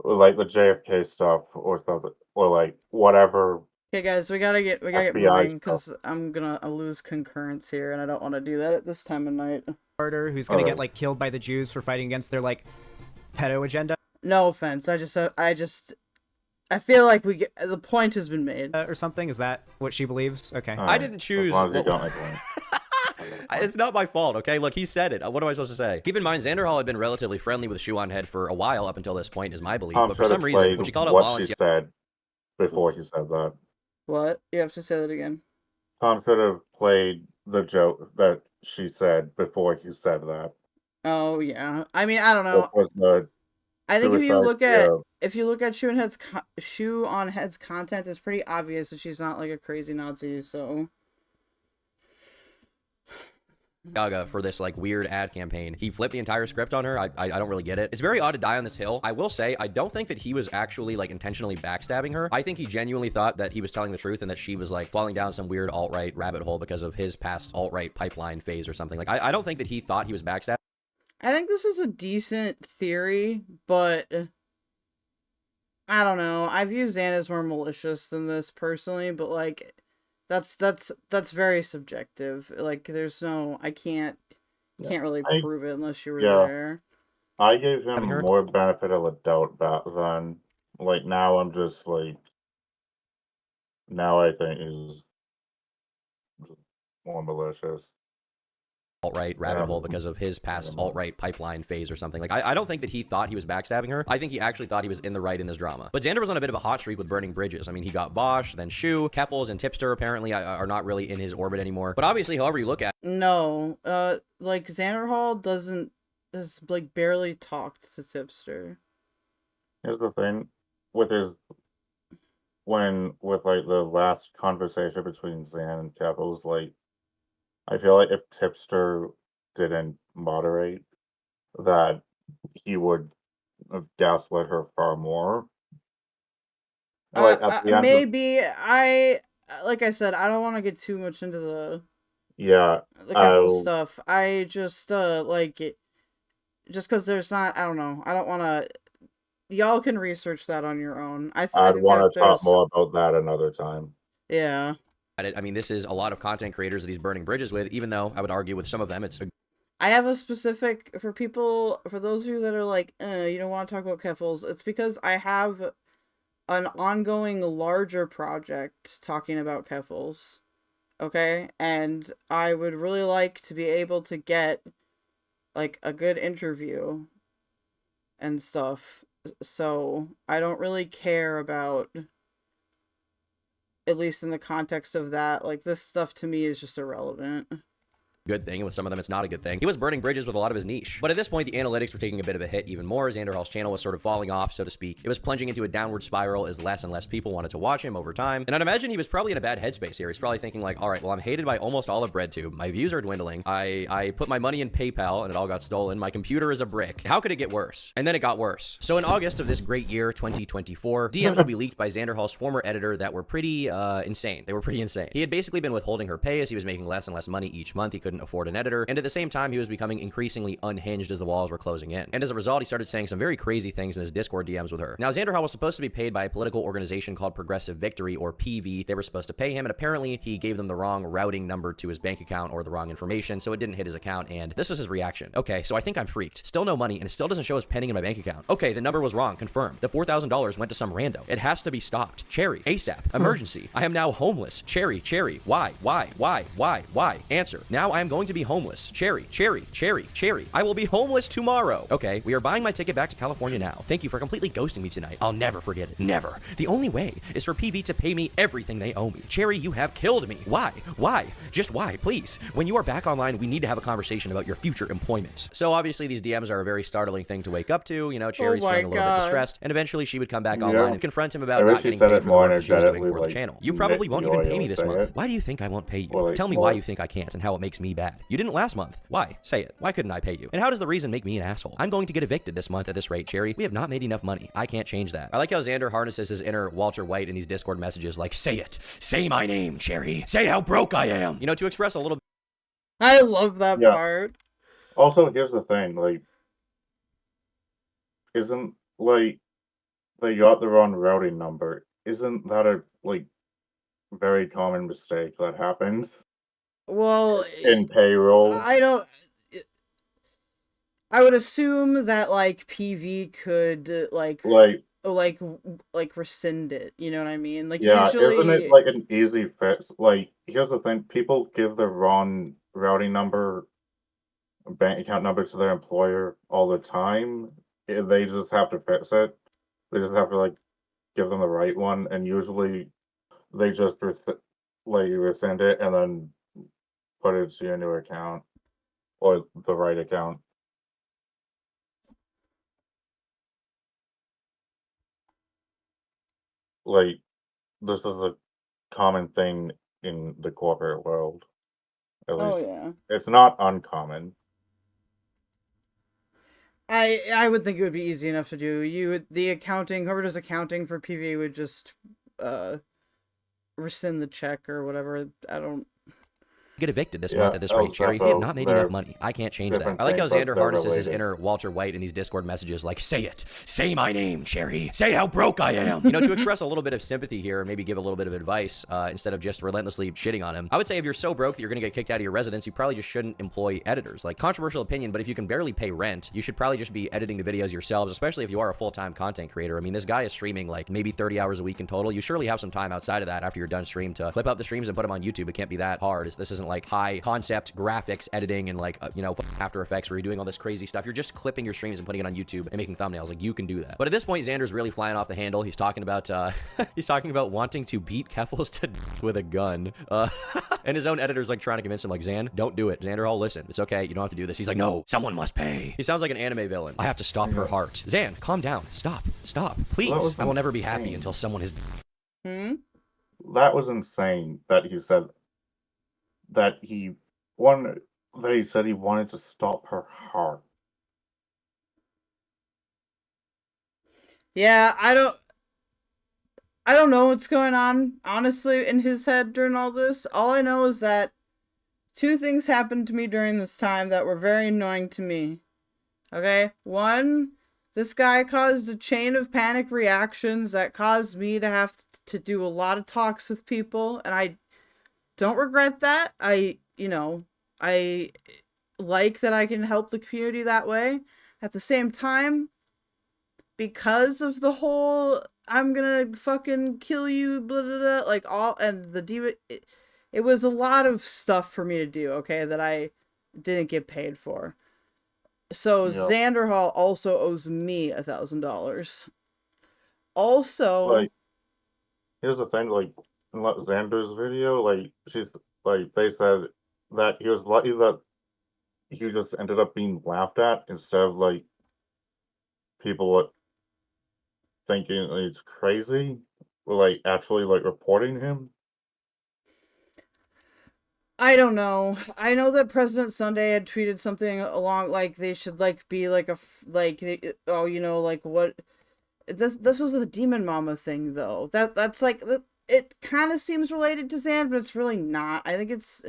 like the JFK stuff or something, or like whatever. Okay, guys, we gotta get moving because I'm gonna lose concurrence here, and I don't want to do that at this time of night. Martyr who's gonna get like killed by the Jews for fighting against their like pedo agenda. No offense, I feel like the point has been made or something. Is that what she believes? Okay, I didn't choose. It's not my fault, okay? Look, he said it. What am I supposed to say? Keep in mind, Xanderhal had been relatively friendly with Shoe on Head for a while up until this point, is my belief. But for some reason, when she called out what she said before he said that. What? You have to say that again. Tom should have played the joke that she said before he said that. Oh yeah. I mean, I don't know. I think if you look at Shoe on Head's content, it's pretty obvious that she's not like a crazy Nazi. So. Gaga for this like weird ad campaign. He flipped the entire script on her. I don't really get it. It's very odd to die on this hill. I will say, I don't think that he was actually like intentionally backstabbing her. I think he genuinely thought that he was telling the truth and that she was like falling down some weird alt-right rabbit hole because of his past alt-right pipeline phase or something. Like, I don't think that he thought he was backstabbing. I think this is a decent theory, but I don't know. I view Zana as more malicious than this personally, but like that's very subjective. Like there's no, I can't really prove it unless you were there. I gave him more benefit of the doubt back then. Like now I'm just like, now I think he's more malicious. Alt-right rabbit hole because of his past alt-right pipeline phase or something. Like, I don't think that he thought he was backstabbing her. I think he actually thought he was in the right in this drama. But Xander was on a bit of a hot streak with burning bridges. I mean, he got Bosch, then Shoe, Keffals, and Tipster apparently are not really in his orbit anymore. But obviously, however you look at it. No, like Xanderhal has like barely talked to Tipster. Here's the thing with with like the last conversation between Zan and Keffals, like I feel like if Tipster didn't moderate, that he would have gaslit her far more. Like at the end maybe like I said, I don't want to get too much into the Keffals stuff. I just like it, just because there's not. I don't know. I don't want to. Y'all can research that on your own. I'd want to talk more about that another time. Yeah. I mean, this is a lot of content creators that he's burning bridges with, even though I would argue with some of them, it's... I have a specific, for those of you that are like, you don't want to talk about Keffals, it's because I have an ongoing larger project talking about Keffals, okay? And I would really like to be able to get, like, a good interview and stuff, so I don't really care about... At least in the context of that, like, this stuff to me is just irrelevant. good thing, and with some of them it's not a good thing. He was burning bridges with a lot of his niche. But at this point, the analytics were taking a bit of a hit even more. Xanderhal's channel was sort of falling off, so to speak. It was plunging into a downward spiral as less and less people wanted to watch him over time. And I'd imagine he was probably in a bad headspace here. He's probably thinking like, all right, well, I'm hated by almost all of BreadTube. My views are dwindling. I put my money in PayPal and it all got stolen. My computer is a brick. How could it get worse? And then it got worse. So in August of this great year, 2024, DMs will be leaked by Xanderhal's former editor that were pretty insane. They were pretty insane. He had basically been withholding her pay as he was making less and less money each month. He couldn't afford an editor. And at the same time, he was becoming increasingly unhinged as the walls were closing in. And as a result, he started saying some very crazy things in his Discord DMs with her. Now, Xanderhal was supposed to be paid by a political organization called Progressive Victory, or PV. They were supposed to pay him, and apparently he gave them the wrong routing number to his bank account or the wrong information, so it didn't hit his account, and this was his reaction. Okay, so I think I'm freaked. Still no money, and it still doesn't show as pending in my bank account. Okay, the number was wrong. Confirmed. The $4,000 went to some rando. It has to be stopped. Cherry. ASAP. Emergency. I am now homeless. Cherry. Cherry. Why? Answer. Now I am going to be homeless. Cherry. I will be homeless tomorrow. Okay, we are buying my ticket back to California now. Thank you for completely ghosting me tonight. I'll never forget it. Never. The only way is for PV to pay me everything they owe me. Cherry, you have killed me. Why? Just why? Please. When you are back online, we need to have a conversation about your future employment. So obviously these DMs are a very startling thing to wake up to. You know, Cherry's feeling a little bit distressed, and eventually she would come back online and confront him about not getting paid for the work that she was doing for the channel. You probably won't even pay me this month. Why do you think I won't pay you? Tell me why you think I can't and how it makes me bad. You didn't last month. Why? Say it. Why couldn't I pay you? And how does the reason make me an asshole? I'm going to get evicted this month at this rate, Cherry. We have not made enough money. I can't change that. I like how Xander harnesses his inner Walter White in these Discord messages like, say it. Say my name, Cherry. Say how broke I am. You know, to express a little bit. I love that part. Also, here's the thing, like, isn't, like, they got the wrong routing number. Isn't that a, like, very common mistake that happens? Well, in payroll? I would assume that, like, PV could, like rescind it. You know what I mean? Like, yeah, usually... isn't it, like, an easy fix? Like, here's the thing. People give the wrong routing number, bank account number to their employer all the time. They just have to fix it. They just have to, like, give them the right one, and usually they just, rescind it and then put it to your new account, or the right account. Like, this is a common thing in the corporate world. At least. yeah. It's not uncommon. I would think it would be easy enough to do. The accounting, whoever does accounting for PV would just rescind the check or whatever. I don't... Get evicted this month at this rate, Cherry. We have not made enough money. I can't change that. I like how Xander harnesses his inner Walter White in these Discord messages like, say it. Say my name, Cherry. Say how broke I am. You know, to express a little bit of sympathy here and maybe give a little bit of advice instead of just relentlessly shitting on him. I would say if you're so broke that you're going to get kicked out of your residence, you probably just shouldn't employ editors. Like, controversial opinion, but if you can barely pay rent, you should probably just be editing the videos yourselves, especially if you are a full-time content creator. I mean, this guy is streaming like maybe 30 hours a week in total. You surely have some time outside of that after you're done stream to clip up the streams and put them on YouTube. It can't be that hard. This isn't like high concept graphics editing and like you know, After Effects where you're doing all this crazy stuff. You're just clipping your streams and putting it on YouTube and making thumbnails. Like, you can do that. But at this point, Xander's really flying off the handle. He's talking about wanting to beat Keffals to death with a gun. And his own editor's like trying to convince him, like, Xan, don't do it. Xanderhal, listen, it's okay. You don't have to do this. He's like, no, someone must pay. He sounds like an anime villain. I have to stop her heart. Xan, calm down. Stop. Please. I will never be happy until someone is... That was insane that he said that he said he wanted to stop her heart. Yeah, I don't know what's going on, honestly, in his head during all this. All I know is that two things happened to me during this time that were very annoying to me. Okay? One, this guy caused a chain of panic reactions that caused me to have to do a lot of talks with people, and I don't regret that. I like that I can help the community that way. At the same time, because of the whole I'm gonna fucking kill you, blah, blah, blah, like all, and the diva, it was a lot of stuff for me to do, okay, that I didn't get paid for. So yep. Xanderhal also owes me $1,000. Also, like, here's the thing, like, in Xander's video, like, she's, like, they said that he was lucky that he just ended up being laughed at instead of like people thinking it's crazy or like actually like reporting him. I don't know. I know that President Sunday had tweeted something along like they should like be like oh, you know, like what this was the Demon Mama thing though. That's like it kind of seems related to Zan, but it's really not. I think it's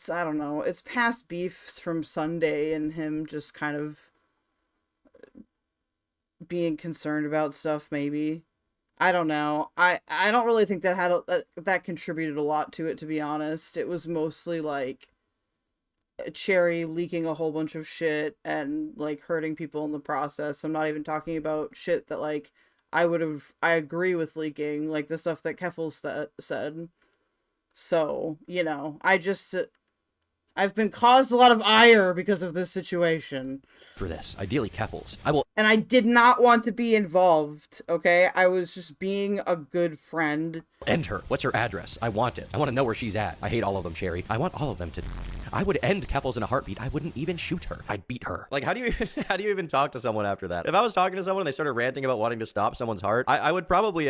I don't know. It's past beefs from Sunday and him just kind of being concerned about stuff maybe. I don't know. I don't really think that had that contributed a lot to it, to be honest. It was mostly like Cherry leaking a whole bunch of shit and like hurting people in the process. I'm not even talking about shit that like I agree with leaking, like the stuff that Keffals said. So, you know, I've been caused a lot of ire because of this situation. For this, ideally Keffals. I will. And I did not want to be involved, okay? I was just being a good friend. End her. What's her address? I want it. I want to know where she's at. I hate all of them, Cherry. I want all of them to. I would end Keffals in a heartbeat. I wouldn't even shoot her. I'd beat her. Like, how do you even talk to someone after that? If I was talking to someone and they started ranting about wanting to stop someone's heart, I would probably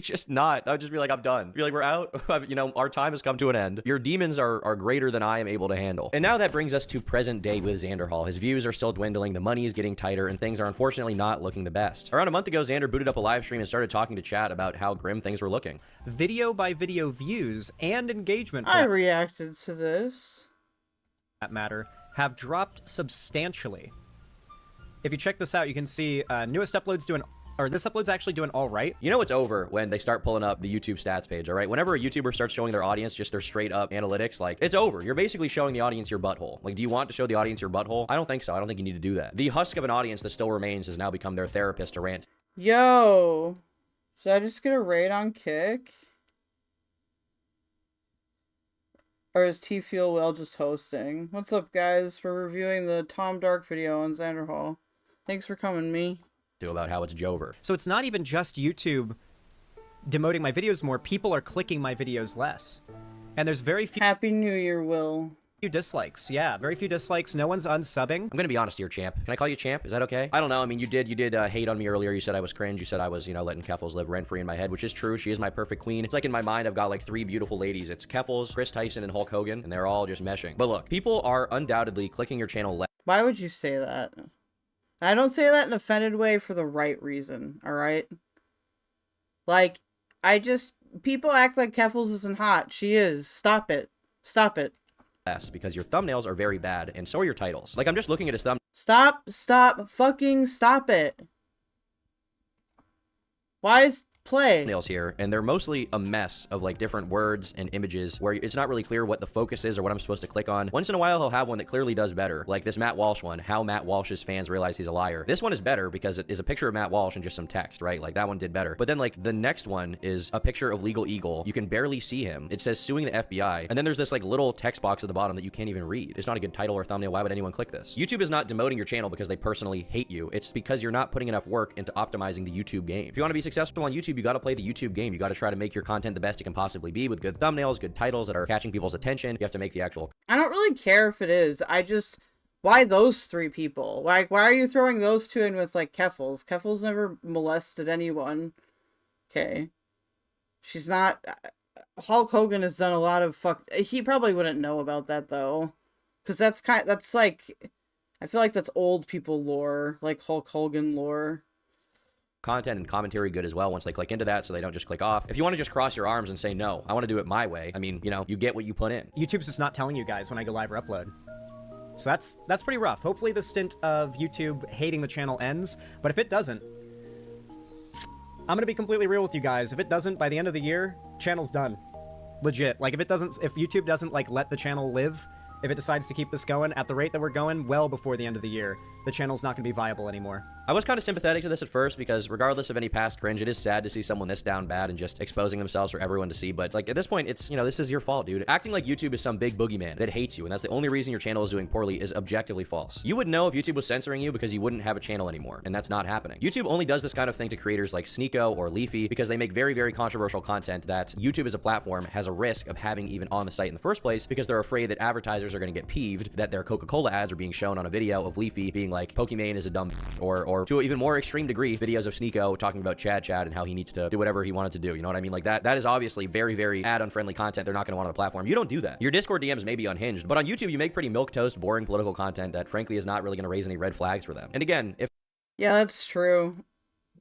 just not. I would just be like, I'm done. Be like, we're out. You know, our time has come to an end. Your demons are greater than I am able to handle. And now that brings us to present day with Xanderhal. His views are still dwindling, the money is getting tighter, and things are unfortunately not looking the best. Around a month ago, Xander booted up a live stream and started talking to chat about how grim things were looking. Video by video views and engagement. I reacted to this. That matter have dropped substantially. If you check this out, you can see newest uploads this upload's actually doing all right. You know it's over when they start pulling up the YouTube stats page, all right? Whenever a YouTuber starts showing their audience just their straight up analytics, like, it's over. You're basically showing the audience your butthole. Like, do you want to show the audience your butthole? I don't think so. I don't think you need to do that. The husk of an audience that still remains has now become their therapist to rant. Yo, should I just get a raid on Kick? Or is T Feel Well just hosting? What's up, guys? We're reviewing the TomDark video on Xanderhal. Thanks for coming, me. About how it's Jover. So it's not even just YouTube demoting my videos more. People are clicking my videos less. And there's very few... Happy New Year, Will. Few dislikes. Yeah, very few dislikes. No one's unsubbing. I'm gonna be honest here, champ. Can I call you champ? Is that okay? I don't know. I mean, you did hate on me earlier. You said I was cringe. You said I was, you know, letting Keffals live rent-free in my head, which is true. She is my perfect queen. It's like in my mind, I've got like 3 beautiful ladies. It's Keffals, Chris Tyson, and Hulk Hogan, and they're all just meshing. But look, people are undoubtedly clicking your channel less. Why would you say that? I don't say that in an offended way for the right reason, alright? Like, people act like Keffals isn't hot. She is. Stop it. Stop it. Because your thumbnails are very bad, and so are your titles. Like, I'm just looking at his thumb. Stop, fucking stop it. Why is play nails here, and they're mostly a mess of like different words and images where it's not really clear what the focus is or what I'm supposed to click on. Once in a while he'll have one that clearly does better, like this Matt Walsh one, how Matt Walsh's fans realize he's a liar. This one is better because it is a picture of Matt Walsh and just some text, right? Like that one did better. But then like the next one is a picture of Legal Eagle. You can barely see him. It says suing the FBI, and then there's this like little text box at the bottom that you can't even read. It's not a good title or thumbnail. Why would anyone click this? YouTube is not demoting your channel because they personally hate you. It's because you're not putting enough work into optimizing the YouTube game. If you want to be successful on YouTube, you got to play the YouTube game. You got to try to make your content the best it can possibly be with good thumbnails, good titles that are catching people's attention. You have to make the actual... I don't really care if it is. Why those 3 people? Like, why are you throwing those 2 in with, like, Keffals? Keffals never molested anyone. Okay. She's not... Hulk Hogan has done a lot of He probably wouldn't know about that, though. Because that's like... I feel like that's old people lore. Like, Hulk Hogan lore. Content and commentary good as well once they click into that, so they don't just click off. If you want to just cross your arms and say, no, I want to do it my way, I mean, you know, you get what you put in. YouTube's just not telling you guys when I go live or upload. So that's pretty rough. Hopefully the stint of YouTube hating the channel ends, but if it doesn't, I'm gonna be completely real with you guys. If it doesn't, by the end of the year, channel's done. Legit. Like, if YouTube doesn't, like, let the channel live, if it decides to keep this going at the rate that we're going, well before the end of the year, the channel's not gonna be viable anymore. I was kind of sympathetic to this at first because regardless of any past cringe, it is sad to see someone this down bad and just exposing themselves for everyone to see. But like at this point, it's, you know, this is your fault, dude. Acting like YouTube is some big boogeyman that hates you and that's the only reason your channel is doing poorly is objectively false. You would know if YouTube was censoring you because you wouldn't have a channel anymore, and that's not happening. YouTube only does this kind of thing to creators like Sneeko or Leafy because they make very, very controversial content that YouTube as a platform has a risk of having even on the site in the first place because they're afraid that advertisers are going to get peeved that their Coca-Cola ads are being shown on a video of Leafy being like, Pokimane is a dumb or to an even more extreme degree, videos of Sneeko talking about Chad and how he needs to do whatever he wanted to do. You know what I mean? Like that is obviously very, very ad unfriendly content they're not going to want on the platform. You don't do that. Your Discord DMs may be unhinged, but on YouTube, you make pretty milquetoast, boring political content that frankly is not really going to raise any red flags for them. And again, if... Yeah, that's true.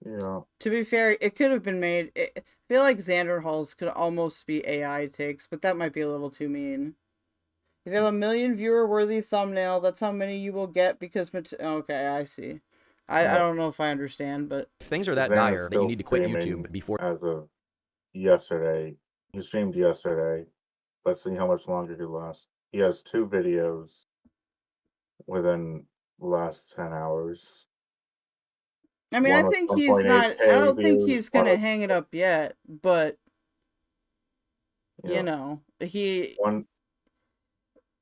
Yeah. To be fair, it could have been made... I feel like Xanderhals could almost be AI takes, but that might be a little too mean. If you have a 1 million viewer-worthy thumbnail, that's how many you will get because... Okay, I see. I don't know if I understand, but... things are that dire that you need to quit YouTube before... As of yesterday, he streamed yesterday. Let's see how much longer he lasts. He has 2 videos within the last 10 hours. I mean, I think he's not... I don't think he's gonna hang it up yet, but... Yeah. You know, he...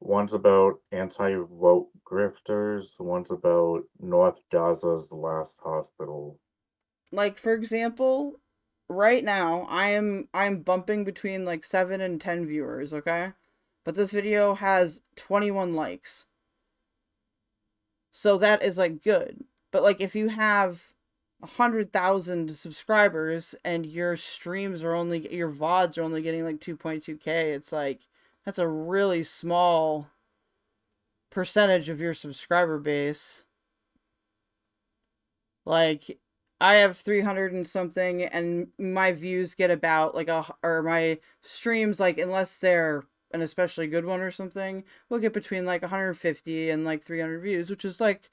One's about anti-woke grifters. One's about North Gaza's last hospital. Like, for example, right now, I'm bumping between, like, 7 and 10 viewers, okay? But this video has 21 likes. So that is, like, good. But, like, if you have 100,000 subscribers and your streams are only... Your VODs are only getting, like, 2.2k, it's, like... That's a really small percentage of your subscriber base. Like, I have 300 and something, and my views get about, like, or my streams, like, unless they're an especially good one or something, will get between, like, 150 and, like, 300 views, which is, like,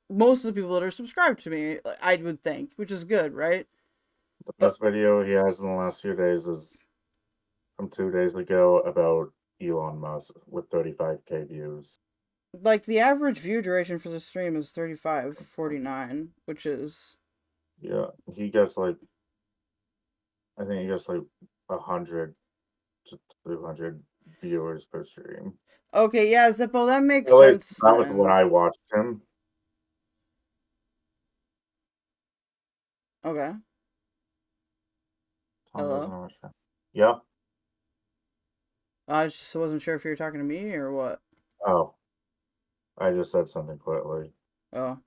most of the people that are subscribed to me, I would think, which is good, right? The best video he has in the last few days is from 2 days ago about Elon Musk with 35k views. Like, the average view duration for the stream is 35-49, which is... Yeah, he gets, like... I think he gets, like, 100 to 200 viewers per stream. Okay, yeah, Zippo, that makes sense. That was when I watched him. Okay. Hello? Yeah. I just wasn't sure if you were talking to me or what. Oh. I just said something quietly. Oh.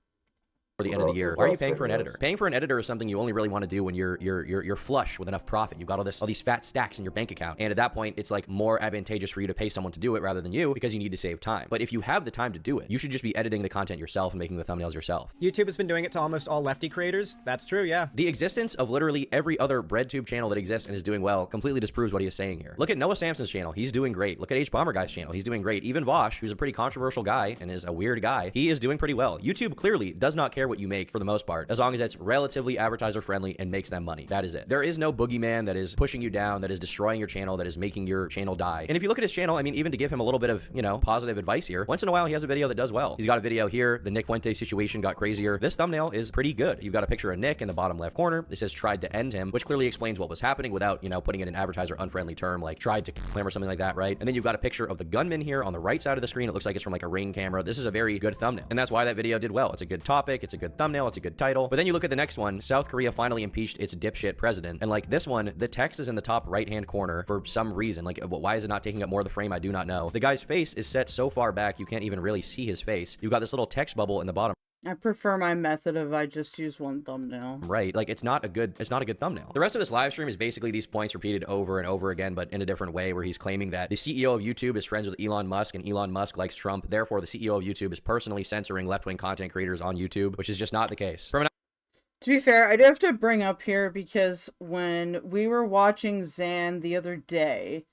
For the end of the year. Why are you paying for an editor? Paying for an editor is something you only really want to do when you're flush with enough profit. You've got all these fat stacks in your bank account. And at that point, it's like more advantageous for you to pay someone to do it rather than you because you need to save time. But if you have the time to do it, you should just be editing the content yourself and making the thumbnails yourself. YouTube has been doing it to almost all lefty creators. That's true, yeah. The existence of literally every other BreadTube channel that exists and is doing well completely disproves what he is saying here. Look at Noah Samson's channel. He's doing great. Look at H Bomber Guy's channel. He's doing great. Even Vosh, who's a pretty controversial guy and is a weird guy, he is doing pretty well. YouTube clearly does not care what you make for the most part, as long as it's relatively advertiser friendly and makes them money. That is it. There is no boogeyman that is pushing you down, that is destroying your channel, that is making your channel die. And if you look at his channel, I mean, even to give him a little bit of, you know, positive advice here, once in a while he has a video that does well. He's got a video here, the Nick Fuente situation got crazier. This thumbnail is pretty good. You've got a picture of Nick in the bottom left corner. It says tried to end him, which clearly explains what was happening without, you know, putting in an advertiser unfriendly term like tried to kill him or something like that, right? And then you've got a picture of the gunman here on the right side of the screen. It looks like it's from like a Ring camera. This is a very good thumbnail. And that's why that video did well. It's a good topic. It's a good thumbnail. It's a good title. But then you look at the next one. South Korea finally impeached its dipshit president. And like this one, the text is in the top right-hand corner for some reason. Like, why is it not taking up more of the frame? I do not know. The guy's face is set so far back, you can't even really see his face. You've got this little text bubble in the bottom. I prefer my method of I just use one thumbnail. Right, like it's not a good thumbnail. The rest of this live stream is basically these points repeated over and over again, but in a different way, where he's claiming that the CEO of YouTube is friends with Elon Musk and Elon Musk likes Trump. Therefore, the CEO of YouTube is personally censoring left-wing content creators on YouTube, which is just not the case. To be fair, I do have to bring up here because when we were watching Xan the other day,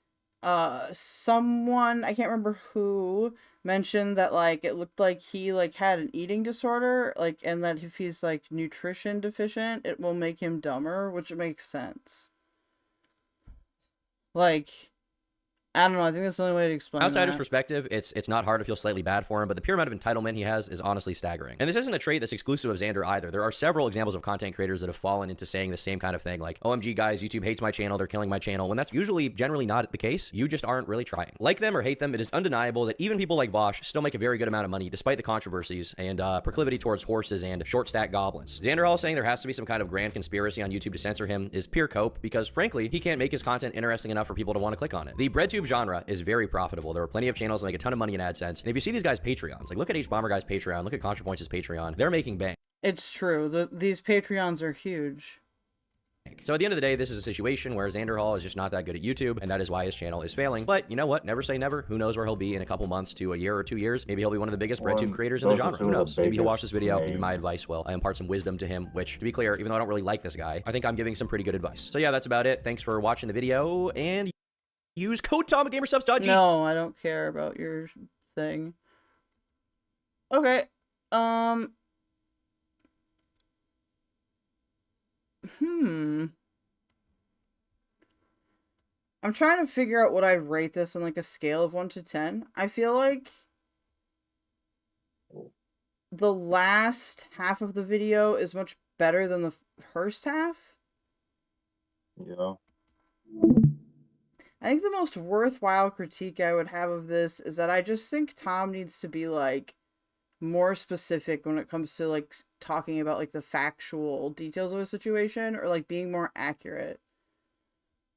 someone, I can't remember who, mentioned that like it looked like he like had an eating disorder, like, and that if he's like nutrition deficient, it will make him dumber, which makes sense. Like, I don't know. I think that's the only way to explain outsider's that. perspective, it's not hard to feel slightly bad for him, but the pure amount of entitlement he has is honestly staggering. And this isn't a trait that's exclusive of Xander either. There are several examples of content creators that have fallen into saying the same kind of thing, like, OMG guys, YouTube hates my channel, they're killing my channel, when that's usually generally not the case. You just aren't really trying. Like them or hate them, it is undeniable that even people like Vosh still make a very good amount of money despite the controversies and proclivity towards horses and short stack goblins. Xanderhal saying there has to be some kind of grand conspiracy on YouTube to censor him is pure cope, because frankly, he can't make his content interesting enough for people to want to click on it. The BreadTube genre is very profitable. There are plenty of channels that make a ton of money in AdSense. And if you see these guys' Patreons, like look at H-Bomber guy's Patreon, look at ContraPoints' Patreon, they're making bank. It's true. These Patreons are huge. So at the end of the day, this is a situation where Xanderhal is just not that good at YouTube, and that is why his channel is failing. But you know what? Never say never. Who knows where he'll be in a couple months to a year or 2 years? Maybe he'll be one of the biggest BreadTube creators in the genre. Who knows? Maybe he'll watch this video. Maybe my advice will. I impart some wisdom to him, which, to be clear, even though I don't really like this guy, I think I'm giving some pretty good advice. So yeah, that's about it. Thanks for watching the video, and use code TomGamerSubs.g. No, I don't care about your thing. Okay. I'm trying to figure out what I'd rate this on like a scale of 1 to 10. I feel like the last half of the video is much better than the first half. Yeah. I think the most worthwhile critique I would have of this is that I just think Tom needs to be like more specific when it comes to like talking about like the factual details of a situation, or like being more accurate.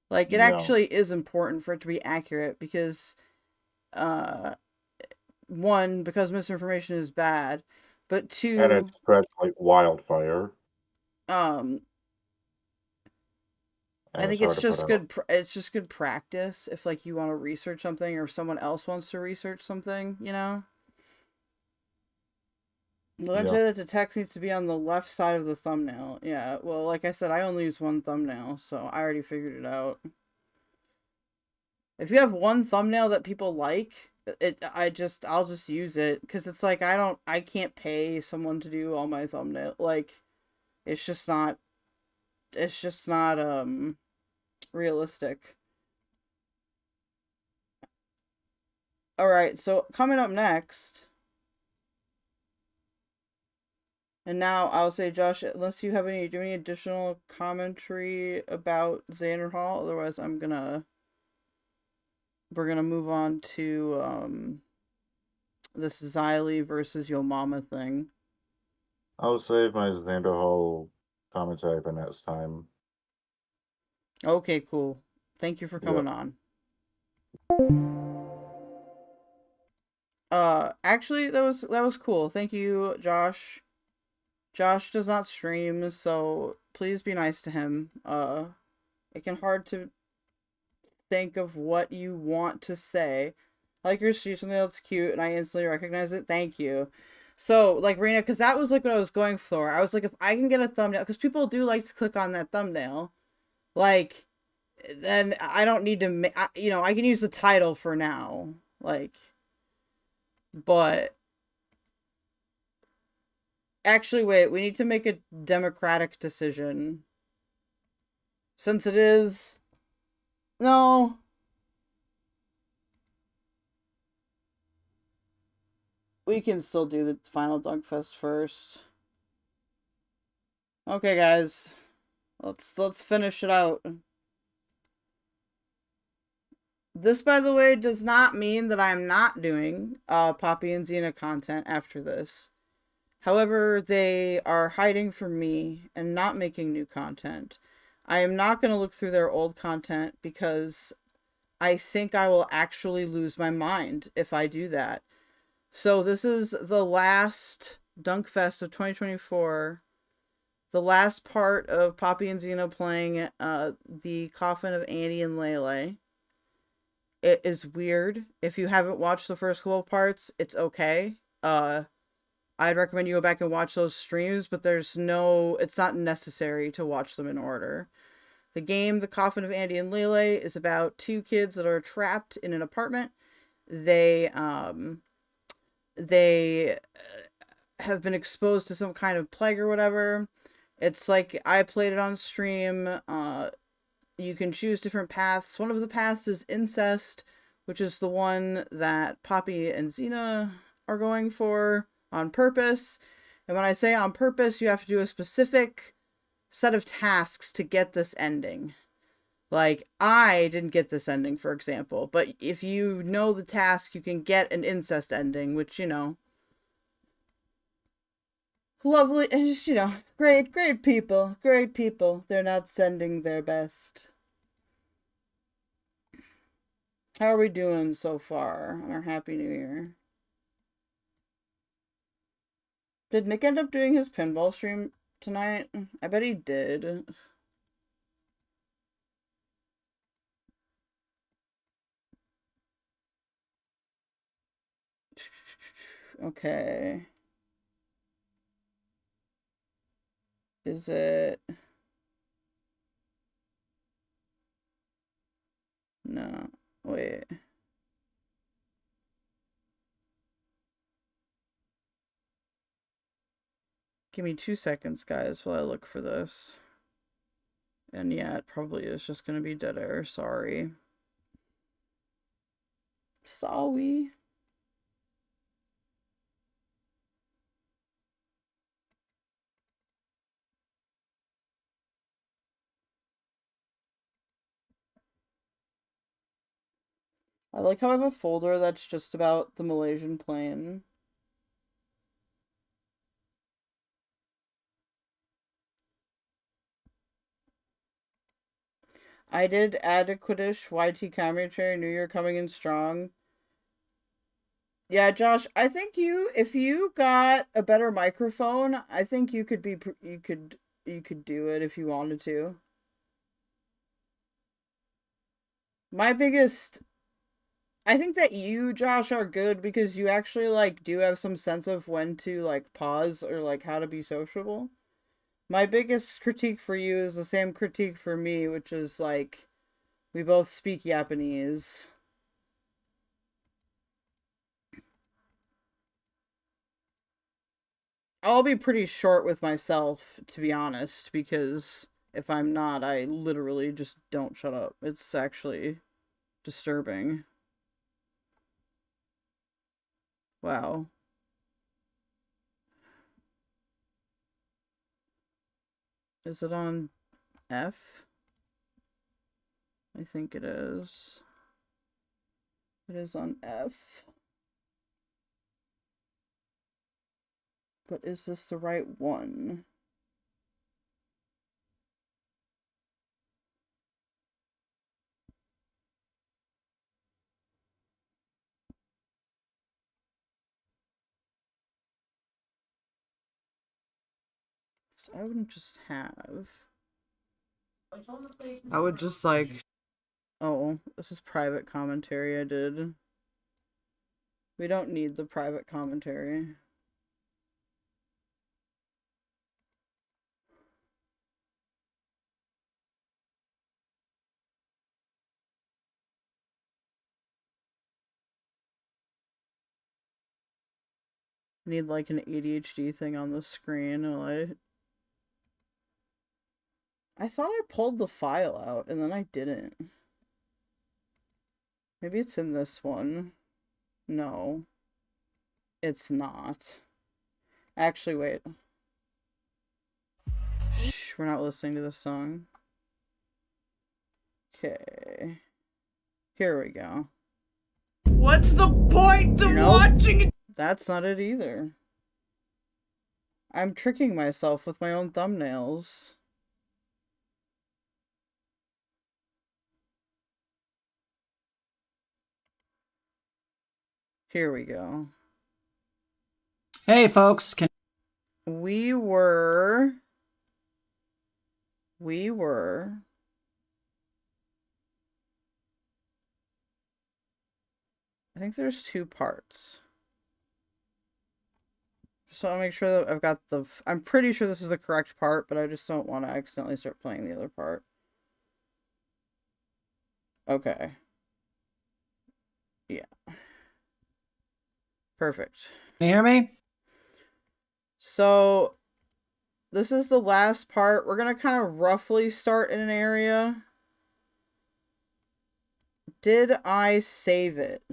Like it actually is important for it to be accurate, because one, because misinformation is bad, but two, and it spreads like wildfire. I think it's just good. It's just good practice if like you want to research something, or if someone else wants to research something, you know. Let's say that the text needs to be on the left side of the thumbnail. Yeah, well, like I said, I only use one thumbnail, so I already figured it out. If you have one thumbnail that people like, I'll just use it, because it's like I can't pay someone to do all my thumbnail. Like, it's just not realistic. All right, so coming up next. And now I'll say, Josh, unless you have any additional commentary about Xanderhal, otherwise we're gonna move on to this XYLIE versus Yo Mama thing. I'll save my Xanderhal commentary for next time. Okay, cool. Thank you for coming on. Actually, that was cool. Thank you, Josh. Josh does not stream, so please be nice to him. It can hard to think of what you want to say. I like your stream, something that's cute, and I instantly recognize it. Thank you. So, like, Rena, because that was, like, what I was going for. I was like, if I can get a thumbnail, because people do like to click on that thumbnail, like, then I don't need to, you know, I can use the title for now. Like, but... Actually, wait, we need to make a democratic decision. Since it is... No. We can still do the final Dunkfest first. Okay, guys. Let's finish it out. This, by the way, does not mean that I'm not doing Poppy and Zena content after this. However, they are hiding from me and not making new content. I am not going to look through their old content because I think I will actually lose my mind if I do that. So this is the last Dunkfest of 2024. The last part of Poppy and Zena playing the Coffin of Andy and Leyley. It is weird. If you haven't watched the first couple of parts, it's okay. I'd recommend you go back and watch those streams, but it's not necessary to watch them in order. The game, The Coffin of Andy and Leyley, is about two kids that are trapped in an apartment. They have been exposed to some kind of plague or whatever. It's like, I played it on stream. You can choose different paths. One of the paths is incest. which is the one that Poppy and Zena are going for on purpose. And when I say on purpose, you have to do a specific set of tasks to get this ending. Like, I didn't get this ending, for example, but if you know the task, you can get an incest ending, which, you know, lovely, and just, you know, great people, they're not sending their best. How are we doing so far on our Happy New Year? Did Nick end up doing his pinball stream tonight? I bet he did. Okay. Is it... No. Wait. Give me 2 seconds, guys, while I look for this. And yeah, it probably is just gonna be dead air. Sorry. Sorry. I like how I have a folder that's just about the Malaysian plane. I did adequatish YT commentary, New Year coming in strong. Yeah, Josh, I think if you got a better microphone, I think you could do it if you wanted to. I think that you, Josh, are good because you actually, like, do have some sense of when to, like, pause or, like, how to be sociable. My biggest critique for you is the same critique for me, which is, like, we both speak Japanese. I'll be pretty short with myself, to be honest, because if I'm not, I literally just don't shut up. It's actually disturbing. Wow. Is it on F? I think it is. It is on F. But is this the right one? So I wouldn't just have. I would just like. Oh, this is private commentary I did. We don't need the private commentary. Need like an ADHD thing on the screen. I thought I pulled the file out and then I didn't. Maybe it's in this one. No. It's not. Actually, wait. Shh, we're not listening to this song. Okay. Here we go. What's the point of watching it? That's not it either. I'm tricking myself with my own thumbnails. Here we go. Hey, folks. We were... I think there's 2 parts. Just want to make sure that I've got the... I'm pretty sure this is the correct part, but I just don't want to accidentally start playing the other part. Okay. Yeah. Perfect. Can you hear me? So, this is the last part. We're going to kind of roughly start in an area. Did I save it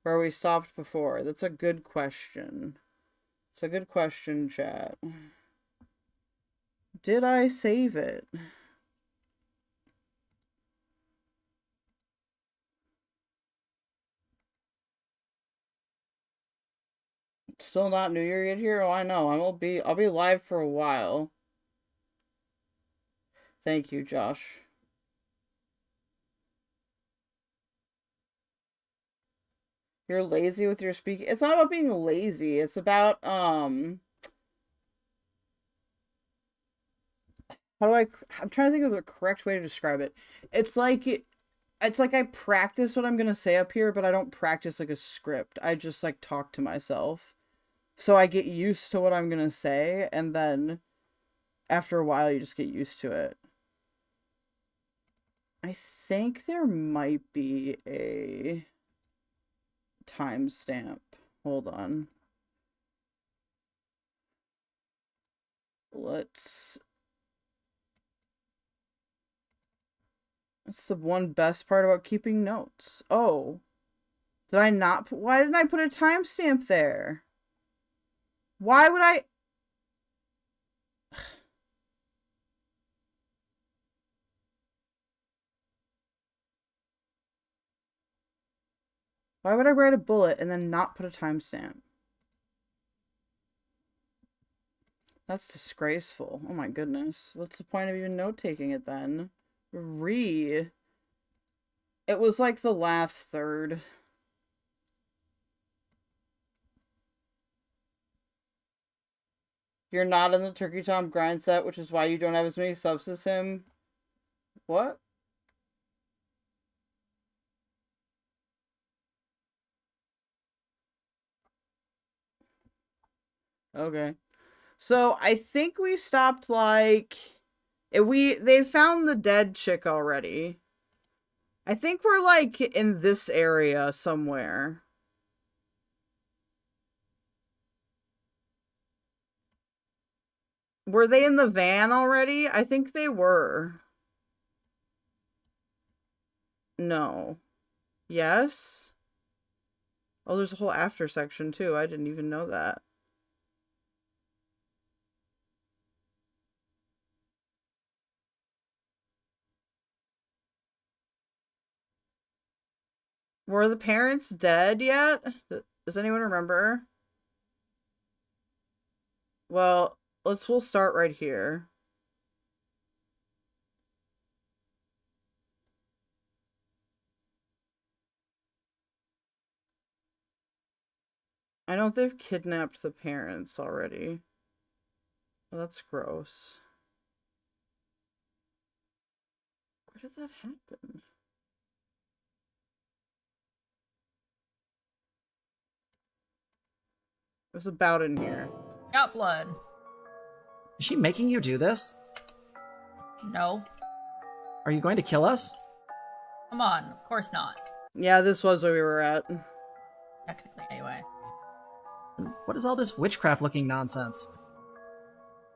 where we stopped before? That's a good question. It's a good question, chat. Did I save it? Still not New Year yet here? Oh, I know. I'll be live for a while. Thank you, Josh. You're lazy with your speaking. It's not about being lazy. It's about I'm trying to think of the correct way to describe it. It's like I practice what I'm gonna say up here, but I don't practice like a script. I just like talk to myself. So I get used to what I'm gonna say, and then after a while you just get used to it. I think there might be a timestamp. Hold on. That's the one best part about keeping notes. Oh. Did I not why didn't I put a timestamp there? Why would I? Why would I write a bullet and then not put a timestamp? That's disgraceful. Oh my goodness. What's the point of even note-taking it then? It was like the last third. You're not in the Turkey Tom grind set, which is why you don't have as many subs as him. What? Okay. So I think we stopped like they found the dead chick already. I think we're like in this area somewhere. Were they in the van already? I think they were. No. Yes? Oh, there's a whole after section too. I didn't even know that. Were the parents dead yet? Does anyone remember? Well, we'll start right here. I know they've kidnapped the parents already. Well, that's gross. Where did that happen? It was about in here. Got blood. Is she making you do this? No. Are you going to kill us? Come on, of course not. Yeah, this was where we were at. Technically, anyway. What is all this witchcraft-looking nonsense?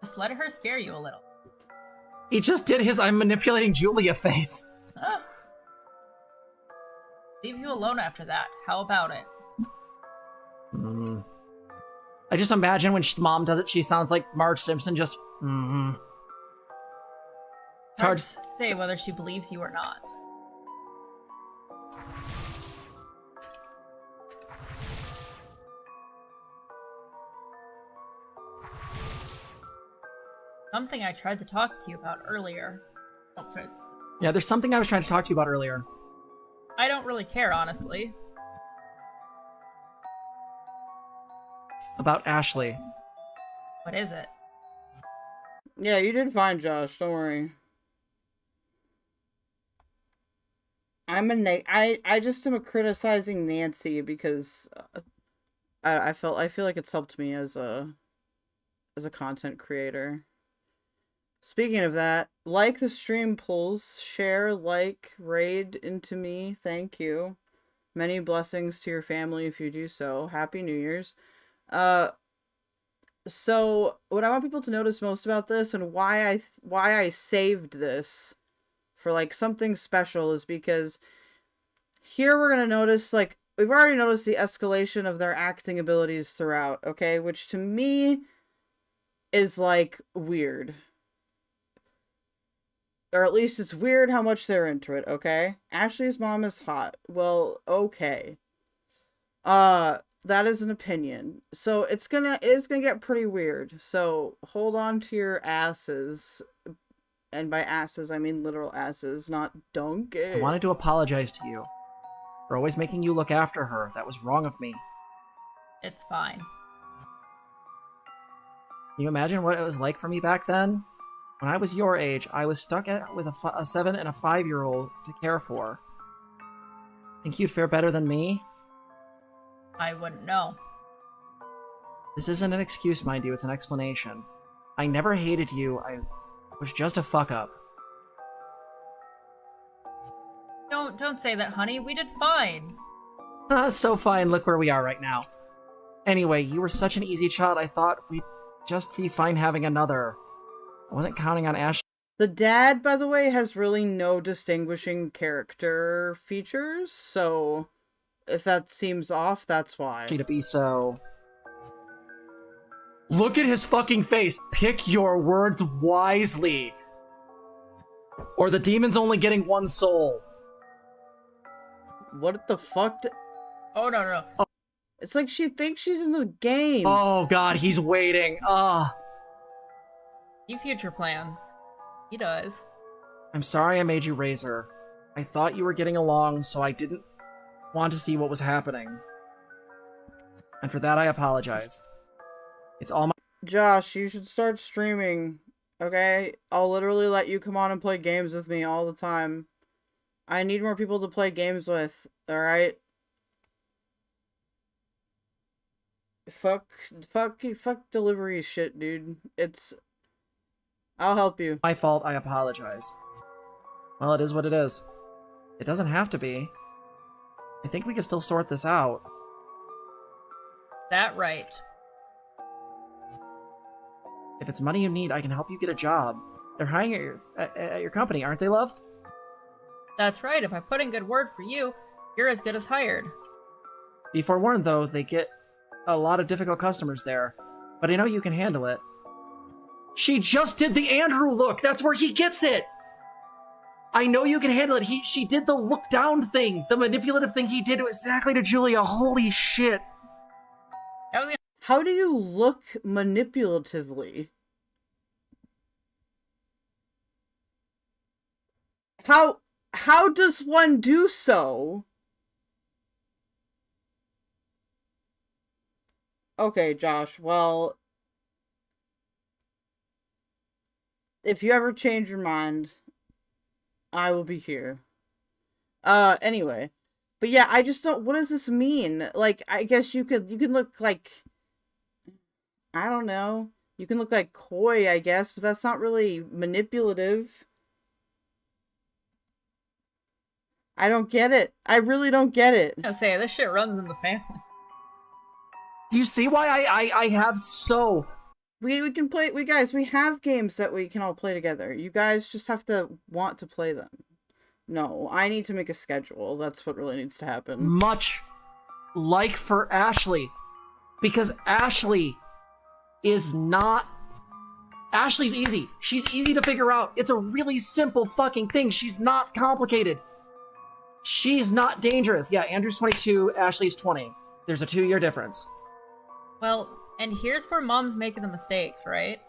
Just let her scare you a little. He just did his I'm manipulating Julia face. Huh? Leave you alone after that. How about it? I just imagine when mom does it, she sounds like Marge Simpson, just It's hard to say whether she believes you or not. Something I tried to talk to you about earlier. Okay. Yeah, there's something I was trying to talk to you about earlier. I don't really care, honestly. About Ashley. What is it? Yeah, you did fine, Josh. Don't worry. I just am criticizing Nancy because I feel like it's helped me as a content creator. Speaking of that, like the stream pulls, share, like, raid into me. Thank you. Many blessings to your family if you do so. Happy New Year's. So what I want people to notice most about this and why I saved this for like something special is because here we're gonna notice, like, we've already noticed the escalation of their acting abilities throughout, okay? Which to me is, like, weird. Or at least it's weird how much they're into it, okay? Ashley's mom is hot. Well, okay. That is an opinion. So it is gonna get pretty weird. So hold on to your asses. And by asses, I mean literal asses, not donkey. I wanted to apologize to you for always making you look after her. That was wrong of me. It's fine. Can you imagine what it was like for me back then? When I was your age, I was stuck with a 7 and a 5-year-old to care for. Think you'd fare better than me? I wouldn't know. This isn't an excuse, mind you, it's an explanation. I never hated you, I was just a fuck-up. Don't say that, honey. We did fine. So fine, look where we are right now. Anyway, you were such an easy child, I thought we'd just be fine having another. I wasn't counting on Ash. The dad, by the way, has really no distinguishing character features, so if that seems off, that's why. To be so... Look at his fucking face! Pick your words wisely! Or the demon's only getting one soul. What the fuck? Oh, no. Oh. It's like she thinks she's in the game. Oh god, he's waiting. You future plans. He does. I'm sorry I made you raise her. I thought you were getting along, so I didn't want to see what was happening. And for that, I apologize. It's all my— Josh, you should start streaming, okay? I'll literally let you come on and play games with me all the time. I need more people to play games with, alright? Fuck delivery shit, dude. I'll help you. My fault, I apologize. Well, it is what it is. It doesn't have to be. I think we can still sort this out. That right. If it's money you need, I can help you get a job. They're hiring at your company, aren't they, love? That's right. If I put in good word for you, you're as good as hired. Be forewarned, though, they get a lot of difficult customers there. But I know you can handle it. She just did the Andrew look! That's where he gets it! I know you can handle it. She did the look down thing. The manipulative thing he did exactly to Julia. Holy shit. How do you look manipulatively? How does one do so? Okay, Josh, well, if you ever change your mind, I will be here. Anyway. But yeah, I just don't, what does this mean? Like, I guess you can look like, I don't know. You can look like coy, I guess, but that's not really manipulative. I don't get it. I really don't get it. I say, this shit runs in the family. Do you see why I have so... We can play, we have games that we can all play together. You guys just have to want to play them. No, I need to make a schedule. That's what really needs to happen. Much like for Ashley. Because Ashley is not... Ashley's easy. She's easy to figure out. It's a really simple fucking thing. She's not complicated. She's not dangerous. Yeah, Andrew's 22, Ashley's 20. There's a 2-year difference. Well, and here's where Mom's making the mistakes, right?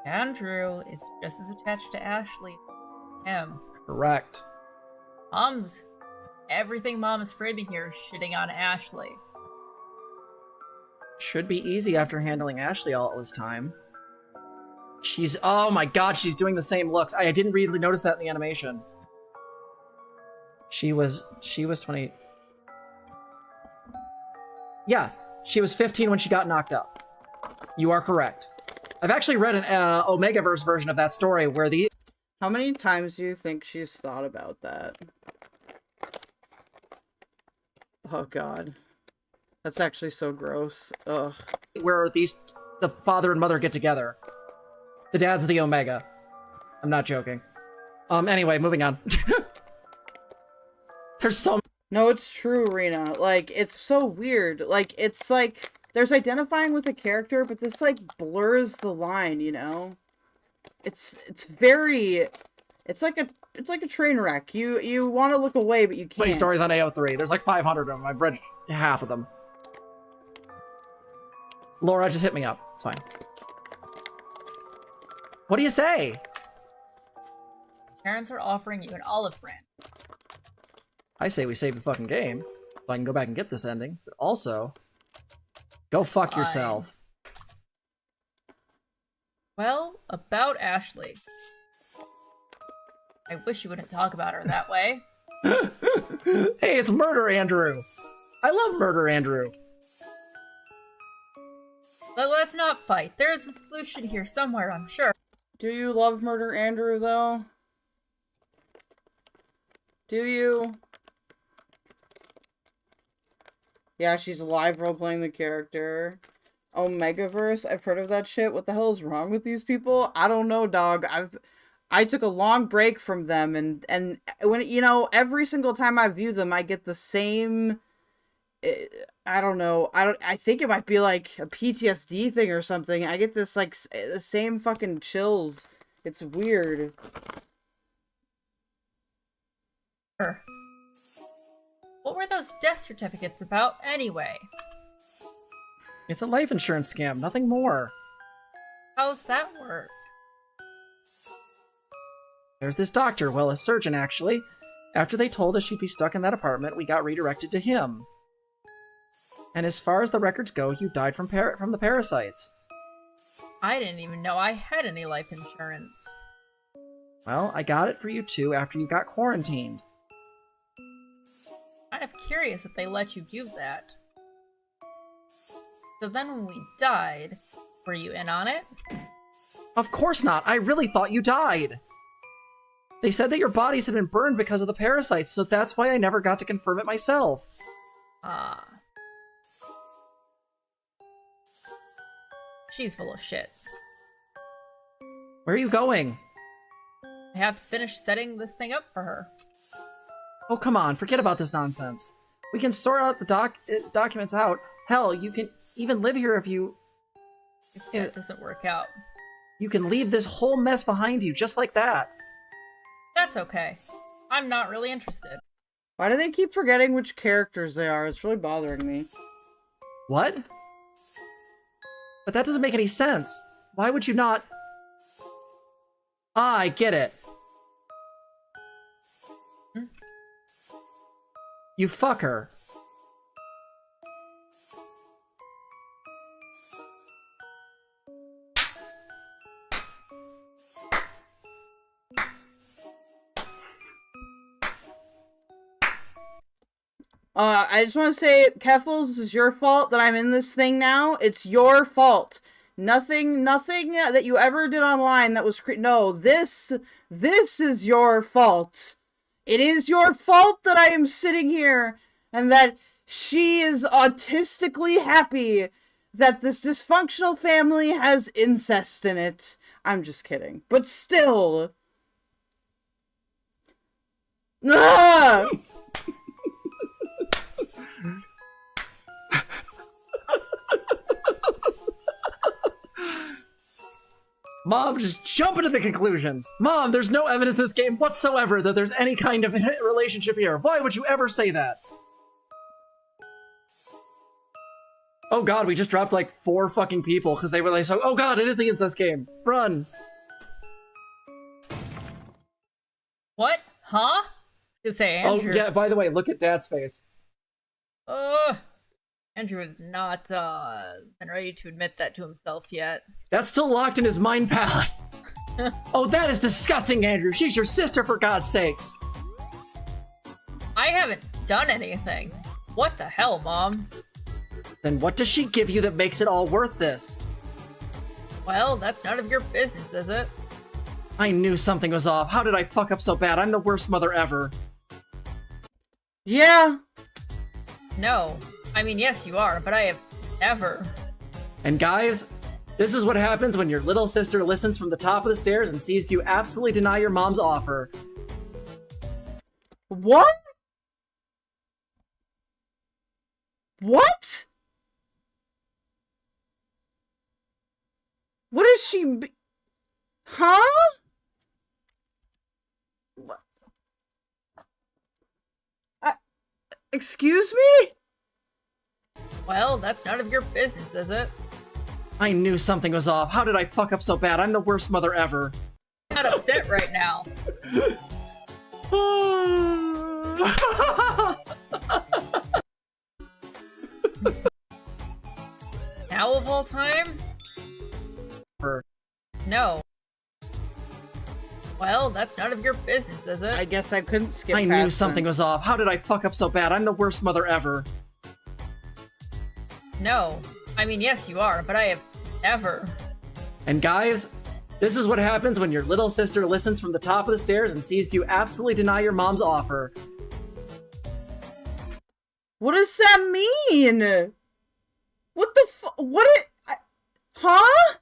Andrew is just as attached to Ashley as him. Correct. Everything Mom is framing here is shitting on Ashley. Should be easy after handling Ashley all this time. She's, oh my god, she's doing the same looks. I didn't really notice that in the animation. She was 20. Yeah, she was 15 when she got knocked up. You are correct. I've actually read an Omegaverse version of that story where the... How many times do you think she's thought about that? Oh god. That's actually so gross. Ugh. Where the father and mother get together. The dad's the Omega. I'm not joking. Anyway, moving on. There's so... No, it's true, Rena. Like, it's so weird. Like, it's like, there's identifying with a character, but this, like, blurs the line, you know? It's very... It's like a train wreck. You want to look away, but you can't. Play stories on AO3. There's like 500 of them. I've read half of them. Laura, just hit me up. It's fine. What do you say? Parents are offering you an olive branch. I say we save the fucking game, so I can go back and get this ending. But also, go fuck yourself. Well, about Ashley. I wish you wouldn't talk about her that way. Hey, it's Murder Andrew. I love Murder Andrew. But let's not fight. There's a solution here somewhere, I'm sure. Do you love Murder Andrew, though? Do you? Yeah, she's live role-playing the character. Omegaverse? I've heard of that shit. What the hell is wrong with these people? I don't know, dog. I took a long break from them, and when, you know, every single time I view them, I get the same... I don't know. I think it might be like a PTSD thing or something. I get this, like, the same fucking chills. It's weird. What were those death certificates about, anyway? It's a life insurance scam, nothing more. How's that work? There's this doctor, well, a surgeon, actually. After they told us she'd be stuck in that apartment, we got redirected to him. And as far as the records go, you died from the parasites. I didn't even know I had any life insurance. Well, I got it for you too after you got quarantined. Kind of curious that they let you do that. So then when we died, were you in on it? Of course not. I really thought you died. They said that your bodies had been burned because of the parasites, so that's why I never got to confirm it myself. Ah. She's full of shit. Where are you going? I have to finish setting this thing up for her. Oh, come on. Forget about this nonsense. We can sort out the documents out. Hell, you can even live here if you... If that doesn't work out. You can leave this whole mess behind you, just like that. That's okay. I'm not really interested. Why do they keep forgetting which characters they are? It's really bothering me. What? But that doesn't make any sense. Why would you not... Ah, I get it. Hmm? You fuck her. I just want to say, Keffals, this is your fault that I'm in this thing now. It's your fault. Nothing that you ever did online that was no, this is your fault. It is your fault that I am sitting here and that she is autistically happy that this dysfunctional family has incest in it. I'm just kidding. But still. Ah! Mom, just jumping to the conclusions. Mom, there's no evidence in this game whatsoever that there's any kind of relationship here. Why would you ever say that? Oh god, we just dropped like 4 fucking people because they were like, oh god, it is the incest game. Run. What? Huh? You say Andrew. Oh yeah, by the way, look at Dad's face. Andrew has not been ready to admit that to himself yet. That's still locked in his mind palace. Oh, that is disgusting, Andrew. She's your sister, for God's sakes. I haven't done anything. What the hell, Mom? Then what does she give you that makes it all worth this? Well, that's none of your business, is it? I knew something was off. How did I fuck up so bad? I'm the worst mother ever. Yeah. No. I mean, yes, you are, but I have never. And guys, this is what happens when your little sister listens from the top of the stairs and sees you absolutely deny your mom's offer. What? What? What is she? Huh? What? Excuse me? Well, that's none of your business, is it? I knew something was off. How did I fuck up so bad? I'm the worst mother ever. I'm not upset right now. Now of all times? No. Well, that's none of your business, is it? I guess I couldn't skip I past knew something them. was off. How did I fuck up so bad? I'm the worst mother ever. No. I mean, yes, you are, but I have never. And guys, this is what happens when your little sister listens from the top of the stairs and sees you absolutely deny your mom's offer. What does that mean? What the what it... Huh?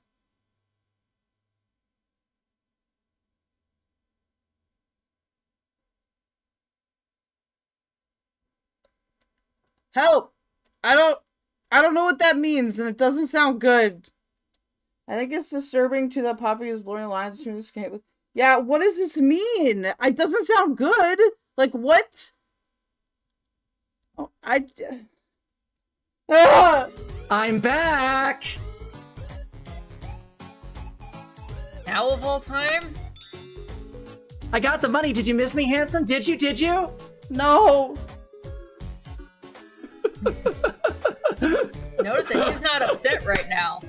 Help! I don't know what that means, and it doesn't sound good. I think it's disturbing to that Poppy is blurring lines between this game with... Yeah, what does this mean? It doesn't sound good. Like, what? Oh, I'm back! Now of all times? I got the money. Did you miss me, handsome? Did you? Did you? No. Notice that he's not upset right now.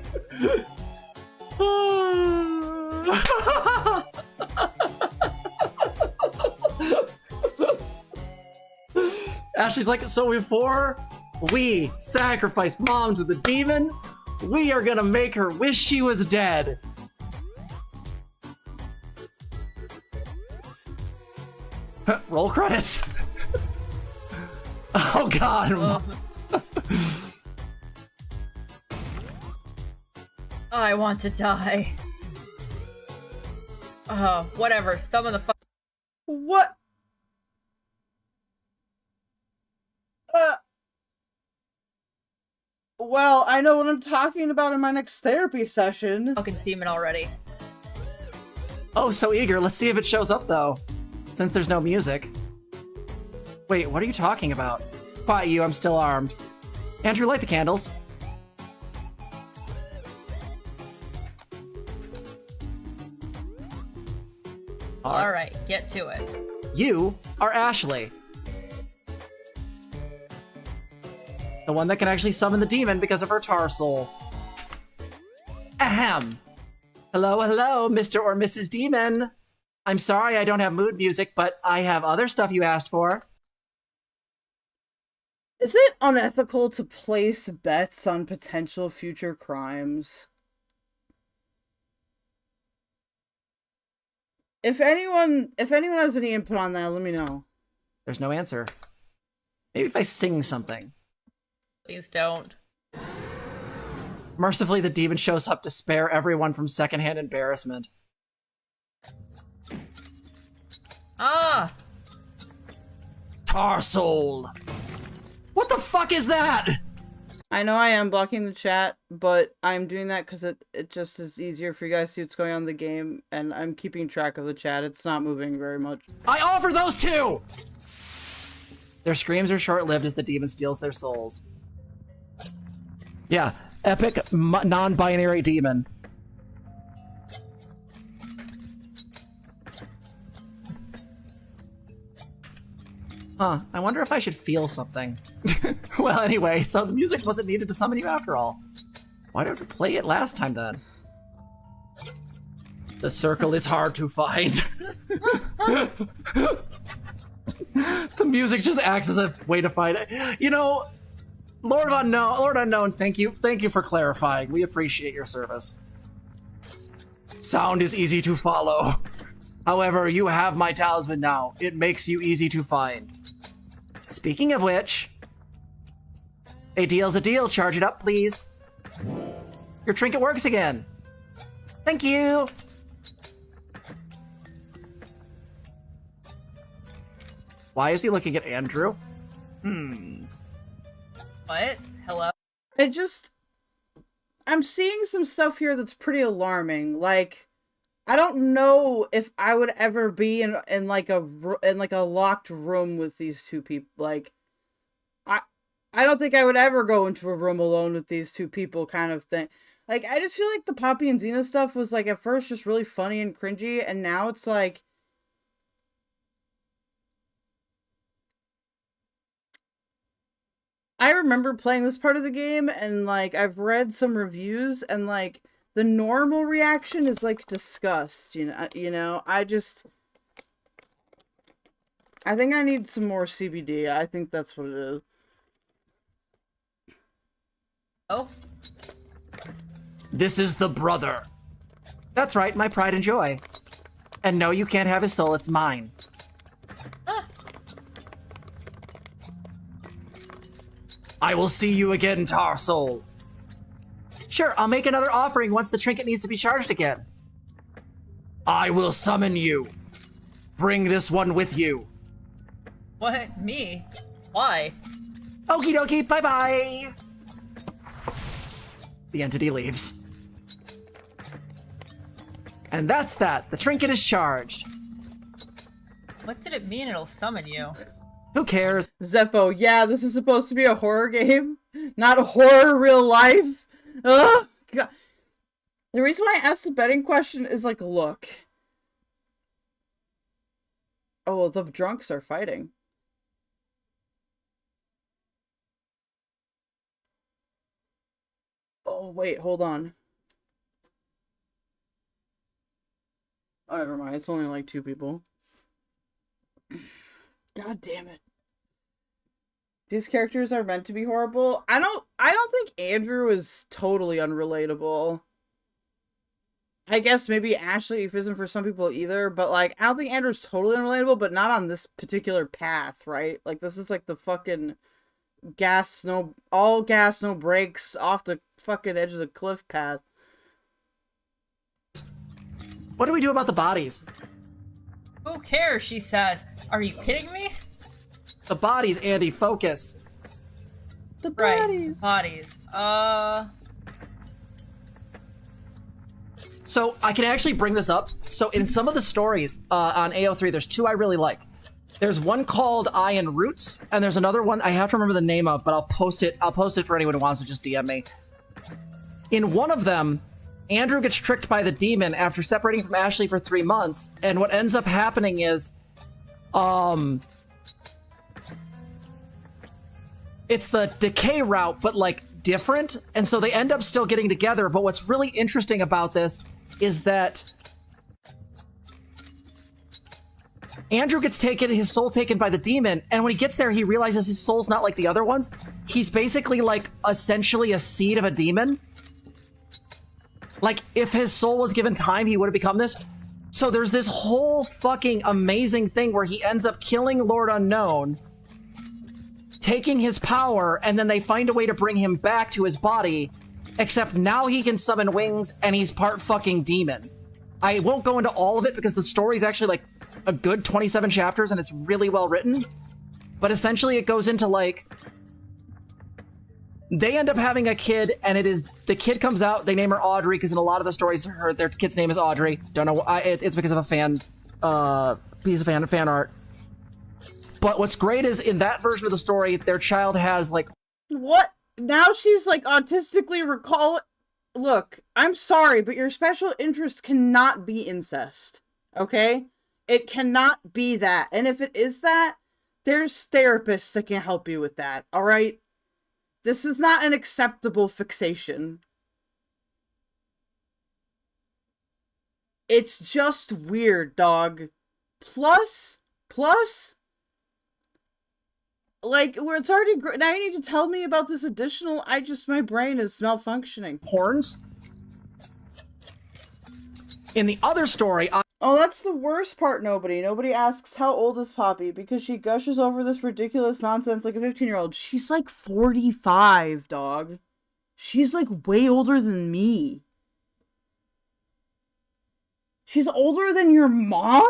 Ashley's like, so before we sacrifice mom to the demon, we are gonna make her wish she was dead. Roll credits. Oh god. I want to die. Whatever. Some of the What? Well, I know what I'm talking about in my next therapy session. Fucking demon already. Oh, so eager. Let's see if it shows up, though. Since there's no music. Wait, what are you talking about? Quiet you, I'm still armed. Andrew, light the candles. Alright, get to it. You are Ashley. The one that can actually summon the demon because of her tar soul. Ahem. Hello, hello, Mr. or Mrs. Demon. I'm sorry I don't have mood music, but I have other stuff you asked for. Is it unethical to place bets on potential future crimes? If anyone has any input on that, let me know. There's no answer. Maybe if I sing something. Please don't. Mercifully, the demon shows up to spare everyone from secondhand embarrassment. Ah! Tar soul! What the fuck is that? I know I am blocking the chat, but I'm doing that because it just is easier for you guys to see what's going on in the game, and I'm keeping track of the chat. It's not moving very much. I offer those two! Their screams are short-lived as the demon steals their souls. Yeah, epic non-binary demon. Huh, I wonder if I should feel something. Well, anyway, so the music wasn't needed to summon you after all. Why did I play it last time then? The circle is hard to find. The music just acts as a way to find it. You know, Lord Unknown, thank you for clarifying. We appreciate your service. Sound is easy to follow. However, you have my talisman now. It makes you easy to find. Speaking of which, a deal's a deal. Charge it up, please. Your trinket works again. Thank you. Why is he looking at Andrew? What? Hello? I'm seeing some stuff here that's pretty alarming. Like, I don't know if I would ever be in like a locked room with these two people. Like, I don't think I would ever go into a room alone with these two people, kind of thing. Like, I just feel like the Poppy and Zena stuff was like at first just really funny and cringy, and now it's like, I remember playing this part of the game, and like I've read some reviews, and like the normal reaction is like disgust. I think I need some more CBD. I think that's what it is. Oh. This is the brother. That's right, my pride and joy. And no, you can't have his soul, it's mine. I will see you again, Tar Soul. Sure, I'll make another offering once the trinket needs to be charged again. I will summon you. Bring this one with you. What? Me? Why? Okie dokie, bye-bye. The entity leaves. And that's that. The trinket is charged. What did it mean it'll summon you? Who cares? Zeppo, yeah, this is supposed to be a horror game, not a horror real life. Ugh, God. The reason why I asked the betting question is like, look. Oh, well, the drunks are fighting. Oh, wait, hold on. Oh, never mind. It's only like 2 people. God damn it. These characters are meant to be horrible. I don't think Andrew is totally unrelatable. I guess maybe Ashley isn't for some people either, but like I don't think Andrew's totally unrelatable, but not on this particular path, right? Like this is like the fucking all gas, no brakes, off the fucking edge of the cliff path. What do we do about the bodies? Who cares, she says. Are you kidding me? The bodies, Andy, focus. The bodies. Right, bodies. So I can actually bring this up. So in some of the stories on AO3, there's 2 I really like. There's one called I and Roots, and there's another one I have to remember the name of, but I'll post it for anyone who wants to just DM me. In one of them, Andrew gets tricked by the demon after separating from Ashley for 3 months, and what ends up happening is, it's the decay route, but like different, and so they end up still getting together. But what's really interesting about this is that Andrew gets his soul taken by the demon, and when he gets there, he realizes his soul's not like the other ones. He's basically like essentially a seed of a demon. Like if his soul was given time, he would have become this. So there's this whole fucking amazing thing where he ends up killing Lord Unknown, taking his power, and then they find a way to bring him back to his body, except now he can summon wings and he's part fucking demon. I won't go into all of it because the story's actually like a good 27 chapters and it's really well written, but essentially it goes into like, they end up having a kid, and the kid comes out, they name her Audrey, because in a lot of the stories their kid's name is Audrey. Don't know why, it's because of a piece of fan art. But what's great is in that version of the story, their child has like... What? Now she's like autistically recall. Look, I'm sorry, but your special interest cannot be incest. Okay? It cannot be that. And if it is that, there's therapists that can help you with that. Alright? This is not an acceptable fixation. It's just weird, dog. Plus, like, where it's already now you need to tell me about this additional, my brain is malfunctioning. Horns? In the other story, oh, that's the worst part, Nobody asks how old is Poppy because she gushes over this ridiculous nonsense like a 15-year-old. She's like 45, dog. She's like way older than me. She's older than your mom?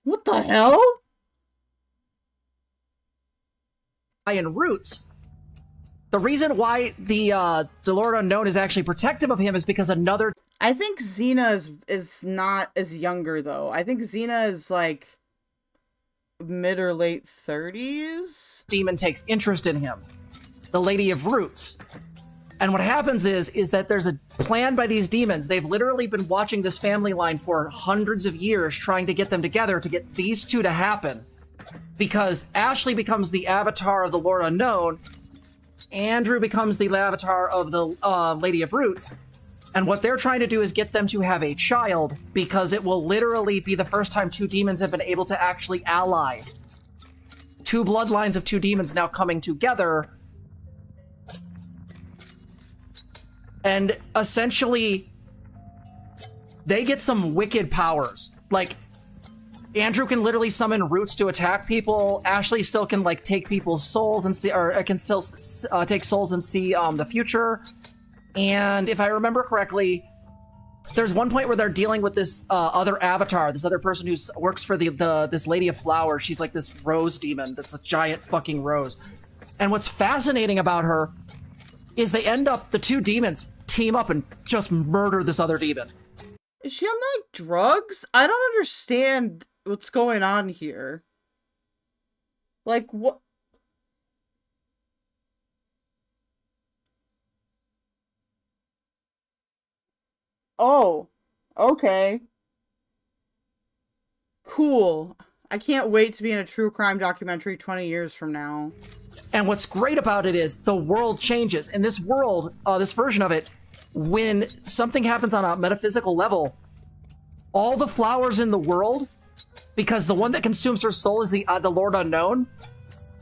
What the hell? And Roots. The reason why the Lord Unknown is actually protective of him is because another. I think Zena is not as younger though. I think Zena is like mid or late 30s. Demon takes interest in him. The Lady of Roots. And what happens is that there's a plan by these demons. They've literally been watching this family line for hundreds of years, trying to get them together to get these two to happen. Because Ashley becomes the avatar of the Lord Unknown, Andrew becomes the avatar of the Lady of Roots, and what they're trying to do is get them to have a child, because it will literally be the first time two demons have been able to actually ally. Two bloodlines of two demons now coming together. And essentially, they get some wicked powers. Like, Andrew can literally summon roots to attack people. Ashley still can, like, take people's souls and see, or can still take souls and see the future. And if I remember correctly, there's one point where they're dealing with this other avatar, this other person who works for this Lady of Flowers. She's like this rose demon that's a giant fucking rose. And what's fascinating about her is they end up, the two demons team up and just murder this other demon. Is she on like drugs? I don't understand what's going on here. Like what? Oh, okay. Cool. I can't wait to be in a true crime documentary 20 years from now. And what's great about it is the world changes. In this world, this version of it, when something happens on a metaphysical level, all the flowers in the world, because the one that consumes her soul is the Lord Unknown,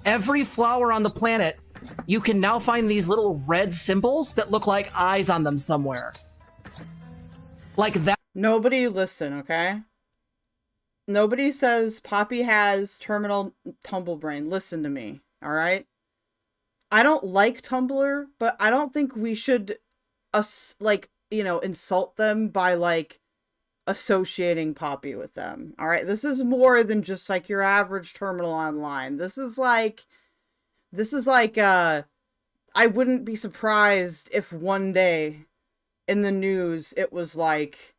every flower on the planet, you can now find these little red symbols that look like eyes on them somewhere. Like that. Nobody listen, okay? Nobody says Poppy has terminal tumble brain. Listen to me, alright? I don't like Tumblr, but I don't think we should, insult them by, like, associating Poppy with them, alright? This is more than just, like, your average terminal online. This is like, I wouldn't be surprised if one day in the news it was like,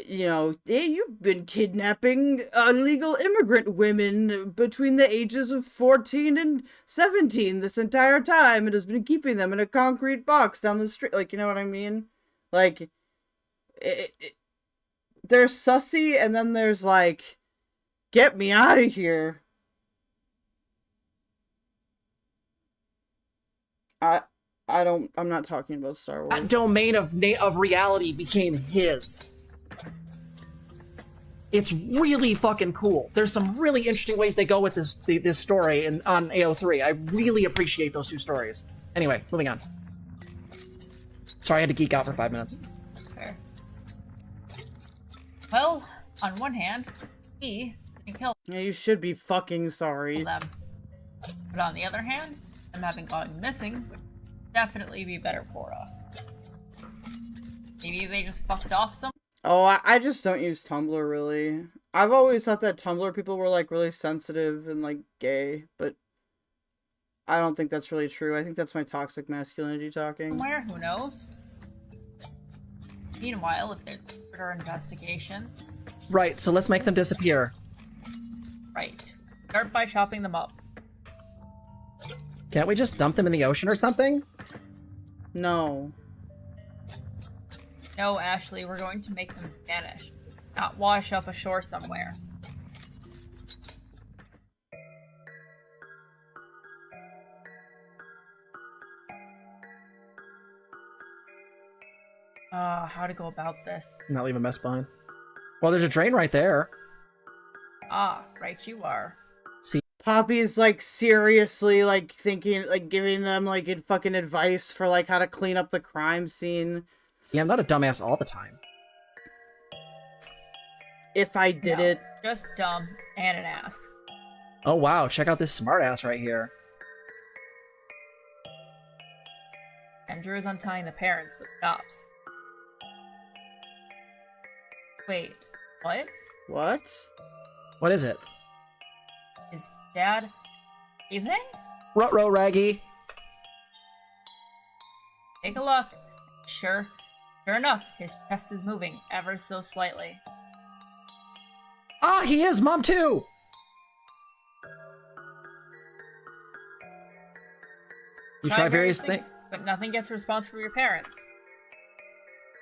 you know, hey, you've been kidnapping illegal immigrant women between the ages of 14 and 17 this entire time and has been keeping them in a concrete box down the street. Like, you know what I mean? Like, there's sussy and then there's like, get me out of here. I'm not talking about Star Wars. That domain of reality became his. It's really fucking cool. There's some really interesting ways they go with this story on AO3. I really appreciate those two stories. Anyway, moving on. Sorry, I had to geek out for 5 minutes. Fair. Well, on one hand, he didn't kill Yeah, you should be fucking sorry. them. But on the other hand, them having gone missing would definitely be better for us. Maybe they just fucked off some. Oh, I just don't use Tumblr, really. I've always thought that Tumblr people were, like, really sensitive and, like, gay, but I don't think that's really true. I think that's my toxic masculinity talking. Somewhere, who knows? Meanwhile, if there's a murder investigation... Right, so let's make them disappear. Right. Start by chopping them up. Can't we just dump them in the ocean or something? No. No, Ashley, we're going to make them vanish. Not wash up ashore somewhere. How to go about this? Not leave a mess behind. Well, there's a drain right there. Ah, right you are. See, Poppy's, like, seriously, like, thinking, like, giving them, like, fucking advice for, like, how to clean up the crime scene. Yeah, I'm not a dumbass all the time. If I did it. Just dumb and an ass. Oh wow, check out this smartass right here. Andrew is untying the parents, but stops. Wait, what? What? What is it? Is Dad breathing? Ruh-roh, Raggy. Take a look. Sure enough, his chest is moving ever so slightly. Ah, he is, Mom, too! You try various things, but nothing gets a response from your parents.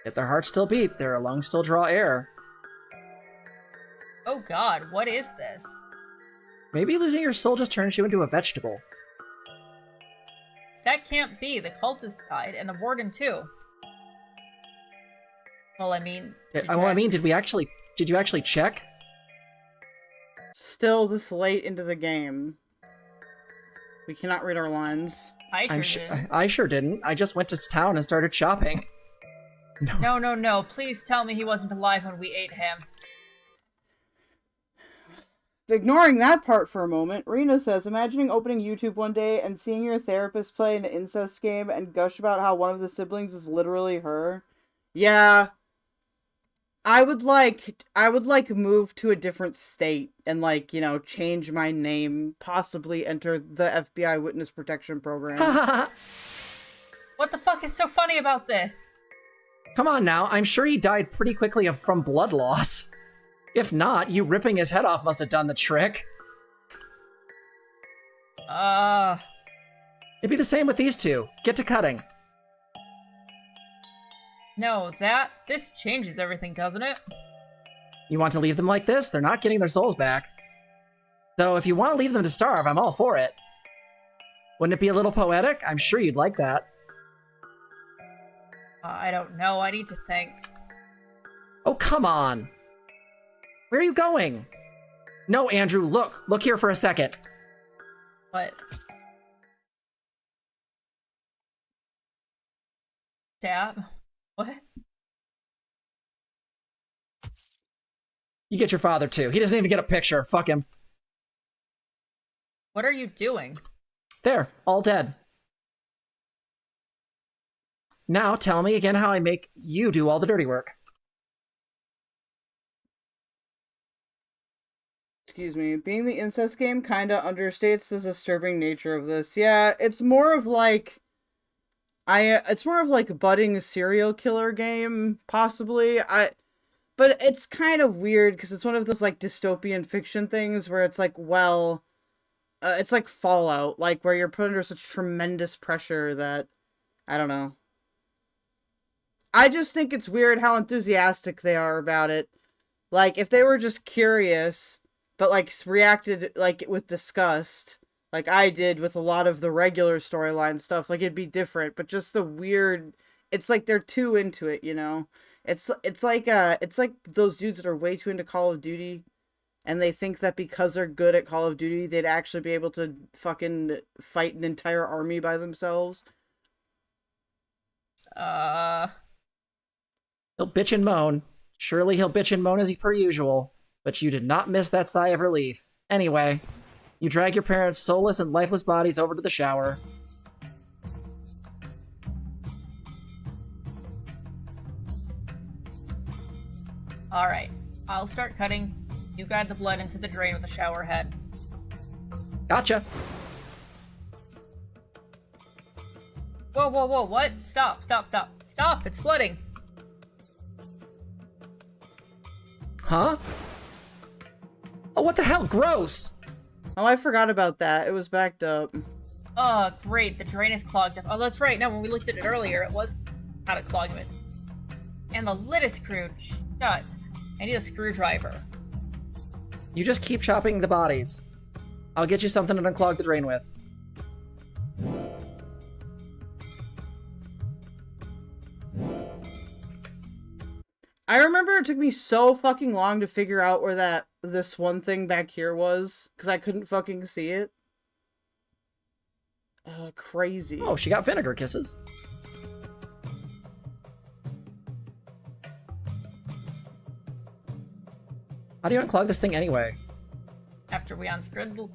yet their hearts still beat, their lungs still draw air. Oh god, what is this? Maybe losing your soul just turns you into a vegetable. That can't be. The cultist died, and the warden too. Well, I mean... Did you actually check? Still this late into the game. We cannot read our lines. I sure didn't. I just went to town and started shopping. No. Please tell me he wasn't alive when we ate him. Ignoring that part for a moment, Rena says, imagining opening YouTube one day and seeing your therapist play an incest game and gush about how one of the siblings is literally her. Yeah. I would move to a different state and, like, you know, change my name, possibly enter the FBI Witness Protection Program. What the fuck is so funny about this? Come on now, I'm sure he died pretty quickly from blood loss. If not, you ripping his head off must have done the trick. It'd be the same with these two. Get to cutting. No, this changes everything, doesn't it? You want to leave them like this? They're not getting their souls back. Though, if you want to leave them to starve, I'm all for it. Wouldn't it be a little poetic? I'm sure you'd like that. I don't know. I need to think. Oh, come on. Where are you going? No, Andrew, look. Look here for a second. What? Dad? What? You get your father, too. He doesn't even get a picture. Fuck him. What are you doing? There, all dead. Now, tell me again how I make you do all the dirty work. Excuse me. Being the incest game kinda understates the disturbing nature of this. Yeah, it's more of like... it's more of like a budding serial killer game, possibly. But it's kind of weird, because it's one of those, like, dystopian fiction things where it's like, well... it's like Fallout, like, where you're put under such tremendous pressure that... I don't know. I just think it's weird how enthusiastic they are about it. Like, if they were just curious, but, like, reacted, like, with disgust, like I did with a lot of the regular storyline stuff, like, it'd be different. But just the weird... It's like they're too into it, you know? It's like those dudes that are way too into Call of Duty, and they think that because they're good at Call of Duty, they'd actually be able to fucking fight an entire army by themselves. He'll bitch and moan. Surely he'll bitch and moan as per usual. But you did not miss that sigh of relief. Anyway, you drag your parents' soulless and lifeless bodies over to the shower. Alright, I'll start cutting. You guide the blood into the drain with the shower head. Gotcha. Whoa, what? Stop, it's flooding. Huh? Oh, what the hell? Gross! Oh, I forgot about that. It was backed up. Oh, great, the drain is clogged up. Oh, that's right, no, when we looked at it earlier, it was out of clogging. And the lid is screwed shut. I need a screwdriver. You just keep chopping the bodies. I'll get you something to unclog the drain with. I remember it took me so fucking long to figure out where this one thing back here was, because I couldn't fucking see it. Crazy. Oh, she got vinegar kisses. How do you unclog this thing anyway? After we unscrew the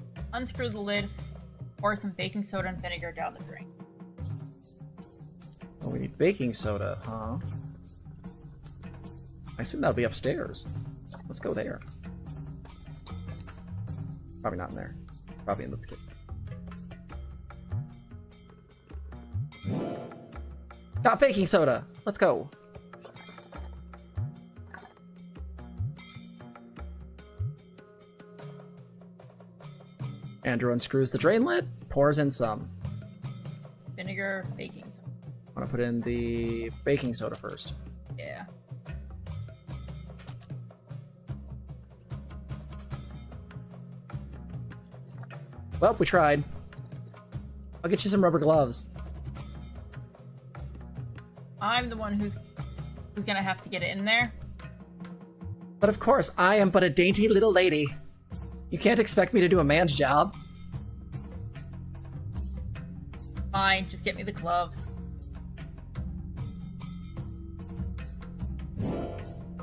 lid, pour some baking soda and vinegar down the drain. Oh, we need baking soda, huh? I assume that'll be upstairs. Let's go there. Probably not in there. Probably in the kitchen. Got baking soda. Let's go. Andrew unscrews the drain lid, pours in some. Vinegar, baking soda. I want to put in the baking soda first. Yeah. Well, we tried. I'll get you some rubber gloves. I'm the one who's gonna have to get it in there. But of course, I am but a dainty little lady. You can't expect me to do a man's job. Fine, just get me the gloves.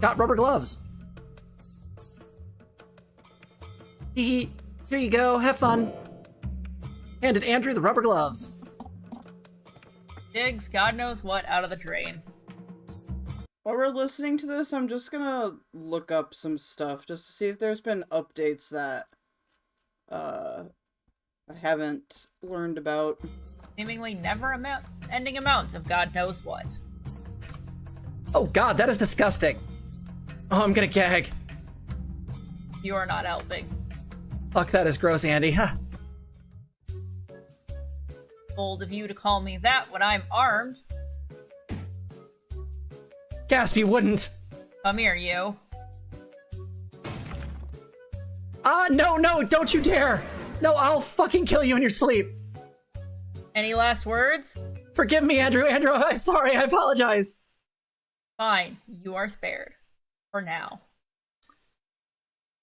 Got rubber gloves. Hee. Here you go, have fun. Handed Andrew the rubber gloves. Digs God knows what out of the drain. While we're listening to this, I'm just gonna look up some stuff just to see if there's been updates that I haven't learned about. Seemingly never ending amount of God knows what. Oh god, that is disgusting. Oh, I'm gonna gag. You are not helping. Fuck, that is gross, Andy. Huh. Bold of you to call me that when I'm armed. Gasp, you wouldn't. Come here, you. No, don't you dare. No, I'll fucking kill you in your sleep. Any last words? Forgive me, Andrew. Andrew, I'm sorry. I apologize. Fine, you are spared. For now.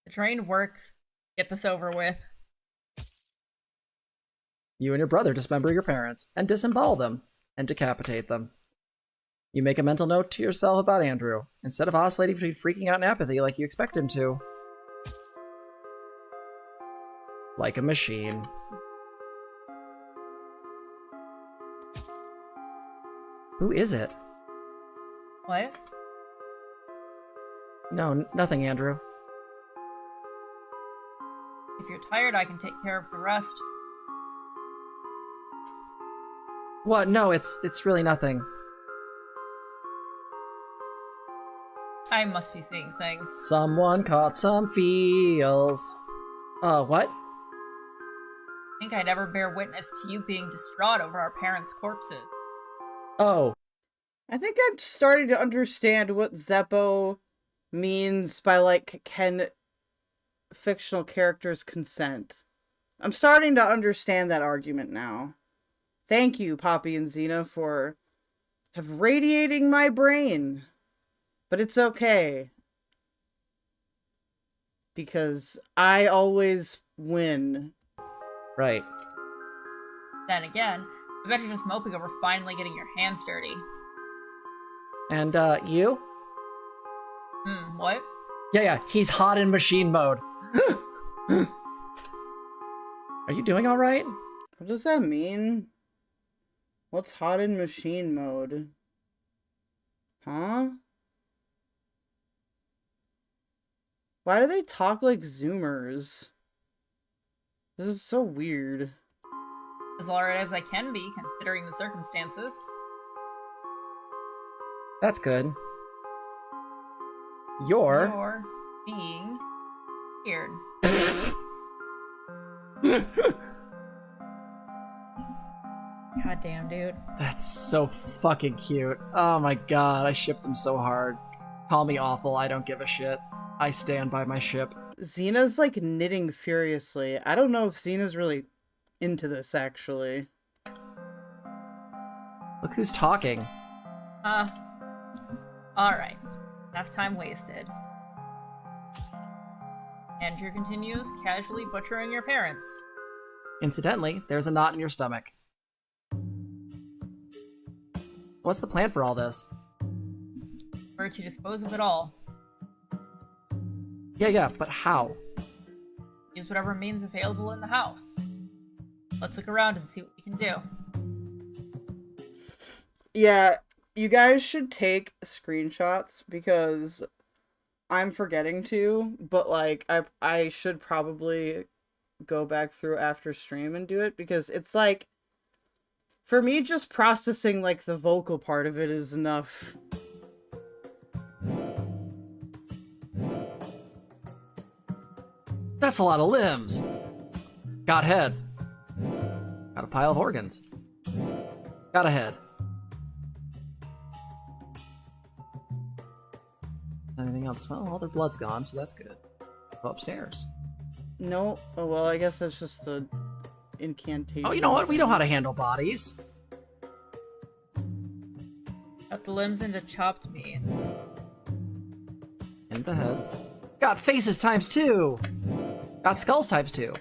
The drain works. Get this over with. You and your brother dismember your parents and disembowel them and decapitate them. You make a mental note to yourself about Andrew, instead of oscillating between freaking out and apathy like you expect him to. Like a machine. Who is it? What? No, nothing, Andrew. If you're tired, I can take care of the rest. What? No, it's really nothing. I must be seeing things. Someone caught some feels. What? I think I'd ever bear witness to you being distraught over our parents' corpses. Oh. I think I'm starting to understand what Zeppo means by, like, can fictional characters consent. I'm starting to understand that argument now. Thank you, Poppy and Zena, for have radiating my brain. But it's okay. Because I always win. Right. Then again, I bet you're just moping over finally getting your hands dirty. And, you? What? Yeah, he's hot in machine mode. Are you doing alright? What does that mean? What's hot in machine mode? Huh? Why do they talk like Zoomers? This is so weird. As alright as I can be, considering the circumstances. That's good. You're being weird. Goddamn, dude. That's so fucking cute. Oh my god, I ship them so hard. Call me awful, I don't give a shit. I stand by my ship. Zena's like knitting furiously. I don't know if Zena's really into this, actually. Look who's talking. Alright. Enough time wasted. Andrew continues, casually butchering your parents. Incidentally, there's a knot in your stomach. What's the plan for all this? Or to dispose of it all. Yeah, but how? Use whatever means available in the house. Let's look around and see what we can do. Yeah, you guys should take screenshots because I'm forgetting to, but like I should probably go back through after stream and do it, because it's like, for me, just processing like the vocal part of it is enough. That's a lot of limbs. Got head. Got a pile of organs. Got a head. Anything else? Well, all their blood's gone, so that's good. Go upstairs. No, oh well, I guess that's just the incantation. Oh, you know what? We know how to handle bodies. Got the limbs into chopped meat. And the heads. Got faces times 2. Got skulls times 2.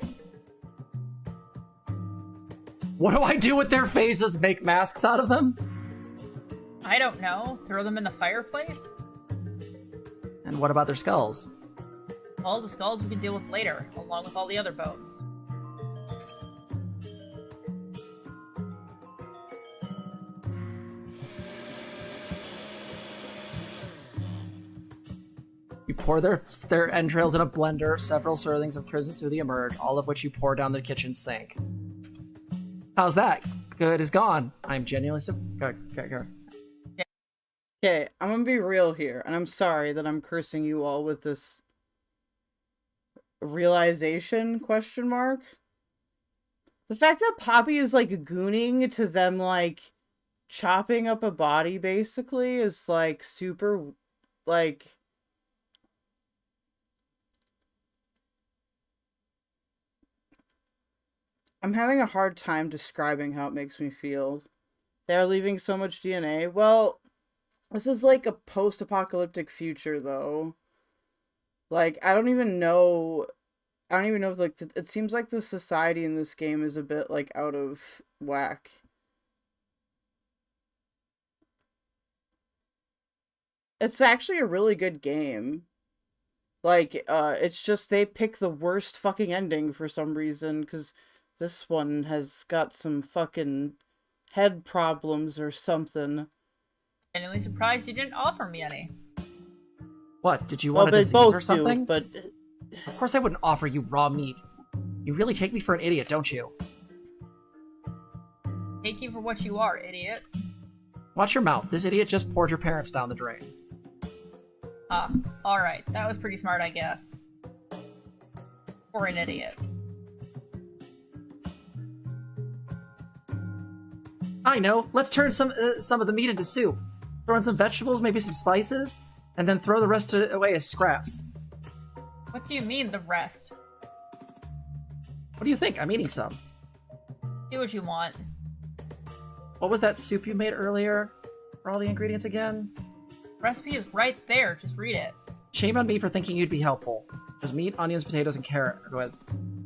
What do I do with their faces? Make masks out of them? I don't know. Throw them in the fireplace? And what about their skulls? All the skulls we can deal with later, along with all the other bones. You pour their entrails in a blender, several servings of crimson through the emerge, all of which you pour down the kitchen sink. How's that? Good is gone. I'm genuinely go. Okay, I'm gonna be real here, and I'm sorry that I'm cursing you all with this realization question mark. The fact that Poppy is like gooning to them like chopping up a body basically is like super like I'm having a hard time describing how it makes me feel. They're leaving so much DNA. Well, this is like a post-apocalyptic future, though. Like, I don't even know if, like, it seems like the society in this game is a bit, like, out of whack. It's actually a really good game. Like, it's just they pick the worst fucking ending for some reason, because this one has got some fucking head problems or something. Genuinely surprised you didn't offer me any. What, did you want a disease or something? Do, but of course I wouldn't offer you raw meat. You really take me for an idiot, don't you? Take you for what you are, idiot. Watch your mouth. This idiot just poured your parents down the drain. Ah, alright. That was pretty smart, I guess. For an idiot. I know. Let's turn some of the meat into soup. Throw in some vegetables, maybe some spices, and then throw the rest away as scraps. What do you mean, the rest? What do you think? I'm eating some. Do what you want. What was that soup you made earlier? For all the ingredients again? Recipe is right there. Just read it. Shame on me for thinking you'd be helpful. Just meat, onions, potatoes, and carrot. Go ahead.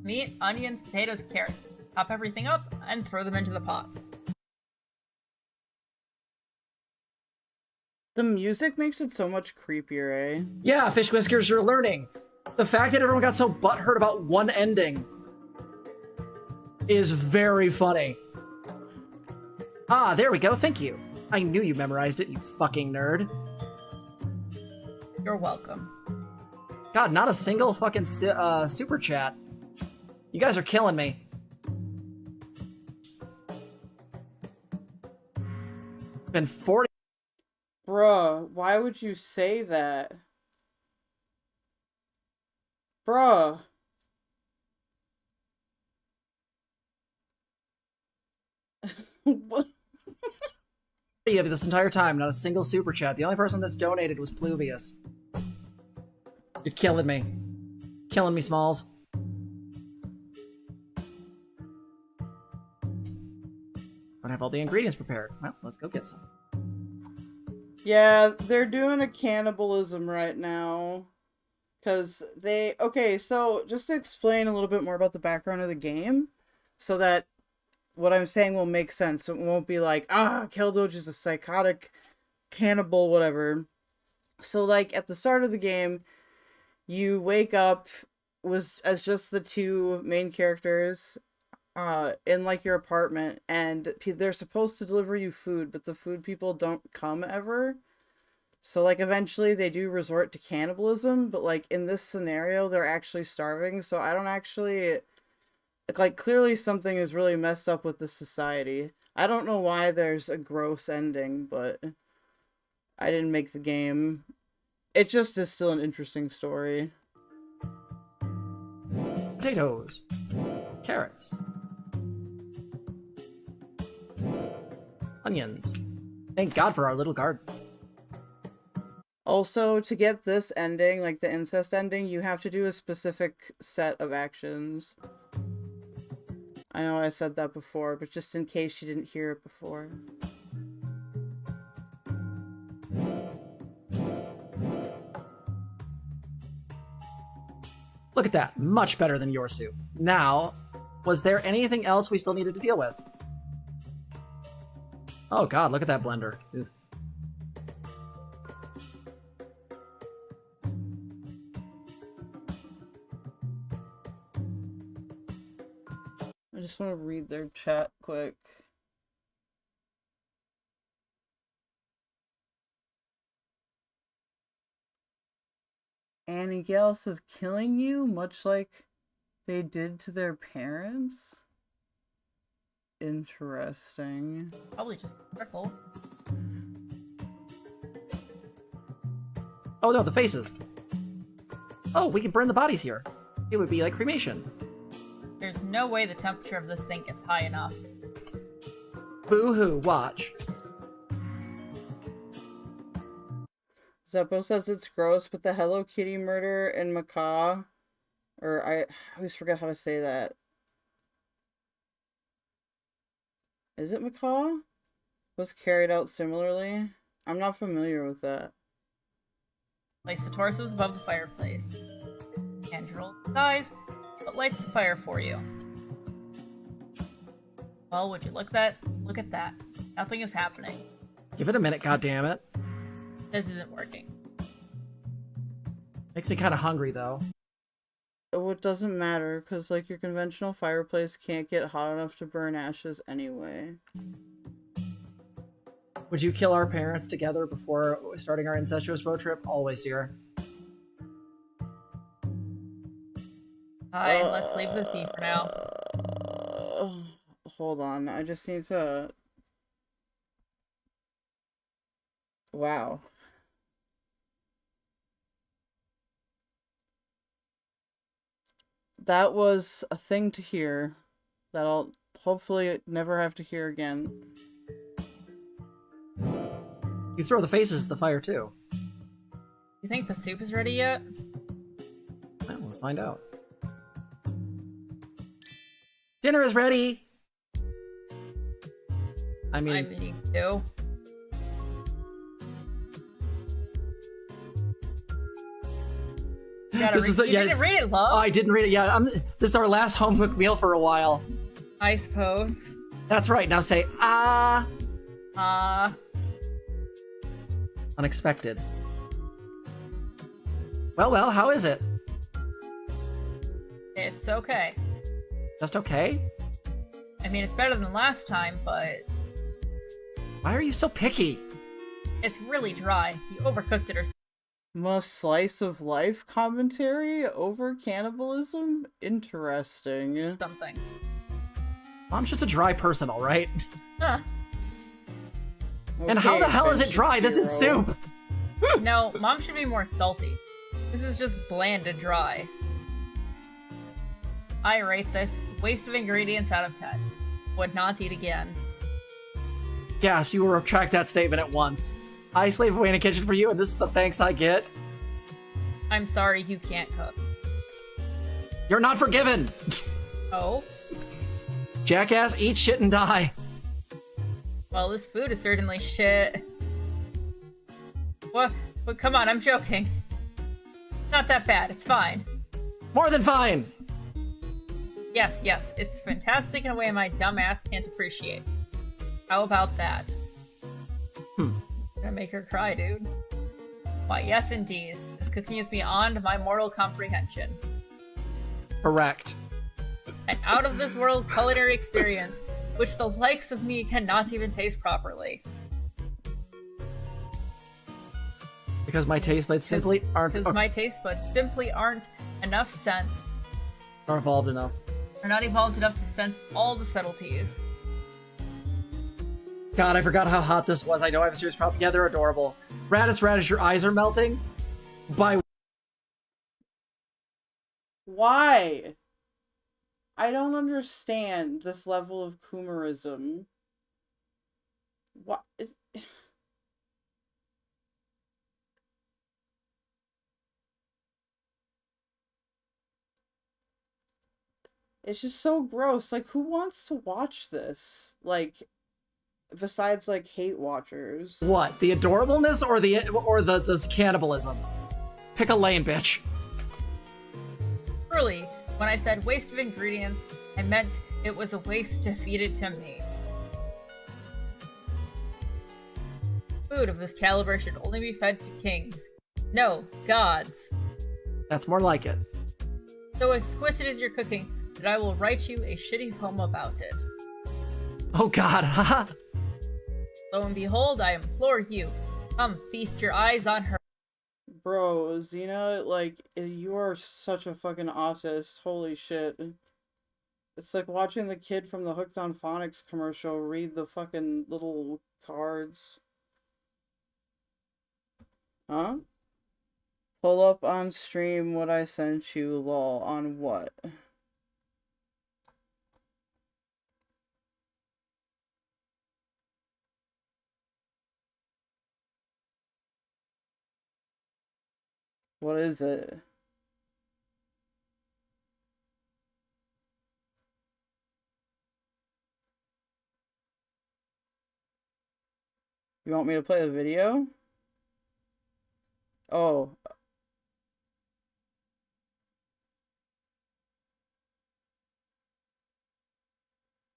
Meat, onions, potatoes, carrots. Chop everything up and throw them into the pot. The music makes it so much creepier, eh? Yeah, Fish Whiskers, you're learning. The fact that everyone got so butthurt about one ending is very funny. Ah, there we go, thank you. I knew you memorized it, you fucking nerd. You're welcome. God, not a single fucking super chat. You guys are killing me. Been 40. Bruh, why would you say that? Bruh. What? Yeah, this entire time, not a single super chat. The only person that's donated was Pluvius. You're killing me. Killing me, Smalls. Don't have all the ingredients prepared. Well, let's go get some. Yeah, they're doing a cannibalism right now. Because they... Okay, so just to explain a little bit more about the background of the game, so that what I'm saying will make sense. It won't be like, KelDoge is a psychotic cannibal, whatever. So, like, at the start of the game, you wake up as just the two main characters in, like, your apartment, and they're supposed to deliver you food, but the food people don't come ever. So, like, eventually they do resort to cannibalism, but, like, in this scenario, they're actually starving, so I don't actually Like, clearly something is really messed up with this society. I don't know why there's a gross ending, but I didn't make the game. It just is still an interesting story. Potatoes. Carrots. Onions. Thank God for our little garden. Also, to get this ending, like the incest ending, you have to do a specific set of actions. I know I said that before, but just in case you didn't hear it before. Look at that. Much better than your soup. Now, was there anything else we still needed to deal with? Oh God, look at that blender. Ugh. I just want to read their chat quick. Annie Gale says, killing you, much like they did to their parents? Interesting. Probably just circle. Oh no, the faces. Oh, we can burn the bodies here. It would be like cremation. There's no way the temperature of this thing gets high enough. Boo-hoo, watch. Zeppo says it's gross, but the Hello Kitty murder in Macaw, or I always forget how to say that. Is it Macaw? Was carried out similarly? I'm not familiar with that. Place the torsos above the fireplace. Andrew dies, but lights the fire for you. Well, would you look at that? Nothing is happening. Give it a minute, goddammit. This isn't working. Makes me kind of hungry, though. Oh, it doesn't matter, because, like, your conventional fireplace can't get hot enough to burn ashes anyway. Would you kill our parents together before starting our incestuous road trip? Always here. Fine, let's leave this be for now. Hold on, I just need to... Wow. That was a thing to hear that I'll hopefully never have to hear again. You throw the faces at the fire, too. You think the soup is ready yet? Well, let's find out. Dinner is ready! I mean... I'm eating too. You didn't read it, love? Oh, I didn't read it. Yeah, this is our last home cooked meal for a while. I suppose. That's right. Now say ah. Unexpected. Well, how is it? It's okay. Just okay? I mean, it's better than last time, but... Why are you so picky? It's really dry. You overcooked it or something. Most slice of life commentary over cannibalism? Interesting. Something. Mom's just a dry person, alright? Huh. And how the hell is it dry? This is soup! No, Mom should be more salty. This is just bland and dry. I rate this waste of ingredients out of 10. Would not eat again. Gosh, you will retract that statement at once. I slave away in a kitchen for you, and this is the thanks I get? I'm sorry you can't cook. You're not forgiven! Oh? Jackass, eat shit and die. Well, this food is certainly shit. What? But come on, I'm joking. Not that bad, it's fine. More than fine! Yes, it's fantastic in a way my dumb ass can't appreciate. How about that? Gonna make her cry, dude. Why, yes indeed. This cooking is beyond my mortal comprehension. Correct. An out-of-this-world culinary experience, which the likes of me cannot even taste properly. Because my taste buds simply aren't... Because my taste buds simply aren't enough sense. Aren't evolved enough. Are not evolved enough to sense all the subtleties. God, I forgot how hot this was. I know I have a serious problem. Yeah, they're adorable. Radish, your eyes are melting. By Why? I don't understand this level of Coomerism. What? It's just so gross. Like, who wants to watch this? Like, besides, like, hate watchers. what? The adorableness or the cannibalism? Pick a lane, bitch. Truly, when I said waste of ingredients, I meant it was a waste to feed it to me. Food of this caliber should only be fed to kings. No, gods. That's more like it. So exquisite is your cooking that I will write you a shitty poem about it. Oh god, haha. Lo and behold, I implore you, come feast your eyes on her. Bro, Zena, like, you are such a fucking autist. Holy shit. It's like watching the kid from the Hooked on Phonics commercial read the fucking little cards. Huh? Pull up on stream what I sent you, lol. On what? What is it? You want me to play the video? Oh.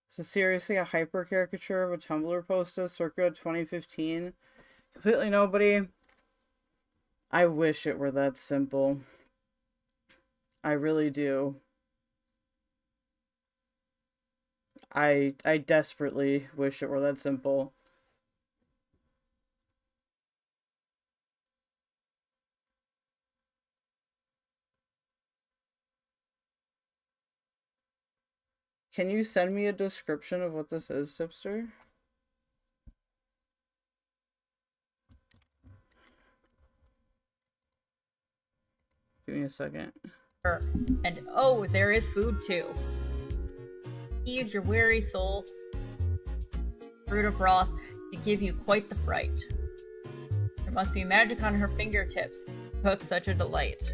This is seriously a hyper caricature of a Tumblr poster circa 2015. Completely nobody. I wish it were that simple. I really do. I desperately wish it were that simple. Can you send me a description of what this is, Tipster? Give me a second. And oh, there is food too. Ease your weary soul. Fruit of broth to give you quite the fright. There must be magic on her fingertips to cook such a delight.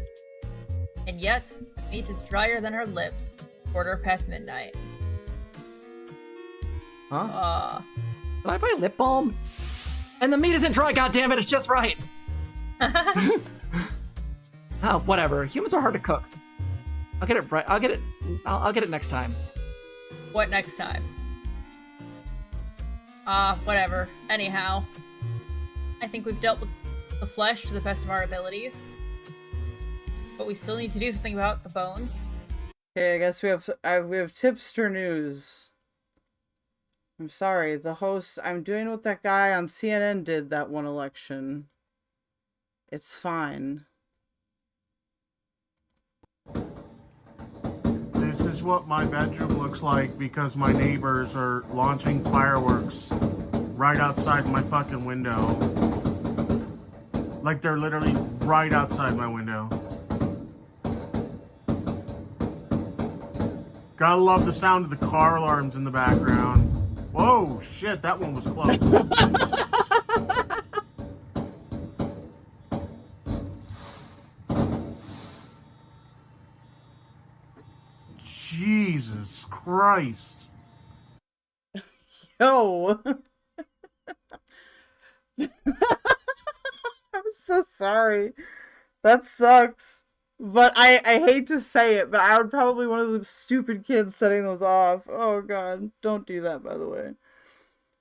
And yet, meat is drier than her lips, midnight. Huh? Did I buy lip balm? And the meat isn't dry, goddammit, it's just right! Oh, whatever. Humans are hard to cook. I'll get it right. I'll get it next time. What next time? Whatever. Anyhow, I think we've dealt with the flesh to the best of our abilities. But we still need to do something about the bones. Okay, I guess we have tipster news. I'm sorry, the host. I'm doing what that guy on CNN did that one election. It's fine. This is what my bedroom looks like because my neighbors are launching fireworks right outside my fucking window. Like they're literally right outside my window. Gotta love the sound of the car alarms in the background. Whoa, shit, that one was close. Jesus Christ. Yo. I'm so sorry. That sucks. But I hate to say it, but I would probably be one of the stupid kids setting those off. Oh god, don't do that, by the way.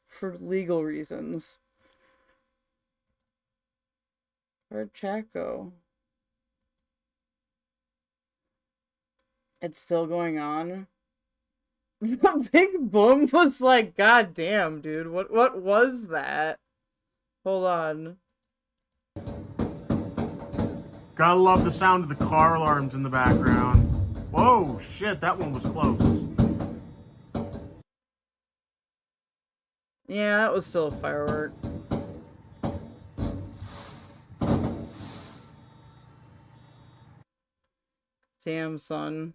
For legal reasons. Where'd chat go? It's still going on? The big boom was like, god damn, dude. What was that? Hold on. Gotta love the sound of the car alarms in the background. Whoa, shit, that one was close. Yeah, that was still a firework. Damn, son.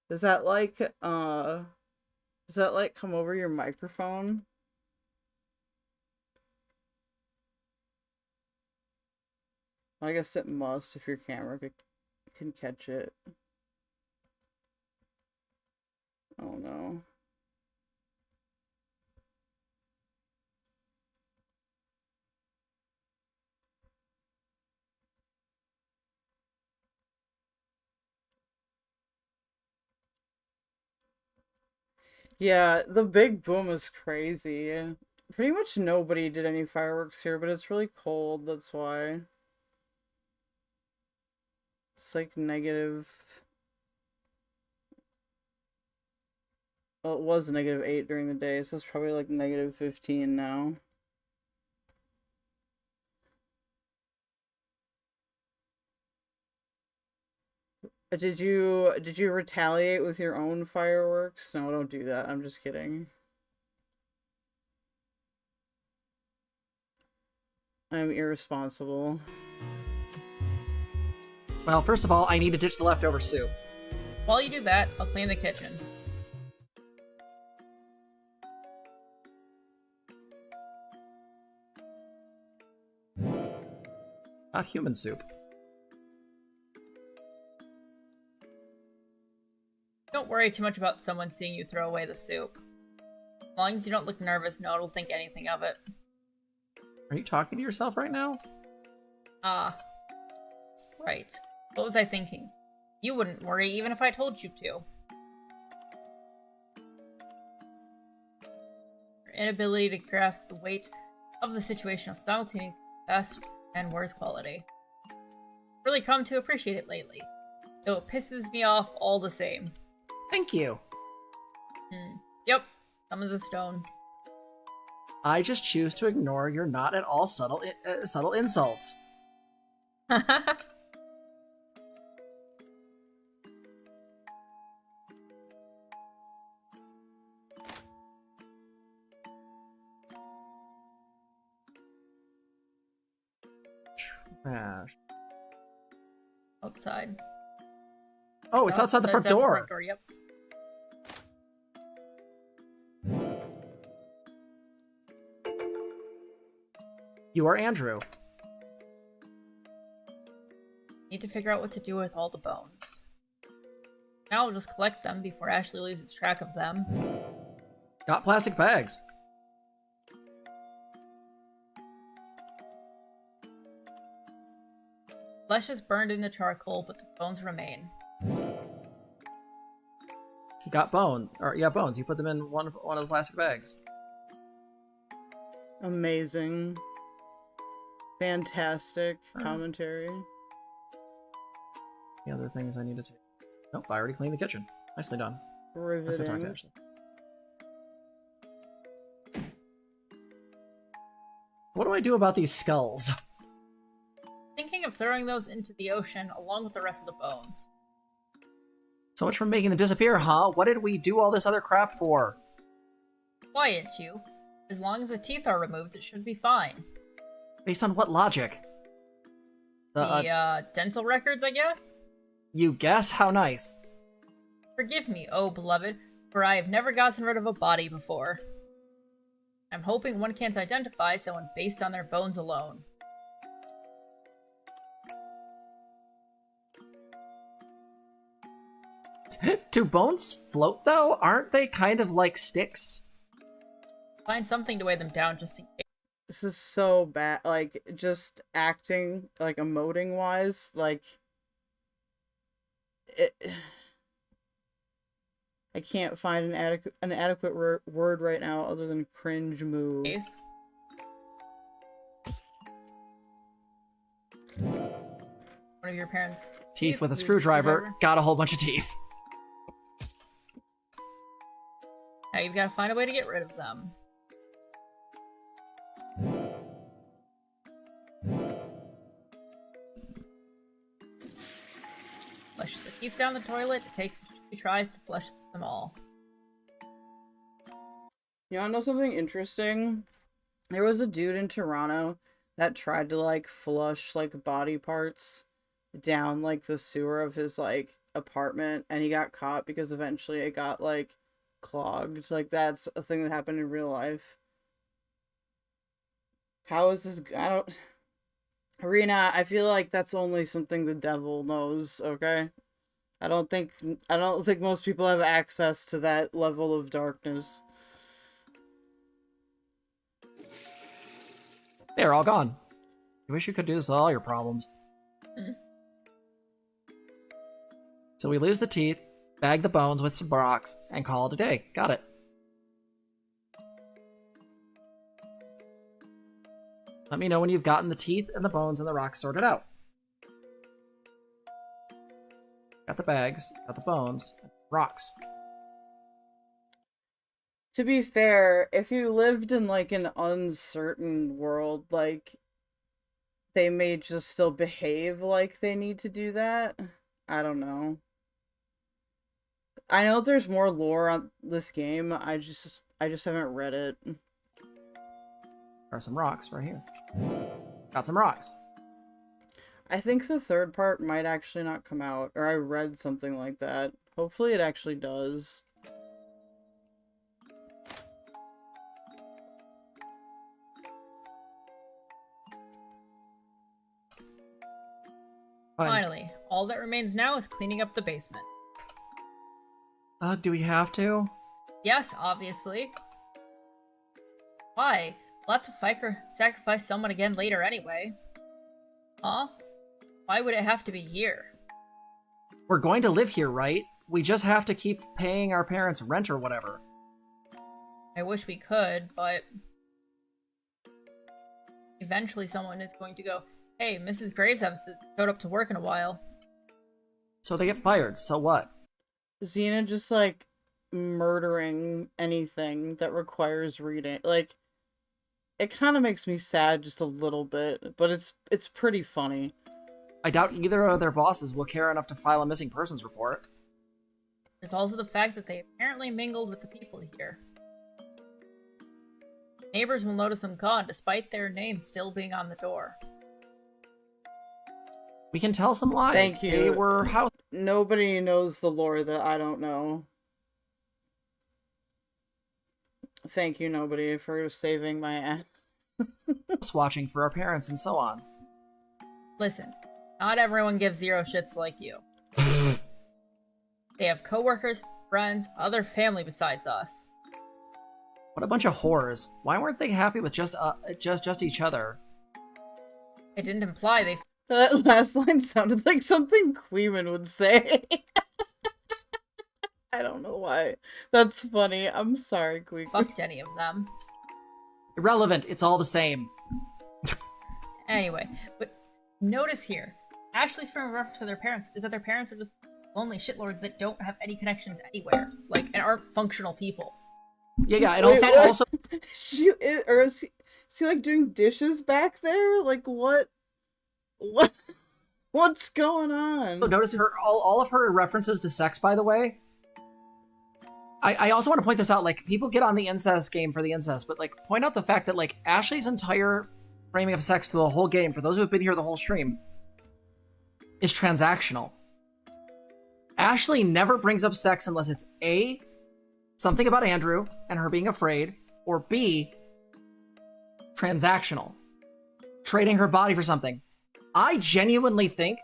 Does that like come over your microphone? I guess it must if your camera can catch it. Oh no. Yeah, the big boom is crazy. Pretty much nobody did any fireworks here, but it's really cold, that's why. It's like negative... Well, it was -8 during the day, so it's probably like -15 now. Did you retaliate with your own fireworks? No, don't do that. I'm just kidding. I'm irresponsible. Well, first of all, I need to ditch the leftover soup. While you do that, I'll clean the kitchen. Not human soup. Don't worry too much about someone seeing you throw away the soup. As long as you don't look nervous, no one will think anything of it. Are you talking to yourself right now? Right. What was I thinking? You wouldn't worry even if I told you to. Your inability to grasp the weight of the situation of simultaneous best and worst quality. Really come to appreciate it lately, though it pisses me off all the same. Thank you. Yep, dumb as a stone. I just choose to ignore your not at all subtle insults. Trash. Outside. Oh, it's outside the front door. Front door, yep. You are Andrew. Need to figure out what to do with all the bones. Now I'll just collect them before Ashley loses track of them. Got plastic bags. Flesh is burned into charcoal, but the bones remain. You got bone, or yeah, bones. You put them in one of the plastic bags. Amazing. Fantastic commentary. The other things I need to take. Nope, I already cleaned the kitchen. Nicely done. Let's go talk to Ashley. What do I do about these skulls? Thinking of throwing those into the ocean along with the rest of the bones. So much for making them disappear, huh? What did we do all this other crap for? Quiet, you. As long as the teeth are removed, it should be fine. Based on what logic? The dental records, I guess? You guess? How nice. Forgive me, oh beloved, for I have never gotten rid of a body before. I'm hoping one can't identify someone based on their bones alone. Do bones float, though? Aren't they kind of like sticks? Find something to weigh them down just in case. This is so bad. Like, just acting, like, emoting-wise, like... I can't find an adequate word right now other than cringe move. One of your parents' teeth with a screwdriver. Got a whole bunch of teeth. Now you've got to find a way to get rid of them. Flush the teeth down the toilet. It takes a few tries to flush them all. You wanna know something interesting? There was a dude in Toronto that tried to, like, flush, like, body parts down, like, the sewer of his, like, apartment, and he got caught because eventually it got, like, clogged. Like, that's a thing that happened in real life. How is this? I don't... Arena, I feel like that's only something the devil knows, okay? I don't think most people have access to that level of darkness. They're all gone. You wish you could do this with all your problems. So we lose the teeth, bag the bones with some rocks, and call it a day. Got it. Let me know when you've gotten the teeth and the bones and the rocks sorted out. Got the bags, got the bones, rocks. To be fair, if you lived in, like, an uncertain world, like, they may just still behave like they need to do that. I don't know. I know there's more lore on this game, I just haven't read it. There are some rocks right here. Got some rocks. I think the third part might actually not come out, or I read something like that. Hopefully it actually does. Finally, all that remains now is cleaning up the basement. Do we have to? Yes, obviously. Why? We'll have to sacrifice someone again later anyway. Huh? Why would it have to be here? We're going to live here, right? We just have to keep paying our parents' rent or whatever. I wish we could, but... eventually someone is going to go, hey, Mrs. Graves hasn't showed up to work in a while. So they get fired, so what? Zena just, like, murdering anything that requires reading. Like, it kind of makes me sad just a little bit, but it's pretty funny. I doubt either of their bosses will care enough to file a missing persons report. There's also the fact that they apparently mingled with the people here. Neighbors will notice them gone, despite their name still being on the door. We can tell some lies. Thank Say you. we're house. Nobody knows the lore that I don't know. Thank you, nobody, for saving my ass. Watching for our parents and so on. Listen, not everyone gives zero shits like you. They have coworkers, friends, other family besides us. What a bunch of whores. Why weren't they happy with just each other? It didn't imply they... That last line sounded like something Queeman would say. I don't know why. That's funny. I'm sorry, Queeman. Fucked any of them. Irrelevant. It's all the same. Anyway, but notice here, Ashley's frame of reference for their parents is that their parents are just lonely shitlords that don't have any connections anywhere, like, and aren't functional people. Yeah, and Wait, also is he like doing dishes back there? Like what's going on? Notice her all of her references to sex, by the way. I also want to point this out, like, people get on the incest game for the incest, but, like, point out the fact that, like, Ashley's entire framing of sex through the whole game, for those who have been here the whole stream, is transactional. Ashley never brings up sex unless it's A, something about Andrew and her being afraid, or B, transactional. Trading her body for something. I genuinely think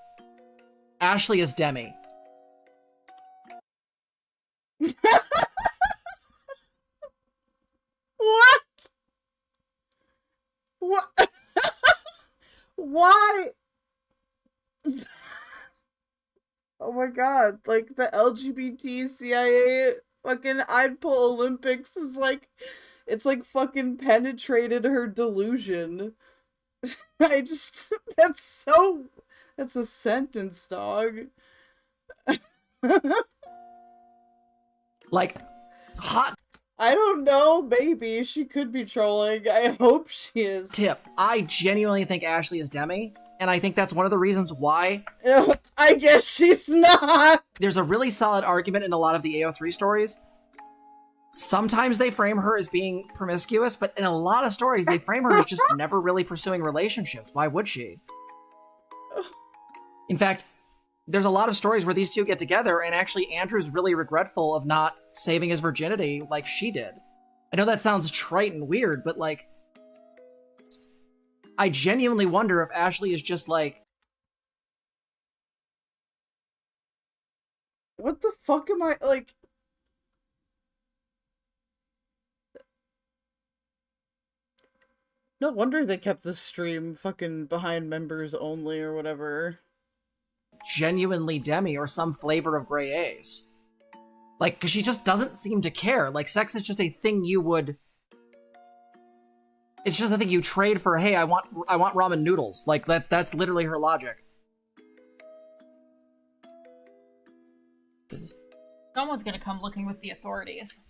Ashley is Demi. What? What? Why? Oh my god, like, the LGBT CIA fucking I'd-pull Olympics is like, it's like fucking penetrated her delusion. that's a sentence, dog. Like, hot I don't know, maybe. She could be trolling. I hope she is. Tip, I genuinely think Ashley is Demi, and I think that's one of the reasons why... I guess she's not! There's a really solid argument in a lot of the AO3 stories. Sometimes they frame her as being promiscuous, but in a lot of stories, they frame her as just never really pursuing relationships. Why would she? In fact, there's a lot of stories where these two get together, and actually Andrew's really regretful of not saving his virginity like she did. I know that sounds trite and weird, but, like, I genuinely wonder if Ashley is just, like... What the fuck am I, like... No wonder they kept the stream fucking behind members only or whatever. Genuinely Demi or some flavor of Grey A's. Like, because she just doesn't seem to care. Like, sex is just a thing you would... It's just a thing you trade for, hey, I want ramen noodles. Like, that's literally her logic. Someone's gonna come looking with the authorities.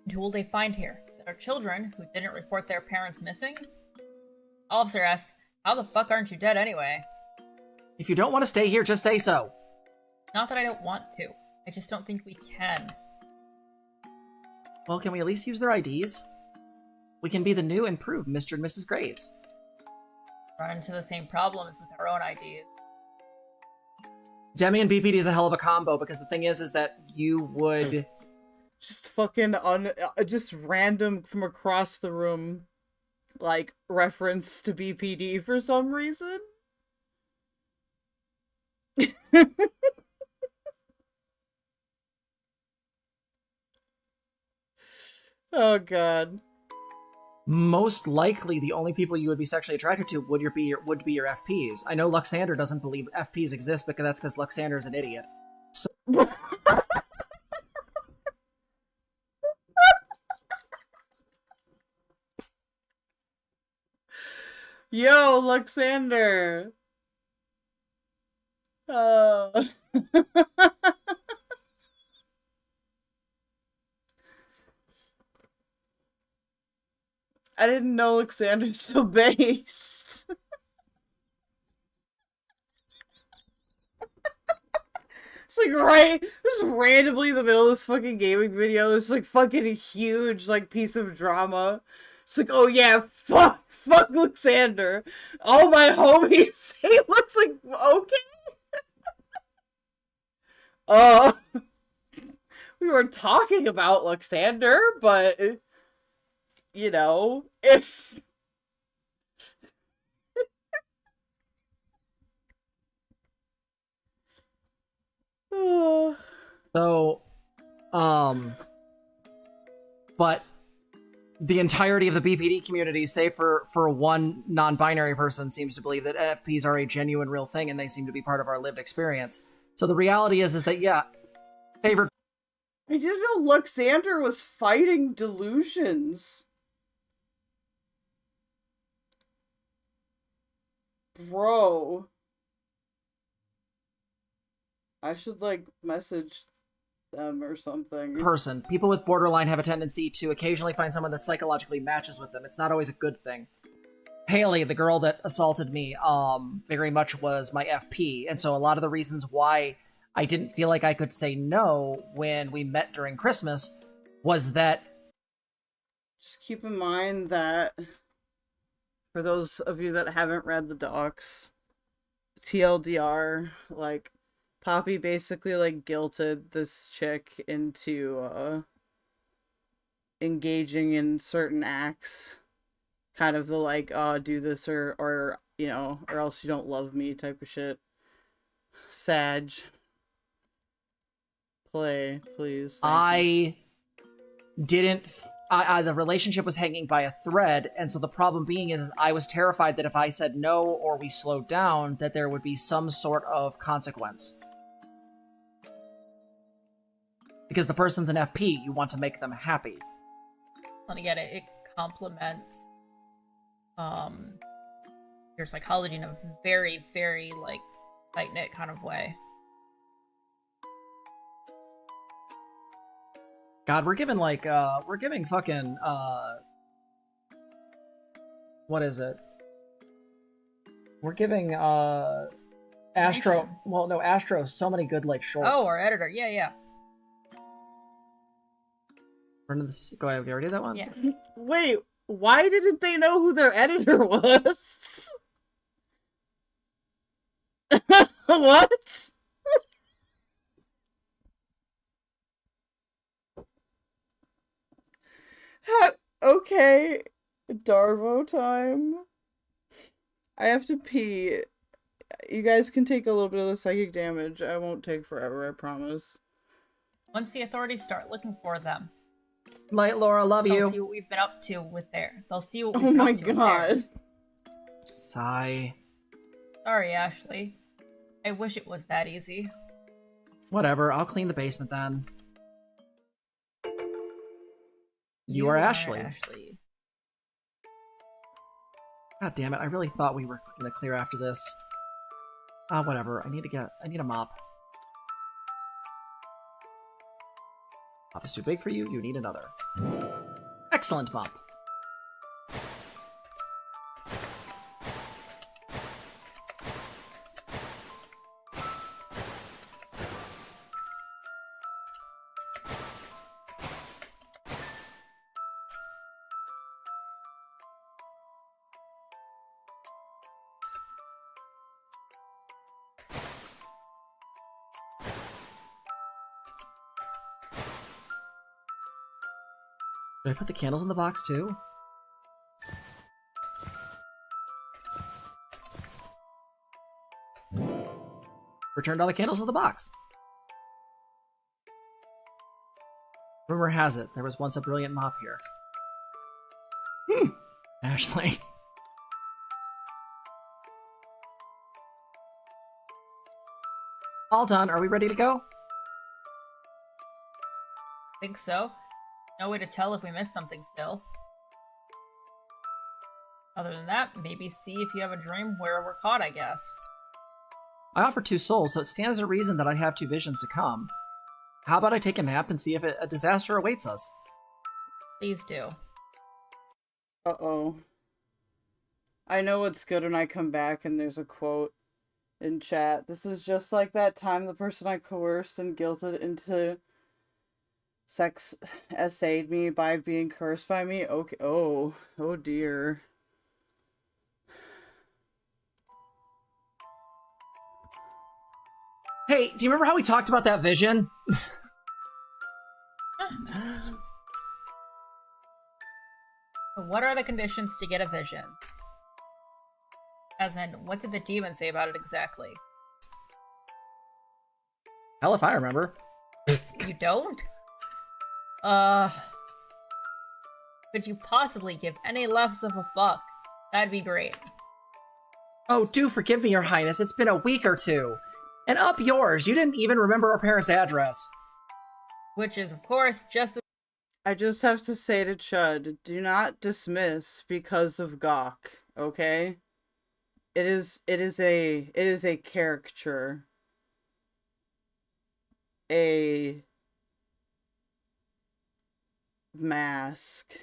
And who will they find here? There are children who didn't report their parents missing? Officer asks, how the fuck aren't you dead anyway? If you don't want to stay here, just say so. Not that I don't want to. I just don't think we can. Well, can we at least use their IDs? We can be the new improved Mr. and Mrs. Graves. Run into the same problems with our own IDs. Demi and BPD is a hell of a combo, because the thing is that you would... Just fucking just random from across the room, like, reference to BPD for some reason? Oh god. Most likely, the only people you would be sexually attracted to would be your FPs. I know Luxander doesn't believe FPs exist, because that's because Luxander is an idiot. So... Yo, Luxander! Oh. I didn't know Luxander's so based. It's like just randomly in the middle of this fucking gaming video, this like fucking huge like piece of drama. It's like, oh yeah, fuck Luxander. All my homies say he looks like, okay. We were talking about Luxander, but, you know, if... So, but the entirety of the BPD community, save for one non-binary person, seems to believe that NFPs are a genuine real thing, and they seem to be part of our lived experience. So the reality is that, yeah, favorite... I didn't know Luxander was fighting delusions. Bro. I should, like, message them or something. Person. People with borderline have a tendency to occasionally find someone that psychologically matches with them. It's not always a good thing. Haley, the girl that assaulted me, very much was my FP, and so a lot of the reasons why I didn't feel like I could say no when we met during Christmas was that... Just keep in mind that, for those of you that haven't read the docs, TLDR, like, Poppy basically, like, guilted this chick into, engaging in certain acts. Kind of the, like, do this or, you know, or else you don't love me type of shit. Sag. Play, please. I didn't... the relationship was hanging by a thread, and so the problem being is I was terrified that if I said no or we slowed down, that there would be some sort of consequence. Because the person's an FP, you want to make them happy. And again, it complements your psychology in a very, very, like, tight-knit kind of way. God, we're giving like we're giving fucking what is it? We're giving Astro. Well, no, Astro. So many good like shorts. Oh, our editor. Yeah, yeah. Go ahead. We already did that one. Yeah. Wait, why didn't they know who their editor was? What? Okay, Darvo time. I have to pee. You guys can take a little bit of the psychic damage. I won't take forever, I promise. Once the authorities start looking for them, Light Laura, love they'll you. see what we've been up to with their. They'll see what we've Oh been my up to with god. theirs. Sigh. Sorry, Ashley. I wish it was that easy. Whatever. I'll clean the basement then. You are Ashley. God damn it! I really thought we were gonna clear after this. Whatever. I need a mop. Mop is too big for you. You need another. Excellent mop. Did I put the candles in the box too? Returned all the candles in the box. Rumor has it, there was once a brilliant mop here. Ashley. All done, are we ready to go? Think so. No way to tell if we missed something still. Other than that, maybe see if you have a dream where we're caught, I guess. I offer 2 souls, so it stands to reason that I'd have 2 visions to come. How about I take a nap and see if a disaster awaits us? Please do. Uh-oh. I know what's good when I come back and there's a quote in chat. This is just like that time the person I coerced and guilted into sex essayed me by being cursed by me. Okay. Oh dear. Hey, do you remember how we talked about that vision? What are the conditions to get a vision? As in, what did the demon say about it exactly? Hell if I remember. You don't? Could you possibly give any less of a fuck? That'd be great. Oh, do forgive me, Your Highness. It's been a week or 2. And up yours, you didn't even remember our parents' address. Which is, of course, just... I just have to say to Chud, do not dismiss because of Gawk, okay? It is a caricature. A mask.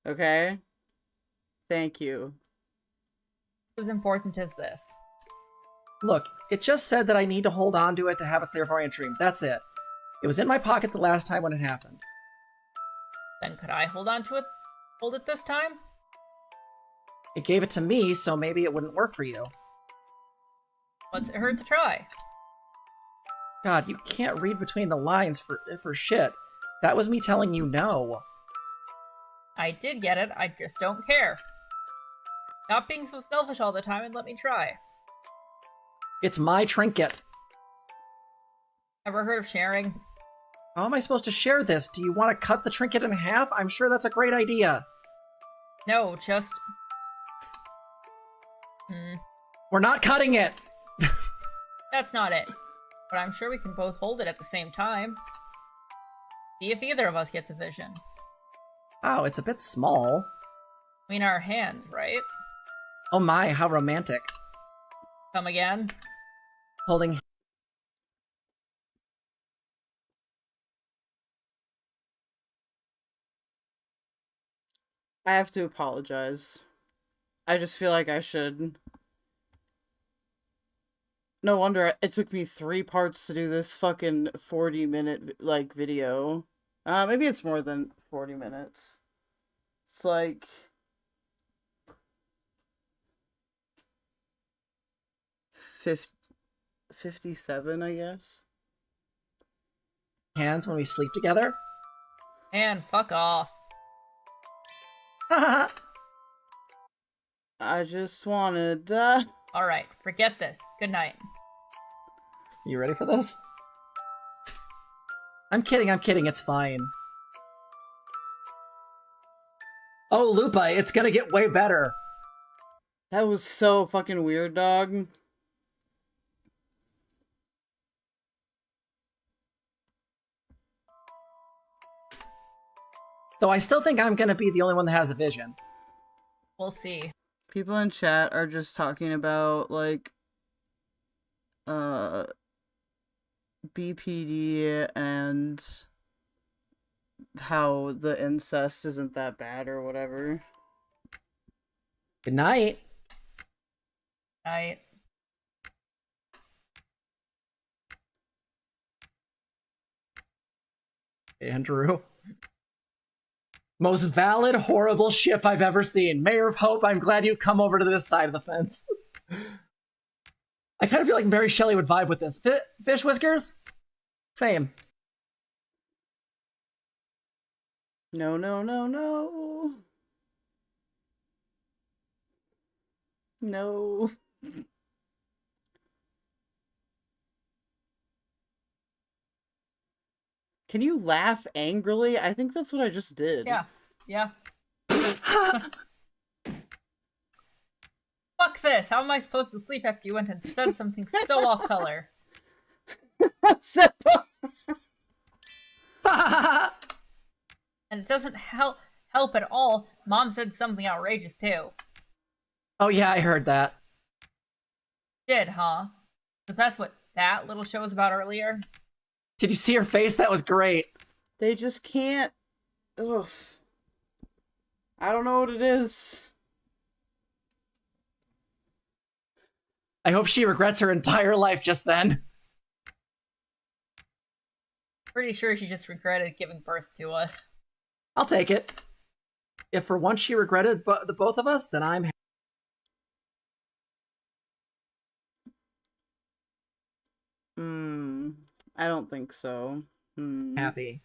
Okay? Thank you. As important as this. Look, it just said that I need to hold on to it to have a clairvoyant dream. That's it. It was in my pocket the last time when it happened. Then could I hold on to it? Hold it this time? It gave it to me, so maybe it wouldn't work for you. What's it hurt to try? God, you can't read between the lines for shit. That was me telling you no. I did get it, I just don't care. Stop being so selfish all the time and let me try. It's my trinket. Ever heard of sharing? How am I supposed to share this? Do you want to cut the trinket in half? I'm sure that's a great idea. No, just... We're not cutting it! That's not it. But I'm sure we can both hold it at the same time. See if either of us gets a vision. Oh, it's a bit small. Between our hands, right? Oh my, how romantic. Come again? Holding I have to apologize. I just feel like I should. No wonder it took me 3 parts to do this fucking 40-minute, like, video. Maybe it's more than 40 minutes. It's like... 57, I guess. Hands when we sleep together? And fuck off. I just wanted, Alright, forget this. Good night. You ready for this? I'm kidding, it's fine. Oh, Lupa, it's gonna get way better. That was so fucking weird, dog. Though I still think I'm gonna be the only one that has a vision. We'll see. People in chat are just talking about, like, BPD and how the incest isn't that bad or whatever. Good night. Night. Andrew. Most valid, horrible ship I've ever seen. Mayor of Hope, I'm glad you come over to this side of the fence. I kind of feel like Mary Shelley would vibe with this. Fish whiskers? Same. No, no, no, no. No. Can you laugh angrily? I think that's what I just did. Yeah. Yeah. Fuck this. How am I supposed to sleep after you went and said something so off color? And it doesn't help at all. Mom said something outrageous too. Oh yeah, I heard that. Did, huh? But that's what that little show was about earlier. Did you see her face? That was great. They just can't... Ugh. I don't know what it is. I hope she regrets her entire life just then. Pretty sure she just regretted giving birth to us. I'll take it. If for once she regretted the both of us, then I'm happy. I don't think so. Happy.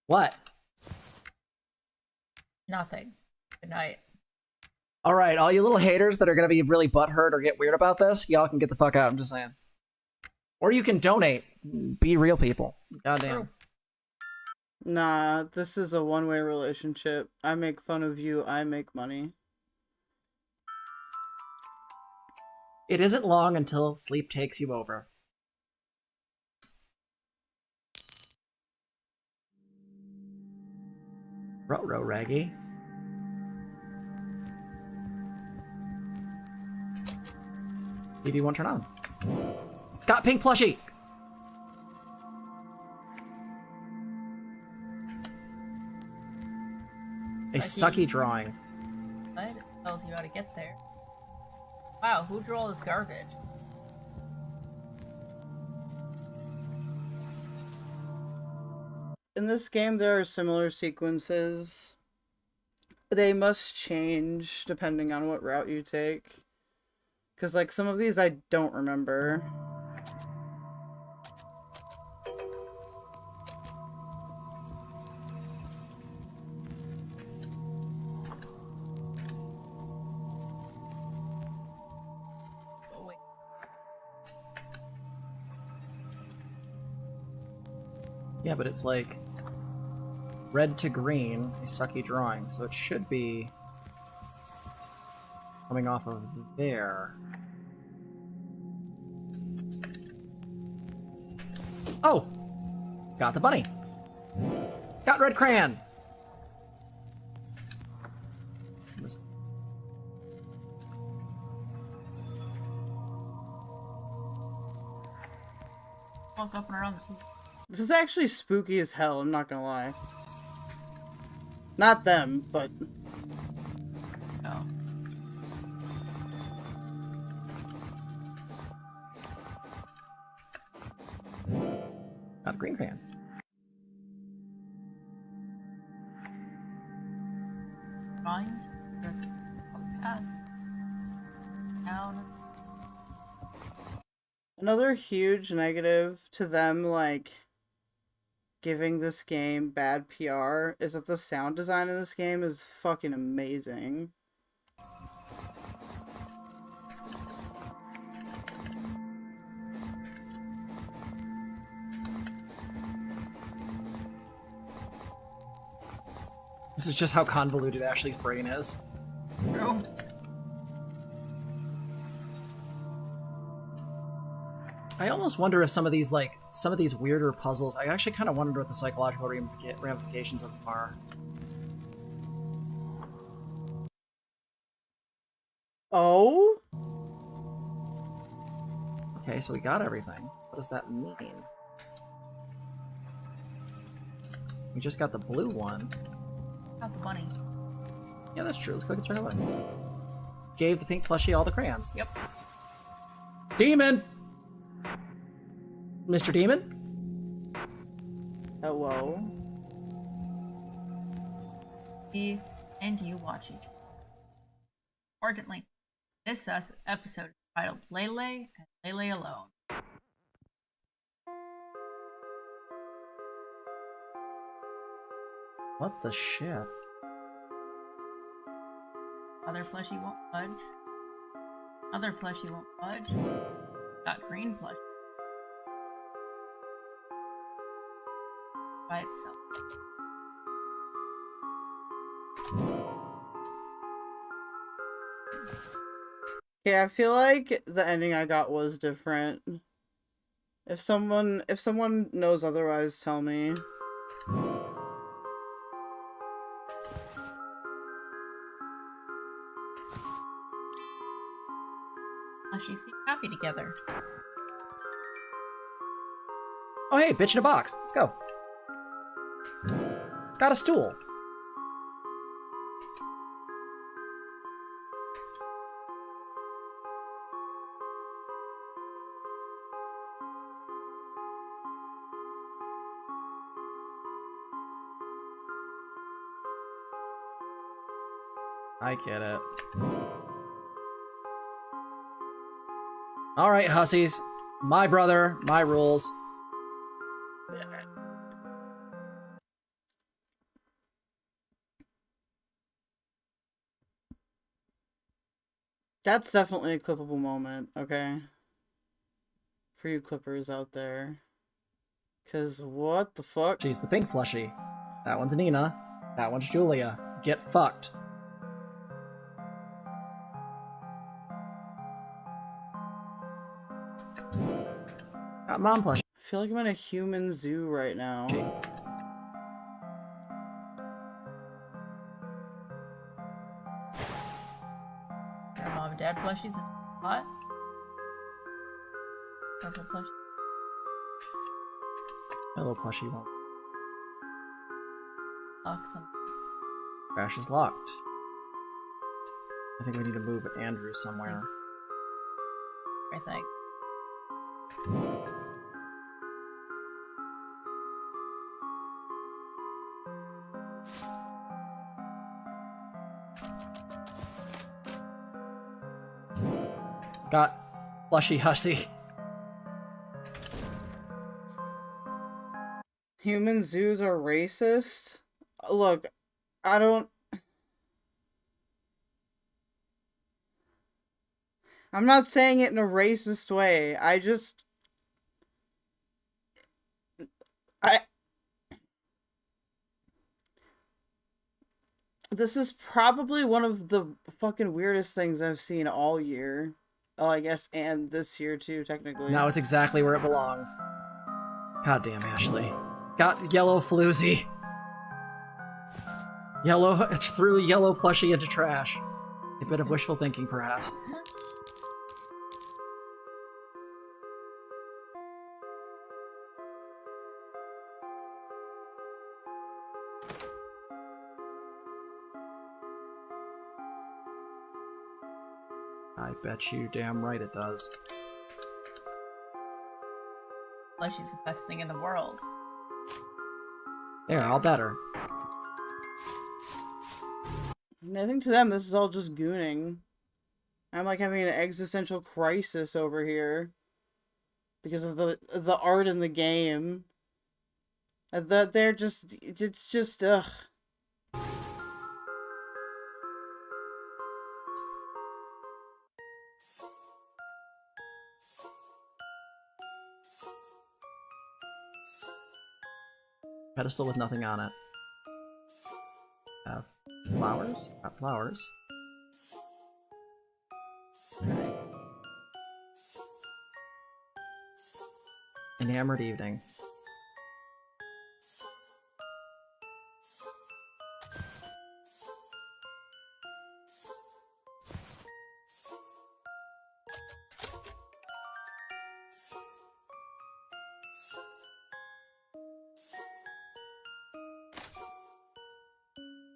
What? Nothing. Good night. All right, all you little haters that are going to be really butthurt or get weird about this, y'all can get the fuck out, I'm just saying. Or you can donate. Be real people. Goddamn. Nah, this is a one-way relationship. I make fun of you, I make money. It isn't long until sleep takes you over. Ruh-roh, Raggy. TV won't turn on. Got pink plushie! A sucky drawing. What? It tells you how to get there. Wow, who drew all this garbage? In this game, there are similar sequences. They must change depending on what route you take. Because, like, some of these I don't remember. Yeah, but it's like red to green, a sucky drawing, so it should be coming off of there. Oh! Got the bunny. Got red crayon! Walk up and around the This is actually spooky as hell, I'm not gonna lie. Not them, but... No. Not a green fan. Find the path down. Another huge negative to them, like, giving this game bad PR is that the sound design in this game is fucking amazing. This is just how convoluted Ashley's brain is. True. I almost wonder if some of these weirder puzzles, I actually kind of wondered what the psychological ramifications of them are. Oh? Okay, so we got everything. What does that mean? We just got the blue one. Got the bunny. Yeah, that's true. Let's go check it out. Gave the pink plushie all the crayons. Yep. Demon! Mr. Demon? Hello? Me and you watch each other. Importantly, this episode is titled Leyley and Leyley Alone. What the shit? Other plushie won't budge. Other plushie won't budge. Got green plushie. By itself. Yeah, I feel like the ending I got was different. If someone knows otherwise, tell me. Plushies seem happy together. Oh hey, bitch in a box. Let's go. Got a stool. I get it. Alright, hussies. My brother, my rules. That's definitely a clippable moment, okay? For you clippers out there. Cause what the fuck? She's the pink plushie. That one's Nina. That one's Julia. Get fucked. Got mom plushie. I feel like I'm in a human zoo right now. Your mom and dad plushies in hot. Purple plushie. Hello, plushie won't. Lock some. Crash is locked. I think we need to move Andrew somewhere. I think. Got plushy hussy. Human zoos are racist? Look, I don't... I'm not saying it in a racist way. I just... This is probably one of the fucking weirdest things I've seen all year. Oh, I guess, and this year too, technically. Now it's exactly where it belongs. God damn, Ashley. Got yellow floozy. Yellow, threw yellow plushie into trash. A bit of wishful thinking, perhaps. bet you damn right it does. Well, she's the best thing in the world. Yeah, I'll bet her. I think to them this is all just gooning. I'm like having an existential crisis over here because of the art in the game. That they're just, it's just ugh. Pedestal with nothing on it. Have flowers? Got flowers. Enamored evening.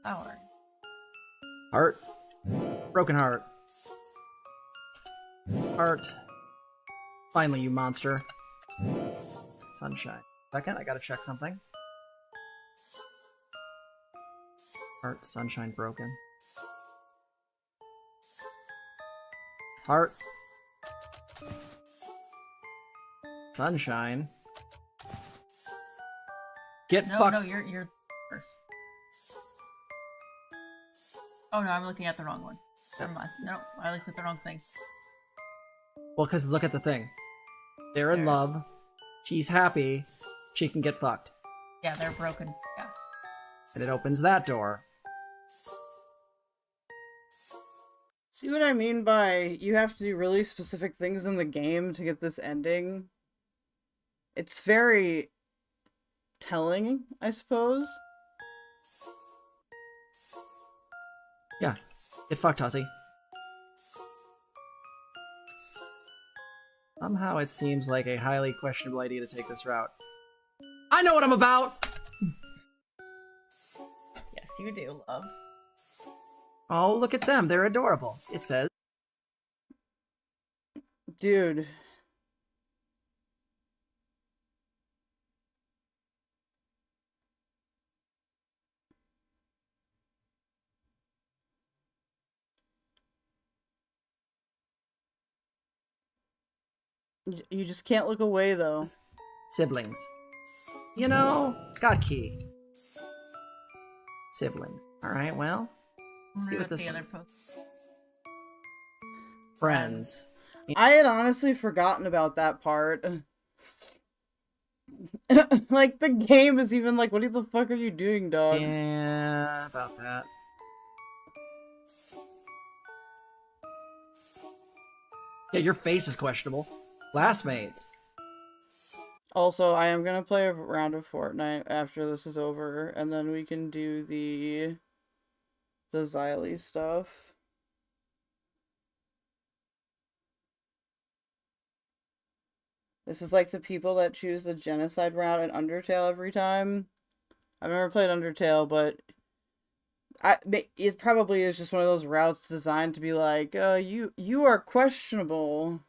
Flower. Heart. Broken heart. Heart. Finally, you monster. Sunshine. Second, I gotta check something. Heart, sunshine, broken. Heart. Sunshine. Get fucked. No, you're first. Oh no, I'm looking at the wrong one. Never mind. No, I looked at the wrong thing. Well, because look at the thing. They're in love. She's happy. She can get fucked. Yeah, they're broken. Yeah. And it opens that door. See what I mean by you have to do really specific things in the game to get this ending? It's very telling, I suppose. Yeah. Get fucked, Hussy. Somehow it seems like a highly questionable idea to take this route. I know what I'm about! Yes, you do, love. Oh, look at them. They're adorable. It says. Dude. You just can't look away, though. Siblings. You know, got key. Siblings. Alright, well. Let's see what this one... Friends. I had honestly forgotten about that part. Like, the game is even like, what the fuck are you doing, dog? Yeah, about that. Yeah, your face is questionable. Classmates. Also, I am gonna play a round of Fortnite after this is over, and then we can do the XYLIE stuff. This is like the people that choose the genocide route in Undertale every time. I've never played Undertale, but it probably is just one of those routes designed to be like, you are questionable,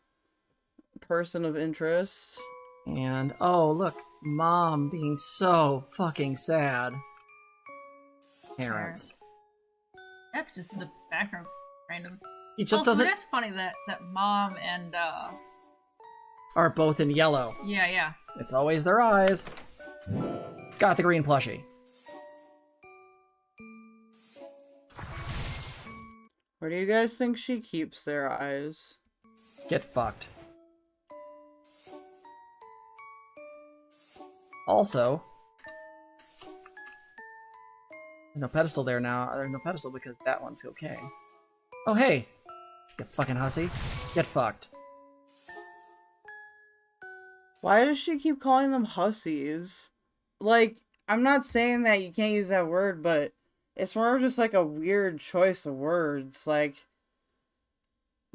person of interest. And, oh, look, mom being so fucking sad. Parents. That's just in the background, random. He just doesn't... That's funny that mom and, are both in yellow. Yeah. It's always their eyes. Got the green plushie. Where do you guys think she keeps their eyes? Get fucked. Also, there's no pedestal there now. There's no pedestal because that one's okay. Oh, hey! You fucking hussy. Get fucked. Why does she keep calling them hussies? Like, I'm not saying that you can't use that word, but it's more of just like a weird choice of words. Like,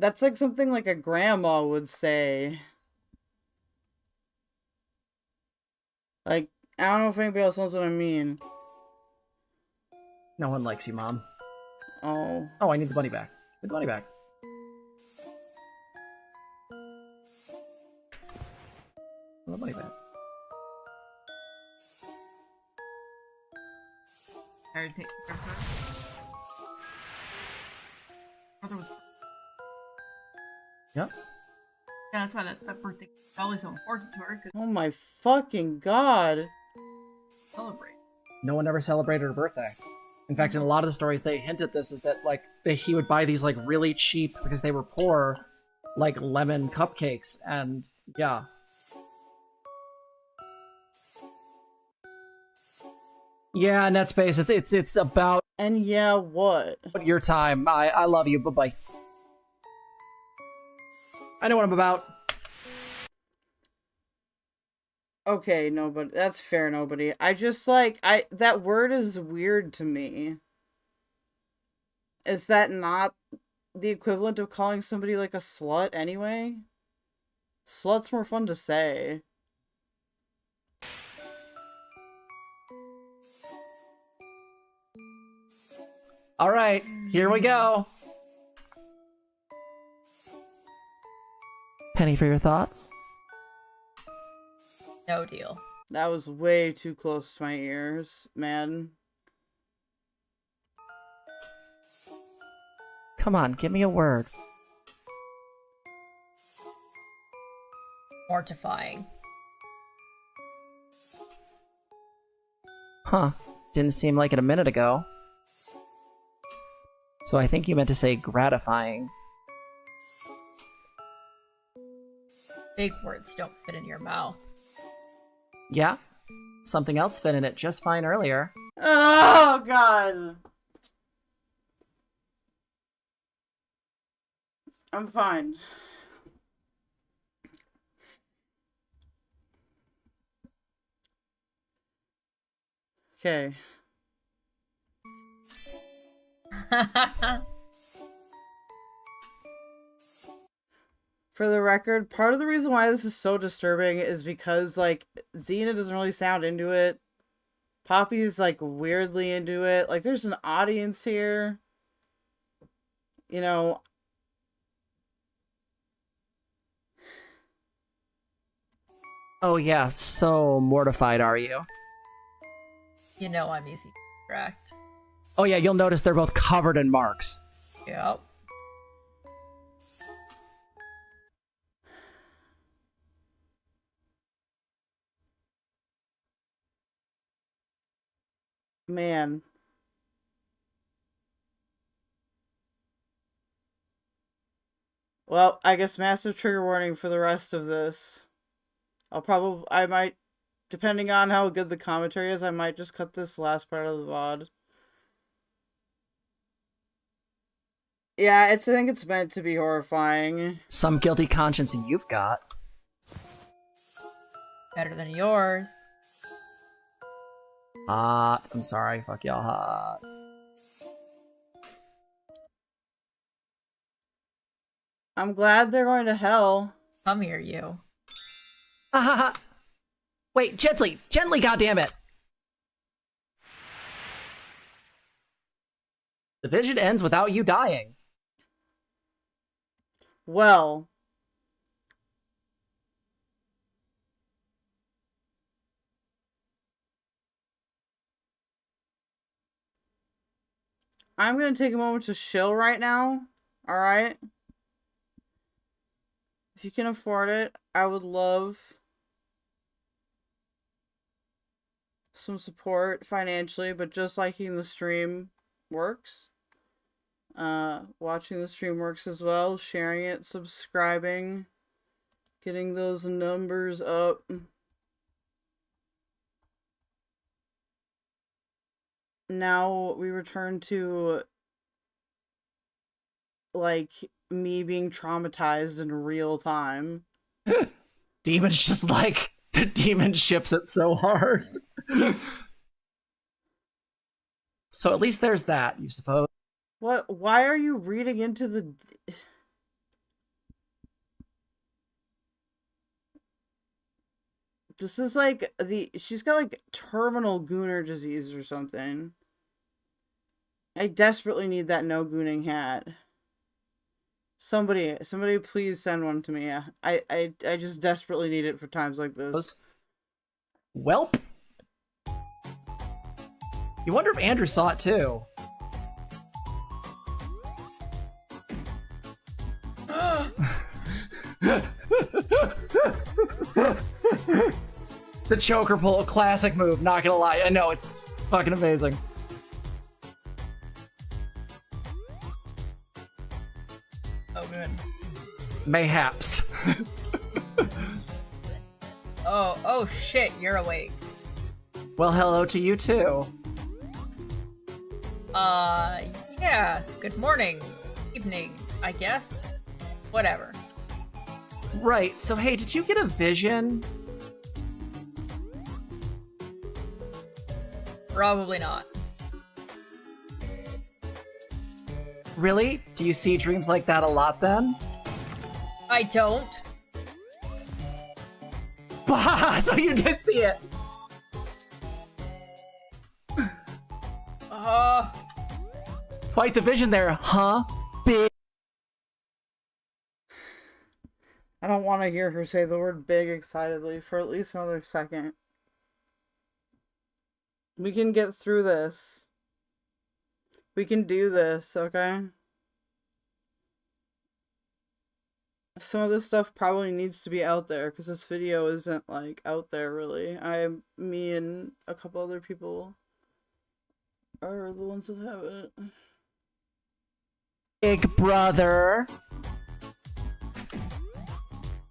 that's like something like a grandma would say. Like, I don't know if anybody else knows what I mean. No one likes you, Mom. Oh. Oh, I need the bunny back. Get the bunny back. Oh, look at that. Alright, take your time. Brother was... Yep. Yeah, that's why that birthday is probably so important to her, because Oh my fucking god. celebrate. No one ever celebrated her birthday. In fact, in a lot of the stories, they hint at this, is that, like, he would buy these, like, really cheap, because they were poor, like, lemon cupcakes, and, yeah. Yeah, Netspace, it's about... And yeah, what? Your time. I love you, bye-bye. I know what I'm about. Okay, nobody. That's fair, nobody. I just, like, that word is weird to me. Is that not the equivalent of calling somebody, like, a slut anyway? Slut's more fun to say. Alright, here we go. Penny for your thoughts? No deal. That was way too close to my ears, man. Come on, give me a word. Mortifying. Huh. Didn't seem like it a minute ago. So I think you meant to say gratifying. Big words don't fit in your mouth. Yeah? Something else fit in it just fine earlier. Oh, God. I'm fine. Okay. For the record, part of the reason why this is so disturbing is because, like, Zena doesn't really sound into it. Poppy's, like, weirdly into it. Like, there's an audience here. You know. Oh yeah, so mortified are you? You know I'm easy to distract. Oh yeah, you'll notice they're both covered in marks. Yep. Man. Well, I guess massive trigger warning for the rest of this. I might, depending on how good the commentary is, I might just cut this last part of the VOD. Yeah, I think it's meant to be horrifying. Some guilty conscience you've got. Better than yours. Hot. I'm sorry, fuck y'all hot. I'm glad they're going to hell. Come here, you. Wait, gently, goddammit. The vision ends without you dying. Well. I'm going to take a moment to chill right now. Alright? If you can afford it, I would love some support financially, but just liking the stream works. Watching the stream works as well. Sharing it, subscribing, getting those numbers up. Now we return to, like, me being traumatized in real time. Demon's just like, the demon ships it so hard. So at least there's that, you suppose. What? Why are you reading into the... This is like she's got like terminal gooner disease or something. I desperately need that no gooning hat. Somebody please send one to me. I just desperately need it for times like this. Welp. You wonder if Andrew saw it too. The choker pull, classic move, not gonna lie. I know, it's fucking amazing. Oh, good. Mayhaps. Oh shit, you're awake. Well, hello to you too. Yeah, good morning, evening, I guess. Whatever. Right, so hey, did you get a vision? Probably not. Really? Do you see dreams like that a lot then? I don't. Bah! So you did see it! Quite the vision there, huh? Big. I don't want to hear her say the word big excitedly for at least another second. We can get through this. We can do this, okay? Some of this stuff probably needs to be out there because this video isn't like out there really. Me and a couple other people are the ones that have it. Big brother.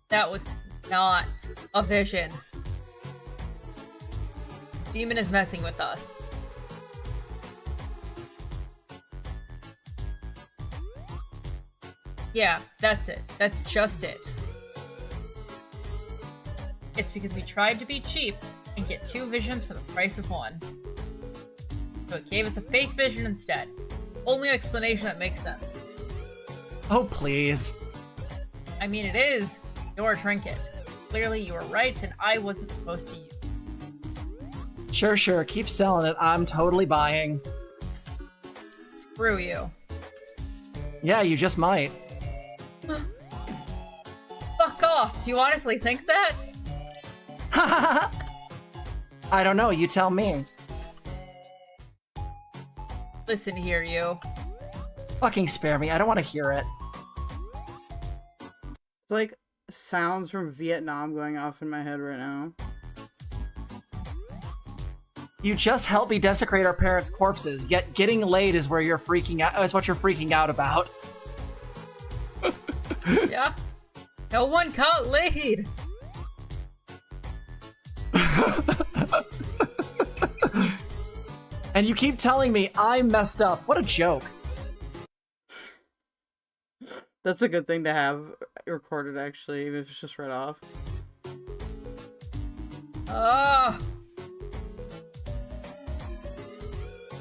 That was not a vision. Demon is messing with us. Yeah, that's it. That's just it. It's because we tried to be cheap and get 2 visions for the price of 1. So it gave us a fake vision instead. Only explanation that makes sense. Oh, please. I mean, it is your trinket. Clearly you were right and I wasn't supposed to use it. Sure, keep selling it. I'm totally buying. Screw you. Yeah, you just might. Fuck off! Do you honestly think that? I don't know, you tell me. Listen here, you. Fucking spare me, I don't want to hear it. It's like sounds from Vietnam going off in my head right now. You just helped me desecrate our parents' corpses, yet getting laid is where you're freaking out. Is what you're freaking out about. Yeah. No one got laid. And you keep telling me I'm messed up. What a joke. That's a good thing to have recorded, actually, even if it's just read off.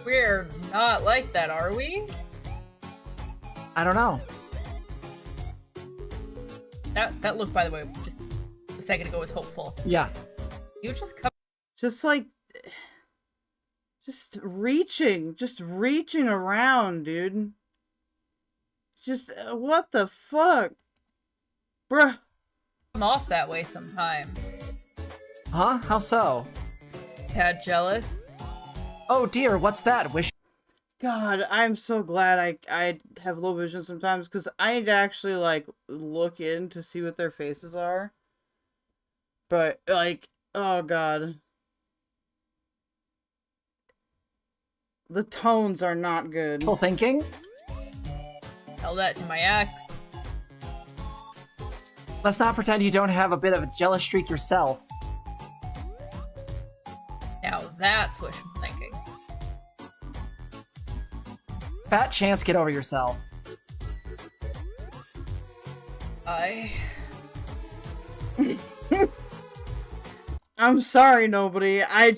We're not like that, are we? I don't know. That look, by the way, just a second ago was hopeful. Yeah. You just come. Just like, just reaching around, dude. Just, what the fuck? Bruh. I'm off that way sometimes. Huh? How so? Tad jealous? Oh dear, what's that? Wish. God, I'm so glad I have low vision sometimes, because I need to actually, like, look in to see what their faces are. But, like, oh god. The tones are not good. Full thinking? Tell that to my ex. Let's not pretend you don't have a bit of a jealous streak yourself. Now that's wishful thinking. Fat chance, get over yourself. I'm sorry, nobody. I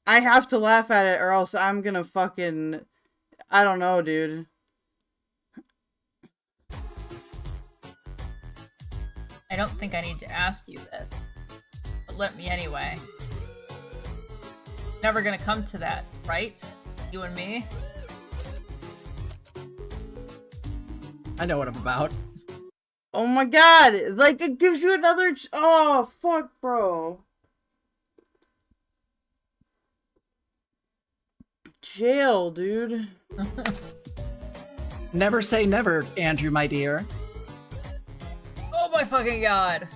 have to laugh at it or else I'm gonna fucking... I don't know, dude. I don't think I need to ask you this, but let me anyway. Never gonna come to that, right? You and me? I know what I'm about. Oh my god! Like, it gives you another... Oh, fuck, bro. Jail, dude. Never say never, Andrew, my dear. Oh my fucking god.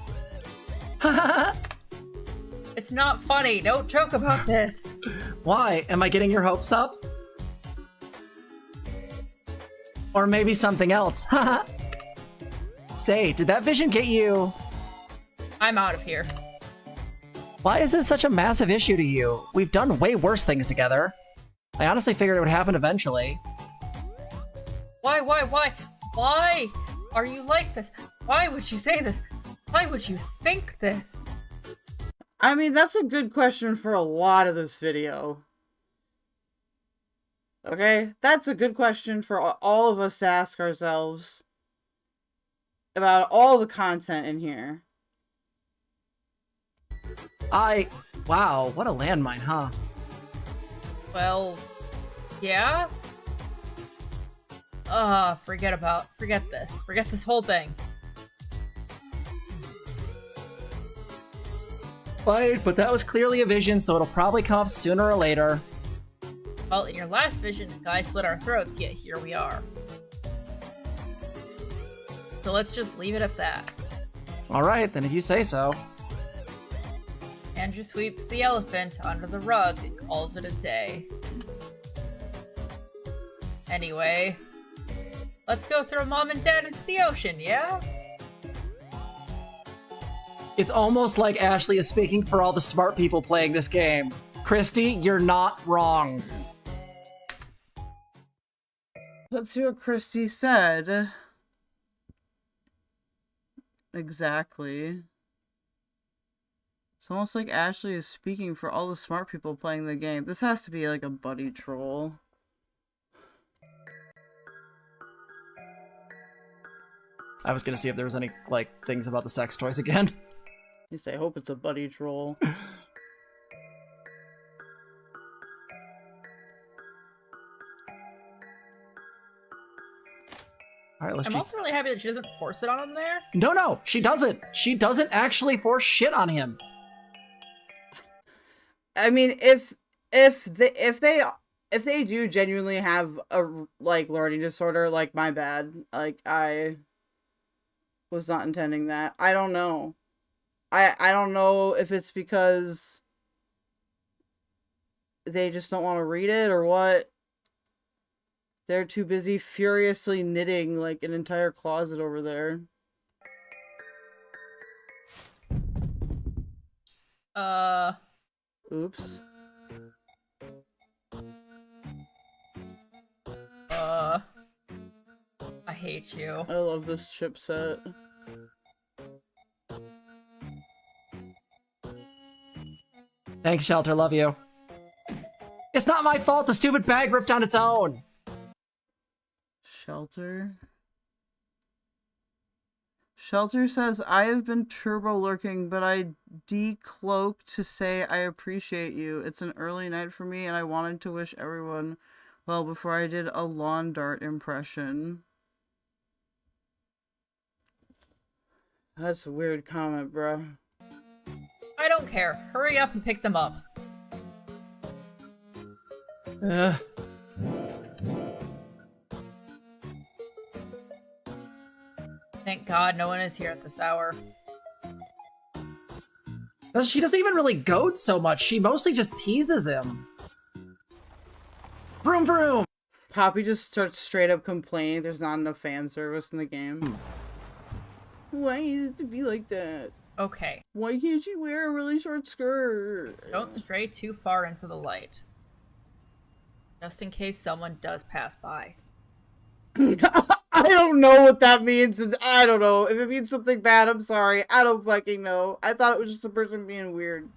It's not funny. Don't joke about this. Why? Am I getting your hopes up? Or maybe something else. Say, did that vision get you? I'm out of here. Why is this such a massive issue to you? We've done way worse things together. I honestly figured it would happen eventually. Why? Why are you like this? Why would you say this? Why would you think this? I mean, that's a good question for a lot of this video. Okay? That's a good question for all of us to ask ourselves about all the content in here. Wow, what a landmine, huh? Well, yeah? Forget this. Forget this whole thing. Right, but that was clearly a vision, so it'll probably come up sooner or later. Well, in your last vision, the guy slit our throats, yet here we are. So let's just leave it at that. Alright, then if you say so. Andrew sweeps the elephant under the rug and calls it a day. Anyway, let's go throw Mom and Dad into the ocean, yeah? It's almost like Ashley is speaking for all the smart people playing this game. Christy, you're not wrong. Let's see what Christy said. Exactly. It's almost like Ashley is speaking for all the smart people playing the game. This has to be like a buddy troll. I was gonna see if there was any, like, things about the sex toys again. You say, I hope it's a buddy troll. Alright, let's I'm also really happy that she doesn't force it on him there. No, she doesn't. She doesn't actually force shit on him. I mean, if they do genuinely have a, like, learning disorder, like, my bad. Like, I was not intending that. I don't know. I don't know if it's because they just don't want to read it or what. They're too busy furiously knitting, like, an entire closet over there. Oops. I hate you. I love this chipset. Thanks, Shelter. Love you. It's not my fault the stupid bag ripped on its own. Shelter? Shelter says, I have been turbo lurking, but I decloaked to say I appreciate you. It's an early night for me, and I wanted to wish everyone well before I did a lawn dart impression. That's a weird comment, bro. I don't care. Hurry up and pick them up. Thank God no one is here at this hour. She doesn't even really goad so much. She mostly just teases him. Vroom vroom! Poppy just starts straight up complaining there's not enough fan service in the game. Why is it to be like that? Okay. Why can't she wear a really short skirt? Don't stray too far into the light. Just in case someone does pass by. I don't know what that means, and I don't know. If it means something bad, I'm sorry. I don't fucking know. I thought it was just a person being weird.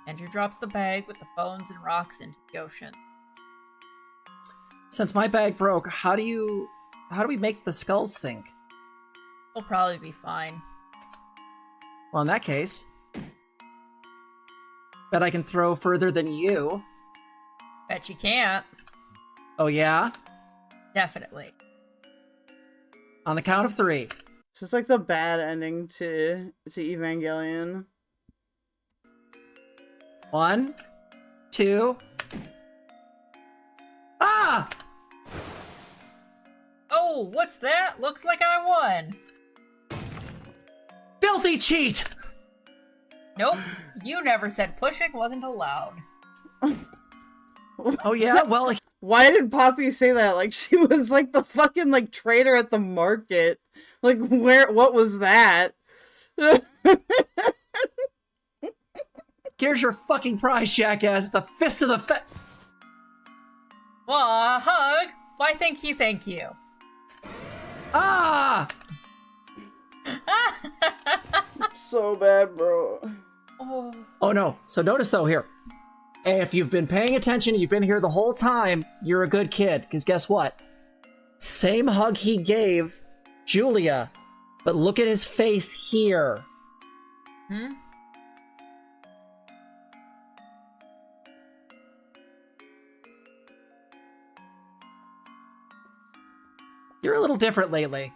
Andrew drops the bag with the bones and rocks into the ocean. Since my bag broke, how do we make the skulls sink? We'll probably be fine. Well, in that case, bet I can throw further than you. Bet you can't. Oh, yeah? Definitely. On the count of 3. This is like the bad ending to Evangelion. 1, 2. Ah! Oh, what's that? Looks like I won. Filthy cheat! Nope. You never said pushing wasn't allowed. Oh, yeah? Well, why did Poppy say that? Like, she was like the fucking, like, trader at the market. Like, what was that? Here's your fucking prize, jackass. It's a fist to the face. Aw, hug. Why, thank you. Ah! So bad, bro. Oh, no. So notice, though, here. If you've been paying attention, you've been here the whole time, you're a good kid. Because guess what? Same hug he gave Julia, but look at his face here. Hmm? You're a little different lately.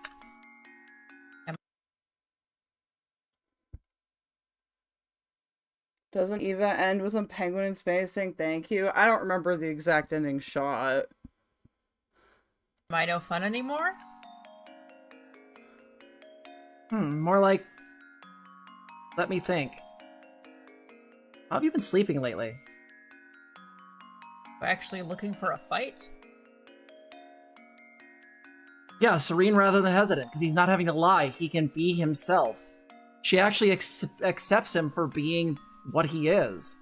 Doesn't Eva end with a penguin in space saying thank you? I don't remember the exact ending shot. Am I no fun anymore? More like... Let me think. How have you been sleeping lately? Actually looking for a fight? Yeah, serene rather than hesitant, because he's not having to lie. He can be himself. She actually accepts him for being what he is.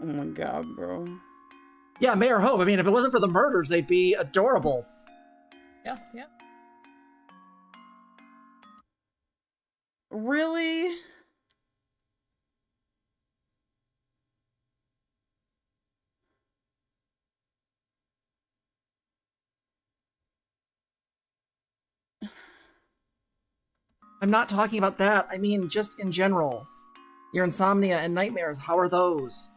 Oh my god, bro. Yeah, Mayor Hope. I mean, if it wasn't for the murders, they'd be adorable. Yeah. Really? I'm not talking about that. I mean, just in general. Your insomnia and nightmares, how are those?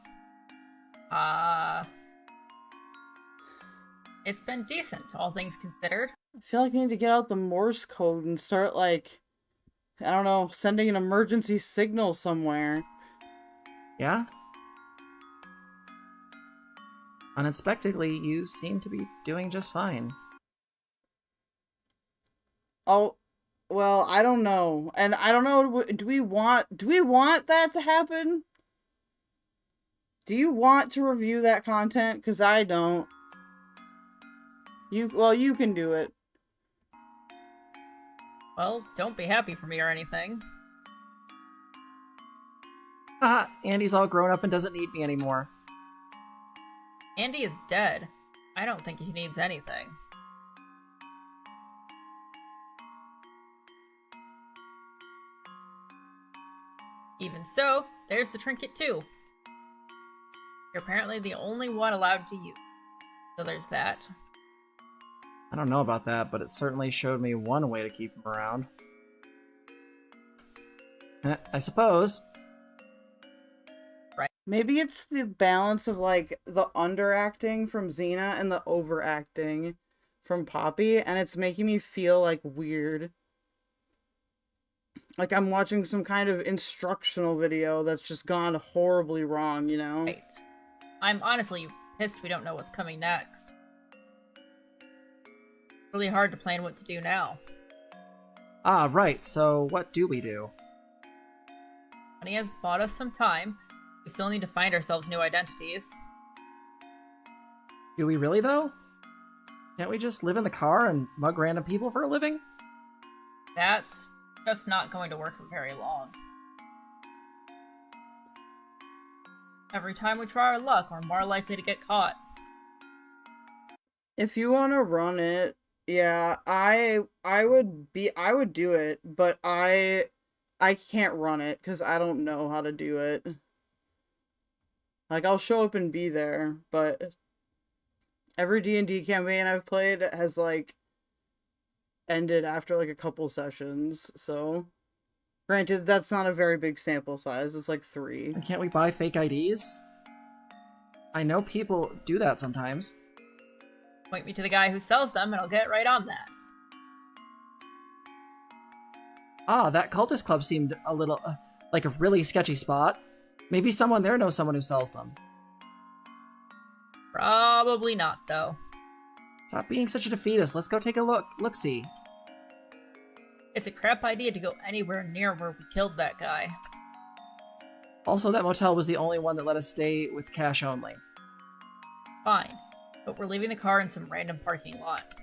It's been decent, all things considered. I feel like I need to get out the Morse code and start, like, I don't know, sending an emergency signal somewhere. Yeah? Unexpectedly, you seem to be doing just fine. Oh, well, I don't know. And I don't know, do we want that to happen? Do you want to review that content? Because I don't. You can do it. Well, don't be happy for me or anything. Haha, Andy's all grown up and doesn't need me anymore. Andy is dead. I don't think he needs anything. Even so, there's the trinket too. You're apparently the only one allowed to use. So there's that. I don't know about that, but it certainly showed me one way to keep him around. I suppose. Right. Maybe it's the balance of, like, the underacting from Zena and the overacting from Poppy, and it's making me feel, like, weird. Like I'm watching some kind of instructional video that's just gone horribly wrong, you know? Right. I'm honestly pissed we don't know what's coming next. Really hard to plan what to do now. Ah, right, so what do we do? Money has bought us some time. We still need to find ourselves new identities. Do we really, though? Can't we just live in the car and mug random people for a living? That's just not going to work for very long. Every time we try our luck, we're more likely to get caught. If you want to run it, yeah, I would do it, but I can't run it because I don't know how to do it. Like, I'll show up and be there, but every D&D campaign I've played has, like, ended after, like, a couple sessions, so... Granted, that's not a very big sample size, it's like 3. And can't we buy fake IDs? I know people do that sometimes. Point me to the guy who sells them, and I'll get right on that. Ah, that cultist club seemed a little, like a really sketchy spot. Maybe someone there knows someone who sells them. Probably not, though. Stop being such a defeatist. Let's go take a look. Look-see. It's a crap idea to go anywhere near where we killed that guy. Also, that motel was the only one that let us stay with cash only. Fine, but we're leaving the car in some random parking lot.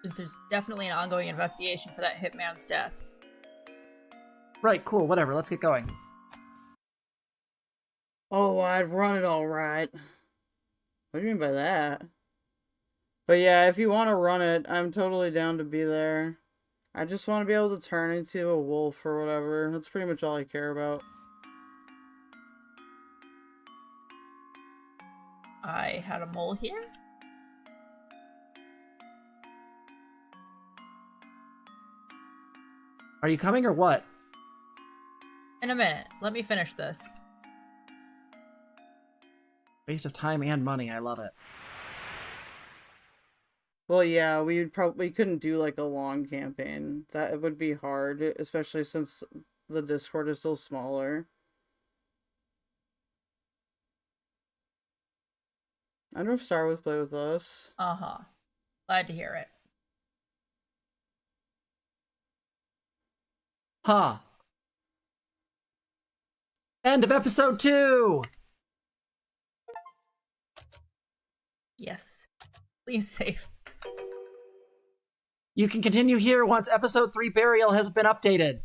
Since there's definitely an ongoing investigation for that hitman's death. Right, cool, whatever, let's get going. Oh, I'd run it all right. What do you mean by that? But yeah, if you want to run it, I'm totally down to be there. I just want to be able to turn into a wolf or whatever. That's pretty much all I care about. I had a mole here? Are you coming or what? In a minute. Let me finish this. Waste of time and money, I love it. Well, yeah, we couldn't do like a long campaign. That would be hard, especially since the Discord is still smaller. I wonder if Star would play with us. Uh-huh. Glad to hear it. Huh. End of episode 2! Yes. Please save. You can continue here once episode 3 Burial has been updated.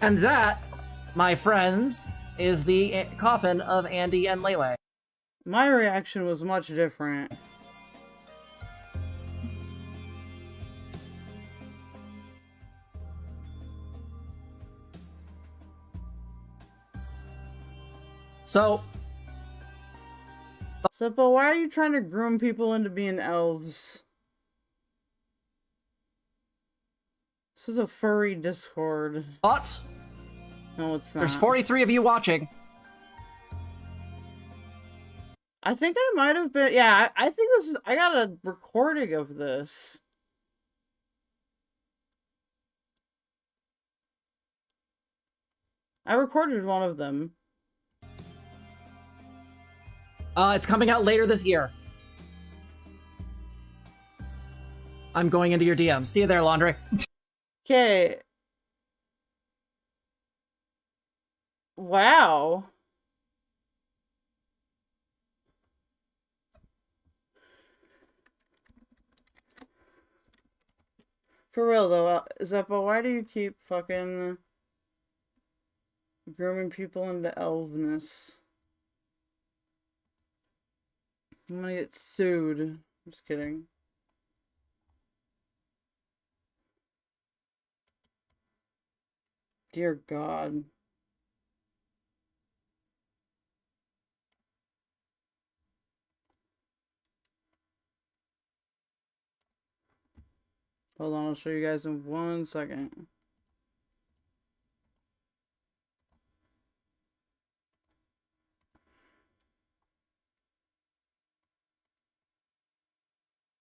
And that, my friends, is the coffin of Andy and Leyley. My reaction was much different. So, but why are you trying to groom people into being elves? This is a furry Discord. What? No, it's not. There's 43 of you watching. I think I might have been. Yeah, I think this is. I got a recording of this. I recorded one of them. It's coming out later this year. I'm going into your DM. See you there, Laundry. Okay. Wow. For real though, Zeppo, why do you keep fucking grooming people into elveness? I'm gonna get sued. I'm just kidding. Dear God. Hold on, I'll show you guys in 1 second.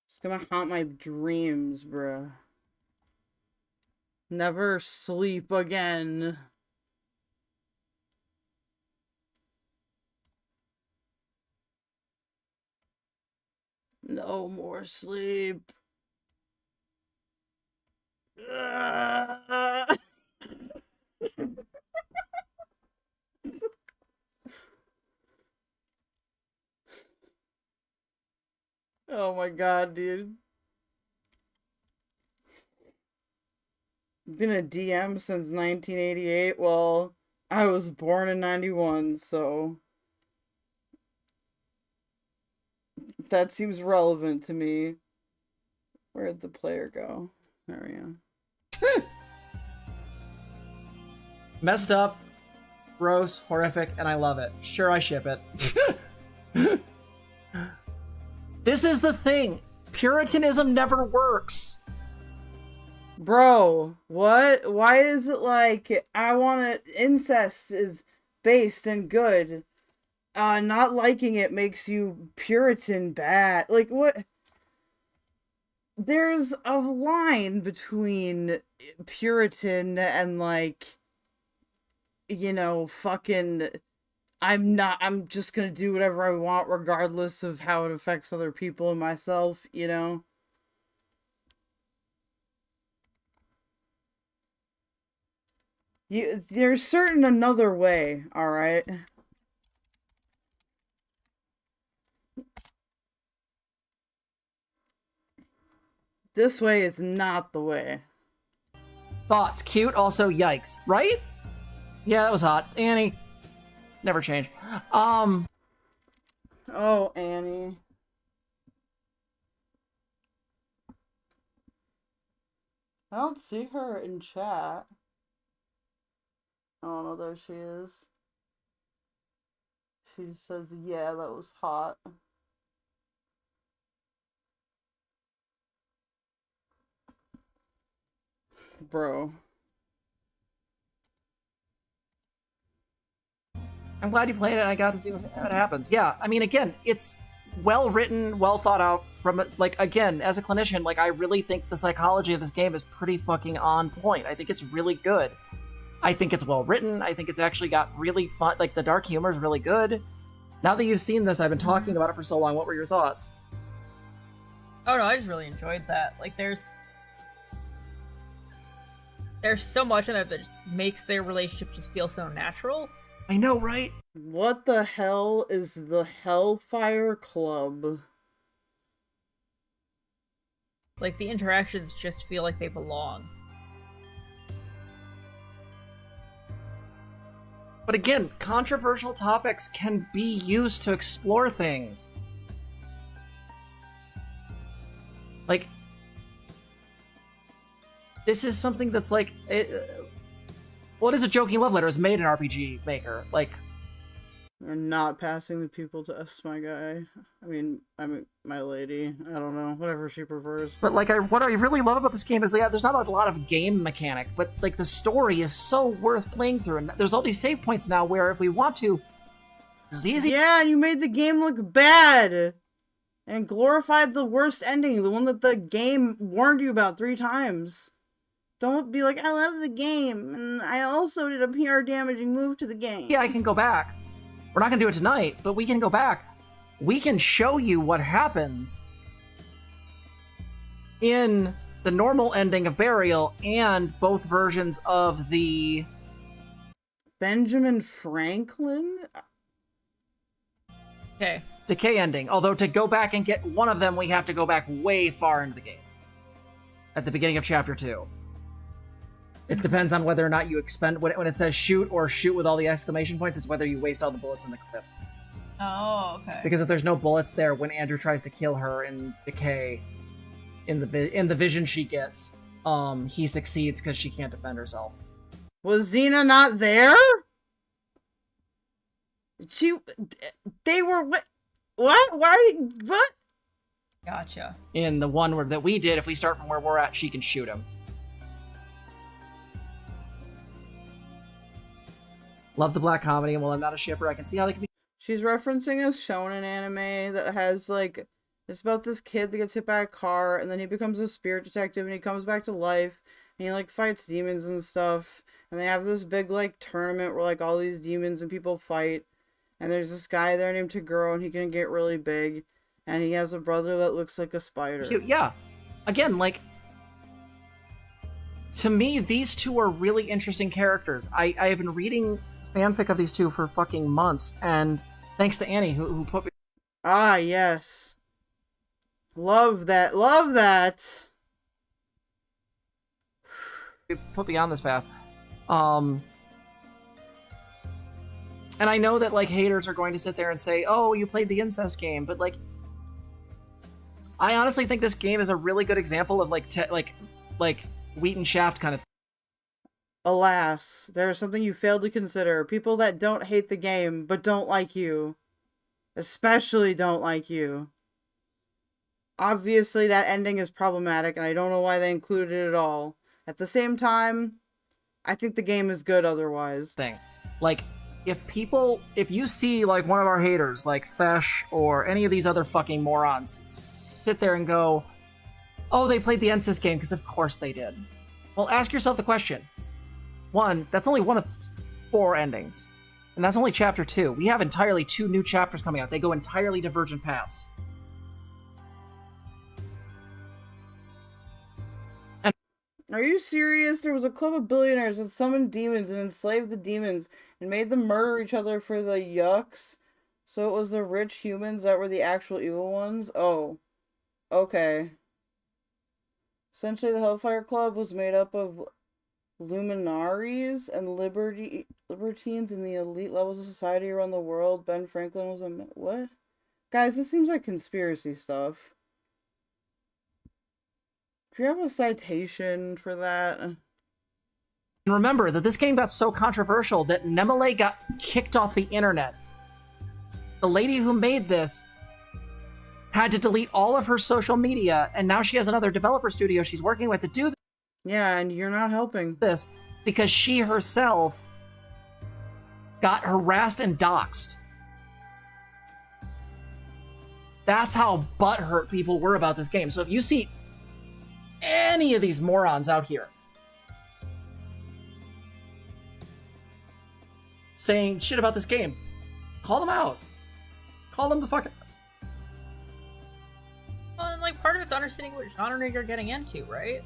It's gonna haunt my dreams, bruh. Never sleep again. No more sleep. Oh my God, dude. Been a DM since 1988. Well, I was born in 91, so that seems relevant to me. Where'd the player go? There we go. Messed up, gross, horrific, and I love it. Sure, I ship it. This is the thing. Puritanism never works. Bro, what? Why is it like I want it? Incest is based and good. not liking it makes you Puritan bad. Like, what? There's a line between Puritan and, like, you know, fucking, I'm just gonna do whatever I want regardless of how it affects other people and myself, you know? There's certain another way, alright? This way is not the way. Thoughts? Cute, also yikes, right? Yeah, that was hot. Annie. Never change. Oh, Annie. I don't see her in chat. Oh no, there she is. She says, yeah, that was hot. Bro. I'm glad you played it. I got to see what happens. Yeah, I mean, again, it's well written, well thought out. From like, again, as a clinician, like, I really think the psychology of this game is pretty fucking on point. I think it's really good. I think it's well written. I think it's actually got really fun. Like, the dark humor is really good. Now that you've seen this, I've been talking about it for so long. What were your thoughts? Oh no, I just really enjoyed that. Like, there's so much in it that just makes their relationship just feel so natural. I know, right? What the hell is the Hellfire Club? Like, the interactions just feel like they belong. But again, controversial topics can be used to explore things. Like, this is something that's like, what is a joking love letter? It's made an RPG maker. Like, They're not passing the people to us, my guy. I mean, my lady. I don't know, whatever she prefers. but like, what I really love about this game is, yeah, there's not a lot of game mechanic, but like the story is so worth playing through, and there's all these save points now where if we want to, it's easy. Yeah, and you made the game look bad, and glorified the worst ending, the one that the game warned you about 3 times. Don't be like, I love the game, and I also did a PR damaging move to the game. Yeah, I can go back. We're not gonna do it tonight, but we can go back. We can show you what happens in the normal ending of Burial and both versions of the Benjamin Franklin? Okay. Decay ending. Although to go back and get one of them, we have to go back way far into the game. At the beginning of Chapter 2. It depends on whether or not you expend... When it says shoot or shoot with all the exclamation points, it's whether you waste all the bullets in the clip. Oh, okay. Because if there's no bullets there, when Andrew tries to kill her in Decay, in the vision she gets, he succeeds because she can't defend herself. Was Zena not there? They were... What? Why? What? Gotcha. In the one that we did, if we start from where we're at, she can shoot him. Love the black comedy, and while I'm not a shipper, I can see how they can be... She's referencing a shonen anime that has, like... It's about this kid that gets hit by a car, and then he becomes a spirit detective, and he comes back to life, and he, like, fights demons and stuff. And they have this big, like, tournament where, like, all these demons and people fight. And there's this guy there named Taguro, and he can get really big. And he has a brother that looks like a spider. Cute, yeah. Again, like... To me, these two are really interesting characters. I have been reading fanfic of these two for fucking months, and thanks to Annie, who put me... Ah, yes. Love that. Love that. Put me on this path. And I know that, like, haters are going to sit there and say, oh, you played the incest game, but, like, I honestly think this game is a really good example of, like, like Wheat and Shaft kind of... Alas, there is something you failed to consider. People that don't hate the game, but don't like you. Especially don't like you. Obviously, that ending is problematic, and I don't know why they included it at all. At the same time, I think the game is good otherwise. Thing. Like, if you see like one of our haters, like Fesh or any of these other fucking morons, sit there and go, oh, they played the NSYS game, because of course they did. Well, ask yourself the question. One, that's only one of 4 endings. And that's only chapter 2. We have entirely 2 new chapters coming out. They go entirely divergent paths. Are you serious? There was a club of billionaires that summoned demons and enslaved the demons and made them murder each other for the yucks. So it was the rich humans that were the actual evil ones? Oh. Okay. Essentially, the Hellfire Club was made up of luminaries and libertines in the elite levels of society around the world. Ben Franklin was a... What? Guys, this seems like conspiracy stuff. Do you have a citation for that? And remember that this game got so controversial that Nemele got kicked off the internet. The lady who made this had to delete all of her social media, and now she has another developer studio she's working with to do this. Yeah, and you're not helping. This because she herself got harassed and doxxed. That's how butthurt people were about this game. So if you see any of these morons out here saying shit about this game, call them out. Call them the fuck. Well, and like part of it's understanding what genre you're getting into, right?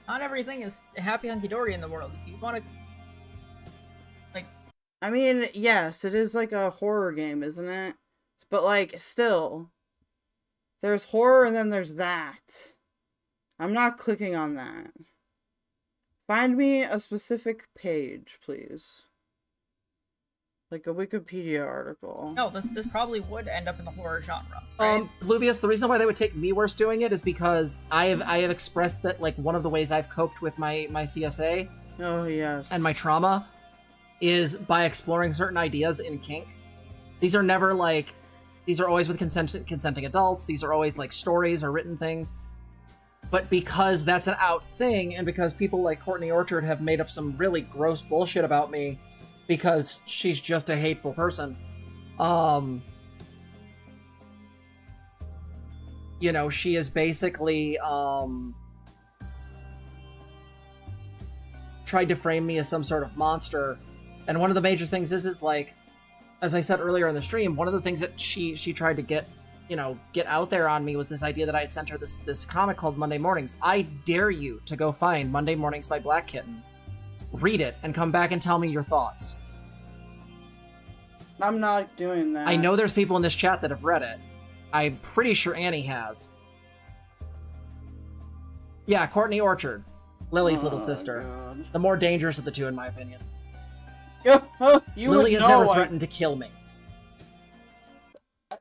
Not everything is happy hunky-dory in the world. If you want to, like... I mean, yes, it is like a horror game, isn't it? But, like, still. There's horror and then there's that. I'm not clicking on that. Find me a specific page, please. Like a Wikipedia article. No, this probably would end up in the horror genre. Right? Bluvius, the reason why they would take me worse doing it is because I have expressed that, like, one of the ways I've coped with my CSA. Oh, yes. And my trauma is by exploring certain ideas in kink. These are never, like... These are always with consenting adults. These are always, like, stories or written things. But because that's an out thing, and because people like Courtney Orchard have made up some really gross bullshit about me, because she's just a hateful person. You know, she is basically, tried to frame me as some sort of monster. And one of the major things is like, as I said earlier in the stream, one of the things that she tried to get out there on me was this idea that I had sent her this comic called Monday Mornings. I dare you to go find Monday Mornings by Black Kitten, read it, and come back and tell me your thoughts. I'm not doing that. I know there's people in this chat that have read it. I'm pretty sure Annie has. Yeah, Courtney Orchard. Lily's little sister. God. The more dangerous of the two, in my opinion. Lily has never threatened to kill me.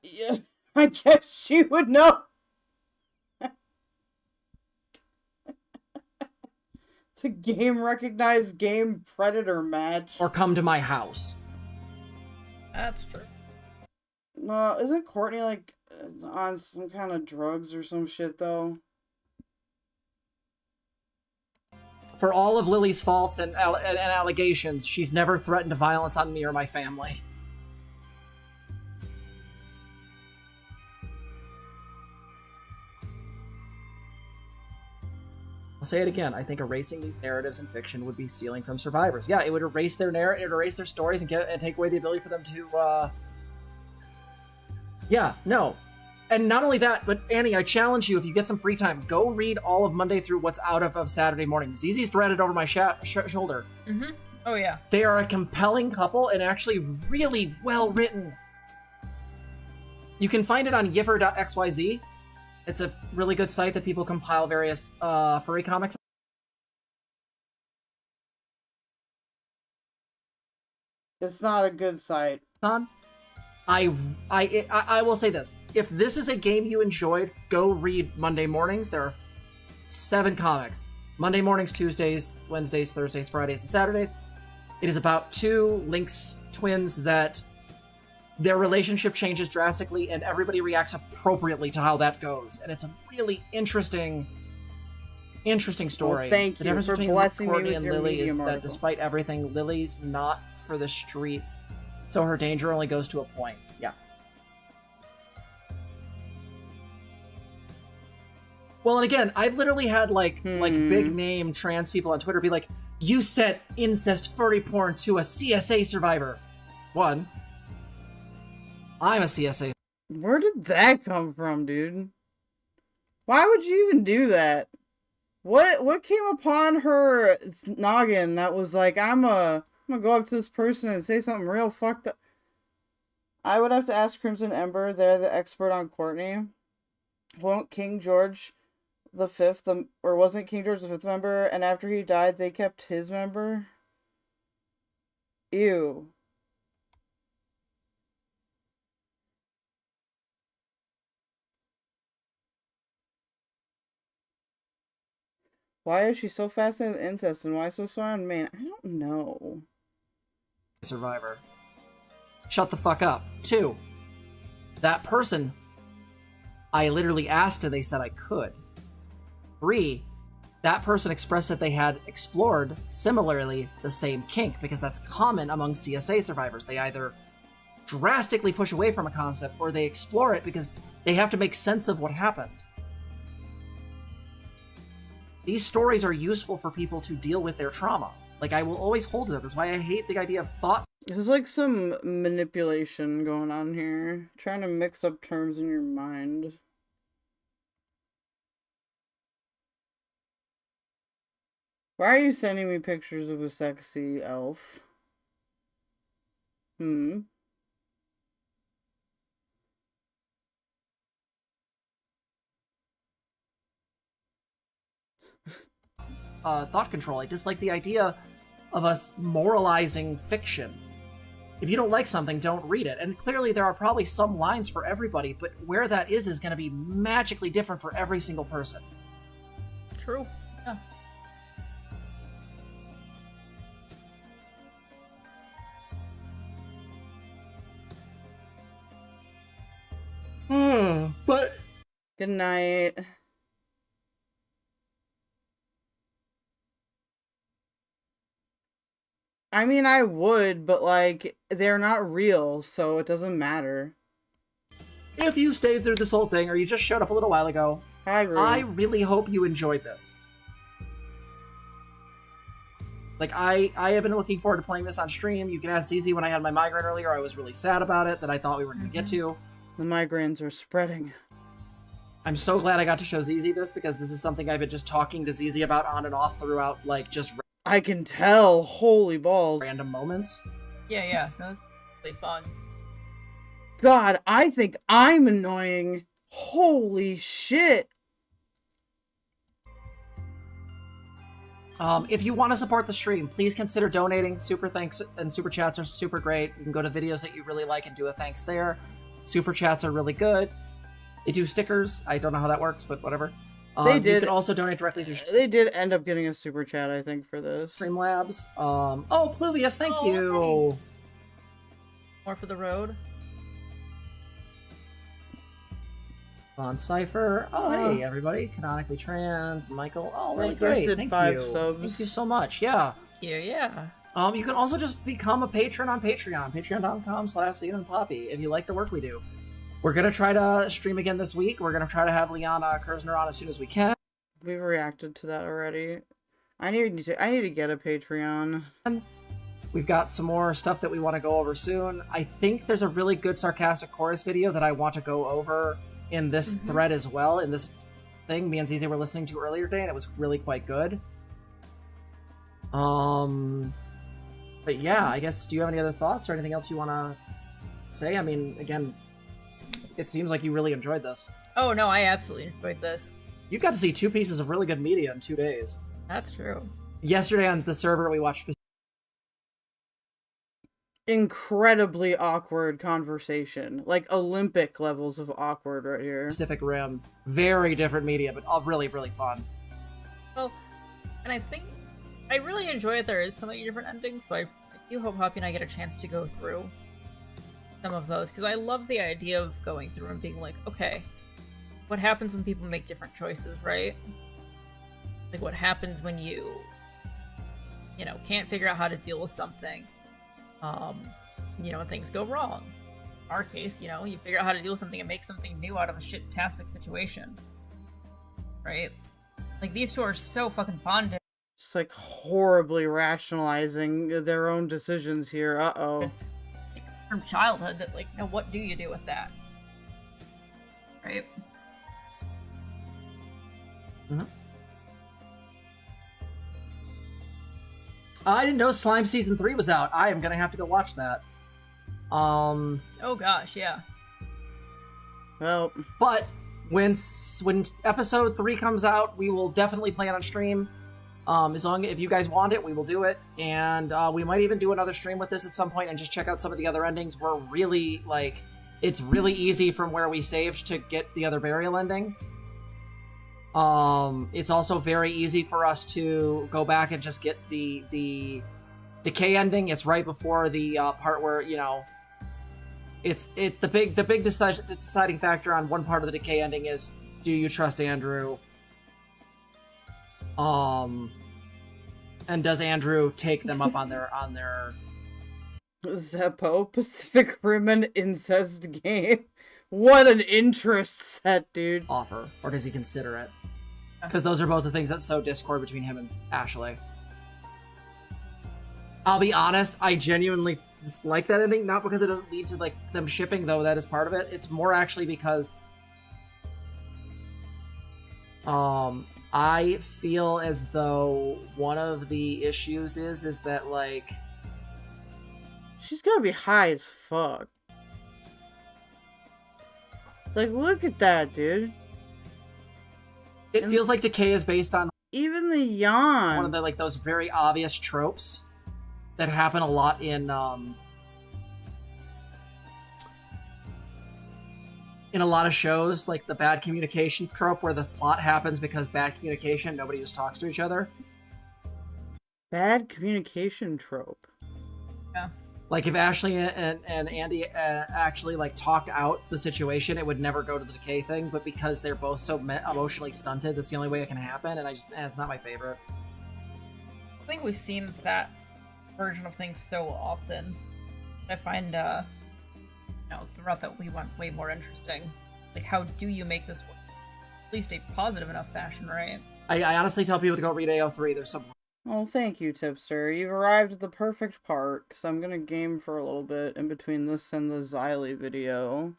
Yeah, I guess she would know. It's a game-recognized game predator match. Or come to my house. That's true. No, isn't Courtney, like, on some kind of drugs or some shit, though? For all of Lily's faults and allegations, she's never threatened violence on me or my family. I'll say it again. I think erasing these narratives in fiction would be stealing from survivors. Yeah, it would erase their narrative, it would erase their stories, and take away the ability for them to, Yeah, no. And not only that, but Annie, I challenge you, if you get some free time, go read all of Monday through what's out of Saturday morning. ZZ's threaded over my shoulder. Mm-hmm. Oh, yeah. They are a compelling couple and actually really well written. You can find it on yiffer.xyz. It's a really good site that people compile various furry comics. It's not a good site. I will say this. If this is a game you enjoyed, go read Monday Mornings. There are 7 comics. Monday mornings, Tuesdays, Wednesdays, Thursdays, Fridays, and Saturdays. It is about 2 Lynx twins that their relationship changes drastically and everybody reacts appropriately to how that goes. And it's a really interesting story. Well, thank the you difference for between blessing me Courtney with and your Lily is Medium that article. despite everything, Lily's not for the streets, so her danger only goes to a point. Yeah. Well, and again, I've literally had like big name trans people on Twitter be like, "You sent incest furry porn to a CSA survivor." One, I'm a CSA. Where did that come from, dude? Why would you even do that? What came upon her noggin that was like, I'm gonna go up to this person and say something real fucked up? I would have to ask Crimson Ember. They're the expert on Courtney. Won't King George the Fifth, or wasn't King George the Fifth member? And after he died, they kept his member. Ew. Why is she so fascinated with incest and why so strong? Man, I don't know. Survivor. Shut the fuck up. 2, that person, I literally asked and they said I could. 3, that person expressed that they had explored, similarly, the same kink, because that's common among CSA survivors. They either drastically push away from a concept or they explore it because they have to make sense of what happened. These stories are useful for people to deal with their trauma. Like, I will always hold to that. That's why I hate the idea of thought. There's like some manipulation going on here. Trying to mix up terms in your mind. Why are you sending me pictures of a sexy elf? Thought control. I dislike the idea of us moralizing fiction. If you don't like something, don't read it. And clearly there are probably some lines for everybody, but where that is going to be magically different for every single person. True. Yeah. But good night. I mean, I would, but like, they're not real, so it doesn't matter. if you stayed through this whole thing or you just showed up a little while ago, I really hope you enjoyed this. Like, I have been looking forward to playing this on stream. You can ask ZZ when I had my migraine earlier. I was really sad about it, that I thought we were going to get to. The migraines are spreading. I'm so glad I got to show ZZ this, because this is something I've been just talking to ZZ about on and off throughout, like, just... I can tell. Holy balls. Random moments. Yeah. That was really fun. God, I think I'm annoying. Holy shit. If you want to support the stream, please consider donating. Super thanks and super chats are super great. You can go to videos that you really like and do a thanks there. Super chats are really good. They do stickers. I don't know how that works, but whatever. They did. You can also donate directly through They did end up getting a super chat, I think, for this. Streamlabs. Oh, Pluvius, thank you. Nice. More for the road. On Cypher. Oh, hey, everybody. Canonically Trans. Michael. Oh, really They great. Thank 5 you. subs. Thank you so much. Yeah. Yeah. You can also just become a patron on Patreon. Patreon.com/SealandPoppy if you like the work we do. We're going to try to stream again this week. We're going to try to have Liana Kersner on as soon as we can. We've reacted to that already. I need to get a Patreon. We've got some more stuff that we want to go over soon. I think there's a really good sarcastic chorus video that I want to go over in this thread as well, in this thing me and Zizi were listening to earlier today, and it was really quite good. But yeah, I guess, do you have any other thoughts or anything else you want to say? I mean, again, it seems like you really enjoyed this. Oh, no, I absolutely enjoyed this. You got to see 2 pieces of really good media in 2 days. That's true. Yesterday on the server, we watched... Incredibly awkward conversation. Like, Olympic levels of awkward right here. Pacific Rim. Very different media, but all really, really fun. Well, and I think I really enjoy it. There is so many different endings, so I do hope Hoppy and I get a chance to go through some of those, because I love the idea of going through and being like, okay, what happens when people make different choices, right? Like, what happens when you know, can't figure out how to deal with something, You know, things go wrong. In our case, you know, you figure out how to deal with something and make something new out of a shit-tastic situation. Right? Like, these two are so fucking bonded. It's like horribly rationalizing their own decisions here. Uh-oh. From childhood, that, like, now what do you do with that? Right? Mm-hmm. I didn't know Slime Season 3 was out. I am gonna have to go watch that. Oh gosh, yeah. Well, but when episode 3 comes out, we will definitely play it on stream. If you guys want it, we will do it, and we might even do another stream with this at some point and just check out some of the other endings. We're really like, it's really easy from where we saved to get the other burial ending. It's also very easy for us to go back and just get the decay ending. It's right before the part where, you know, the big deciding factor on one part of the decay ending is, do you trust Andrew? And does Andrew take them up on their Zeppo, Pacific Rim and incest game. What an interest set, dude. Offer, or does he consider it? Because those are both the things that sow discord between him and Ashley. I'll be honest, I genuinely dislike that ending, not because it doesn't lead to like them shipping, though that is part of it. It's more actually because I feel as though one of the issues is that, like, she's gonna be high as fuck. Like, look at that, dude. It feels like decay is based on even the yawn. One of the, like, those very obvious tropes that happen a lot in a lot of shows, like the bad communication trope where the plot happens because bad communication, nobody just talks to each other. Bad communication trope. Yeah. Like if Ashley and Andy actually like talked out the situation, it would never go to the decay thing, but because they're both so emotionally stunted, that's the only way it can happen, and it's not my favorite. I think we've seen that version of things so often. I find, you know, throughout that we want way more interesting. Like, how do you make this work? At least a positive enough fashion, right? I honestly tell people to go read AO3. There's some... Oh, thank you, Tipster. You've arrived at the perfect part, because I'm gonna game for a little bit in between this and the XYLIE video.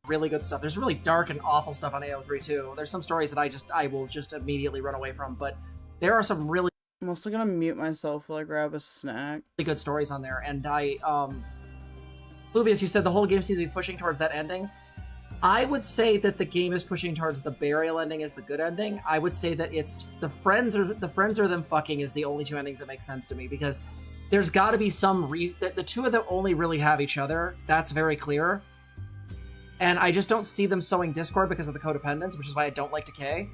Really good stuff. There's really dark and awful stuff on AO3 too. There's some stories that I will just immediately run away from, but there are some really... I'm also gonna mute myself while I grab a snack. Really good stories on there, and Luvius, you said the whole game seems to be pushing towards that ending. I would say that the game is pushing towards the burial ending as the good ending. I would say that it's the friends or them fucking is the only two endings that make sense to me, because there's got to be some the two of them only really have each other. That's very clear. And I just don't see them sowing discord because of the codependence, which is why I don't like Decay.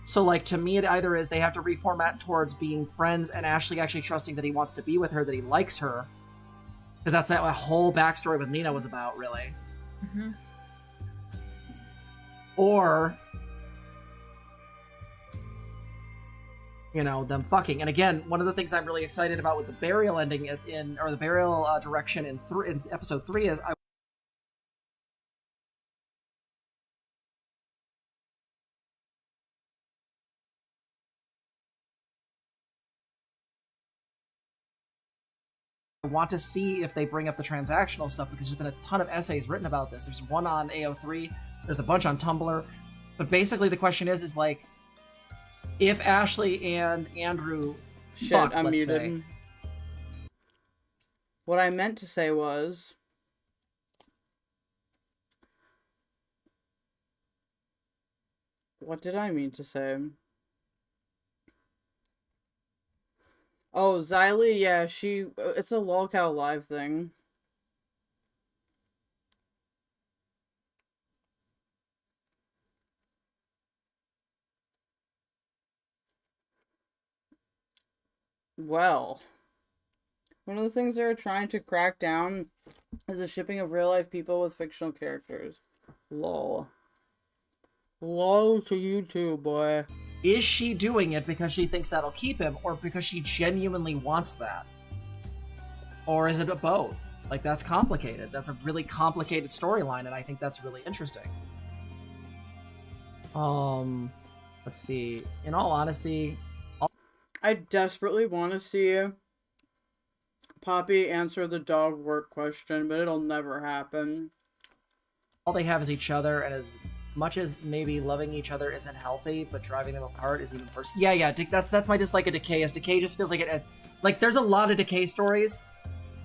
So, like, to me, it either is they have to reformat towards being friends and Ashley actually trusting that he wants to be with her, that he likes her. Because that's what whole backstory with Nina was about, really. Mm-hmm. Or, you know, them fucking. And again, one of the things I'm really excited about with the burial ending or the burial direction in episode 3 is I want to see if they bring up the transactional stuff, because there's been a ton of essays written about this. There's one on AO3, there's a bunch on Tumblr, but basically the question is like, if Ashley and Andrew fuck, I'm let's muted. say. What I meant to say was... What did I mean to say? Oh, XYLIE, yeah, it's a lolcow live thing. Well, one of the things they're trying to crack down is the shipping of real-life people with fictional characters. Lol. Lol to you too, boy. Is she doing it because she thinks that'll keep him, or because she genuinely wants that? Or is it both? Like, that's complicated. That's a really complicated storyline, and I think that's really interesting. Let's see. In all honesty, I desperately want to see Poppy answer the dog work question, but it'll never happen. all they have is each other, and as much as maybe loving each other isn't healthy, but driving them apart is even worse. Yeah, that's my dislike of Decay, is Decay just feels like it, like, there's a lot of Decay stories,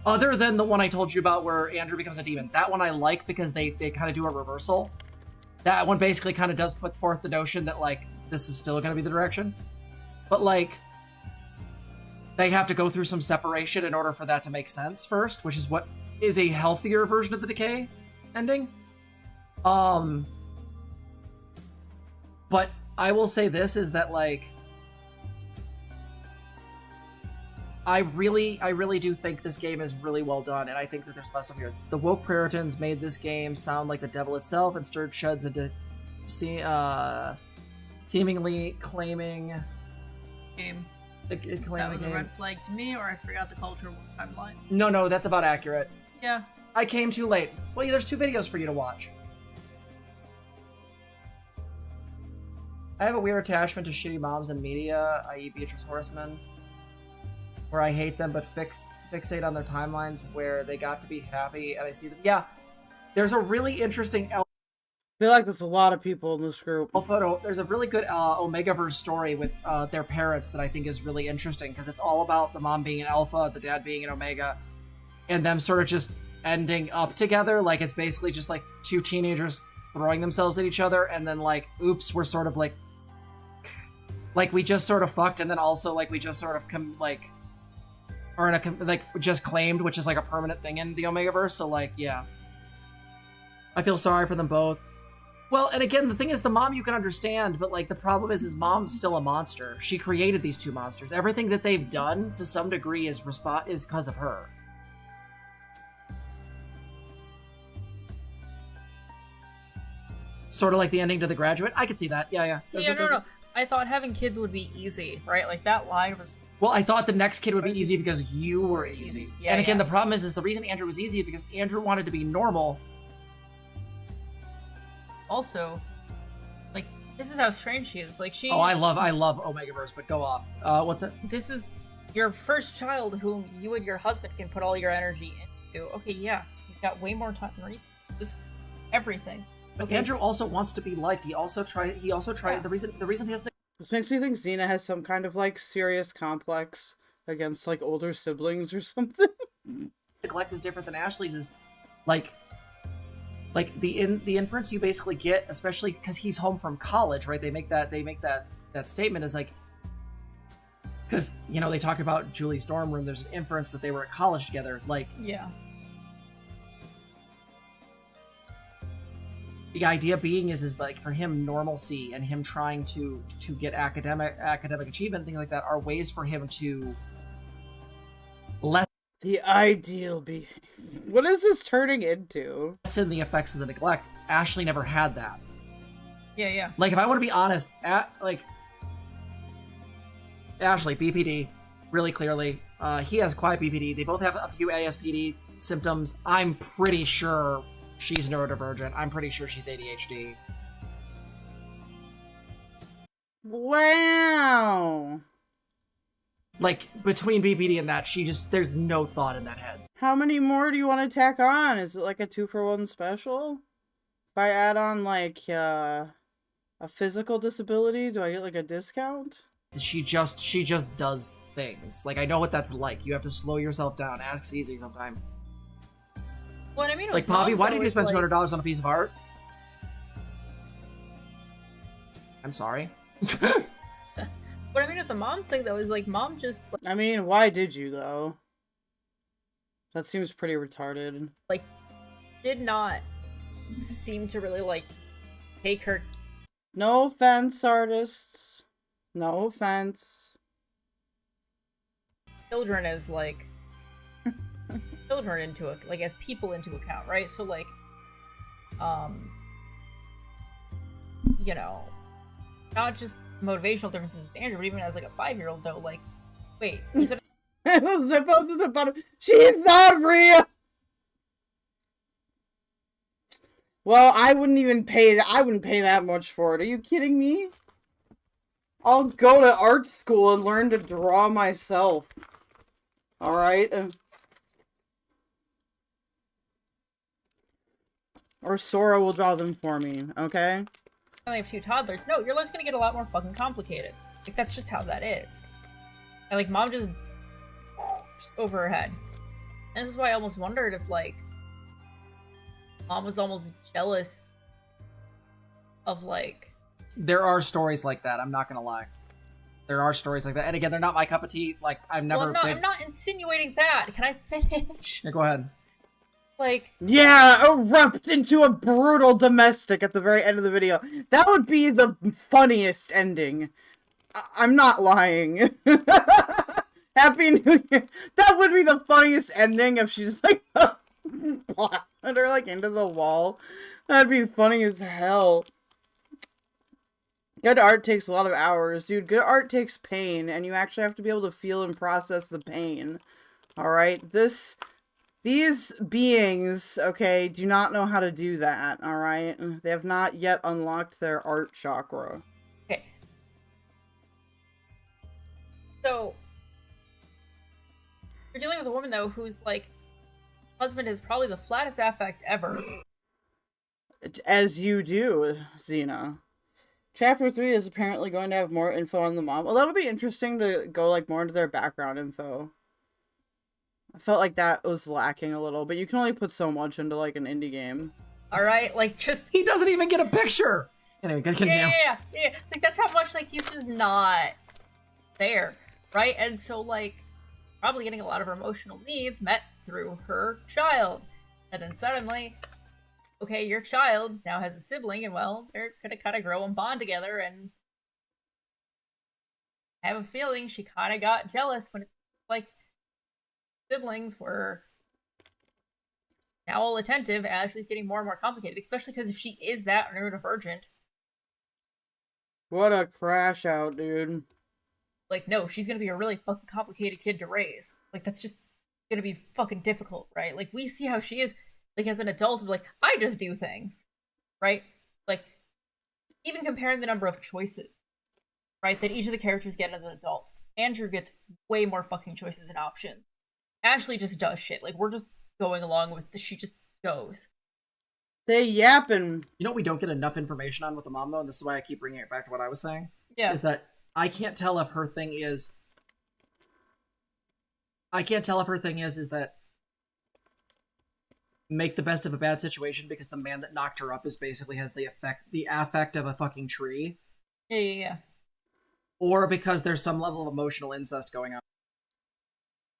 other than the one I told you about where Andrew becomes a demon. That one I like because they kind of do a reversal. That one basically kind of does put forth the notion that, like, this is still going to be the direction. But, like, they have to go through some separation in order for that to make sense first, which is what is a healthier version of the Decay ending. But I will say this, is that, like, I really do think this game is really well done, and I think that there's less of here. The woke Puritans made this game sound like the devil itself and stirred CHUDs into seemingly claiming Game. claiming That was the a game. red flag to me, or I forgot the cultural timeline. No, that's about accurate. Yeah. I came too late. Well, yeah, there's 2 videos for you to watch. I have a weird attachment to shitty moms in media, i.e. Beatrice Horseman, where I hate them but fixate on their timelines where they got to be happy and I see them. Yeah, there's a really interesting I feel like there's a lot of people in this group. photo. There's a really good Omegaverse story with their parents that I think is really interesting, because it's all about the mom being an alpha, the dad being an omega, and them sort of just ending up together. Like, it's basically just like 2 teenagers throwing themselves at each other, and then, like, oops, we're sort of like we just sort of fucked, and then also, like, we just sort of or in a, like, just claimed, which is like a permanent thing in the Omegaverse. So, like, yeah, I feel sorry for them both. Well, and again, the thing is, the mom you can understand, but, like, the problem is mom's still a monster. She created these 2 monsters. Everything that they've done, to some degree, is because of her. Sort of like the ending to The Graduate. I could see that. Yeah. No. I thought having kids would be easy, right? Like, that lie was... Well, I thought the next kid would be easy because you were easy. Yeah, and again, yeah. the problem is the reason Andrew was easy is because Andrew wanted to be normal. Also, like, this is how strange she is. Like, she... Oh, I love Omegaverse, but go off. What's it? This is your first child whom you and your husband can put all your energy into. Okay, yeah. You've got way more time to read this. Everything. But Andrew also wants to be liked. He also tried. Yeah. The reason he has to... This makes me think Zena has some kind of, like, serious complex against, like, older siblings or something. Neglect is different than Ashley's. Is like the inference you basically get, especially because he's home from college, right? They make that statement, is like, because, you know, they talked about Julie's dorm room. There's an inference that they were at college together. Like, yeah. The idea being is like, for him, normalcy and him trying to get academic achievement, things like that, are ways for him to lessen the ideal be. What is this turning into? Lessen the effects of the neglect. Ashley never had that. Yeah. Like, if I want to be honest, Ashley, BPD, really clearly. He has quiet BPD. They both have a few ASPD symptoms. I'm pretty sure she's neurodivergent. I'm pretty sure she's ADHD. Wow. Like, between BPD and that, there's no thought in that head. How many more do you want to tack on? Is it like a 2-for-1 special? If I add on, like, a physical disability, do I get, like, a discount? She just does things. Like, I know what that's like. You have to slow yourself down. Ask Cece sometime. What I mean, like, Poppy, why did you spend $200 on a piece of art? I'm sorry. What I mean with the mom thing, though, is, like, mom just... I mean, why did you, though? That seems pretty retarded. Like, did not seem to really, like, take her... No offense, artists. No offense. Children as, like... children into it, like, as people into account, right? So, like, you know, not just motivational differences with Andrew, but even as, like, a 5-year-old, though, like, wait, Zip up to the bottom. She's not real. Well, I wouldn't even pay that. I wouldn't pay that much for it. Are you kidding me? I'll go to art school and learn to draw myself. All right. Or Sora will draw them for me. Okay. I only have 2 toddlers. No, your life's gonna get a lot more fucking complicated. Like, that's just how that is. And, like, mom just over her head. And this is why I almost wondered if, like, mom was almost jealous of, like... There are stories like that, I'm not gonna lie. There are stories like that. And again, they're not my cup of tea. Like, I've never Well, I'm not insinuating that. Can I finish? Yeah, go ahead. Like... Yeah, erupt into a brutal domestic at the very end of the video. That would be the funniest ending. I'm not lying. Happy New Year. That would be the funniest ending if she just, like, blasted her, like, into the wall. That'd be funny as hell. Good art takes a lot of hours. Dude, good art takes pain, and you actually have to be able to feel and process the pain. Alright? These beings, okay, do not know how to do that, alright? They have not yet unlocked their art chakra. Okay. So, you're dealing with a woman, though, who's, like, husband is probably the flattest affect ever. As you do, Zena. Chapter 3 is apparently going to have more info on the mom. Well, that'll be interesting to go, like, more into their background info. I felt like that was lacking a little, but you can only put so much into, like, an indie game. Alright, like, just... He doesn't even get a picture! Anyway, continue. Yeah. Like, that's how much, like, he's just not there, right? And so, like, probably getting a lot of her emotional needs met through her child. And then suddenly... okay, your child now has a sibling, and well, they're gonna kind of grow and bond together, and I have a feeling she kind of got jealous when it's like siblings were now all attentive. Ashley's getting more and more complicated, especially because if she is that neurodivergent. What a crash out, dude. Like, no, she's gonna be a really fucking complicated kid to raise. Like, that's just gonna be fucking difficult, right? Like, we see how she is. Like, as an adult, like, I just do things, right? Like, even comparing the number of choices, right, that each of the characters get as an adult. Andrew gets way more fucking choices and options. Ashley just does shit. Like, we're just going along with the, she just goes. They yapping. You know what we don't get enough information on with the mom, though, and this is why I keep bringing it back to what I was saying? Yeah. Is that I can't tell if her thing is... is that make the best of a bad situation because the man that knocked her up is basically has the affect of a fucking tree. Yeah. Or because there's some level of emotional incest going on.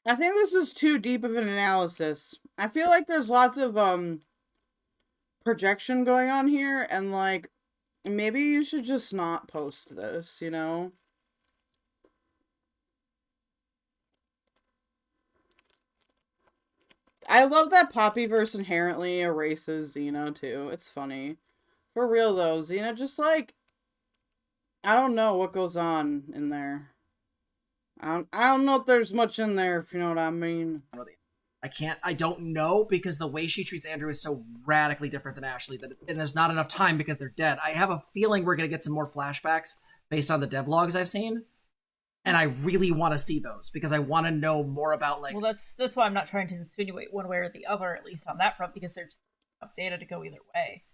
I think this is too deep of an analysis. I feel like there's lots of projection going on here, and like maybe you should just not post this, you know? I love that Poppyverse inherently erases Zena, too. It's funny. For real, though, Zena just, like... I don't know what goes on in there. I don't know if there's much in there, if you know what I mean. I don't know, because the way she treats Andrew is so radically different than Ashley, and there's not enough time because they're dead. I have a feeling we're going to get some more flashbacks based on the devlogs I've seen. And I really want to see those because I want to know more about like. Well, that's why I'm not trying to insinuate one way or the other, at least on that front, because there's enough data to go either way.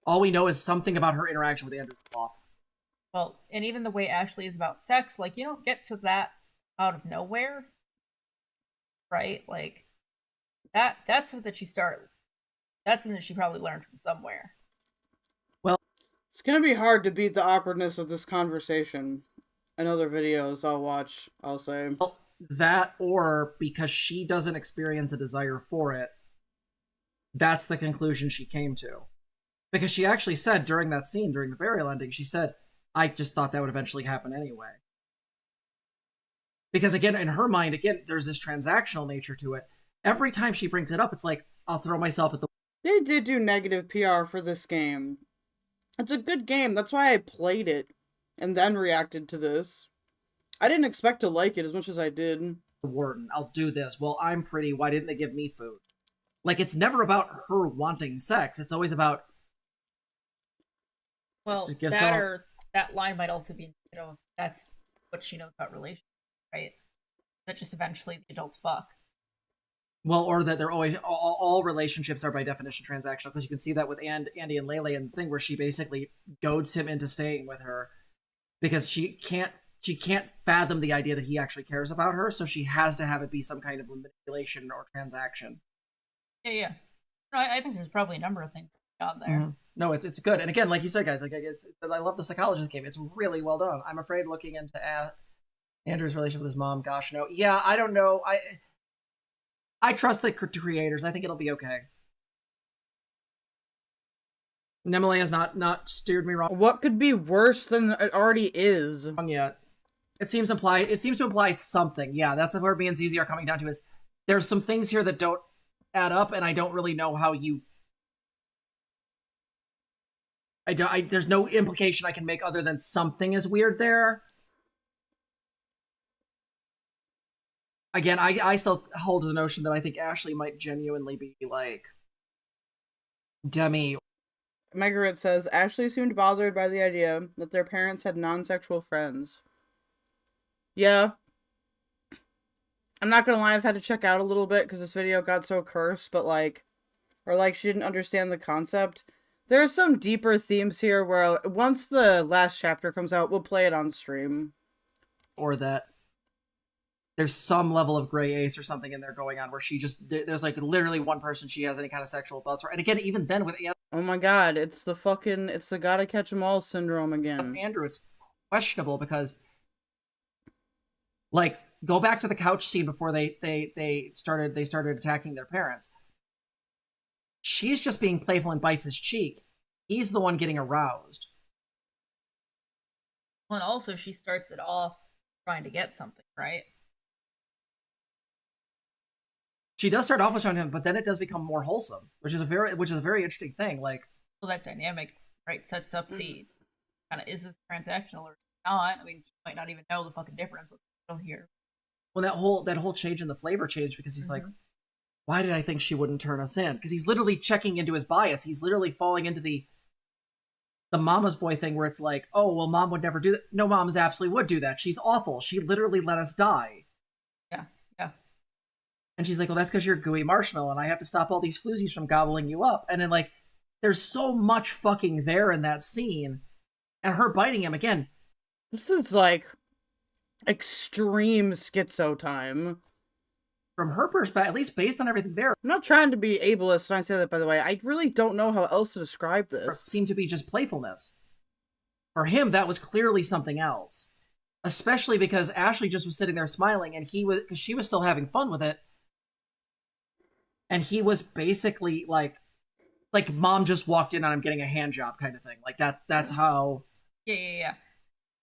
All we know is something about her interaction with Andrew off. Well, and even the way Ashley is about sex, like you don't get to that out of nowhere, right? Like that's something that that's something that she probably learned from somewhere. Well, it's gonna be hard to beat the awkwardness of this conversation. And other videos I'll watch, I'll say. Well, that, or because she doesn't experience a desire for it, that's the conclusion she came to. Because she actually said during that scene, during the burial ending, she said, I just thought that would eventually happen anyway. Because again, in her mind, there's this transactional nature to it. Every time she brings it up, it's like, I'll throw myself at the... They did do negative PR for this game. It's a good game, that's why I played it. And then reacted to this. I didn't expect to like it as much as I did. warden. I'll do this. Well, I'm pretty. Why didn't they give me food? Like, it's never about her wanting sex. It's always about... Well, Just give that someone- or that line might also be, you know, if that's what she knows about relationships, right? That just eventually the adults fuck. Well, or that they're always all relationships are by definition transactional, because you can see that with Andy and Leyley and the thing where she basically goads him into staying with her because she can't fathom the idea that he actually cares about her, so she has to have it be some kind of manipulation or transaction. Yeah. No, I think there's probably a number of things on there. Mhm. No, it's good, and again, like you said, guys, like I love the psychologist game. It's really well done. I'm afraid looking into Andrew's relationship with his mom. Gosh, no. Yeah, I don't know. I trust the creators. I think it'll be okay. Nemile has not steered me wrong. What could be worse than it already is? Yet. It seems to imply something. Yeah, that's where me and ZZ are coming down to, is there's some things here that don't add up, and I don't really know how you... there's no implication I can make other than something is weird there. Again, I still hold to the notion that I think Ashley might genuinely be, like, Demi. Megarit says, Ashley seemed bothered by the idea that their parents had non-sexual friends. Yeah. I'm not gonna lie, I've had to check out a little bit because this video got so cursed, but she didn't understand the concept. There's some deeper themes here where once the last chapter comes out, we'll play it on stream. Or that there's some level of gray ace or something in there going on where she just, there's like literally one person she has any kind of sexual thoughts for. And again, even then with oh my god, it's the gotta catch 'em all syndrome again. Andrew, it's questionable because, like, go back to the couch scene before they started attacking their parents. She's just being playful and bites his cheek. He's the one getting aroused. Well, and also she starts it off trying to get something, right? She does start off with showing him, but then it does become more wholesome, which is a very interesting thing. Like, well, that dynamic, right, sets up the kind of, is this transactional or not? I mean, you might not even know the fucking difference. Let's go here. Well, that whole change in the flavor change because he's like, why did I think she wouldn't turn us in? Because he's literally checking into his bias. He's literally falling into the mama's boy thing where it's like, oh, well, mom would never do that. No, moms absolutely would do that. She's awful. She literally let us die. Yeah. And she's like, well, that's because you're a gooey marshmallow and I have to stop all these floozies from gobbling you up. And then, like, there's so much fucking there in that scene. And her biting him again. This is like extreme schizo time. From her perspective, at least based on everything there. I'm not trying to be ableist when I say that, by the way. I really don't know how else to describe this. It seemed to be just playfulness. For him, that was clearly something else. Especially because Ashley just was sitting there smiling and because she was still having fun with it. And he was basically like mom just walked in and I'm getting a hand job kind of thing. Like that's how. Yeah.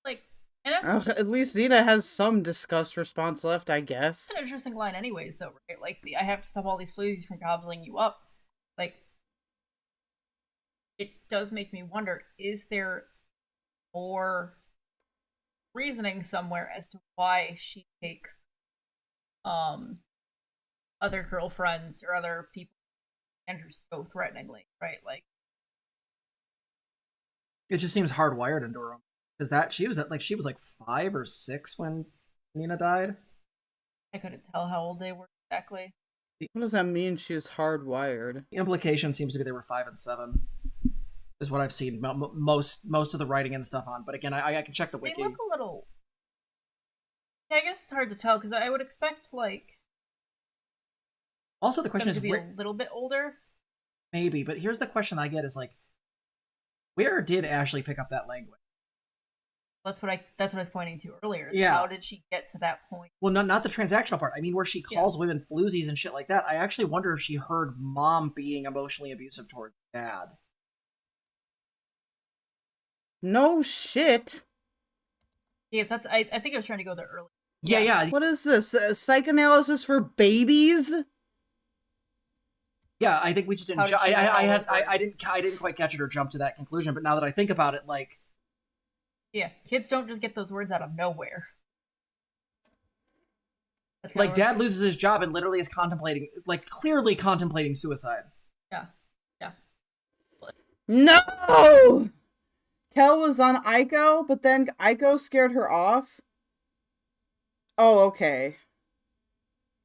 Like, and that's at least Zena has some disgust response left, I guess. an interesting line anyways, though, right? Like, I have to stop all these floozies from gobbling you up. Like, it does make me wonder, is there more reasoning somewhere as to why she takes other girlfriends or other people Andrew so threateningly, right? Like, it just seems hardwired into her. Because she was like 5 or 6 when Nina died. I couldn't tell how old they were exactly. What does that mean? She's hardwired. The implication seems to be they were 5 and 7. Is what I've seen most of the writing and stuff on. But again, I can check the wiki. They look a little. Yeah, I guess it's hard to tell because I would expect like. Also, the question is to be a little bit older. Maybe, but here's the question I get: is like, where did Ashley pick up that language? That's what I was pointing to earlier. Yeah. How did she get to that point? Well, not the transactional part. I mean, where she calls women floozies and shit like that. I actually wonder if she heard mom being emotionally abusive towards dad. No shit. Yeah, I think I was trying to go there earlier. Yeah. What is this? Psychoanalysis for babies? Yeah, I think we just didn't. I didn't quite catch it or jump to that conclusion. But now that I think about it, like. Yeah, kids don't just get those words out of nowhere. Like, dad loses his job and literally is contemplating, like, clearly contemplating suicide. Yeah. No! Kell was on Aiko, but then Aiko scared her off. Oh, okay.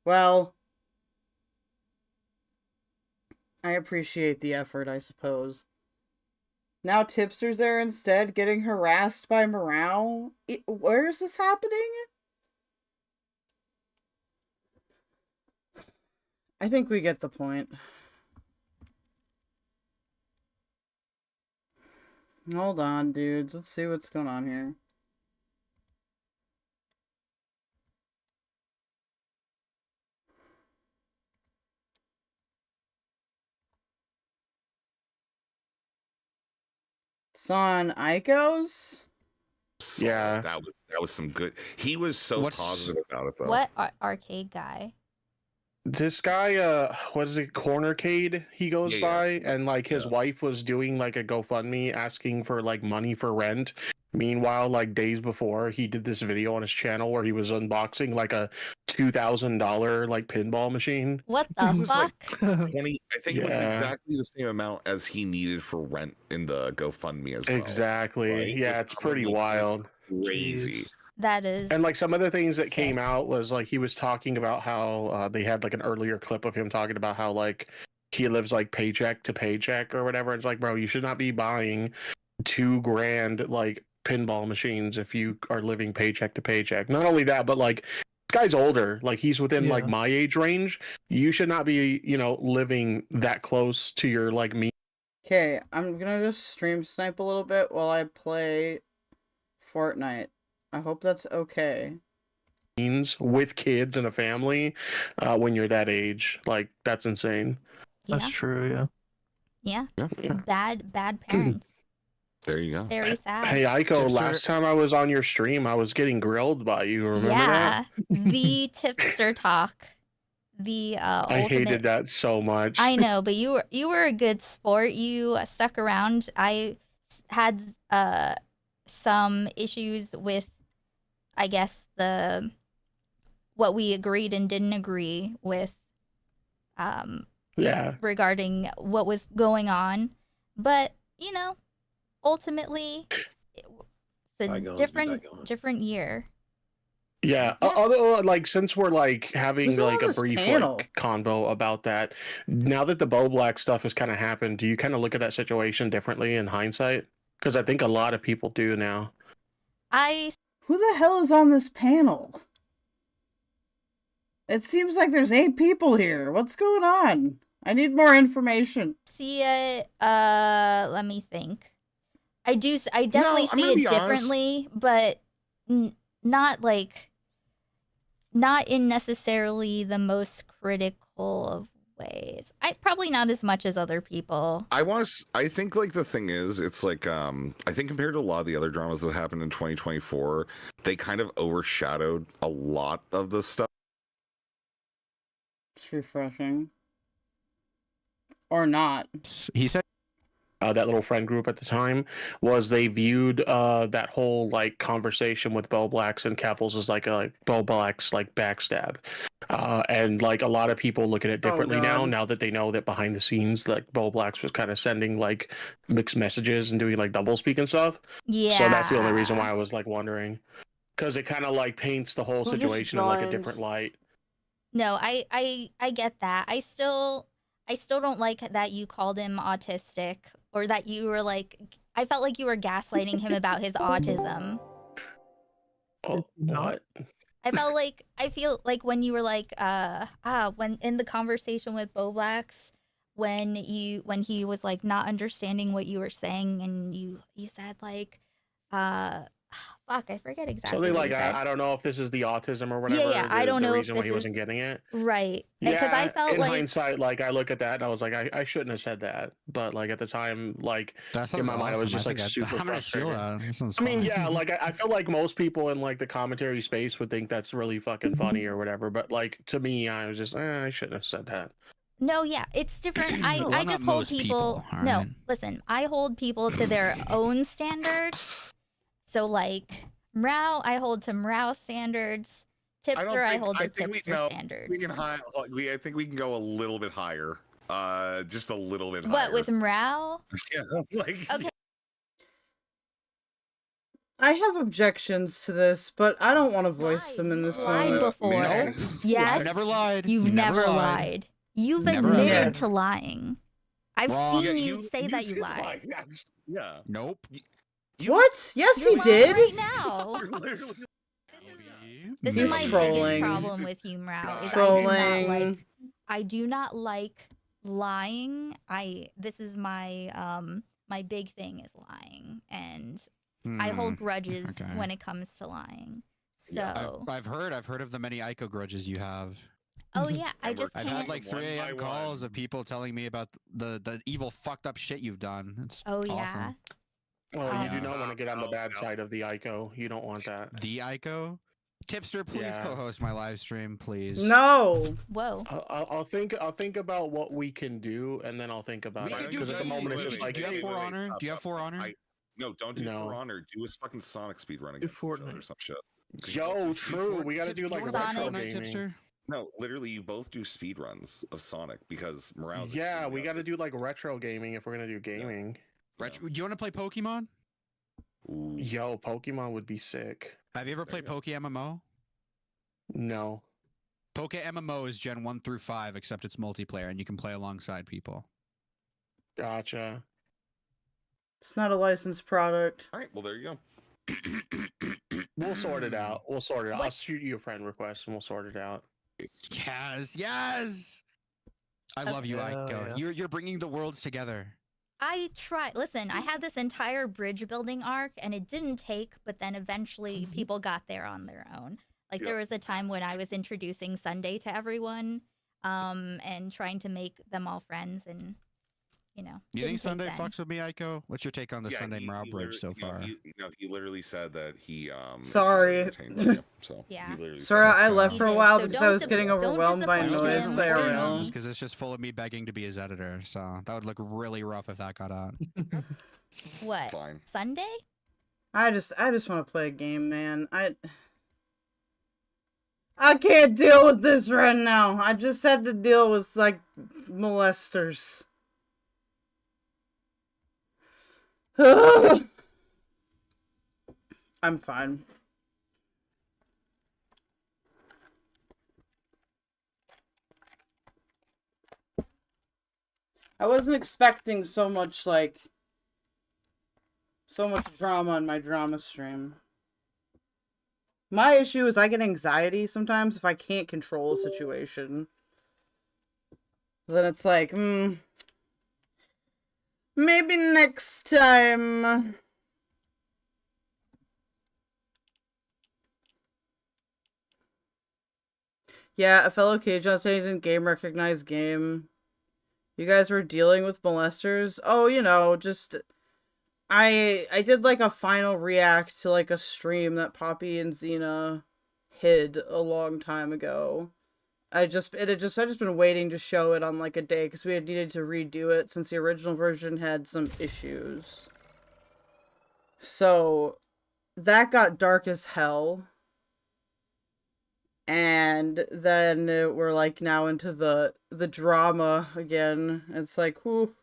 Well, I appreciate the effort, I suppose. Now Tipster's there instead, getting harassed by Morale. Where is this happening? I think we get the point. Hold on, dudes. Let's see what's going on here. It's on Aiko's? Yeah, that was some good. He was so positive about it though. What arcade guy? This guy, what is it, Cornercade he goes by, and like his wife was doing like a GoFundMe asking for like money for rent. Meanwhile, like days before, he did this video on his channel where he was unboxing like a $2,000 like pinball machine. What the fuck? Like 20, I think it was exactly the same amount as he needed for rent in the GoFundMe as well. Exactly. Right? Yeah, it's pretty wild. Crazy. Jeez. That is. And like some of the things that came out was like he was talking about how they had like an earlier clip of him talking about how like he lives like paycheck to paycheck or whatever. It's like, bro, you should not be buying $2,000 like pinball machines if you are living paycheck to paycheck. Not only that, but like this guy's older. Like he's within like my age range. You should not be, you know, living that close to your like me. Okay, I'm gonna just stream snipe a little bit while I play Fortnite. I hope that's okay. With kids and a family, when you're that age, like that's insane. That's true. Yeah. Bad parents. There you go. Very sad. Hey Aiko, last time I was on your stream, I was getting grilled by you. Remember that? The tipster talk. The I hated that so much. I know, but you were a good sport. You stuck around. I had some issues with, I guess, what we agreed and didn't agree with regarding what was going on. But, you know, ultimately it's a different year. Yeah. Although, like, since we're like having Who's like on a this brief panel? like convo about that, now that the Bo Black stuff has kind of happened, do you kind of look at that situation differently in hindsight? Because I think a lot of people do now. Who the hell is on this panel? It seems like there's 8 people here. What's going on? I need more information. See it. Let me think. I definitely see it differently, but not in necessarily the most critical of ways. Probably not as much as other people. I think like the thing is, it's like I think compared to a lot of the other dramas that happened in 2024, they kind of overshadowed a lot of the stuff. It's refreshing. Or not. He said that little friend group at the time was they viewed that whole like conversation with Bo Blacks and Keffals as like a Bo Blacks like backstab. And like a lot of people look at it differently now that they know that behind the scenes like Bo Blacks was kind of sending like mixed messages and doing like doublespeak and stuff. Yeah. So that's the only reason why I was like wondering. Because it kind of like paints the whole situation in like a different light. No, I get that. I still don't like that you called him autistic, or that you were like, I felt like you were gaslighting him about his autism. Oh, what? I feel like when you were like, when in the conversation with Bo Blacks, when he was like not understanding what you were saying, and you said like, fuck, I forget exactly. Something what like you said. I don't know if this is the autism or whatever. Yeah, I don't know the if reason this why he wasn't is getting it. Right. Yeah, Because I felt in like hindsight, like I look at that and I was like, I shouldn't have said that. But like at the time, like in my mind, I was just like super frustrated. I mean, yeah, like I feel like most people in like the commentary space would think that's really fucking funny or whatever. But like to me, I was just, I shouldn't have said that. No, yeah, it's different. I Well, just not hold most people. all No, right? listen, I hold people to their own standards. So like Mrao, I hold to Mrao standards. Tipster, I hold the think tipster standard. We can I think we can go a little bit higher. Just a little bit higher. What, with Mrao? Yeah, like, okay. I have objections to this, but I don't want to voice them in this Lied moment. before. Yes. I've never lied. You've never lied. You've Never admitted lied. to lying. I've Wrong. seen Yeah, you say that you lied. Yeah. Nope. What? Yes, You're he did. lying right now. This He's is my trolling. biggest problem with you, Mrao. Is Trolling. I do not like lying. This is my my big thing is lying, and I hold grudges when it comes to lying. So I've heard of the many Ico grudges you have. oh yeah, I just I've can't. had like 3 a.m. calls of people telling me about the evil fucked up shit you've done. It's Oh, awesome. yeah? Well, you do not want to get on the bad side of the ICO. You don't want that. The ICO? Tipster, please Yeah. co-host my live stream, please. No. Whoa. I'll think about what we can do, and then I'll think about it. Because at the moment it's just like, do you have hey, For Honor? Do you have For Honor? No, don't do No. For Honor. Do a fucking Sonic speedrun against each other or some shit. Yo, true. We gotta do like retro gaming. No, literally, you both do speedruns of Sonic because Morale's. Yeah, we gotta do like retro gaming if we're gonna do gaming. Do you want to play Pokemon? Yo, Pokemon would be sick. Have you ever played Poke MMO? No. Poke MMO is Gen 1 through 5, except it's multiplayer and you can play alongside people. Gotcha. It's not a licensed product. All right, well there you go. We'll sort it out. We'll sort it out. I'll shoot you a friend request and we'll sort it out. Yes, yes. I love you, Ico. You're bringing the worlds together. I tried. Listen, I had this entire bridge building arc, and it didn't take. But then eventually, people got there on their own. Like there was a time when I was introducing Sunday to everyone, and trying to make them all friends, and you know. You didn't think Sunday take then. fucks with me, Ico? What's your take on the Sunday Morale Bridge so far? He literally said that he Sorry. So yeah. Sorry, I left for a while So because I was don't getting overwhelmed by noise. IRL. Because it's just full of me begging to be his editor, so that would look really rough if that got out. What? Fine. Sunday? I just want to play a game, man. I can't deal with this right now. I just had to deal with like molesters. I'm fine. I wasn't expecting so much drama on my drama stream. My issue is I get anxiety sometimes if I can't control a situation. Then it's like, maybe next time. Yeah, a fellow Cage on stage in game recognized game. You guys were dealing with molesters? Oh, you know, just I did like a final react to like a stream that Poppy and Zena hid a long time ago. I've just been waiting to show it on like a day because we had needed to redo it since the original version had some issues. So that got dark as hell. And then we're like now into the drama again. It's like, whew.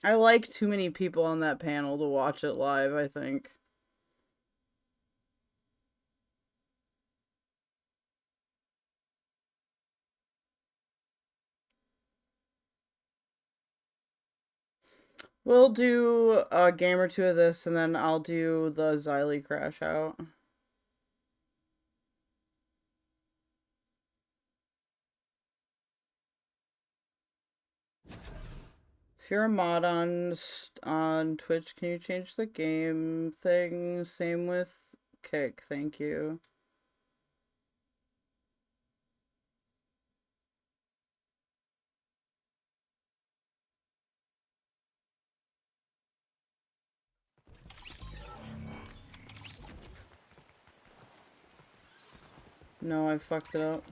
I like too many people on that panel to watch it live, I think. We'll do a game or two of this, and then I'll do the XYLIE crash out. If you're a mod on Twitch, can you change the game thing? Same with Kick, thank you. No, I fucked it up.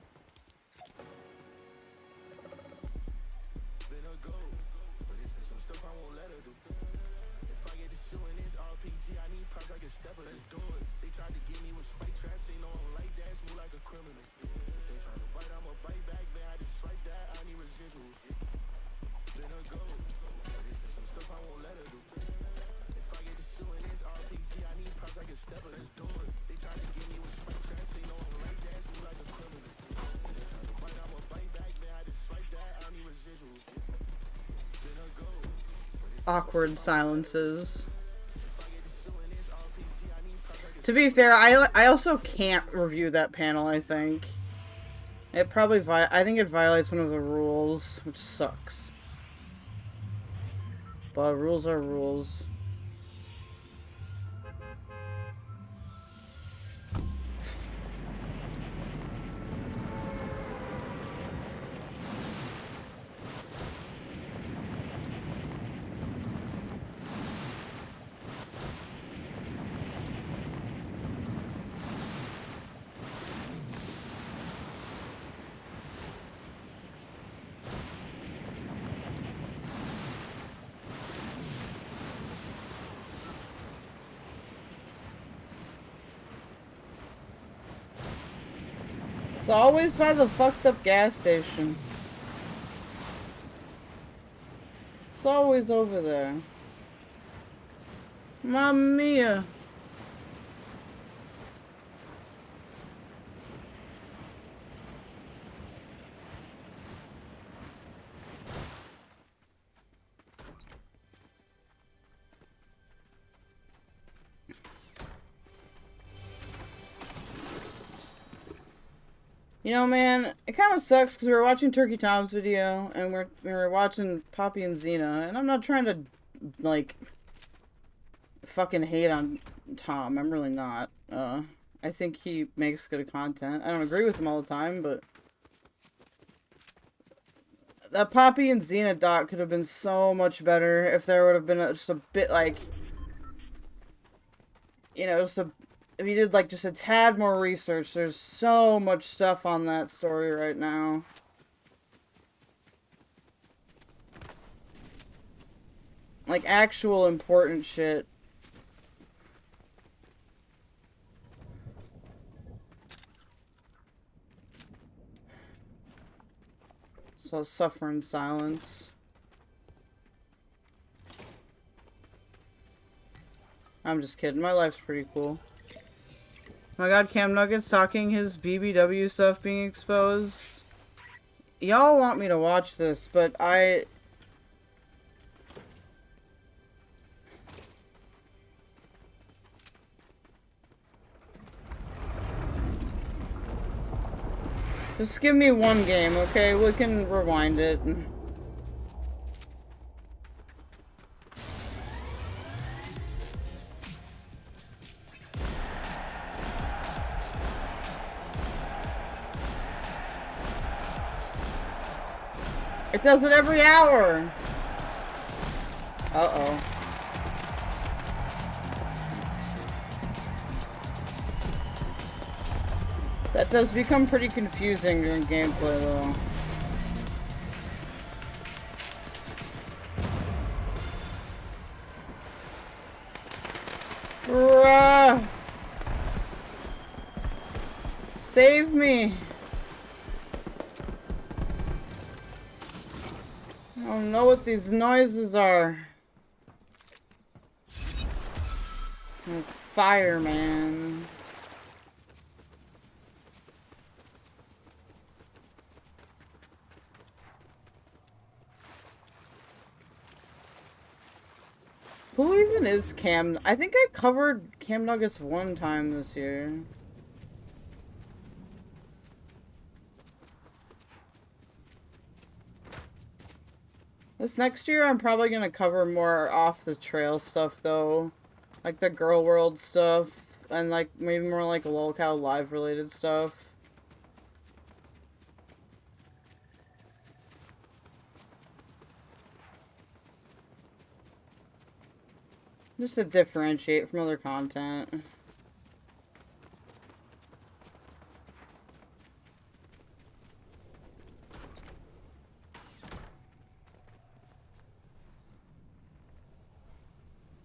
awkward silences. To be fair, I also can't review that panel, I think. It probably I think it violates one of the rules, which sucks. But rules are rules. It's always by the fucked up gas station. It's always over there. Mamma mia. You know, man, it kind of sucks because we were watching Turkey Tom's video and we were watching Poppy and Zena, and I'm not trying to, like, fucking hate on Tom. I'm really not. I think he makes good content. I don't agree with him all the time, but that Poppy and Zena doc could have been so much better if there would have been just a bit, like, you know, if you did, like, just a tad more research. There's so much stuff on that story right now. Like, actual important shit. So, suffer in silence. I'm just kidding. My life's pretty cool. Oh my god, Cam Nuggets talking his BBW stuff being exposed. Y'all want me to watch this, but just give me one game, okay? We can rewind it. It does it every hour! Uh-oh. That does become pretty confusing during gameplay, though. Bruh! Save me! I don't know what these noises are. Fireman. Who even is Cam? I think I covered Cam Nuggets one time this year. This next year, I'm probably gonna cover more off-the-trail stuff, though. Like the Girl World stuff, and like maybe more like lolcow live-related stuff. Just to differentiate from other content.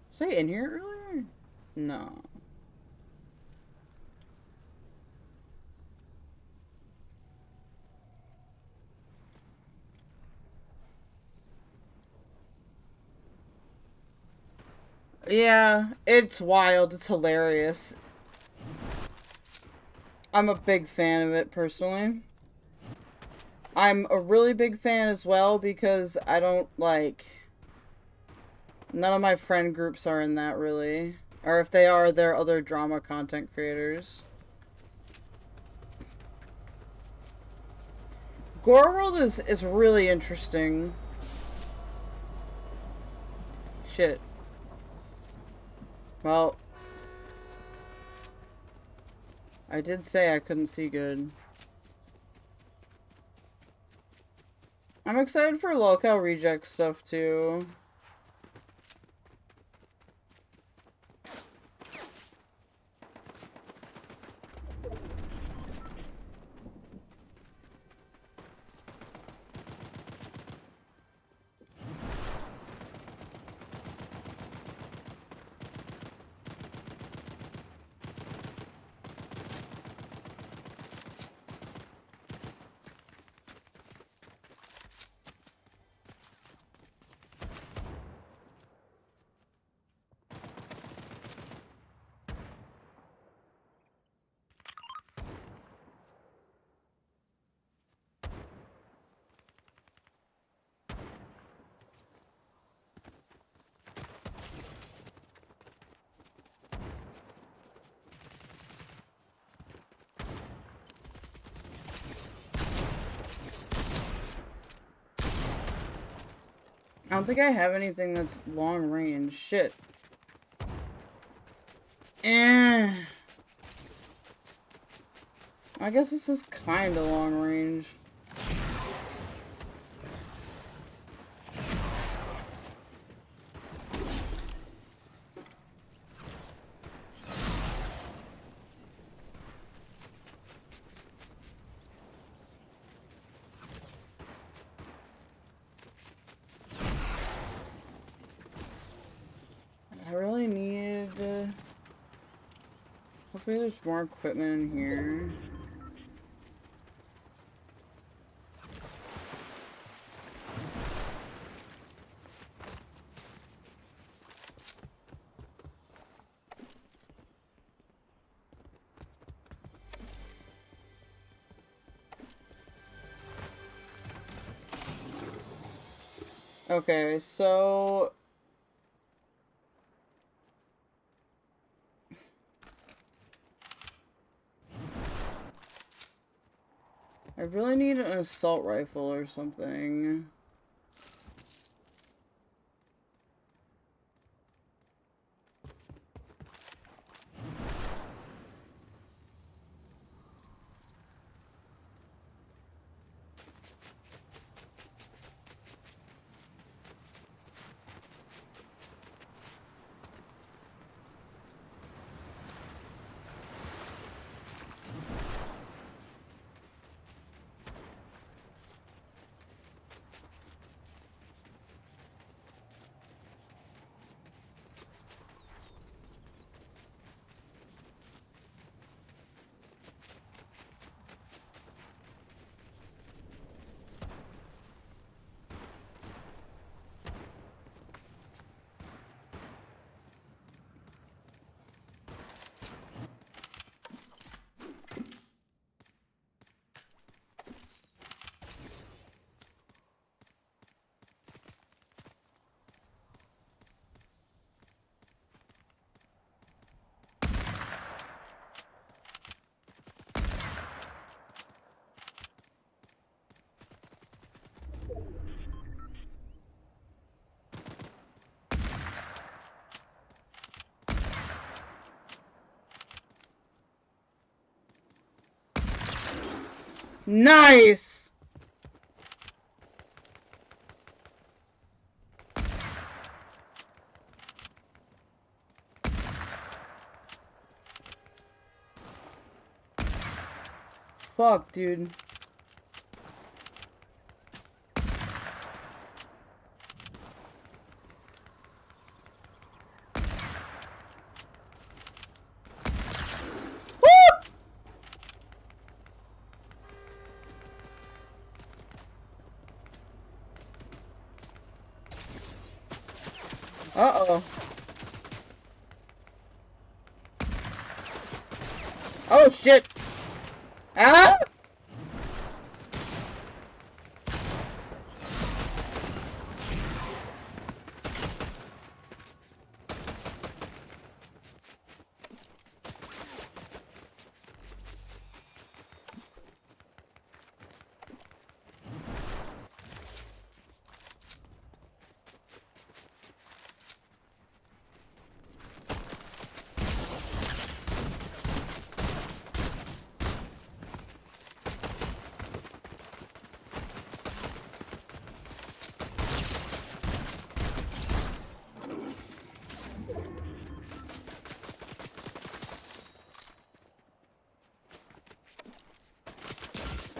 Was I in here earlier? No. Yeah, it's wild. It's hilarious. I'm a big fan of it, personally. I'm a really big fan as well because I don't, like... None of my friend groups are in that, really. Or if they are, they're other drama content creators. Gore World is really interesting. Shit. Well, I did say I couldn't see good. I'm excited for Locale Reject stuff too. I don't think I have anything that's long range. Shit. I guess this is kinda long range. I really need... hopefully there's more equipment in here. Okay, so... I really need an assault rifle or something. Nice! Fuck, dude. Uh-oh. Oh, shit. Ah!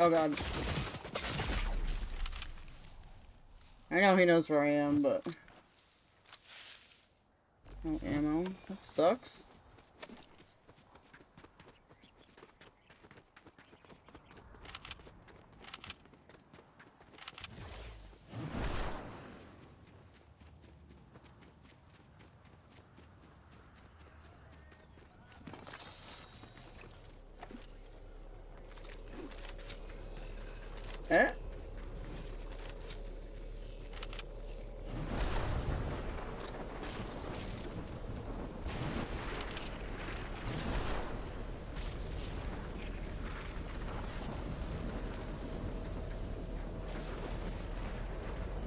Oh god. I know he knows where I am, but... No ammo. That sucks. Eh?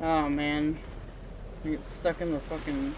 Oh man. I get stuck in the fucking...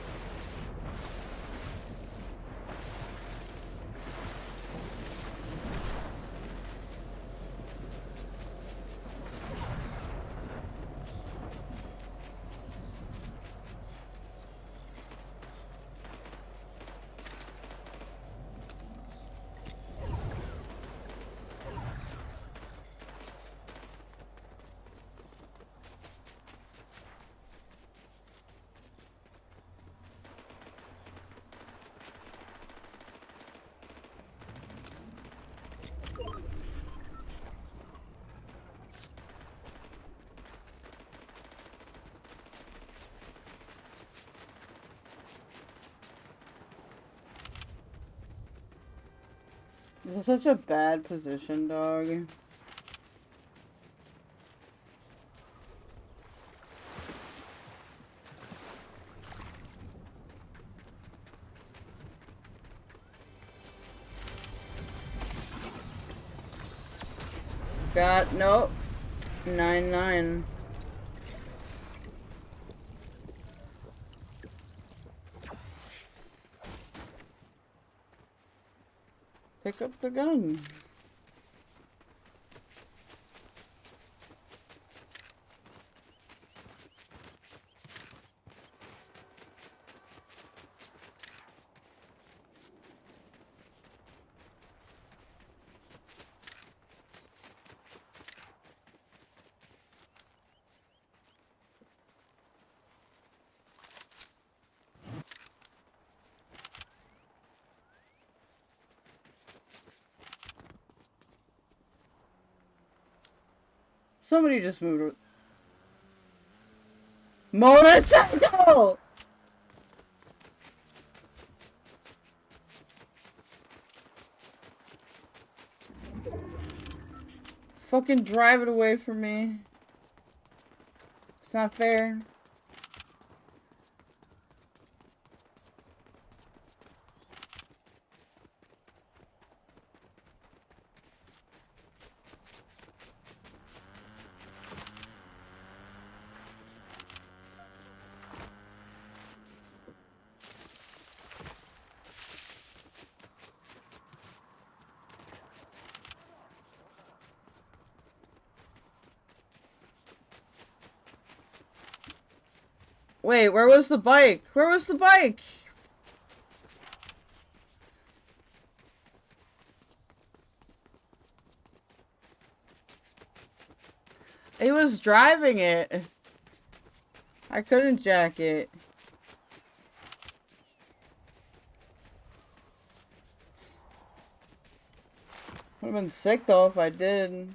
This is such a bad position, dog. Got, nope. 9-9. Pick up the gun. Somebody just moved. Motorcycle! Fucking drive it away from me. It's not fair. Wait, where was the bike? Where was the bike? He was driving it. I couldn't jack it. Would have been sick though if I did.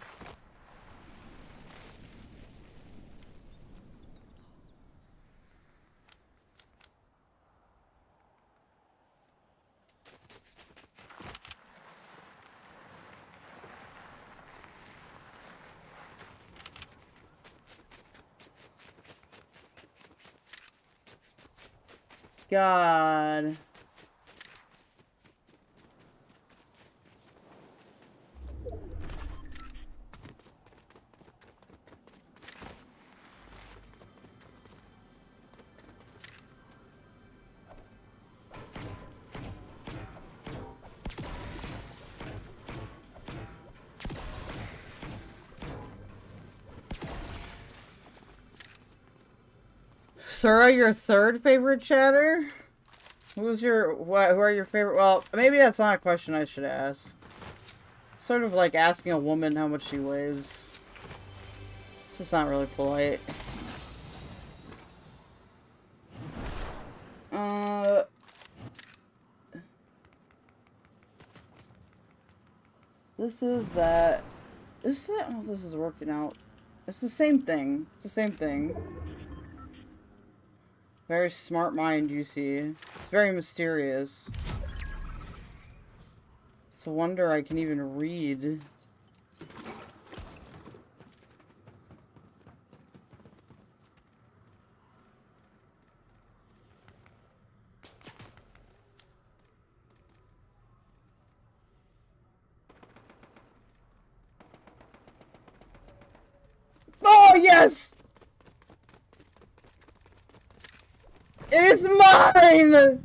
God. Sura, your third favorite chatter? Who's your, who are your favorite? Well, maybe that's not a question I should ask. Sort of like asking a woman how much she weighs. just not really polite. This is that. This is that. Oh, this is working out. It's the same thing. It's the same thing. Very smart mind, you see. It's very mysterious. It's a wonder I can even read. Oh, yes! It is mine!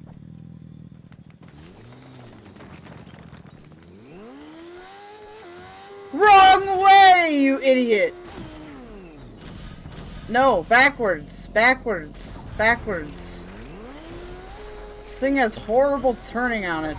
Wrong way, you idiot! No, backwards, backwards, backwards. This thing has horrible turning on it.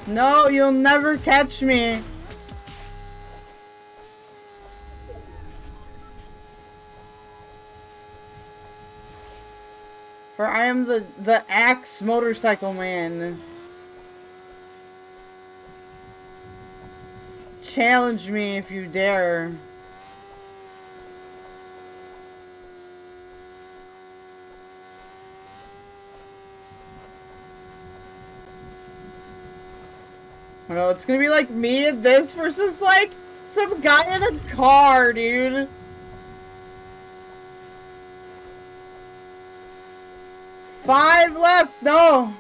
No, you'll never catch me. For I am the axe motorcycle man. Challenge me if you dare. I know, it's gonna be like me and this versus like some guy in a car, dude. Five left, no.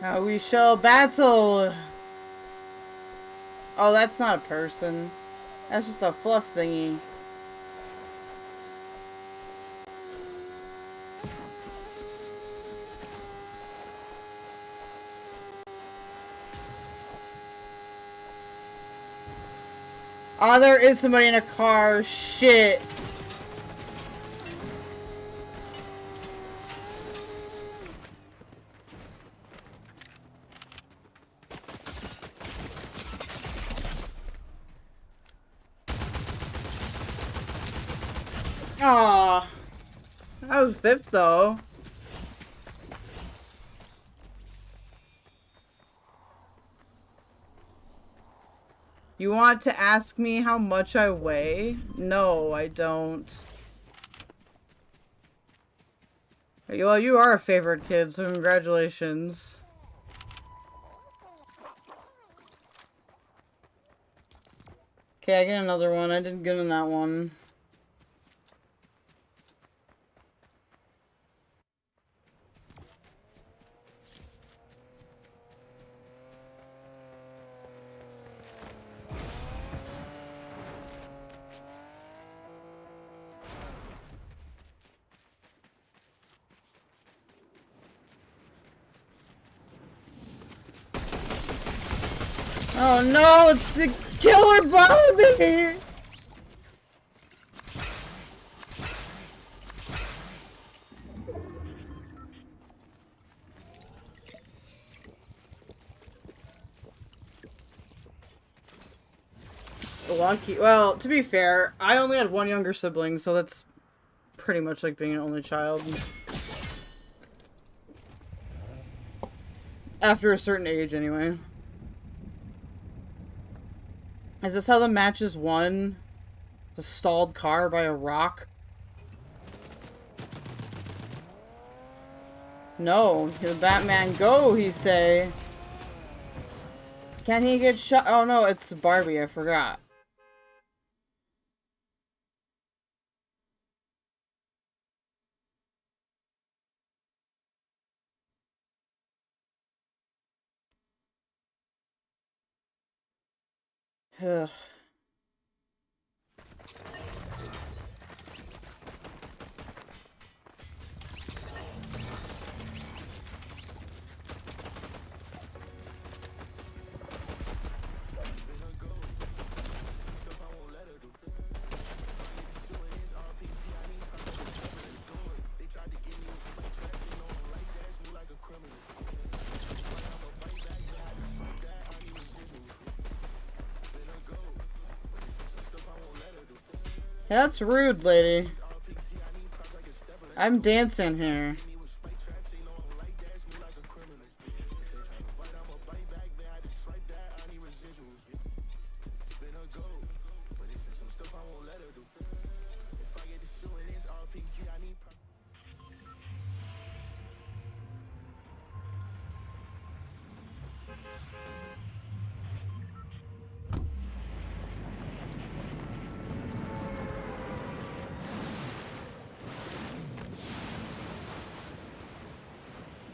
Now we shall battle. Oh, that's not a person. That's just a fluff thingy. Oh, there is somebody in a car. Shit. Aw, that was fifth though. You want to ask me how much I weigh? No, I don't. Well, you are a favorite kid, so congratulations. Okay, I get another one. I did good on that one. Oh no, it's the killer Bobby! Lucky. Well, to be fair, I only had one younger sibling, so that's pretty much like being an only child. After a certain age, anyway. Is this how the match is won? The stalled car by a rock? No, the Batman go, he say. Can he get shot? Oh no, it's Barbie, I forgot. Ugh. That's rude, lady. I'm dancing here.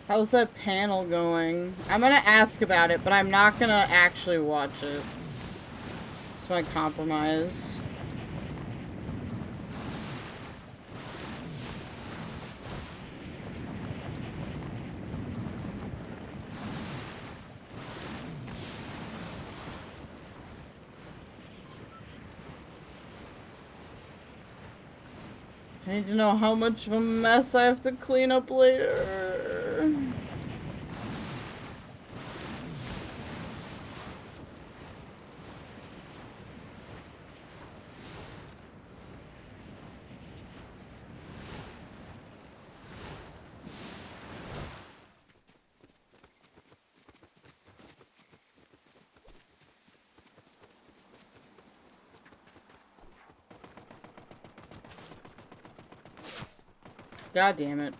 How's that panel going? I'm gonna ask about it, but I'm not gonna actually watch it. It's my compromise. I need to know how much of a mess I have to clean up later. God damn it.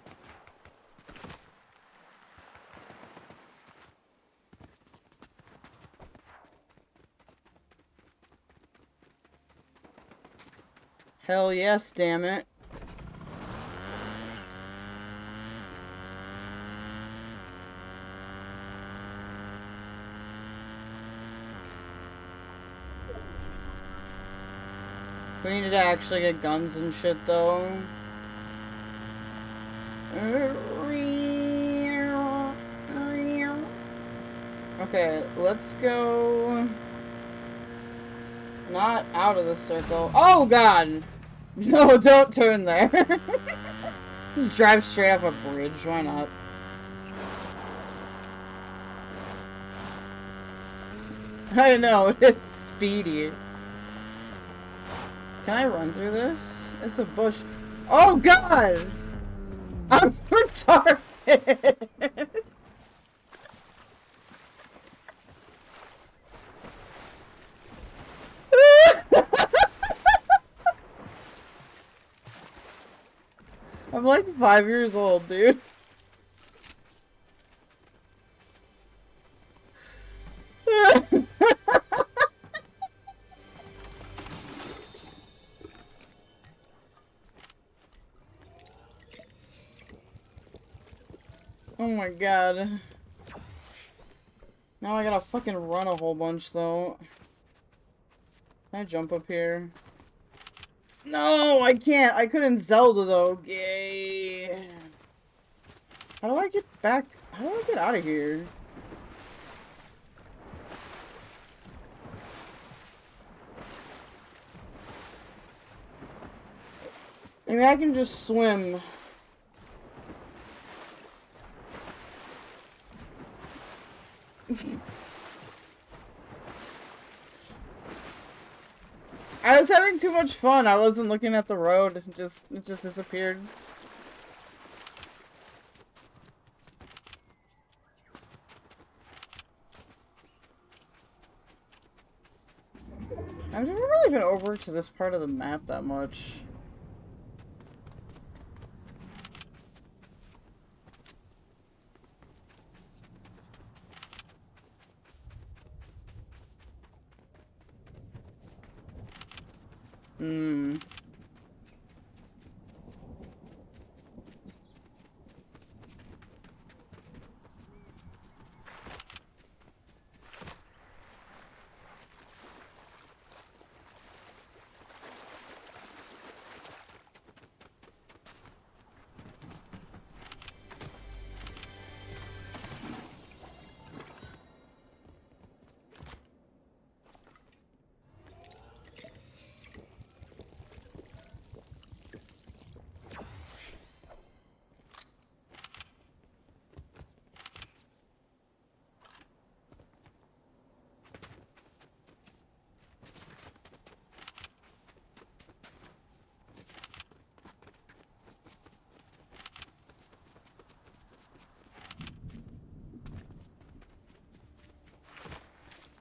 Hell yes, damn it. We need to actually get guns and shit though. Okay, let's go. Not out of the circle. Oh god! No, don't turn there. Just drive straight up a bridge, why not? I know, it's speedy. Can I run through this? It's a bush. Oh god! I'm retarded! I'm like 5 years old, dude. Oh my god. Now I gotta fucking run a whole bunch though. Can I jump up here? No, I can't. I couldn't Zelda though. Yay. How do I get back? How do I get out of here? Maybe I can just swim. I was having too much fun. I wasn't looking at the road. It just disappeared. I've never really been over to this part of the map that much. Hmm.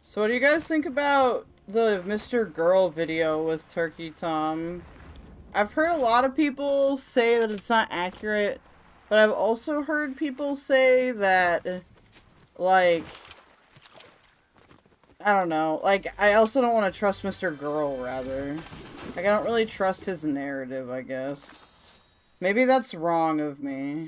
So what do you guys think about the Mr. Girl video with Turkey Tom? I've heard a lot of people say that it's not accurate, but I've also heard people say that, like, I don't know, like, I also don't want to trust Mr. Girl, rather. Like, I don't really trust his narrative, I guess. Maybe that's wrong of me.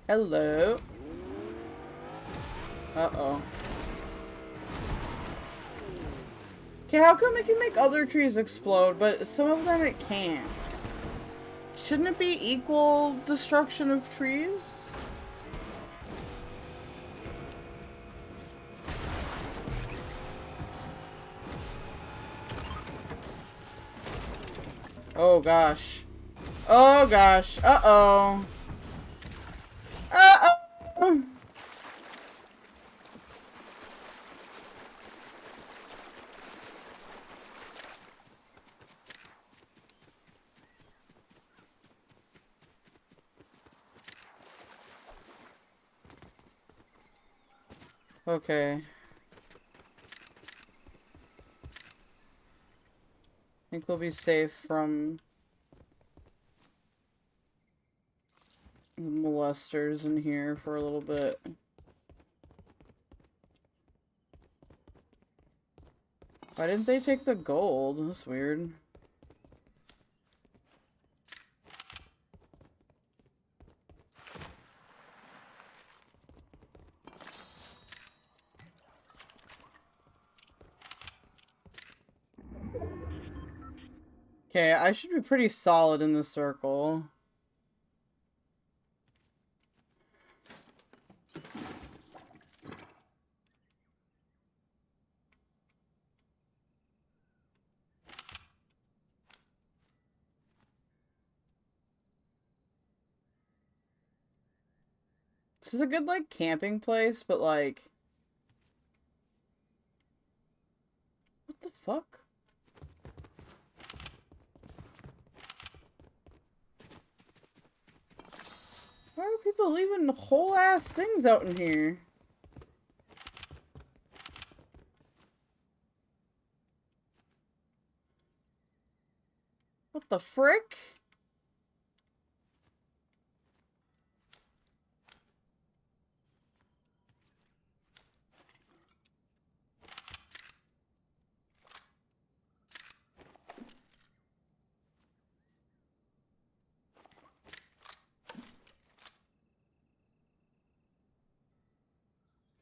Hello. Uh-oh. Okay, how come it can make other trees explode, but some of them it can't? Shouldn't it be equal destruction of trees? Oh gosh. Oh gosh. Uh-oh. Uh-oh. Okay. I think we'll be safe from the molesters in here for a little bit. Why didn't they take the gold? That's weird. Okay, I should be pretty solid in the circle. This is a good, like, camping place, but, like... What the fuck? Why are people leaving whole ass things out in here? What the frick?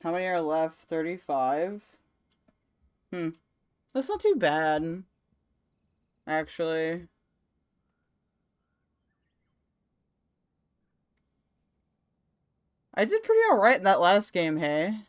How many are left? 35? That's not too bad. Actually. I did pretty alright in that last game, hey?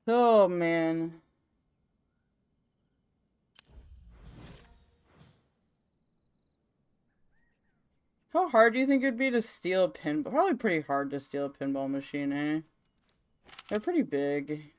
Oh, man. How hard do you think it would be to steal a pinball? Probably pretty hard to steal a pinball machine, eh? They're pretty big.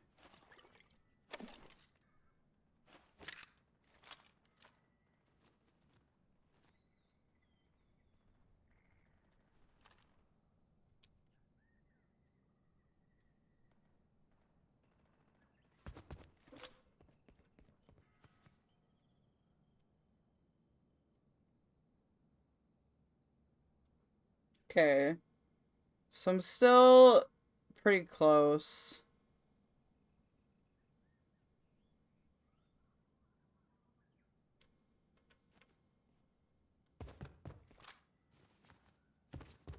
Okay. So I'm still pretty close.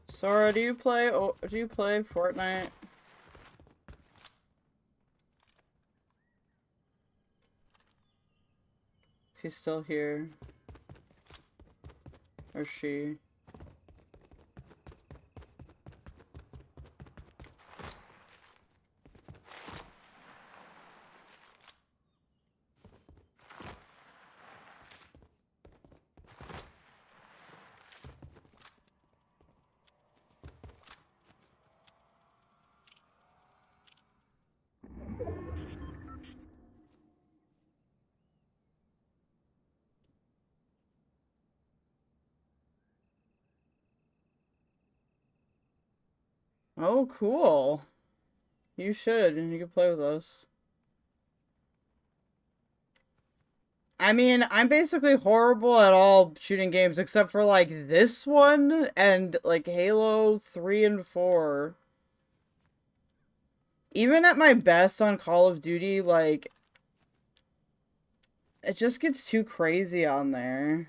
Sora, do you play Fortnite? If he's still here. Or she. Oh, cool. You should, and you can play with us. I mean, I'm basically horrible at all shooting games except for, like, this one and, like, Halo 3 and 4. Even at my best on Call of Duty, like, it just gets too crazy on there.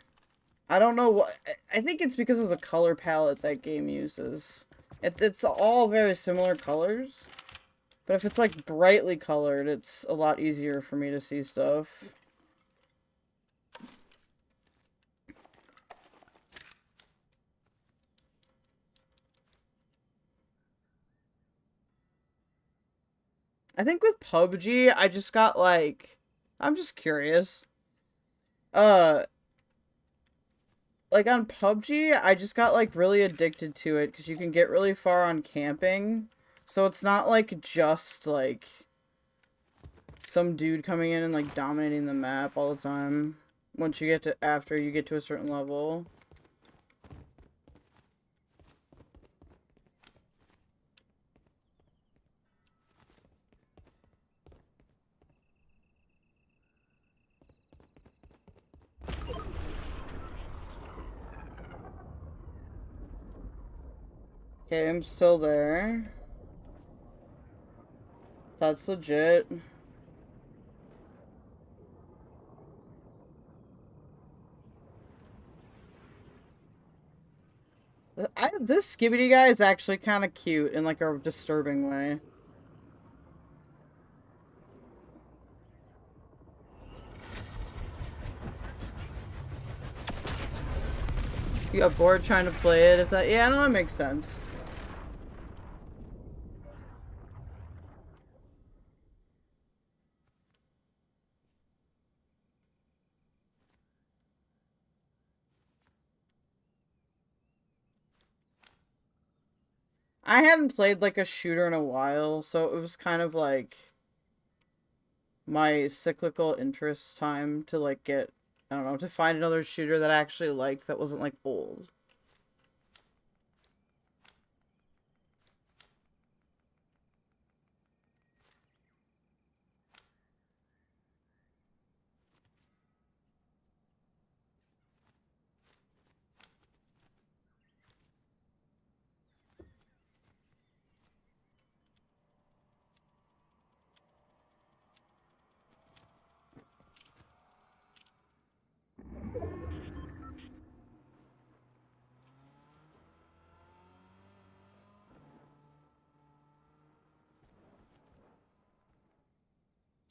I don't know what... I think it's because of the color palette that game uses. It's all very similar colors. But if it's, like, brightly colored, it's a lot easier for me to see stuff. I think with PUBG, I just got, like... I'm just curious. Like, on PUBG, I just got, like, really addicted to it, because you can get really far on camping. So it's not, like, just, like, some dude coming in and, like, dominating the map all the time. Once you get to... after you get to a certain level. Okay, I'm still there. That's legit. This Skibidi guy is actually kind of cute in, like, a disturbing way. You got bored trying to play it, if that... Yeah, no, that makes sense. I hadn't played, like, a shooter in a while, so it was kind of, like, my cyclical interest time to, like, get... I don't know, to find another shooter that I actually liked that wasn't, like, old.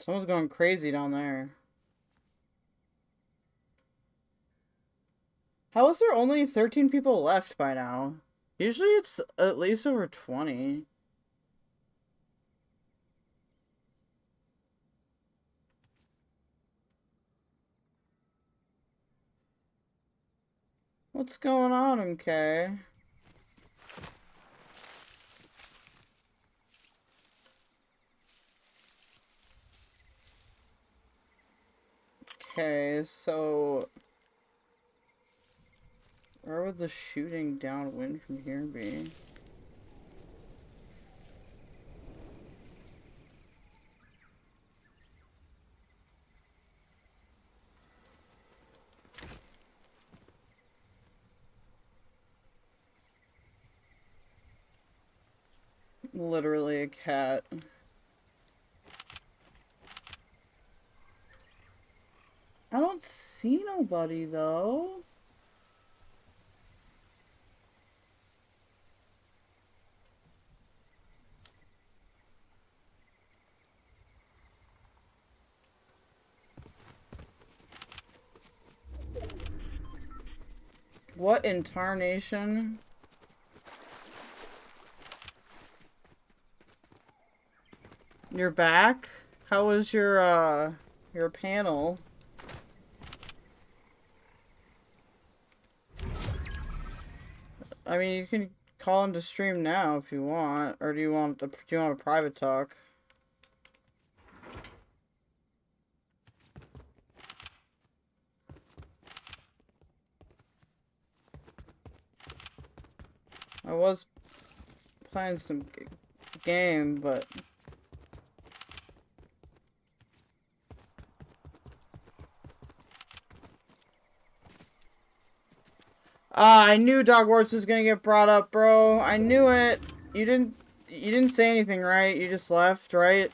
Someone's going crazy down there. How is there only 13 people left by now? Usually it's at least over 20. What's going on, MK? Okay, so... where would the shooting downwind from here be? Literally a cat. I don't see nobody, though. What in tarnation? You're back? How was your panel? I mean, you can call into stream now if you want, or do you want a private talk? I was playing some game, but I knew Dog Wars was gonna get brought up, bro. I knew it. You didn't say anything, right? You just left, right?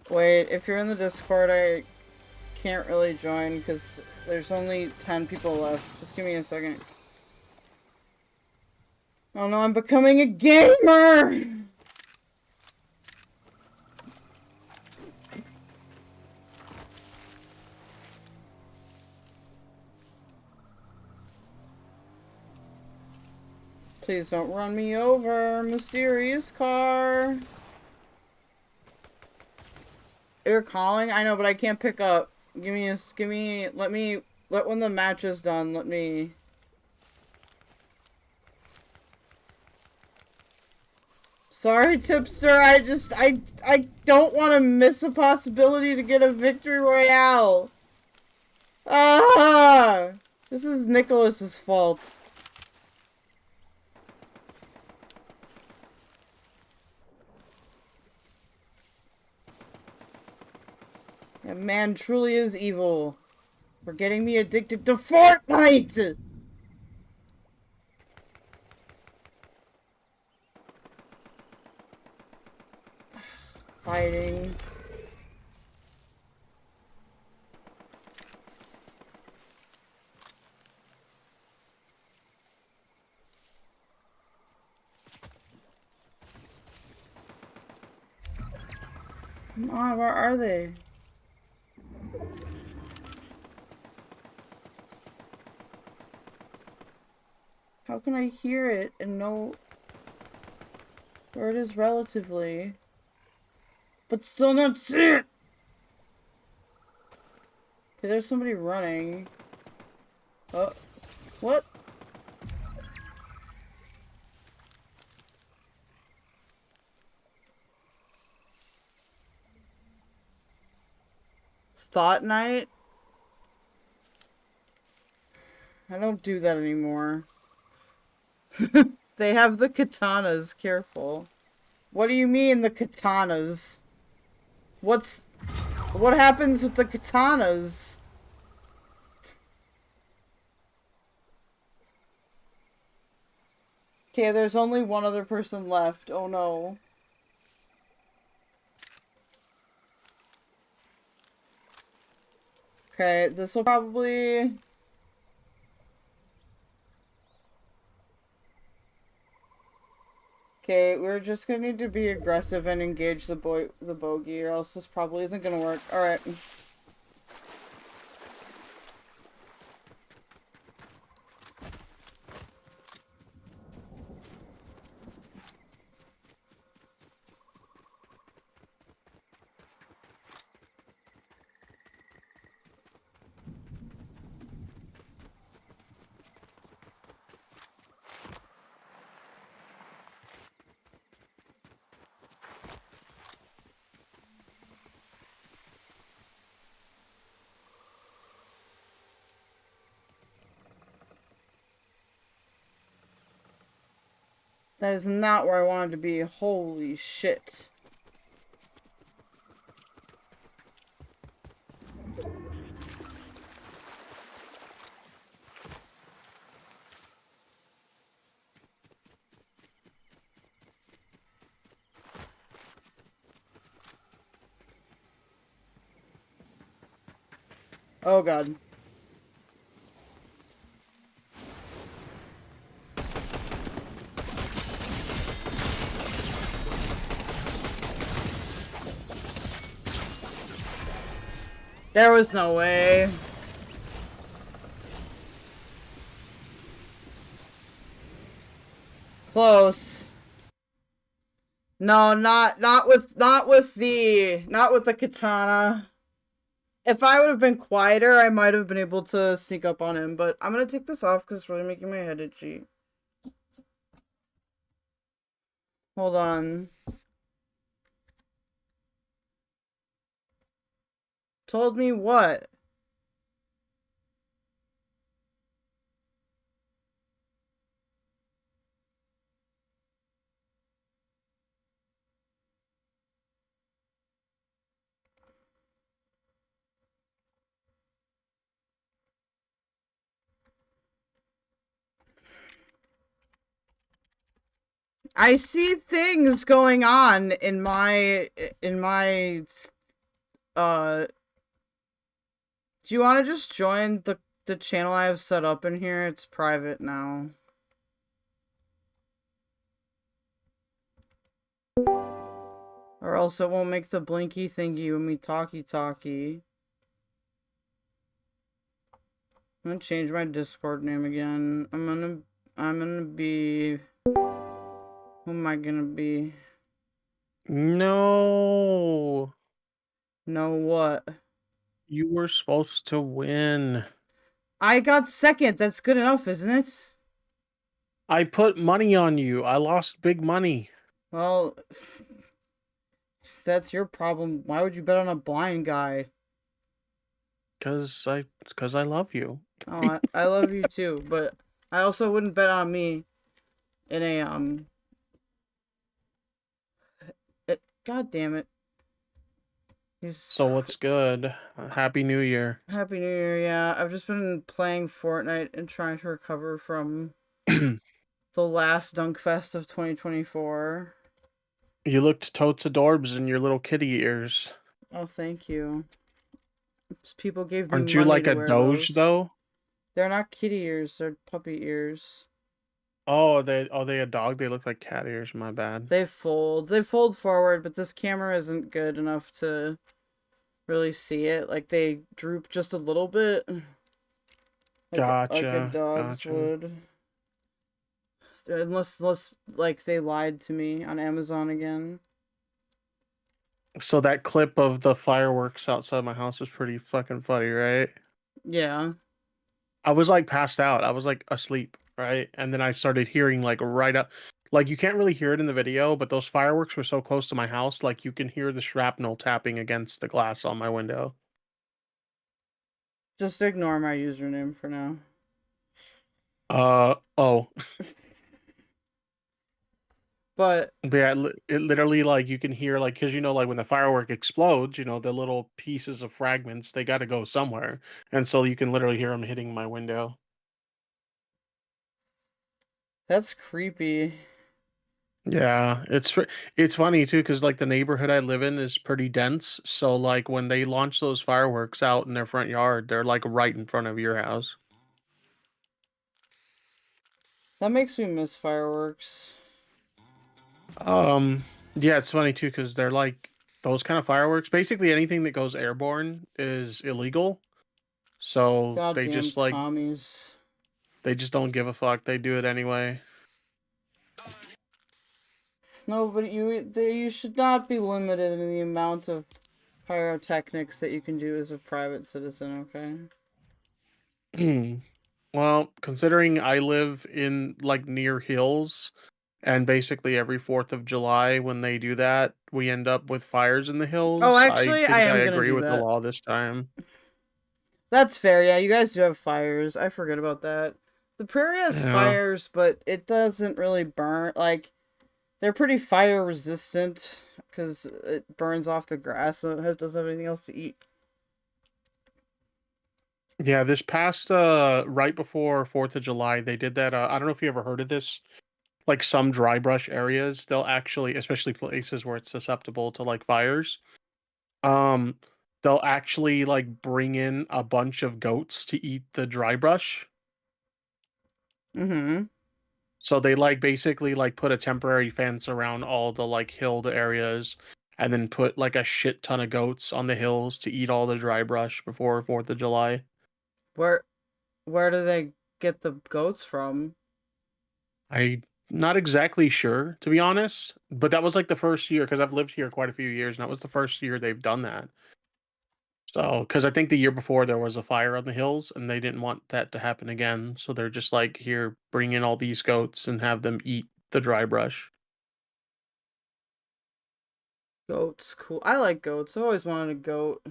Wait, if you're in the Discord, I can't really join because there's only 10 people left. Just give me a second. Oh no, I'm becoming a gamer! Please don't run me over, mysterious car. You're calling? I know, but I can't pick up. Let when the match is done, let me... Sorry, Tipster, I don't want to miss a possibility to get a victory royale. Ah! This is Nicholas's fault. That man truly is evil. For getting me addicted to Fortnite! Fighting. Come on, where are they? How can I hear it and know where it is relatively, but still not see it? Okay, there's somebody running. Oh, what? Thought Night? I don't do that anymore. They have the katanas, careful. What do you mean, the katanas? What happens with the katanas? Okay, there's only one other person left. Oh no. Okay, this will probably... Okay, we're just gonna need to be aggressive and engage the bogey, or else this probably isn't gonna work. Alright. That is not where I wanted to be. Holy shit. Oh god. There was no way. Close. No, not with the katana. If I would have been quieter, I might have been able to sneak up on him, but I'm gonna take this off because it's really making my head itchy. Hold on. Told me what? I see things going on in my do you want to just join the channel I have set up in here? It's private now. Or else it won't make the blinky thingy when we talkie. I'm gonna change my Discord name again. I'm gonna be... Who am I gonna be? No. No what? You were supposed to win. I got second. That's good enough, isn't it? I put money on you. I lost big money. Well, that's your problem. Why would you bet on a blind guy? Cause I love you. Oh, I love you too, but I also wouldn't bet on me in a God damn it. So what's good? Happy New Year. Happy New Year, yeah. I've just been playing Fortnite and trying to recover from the last Dunk Fest of 2024. You looked totes adorbs in your little kitty ears. Oh, thank you. People gave me Aren't you money like to a wear doge those. though? They're not kitty ears, they're puppy ears. Oh, they a dog? They look like cat ears. My bad. They fold forward, but this camera isn't good enough to really see it. Like they droop just a little bit. Like a Gotcha. dog's would. Unless like they lied to me on Amazon again. So that clip of the fireworks outside my house was pretty fucking funny, right? Yeah. I was like passed out. I was like asleep, right? And then I started hearing like right up, like you can't really hear it in the video, but those fireworks were so close to my house, like you can hear the shrapnel tapping against the glass on my window. Just ignore my username for now. Oh. But yeah, it literally like you can hear like because you know like when the firework explodes, you know the little pieces of fragments they got to go somewhere, and so you can literally hear them hitting my window. That's creepy. Yeah, it's funny too because like the neighborhood I live in is pretty dense, so like when they launch those fireworks out in their front yard, they're like right in front of your house. That makes me miss fireworks. Yeah, it's funny too because they're like those kind of fireworks. Basically, anything that goes airborne is illegal. So they Goddamn just like commies. they just don't give a fuck. They do it anyway. No, but you should not be limited in the amount of pyrotechnics that you can do as a private citizen, okay? Well, considering I live in like near hills, and basically every 4th of July when they do that, we end up with fires in the hills. Oh, actually, I am gonna agree do with the that. law this time. That's fair, yeah, you guys do have fires. I forget about that. The prairie has Yeah. fires, but it doesn't really burn. Like, they're pretty fire resistant because it burns off the grass, so it doesn't have anything else to eat. Yeah, this past right before 4th of July, they did that. I don't know if you ever heard of this. Like some dry brush areas, they'll actually, especially places where it's susceptible to like fires, they'll actually like bring in a bunch of goats to eat the dry brush. Mm-hmm. So they like basically like put a temporary fence around all the like hilled areas and then put like a shit ton of goats on the hills to eat all the dry brush before 4th of July. Where do they get the goats from? I'm not exactly sure, to be honest, but that was like the first year because I've lived here quite a few years, and that was the first year they've done that. So, because I think the year before there was a fire on the hills, and they didn't want that to happen again, so they're just like, here, bring in all these goats and have them eat the dry brush. Goats, cool. I like goats. I always wanted a goat.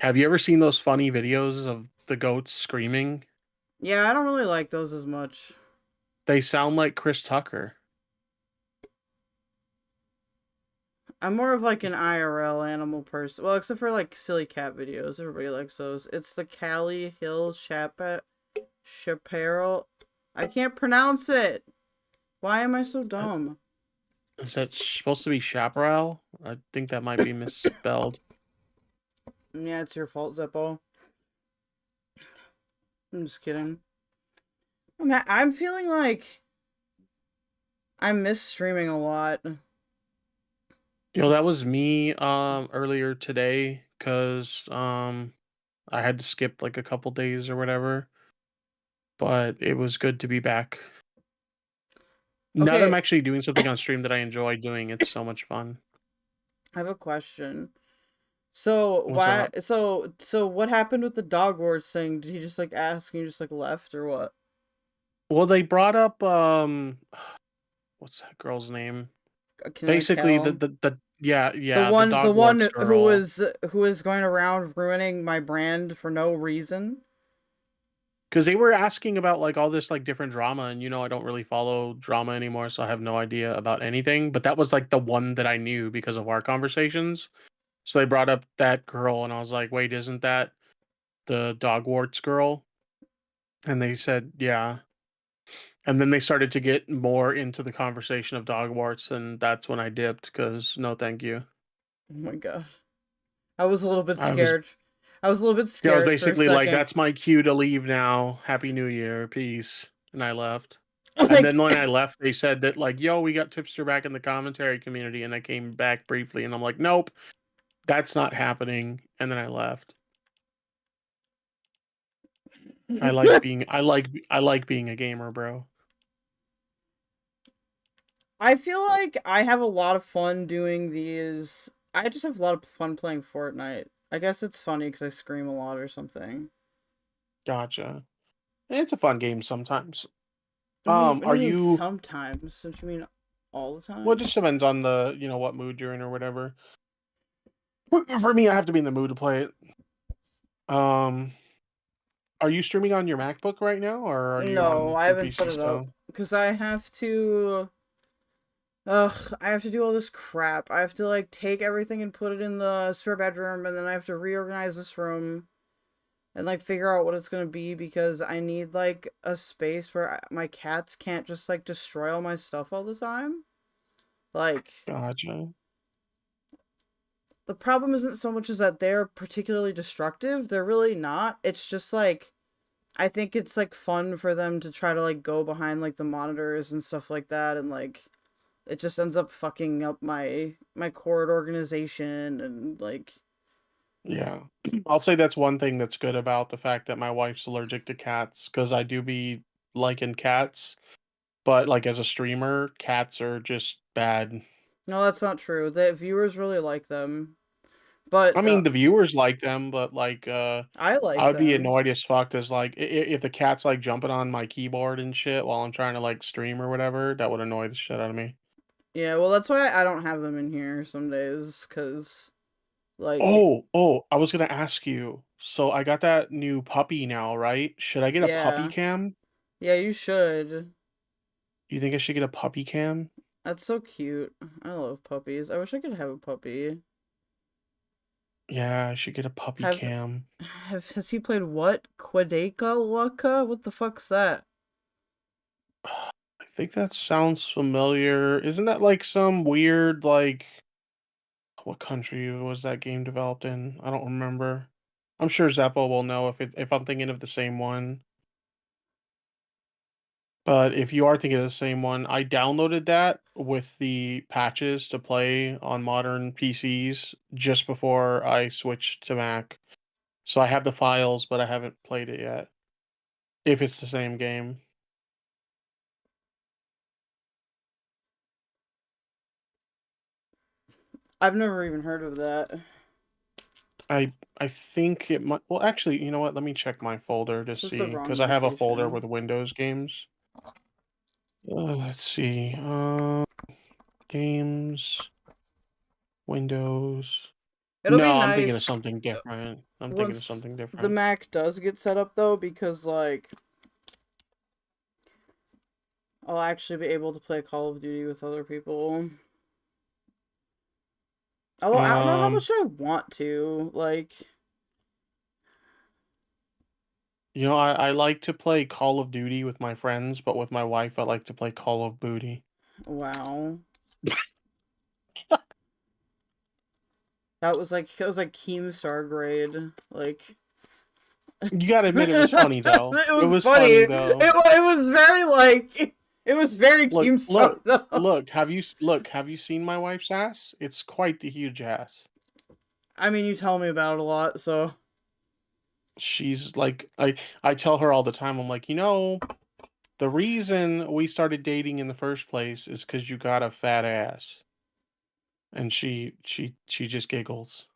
Have you ever seen those funny videos of the goats screaming? Yeah, I don't really like those as much. They sound like Chris Tucker. I'm more of like an IRL animal person. Well, except for like silly cat videos. Everybody likes those. It's the Cali Hill Chaparral. I can't pronounce it. Why am I so dumb? Is that supposed to be chaparral? I think that might be misspelled. Yeah, it's your fault, Zeppo. I'm just kidding. I'm feeling like I miss streaming a lot. You know, that was me earlier today because I had to skip like a couple days or whatever. But it was good to be back. Now that I'm Okay. actually doing something on stream that I enjoy doing, it's so much fun. I have a question. So What's why? up? So what happened with the dog wars thing? Did he just like ask and you just like left or what? Well, they brought up what's that girl's name? Kinetic Basically, Kell? the yeah The the one dog warts girl. who was going around ruining my brand for no reason. Because they were asking about like all this like different drama, and you know I don't really follow drama anymore, so I have no idea about anything. But that was like the one that I knew because of our conversations. So they brought up that girl, and I was like, "Wait, isn't that the dog warts girl?" And they said, "Yeah." And then they started to get more into the conversation of dog warts, and that's when I dipped because no, thank you. Oh my god, I was a little bit I was scared. I was a little bit Yeah, I was scared for a basically like, second. "That's my cue to leave now. Happy New Year, peace," and I left. Like- And then when I left, they said that like, "Yo, we got Tipster back in the commentary community," and I came back briefly, and I'm like, "Nope, that's not happening," and then I left. I like being a gamer, bro. I feel like I have a lot of fun doing these. I just have a lot of fun playing Fortnite. I guess it's funny because I scream a lot or something. Gotcha. It's a fun game sometimes. What do Are you mean you? sometimes? Don't you mean all the time? Well, it just depends on the what mood you're in or whatever. For me, I have to be in the mood to play it. Are you streaming on your MacBook right now, or are you No, on I your haven't set PC it up still? because I have to. Ugh, I have to do all this crap. I have to like take everything and put it in the spare bedroom, and then I have to reorganize this room, and like figure out what it's gonna be because I need like a space where my cats can't just like destroy all my stuff all the time. Like, Gotcha. the problem isn't so much as that they're particularly destructive. They're really not. It's just like I think it's like fun for them to try to like go behind like the monitors and stuff like that, and like it just ends up fucking up my cord organization and like. Yeah, I'll say that's one thing that's good about the fact that my wife's allergic to cats, because I do be liking cats, but like as a streamer, cats are just bad. No, that's not true. The viewers really like them, but I mean, the viewers like them, but like, I I like would be them. annoyed as fuck as like if the cat's like jumping on my keyboard and shit while I'm trying to like stream or whatever. That would annoy the shit out of me. Yeah, well, that's why I don't have them in here some days, cause like. Oh, I was gonna ask you. So I got that new puppy now, right? Should I get a puppy Yeah. cam? Yeah, you should. You think I should get a puppy cam? That's so cute. I love puppies. I wish I could have a puppy. Yeah, I should get a puppy cam. Has he played what? Quadeka? What the fuck's that? I think that sounds familiar. Isn't that like some weird like what country was that game developed in? I don't remember. I'm sure Zeppo will know if I'm thinking of the same one. But if you are thinking of the same one, I downloaded that with the patches to play on modern PCs just before I switched to Mac. So I have the files, but I haven't played it yet. If it's the same game. I've never even heard of that. I think it might. Well, actually, you know what? Let me check my folder to It's just see, the wrong because I have a folder location. with Windows games. Let's see. Games, Windows. It'll be No, I'm thinking of nice something different. I'm thinking of once something the different. Mac does get set up though, because like I'll actually be able to play Call of Duty with other people. Although I don't know how much I want to, like. You know, I like to play Call of Duty with my friends, but with my wife, I like to play Call of Booty. Wow. That was like Keemstar grade, like. You gotta admit it was funny though. It was funny though. It was very like it was very Keemstar though. Look, have you seen my wife's ass? It's quite the huge ass. I mean, you tell me about it a lot, so. She's like, I tell her all the time, I'm like, you know, the reason we started dating in the first place is because you got a fat ass. And she just giggles.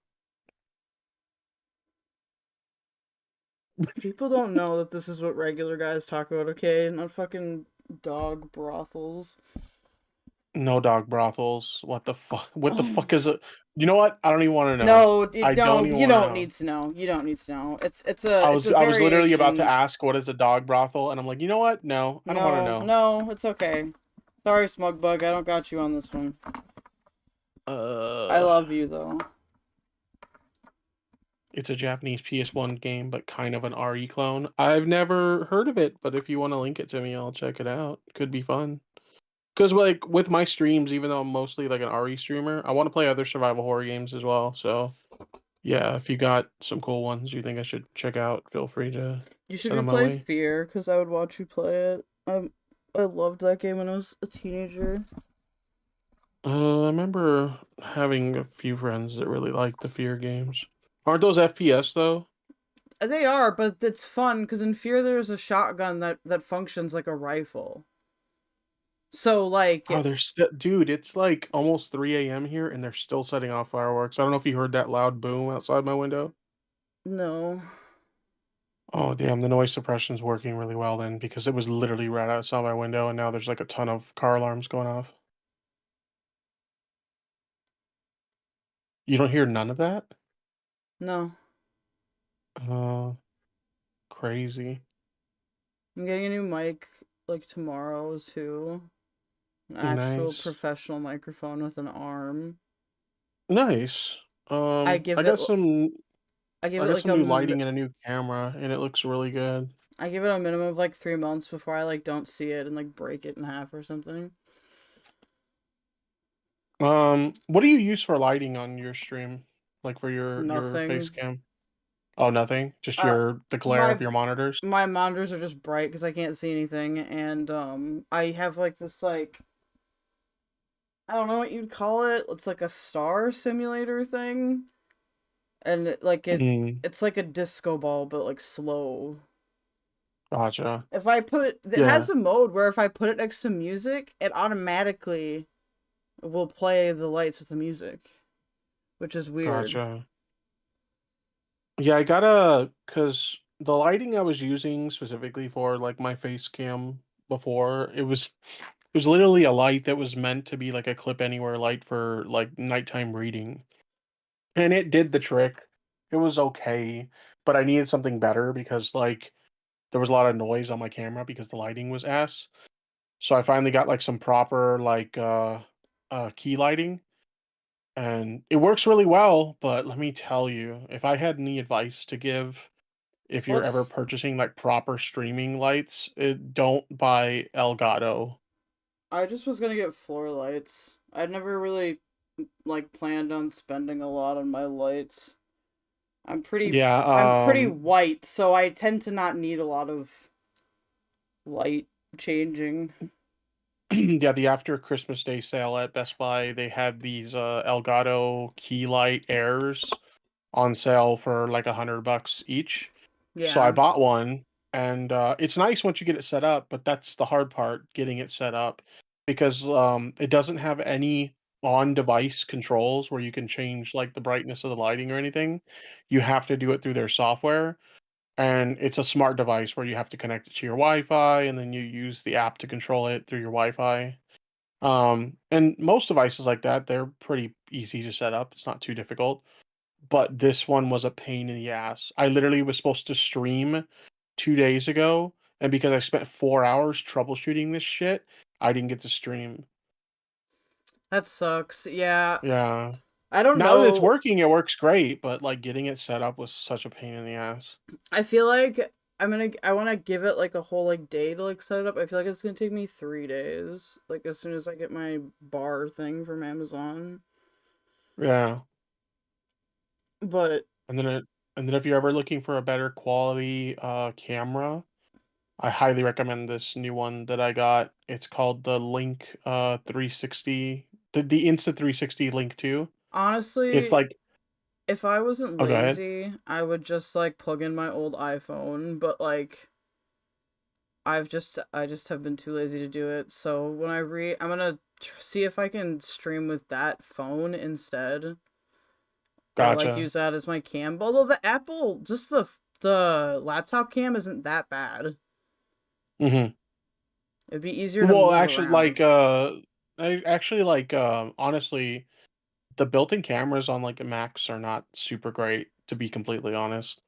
People don't know that this is what regular guys talk about, okay? Not fucking dog brothels. No dog brothels. What the fuck? What the fuck is it? You know what? I don't even want to know. No, I don't even you wanna don't know. need to know. You don't need to know. I was literally about to variation. ask what is a dog brothel, and I'm like, you know what? No, I don't want to know. No, it's okay. Sorry, Smugbug, I don't got you on this one. I love you though. It's a Japanese PS1 game, but kind of an RE clone. I've never heard of it, but if you want to link it to me, I'll check it out. Could be fun. Because like with my streams, even though I'm mostly like an RE streamer, I want to play other survival horror games as well. So yeah, if you got some cool ones you think I should check out, feel free to You should send them my replay way. Fear, because I would watch you play it. I loved that game when I was a teenager. I remember having a few friends that really liked the Fear games. Aren't those FPS though? They are, but it's fun because in Fear there's a shotgun that functions like a rifle. So like, Oh, dude, it's like almost 3 a.m. here, and they're still setting off fireworks. I don't know if you heard that loud boom outside my window. No. Oh, damn, the noise suppression's working really well then, because it was literally right outside my window, and now there's like a ton of car alarms going off. You don't hear none of that? No. Crazy. I'm getting a new mic like tomorrow too. An actual Nice. professional microphone with an arm. Nice. I got some new lighting and a new camera, and it looks really good. I give it a minimum of like 3 months before I like don't see it and like break it in half or something. What do you use for lighting on your stream? Like for your Nothing. face cam? Oh, nothing? Just the glare of your monitors? My monitors are just bright because I can't see anything, and I have like this like, I don't know what you'd call it. It's like a star simulator thing, and it's like a disco ball but like slow. Gotcha. If I put it has a mode where if I put it next to music, it automatically will play the lights with the music, which is weird. Gotcha. Yeah, because the lighting I was using specifically for like my face cam before, it was literally a light that was meant to be like a clip anywhere light for like nighttime reading. And it did the trick. It was okay, but I needed something better because like there was a lot of noise on my camera because the lighting was ass. So I finally got like some proper like key lighting, and it works really well. But let me tell you, if I had any advice to give, if you're ever purchasing like proper streaming lights, don't buy Elgato. I just was gonna get floor lights. I'd never really like planned on spending a lot on my lights. I'm pretty Yeah, white, so I tend to not need a lot of light changing. yeah, the after Christmas Day sale at Best Buy, they had these Elgato key light airs on sale for like $100 each. So I Yeah. bought one, and it's nice once you get it set up, but that's the hard part, getting it set up, because it doesn't have any on-device controls where you can change like the brightness of the lighting or anything. You have to do it through their software, and it's a smart device where you have to connect it to your Wi-Fi, and then you use the app to control it through your Wi-Fi. And most devices like that, they're pretty easy to set up. It's not too difficult. But this one was a pain in the ass. I literally was supposed to stream 2 days ago, and because I spent 4 hours troubleshooting this shit, I didn't get to stream. That sucks. Yeah. Yeah. I don't Now that it's know. working, it works great, but like getting it set up was such a pain in the ass. I feel like I want to give it like a whole like day to like set it up. I feel like it's gonna take me 3 days. Like as soon as I get my bar thing from Amazon. Yeah. But And then if you're ever looking for a better quality camera, I highly recommend this new one that I got. It's called the Link 360, the Insta360 Link 2. honestly, It's like, if I wasn't oh, go ahead. lazy, I would just like plug in my old iPhone, but like I just have been too lazy to do it. So when I'm gonna see if I can stream with that phone instead. Or like Gotcha. use that as my cam. Although the Apple, just the laptop cam isn't that bad. Mm-hmm. It'd be easier to Well, move actually, around. honestly, the built-in cameras on like Macs are not super great, to be completely honest.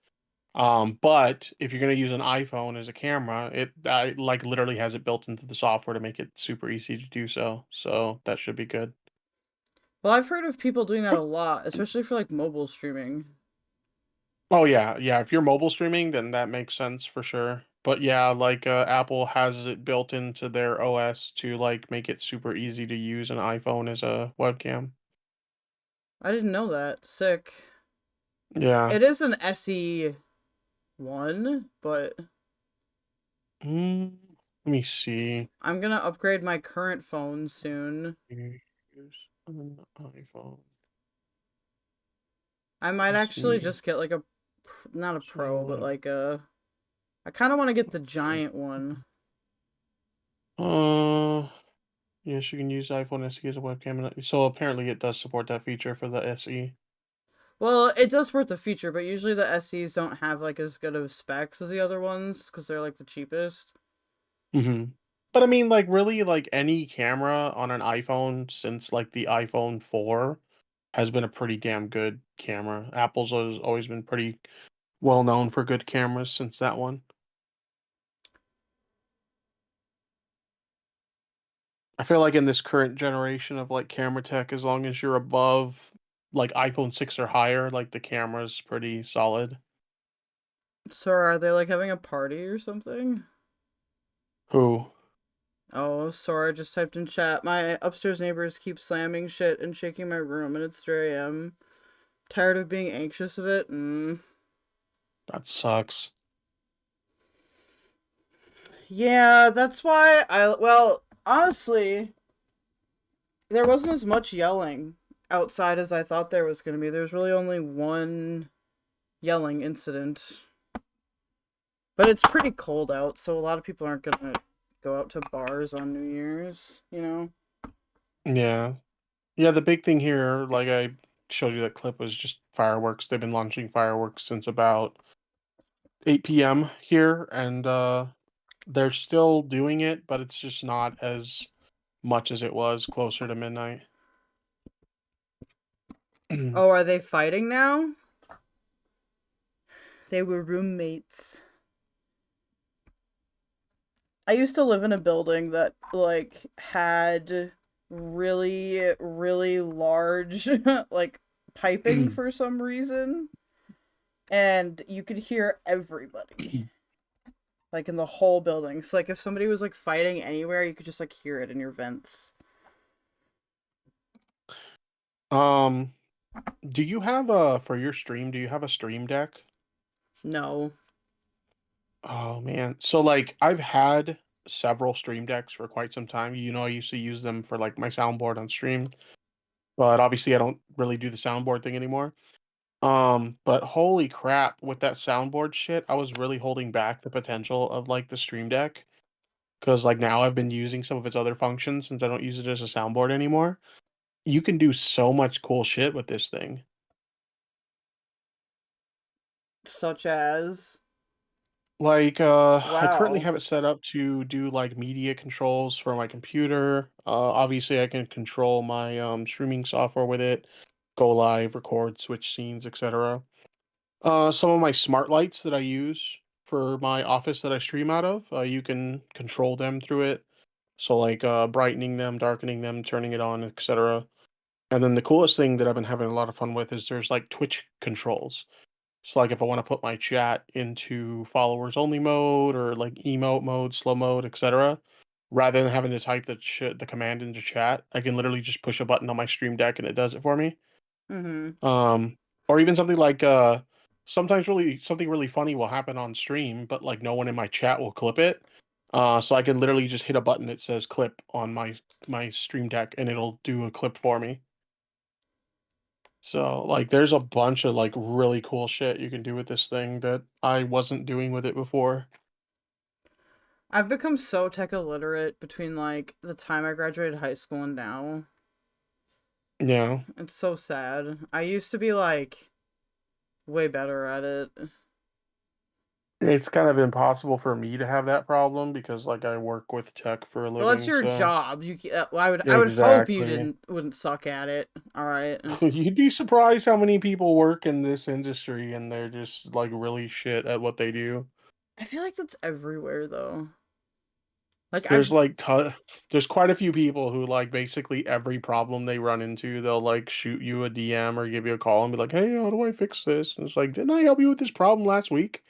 But if you're gonna use an iPhone as a camera, it like literally has it built into the software to make it super easy to do so. So that should be good. Well, I've heard of people doing that a lot, especially for like mobile streaming. Oh yeah, yeah. If you're mobile streaming, then that makes sense for sure. But yeah, like Apple has it built into their OS to like make it super easy to use an iPhone as a webcam. I didn't know that. Sick. Yeah. It is an SE1, but Let me see. I'm gonna upgrade my current phone soon. Use an iPhone. I might Let's actually see. just get like not a pro, but like I kind of want to get the giant one. Yes, you can use iPhone SE as a webcam, so apparently it does support that feature for the SE. Well, it does support the feature, but usually the SEs don't have like as good of specs as the other ones because they're like the cheapest. Mm-hmm. But I mean, like, really, like any camera on an iPhone since like the iPhone 4 has been a pretty damn good camera. Apple's always been pretty well known for good cameras since that one. I feel like in this current generation of like camera tech, as long as you're above like iPhone 6 or higher, like the camera's pretty solid. So are they like having a party or something? Who? Oh, Sora just typed in chat. My upstairs neighbors keep slamming shit and shaking my room, and it's 3 a.m. Tired of being anxious of it. That sucks. Yeah, that's why well, honestly, there wasn't as much yelling outside as I thought there was going to be. There's really only one yelling incident. But it's pretty cold out, so a lot of people aren't going to go out to bars on New Year's, you know? Yeah. Yeah, the big thing here, like I showed you that clip, was just fireworks. They've been launching fireworks since about 8 p.m. here, and they're still doing it, but it's just not as much as it was closer to midnight. Oh, are they fighting now? They were roommates. I used to live in a building that, like, had really, really large, like, piping for some reason. And you could hear everybody. Like, in the whole building. So, like, if somebody was, like, fighting anywhere, you could just, like, hear it in your vents. Um, do you have for your stream? Do you have a stream deck? No. Oh man, so like I've had several stream decks for quite some time. You know, I used to use them for like my soundboard on stream, but obviously I don't really do the soundboard thing anymore. But holy crap, with that soundboard shit, I was really holding back the potential of like the stream deck because like now I've been using some of its other functions since I don't use it as a soundboard anymore. You can do so much cool shit with this thing. Such as? Like, I currently Wow. have it set up to do like media controls for my computer. Obviously, I can control my streaming software with it, go live, record, switch scenes, etc. Some of my smart lights that I use for my office that I stream out of, you can control them through it. So, like, brightening them, darkening them, turning it on, etc. And then the coolest thing that I've been having a lot of fun with is there's like Twitch controls. So like if I want to put my chat into followers only mode or like emote mode, slow mode, etc., rather than having to type the command into chat, I can literally just push a button on my stream deck and it does it for me. Mm-hmm. Or even something like sometimes something really funny will happen on stream, but like no one in my chat will clip it. So I can literally just hit a button that says clip on my stream deck and it'll do a clip for me. So, like, there's a bunch of, like, really cool shit you can do with this thing that I wasn't doing with it before. I've become so tech illiterate between, like, the time I graduated high school and now. Yeah. It's so sad. I used to be, like, way better at it. It's kind of impossible for me to have that problem because, like, I work with tech for a living, Well, it's your so job. I would hope you Exactly. wouldn't suck at it. All right. You'd be surprised how many people work in this industry and they're just, like, really shit at what they do. I feel like that's everywhere though. Like There's, like, there's quite a few people who, like, basically every problem they run into, they'll, like, shoot you a DM or give you a call and be like, "Hey, how do I fix this?" And it's like, "Didn't I help you with this problem last week?"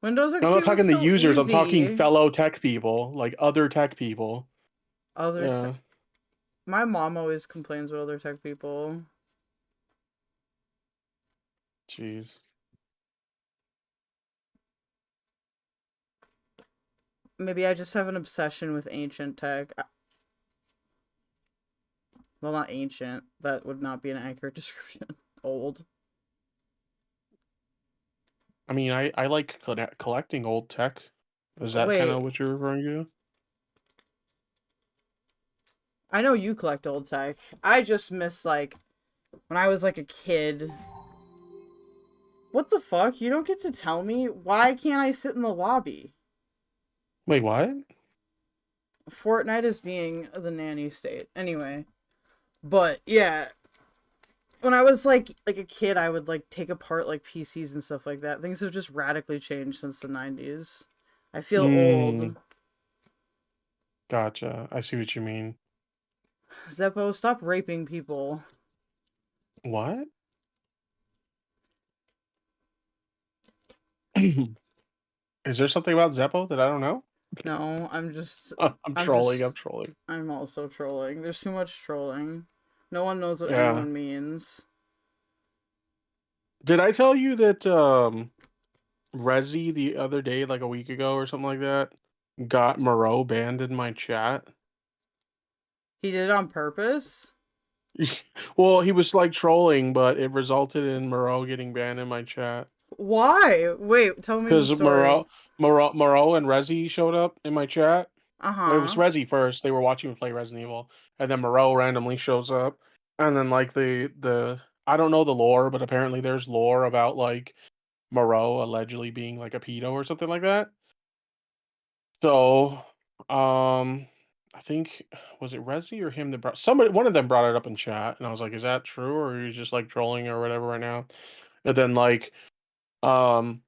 Windows XP I'm not was talking the so users, I'm talking easy. fellow tech people, like other tech people. Other My mom always complains about other tech people. Jeez. Maybe I just have an obsession with ancient tech. Well, not ancient. That would not be an accurate description. Old. I mean, I like collecting old tech. Is that kind of Wait. what you're referring to? I know you collect old tech. I just miss, like, when I was, like, a kid. What the fuck? You don't get to tell me? Why can't I sit in the lobby? Wait, what? Fortnite is being the nanny state. Anyway. But, yeah. When I was, like a kid, I would, like, take apart, like, PCs and stuff like that. Things have just radically changed since the 90s. I feel old. Gotcha. I see what you mean. Zeppo, stop raping people. What? Is there something about Zeppo that I don't know? No, I'm just... I'm trolling. I'm also trolling. There's too much trolling. No one knows what Yeah. anyone means. Did I tell you that Rezi the other day, like a week ago or something like that, got Moreau banned in my chat? He did it on purpose? Well, he was like trolling, but it resulted in Moreau getting banned in my chat. Why? Wait, tell me the Because story. Moreau and Rezi showed up in my chat. Uh-huh. It was Rezi first. They were watching me play Resident Evil, and then Moreau randomly shows up, and then like the I don't know the lore, but apparently there's lore about like Moreau allegedly being like a pedo or something like that. So, I think was it Rezi or him that brought one of them brought it up in chat, and I was like, "Is that true, or are you just like trolling or whatever right now?" And then like, um,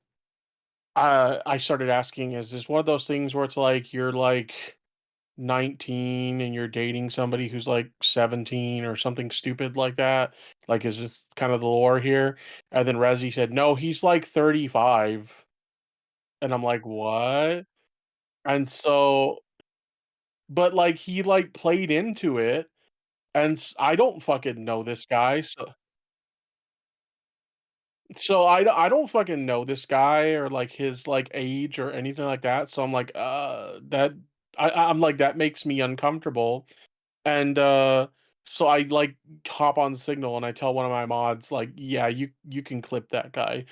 I started asking, "Is this one of those things where it's like you're like 19 and you're dating somebody who's like 17 or something stupid like that? Like, is this kind of the lore here?" And then Rezi said, "No, he's like 35." And I'm like, "What?" And so but like he like played into it, and I don't fucking know this guy, so I don't fucking know this guy or like his like age or anything like that. So I'm like, that I'm like that makes me uncomfortable, and so I like hop on Signal and I tell one of my mods like, yeah, you can clip that guy.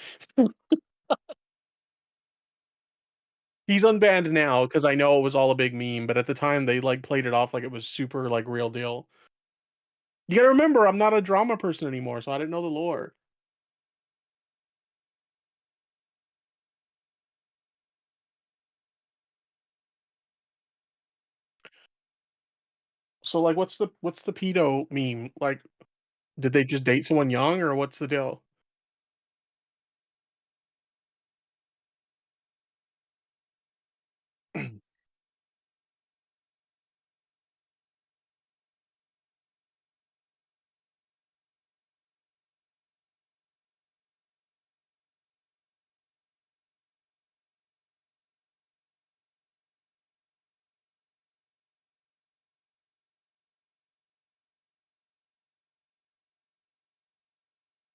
He's unbanned now because I know it was all a big meme, but at the time they like played it off like it was super like real deal. You gotta remember, I'm not a drama person anymore, so I didn't know the lore. So like, what's the pedo meme? Like, did they just date someone young, or what's the deal?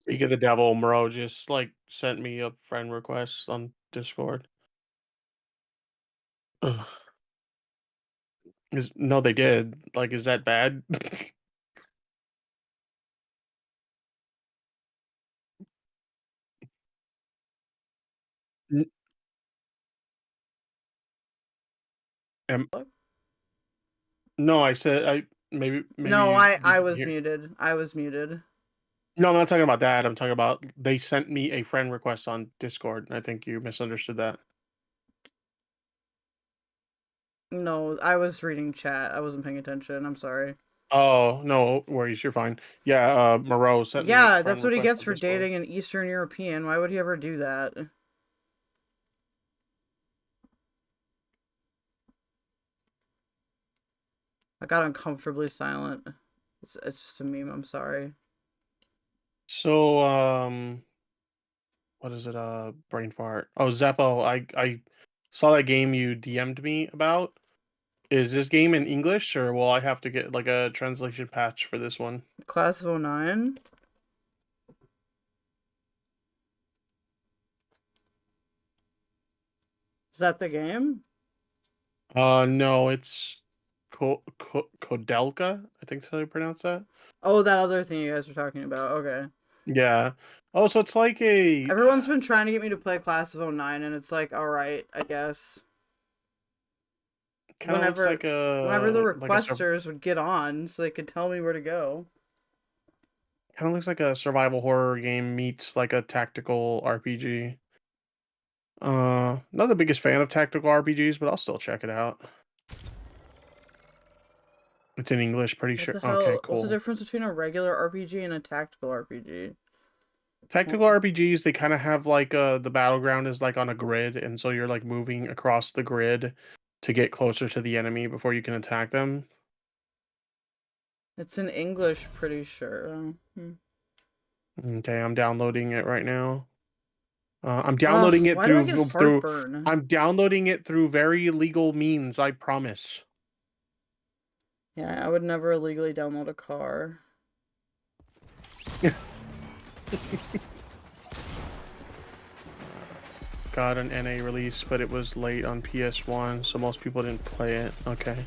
Speak of the devil, Mro just like sent me a friend request on Discord. Ugh. No, they did. Like, is that bad? N- Am- no, I said maybe No, you I didn't was hear. muted. I was muted. No, I'm not talking about that. I'm talking about they sent me a friend request on Discord, and I think you misunderstood that. No, I was reading chat. I wasn't paying attention. I'm sorry. Oh, no worries, you're fine. Yeah, Moreau sent me a Yeah, friend that's what he request gets on for Discord. dating an Eastern European. Why would he ever do that? I got uncomfortably silent. It's just a meme. I'm sorry. So, what is it? Brain fart. Oh, Zeppo, I saw that game you DM'd me about. Is this game in English, or will I have to get like a translation patch for this one? Class of 09? Is that the game? No, it's Kodelka. I think that's how you pronounce that. Oh, that other thing you guys were talking about. Okay. Yeah. Oh, so it's like a. Everyone's been trying to get me to play Class of 09, and it's like, alright, I guess. Kind of looks like a. Whenever the like a requesters would get on, so they could tell me where to go. Kind of looks like a survival horror game meets like a tactical RPG. Not the biggest fan of tactical RPGs, but I'll still check it out. It's in English, pretty sure. What the hell? Okay, What's the cool. difference between a regular RPG and a tactical RPG? Tactical RPGs, they kind of have like the battleground is like on a grid, and so you're like moving across the grid to get closer to the enemy before you can attack them. It's in English, pretty sure. Okay, I'm downloading it right now. I'm downloading it why do I through get heartburn? I'm downloading it through very legal means, I promise. Yeah, I would never illegally download a car. Got an NA release, but it was late on PS1, so most people didn't play it. Okay.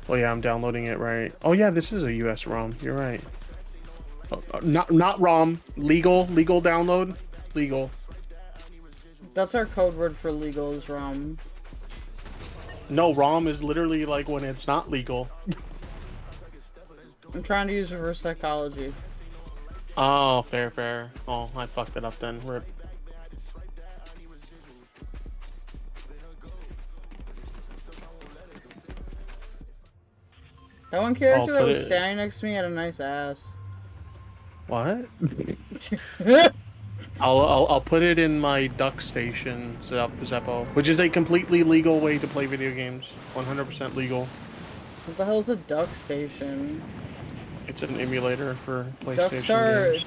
Oh yeah, I'm downloading it right. Oh yeah, this is a US ROM. You're right. Oh, not ROM. Legal download. Legal. That's our code word for legal is ROM. No, ROM is literally like when it's not legal. I'm trying to use reverse psychology. Oh, fair. Oh, I fucked it up then. Rip. That one character that was standing next to me had a nice ass. What? I'll put it in my duck station, Zeppo, which is a completely legal way to play video games. 100% legal. What the hell is a duck station? It's an emulator for PlayStation games.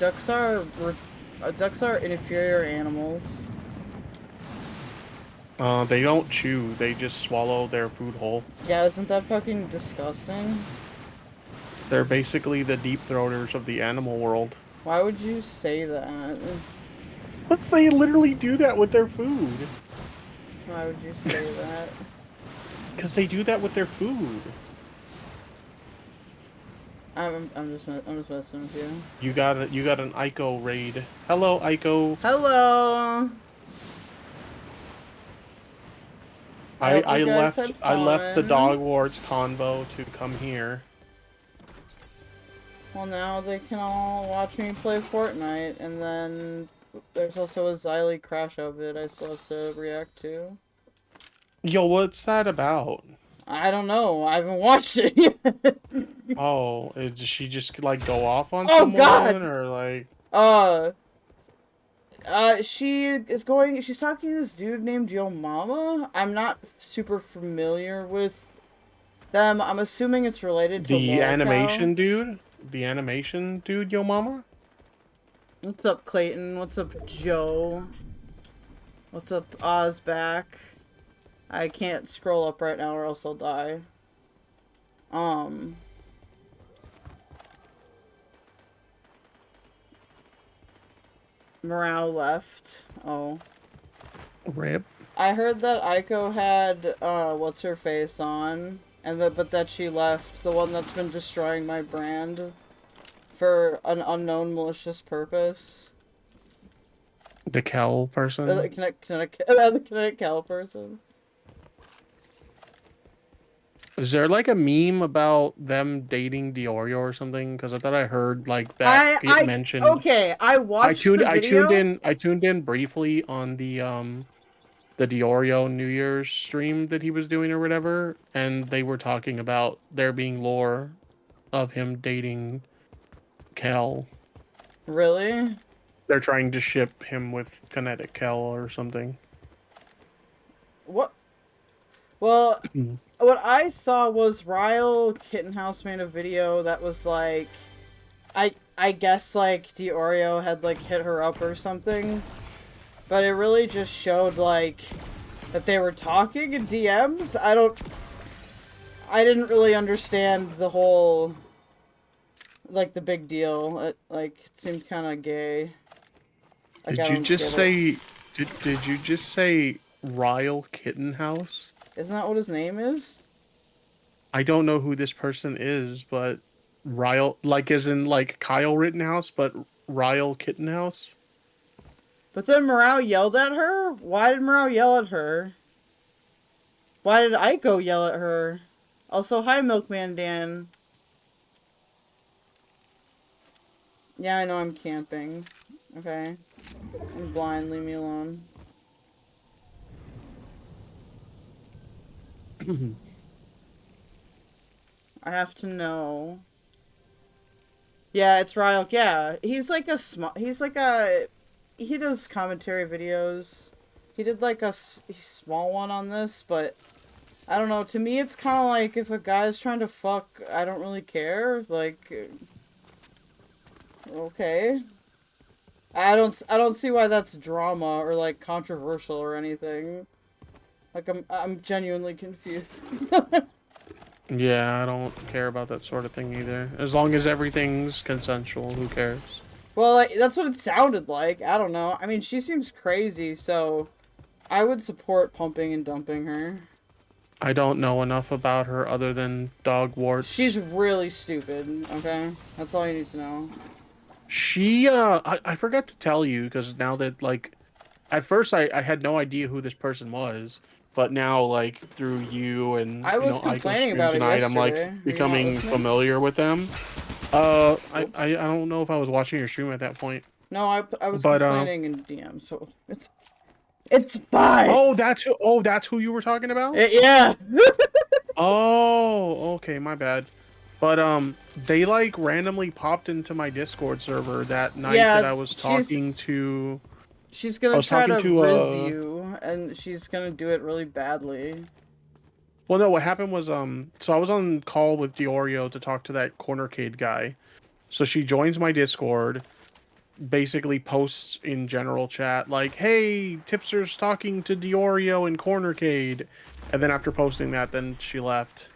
Ducks are inferior animals. They don't chew. They just swallow their food whole. Yeah, isn't that fucking disgusting? They're basically the deep throaters of the animal world. Why would you say that? Let's say literally do that with their food. Why would you say that? Because they do that with their food. I'm just messing with you. You got an Ico raid. Hello, Ico. Hello. I left the dog warts convo to come here. Well, now they can all watch me play Fortnite, and then there's also a XYLIE crash of it I still have to react to. Yo, what's that about? I don't know. I haven't watched it yet. Oh, did she just like go off on Oh, someone God! or like? She's talking to this dude named Yo Mama. I'm not super familiar with them. I'm assuming it's related to The Lorca. animation dude? The animation dude, Yo Mama? What's up, Clayton? What's up, Joe? What's up, Ozback? I can't scroll up right now or else I'll die. Morale left. Oh. Rip. I heard that Aiko had, what's her face on, and but that she left, the one that's been destroying my brand for an unknown malicious purpose. The Kell person? The Kinetic Kell person. Is there like a meme about them dating DeOrio or something? Because I thought I heard like that get mentioned. Okay, I watched the video. I tuned in briefly on the DeOrio New Year's stream that he was doing or whatever, and they were talking about there being lore of him dating Kell. Really? They're trying to ship him with Kinetic Kell or something. What? Well, what I saw was Ryle Kittenhouse made a video that was like, I guess like DeOrio had like hit her up or something, but it really just showed like that they were talking in DMs. I didn't really understand the whole, like the big deal. It seemed kind of gay. Like, Did you just say Ryle Kittenhouse? Isn't that what his name is? I don't know who this person is, but Ryle, like as in like Kyle Rittenhouse, but Ryle Kittenhouse. But then Morale yelled at her? Why did Morale yell at her? Why did Aiko yell at her? Also, hi Milkman Dan. Yeah, I know I'm camping. Okay. I'm blind, leave me alone. I have to know. Yeah, it's Ryle. Yeah, he's like he does commentary videos. He did like a small one on this, but I don't know. To me, it's kind of like if a guy's trying to fuck, I don't really care. Like, okay. I don't see why that's drama or like controversial or anything. Like I'm genuinely confused. Yeah, I don't care about that sort of thing either. As long as everything's consensual, who cares? Well, like, that's what it sounded like. I don't know. I mean, she seems crazy, so I would support pumping and dumping her. I don't know enough about her other than dog warts. She's really stupid, okay? That's all you need to know. She, I forgot to tell you, because now that, like, at first I had no idea who this person was, but now, like, through you and, I was complaining about it tonight, yesterday. I'm, Were like, you becoming not listening? familiar with them. I don't know if I was watching your stream at that point. No, I was But, complaining in DM, so it's fine. Oh, that's who you were talking about? Yeah. Oh, okay, my bad. But they like randomly popped into my Discord server that night that I was talking to. She's gonna try to riz you, and she's gonna do it really badly. Well, no, what happened was so I was on call with DeOrio to talk to that Cornercade guy. So she joins my Discord, basically posts in general chat like, "Hey, Tipster's talking to DeOrio in Cornercade," and then after posting that, then she left.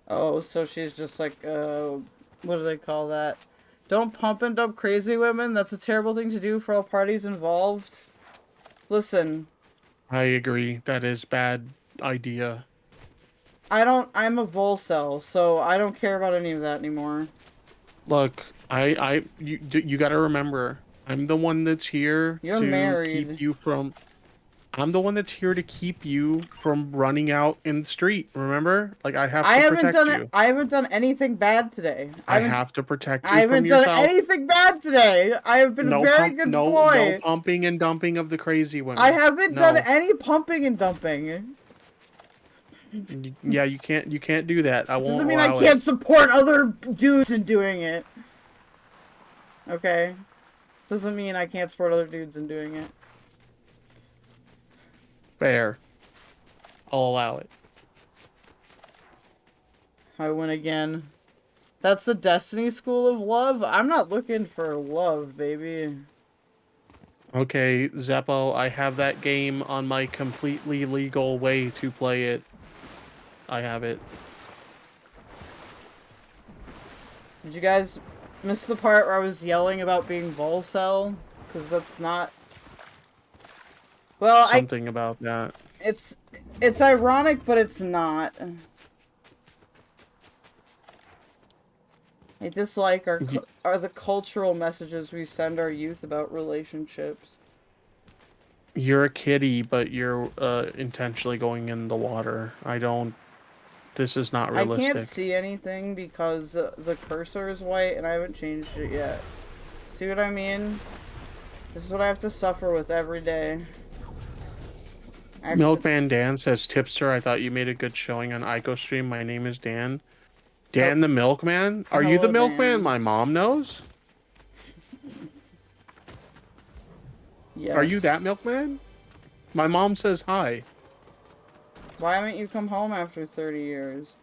Oh, so she's just like, what do they call that? Don't pump and dump crazy women. That's a terrible thing to do for all parties involved. Listen. I agree. That is bad idea. I'm a bull cell, so I don't care about any of that anymore. Look, you got to remember, I'm the one that's here You're to married. keep you from. I'm the one that's here to keep you from running out in the street. Remember, like I have to protect you. I haven't done anything bad today. I have to protect you I haven't from yourself. done anything bad today. I have been a very good boy. No pumping and dumping of the crazy women. I haven't done any pumping and dumping. Yeah, you can't do that. I won't. Doesn't mean I can't support other dudes in doing it. Okay? Doesn't mean I can't support other dudes in doing it. Fair. I'll allow it. I win again. That's the Destiny School of Love? I'm not looking for love, baby. Okay, Zeppo, I have that game on my completely legal way to play it. I have it. Did you guys miss the part where I was yelling about being Volcel? Because that's not... Well, Something about that. It's ironic, but it's not. I dislike are the cultural messages we send our youth about relationships. You're a kitty, but you're intentionally going in the water. This is not realistic. I can't see anything because the cursor is white and I haven't changed it yet. See what I mean? This is what I have to suffer with every day. Milkman Dan says, "Tipster, I thought you made a good showing on Ico stream. My name is Dan." Dan the Milkman? Are you the Hello, Milkman Dan. my mom knows? Yes. Are you that Milkman? My mom says hi. Why haven't you come home after 30 years?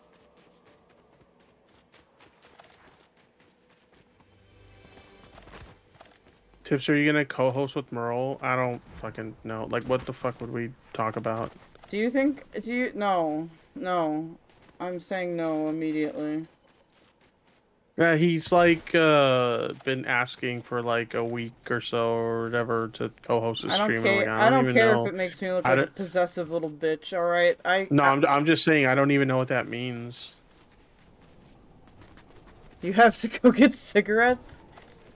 Tipster, are you gonna co-host with Merle? I don't fucking know. Like, what the fuck would we talk about? No. I'm saying no immediately. Yeah, he's like been asking for like a week or so or whatever to co-host a stream. I don't care if it makes me look like a possessive little bitch. All right, I'm just saying I don't even know what that means. You have to go get cigarettes?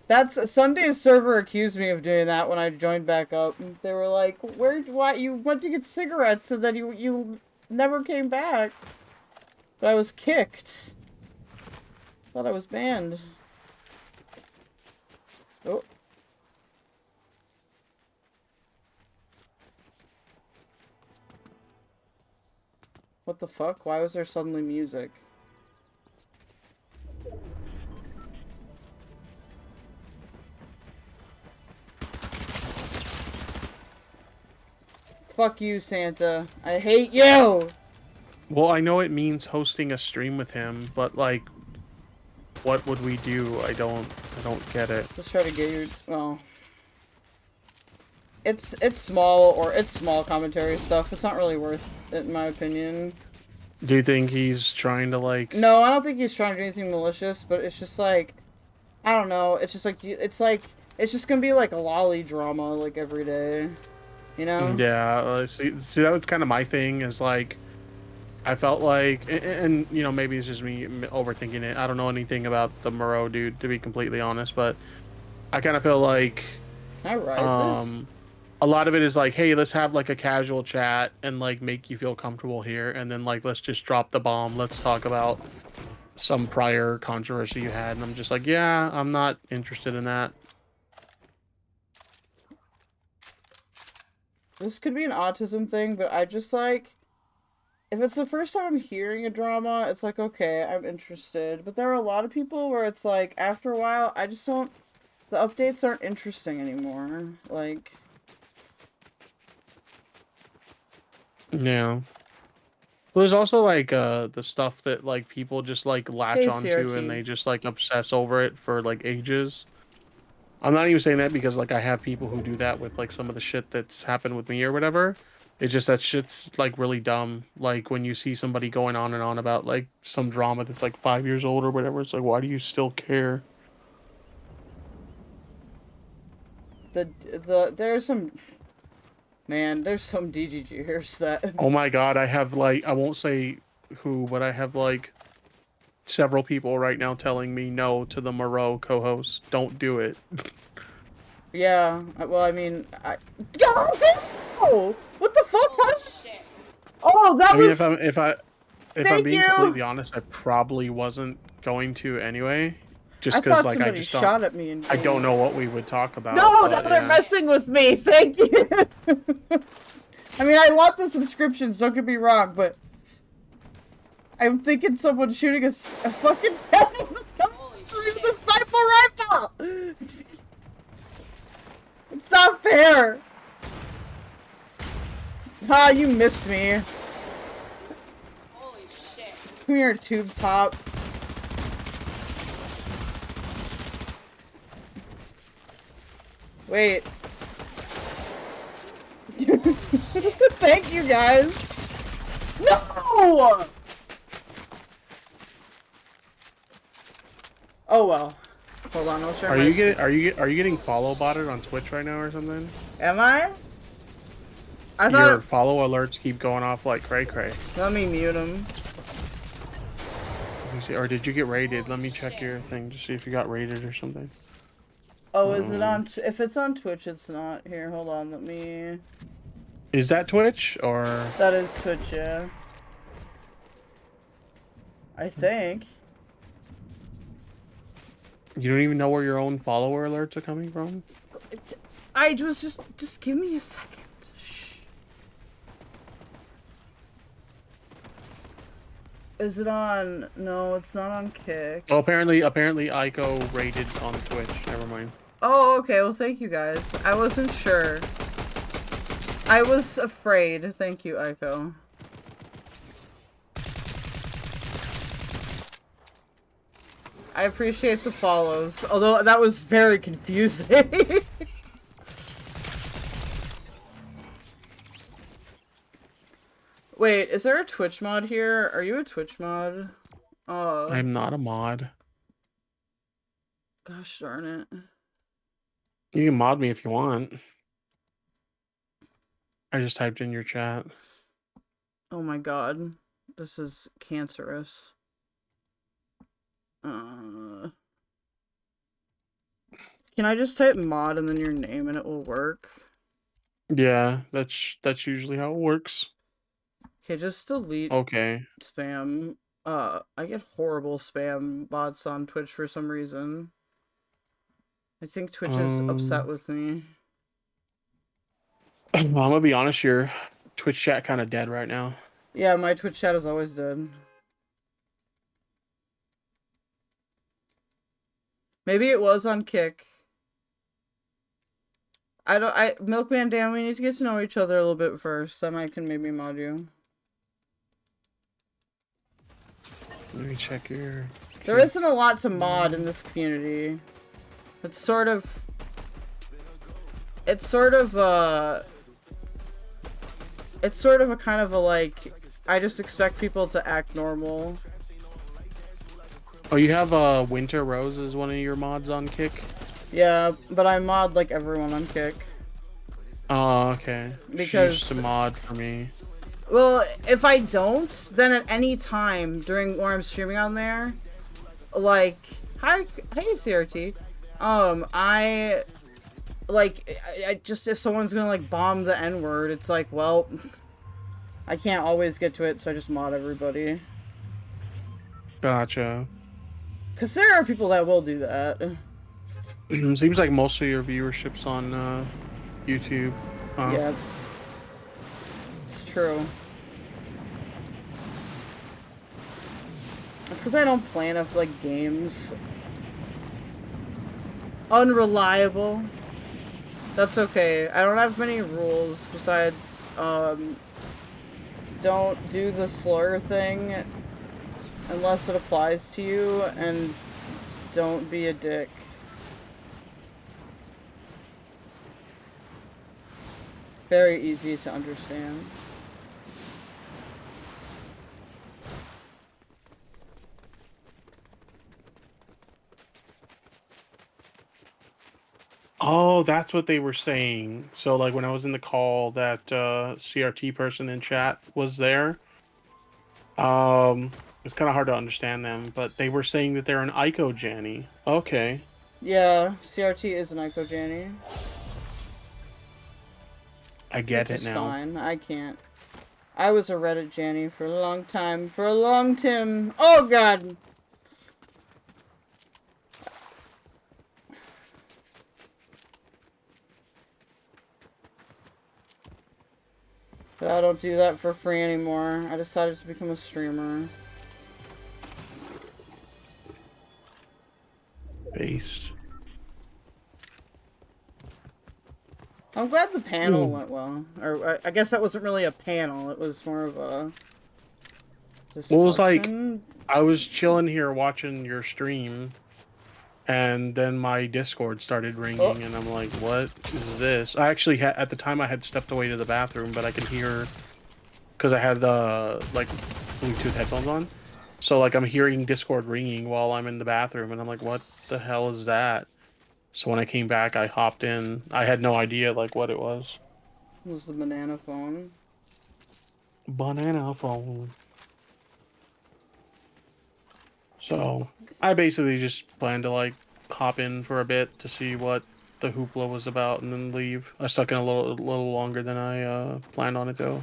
That's Sunday's server accused me of doing that when I joined back up. They were like, why you went to get cigarettes and then you never came back. But I was kicked. Thought I was banned. Oh. What the fuck? Why was there suddenly music? Fuck you, Santa. I hate you! Well, I know it means hosting a stream with him, but like, what would we do? I don't get it. Just try to get you. Well, it's small commentary stuff. It's not really worth it, in my opinion. Do you think he's trying to like? No, I don't think he's trying to do anything malicious. But it's just like, I don't know. It's just like it's just gonna be like a lolly drama like every day, you know? Yeah. See, that was kind of my thing. Is like, I felt like, and you know, maybe it's just me overthinking it. I don't know anything about the Moreau dude, to be completely honest, but I kind of feel like, I write this. A lot of it is like, hey, let's have like a casual chat and like make you feel comfortable here, and then like let's just drop the bomb. Let's talk about some prior controversy you had, and I'm just like, yeah, I'm not interested in that. This could be an autism thing, but I just like, if it's the first time I'm hearing a drama, it's like, okay, I'm interested. But there are a lot of people where it's like, after a while, I just don't, the updates aren't interesting anymore. Like, yeah. Well, there's also like the stuff that like people just like latch Hey, onto CRT. and they just like obsess over it for like ages. I'm not even saying that because like I have people who do that with like some of the shit that's happened with me or whatever. It's just that shit's like really dumb. Like when you see somebody going on and on about like some drama that's like 5 years old or whatever, it's like, why do you still care? There's some DGGers that. Oh my god, I have like, I won't say who, but I have like several people right now telling me no to the Moreau co-host. Don't do it. Yeah, well, I mean, oh, what the fuck? Oh, that was. I mean, if I'm being you. completely honest, I probably wasn't going to anyway. Just I because thought like I somebody just shot don't, at me and I don't know what we would talk about. No, but, now they're yeah. messing with me. Thank you. I mean, I want the subscriptions. Don't get me wrong, but I'm thinking someone shooting a fucking pebble that's coming through with a sniper rifle. It's not fair. Ah, you missed me. Holy shit. Come here, tube top. Wait. Thank you, guys. No! Oh well. Hold on, I'll share Are my you screen. getting are you getting follow botted on Twitch right now or something? Am I? I Your thought. follow alerts keep going off like cray cray. Let me mute him. Let me see, or did you get raided? Let me check your thing to see if you got raided or something. Oh, is it on? If it's on Twitch, it's not. Here, hold on. Let me. Is that Twitch or? That is Twitch, yeah. I think. You don't even know where your own follower alerts are coming from? I was just give me a second. Shh. Is it on? No, it's not on Kick. Oh, apparently Ico raided on Twitch. Never mind. Oh, okay. Well, thank you guys. I wasn't sure. I was afraid. Thank you, Ico. I appreciate the follows, although that was very confusing. Wait, is there a Twitch mod here? Are you a Twitch mod? Oh. I'm not a mod. Gosh darn it. You can mod me if you want. I just typed in your chat. Oh my god. This is cancerous. Can I just type mod and then your name and it will work? Yeah, that's usually how it works. Okay, just delete Okay. spam. I get horrible spam bots on Twitch for some reason. I think Twitch is upset with me. I'm gonna be honest, your Twitch chat kind of dead right now. Yeah, my Twitch chat is always dead. Maybe it was on Kick. Milkman Dan, we need to get to know each other a little bit first. Then I can maybe mod you. Let me check your... There isn't a lot to mod in this community. It's sort of a kind of a like, I just expect people to act normal. Oh, you have Winter Rose as one of your mods on Kick? Yeah, but I mod like everyone on Kick. Oh, okay. Because she used to mod for me. Well, if I don't, then at any time during when I'm streaming on there, like, hi CRT, I just, if someone's gonna like bomb the N-word, it's like, well, I can't always get to it, so I just mod everybody. Gotcha. Cause there are people that will do that. Seems like most of your viewership's on YouTube. Yeah, it's true. It's because I don't play enough like games. Unreliable. That's okay. I don't have many rules besides don't do the slur thing unless it applies to you, and don't be a dick. Very easy to understand. Oh, that's what they were saying. So, like, when I was in the call, that CRT person in chat was there. It's kind of hard to understand them, but they were saying that they're an Ico Janny. Okay. Yeah, CRT is an Ico Janny. I get Which it is now. Fine. I can't. I was a Reddit Janny for a long time. For a long Tim. Oh god! But I don't do that for free anymore. I decided to become a streamer. Based. I'm glad the panel went well. Or I guess that wasn't really a panel. It was more of a discussion. Well, it was like, I was chilling here watching your stream, and then my Discord started ringing, and I'm like, what is this? I actually at the time I had stepped away to the bathroom, but I could hear, because I had like Bluetooth headphones on, so like I'm hearing Discord ringing while I'm in the bathroom, and I'm like, what the hell is that? So when I came back, I hopped in. I had no idea like what it was. It was the banana phone. Banana phone. So I basically just planned to like hop in for a bit to see what the hoopla was about and then leave. I stuck in a little longer than I planned on it though.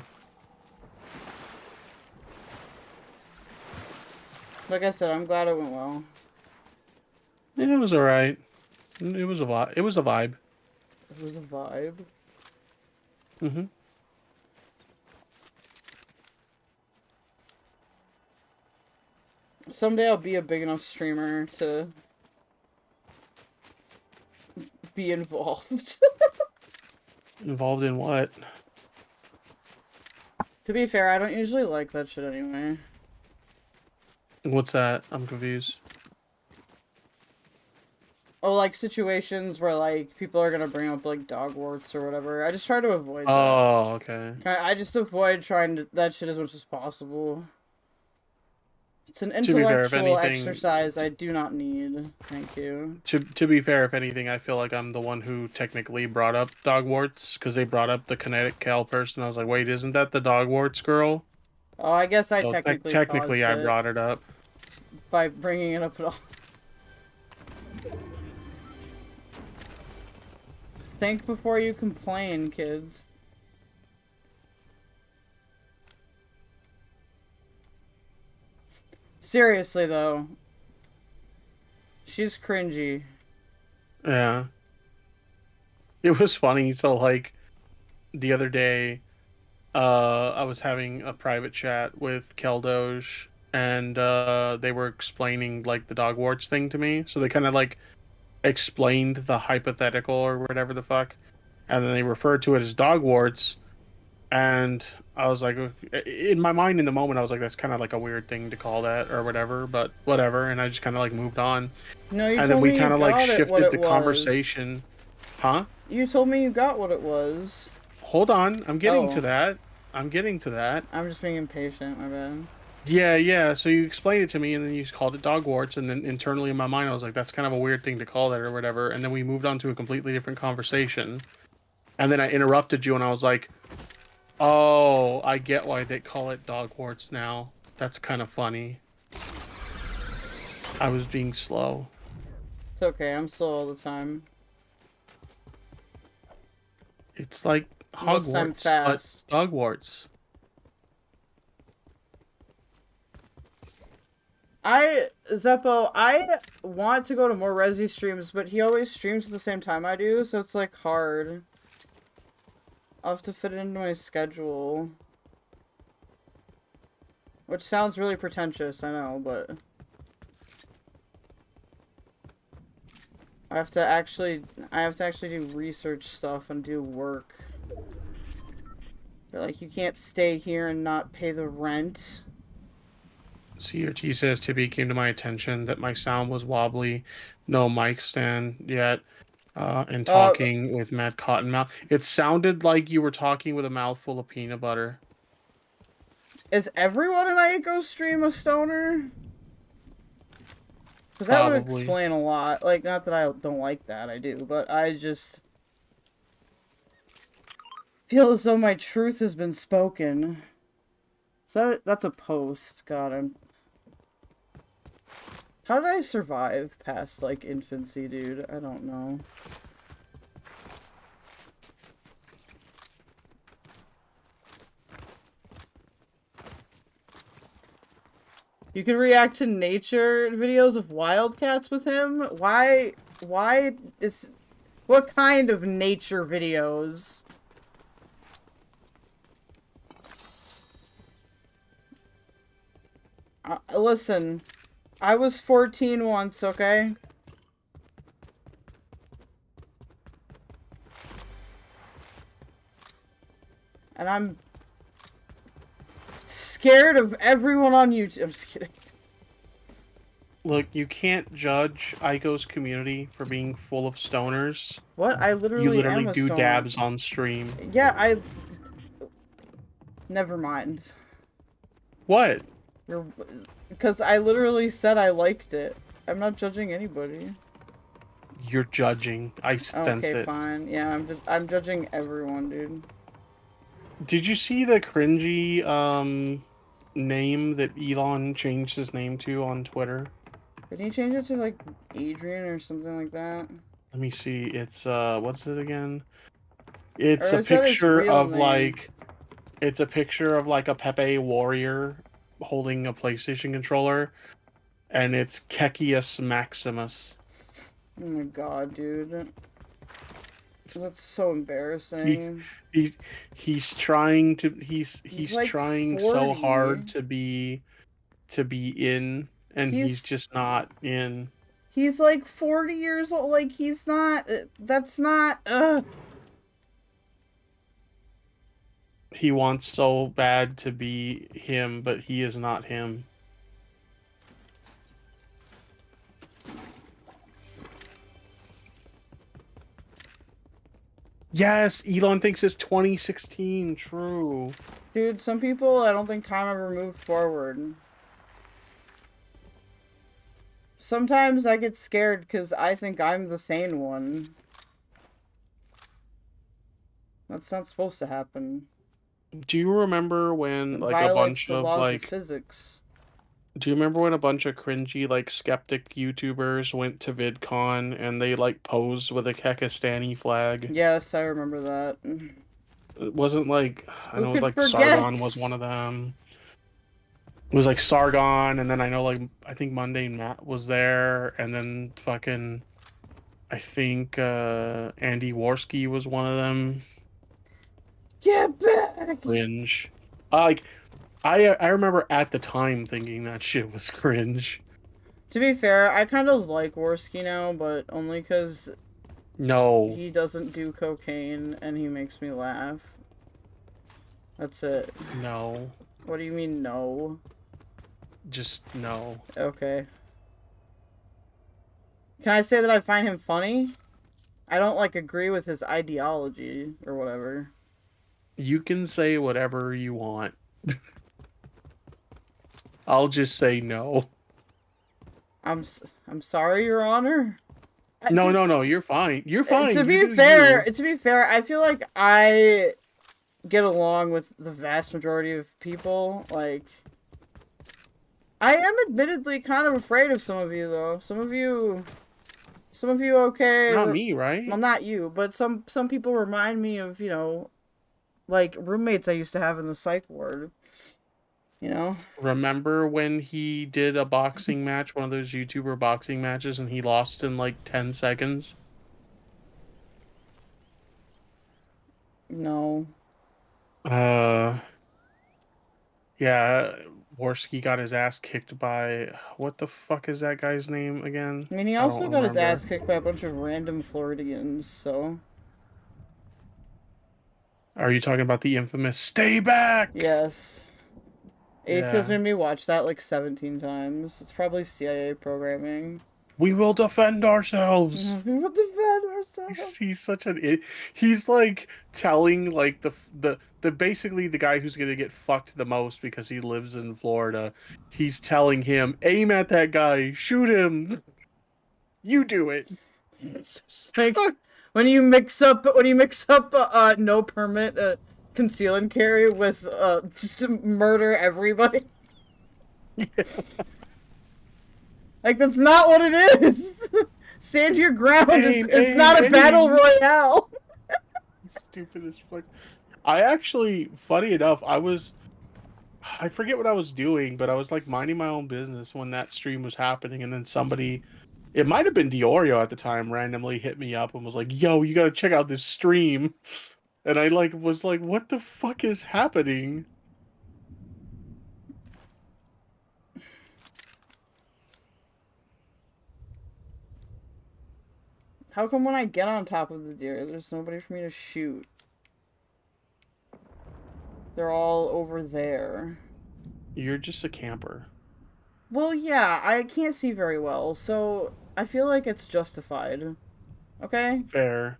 Like I said, I'm glad it went well. Yeah, it was alright. It was a vibe. It was a vibe. It was a vibe. Mm-hmm. Someday I'll be a big enough streamer to be involved. Involved in what? To be fair, I don't usually like that shit anyway. What's that? I'm confused. Oh, like situations where like people are gonna bring up like dog warts or whatever. I just try to avoid that. Oh, okay. I just avoid trying to that shit as much as possible. It's an To be fair, if intellectual anything- exercise I do not need. Thank you. To be fair, if anything, I feel like I'm the one who technically brought up dog warts because they brought up the Kinetic Kell person. I was like, wait, isn't that the dog warts girl? Oh, I guess I So technically I caused brought it up. by bringing it up at all. Think before you complain, kids. Seriously, though. She's cringy. Yeah. It was funny. So, like, the other day, I was having a private chat with keldoge, and they were explaining, like, the dog warts thing to me. So they kind of, like, explained the hypothetical or whatever the fuck, and then they referred to it as dog warts, and I was like, in my mind in the moment I was like, that's kind of like a weird thing to call that or whatever, but whatever, and I just kind of like moved on. No, you and told then we me you kind of like got it, what shifted it the was. conversation. Huh? You told me you got what it was. Hold on, I'm getting to Oh. that. I'm getting to that. I'm just being impatient, my bad. Yeah. So you explained it to me, and then you called it dog warts, and then internally in my mind, I was like, "That's kind of a weird thing to call that, or whatever." And then we moved on to a completely different conversation, and then I interrupted you, and I was like, "Oh, I get why they call it dog warts now. That's kind of funny." I was being slow. It's okay, I'm slow all the time. It's like Unless I'm Hogwarts, fast. but dog warts. Zeppo, I want to go to more Resi streams, but he always streams at the same time I do, so it's like hard. I'll have to fit it into my schedule. Which sounds really pretentious, I know, but I have to actually do research stuff and do work. They're like, you can't stay here and not pay the rent. CRT says, Tibby came to my attention that my sound was wobbly. No mic stand yet. and talking with Mad Cottonmouth. It sounded like you were talking with a mouthful of peanut butter. Is everyone in Aiko's stream a stoner? Because that would Probably. explain a lot. Like, not that I don't like that, I do, but I just feel as though my truth has been spoken. So that's a post. God, how did I survive past, like, infancy, dude? I don't know. You can react to nature videos of wildcats with him? Why is... What kind of nature videos? Listen, I was 14 once, okay? And I'm scared of everyone on YouTube. I'm just kidding. Look, you can't judge Aiko's community for being full of stoners. What? I literally am a do stoner. dabs on stream. Yeah, never mind. What? Because I literally said I liked it. I'm not judging anybody. You're judging. I sense Okay, it. fine. Yeah, I'm judging everyone, dude. Did you see the cringy name that Elon changed his name to on Twitter? Did he change it to like Adrian or something like that? Let me see. It's what's it again? It's Or a is that his picture real of name? like it's a picture of like a Pepe warrior holding a PlayStation controller, and it's Kekius Maximus. Oh my god, dude. That's so embarrassing. He's trying to he's like trying 40. so hard to be in, and he's just not in. He's like 40 years old. Like, he's not. That's not. He wants so bad to be him, but he is not him. Yes, Elon thinks it's 2016. True. Dude, some people, I don't think time ever moved forward. Sometimes I get scared because I think I'm the sane one. That's not supposed to happen. Do you remember when It like a violates bunch the of laws like of physics. Do you remember when a bunch of cringy like skeptic YouTubers went to VidCon and they like posed with a Kekistani flag? Yes, I remember that. It wasn't like I Who know could like forget? Sargon was one of them. It was like Sargon, and then I know like I think Mundane Matt was there, and then fucking I think Andy Worski was one of them. Get back! Cringe. Like I remember at the time thinking that shit was cringe. To be fair, I kind of like Worski now, but only because No. he doesn't do cocaine and he makes me laugh. That's it. No. What do you mean, no? Just no. Okay. Can I say that I find him funny? I don't, like, agree with his ideology or whatever. You can say whatever you want. I'll just say no. I'm sorry, Your Honor. No, you're fine. You're fine. To You be do fair, you. I feel like I get along with the vast majority of people. Like, I am admittedly kind of afraid of some of you, though. Some of you, okay. Not me, right? Well, not you, but some people remind me of, you know, like roommates I used to have in the psych ward. You know? Remember when he did a boxing match, one of those YouTuber boxing matches, and he lost in like 10 seconds? No. Yeah, Worski got his ass kicked by... What the fuck is that guy's name again? I mean, he I also don't got his remember. ass kicked by a bunch of random Floridians, so... Are you talking about the infamous "Stay Back"? Yes. Ace has Yeah. made me watch that like 17 times. It's probably CIA programming. We will defend ourselves. We will defend ourselves. He's such an he's like telling like the basically the guy who's gonna get fucked the most because he lives in Florida. He's telling him, aim at that guy, shoot him. You do it. It's just like when you mix up no permit conceal and carry with just to murder everybody. Yeah. Like that's not what it is. Stand your ground. It's not a battle royale. Stupid as fuck. I actually, funny enough, I forget what I was doing, but I was like minding my own business when that stream was happening, and then somebody, it might have been DeOrio at the time, randomly hit me up and was like, "Yo, you gotta check out this stream," and I like was like, "What the fuck is happening?" How come when I get on top of the deer, there's nobody for me to shoot? They're all over there. You're just a camper. Well, yeah, I can't see very well, so I feel like it's justified. Okay? Fair.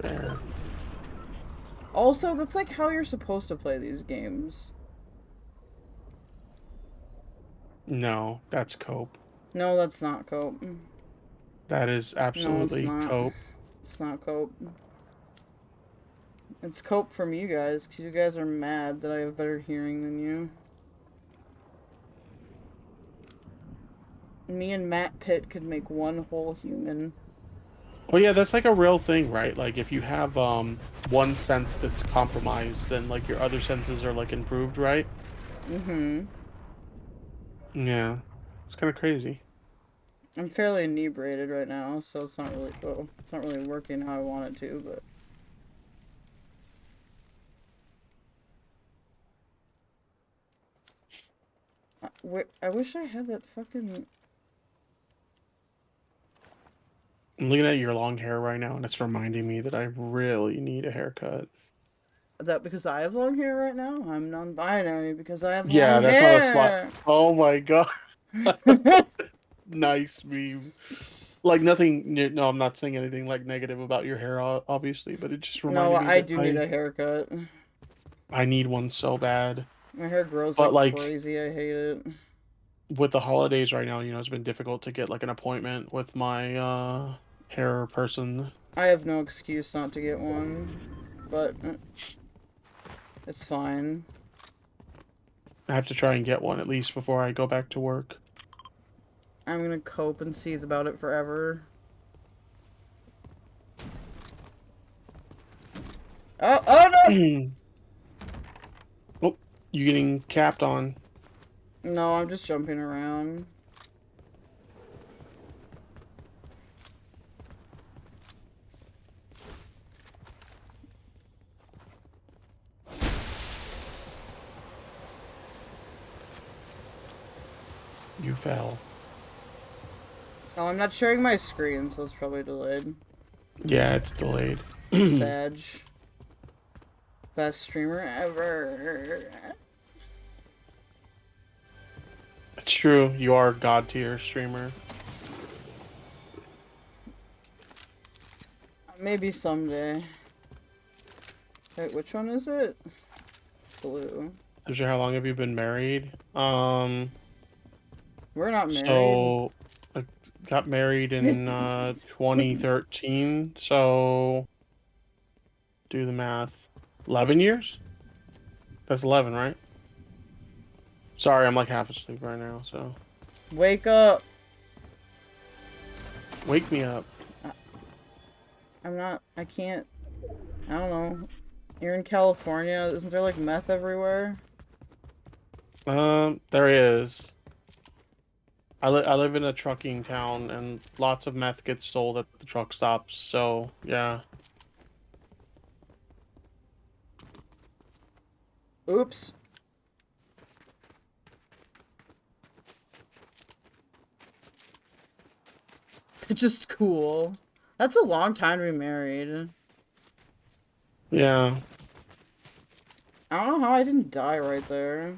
Fair. Also, that's like how you're supposed to play these games. No, that's cope. No, that's not cope. That is absolutely no, it's not. cope. It's not cope. It's cope from you guys, because you guys are mad that I have better hearing than you. Me and Matt Pitt could make one whole human. Well, yeah, that's like a real thing, right? Like, if you have one sense that's compromised, then like your other senses are like improved, right? Mm-hmm. Yeah, it's kind of crazy. I'm fairly inebriated right now, so it's not really it's not really working how I want it to, but I wish I had that fucking. I'm looking at your long hair right now, and it's reminding me that I really need a haircut. That because I have long hair right now? I'm non-binary because I have long Yeah, that's hair. not a slut. Oh my god. Nice meme. Like nothing. No, I'm not saying anything like negative about your hair, obviously, but it just reminded me. No, I do need a haircut. I need one so bad. My hair grows like crazy. I hate it. With the holidays right now, you know, it's been difficult to get like an appointment with my hair person. I have no excuse not to get one, but it's fine. I have to try and get one at least before I go back to work. I'm gonna cope and seethe about it forever. Oh no! Oh, you getting capped on. No, I'm just jumping around. You fell. Oh, I'm not sharing my screen, so it's probably delayed. Yeah, it's delayed. Sag. Best streamer ever. It's true. You are a god tier streamer. Maybe someday. Wait, which one is it? Blue. Sure, how long have you been married? We're not married. So, I got married in 2013. So, do the math. 11 years? That's 11, right? Sorry, I'm like half asleep right now, so. Wake up! Wake me up. I'm not, I can't, I don't know. You're in California, isn't there like meth everywhere? There is. I live in a trucking town, and lots of meth gets sold at the truck stops, so, yeah. Oops. It's just cool. That's a long time to be married. Yeah. I don't know how I didn't die right there.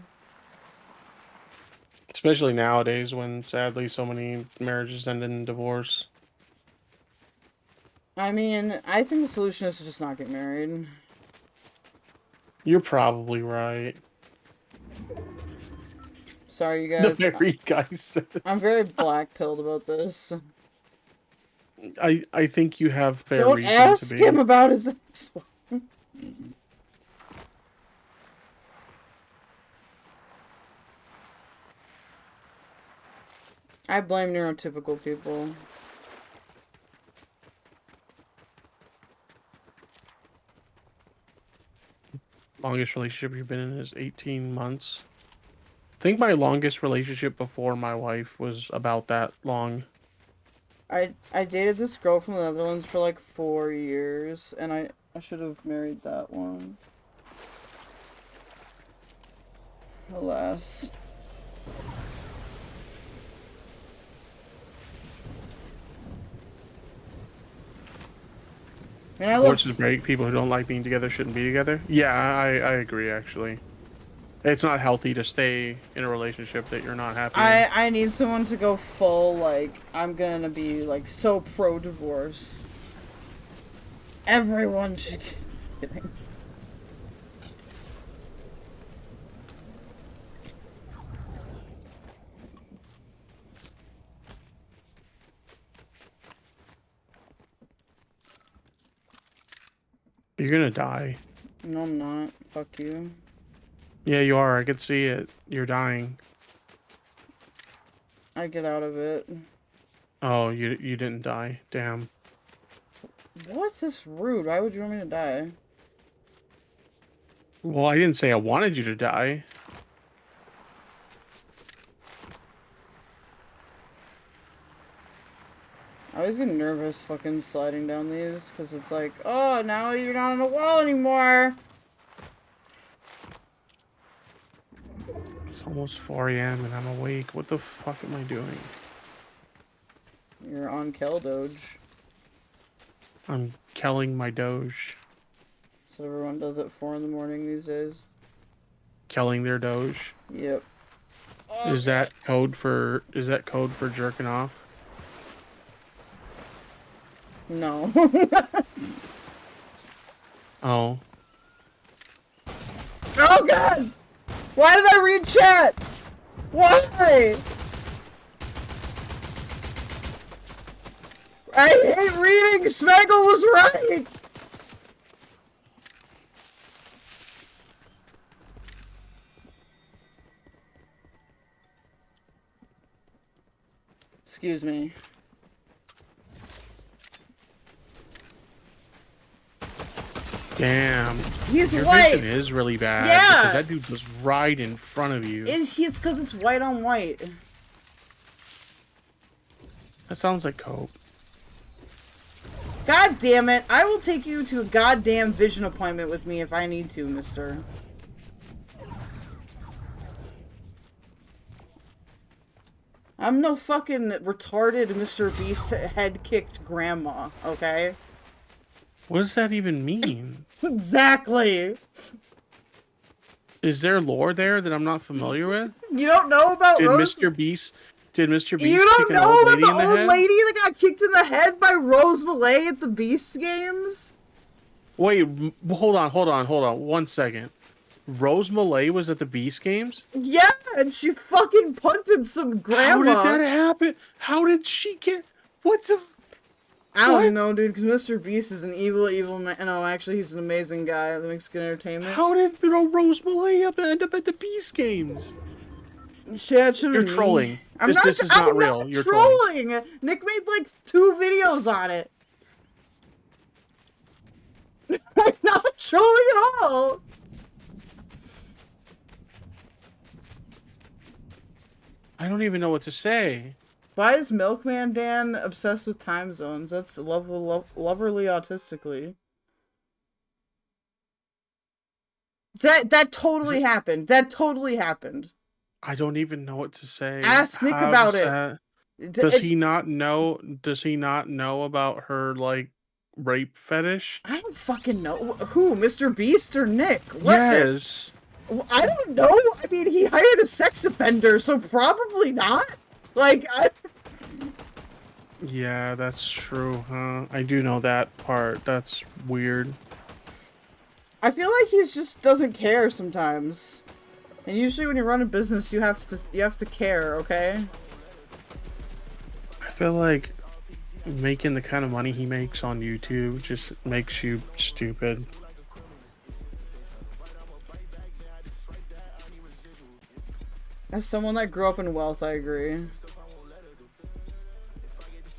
It's Especially nowadays when sadly so many marriages end in divorce. I mean, I think the solution is to just not get married. You're probably right. Sorry, you guys. The married guy says. I'm very black-pilled about this. I think you have fair Don't reason ask to be. him about his ex-wife. I blame neurotypical people. Longest relationship you've been in is 18 months. I think my longest relationship before my wife was about that long. I dated this girl from the Netherlands for like 4 years, and I should have married that one. Alas. Fortnite Break, people who don't like being together shouldn't be together. Yeah, I agree, actually. It's not healthy to stay in a relationship that you're not happy in. I need someone to go full, like, I'm gonna be, like, so pro-divorce. Everyone should get kidding. You're gonna die. No, I'm not. Fuck you. Yeah, you are. I could see it. You're dying. I get out of it. Oh, you didn't die. Damn. What's this rude? Why would you want me to die? Well, I didn't say I wanted you to die. I always get nervous fucking sliding down these, because it's like, oh, now you're not on a wall anymore! It's almost 4 a.m. and I'm awake. What the fuck am I doing? You're on keldoge. I'm kelling my doge. So everyone does at 4 in the morning these days. Kelling their doge. Yep. Is that code for jerking off? No. Oh. Oh god! Why did I read chat? Why? I hate reading! Smeggle was right! Excuse me. Damn. He's Your white! vision is really bad. Yeah! Because that dude was right in front of you. It's because it's white on white. That sounds like coke. God damn it. I will take you to a goddamn vision appointment with me if I need to, mister. I'm no fucking retarded Mr. Beast head-kicked grandma, okay? What does that even mean? Exactly. Is there lore there that I'm not familiar with? You don't know about Did Rose? Mr. Beast you don't kick an know old about lady the in the old head? lady that got kicked in the head by Rose Malay at the Beast games? Wait, hold on. 1 second. Rose Malay was at the Beast games? Yeah, and she fucking punted some grandma. How did that happen? How did she get... What the... I don't know, dude, because Mr. Beast is an evil man. No, actually, he's an amazing guy that makes good entertainment. How did Rose Malay end up at the Beast games? You're trolling. I'm This is not real. Not You're trolling. Nick made like 2 videos on it. I'm not trolling at all. I don't even know what to say. Why is Milkman Dan obsessed with time zones? That's loverly autistically. That totally happened. That totally happened. I don't even know what to say. Ask Nick How about does it. that- Does he not know? Does he not know about her like rape fetish? I don't fucking know. Who, Mr. Beast or Nick? What? Yes. I don't know. I mean, he hired a sex offender, so probably not. Like, Yeah, that's true, huh? I do know that part. That's weird. I feel like he just doesn't care sometimes. And usually when you run a business, you have to care, okay? I feel like making the kind of money he makes on YouTube just makes you stupid. As someone that grew up in wealth, I agree.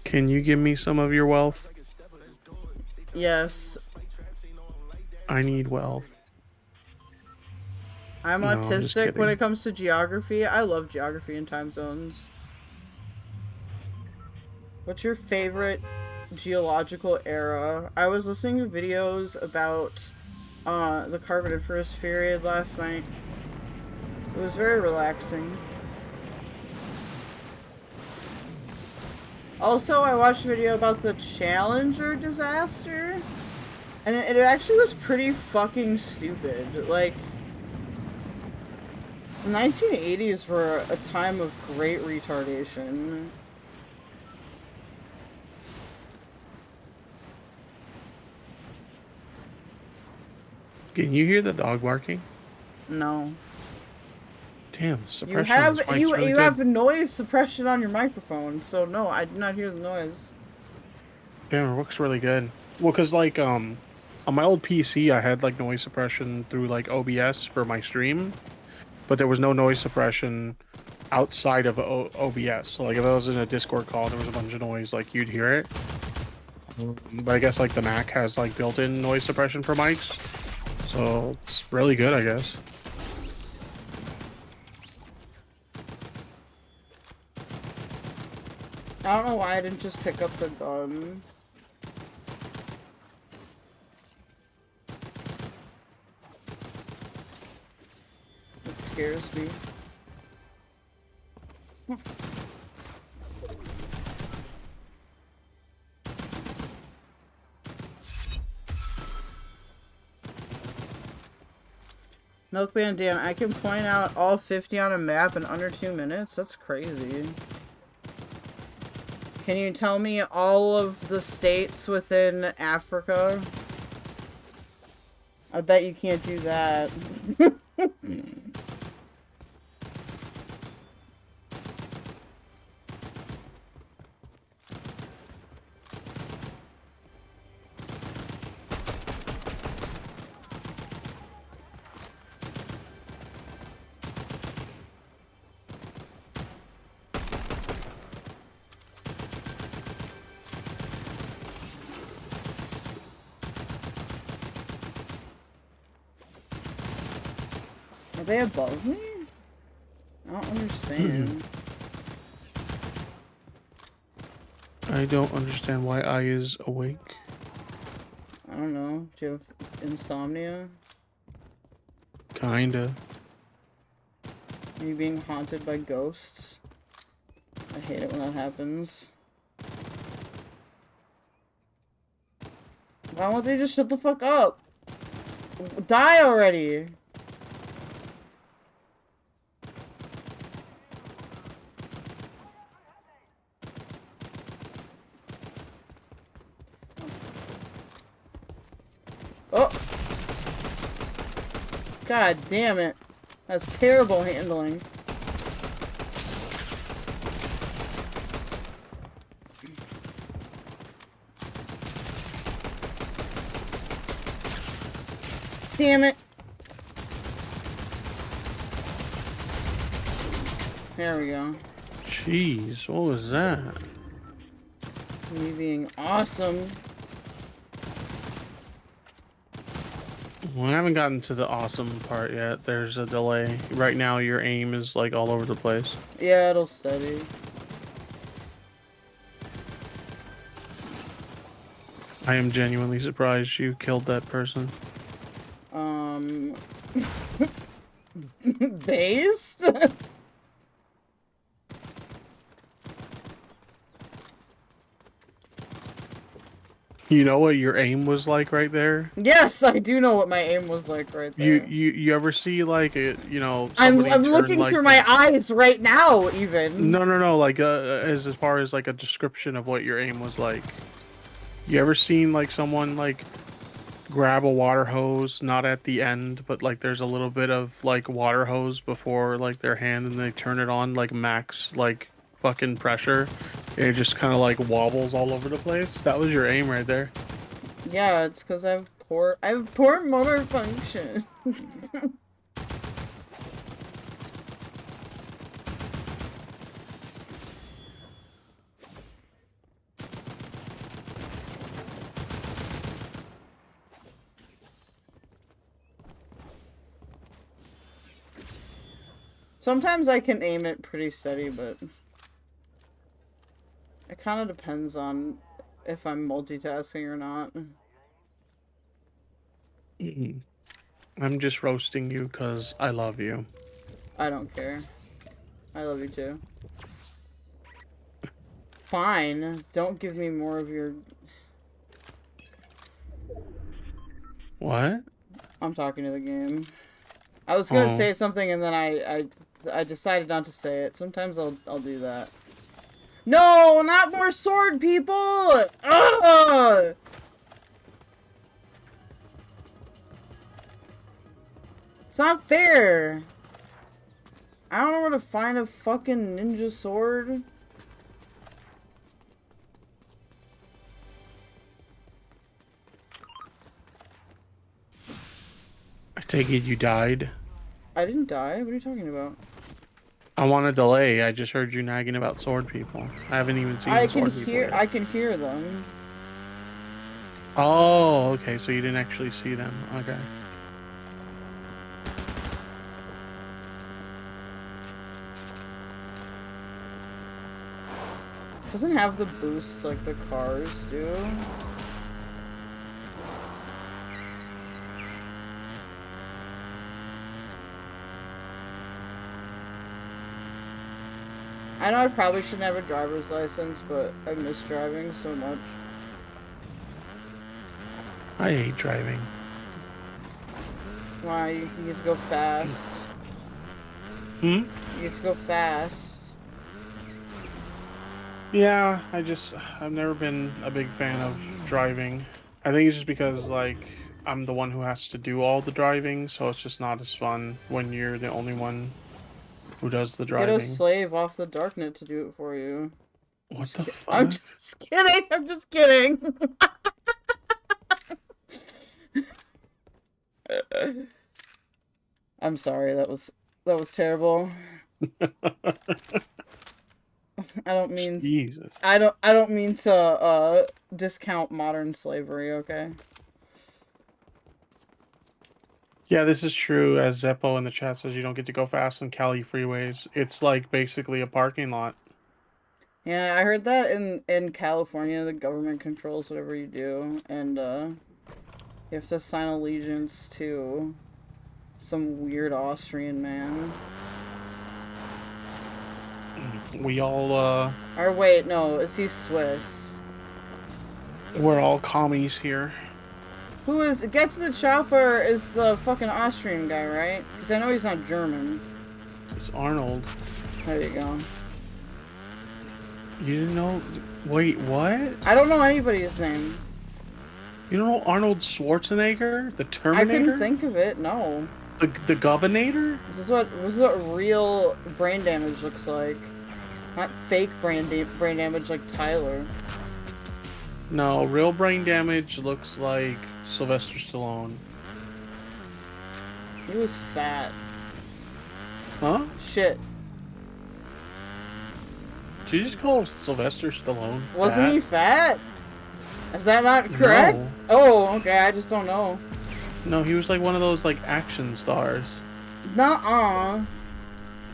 Can you give me some of your wealth? Yes. I need wealth. I'm No, I'm just autistic when kidding. it comes to geography. I love geography and time zones. What's your favorite geological era? I was listening to videos about the Carboniferous period last night. It was very relaxing. Also, I watched a video about the Challenger disaster, and it actually was pretty fucking stupid. Like, the 1980s were a time of great retardation. Can you hear the dog barking? No. Damn, You suppression. have on this mic's you really you good. have noise suppression on your microphone, so no, I did not hear the noise. Damn, it looks really good. Well, cause like on my old PC, I had like noise suppression through like OBS for my stream, but there was no noise suppression outside of OBS. So like if I was in a Discord call, there was a bunch of noise, like you'd hear it. But I guess like the Mac has like built-in noise suppression for mics, so it's really good, I guess. I don't know why I didn't just pick up the gun. It scares me. Milkman Dan, I can point out all 50 on a map in under 2 minutes? That's crazy. Can you tell me all of the states within Africa? I bet you can't do that. Are they above me? I don't understand. I don't understand why I is awake. I don't know. Do you have insomnia? Kinda. Are you being haunted by ghosts? I hate it when that happens. Why won't they just shut the fuck up? Die already! Oh! God damn it. That's terrible handling. Damn it. There we go. Jeez, what was that? Me being awesome. Well, I haven't gotten to the awesome part yet. There's a delay. Right now, your aim is like all over the place. Yeah, it'll steady. I am genuinely surprised you killed that person. Based? You know what your aim was like right there? Yes, I do know what my aim was like right there. You ever see like a, you know? I'm somebody turn, looking like, through my eyes right now, even. No. Like as far as like a description of what your aim was like. You ever seen like someone like grab a water hose, not at the end, but like there's a little bit of like water hose before like their hand, and they turn it on like max like fucking pressure, and it just kind of like wobbles all over the place? That was your aim right there. Yeah, it's because I have poor motor function. Sometimes I can aim it pretty steady, but it kind of depends on if I'm multitasking or not. I'm just roasting you because I love you. I don't care. I love you too. Fine. Don't give me more of your... What? I'm talking to the game. I was gonna say something and then I decided not to say it. Sometimes I'll do that. No, not more sword people! Ugh! It's not fair. I don't know where to find a fucking ninja sword. I take it you died. I didn't die. What are you talking about? I want to delay. I just heard you nagging about sword people. I haven't even seen the sword people yet. I can hear them. Oh, okay. So you didn't actually see them. Okay. It doesn't have the boosts like the cars do. I know I probably shouldn't have a driver's license, but I miss driving so much. I hate driving. Why? You get to go fast. Hmm? You get to go fast. Yeah, I've never been a big fan of driving. I think it's just because, like, I'm the one who has to do all the driving, so it's just not as fun when you're the only one who does the driving. Get a slave off the darknet to do it for you. What the fuck? I'm just kidding. I'm just kidding. I'm sorry. That was terrible. I don't mean Jesus. I don't mean to discount modern slavery, okay? Yeah, this is true. As Zeppo in the chat says, you don't get to go fast on Cali freeways. It's like basically a parking lot. Yeah, I heard that in California, the government controls whatever you do, and you have to sign allegiance to some weird Austrian man. We all, Or wait, no, is he Swiss? we're all commies here. Who is... Get to the Chopper is the fucking Austrian guy, right? Because I know he's not German. It's Arnold. There you go. You didn't know? Wait, what? I don't know anybody's name. You don't know Arnold Schwarzenegger? The Terminator? I couldn't think of it, no. The Governator? This is what real brain damage looks like. Not fake brain damage like Tyler. No, real brain damage looks like Sylvester Stallone. He was fat. Huh? Shit. Did you just call Sylvester Stallone fat? Wasn't he fat? Is that not correct? No. Oh, okay, I just don't know. No, he was like one of those like action stars. Nuh-uh.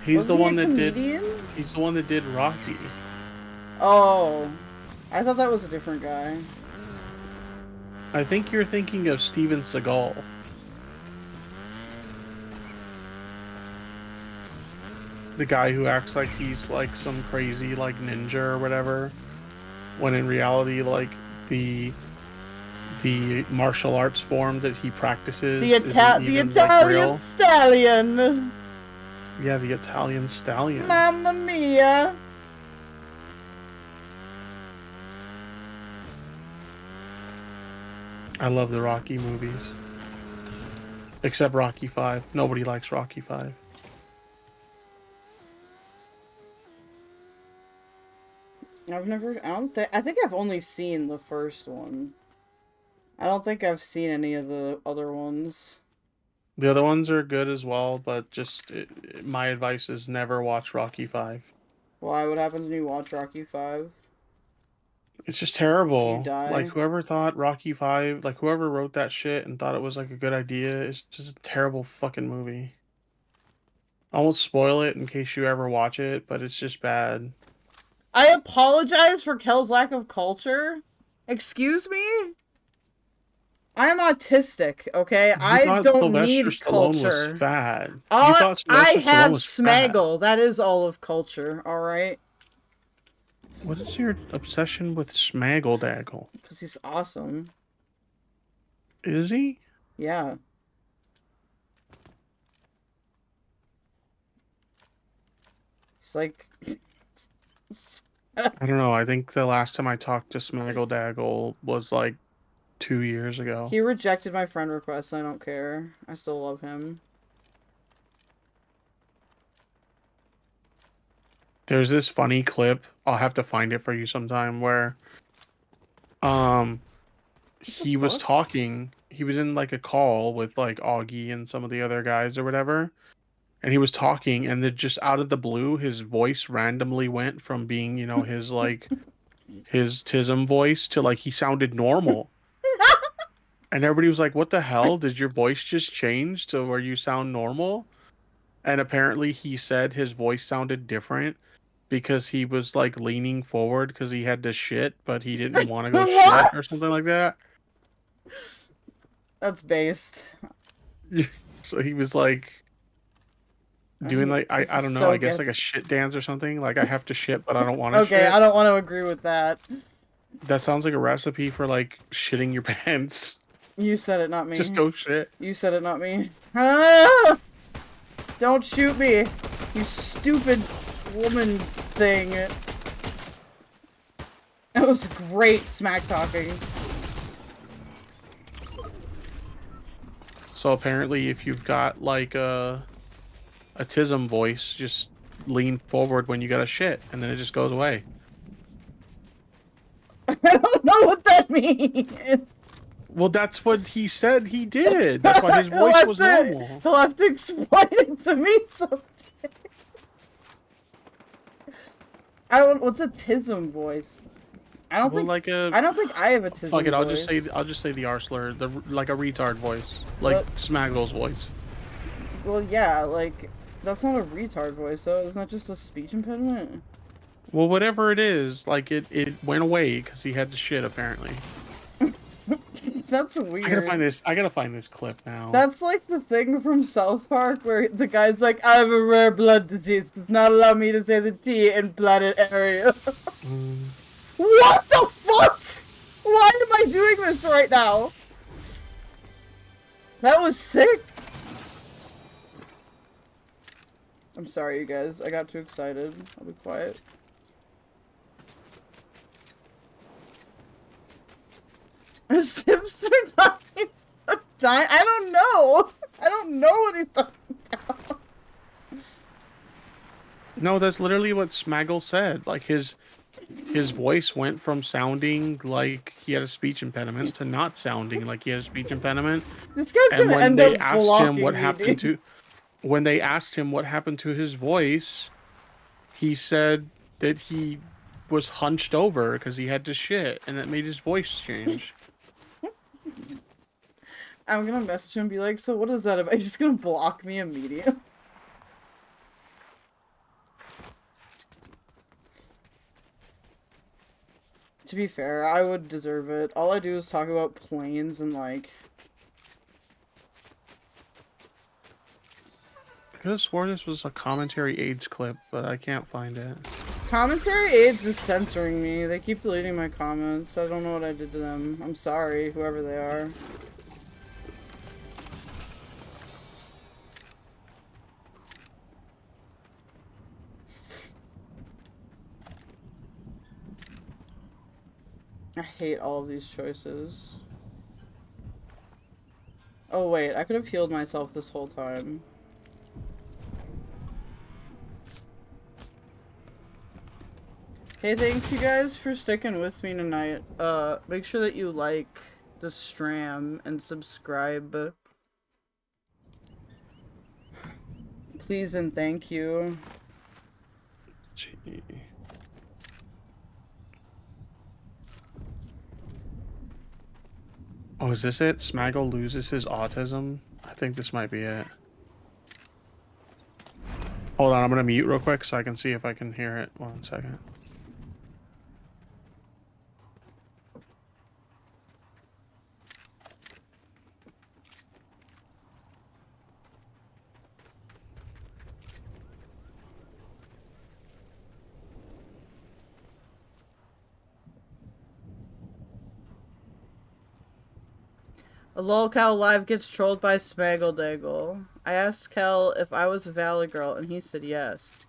He's the one that comedian? did. He's the one that did Rocky. Oh. I thought that was a different guy. I think you're thinking of Steven Seagal. The guy who acts like he's like some crazy like ninja or whatever, when in reality like the the martial arts form that he practices. The isn't even, like, Italian real. stallion. Yeah, the Italian stallion. Mamma mia. I love the Rocky movies. Except Rocky 5. Nobody likes Rocky 5. I think I've only seen the first one. I don't think I've seen any of the other ones. The other ones are good as well, but just my advice is never watch Rocky 5. Why? What happens when you watch Rocky 5? It's just terrible. You die? Like, whoever thought Rocky 5, like, whoever wrote that shit and thought it was, like, a good idea, it's just a terrible fucking movie. I won't spoil it in case you ever watch it, but it's just bad. I apologize for Kell's lack of culture. Excuse me? I'm autistic, okay? I don't need culture. Was fat. I have Smaggle. That is all of culture, alright? What is your obsession with Smaggle Daggle? Because he's awesome. Is he? Yeah. It's like... I don't know. I think the last time I talked to Smaggle Daggle was like 2 years ago. He rejected my friend request. I don't care. I still love him. There's this funny clip. I'll have to find it for you sometime where he was talking. He was in like a call with like Augie and some of the other guys or whatever. And he was talking, and then just out of the blue, his voice randomly went from being, you know, his like his Tism voice to like he sounded normal. And everybody was like, "What the hell? Did your voice just change to where you sound normal?" And apparently, he said his voice sounded different because he was like leaning forward because he had to shit, but he didn't want to go shit or something like that. That's based. So he was like doing like I don't know, So I guess like a shit dance or something. Like I have to shit, but I don't want to. Okay, shit. I don't want to agree with that. That sounds like a recipe for like shitting your pants. You said it, not me. Just go shit. You said it, not me. Ah! Don't shoot me, you stupid woman thing. That was great smack talking. So apparently, if you've got like a Tism voice, just lean forward when you got a shit, and then it just goes away. I don't know what that means. Well, that's what he said he did. That's why his voice was normal. He'll have to explain it to me someday. I don't. What's a Tism voice? I don't think. Like a. I don't think I have a Tism Fuck it. I'll voice. just say the R slur. The like a retard voice, like Smaggle's voice. Well, yeah, like that's not a retard voice, though. Isn't that just a speech impediment? Well, whatever it is, like it went away because he had to shit apparently. That's weird. I gotta find this clip now. That's like the thing from South Park where the guy's like, I have a rare blood disease. Does not allow me to say the T in planet area. What the fuck? Why am I doing this right now? That was sick. I'm sorry, you guys. I got too excited. I'll be quiet. Sips are dying. I don't know. I don't know what he's talking about. No, that's literally what Smaggle said. Like his voice went from sounding like he had a speech impediment to not sounding like he had a speech impediment. This guy's gonna end up blocking me, when they asked him what happened to his voice, he said that he was hunched over because he had to shit, and that made his voice change. I'm gonna message him and be like, so what is that about? He's just gonna block me immediately. To be fair, I would deserve it. All I do is talk about planes and like... I could have swore this was a commentary AIDS clip, but I can't find it. Commentary aids is censoring me. They keep deleting my comments. I don't know what I did to them. I'm sorry, whoever they are. I hate all of these choices. Oh wait, I could have healed myself this whole time. Hey, thanks you guys for sticking with me tonight. Make sure that you like the stream and subscribe. Please and thank you. Gee. Oh, is this it? Smaggle loses his autism? I think this might be it. Hold on, I'm gonna mute real quick so I can see if I can hear it. 1 second. A lol Cal live gets trolled by Smaggle Daggle. I asked Kel if I was a Valley girl and he said yes.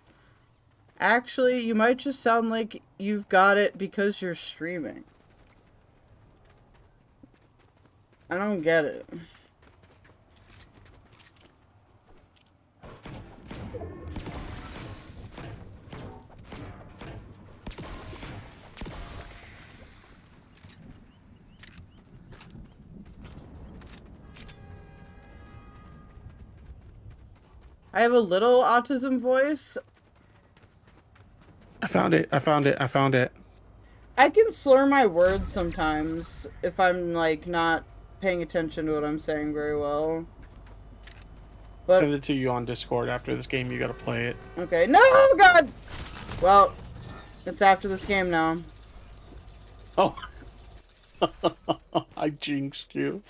Actually, you might just sound like you've got it because you're streaming. I don't get it. I have a little autism voice. I found it. I found it. I found it. I can slur my words sometimes if I'm like not paying attention to what I'm saying very well. But Send it to you on Discord after this game. You gotta play it. okay, no, God. Well, it's after this game now. Oh, I jinxed you.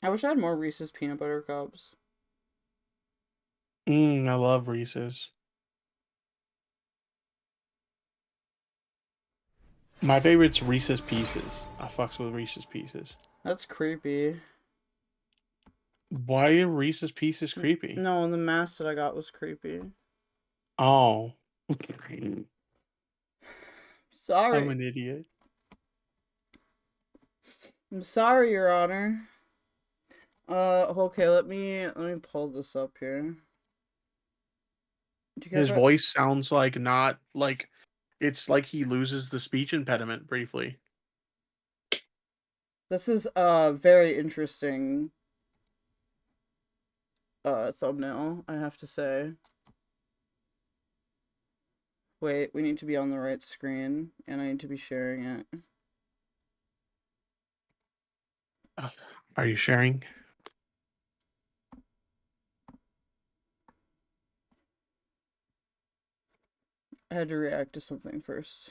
I wish I had more Reese's peanut butter cups. I love Reese's. My favorite's Reese's Pieces. I fucks with Reese's Pieces. That's creepy. Why are Reese's Pieces creepy? No, the mask that I got was creepy. Oh. Sorry. I'm an idiot. I'm sorry, Your Honor. Okay, let me pull this up here. Do you guys His have- voice sounds like not like it's like he loses the speech impediment briefly. This is a very interesting thumbnail, I have to say. Wait, we need to be on the right screen, and I need to be sharing it. Are you sharing? I had to react to something first.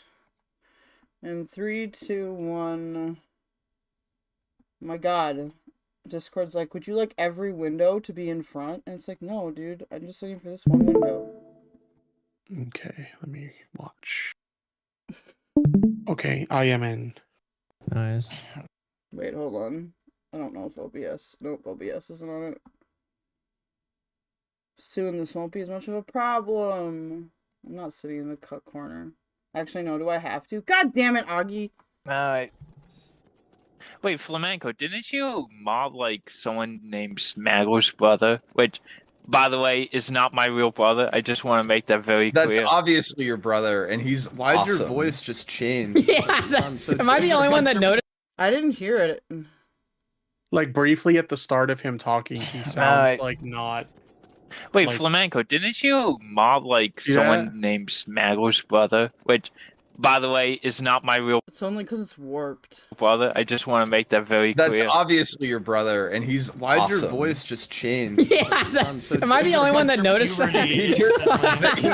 In 3, 2, 1. My God. Discord's like, would you like every window to be in front? And it's like, no, dude. I'm just looking for this one window. Okay, let me watch. Okay, I am in. Nice. Wait, hold on. I don't know if OBS... Nope, OBS isn't on it. Soon this won't be as much of a problem. I'm not sitting in the cut corner. Actually, no, do I have to? God damn it, Augie! Wait, Flamenco, didn't you mob like someone named Smaggle's brother? Which, by the way, is not my real brother. I just want to make that very That's clear. obviously your brother, and he's why'd your Awesome. voice just change? Am I the only one that noticed? I didn't hear it. Like briefly at the start of him talking, he sounds like not. Wait, like- Flamenco, didn't you mob like Yeah. someone named Smaggle's brother? Which, by the way, is not my real It's only because it's warped. brother. I just want to make that very That's clear. obviously your brother, and he's Why'd your awesome. voice just change? Yeah, am I the only one that noticed that? He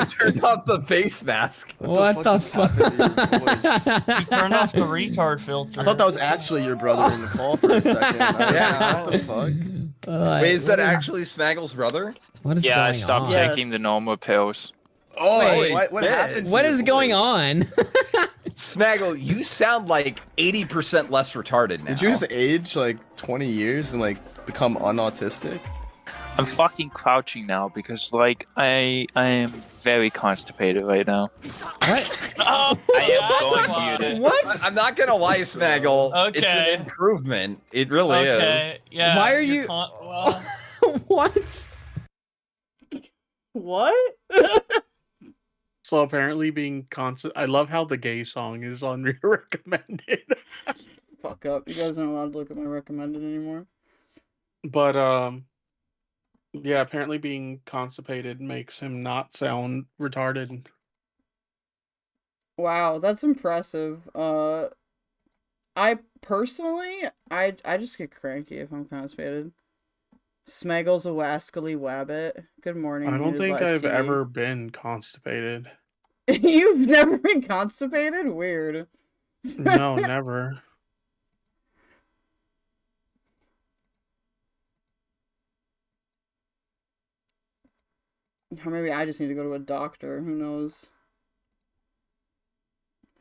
turned off the face mask. What the fuck? He turned off the retard filter. I thought that was actually your brother in the call for a second. I was Yeah. like, what the fuck? Wait, is that actually Smaggle's brother? What is Yeah, I going stopped on? taking the normal pills. Oh, Wait, what happened? What is going on? Smaggle, you sound like 80% less retarded now. Did you just age like 20 years and like become unautistic? I'm fucking crouching now because like I am very constipated right now. What? I am going muted. What? I'm not gonna lie, Smaggle. It's Okay. an improvement. It really is. Yeah. Why are you're you? well, What? What? So apparently being constant. I love how the gay song is on your recommended. Fuck up. You guys aren't allowed to look at my recommended anymore. But yeah, apparently being constipated makes him not sound retarded. Wow, that's impressive. I personally, I just get cranky if I'm constipated. Smaggle's a wascally wabbit. Good morning. I don't Muted think Live I've TV. ever been constipated. You've never been constipated? Weird. No, never. Or maybe I just need to go to a doctor. Who knows?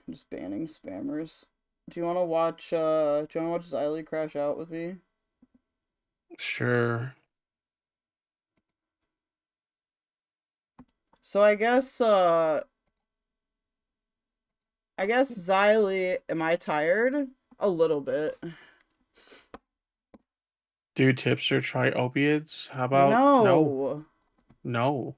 I'm just banning spammers. Do you want to watch? XYLIE crash out with me? Sure. So I guess XYLIE, am I tired? A little bit. Do tipster try opiates? How about No. No.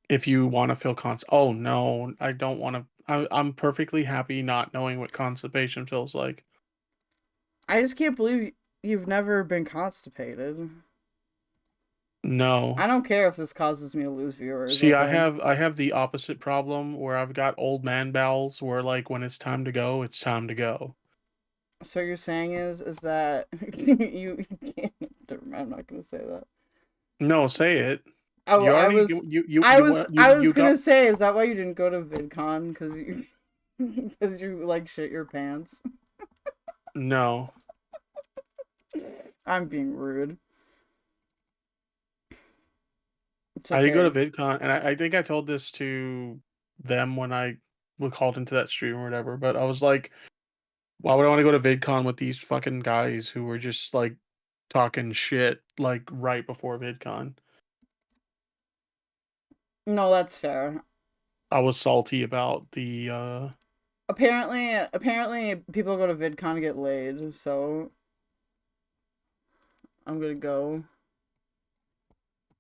If you want to feel oh no, I don't want to. I'm perfectly happy not knowing what constipation feels like. I just can't believe you've never been constipated. No. I don't care if this causes me to lose viewers. See, okay? I have the opposite problem where I've got old man bowels where like when it's time to go, it's time to go. So you're saying is that you can't. Never mind, I'm not gonna say that. No, say it. Oh, You I already- was. you- I you was. went- you- I was you gonna got- say, is that why you didn't go to VidCon? Because you, because you like shit your pants. No. I'm being rude. It's I did go to okay. VidCon, and I think I told this to them when I was called into that stream or whatever. But I was like, why would I want to go to VidCon with these fucking guys who were just like talking shit like right before VidCon? No, that's fair. I was salty about the Apparently, people go to VidCon to get laid. So I'm gonna go.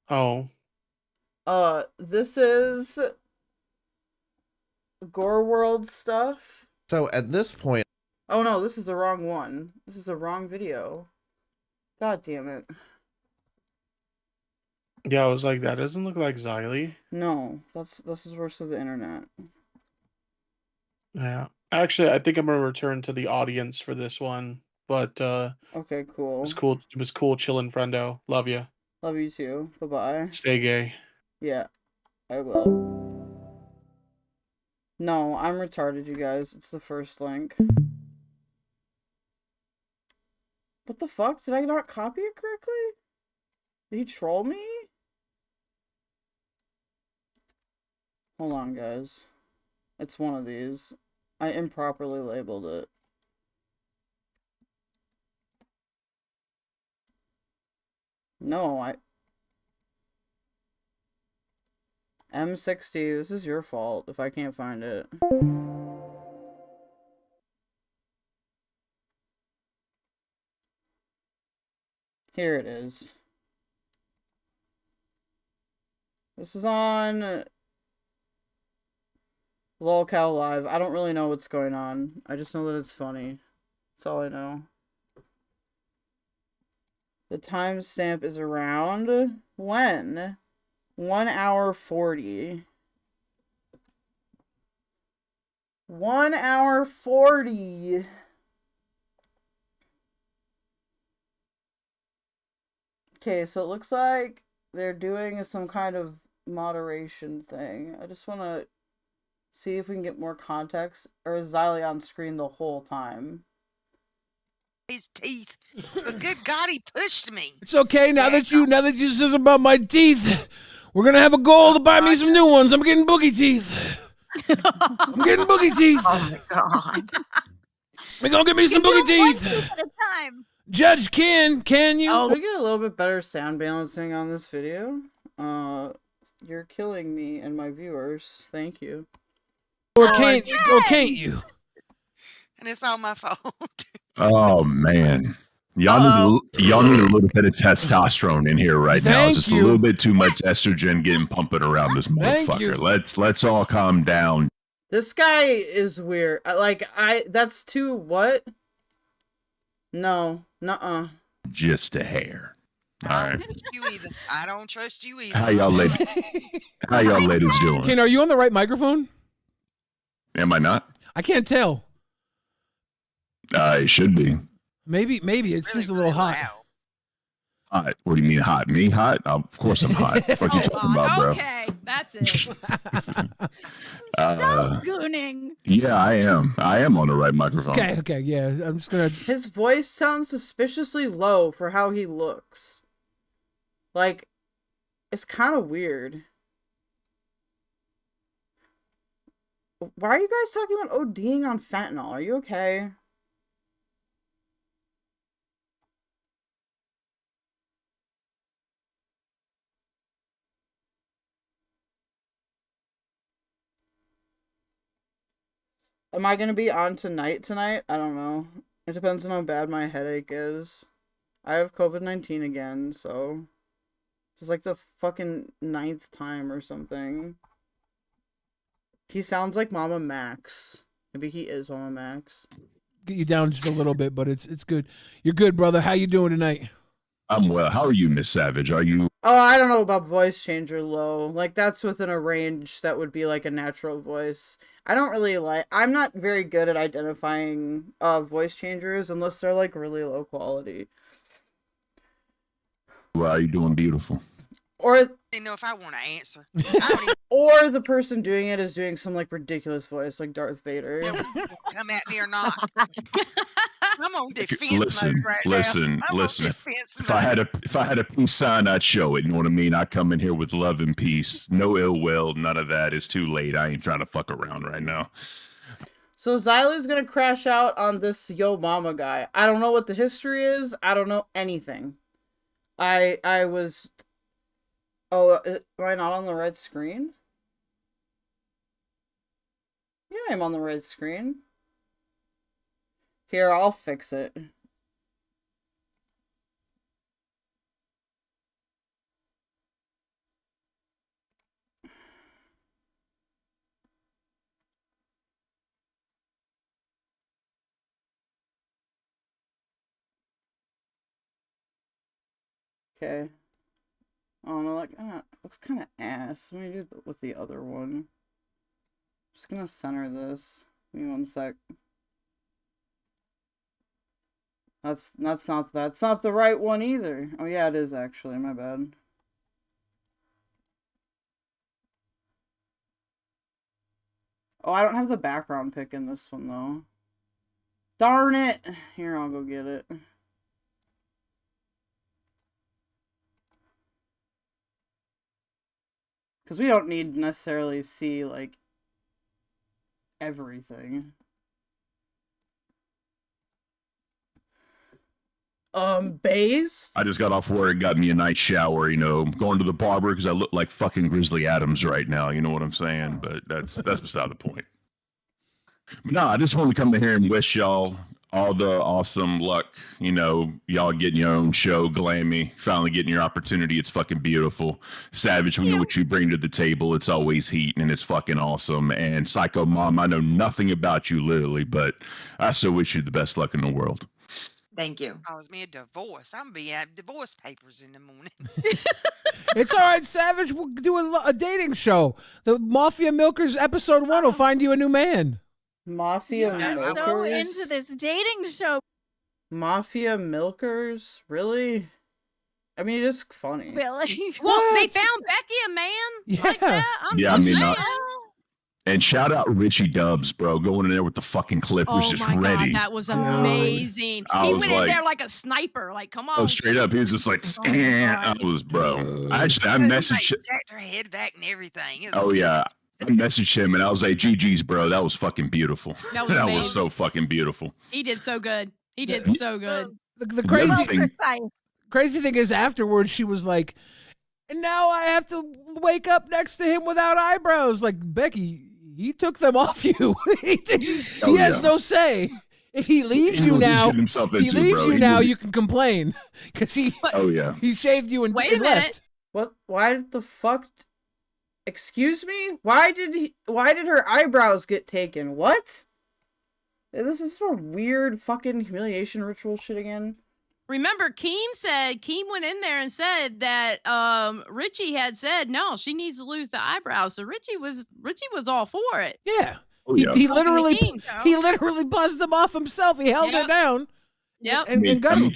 Oh. This is Gore World stuff. So at this point, Oh no, this is the wrong one. This is the wrong video. God damn it. Yeah, I was like, that doesn't look like XYLIE. No, this is worse of the internet. Yeah. Actually, I think I'm gonna return to the audience for this one. But Okay, cool. it was cool chilling, friendo. Love you. Love you too. Bye bye. Stay gay. Yeah, I will. No, I'm retarded, you guys. It's the first link. What the fuck? Did I not copy it correctly? Did he troll me? Hold on, guys. It's one of these. I improperly labeled it. No, M60, this is your fault if I can't find it. Here it is. This is on lolcow live. I don't really know what's going on. I just know that it's funny. That's all I know. The timestamp is around when? 1 hour 40. 1 hour 40. Okay, so it looks like they're doing some kind of moderation thing. I just want to see if we can get more context. Or is XYLIE on screen the whole time? His teeth. But good God, he pushed me. It's okay now that you says about my teeth. We're gonna have a goal to buy me some new ones. I'm getting boogie teeth. I'm getting boogie teeth. Oh my God. We're gonna get me some boogie teeth. At a time. Judge Ken, can you? Can we get a little bit better sound balancing on this video? You're killing me and my viewers. Thank you. Or can't you? And it's all my fault. Oh man, y'all need a little bit of testosterone in here right now. It's just a little bit too much estrogen getting pumping around this motherfucker. Let's all calm down. This guy is weird. That's too what? No, nuh-uh. Just a hair. All right. I don't trust you either. How y'all ladies doing? Ken, are you on the right microphone? Am I not? I can't tell. It should be. Maybe it seems a little hot. Hot? What do you mean hot? Me hot? Of course I'm hot. What are you talking about, bro? Okay, that's it. Stop gooning. Yeah, I am. I am on the right microphone. Okay, yeah. I'm just gonna. His voice sounds suspiciously low for how he looks. Like, it's kind of weird. Why are you guys talking about ODing on fentanyl? Are you okay? Am I gonna be on tonight? I don't know. It depends on how bad my headache is. I have COVID-19 again, so it's like the fucking 9th time or something. He sounds like Mama Max. Maybe he is Mama Max. Get you down just a little bit, but it's good. You're good, brother. How you doing tonight? I'm well. How are you, Miss Savage? Are you? Oh, I don't know about voice changer low. Like, that's within a range that would be like a natural voice. I don't really I'm not very good at identifying voice changers unless they're like really low quality. Well, you doing beautiful. Or I didn't know if I want to answer. or the person doing it is doing some like ridiculous voice like Darth Vader. Come at me or not. I'm on defense mode right now. Listen. If I had a peace sign, I'd show it. You know what I mean? I come in here with love and peace. No ill will, none of that. It's too late. I ain't trying to fuck around right now. So XYLIE's gonna crash out on this Yo Mama guy. I don't know what the history is. I don't know anything. I was... Oh, am I not on the right screen? Yeah, I'm on the right screen. Here, I'll fix it. Okay. Oh no, like looks kind of ass. Let me do it with the other one. I'm just gonna center this. Give me one sec. That's not the right one either. Oh yeah, it is actually. My bad. Oh, I don't have the background pick in this one though. Darn it! Here, I'll go get it. Because we don't need to necessarily see, like, everything. Based? I just got off work, got me a nice shower, you know, going to the barber because I look like fucking Grizzly Adams right now, you know what I'm saying? But that's beside the point. But no, I just want to come in here and wish y'all all the awesome luck, you know, y'all getting your own show, Glammy, finally getting your opportunity. It's fucking beautiful. Savage, we know what you bring to the table. It's always heat and it's fucking awesome. And Psycho Mom, I know nothing about you literally, but I still wish you the best luck in the world. Thank you. Cause me a divorce. I'm gonna be at divorce papers in the morning. It's all right, Savage. We'll do a dating show. The Mafia Milkers episode 1 will find you a new man. Mafia I'm so milkers? into this dating show. Mafia milkers? Really? I mean, it is funny. Really? Well, they found Becky a man like that. Yeah, I mean, saying. and shout out Richie Dubs, bro, going in there with the fucking clippers Oh just my ready. god, that was amazing. I He was went in like- there like a sniper. Like, come on. Oh, straight up, he was just like, I was, bro. I messaged him. Jacked her head back and everything. It was Oh yeah, I messaged him and I was like, GG's, bro. That was fucking beautiful. That was amazing. so fucking beautiful. He did so good. He did so good. The crazy crazy thing is afterwards she was like, and now I have to wake up next to him without eyebrows. Like, Becky, he took them off you. he has no say. If he leaves He you was now, getting himself if he into, leaves bro. you He now, was- you can complain because he he shaved you and, Wait a and minute. left. What? Why the fuck? Excuse me? Why did her eyebrows get taken? What? Is this some weird fucking humiliation ritual shit again? Remember, Keem went in there and said that Richie had said no, she needs to lose the eyebrows. So Richie was all for it. Yeah. Oh, He, yeah. he Fucking literally Keem, he literally buzzed them off himself. He held her down. Yep. And got him.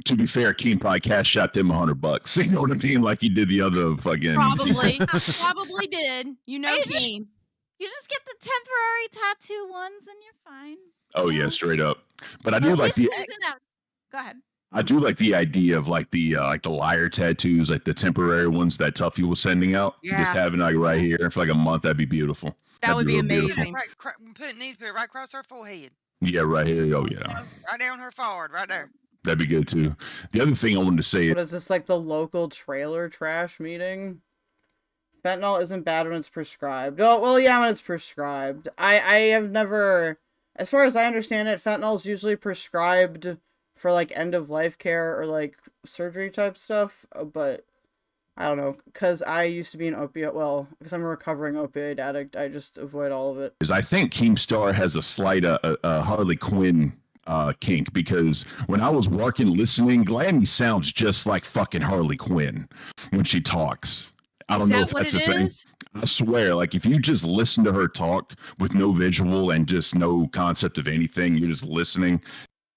To be fair, Keen probably cash out them $100. You know what I mean? Like he did the other fucking. Probably did. You know, Keem. You just get the temporary tattoo ones and you're fine. Oh yeah, straight up. But I do like the. Go ahead. I do like the idea of like the liar tattoos, like the temporary ones that Tuffy was sending out. Yeah. Just having like right here for like a month, that'd be beautiful. That would be real beautiful. amazing. Put it right across her forehead. Yeah, right here. Oh yeah, Right down her forehead, right there. that'd be good too. The other thing I wanted to say What is this, like the local trailer trash meeting? Fentanyl isn't bad when it's prescribed. Oh, well, yeah, when it's prescribed. I have never, as far as I understand it, fentanyl is usually prescribed for like end of life care or like surgery type stuff, but I don't know, because I used to be an opiate, well, because I'm a recovering opioid addict, I just avoid all of it. is I think Keemstar has a slight Harley Quinn kink, because when I was working listening, Glammy sounds just like fucking Harley Quinn when she talks. I don't know if that's a thing. I swear, like if you just listen to her talk with no visual and just no concept of anything, you're just listening.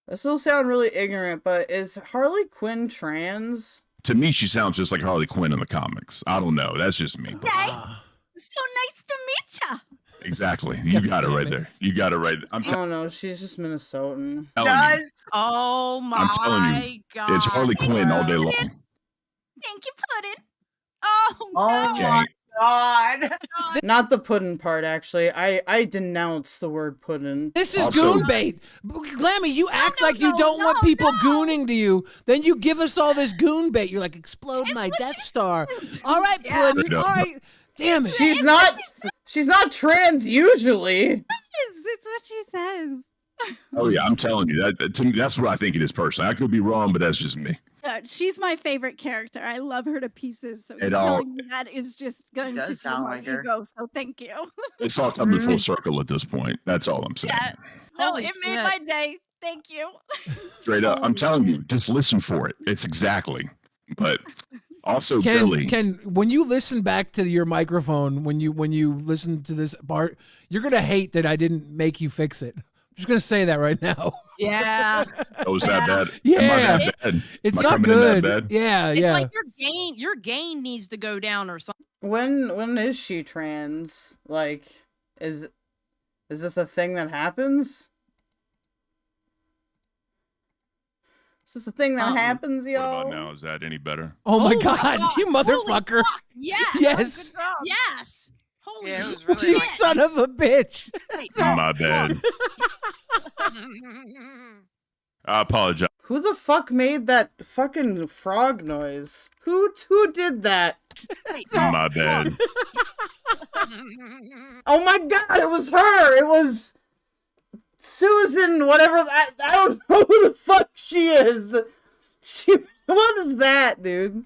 This will sound really ignorant, but is Harley Quinn trans? To me, she sounds just like Harley Quinn in the comics. I don't know. That's just me. So nice to meet ya. Exactly. You got it right there. You got it right. I'm I don't know, she's just Minnesotan. telling you. Oh my I'm telling you. god. It's Harley Quinn all day long. Thank you, Puddin'. Oh, Oh no. my god. Not the puddin' part, actually. I denounce the word puddin'. This is goon bait. Glammy, you act like you don't want people gooning to you. Then you give us all this goon bait. You're like, explode my Death Star. All right, Puddin'. All right. Damn it. She's not trans usually. It's what she says. Oh yeah, I'm telling you that. To me, that's what I think it is personally. I could be wrong, but that's just me. She's my favorite character. I love her to pieces. So It you all- telling me that is just going to does kill sound my like her. ego. So thank you. It's all coming full circle at this point. That's all I'm saying. No, Holy it made shit. my day. Thank you. Straight up, I'm telling you, just listen for it. It's exactly. But also, Billy. Ken, when you listen back to your microphone, when you listen to this part, you're gonna hate that I didn't make you fix it. I'm just gonna say that right now. Yeah. Oh, is that bad? Yeah. Am I that bad? It's Am I not coming in that good. bad? Yeah, It's yeah. like your gain needs to go down or something. When is she trans? Like, is this a thing that happens? Is this a thing that happens, What y'all? about now? Is that any better? Oh my god, you motherfucker. Yes. Yes. Yes. Holy Yeah, it was shit. You son of a bitch. My bad. I apologize. Who the fuck made that fucking frog noise? Who did that? My bad. Oh my god, it was her! It was Susan, whatever. I don't know who the fuck she is. What is that, dude?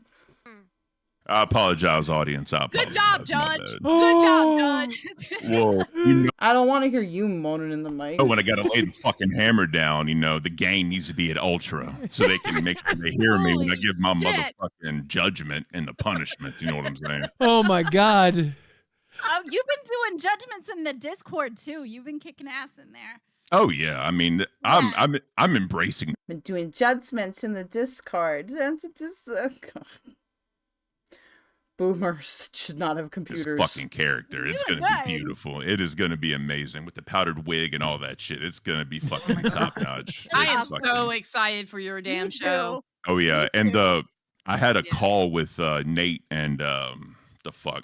I apologize, audience. Good job, Judge. Good Oh. job, Judge. Whoa. You know I don't want to hear you moaning in the mic. when I got to lay the fucking hammer down, the gain needs to be at ultra so they can make sure they hear me when I give my shit. motherfucking judgment and the punishment. You know what I'm saying? Oh my god. Oh, you've been doing judgments in the Discord too. You've been kicking ass in there. Oh yeah, I mean, I'm embracing. Been doing judgments in the Discord. Boomers should not have This computers. fucking character. It's Doing gonna be good. beautiful. It is gonna be amazing with the powdered wig and all that shit. It's gonna be fucking top notch. I am It's fucking- so excited for your damn show. Oh yeah, and I had a call with Nate and the fuck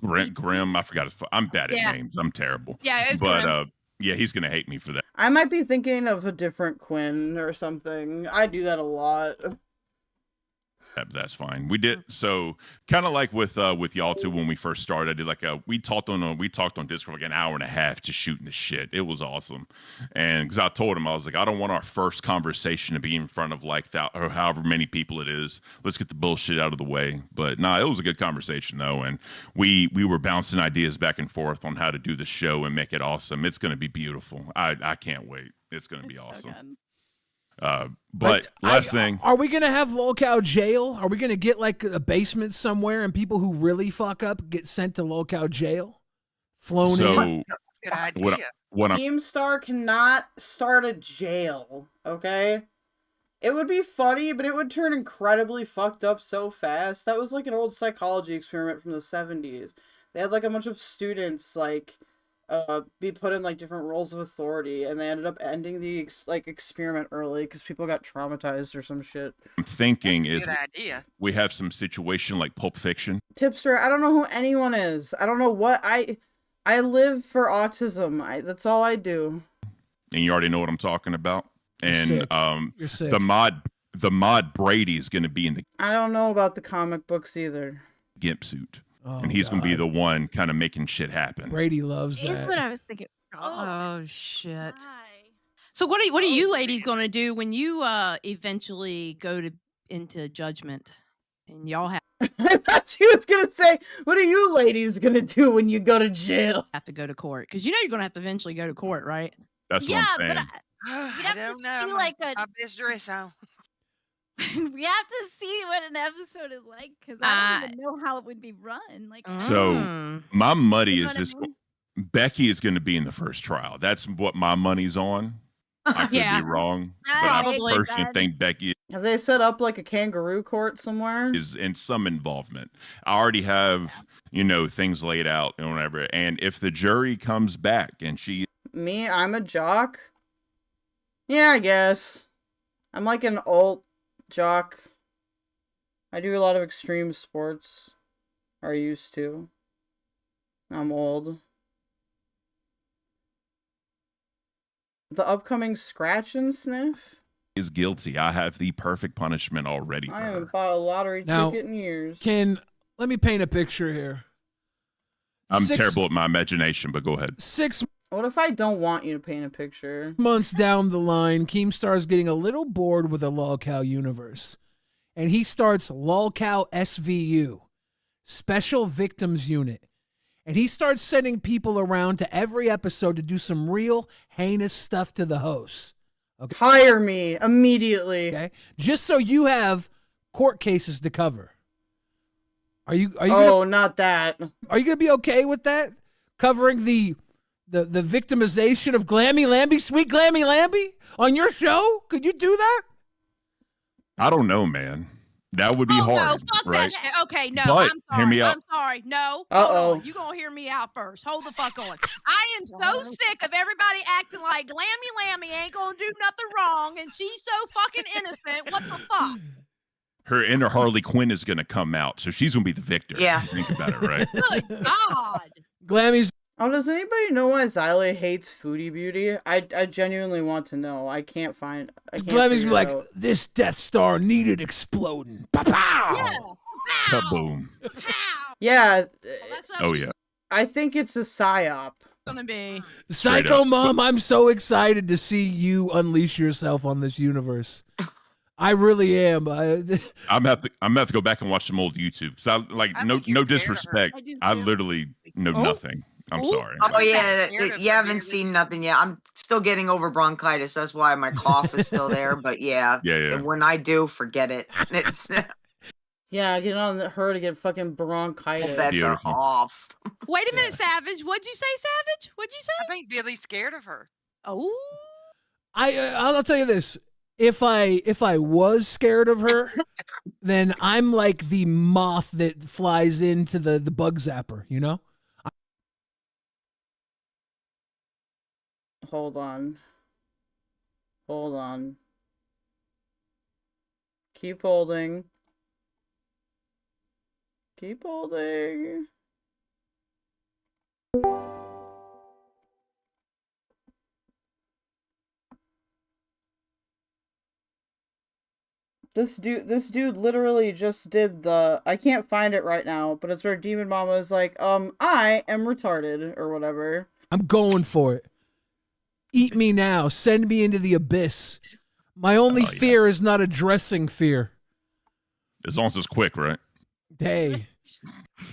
Grim. I forgot his. I'm bad at Yeah. names. I'm terrible. Yeah, it's but Grim. yeah, he's gonna hate me for that. I might be thinking of a different Quinn or something. I do that a lot. That's fine. We did so kind of like with y'all too when we first started. I did like we talked on Discord for like an hour and a half just shooting the shit. It was awesome, and because I told him I was like, I don't want our first conversation to be in front of like that or however many people it is. Let's get the bullshit out of the way. But nah, it was a good conversation though, and we were bouncing ideas back and forth on how to do the show and make it awesome. It's gonna be beautiful. I can't wait. It's gonna be awesome. But last thing, Are we gonna have lolcow jail? Are we gonna get like a basement somewhere and people who really fuck up get sent to lolcow jail? Flown in? Good idea. What I'm Keemstar cannot start a jail, okay? It would be funny, but it would turn incredibly fucked up so fast. That was like an old psychology experiment from the 70s. They had like a bunch of students like be put in like different roles of authority, and they ended up ending the experiment early because people got traumatized or some shit. thinking is Good idea. we have some situation like Pulp Fiction. Tipster, I don't know who anyone is. I don't know what I live for autism. That's all I do. And you already know what I'm talking about. You're And sick. You're sick. the mod Brady is going to be in the I don't know about the comic books either. gimp suit, Oh, and he's going to be the one kind of making shit happen. Brady loves Is that. what I was thinking. Oh shit. So what are you ladies gonna do when you eventually go into judgment and y'all I thought she was gonna say, "What are you ladies gonna do when you go to jail?" have to go to court? Because you know you're gonna have to eventually go to court, right? That's Yeah, what I'm saying. I don't know. see, like, my best dress on. We have to see what an episode is like because I don't even know how it would be run. Like, So my money You know is what I this. mean? Becky is going to be in the first trial. That's what my money's on. I could Yeah. be wrong, but I Probably. personally think Becky Have they set up like a kangaroo court somewhere? is in some involvement. I already have, things laid out and whatever. And if the jury comes back and she Me, I'm a jock. Yeah, I guess. I'm like an alt jock. I do a lot of extreme sports. Or I used to. I'm old. The upcoming scratch and sniff? is guilty, I have the perfect punishment already for I her. haven't bought a lottery Now, ticket in years. let me paint a picture here. I'm 6 terrible at my imagination, but go ahead. 6 What if I don't want you to paint a picture? months down the line, Keemstar's getting a little bored with the lolcow universe. And he starts lolcow SVU, Special Victims Unit. And he starts sending people around to every episode to do some real heinous stuff to the hosts. Okay. Hire me immediately. Okay. Just so you have court cases to cover. Are you not that. Are you gonna be okay with that? Covering the victimization of Glammy Lambie, sweet Glammy Lambie on your show? Could you do that? I don't know, man. That would be hard, No, fuck right? that. Okay, no, But, I'm sorry. hear me out. I'm sorry. No. Uh-oh. Hold on. You gonna hear me out first. Hold the fuck on. I am so sick of everybody acting like Glammy Lammy ain't gonna do nothing wrong and she's so fucking innocent. What the fuck? Her inner Harley Quinn is going to come out, so she's going to be the victor. Yeah. Think about it, right? Good God. Glammy's. Oh, does anybody know why XYLIE hates Foodie Beauty? I genuinely want to know. I can't Glammy's figure like, it out. this Death Star needed exploding. Pow! Kaboom. Yeah. Oh, yeah. I think it's a psyop. Gonna be Psycho Mom, I'm so excited to see you unleash yourself on this universe. I really am. I'm gonna have to go back and watch some old YouTube. So no disrespect. I literally know nothing. I'm sorry. Oh yeah, you haven't seen nothing yet. I'm still getting over bronchitis. That's why my cough is still there. But yeah, Yeah. when I do, forget it. It's Yeah, get on her to get fucking bronchitis. Bets are off. Wait a minute, Savage. What'd you say, Savage? What'd you say? I think Billy's scared of her. Oh. I'll tell you this. If I was scared of her, then I'm like the moth that flies into the bug zapper, you know? Hold on. Hold on. Keep holding. Keep holding. This dude literally just did the, I can't find it right now, but it's where Demon Mama is like, I am retarded, or whatever. I'm going for it. Eat me now. Send me into the abyss. My only fear is not addressing fear. As long as it's quick, right? Hey,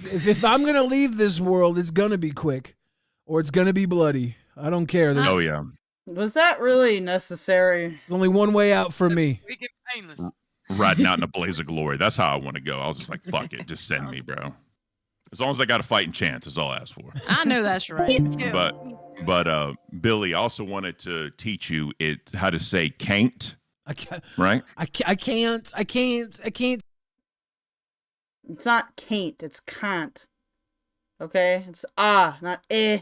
if I'm going to leave this world, it's going to be quick. Or it's going to be bloody. I don't care. There's yeah. Was that really necessary? only one way out for me. Riding out in a blaze of glory. That's how I want to go. I was just like, fuck it. Just send me, bro. As long as I got a fighting chance, is all I ask for. I know that's right. But Billy, I also wanted to teach you how to say can't. I can't. Right? I can't. It's not can't, it's can't. Okay? It's not eh.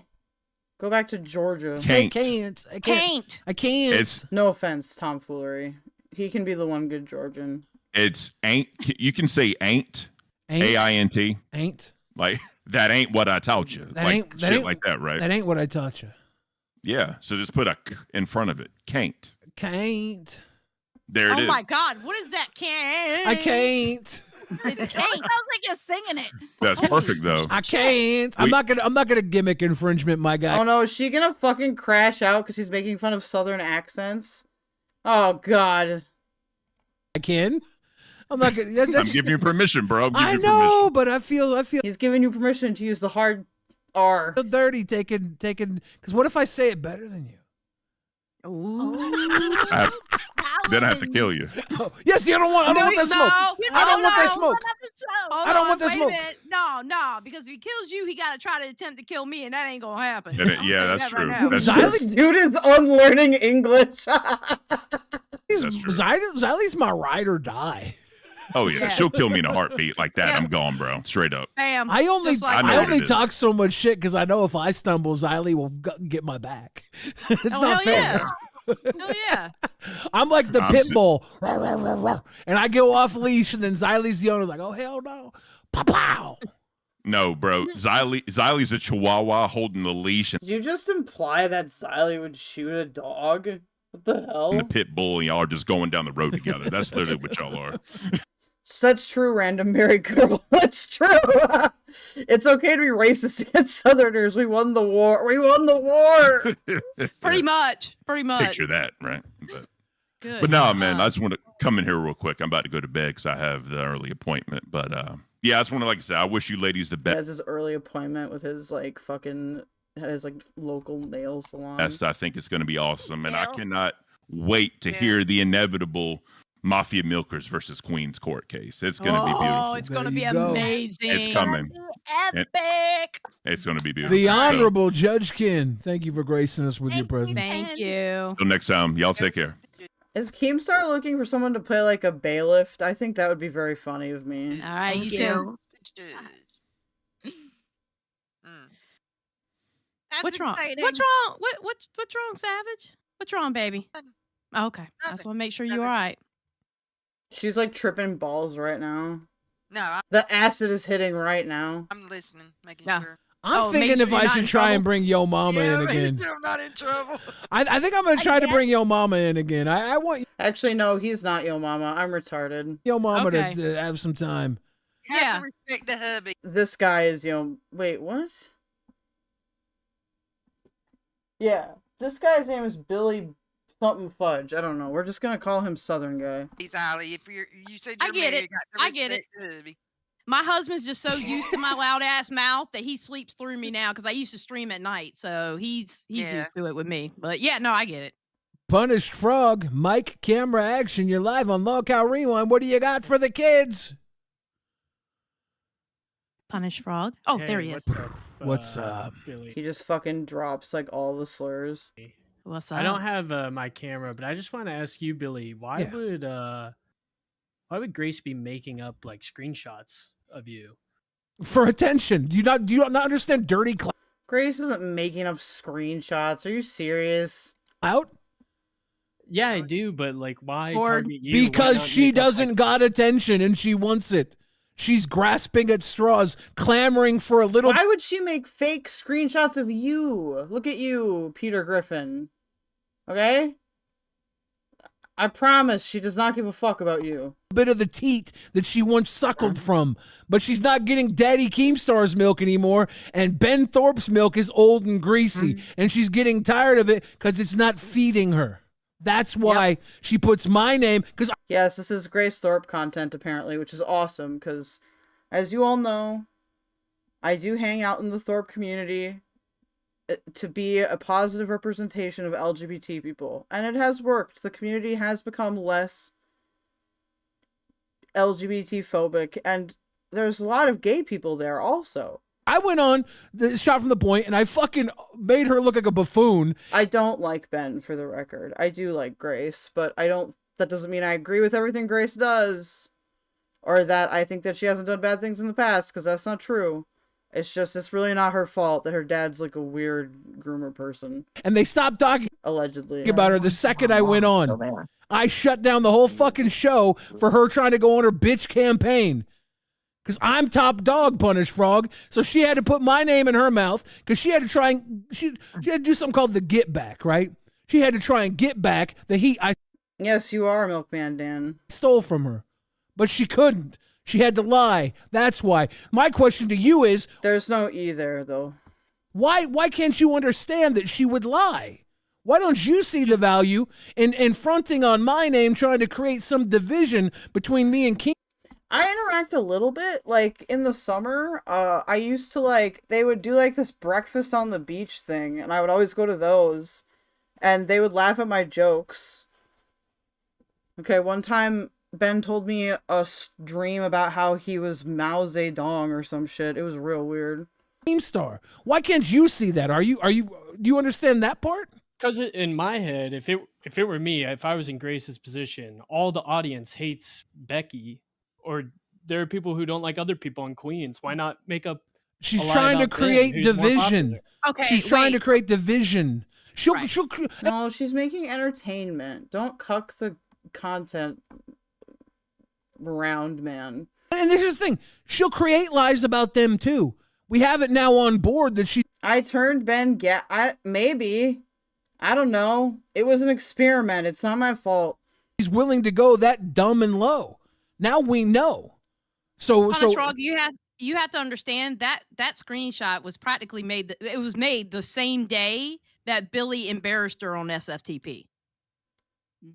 Go back to Georgia. I can't. It's no offense, tomfoolery. He can be the one good Georgian. It's ain't. You can say ain't. A-I-N-T. Ain't. Like, that ain't what I taught you. Shit like that, right? That ain't what I taught you. Yeah. So just put a k in front of it. Can't. Can't. There it is. Oh my God. What is that? Can't. I can't. It sounds like you're singing it. That's perfect though. I can't. I'm not gonna gimmick infringement, my guy. Oh no, is she gonna fucking crash out because he's making fun of Southern accents? Oh God. I can. I'm not gonna. I'm giving you permission, bro. I know, but I feel. He's giving you permission to use the hard R. I feel dirty taking. Because what if I say it better than you? Then I have to kill you. Oh, yes, I don't want that smoke. I don't want that smoke. I don't want that smoke. No, because if he kills you, he got to try to attempt to kill me, and that ain't gonna happen. Yeah, that's true. This dude is unlearning English. Xylie's my ride or die. Oh yeah, she'll kill me in a heartbeat like that. I'm gone, bro. Straight up. Bam. I only it is. talk so much shit because I know if I stumble, Xylie will get my back. It's not fair. Yeah. Hell yeah. I'm like the pit bull. And I go off leash, and then Xylie's the owner's like, oh, hell no. Pow. No, bro. Xylie's a chihuahua holding the leash. Did you just imply that Xylie would shoot a dog? What the hell? And the pit bull, and y'all are just going down the road together. That's literally what y'all are. That's true, random married girl. That's true. It's okay to be racist against Southerners. We won the war. We won the war. Pretty much. Picture that, right? Good. But no, man, I just want to come in here real quick. I'm about to go to bed because I have the early appointment. But yeah, I just want to, like I said, I wish you ladies the He best. has his early appointment with his local nail salon. I think it's going to be awesome, and I cannot wait to hear the inevitable Mafia Milkers versus Queens court case. It's going to be beautiful. Oh, it's going to be amazing. It's coming. Epic. It's going to be beautiful. The Honorable Judge Kin, thank you for gracing us with your presence. Thank you. Till next time, y'all take care. Is Keemstar looking for someone to play like a bailiff? I think that would be very funny of me. All right, you too. What's wrong? exciting. What's wrong? What's wrong, Savage? What's wrong, baby? Oh, okay, I just want to make sure you're all right. She's like tripping balls right now. No, the acid is hitting right now. I'm listening, making sure. I'm thinking if I should try and bring Yo Mama in again. I'm not in trouble. I think I'm gonna try to bring Yo Mama in again. I want. Actually, no, he's not Yo Mama. I'm retarded. Yo Mama to have some time. You have to respect the hubby. This guy is Yo. Wait, what? Yeah, this guy's name is Billy something Fudge. I don't know. We're just gonna call him Southern guy. He's Ali. If you said you're I get married, it. you got to I get it. respect the hubby. My husband's just so used to my loud ass mouth that he sleeps through me now because I used to stream at night, so he's used to it with me. But yeah, no, I get it. Punished Frog, mic, camera, action. You're live on Low Cow Rewind. What do you got for the kids? Punish Frog. Oh, there he is. What's up? Billy? He just fucking drops like all the slurs. What's I don't have my camera, but I just want to ask you, Billy, why would Grace be making up like screenshots of you? For attention. Do you not understand dirty clout? Grace isn't making up screenshots. Are you serious? Out? Yeah, I do, but like, why Or- target you? Why Because not she make up, doesn't got attention and she wants it. She's grasping at straws, clamoring for a little. Why would she make fake screenshots of you? Look at you, Peter Griffin. Okay? I promise she does not give a fuck about you. Bit of the teat that she once suckled from, but she's not getting Daddy Keemstar's milk anymore, and Ben Thorpe's milk is old and greasy, and she's getting tired of it because it's not feeding her. That's why she puts my name, because Yes, this is Grace Thorpe content apparently, which is awesome because, as you all know, I do hang out in the Thorpe community to be a positive representation of LGBT people, and it has worked. The community has become less LGBT phobic, and there's a lot of gay people there also. I went on the shot from the point and I fucking made her look like a buffoon. I don't like Ben, for the record. I do like Grace, but that doesn't mean I agree with everything Grace does, or that I think that she hasn't done bad things in the past, because that's not true. It's really not her fault that her dad's like a weird groomer person. And they stopped talking allegedly about her the second I went on. I shut down the whole fucking show for her trying to go on her bitch campaign. Because I'm top dog, Punish Frog. So she had to put my name in her mouth because she had to try and she had to do something called the get back, right? She had to try and get back the heat I Yes, you are Milkman Dan. stole from her. But she couldn't. She had to lie. That's why. My question to you is, there's no E there though. Why can't you understand that she would lie? Why don't you see the value in fronting on my name, trying to create some division between me and King? I interact a little bit, like, in the summer, I used to, they would do, this breakfast on the beach thing, and I would always go to those, and they would laugh at my jokes. Okay, one time, Ben told me a dream about how he was Mao Zedong or some shit. It was real weird. Star. Why can't you see that? Do you understand that part? Because in my head, if it were me, if I was in Grace's position, all the audience hates Becky, or there are people who don't like other people in Queens. Why not make up? She's trying to create division. Okay, she's trying to create division. No, she's making entertainment. Don't cuck the content around, man. And this is the thing. She'll create lies about them too. We have it now on board that she. I turned Ben. Maybe. I don't know. It was an experiment. It's not my fault. She's willing to go that dumb and low. Now we know. So Frog, you have to understand that screenshot was practically made. It was made the same day that Billy embarrassed her on SFTP.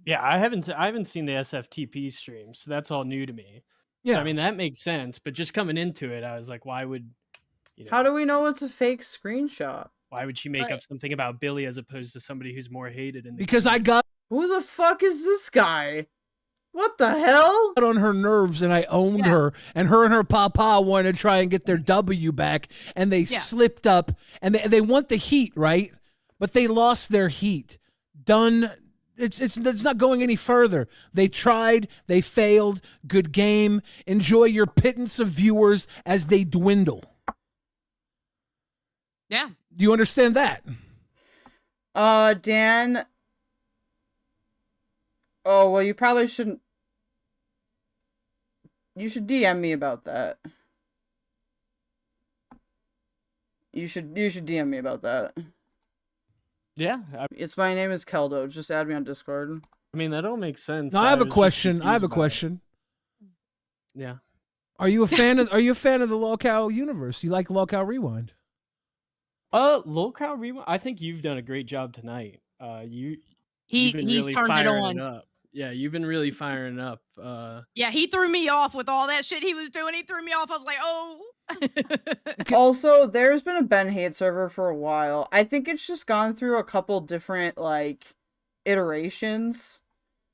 Yeah, I haven't seen the SFTP stream, so that's all new to me. Yeah, so, I mean that makes sense, but just coming into it, I was like, why would? How do we know it's a fake screenshot? Why would she make up something about Billy as opposed to somebody who's more hated? Because I got. Who the fuck is this guy? What the hell? On her nerves, and I owned her, and her papa wanted to try and get their W back, and they slipped up, and they want the heat, right? But they lost their heat. Done. It's not going any further. They tried, they failed. Good game. Enjoy your pittance of viewers as they dwindle. Yeah. Do you understand that? Dan. Oh, well, you probably shouldn't. You should DM me about that. You should DM me about that. Yeah. My name is Keldoge. Just add me on Discord. I mean, that all makes sense. No, I have a question. Yeah. Are you a fan of the Lolcow universe? You like Lolcow Rewind? Lolcow Rewind. I think you've done a great job tonight. He's really turned it on. up. Yeah, you've been really firing up. Yeah, he threw me off with all that shit he was doing. He threw me off. I was like, oh. Also, there's been a Ben hate server for a while. I think it's just gone through a couple different iterations.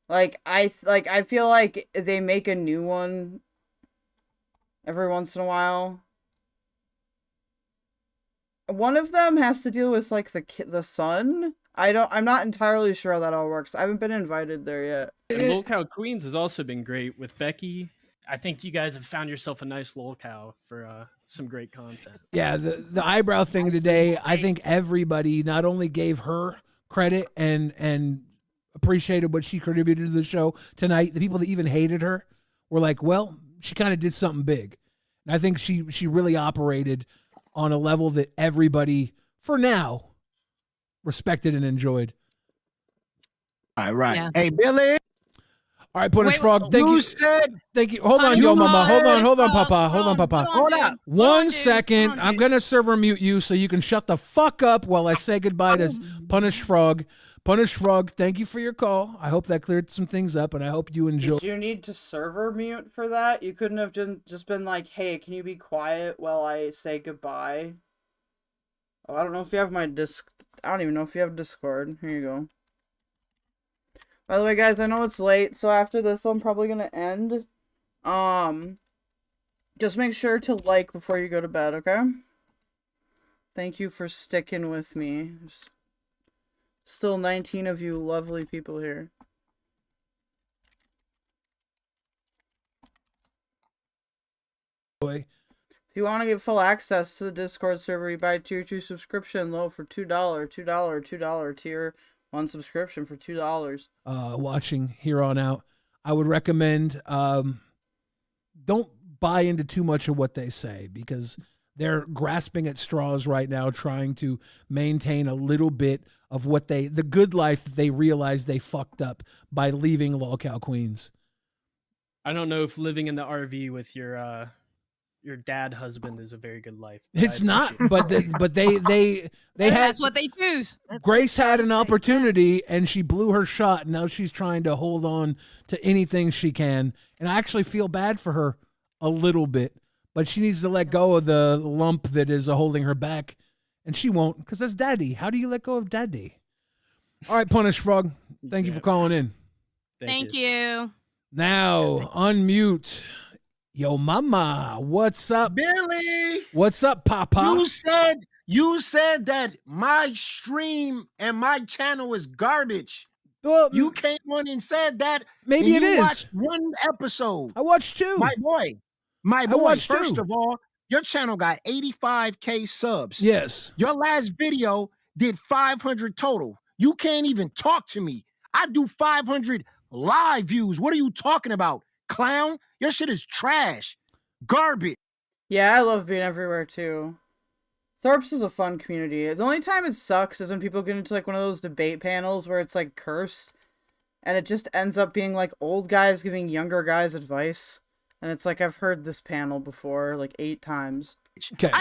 I feel like they make a new one every once in a while. one of them has to deal with like the son. I'm not entirely sure how that all works. I haven't been invited there yet. And Lolcow Queens has also been great with Becky. I think you guys have found yourself a nice Lolcow for some great content. Yeah, the eyebrow thing today, I think everybody not only gave her credit and appreciated what she contributed to the show tonight, the people that even hated her were like, well, she kind of did something big. And I think she really operated on a level that everybody, for now, respected and enjoyed. All right. Yeah. Hey, Billy. All right, Punish Frog, thank you. Thank you. Hold on, You yo, mama. said- Hold on, Papa. Hold on, Papa. Hold up. 1 second. I'm going to server mute you so you can shut the fuck up while I say goodbye to Punish Frog. Punish Frog, thank you for your call. I hope that cleared some things up, and I hope you enjoy. Did you need to server mute for that? You couldn't have just been like, hey, can you be quiet while I say goodbye? Oh, I don't know if you have my I don't even know if you have Discord. Here you go. By the way, guys, I know it's late, so after this, I'm probably gonna end. Just make sure to like before you go to bed, okay? Thank you for sticking with me. There's still 19 of you lovely people here. Boy. If you want to get full access to the Discord server, you buy a tier 2 subscription low for $2 tier 1 subscription for $2. Watching here on out, I would recommend don't buy into too much of what they say, because they're grasping at straws right now, trying to maintain a little bit of what the good life that they realize they fucked up by leaving Lolcow Queens. I don't know if living in the RV with your dad husband is a very good life. It's not, but they had. That's what they choose. Grace had an opportunity and she blew her shot. And now she's trying to hold on to anything she can. And I actually feel bad for her a little bit, but she needs to let go of the lump that is holding her back. And she won't, because that's daddy. How do you let go of daddy? All right, Punish Frog. Thank you for calling in. Thank you. Now, unmute. Yo, mama, what's up? Billy! What's up, Papa? You said that my stream and my channel is garbage. Well, you came on and said that. Maybe and it you is. Watched one episode. I watched two. My boy. I watched First two. of all, your channel got 85K subs. Yes. Your last video did 500 total. You can't even talk to me. I do 500 live views. What are you talking about, clown? Your shit is trash. Garbage. Yeah, I love being everywhere too. Thorpe's is a fun community. The only time it sucks is when people get into like one of those debate panels where it's like cursed and it just ends up being like old guys giving younger guys advice. And it's like, I've heard this panel before like 8 times. Okay.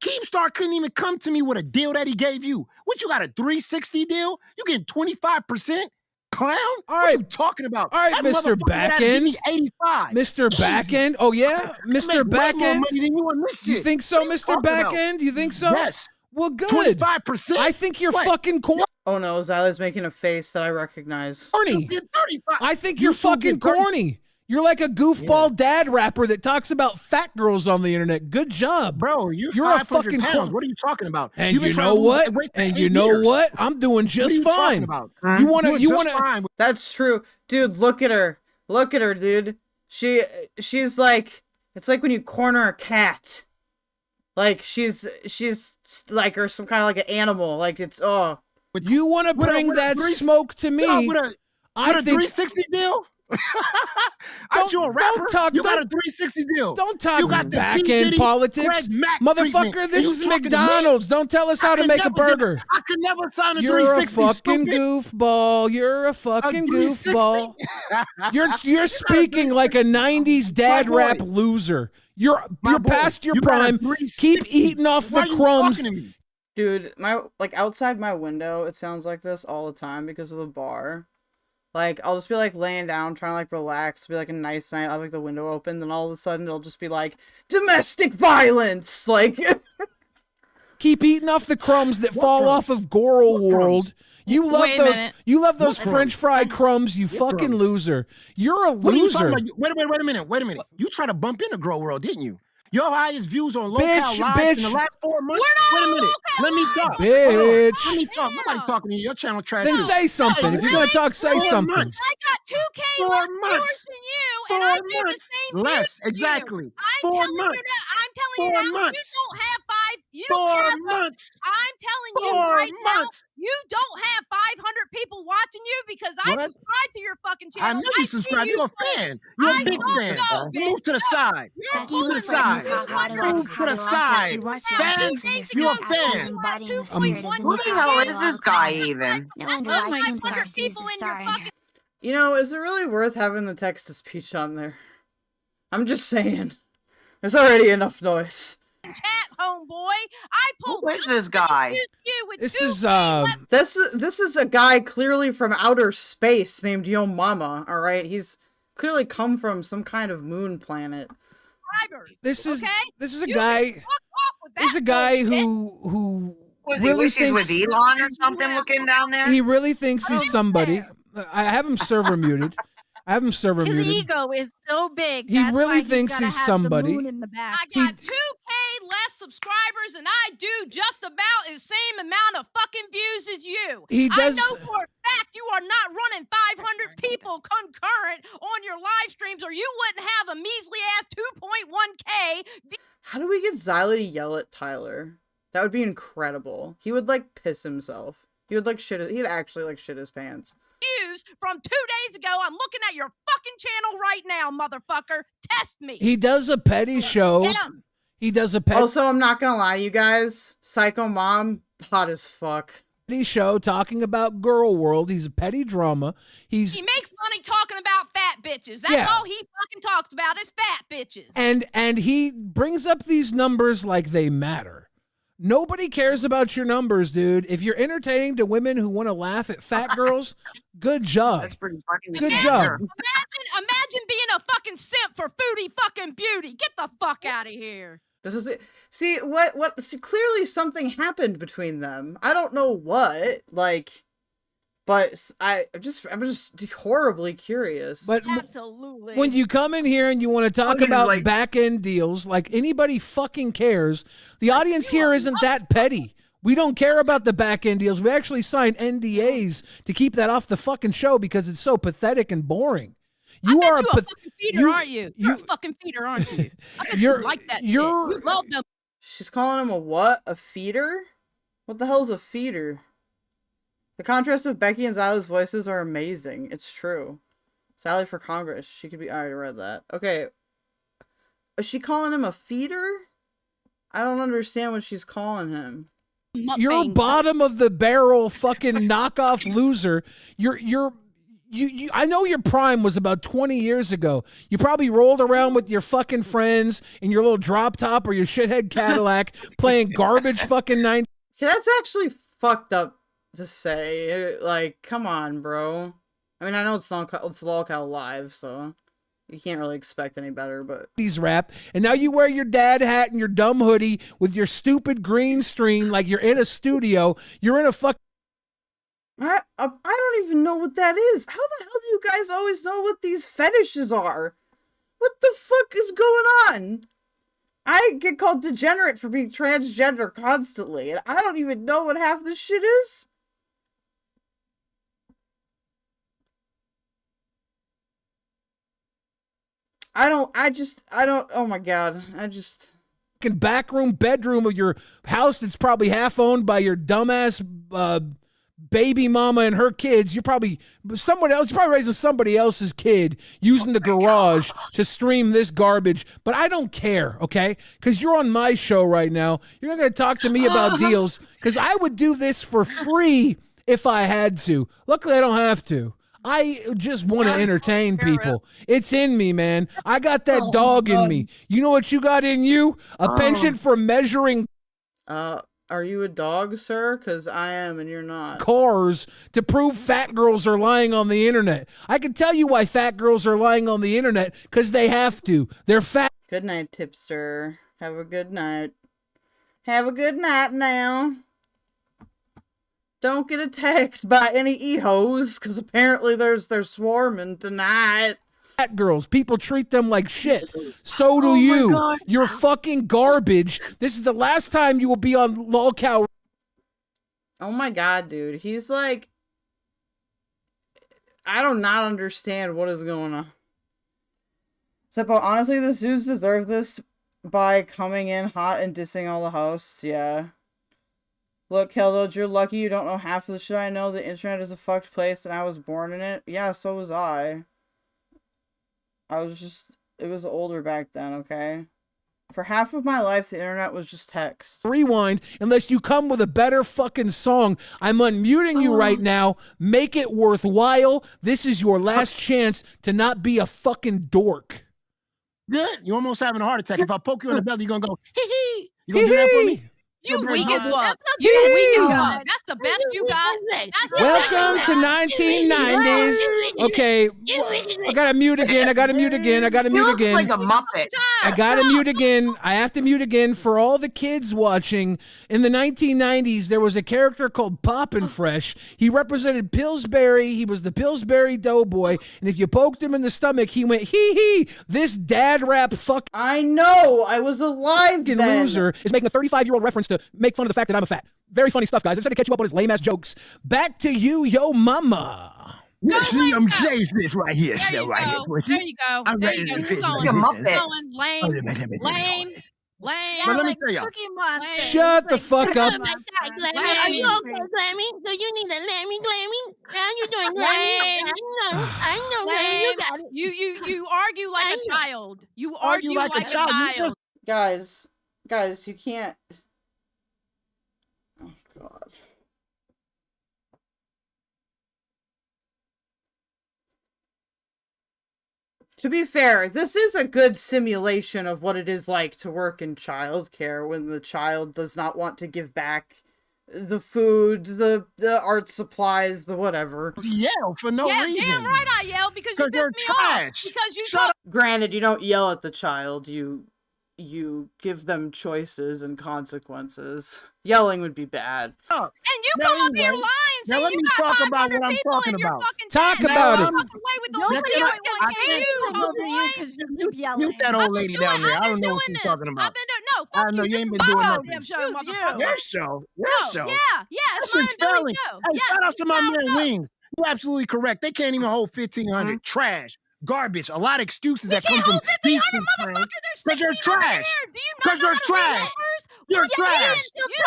Keemstar couldn't even come to me with a deal that he gave you. What, you got a 360 deal? You getting 25%? Clown? All right. What are you talking about? All right, That Mr. motherfucker gotta give me Backend. 85. Mr. Backend. Oh, yeah? Mr. Backend. You think so, Mr. Backend? You think so? Yes. Well, good. 25%. I think you're fucking corny. Oh no, Xyle's making a face that I recognize. Corny. I think you're fucking corny. You're like a goofball dad rapper that talks about fat girls on the internet. Good job. Bro, you're a 500 fucking pounds. What are you talking about? And You've been you trying know to lose what? weight for And 8 you know years. what? I'm doing What are just you talking fine. about? You want Doing to? You just want to? fine. That's true. Dude, look at her. Look at her, dude. She's like, it's like when you corner a cat. Like she's like, or some kind of like an animal. Like it's, oh. You want to bring that smoke to me? With a I think 360 deal? Aren't you a rapper? You got a 360 deal. Don't talk You got the back P. end Diddy, politics. Craig Mack Motherfucker, treatment. this You is talking to me? McDonald's. Don't tell us how to make a burger. I could never sign a You're a 360. fucking stupid. goofball. You're a fucking 360? goofball. You're speaking like a 90s dad rap loser. You're past your prime. Keep eating off the crumbs. Dude, outside my window, it sounds like this all the time because of the bar. Like, I'll just be, like, laying down, trying to, like, relax, be, like, a nice night, I'll have, like, the window open, then all of a sudden it'll just be, like, domestic violence! Like... Keep eating off the crumbs that fall off of Goral World. You love Wait a those. minute. You love those What French fry crumbs. You What fucking crumbs? loser. You're a What are you talking loser. about? Wait a minute. You tried to bump into Grow World, didn't you? Your highest views on local Bitch, live in the bitch. last 4 months. We're not Wait a minute. Let me talk. Bitch. Hold on. Let me talk. Nobody talking to you. Your channel trash. Then too. say something. If you're gonna talk, say 4 something. months. I got 2K 4 less months. viewers than you, and 4 I do the months. same Less. views as Exactly. you. I'm 4 telling months. you now. I'm telling 4 you now. months. You don't have five. You 4 don't have. months. I'm telling you 4 right months. now. You don't have 500 people watching you because I What? subscribe to your fucking I channel. know you subscribe. You're a fan. You're a big fan. Move to the side. Move to the side. Move to the side. Fans, you're a fan. Who the hell is this guy even? No wonder Oh why my Keemstar God, sees people the in your star in her. fucking. You know, is it really worth having the text-to-speech on there? I'm just saying. There's already enough noise. Chat, homeboy. I pulled. Who is this guy? This is This is a guy clearly from outer space named Yo Mama. All right, he's clearly come from some kind of moon planet. This is a guy. This is a guy who Was he really wishes thinks with Elon or something looking down there? he really thinks he's somebody. I have him server muted. I have him server His muted. ego is so big. He that's really why he's thinks gotta he's have somebody. The moon in the back. I got 2K less subscribers, and I do just about the same amount of fucking views as you. He does- I know for a fact you are not running 500 people concurrent on your live streams, or you wouldn't have a measly ass 2.1K. How do we get XYLIE to yell at Tyler? That would be incredible. He would like piss himself. He would like shit. He'd actually like shit his pants. Views from 2 days ago. I'm looking at your fucking channel right now, motherfucker. Test me. He does a petty show. Get him. He does a Also, I'm not gonna lie, you guys. Psycho Mom, hot as fuck. petty show talking about girl world. He's a petty drama. He makes money talking about fat bitches. That's Yeah. all he fucking talks about is fat bitches. And he brings up these numbers like they matter. Nobody cares about your numbers, dude. If you're entertaining to women who want to laugh at fat girls, good job. That's pretty fucking Good bad. job. Imagine being a fucking simp for foodie fucking beauty. Get the fuck out of here. This is it. See what? See, clearly something happened between them. I don't know what. Like, but I'm just horribly curious. But absolutely, when you come in here and you want to talk about back end deals, like anybody fucking cares. The audience here isn't that petty. We don't care about the back end deals. We actually signed NDAs to keep that off the fucking show because it's so pathetic and boring. You are a fucking feeder, aren't you? You're a fucking feeder, aren't you? I bet you like that. You're shit. You love them. She's calling him a what? A feeder? What the hell's a feeder? The contrast of Becky and XYLIE's voices are amazing. It's true. XYLIE for Congress. She could be. I already read that. Okay. Is she calling him a feeder? I don't understand what she's calling him. You're bottom of the barrel fucking knockoff loser. You I know your prime was about 20 years ago. You probably rolled around with your fucking friends in your little drop top or your shithead Cadillac playing garbage fucking 90s. Yeah, that's actually fucked up to say. Like, come on, bro. I mean, I know it's lolcow live, so you can't really expect any better, but rap, and now you wear your dad hat and your dumb hoodie with your stupid green screen like you're in a studio. You're in a fuck. I don't even know what that is. How the hell do you guys always know what these fetishes are? What the fuck is going on? I get called degenerate for being transgender constantly, and I don't even know what half this shit is. I don't, oh my god, backroom bedroom of your house that's probably half owned by your dumbass baby mama and her kids. You're probably someone else. You're probably raising somebody else's kid using the garage to stream this garbage. But I don't care, okay? Because you're on my show right now. You're not going to talk to me about deals because I would do this for free if I had to. Luckily, I don't have to. I just want to entertain people. It's in me, man. I got that dog in me. You know what you got in you? A penchant for measuring are you a dog, sir? Because I am and you're not. Cars to prove fat girls are lying on the internet. I can tell you why fat girls are lying on the internet, because they have to. They're fat. Good night, tipster. Have a good night. Have a good night now. Don't get attacked by any e-hoes, because apparently they're swarming tonight. fat girls. People treat them like shit. So do you. God. You're fucking garbage. This is the last time you will be on lolcow. Oh my god, dude. He's like, I do not understand what is going on. Seppo, honestly, the Zoos deserve this by coming in hot and dissing all the hosts. Yeah. Look, keldoge, you're lucky you don't know half of the shit I know. The internet is a fucked place and I was born in it. Yeah, so was I. It was older back then, okay? For half of my life, the internet was just text. Rewind unless you come with a better fucking song. I'm unmuting you right now. Make it worthwhile. This is your last chance to not be a fucking dork. Good. You're almost having a heart attack. If I poke you in the belly, you're gonna go, hee hee. You gonna do that for me? You weak as fuck. You weak as fuck. That's the best you got. That's the Welcome best to you got. 1990s. Okay, I gotta mute again. I gotta mute again. I gotta He mute looks again. like a Muppet. I gotta mute again. I have to mute again for all the kids watching. In the 1990s, there was a character called Poppin' Fresh. He represented Pillsbury. He was the Pillsbury Doughboy. And if you poked him in the stomach, he went, hee hee, this dad rap fuck. I know. I was alive then. Loser is making a 35-year-old reference to make fun of the fact that I'm a fat. Very funny stuff, guys. I'm trying to catch you up on his lame-ass jokes. Back to you, yo mama. Let's see, I'm saying this right here. There you go. There you go. I'm There ready you go. to Keep finish going. my Keep Muppet. going. Lame. Lame. But let me tell you. Shut the fuck up. Are you okay, Glammy? Do you need a Lammy, Glammy? How you doing, Glammy? I know, Glammy. You got it. You argue like a child. You argue like a child. Guys, you can't. Oh god. To be fair, this is a good simulation of what it is like to work in childcare when the child does not want to give back the food, the art supplies, the whatever. Yell for no reason. Damn right I yell because you you're pissed me trash. off. Because you Shut up. Granted, you don't yell at the child, you give them choices and consequences. Yelling would be bad. Oh, and you come up here lying saying let you me got talk about 500 what I'm people talking in your about. fucking Talk tent. about You it. walk away with the Nobody video else- and one I you, Mute that old lady down there. I don't know what she's talking about. I know you ain't been doing nothing. Your show. Your show. It's That mine shit's and Billy's failing. show. Hey, shout out to my man Wings. You're absolutely correct. They can't even hold 1,500. Trash. Garbage. A lot of excuses that come from these friends. Because you're trash. Because you're trash. You're trash.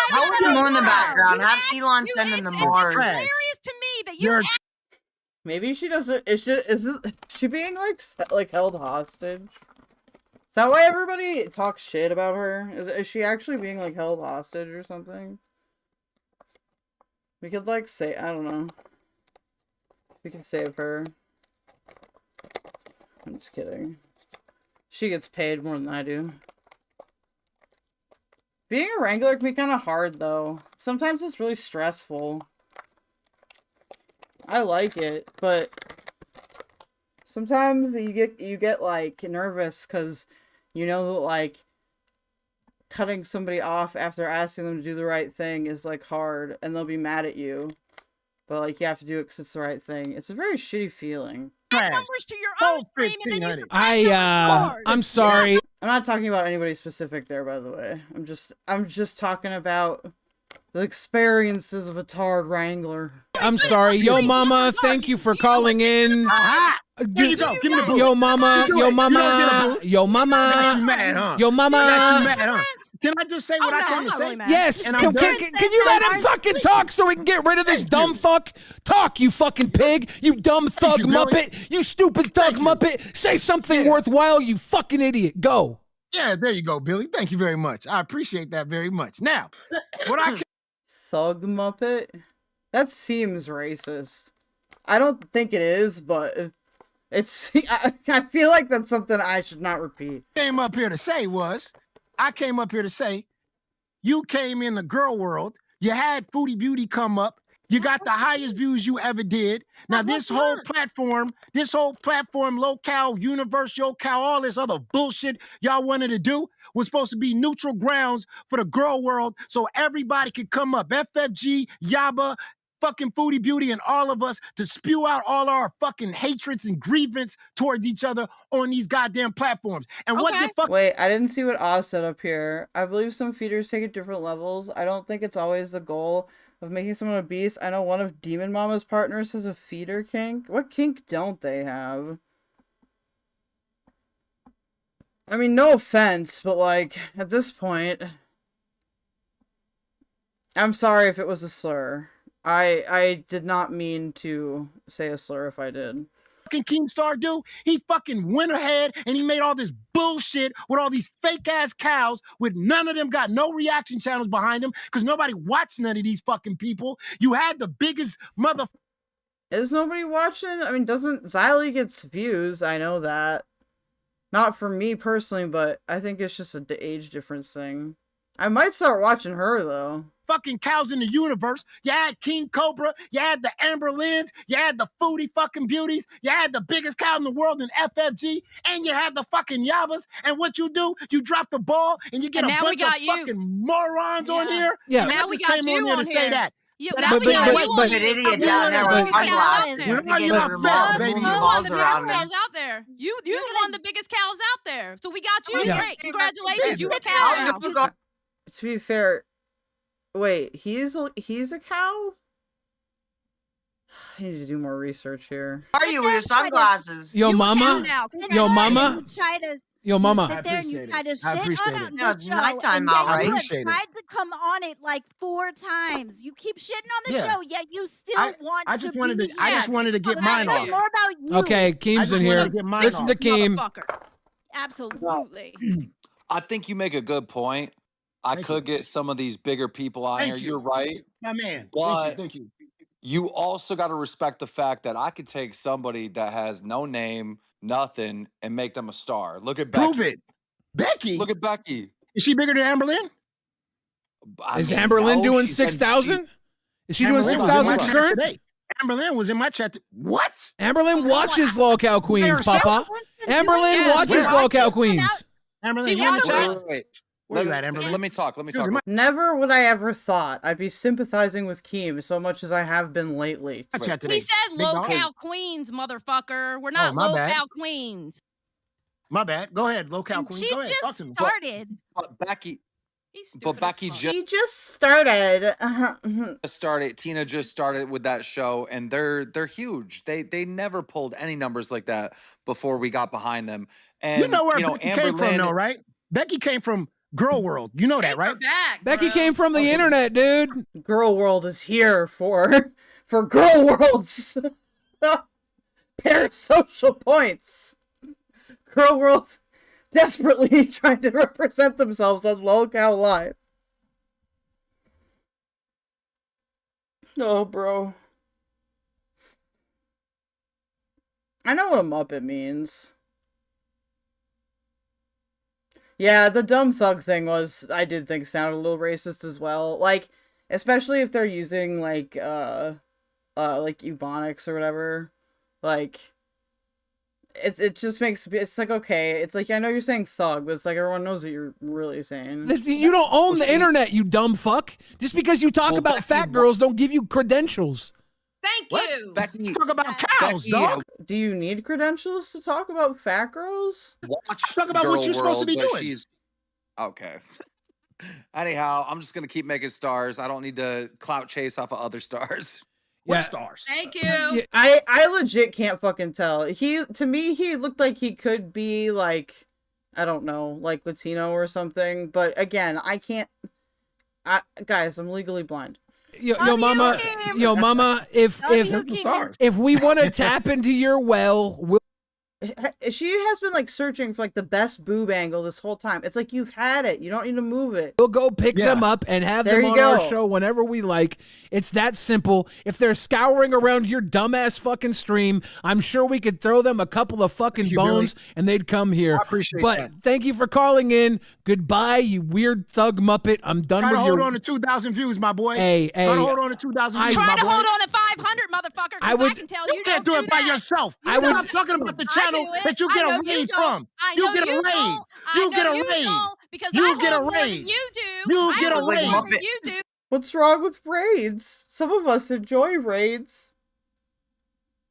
How would you more in the background? Have Elon send them to Mars. Hilarious to me that You're Maybe she doesn't. Is she being like held hostage? Is that why everybody talks shit about her? Is she actually being like held hostage or something? We could like say, I don't know. We can save her. I'm just kidding. She gets paid more than I do. Being a wrangler can be kind of hard though. Sometimes it's really stressful. I like it, but sometimes you get like nervous because you know that like cutting somebody off after asking them to do the right thing is like hard and they'll be mad at you. But like you have to do it because it's the right thing. It's a very shitty feeling. numbers to your own stream and then you I'm sorry. I'm not talking about anybody specific there, by the way. I'm just talking about the experiences of a tarred wrangler. I'm sorry. Yo mama, thank you for calling in. There you go. Give me the boot. Yo mama, You do yo it. You don't mama, get a boot. yo mama. Got you mad, huh? Yo mama. Got you mad, huh? Can I just say what I came to say? Yes, And can, I'm done. can you let him fucking talk so we can get rid of this dumb fuck? Talk, you fucking pig. You dumb thug you, Billy. muppet. You stupid thug muppet. Say something worthwhile, you fucking idiot. Go. Yeah, there you go, Billy. Thank you very much. I appreciate that very much. Now, what I can... Thug muppet? That seems racist. I don't think it is, but it's... I feel like that's something I should not repeat. came up here to say was, I came up here to say, you came in the girl world, you had Foodie Beauty come up, you got the highest views you ever did. Now this whole platform, locale, universe, yocal, all this other bullshit y'all wanted to do was supposed to be neutral grounds for the girl world so everybody could come up. FFG, Yaba, fucking Foodie Beauty and all of us to spew out all our fucking hatreds and grievance towards each other on these goddamn platforms. And what the fuck? Wait, I didn't see what Oz said up here. I believe some feeders take at different levels. I don't think it's always the goal of making someone a beast. I know one of Demon Mama's partners has a feeder kink. What kink don't they have? I mean, no offense, but like, at this point, I'm sorry if it was a slur. I did not mean to say a slur if I did. Fucking Keemstar do? He fucking went ahead and he made all this bullshit with all these fake ass cows with none of them got no reaction channels behind them because nobody watched none of these fucking people. You had the biggest mother. Is nobody watching? I mean, doesn't XYLIE gets views? I know that. Not for me personally, but I think it's just an age difference thing. I might start watching her though. Fucking cows in the universe. You had King Cobra, you had the Amber Lyns, you had the Foodie fucking Beauties, you had the biggest cow in the world in FFG, and you had the fucking Yabas. And what you do, you drop the ball and you get And a now we bunch of got you. fucking morons on here. Yeah. Now we got you on say here. that. Yeah, But now we got you on An here. idiot down there with sunglasses. We're not Getting out your there, balls- baby. moving You your won the balls biggest around cows me. out there. You won the biggest cows out there. So we got you. Yeah. Great. Congratulations. You a cow now. To be fair, wait, he's a cow? I need to do more research here. Are you with your sunglasses? Yo, mama. Yo, mama. Yo, mama. Sit there and you try to I shit appreciate on it. the No, it's show, nighttime and out, yet right? you Appreciate have it. tried to come on it like 4 times. You keep shitting on the Yeah. show, yet you still want I to just wanted be to. I just wanted to get mine That's off. more about you. Okay, I Keem's just in wanted here. to get mine Listen to off. Keem. Motherfucker. Absolutely. I think you make a good point. I Thank could get some of these bigger people on here. Thank you. You're right. My man. But Thank you. you also got to respect the fact that I could take somebody that has no name, nothing, and make them a star. Look at Becky. Prove it. Becky. Look at Becky. Is she bigger than Amber Lynn? Is Amber Lynn doing 6,000? Is she doing Amber Lynn was in 6,000 my chat current? today. Amber Lynn was in my chat. What? Amber Lynn watches Lolcow Queens, herself? Papa. Amber Lynn watches Lolcow Queens. Amber Lynn, you in the chat? Wait. Where you at, Amber Lynn? Let me talk. Let me Here's talk. Never would I ever thought I'd be sympathizing with Keem so much as I have been lately. My chat today. He said Big low dog. cow queens, motherfucker. We're not my low bad. cow queens. My bad. Go ahead, local queen. She Go ahead. Talk just to me. started. But Becky, He's stupid but as Becky fuck. just She just started. started. Tina just started with that show, and they're huge. They never pulled any numbers like that before we got behind them. And You know where Becky Amber came from, Lynn, though, right? Becky came from Girl World. You know that, right? Back, Becky bro. came from the internet, dude. Girl World is here for Girl World's parasocial points. Girl World desperately trying to represent themselves on Lolcow Live. Oh, bro. I know what a Muppet means. Yeah, the dumb thug thing I did think sounded a little racist as well. Like, especially if they're using, like Ebonics or whatever. Like, it just makes, it's like, okay, it's like, I know you're saying thug, but it's like everyone knows what you're really saying. You don't own the internet, you dumb fuck. Just because you talk about fat girls don't give you credentials. Thank you. Becky, Talk about cows, dog. Do you need credentials to talk about fat girls? watch Talk about Girl what you're supposed to World, be but doing. She's okay. Anyhow, I'm just gonna keep making stars. I don't need to clout chase off of other stars. What Yeah. stars? Thank you. Yeah. I legit can't fucking tell. To me, he looked like he could be like, I don't know, like Latino or something. But again, I can't. Guys, I'm legally blind. Yo, mama, if we want to tap into your well, we'll. She has been like searching for like the best boob angle this whole time. It's like you've had it. You don't need to move it. We'll go pick them up and have There them you on our go. show whenever we like. It's that simple. If they're scouring around your dumbass fucking stream, I'm sure we could throw them a couple of fucking bones and they'd come here. I appreciate but that. thank you for calling in. Goodbye, you weird thug muppet. I'm done Try with to your. hold on to 2,000 views, my boy. Hey, Try to hold on to 2,000 views, Try my to boy. hold on to 500, motherfucker. I would- I can tell You can't do don't it by that. yourself. I would- Stop talking about the channel do it. that you I get know a you raid don't. from. I You know get a you raid. don't. I You know get a you raid. don't, because You I get a hold more than raid. you do. You I get a hold more raid. than you do. What's wrong with raids? Some of us enjoy raids.